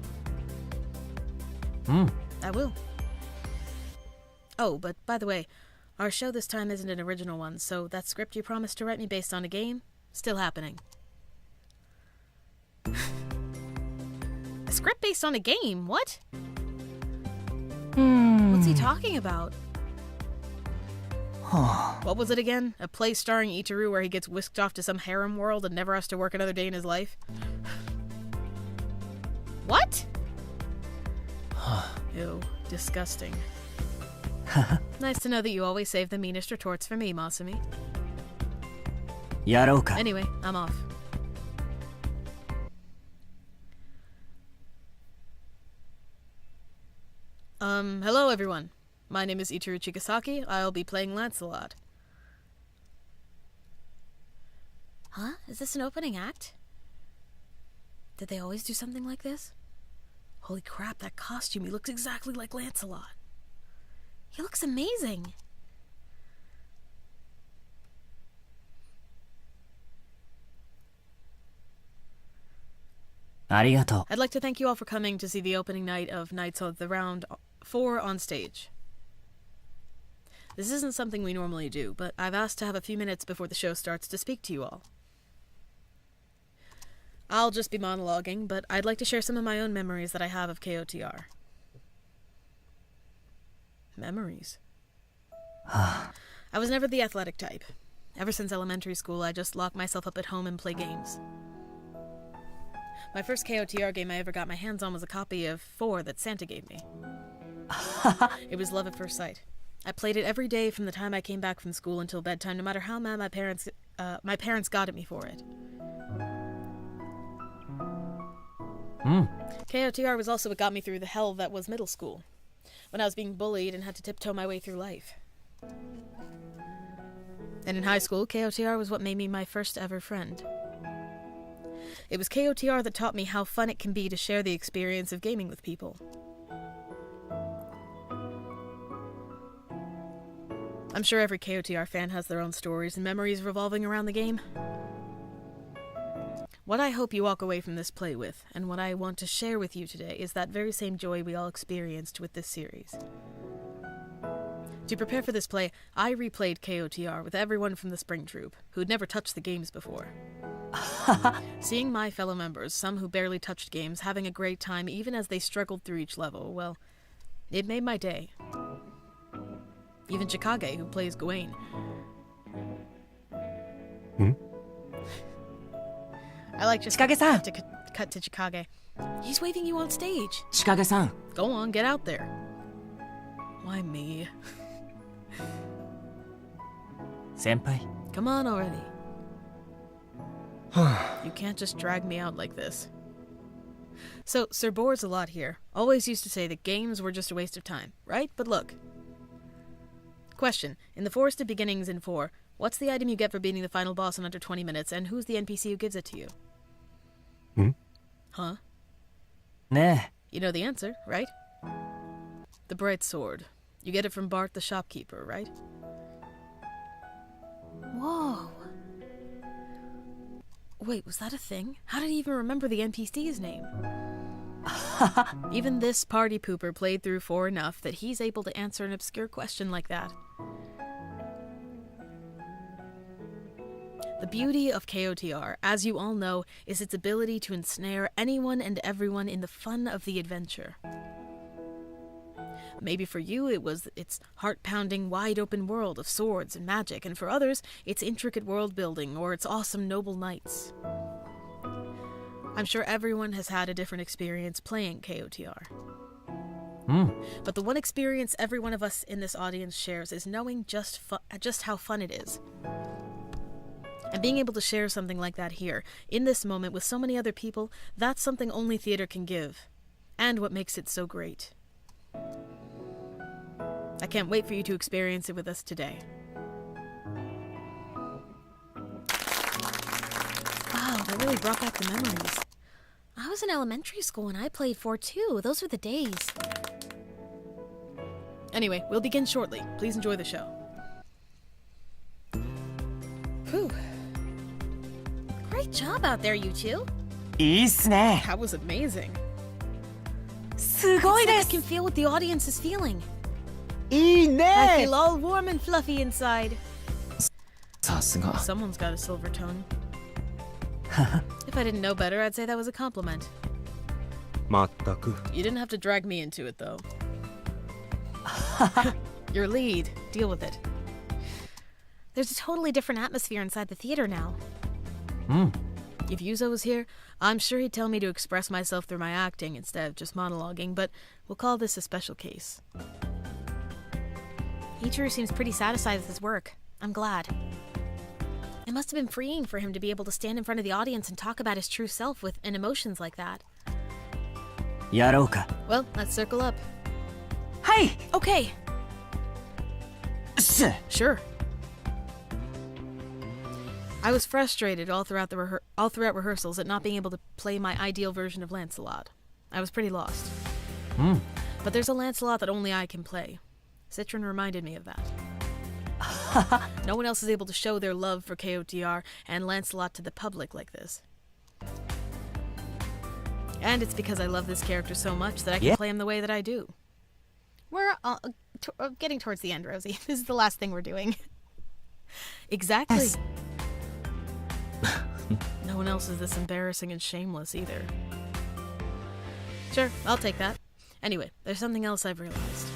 I will. Oh, but by the way, our show this time isn't an original one, so that script you promised to write me based on a game, still happening. A script based on a game? What? What's he talking about? What was it again? A play starring Itaru where he gets whisked off to some harem world and never has to work another day in his life? What? Ew, disgusting. Nice to know that you always save the meanest retorts for me, Masumi. Yarouka. Anyway, I'm off. Hello everyone. My name is Itaru Chigasaki. I'll be playing Lancelot. Huh? Is this an opening act? Did they always do something like this? Holy crap, that costume, he looks exactly like Lancelot. He looks amazing. Arigato. I'd like to thank you all for coming to see the opening night of Knights of the Round 4 on stage. This isn't something we normally do, but I've asked to have a few minutes before the show starts to speak to you all. I'll just be monologuing, but I'd like to share some of my own memories that I have of KOTR. Memories? I was never the athletic type. Ever since elementary school, I just locked myself up at home and play games. My first KOTR game I ever got my hands on was a copy of 4 that Santa gave me. It was love at first sight. I played it every day from the time I came back from school until bedtime, no matter how mad my parents got at me for it. KOTR was also what got me through the hell that was middle school, when I was being bullied and had to tiptoe my way through life. And in high school, KOTR was what made me my first ever friend. It was KOTR that taught me how fun it can be to share the experience of gaming with people. I'm sure every KOTR fan has their own stories and memories revolving around the game. What I hope you walk away from this play with, and what I want to share with you today, is that very same joy we all experienced with this series. To prepare for this play, I replayed KOTR with everyone from the Spring Troupe, who'd never touched the games before. Seeing my fellow members, some who barely touched games, having a great time even as they struggled through each level, well, it made my day. Even Chikage, who plays Gawain. I like just Chikage-san! to cut to Chikage. He's waving you on stage. Chikage-san. Go on, get out there. Why me? Senpai. Come on already. You can't just drag me out like this. So, Sir Boar's a lot here. Always used to say that games were just a waste of time, right? But look. Question. In the Forest of Beginnings in 4, what's the item you get for beating the final boss in under 20 minutes, and who's the NPC who gives it to you? Huh? Ne. You know the answer, right? The bright sword. You get it from Bart the shopkeeper, right? Whoa. Wait, was that a thing? How did he even remember the NPC's name? Even this party pooper played through 4 enough that he's able to answer an obscure question like that. beauty of KOTR, as you all know, is its ability to ensnare anyone and everyone in the fun of the adventure. Maybe for you it was its heart-pounding, wide-open world of swords and magic, and for others, its intricate world-building or its awesome noble knights. I'm sure everyone has had a different experience playing KOTR. But the one experience every one of us in this audience shares is knowing just how fun it is. And being able to share something like that here, in this moment with so many other people, that's something only theater can give, and what makes it so great. I can't wait for you to experience it with us today. Wow, that really brought back the memories. I was in elementary school when I played 4 too. Those were the days. Anyway, we'll begin shortly. Please enjoy the show. Whew. Great job out there, you two. いいっすね。 That was amazing. すごい I です。 can feel what the audience is feeling. いい I ね。 feel all warm and fluffy inside. さすが Someone's got a silver tongue. If I didn't know better, I'd say that was a compliment. まったく You didn't have to drag me into it, though. Your lead. Deal with it. There's a totally different atmosphere inside the theater now. If Yuza was here, I'm sure he'd tell me to express myself through my acting instead of just monologuing, but we'll call this a special case. Itaru seems pretty satisfied with his work. I'm glad. It must have been freeing for him to be able to stand in front of the audience and talk about his true self with and emotions like that. やろうか。 Well, let's circle up. はい。 Okay, す。 sure. I was frustrated all throughout rehearsals at not being able to play my ideal version of Lancelot. I was pretty lost. But there's a Lancelot that only I can play. Citron reminded me of that. No one else is able to show their love for KOTR and Lancelot to the public like this. And it's because I love this character so much that I can play him the way that I do. We're getting towards the end, Rosie. This is the last thing we're doing. Exactly. Yes. No one else is this embarrassing and shameless either. Sure, I'll take that. Anyway, there's something else I've realized.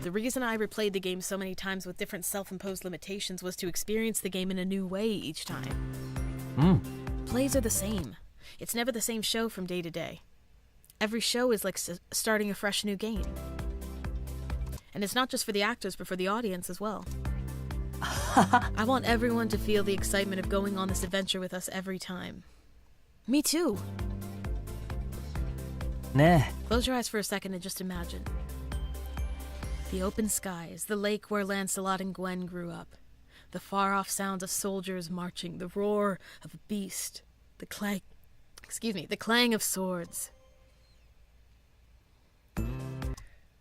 The reason I replayed the game so many times with different self-imposed limitations was to experience the game in a new way each time. Plays are the same. It's never the same show from day to day. Every show is like starting a fresh new game. And it's not just for the actors, but for the audience as well. I want everyone to feel the excitement of going on this adventure with us every time. Me too. ね Close your eyes for a second and just imagine. The open skies, the lake where Lancelot and Gwen grew up, the far-off sounds of soldiers marching, the roar of a beast, the clang of swords.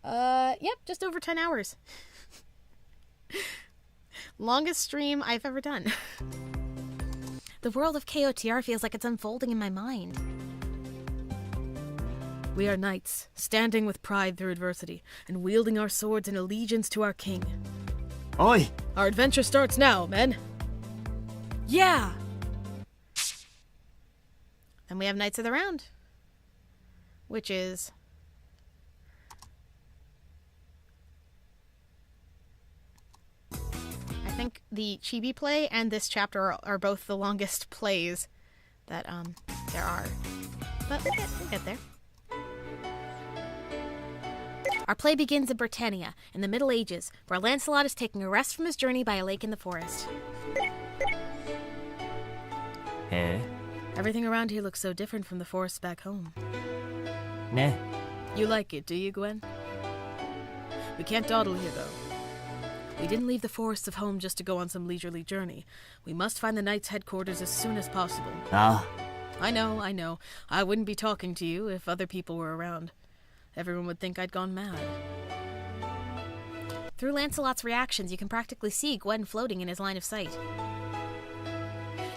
Yep, just over 10 hours. Longest stream I've ever done. The world of KOTR feels like it's unfolding in my mind. We are knights, standing with pride through adversity, and wielding our swords in allegiance to our king. おい。 Our adventure starts now, men! Yeah! Then we have Knights of the Round, which is... I think the Chibi play and this chapter are both the longest plays that there are. But we'll get there. Our play begins in Britannia, in the Middle Ages, where Lancelot is taking a rest from his journey by a lake in the forest. へ Everything around here looks so different from the forests back home. え。ね You like it, do you, Gwen? We can't dawdle here, though. We didn't leave the forests of home just to go on some leisurely journey. We must find the Knights' headquarters as soon as possible. あ I know. I wouldn't be talking to you if other people were around. Everyone would think I'd gone mad. Through Lancelot's reactions, you can practically see Gwen floating in his line of sight.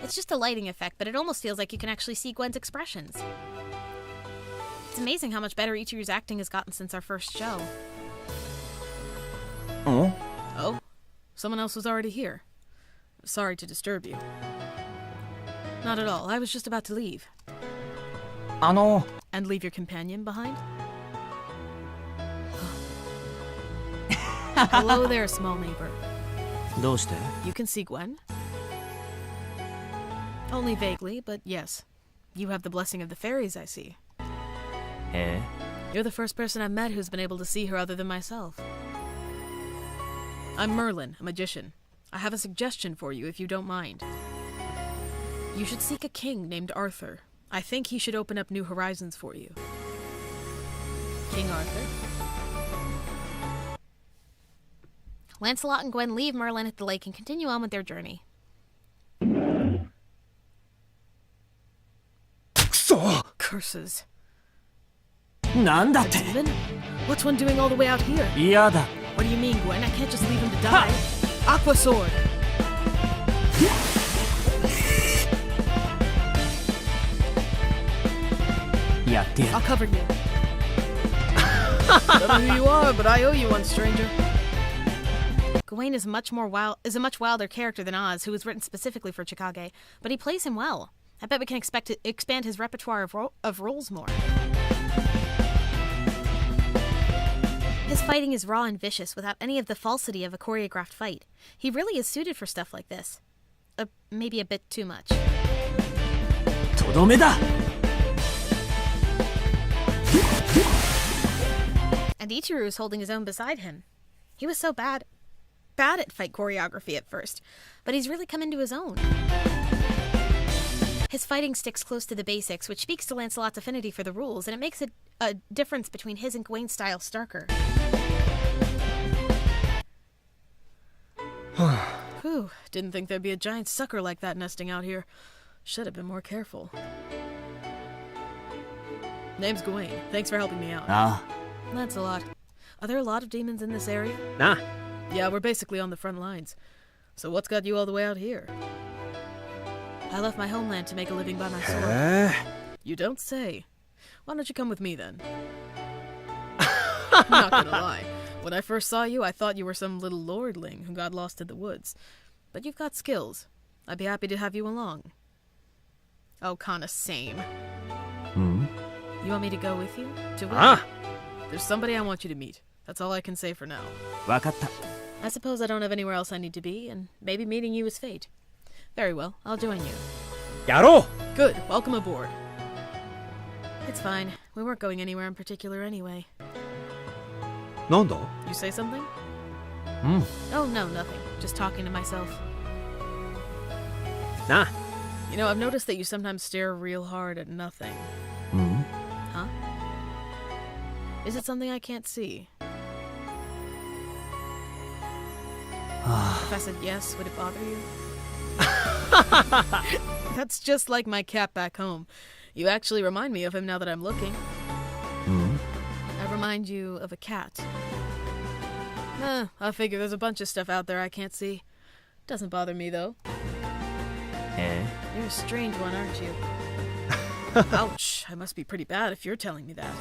It's just a lighting effect, but it almost feels like you can actually see Gwen's expressions. It's amazing how much better Itaru's acting has gotten since our first show. お Oh? Someone else was already here. Sorry to disturb you. Not at all. I was just about to leave. And leave your companion behind? Hello there, small neighbor. どうして You can see Gwen? Only vaguely, but yes. You have the blessing of the fairies, I see. え You're the first person I've met who's been able to see her other than myself. I'm Merlin, a magician. I have a suggestion for you if you don't mind. You should seek a king named Arthur. I think he should open up new horizons for you. King Arthur? Lancelot and Gwen leave Merlin at the lake and continue on with their journey. くそ Curses. なんだっ A て demon? What's one doing all the way out here? 嫌だ What do you mean, Gwen? I can't just leave him to die. Aqua Sword! I'll cover you. I don't know who you are, but I owe you one, stranger. Gawain is a much wilder character than Oz, who was written specifically for Chikage, but he plays him well. I bet we can expect to expand his repertoire of roles more. His fighting is raw and vicious without any of the falsity of a choreographed fight. He really is suited for stuff like this. Maybe a bit too much. とどめだ And Itaru is holding his own beside him. He was so bad at fight choreography at first, but he's really come into his own. His fighting sticks close to the basics, which speaks to Lancelot's affinity for the rules, and it makes a difference between his and Gawain's style starker. Whew, didn't think there'd be a giant sucker like that nesting out here. Should have been more careful. Name's Gawain. Thanks for helping me out. あ Lancelot. Are there a lot of demons in this area? Nah. Yeah, we're basically on the front lines. So what's got you all the way out here? I left my homeland to make a living by my sword. へえ You don't say. Why don't you come with me then? I'm not gonna lie. When I first saw you, I thought you were some little lordling who got lost in the woods. But you've got skills. I'd be happy to have you along. Oh, kinda same. うん You want me to go with you? To where? あ There's somebody I want you to meet. That's all I can say for now. わかった I suppose I don't have anywhere else I need to be, and maybe meeting you is fate. Very well, I'll join you. やろう Good, welcome aboard. It's fine. We weren't going anywhere in particular anyway. なんだ You say something? うん Oh, no, nothing. Just talking to myself. なあ You know, I've noticed that you sometimes stare real hard at nothing. うん Huh? Is it something I can't see? If I said yes, would it bother you? That's just like my cat back home. You actually remind me of him now that I'm looking. うん I remind you of a cat. I figure there's a bunch of stuff out there I can't see. Doesn't bother me, though. え You're a strange one, aren't you? Ouch, I must be pretty bad if you're telling me that.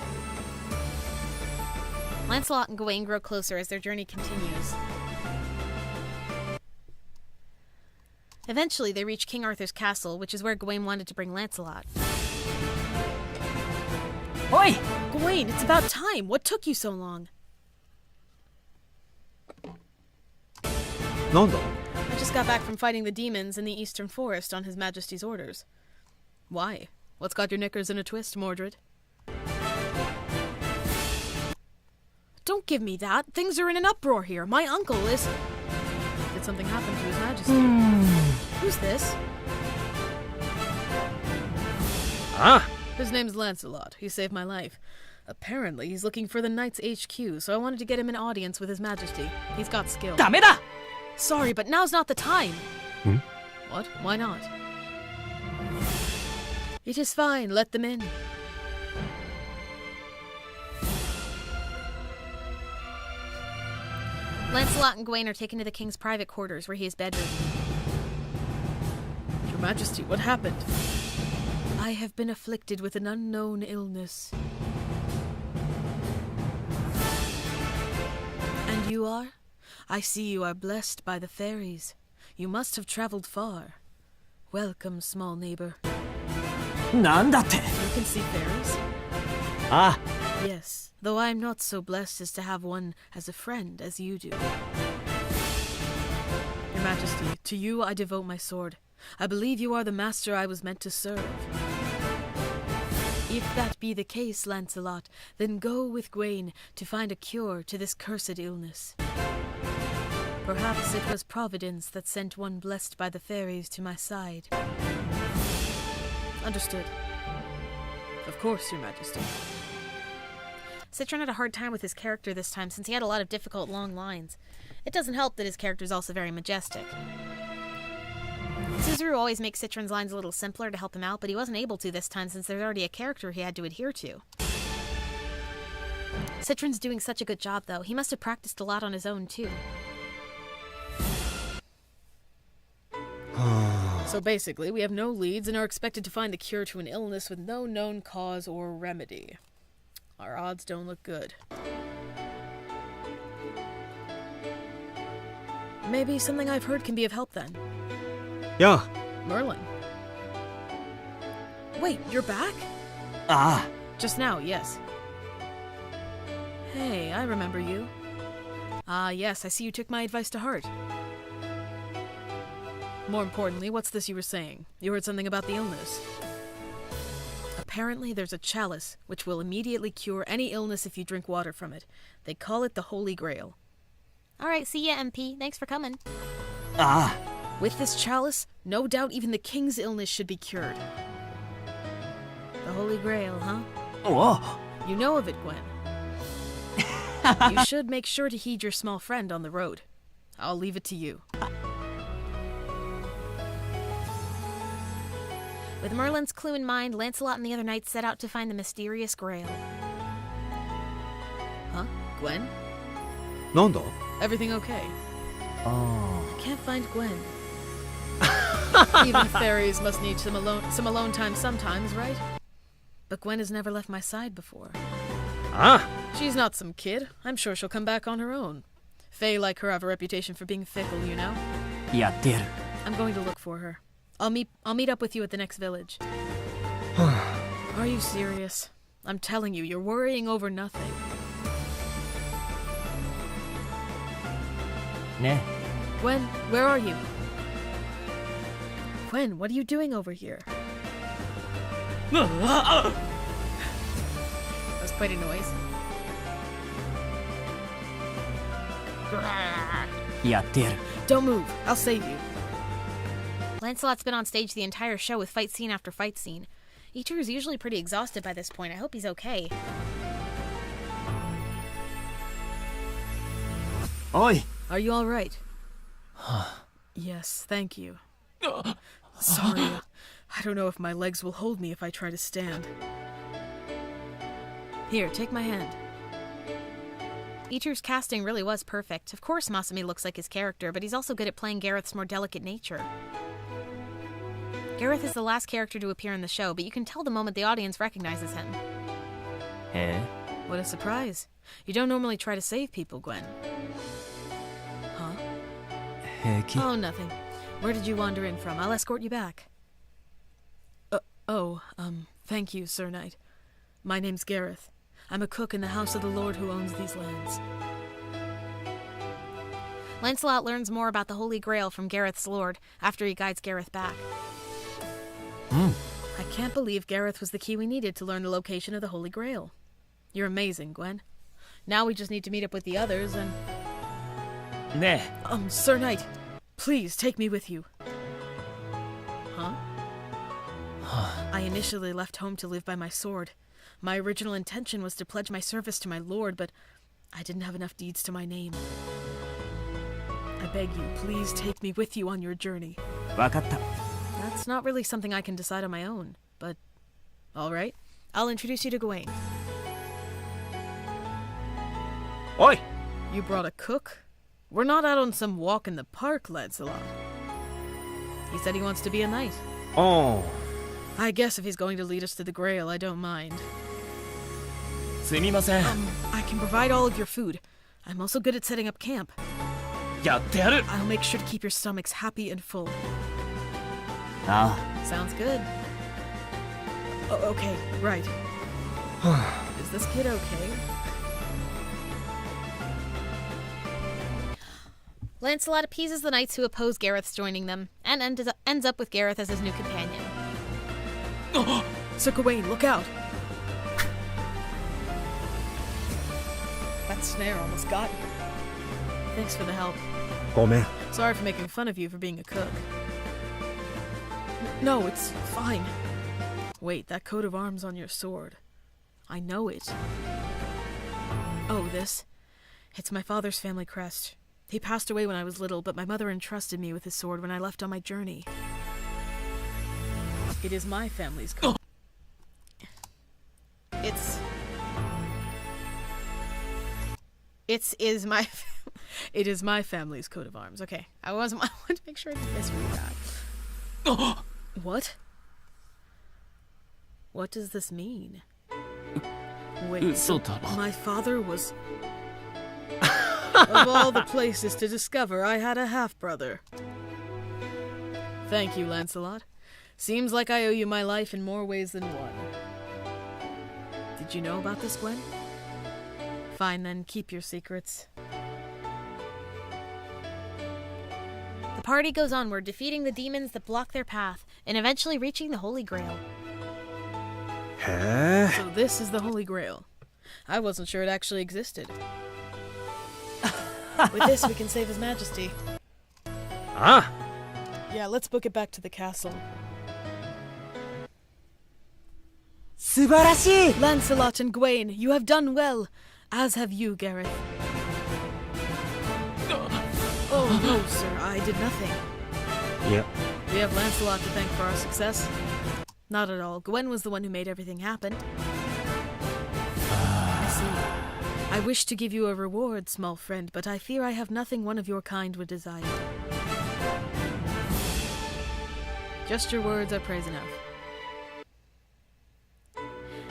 Lancelot and Gawain grow closer as their journey continues. Eventually, they reach King Arthur's castle, which is where Gawain wanted to bring Lancelot. おい Gawain, it's about time! What took you so long? なんだ I just got back from fighting the demons in the eastern forest on His Majesty's orders. Why? What's got your knickers in a twist, Mordred? Don't give me that! Things are in an uproar here! My uncle is... Did something happen to His Majesty? Who's this? あ His name's Lancelot. He saved my life. Apparently, he's looking for the Knights HQ, so I wanted to get him an audience with His Majesty. He's got skill. ダメだ Sorry, but now's not the time. Hmm? What? Why not? It is fine. Let them in. Lancelot and Gawain are taken to the king's private quarters, where he is bedridden. Your Majesty, what happened? I have been afflicted with an unknown illness. And you are? I see you are blessed by the fairies. You must have traveled far. Welcome, small neighbor. なんだって You can see fairies? あ Yes, though I'm not so blessed as to have one as a friend as you do. Your Majesty, to you I devote my sword. I believe you are the master I was meant to serve. If that be the case, Lancelot, then go with Gawain to find a cure to this cursed illness. Perhaps it was Providence that sent one blessed by the fairies to my side. Understood. Of course, Your Majesty. Citron had a hard time with his character this time since he had a lot of difficult long lines. It doesn't help that his character is also very majestic. Tsuzuru always makes Citron's lines a little simpler to help him out, but he wasn't able to this time since there's already a character he had to adhere to. Citron's doing such a good job, though. He must have practiced a lot on his own, too. So basically, we have no leads and are expected to find the cure to an illness with no known cause or remedy. Our odds don't look good. Maybe something I've heard can be of help then. や Merlin. Wait, you're back? あ Just now, yes. Hey, I remember you. Ah, yes, I see you took my advice to heart. More importantly, what's this you were saying? You heard something about the illness. Apparently, there's a chalice which will immediately cure any illness if you drink water from it. They call it the Holy Grail. Alright, see ya, MP. Thanks for coming. あ With this chalice, no doubt even the king's illness should be cured. The Holy Grail, huh? お You know of it, Gwen. You should make sure to heed your small friend on the road. I'll leave it to you. With Merlin's clue in mind, Lancelot and the other knights set out to find the mysterious Grail. Huh? Gwen? なんだ Everything okay? あ Can't find Gwen. Even fairies must need some alone time sometimes, right? But Gwen has never left my side before. あ She's not some kid. I'm sure she'll come back on her own. Fae like her have a reputation for being fickle, you know? やってやる I'm going to look for her. I'll meet up with you at the next village. Are you serious? I'm telling you, you're worrying over nothing. ね Gwen, where are you? Gwen, what are you doing over here? That was quite a noise. やってやる Don't move. I'll save you. Lancelot's been on stage the entire show with fight scene after fight scene. Itaru is usually pretty exhausted by this point. I hope he's okay. おい Are you all right? Yes, thank you. Sorry. I don't know if my legs will hold me if I try to stand. Here, take my hand. Itaru's casting really was perfect. Of course Masumi looks like his character, but he's also good at playing Gareth's more delicate nature. Gareth is the last character to appear in the show, but you can tell the moment the audience recognizes him. え What a surprise. You don't normally try to save people, Gwen. Huh? 平気 Oh, nothing. Where did you wander in from? I'll escort you back. Thank you, Sir Knight. My name's Gareth. I'm a cook in the house of the lord who owns these lands. Lancelot learns more about the Holy Grail from Gareth's lord after he guides Gareth back. I can't believe Gareth was the key we needed to learn the location of the Holy Grail. You're amazing, Gwen. Now we just need to meet up with the others and... ね Sir Knight, please take me with you. Huh? I initially left home to live by my sword. My original intention was to pledge my service to my lord, but I didn't have enough deeds to my name. I beg you, please take me with you on your journey. わかった That's not really something I can decide on my own, but... Alright, I'll introduce you to Gawain. おい You brought a cook? We're not out on some walk in the park, Lancelot. He said he wants to be a knight. お I guess if he's going to lead us to the Grail, I don't mind. すみません I can provide all of your food. I'm also good at setting up camp. やってやる I'll make sure to keep your stomachs happy and full. あ Sounds good. Oh, okay, right. Is this kid okay? Lancelot appeases the knights who oppose Gareth's joining them, and ends up with Gareth as his new companion. Sir Gawain, look out! That snare almost got you. Thanks for the help. ごめん。 Sorry for making fun of you for being a cook. No, it's fine. Wait, that coat of arms on your sword. I know it. Oh, this? It's my father's family crest. He passed away when I was little, but my mother entrusted me with his sword when I left on my journey. It is my family's coat. It is my family's coat of arms. Okay, I wanted to make sure I didn't misread that. What? What does this mean? Wait, so my father was... Of all the places to discover, I had a half-brother. Thank you, Lancelot. Seems like I owe you my life in more ways than one. Did you know about this, Gwen? Fine then, keep your secrets. The party goes onward, defeating the demons that block their path, and eventually reaching the Holy Grail. へえ。 So this is the Holy Grail. I wasn't sure it actually existed. With this, we can save His Majesty. あ Yeah, let's book it back to the castle. 素晴らしい Lancelot and Gawain, you have done well, as have you, Gareth. Oh no, sir, I did nothing. あ。いや、 We have Lancelot to thank for our success. Not at all. Gwen was the one who made everything happen. I see. I wish to give you a reward, small friend, but I fear I have nothing one of your kind would desire. Just your words are praise enough.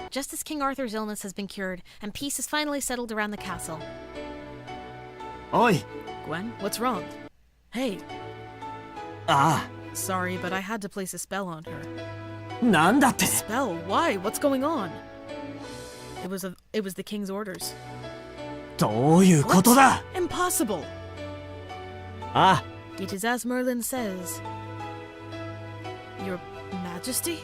Just as King Arthur's illness has been cured, and peace is finally settled around the castle. おい Gwen, what's wrong? Hey, あ sorry, but I had to place a spell on her. あなんだって Spell? Why? What's going on? It was the king's orders. どういうことだ Impossible! あ It is as Merlin says. Your Majesty?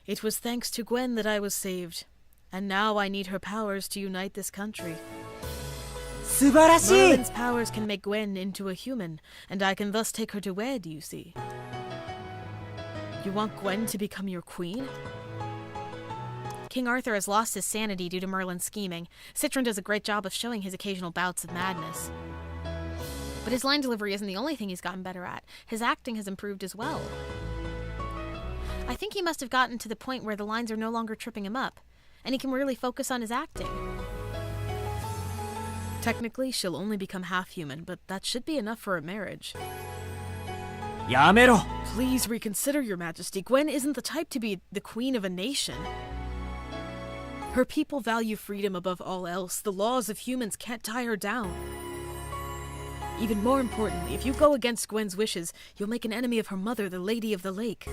It was thanks to Gwen that I was saved, and now I need her powers to unite this country. 素晴らしい Merlin's powers can make Gwen into a human, and I can thus take her to wed, you see. You want Gwen to become your queen? King Arthur has lost his sanity due to Merlin's scheming. Citron does a great job of showing his occasional bouts of madness. But his line delivery isn't the only thing he's gotten better at. His acting has improved as well. I think he must have gotten to the point where the lines are no longer tripping him up, and he can really focus on his acting. Technically, she'll only become half-human, but that should be enough for a marriage. やめろ Please reconsider, Your Majesty. Gwen isn't the type to be the queen of a nation. Her people value freedom above all else. The laws of humans can't tie her down. Even more importantly, if you go against Gwen's wishes, you'll make an enemy of her mother, the Lady of the Lake.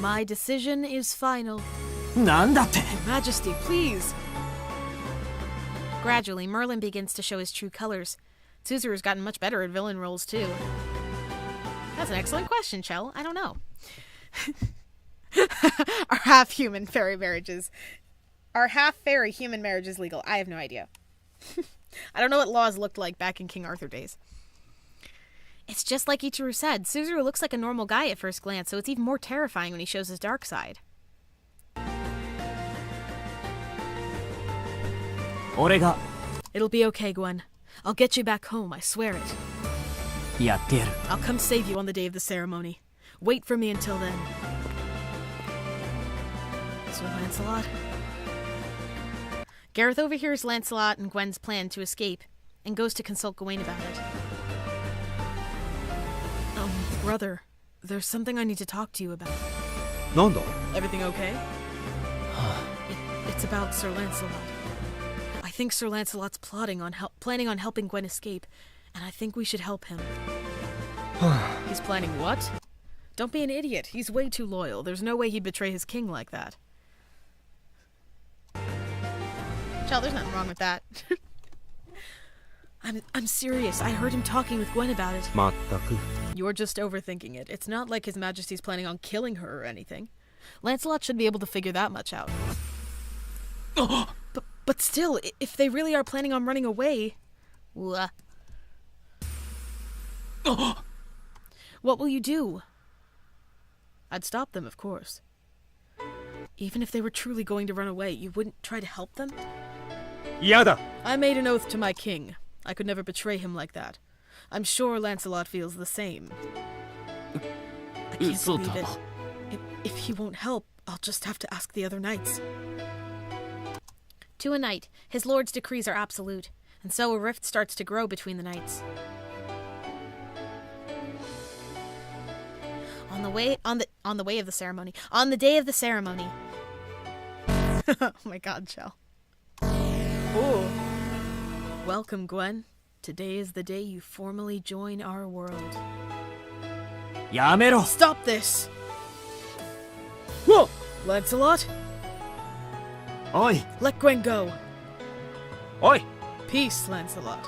My decision is final. なんだって Your Majesty, please! Gradually, Merlin begins to show his true colors. Tsuzuru's gotten much better at villain roles, too. That's an excellent question, Chell. I don't know. Are half-human fairy marriages... Are half-fairy human marriages legal? I have no idea. I don't know what laws looked like back in King Arthur days. It's just like Itaru said. Tsuzuru looks like a normal guy at first glance, so it's even more terrifying when he shows his dark side. 俺が It'll be okay, Gwen. I'll get you back home, I swear it. やってやる I'll come save you on the day of the ceremony. Wait for me until then. Sir Lancelot? Gareth overhears Lancelot and Gwen's plan to escape, and goes to consult Gawain about it. Brother, there's something I need to talk to you about. なんだ Everything okay? It's about Sir Lancelot. I think Sir Lancelot's planning on helping Gwen escape, and I think we should help him. He's planning what? Don't be an idiot. He's way too loyal. There's no way he'd betray his king like that. Chell, there's nothing wrong with that. I'm serious. I heard him talking with Gwen about it. まったく You're just overthinking it. It's not like His Majesty's planning on killing her or anything. Lancelot should be able to figure that much out. But still, if they really are planning on running away... What will you do? I'd stop them, of course. Even if they were truly going to run away, you wouldn't try to help them? 嫌だ I made an oath to my king. I could never betray him like that. I'm sure Lancelot feels the same. I can't believe it. If he won't help, I'll just have to ask the other knights. To a knight, his lord's decrees are absolute, and so a rift starts to grow between the knights. On the day of the ceremony. Oh my god, Chell. Oh. Welcome, Gwen. Today is the day you formally join our world. やめろ Stop this! Whoa! Lancelot? おい Let Gwen go. おい Peace, Lancelot.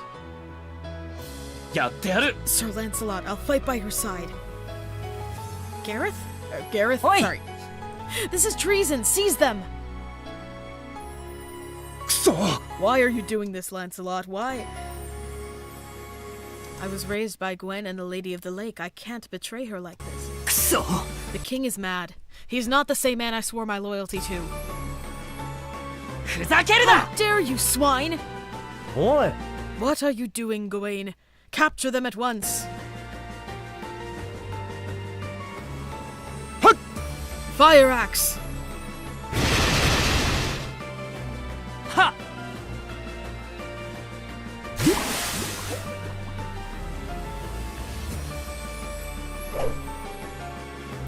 やってやる Sir Lancelot, I'll fight by your side. Gareth? Gareth? Oi! Sorry. This is treason! Seize them! くそ Why are you doing this, Lancelot? Why? I was raised by Gwen and the Lady of the Lake. I can't betray her like this. くそ The king is mad. He's not the same man I swore my loyalty to. ふざけるな How dare you, swine! おい What are you doing, Gawain? Capture them at once. Hut! Fire axe! は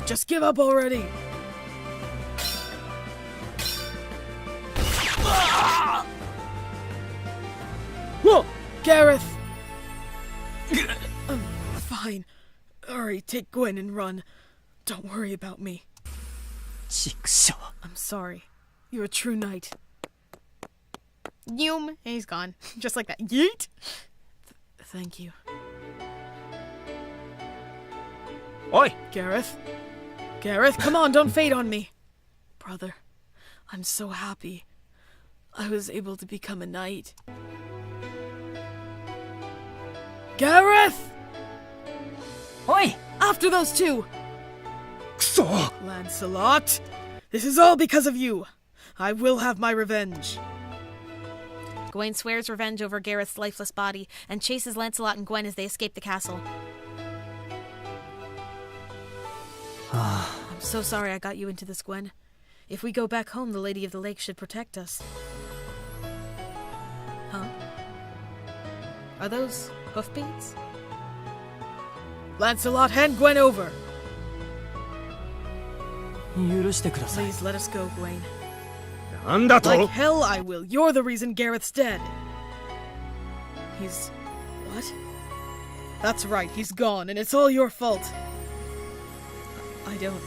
Just give up already. Whoa! Gareth! Fine. Hurry, take Gwen and run. Don't worry about me. ちくしょ I'm sorry. You're a true knight. Yum, and he's gone. Just like that. Yeet! Thank you. おい Gareth? Gareth, come on, don't fade on me. Brother, I'm so happy. I was able to become a knight. Gareth! おい After those two! くそ Lancelot! This is all because of you. I will have my revenge. Gawain swears revenge over Gareth's lifeless body and chases Lancelot and Gwen as they escape the castle. I'm so sorry I got you into this, Gwen. If we go back home, the Lady of the Lake should protect us. Huh? Are those hoofbeats? Lancelot, hand Gwen over! 許してください Please let us go, Gwen. なんだと Like hell I will. You're the reason Gareth's dead. He's... what? That's right, he's gone, and it's all your fault. I don't...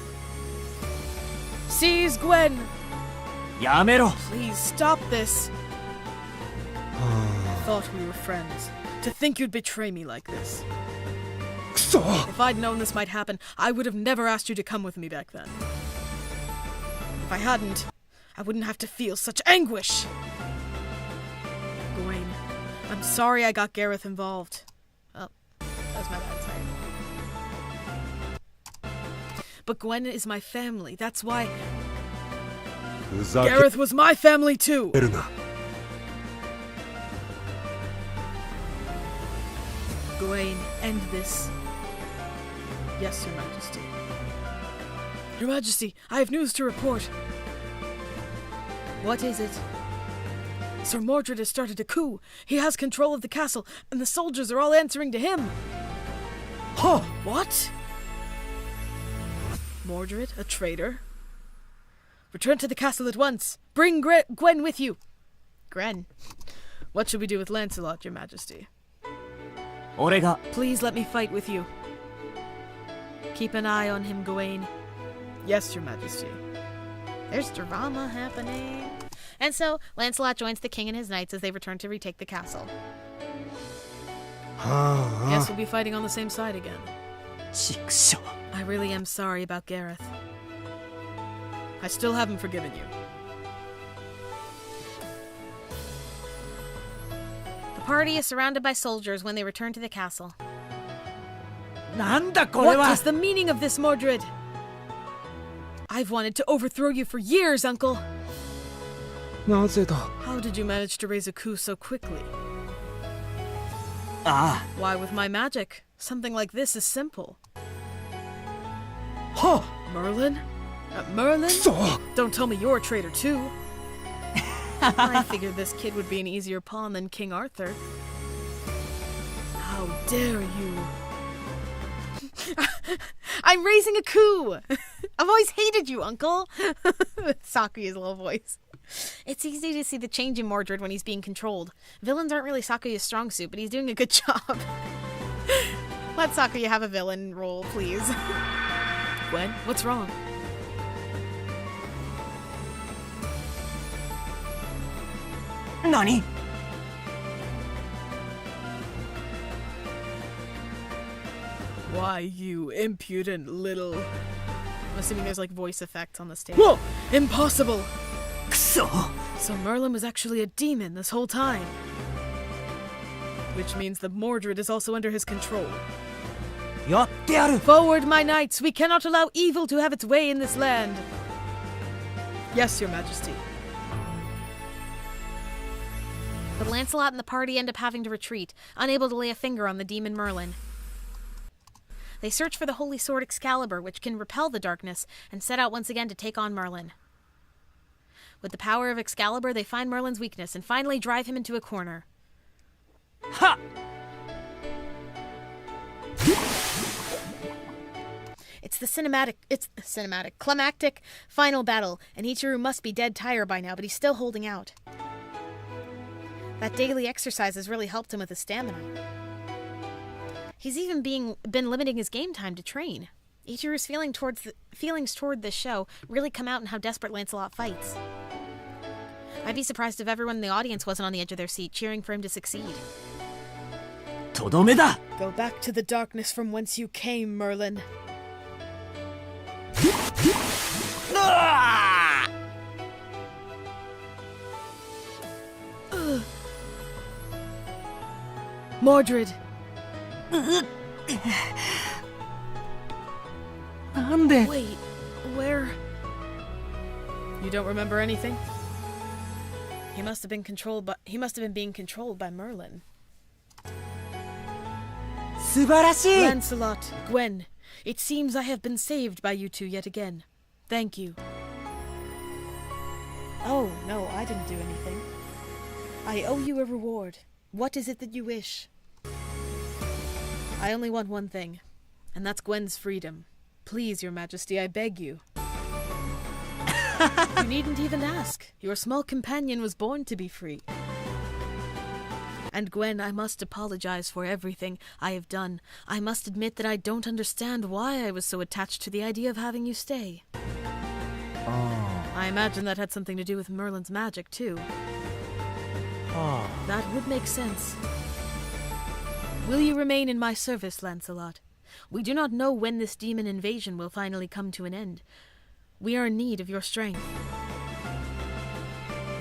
Seize Gwen! やめろ Please, stop this. I thought we were friends. To think you'd betray me like this. くそ If I'd known this might happen, I would have never asked you to come with me back then. If I hadn't, I wouldn't have to feel such anguish. Gawain, I'm sorry I got Gareth involved. Oh, that was my bad, sorry. But Gwen is my family, that's why... ふざけ Gareth was my family too! るな Gawain, end this. Yes, Your Majesty. Your Majesty, I have news to report. What is it? Sir Mordred has started a coup. He has control of the castle, and the soldiers are all answering to him. Huh? What? Mordred, a traitor? Return to the castle at once. Bring Gwen with you. Gwen? What should we do with Lancelot, Your Majesty? 俺が Please let me fight with you. Keep an eye on him, Gawain. Yes, your majesty. There's drama happening. And so, Lancelot joins the king and his knights as they return to retake the castle. Guess we'll be fighting on the same side again. ちくしょう I really am sorry about Gareth. I still haven't forgiven you. The party is surrounded by soldiers when they return to the castle. なんだこれ What は is the meaning of this, Mordred? I've wanted to overthrow you for years, Uncle. なぜだ How did you manage to raise a coup so quickly? あ Why, with my magic. Something like this is simple. あは Merlin? Merlin? そう Don't tell me you're a traitor, too. I figured this kid would be an easier pawn than King Arthur. How dare you? I'm raising a coup! I've always hated you, Uncle! Sakuya's little voice. It's easy to see the change in Mordred when he's being controlled. Villains aren't really Sakuya's strong suit, but he's doing a good job. Let Sakuya have a villain role, please. Gwen, what's wrong? Nani? Why, you impudent little... I'm assuming there's like voice effects on the stage. Whoa! Impossible! くそ So Merlin was actually a demon this whole time. Which means that Mordred is also under his control. やってやる Forward, my knights! We cannot allow evil to have its way in this land! Yes, your majesty. But Lancelot and the party end up having to retreat, unable to lay a finger on the demon Merlin. They search for the holy sword Excalibur, which can repel the darkness, and set out once again to take on Merlin. With the power of Excalibur, they find Merlin's weakness and finally drive him into a corner. は It's the climactic final battle, and Itaru must be dead tired by now, but he's still holding out. That daily exercise has really helped him with his stamina. He's even been limiting his game time to train. Itaru's feelings toward this show really come out in how desperate Lancelot fights. I'd be surprised if everyone in the audience wasn't on the edge of their seat cheering for him to succeed. とどめだ Go back to the darkness from whence you came, Merlin. うわ Mordred! なんで Wait, where? You don't remember anything? He must have been being controlled by Merlin. 素晴らしい Lancelot, Gwen, it seems I have been saved by you two yet again. Thank you. Oh, no, I didn't do anything. I owe you a reward. What is it that you wish? I only want one thing, and that's Gwen's freedom. Please, your majesty, I beg you. You needn't even ask. Your small companion was born to be free. And Gwen, I must apologize for everything I have done. I must admit that I don't understand why I was so attached to the idea of having you stay. I imagine that had something to do with Merlin's magic, too. That would make sense. Will you remain in my service, Lancelot? We do not know when this demon invasion will finally come to an end. We are in need of your strength.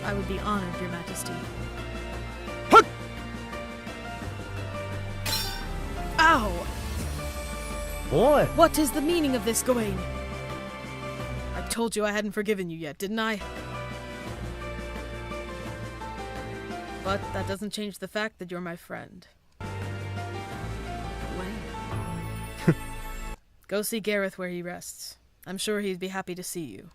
I would be honored, your majesty. Hut! Ow! おい What is the meaning of this, Gawain? I told you I hadn't forgiven you yet, didn't I? But that doesn't change the fact that you're my friend. Gawain. Go see Gareth where he rests. I'm sure he'd be happy to see you.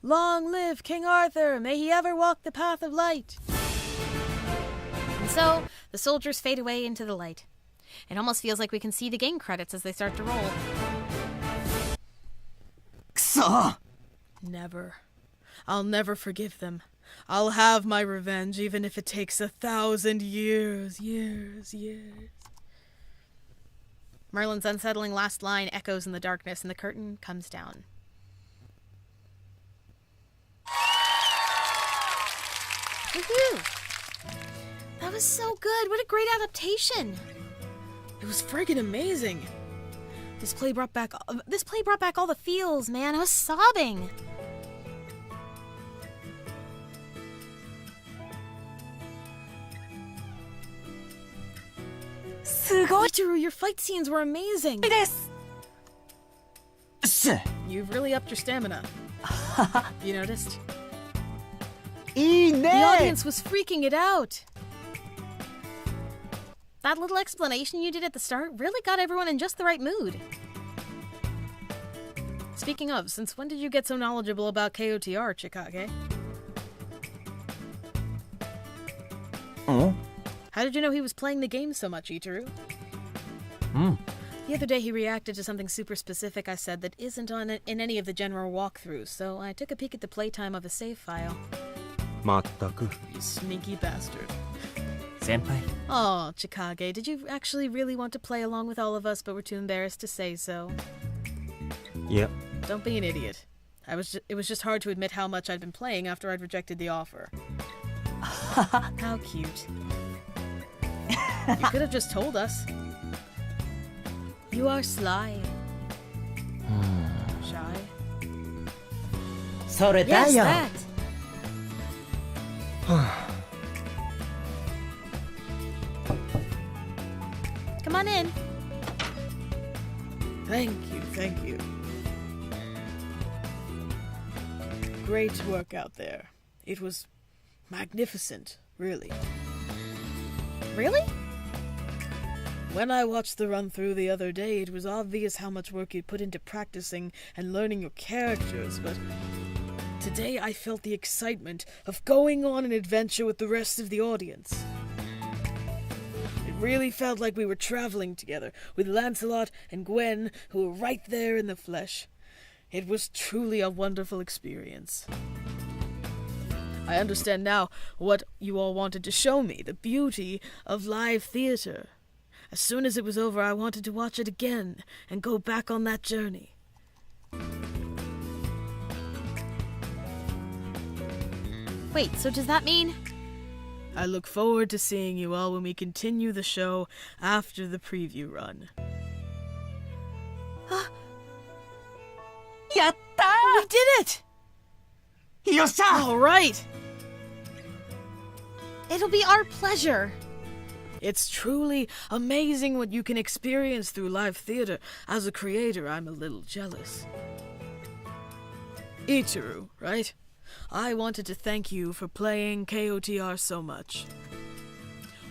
Long live King Arthur! May he ever walk the path of light! And so, the soldiers fade away into the light. It almost feels like we can see the game credits as they start to roll. くそ Never. I'll never forgive them. I'll have my revenge, even if it takes 1,000 years. Merlin's unsettling last line echoes in the darkness, and the curtain comes down. Woohoo! That was so good. What a great adaptation. It was friggin' amazing. This play brought back all the feels, man. I was sobbing. Itaru, your fight scenes were amazing. You've really upped your stamina. You noticed? The audience was freaking it out. That little explanation you did at the start really got everyone in just the right mood. Speaking of, since when did you get so knowledgeable about KOTR, Chikage? Oh? How did you know he was playing the game so much, Itaru? The other day he reacted to something super specific I said that isn't in any of the general walkthroughs, so I took a peek at the playtime of his save file. まったく You sneaky bastard. 先輩 Oh, Chikage, did you actually really want to play along with all of us but were too embarrassed to say so? いや Don't be an idiot. It was just hard to admit how much I'd been playing after I'd rejected the offer. How cute. You could have just told us. You are sly. Shy. それだ Yes, よ that. Come on in. Thank you. Great work out there. It was magnificent, really. Really? When I watched the run-through the other day, it was obvious how much work you'd put into practicing and learning your characters, but today I felt the excitement of going on an adventure with the rest of the audience. It really felt like we were traveling together, with Lancelot and Gwen, who were right there in the flesh. It was truly a wonderful experience. I understand now what you all wanted to show me, the beauty of live theater. As soon as it was over, I wanted to watch it again and go back on that journey. Wait, so does that mean... I look forward to seeing you all when we continue the show after the preview run. やった We did it! ーよっしゃ All right! It'll be our pleasure. It's truly amazing what you can experience through live theater. As a creator, I'm a little jealous. Itaru, right? I wanted to thank you for playing KOTR so much.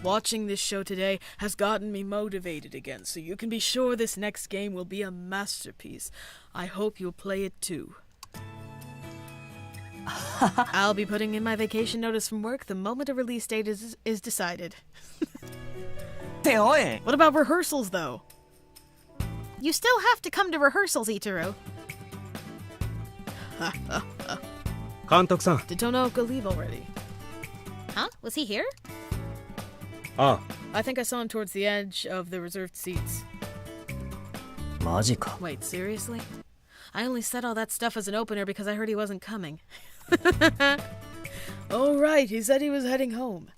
Watching this show today has gotten me motivated again, so you can be sure this next game will be a masterpiece. I hope you'll play it too. I'll be putting in my vacation notice from work the moment a release date is decided. っておい What about rehearsals, though? You still have to come to rehearsals, Itaru. 監督さん Did Tonoka leave already? Huh? Was he here? あ I think I saw him towards the edge of the reserved seats. マジか Wait, seriously? I only said all that stuff as an opener because I heard he wasn't coming. Oh, right, he said he was heading home.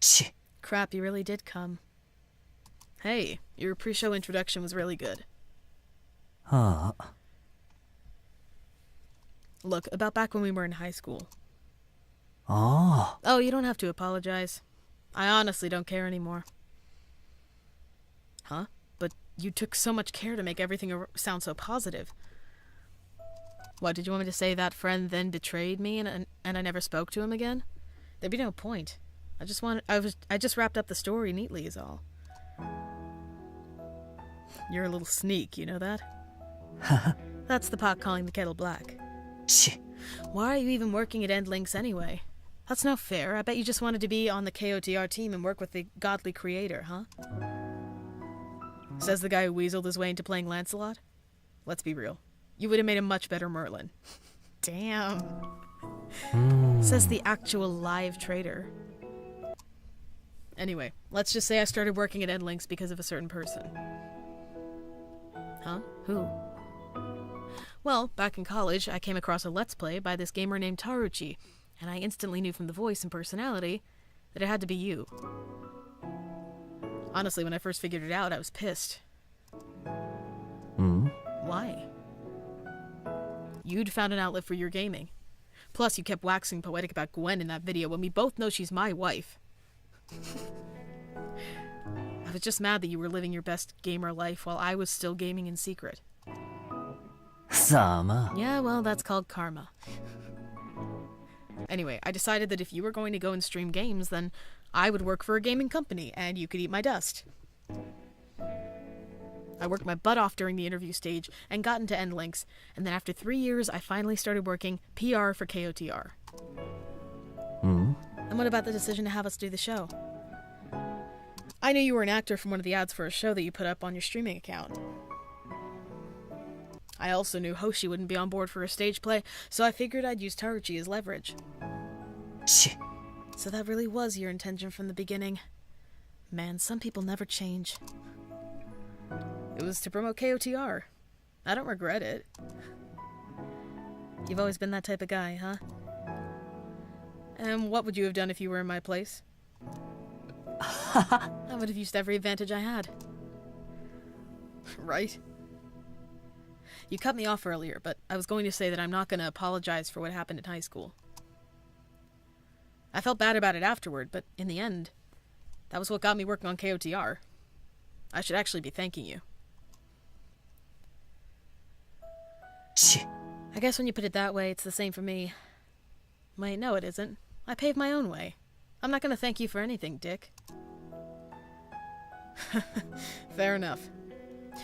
Shit. Crap, he really did come. Hey, your pre-show introduction was really good. ああ Look, about back when we were in high school. ああ Oh, you don't have to apologize. I honestly don't care anymore. Huh? But you took so much care to make everything sound so positive. What, did you want me to say that friend then betrayed me and I never spoke to him again? There'd be no point. I just wrapped up the story neatly is all. You're a little sneak, you know that? That's the pot calling the kettle black. Shit. Why are you even working at Endlinks anyway? That's not fair. I bet you just wanted to be on the KOTR team and work with the godly creator, huh? Says the guy who weaseled his way into playing Lancelot. Let's be real. You would have made a much better Merlin. Damn. Says the actual live traitor. Anyway, let's just say I started working at Endlinks because of a certain person. Huh? Who? Well, back in college, I came across a Let's Play by this gamer named Taruchi, and I instantly knew from the voice and personality that it had to be you. Honestly, when I first figured it out, I was pissed. Why? You'd found an outlet for your gaming. Plus, you kept waxing poetic about Gwen in that video when we both know she's my wife. I was just mad that you were living your best gamer life while I was still gaming in secret. Sama. Yeah, well, that's called karma. Anyway, I decided that if you were going to go and stream games, then I would work for a gaming company, and you could eat my dust. I worked my butt off during the interview stage and got into Endlinks, and then after 3 years, I finally started working PR for KOTR. And what about the decision to have us do the show? I knew you were an actor from one of the ads for a show that you put up on your streaming account. I also knew Hoshi wouldn't be on board for a stage play, so I figured I'd use Taruchi as leverage. So that really was your intention from the beginning. Man, some people never change. It was to promote KOTR. I don't regret it. You've always been that type of guy, huh? And what would you have done if you were in my place? I would have used every advantage I had. Right? You cut me off earlier, but I was going to say that I'm not going to apologize for what happened in high school. I felt bad about it afterward, but in the end, that was what got me working on KOTR. I should actually be thanking you. I guess when you put it that way, it's the same for me. Wait, no it isn't. I paved my own way. I'm not going to thank you for anything, Dick. Fair enough.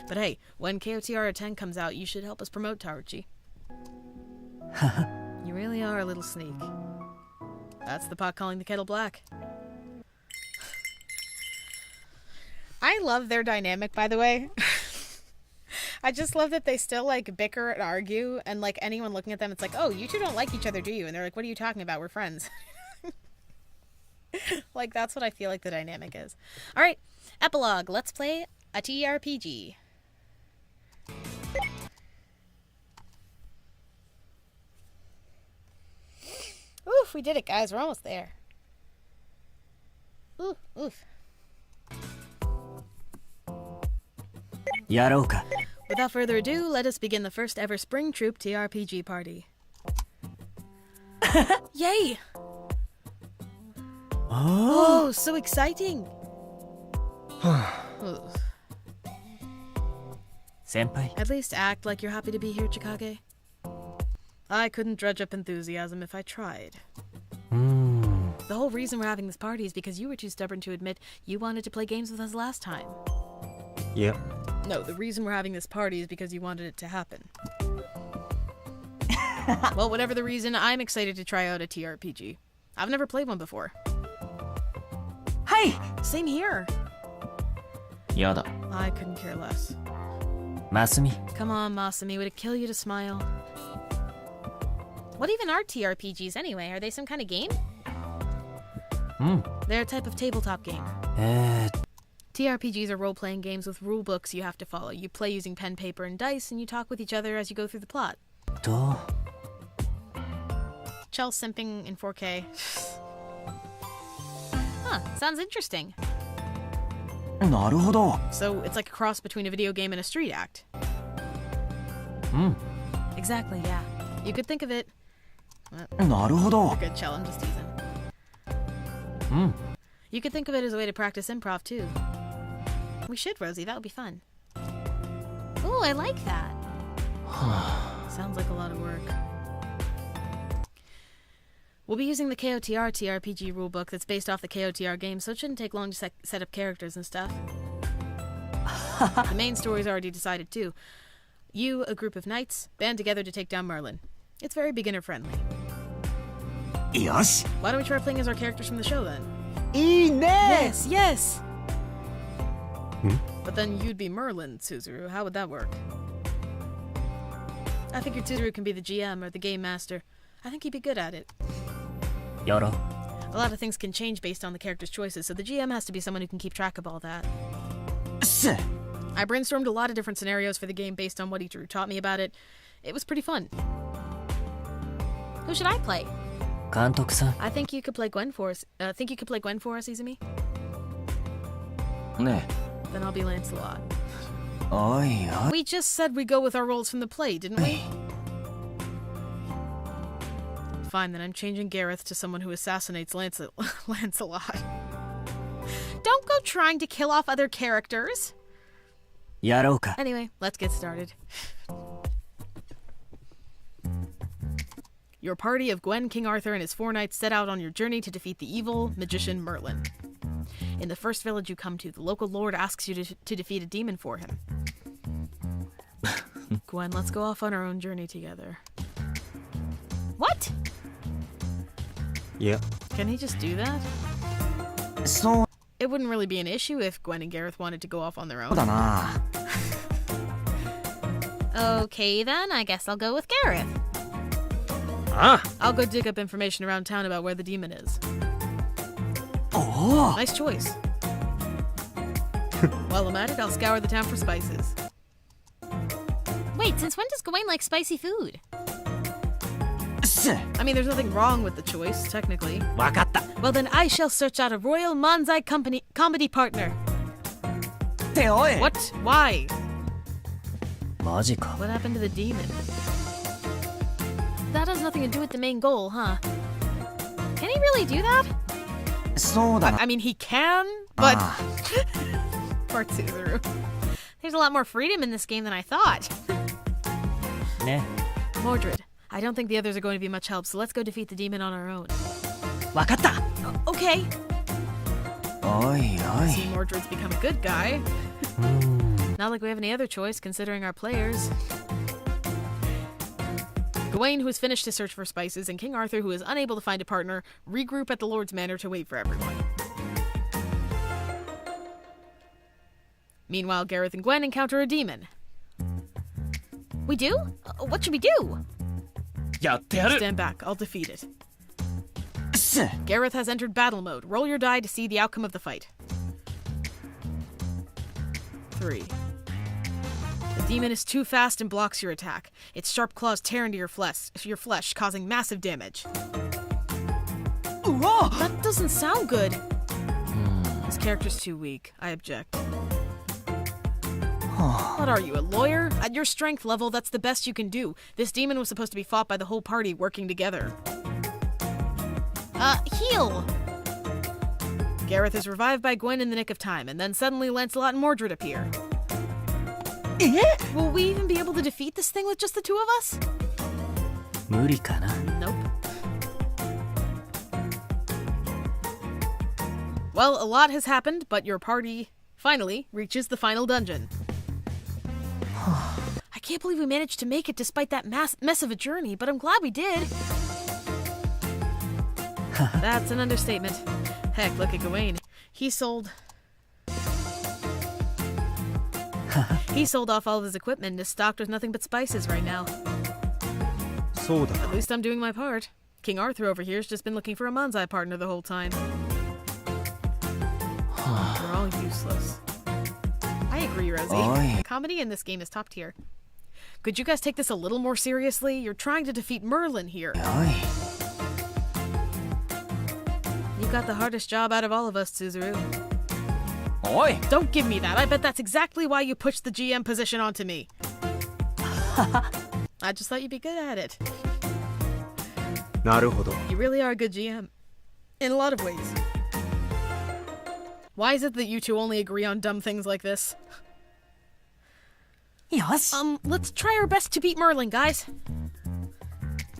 But hey, when KOTR 10 comes out, you should help us promote Taruchi. You really are a little sneak. That's the pot calling the kettle black. I love their dynamic, by the way. I just love that they still, like, bicker and argue, and, like, anyone looking at them, it's like, oh, you two don't like each other, do you? And they're like, what are you talking about? We're friends. Like, that's what I feel like the dynamic is. Alright, epilogue. Let's play a TRPG. Oof, we did it, guys. We're almost there. Oof, oof. Yarouka. Without further ado, let us begin the first ever Spring Troupe TRPG party. Yay! Oh, so exciting! Senpai. At least act like you're happy to be here, Chikage. I couldn't dredge up enthusiasm if I tried. The whole reason we're having this party is because you were too stubborn to admit you wanted to play games with us last time. Yep. No, the reason we're having this party is because you wanted it to happen. Well, whatever the reason, I'm excited to try out a TRPG. I've never played one before. Hey! Same here. Yada. I couldn't care less. Masumi. Come on, Masumi, would it kill you to smile? What even are TRPGs anyway? Are they some kind of game? They're a type of tabletop game. TRPGs are role-playing games with rule books you have to follow. You play using pen, paper, and dice, and you talk with each other as you go through the plot. Chell simping in 4K. Huh, sounds interesting. So it's like a cross between a video game and a street act. Exactly, yeah. You could think of it. You're good, Chell, I'm just teasing. You could think of it as a way to practice improv, too. We should, Rosie. That would be fun. Ooh, I like that. Sounds like a lot of work. We'll be using the KOTR TRPG rulebook that's based off the KOTR game, so it shouldn't take long to set up characters and stuff. The main story's already decided, too. You, a group of knights, band together to take down Merlin. It's very beginner-friendly. Yosh. Why don't we try playing as our characters from the show, then? Ine! Yes, yes! But then you'd be Merlin, Tsuzuru. How would that work? I figured Tsuzuru can be the GM or the game master. I think he'd be good at it. やろう。 A lot of things can change based on the character's choices, so the GM has to be someone who can keep track of all that. I brainstormed a lot of different scenarios for the game based on what Itaru taught me about it. It was pretty fun. Who should I play? 監督さん。 I think you could play Gwen for us. Think you could play Gwen for us, Izumi? ね Then I'll be Lancelot. え。おいおい。 We just said we go with our roles from the play, didn't we? Fine, then I'm changing Gareth to someone who assassinates Lancelot. Don't go trying to kill off other characters. やろうか。 Anyway, let's get started. Your party of Gwen, King Arthur, and his 4 knights set out on your journey to defeat the evil magician Merlin. In the first village you come to, the local lord asks you to defeat a demon for him. Gwen, let's go off on our own journey together. What? Yeah. Can he just do that? そう It wouldn't really be an issue if Gwen and Gareth wanted to go off on their own. だな。 Okay then, I guess I'll go with Gareth. Ah! I'll go dig up information around town about where the demon is. おお。 Nice choice. While I'm at it, I'll scour the town for spices. Wait, since when does Gawain like spicy food? す。 I mean, there's nothing wrong with the choice, technically. わかった。 Well then, I shall search out a royal manzai comedy partner. っておい。 What? Why? マジか。 What happened to the demon? That has nothing to do with the main goal, huh? Can he really do that? そうだな。 I mean, he can, but... あ Poor Tsuzuru. There's a lot more freedom in this game than I thought. あ。ね。 Mordred, I don't think the others are going to be much help, so let's go defeat the demon on our own. わかった。 Okay. おいお See, い。 Mordred's become a good guy. Not like we have any other choice, considering our players. Gawain, who has finished his search for spices, and King Arthur, who is unable to find a partner, regroup at the Lord's Manor to wait for everyone. Meanwhile, Gareth and Gwen encounter a demon. We do? What should we do? やってやる Stand back, I'll defeat it. す。 Gareth has entered battle mode. Roll your die to see the outcome of the fight. 3. The demon is too fast and blocks your attack. Its sharp claws tear into your flesh, causing massive damage. うわ。 That doesn't sound good. This character's too weak. I object. What are you, a lawyer? At your strength level, that's the best you can do. This demon was supposed to be fought by the whole party working together. Heal. Gareth is revived by Gwen in the nick of time, and then suddenly Lancelot and Mordred appear. え Will we even be able to defeat this thing with just the 2 of us? 無理かな。 Nope. Well, a lot has happened, but your party finally reaches the final dungeon. I can't believe we managed to make it despite that mess of a journey, but I'm glad we did. That's an understatement. Heck, look at Gawain. He sold off all of his equipment and is stocked with nothing but spices right now. そうだ At least I'm doing my part. King Arthur over here's just been looking for a manzai partner the whole time. We're all useless. I agree, Rosie. Oi. The comedy in this game is top tier. Could you guys take this a little more seriously? You're trying to defeat Merlin here. おい。 You got the hardest job out of all of us, Tsuzuru. おい。 Don't give me that. I bet that's exactly why you pushed the GM position onto me. I just thought you'd be good at it. なるほど You really are a good GM. In a lot of ways. Why is it that you two only agree on dumb things like this? よし。 Let's try our best to beat Merlin, guys.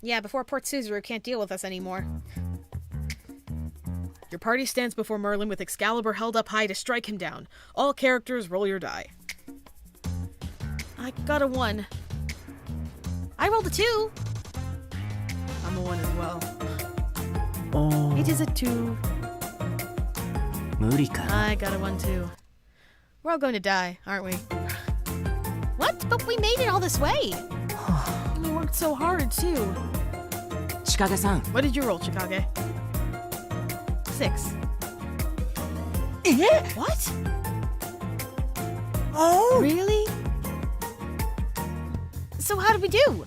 Yeah, before poor Tsuzuru can't deal with us anymore. Your party stands before Merlin with Excalibur held up high to strike him down. All characters roll your die. I got a 1. I rolled a 2. I'm a 1 as well. お It is a 2. 無理かな。 I got a 1 too. We're all going to die, aren't we? What? But we made it all this way. We worked so hard, too. Chikage-san. What did you roll, Chikage? 6. What? Oh! Really? So how did we do?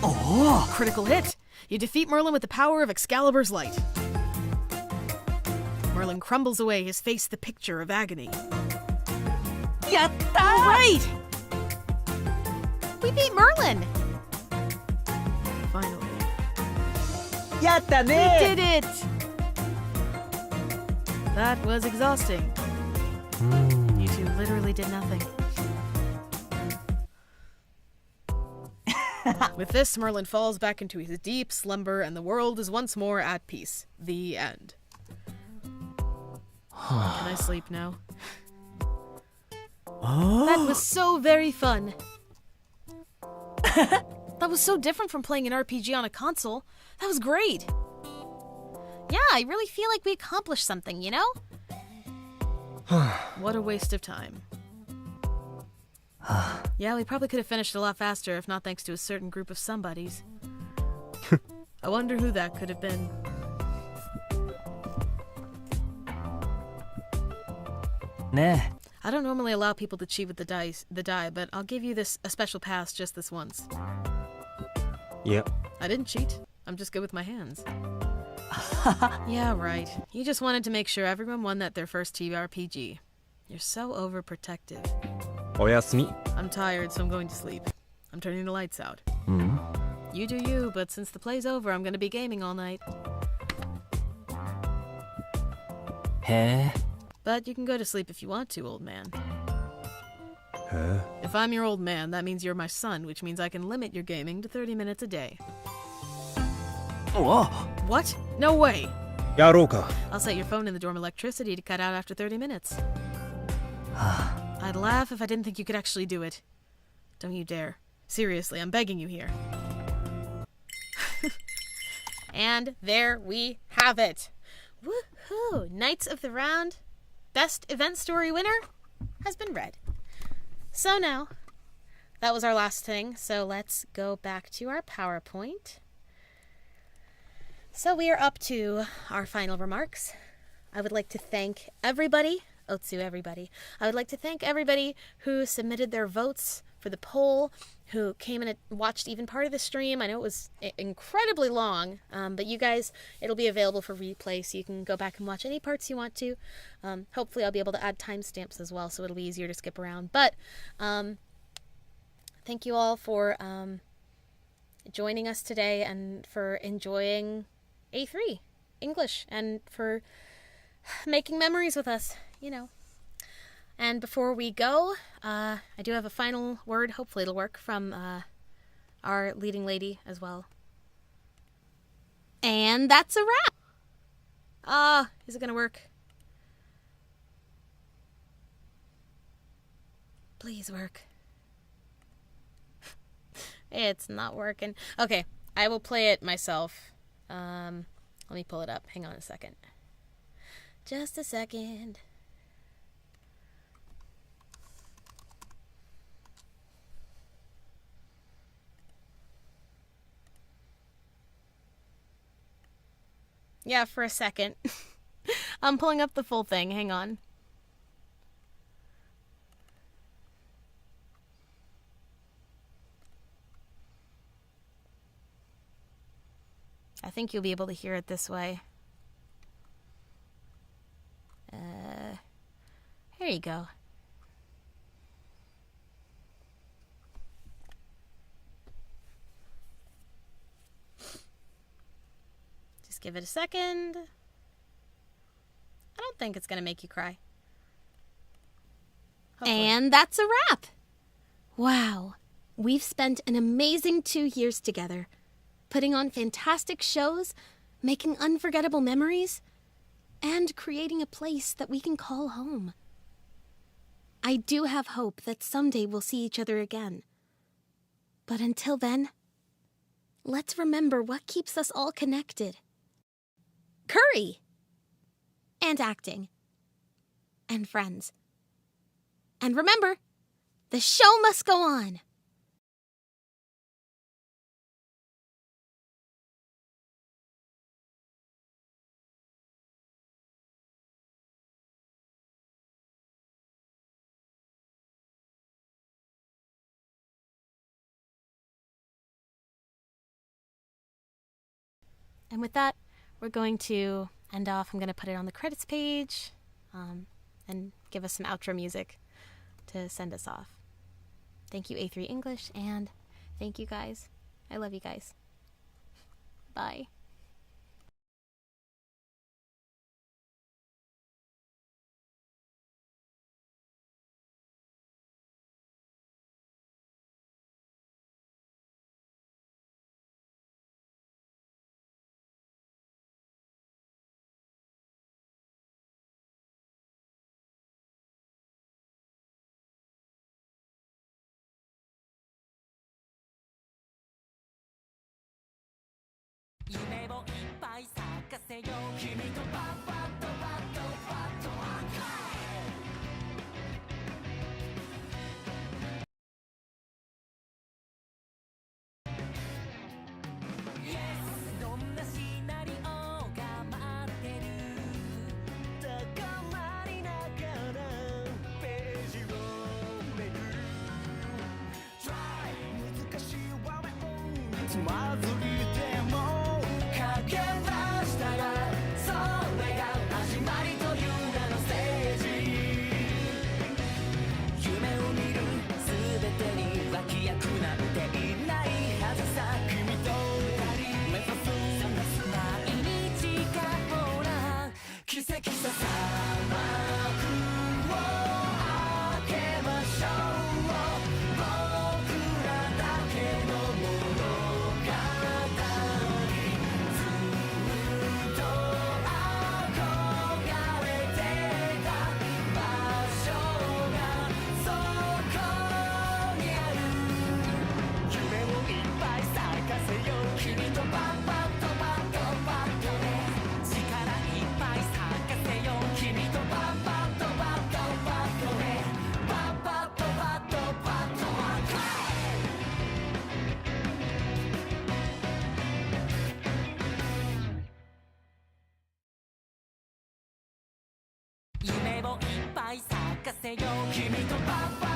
Oh! Critical hit. You defeat Merlin with the power of Excalibur's light. Merlin crumbles away, his face the picture of agony. Yatta! All right! We beat Merlin. Finally. Yatta We ne! did it! That was exhausting. You two literally did nothing. With this, Merlin falls back into his deep slumber, and the world is once more at peace. The end. Can I sleep now? That was so very fun. That was so different from playing an RPG on a console. That was great. Yeah, I really feel like we accomplished something, you know? What a waste of time. Yeah, we probably could have finished a lot faster if not thanks to a certain group of somebodies. I wonder who that could have been. Ne. I don't normally allow people to cheat with the die, but I'll give you a special pass just this once. Yep. I didn't cheat. I'm just good with my hands. Yeah, right. You just wanted to make sure everyone won their first TRPG. You're so overprotective. Oyasumi. I'm tired, so I'm going to sleep. I'm turning the lights out. You do you, but since the play's over, I'm going to be gaming all night. He. But you can go to sleep if you want to, old man. Huh? If I'm your old man, that means you're my son, which means I can limit your gaming to 30 minutes a day. Whoa. What? No way! Yarouka. I'll set your phone in the dorm electricity to cut out after 30 minutes. I'd laugh if I didn't think you could actually do it. Don't you dare. Seriously, I'm begging you here. And there we have it. Woohoo! Knights of the Round, best event story winner, has been read. So now, that was our last thing, so let's go back to our PowerPoint. So we are up to our final remarks. I would like to thank everybody, Otsu everybody. I would like to thank everybody who submitted their votes for the poll, who came and watched even part of the stream. I know it was incredibly long, but you guys, it'll be available for replay, so you can go back and watch any parts you want to. Hopefully I'll be able to add timestamps as well, so it'll be easier to skip around. But thank you all for joining us today and for enjoying A3 English and for making memories with us, you know. And before we go, I do have a final word, hopefully it'll work, from our leading lady as well. And that's a wrap. Is it gonna work? Please work. It's not working. Okay, I will play it myself. Let me pull it up. Hang on a second. Just a second. Yeah, for a second. I'm pulling up the full thing. Hang on. I think you'll be able to hear it this way. Here you go. Just give it a second. I don't think it's going to make you cry. Hopefully. And that's a wrap. Wow. We've spent an amazing 2 years together, putting on fantastic shows, making unforgettable memories, and creating a place that we can call home. I do have hope that someday we'll see each other again. But until then, let's remember what keeps us all connected. Curry! And acting. And friends. And remember, the show must go on. And with that, we're going to end off. I'm going to put it on the credits page and give us some outro music to send us off. Thank you, A3 English, and thank you guys. I love you guys. Bye. "夢をいっぱい咲かせよう君とパパ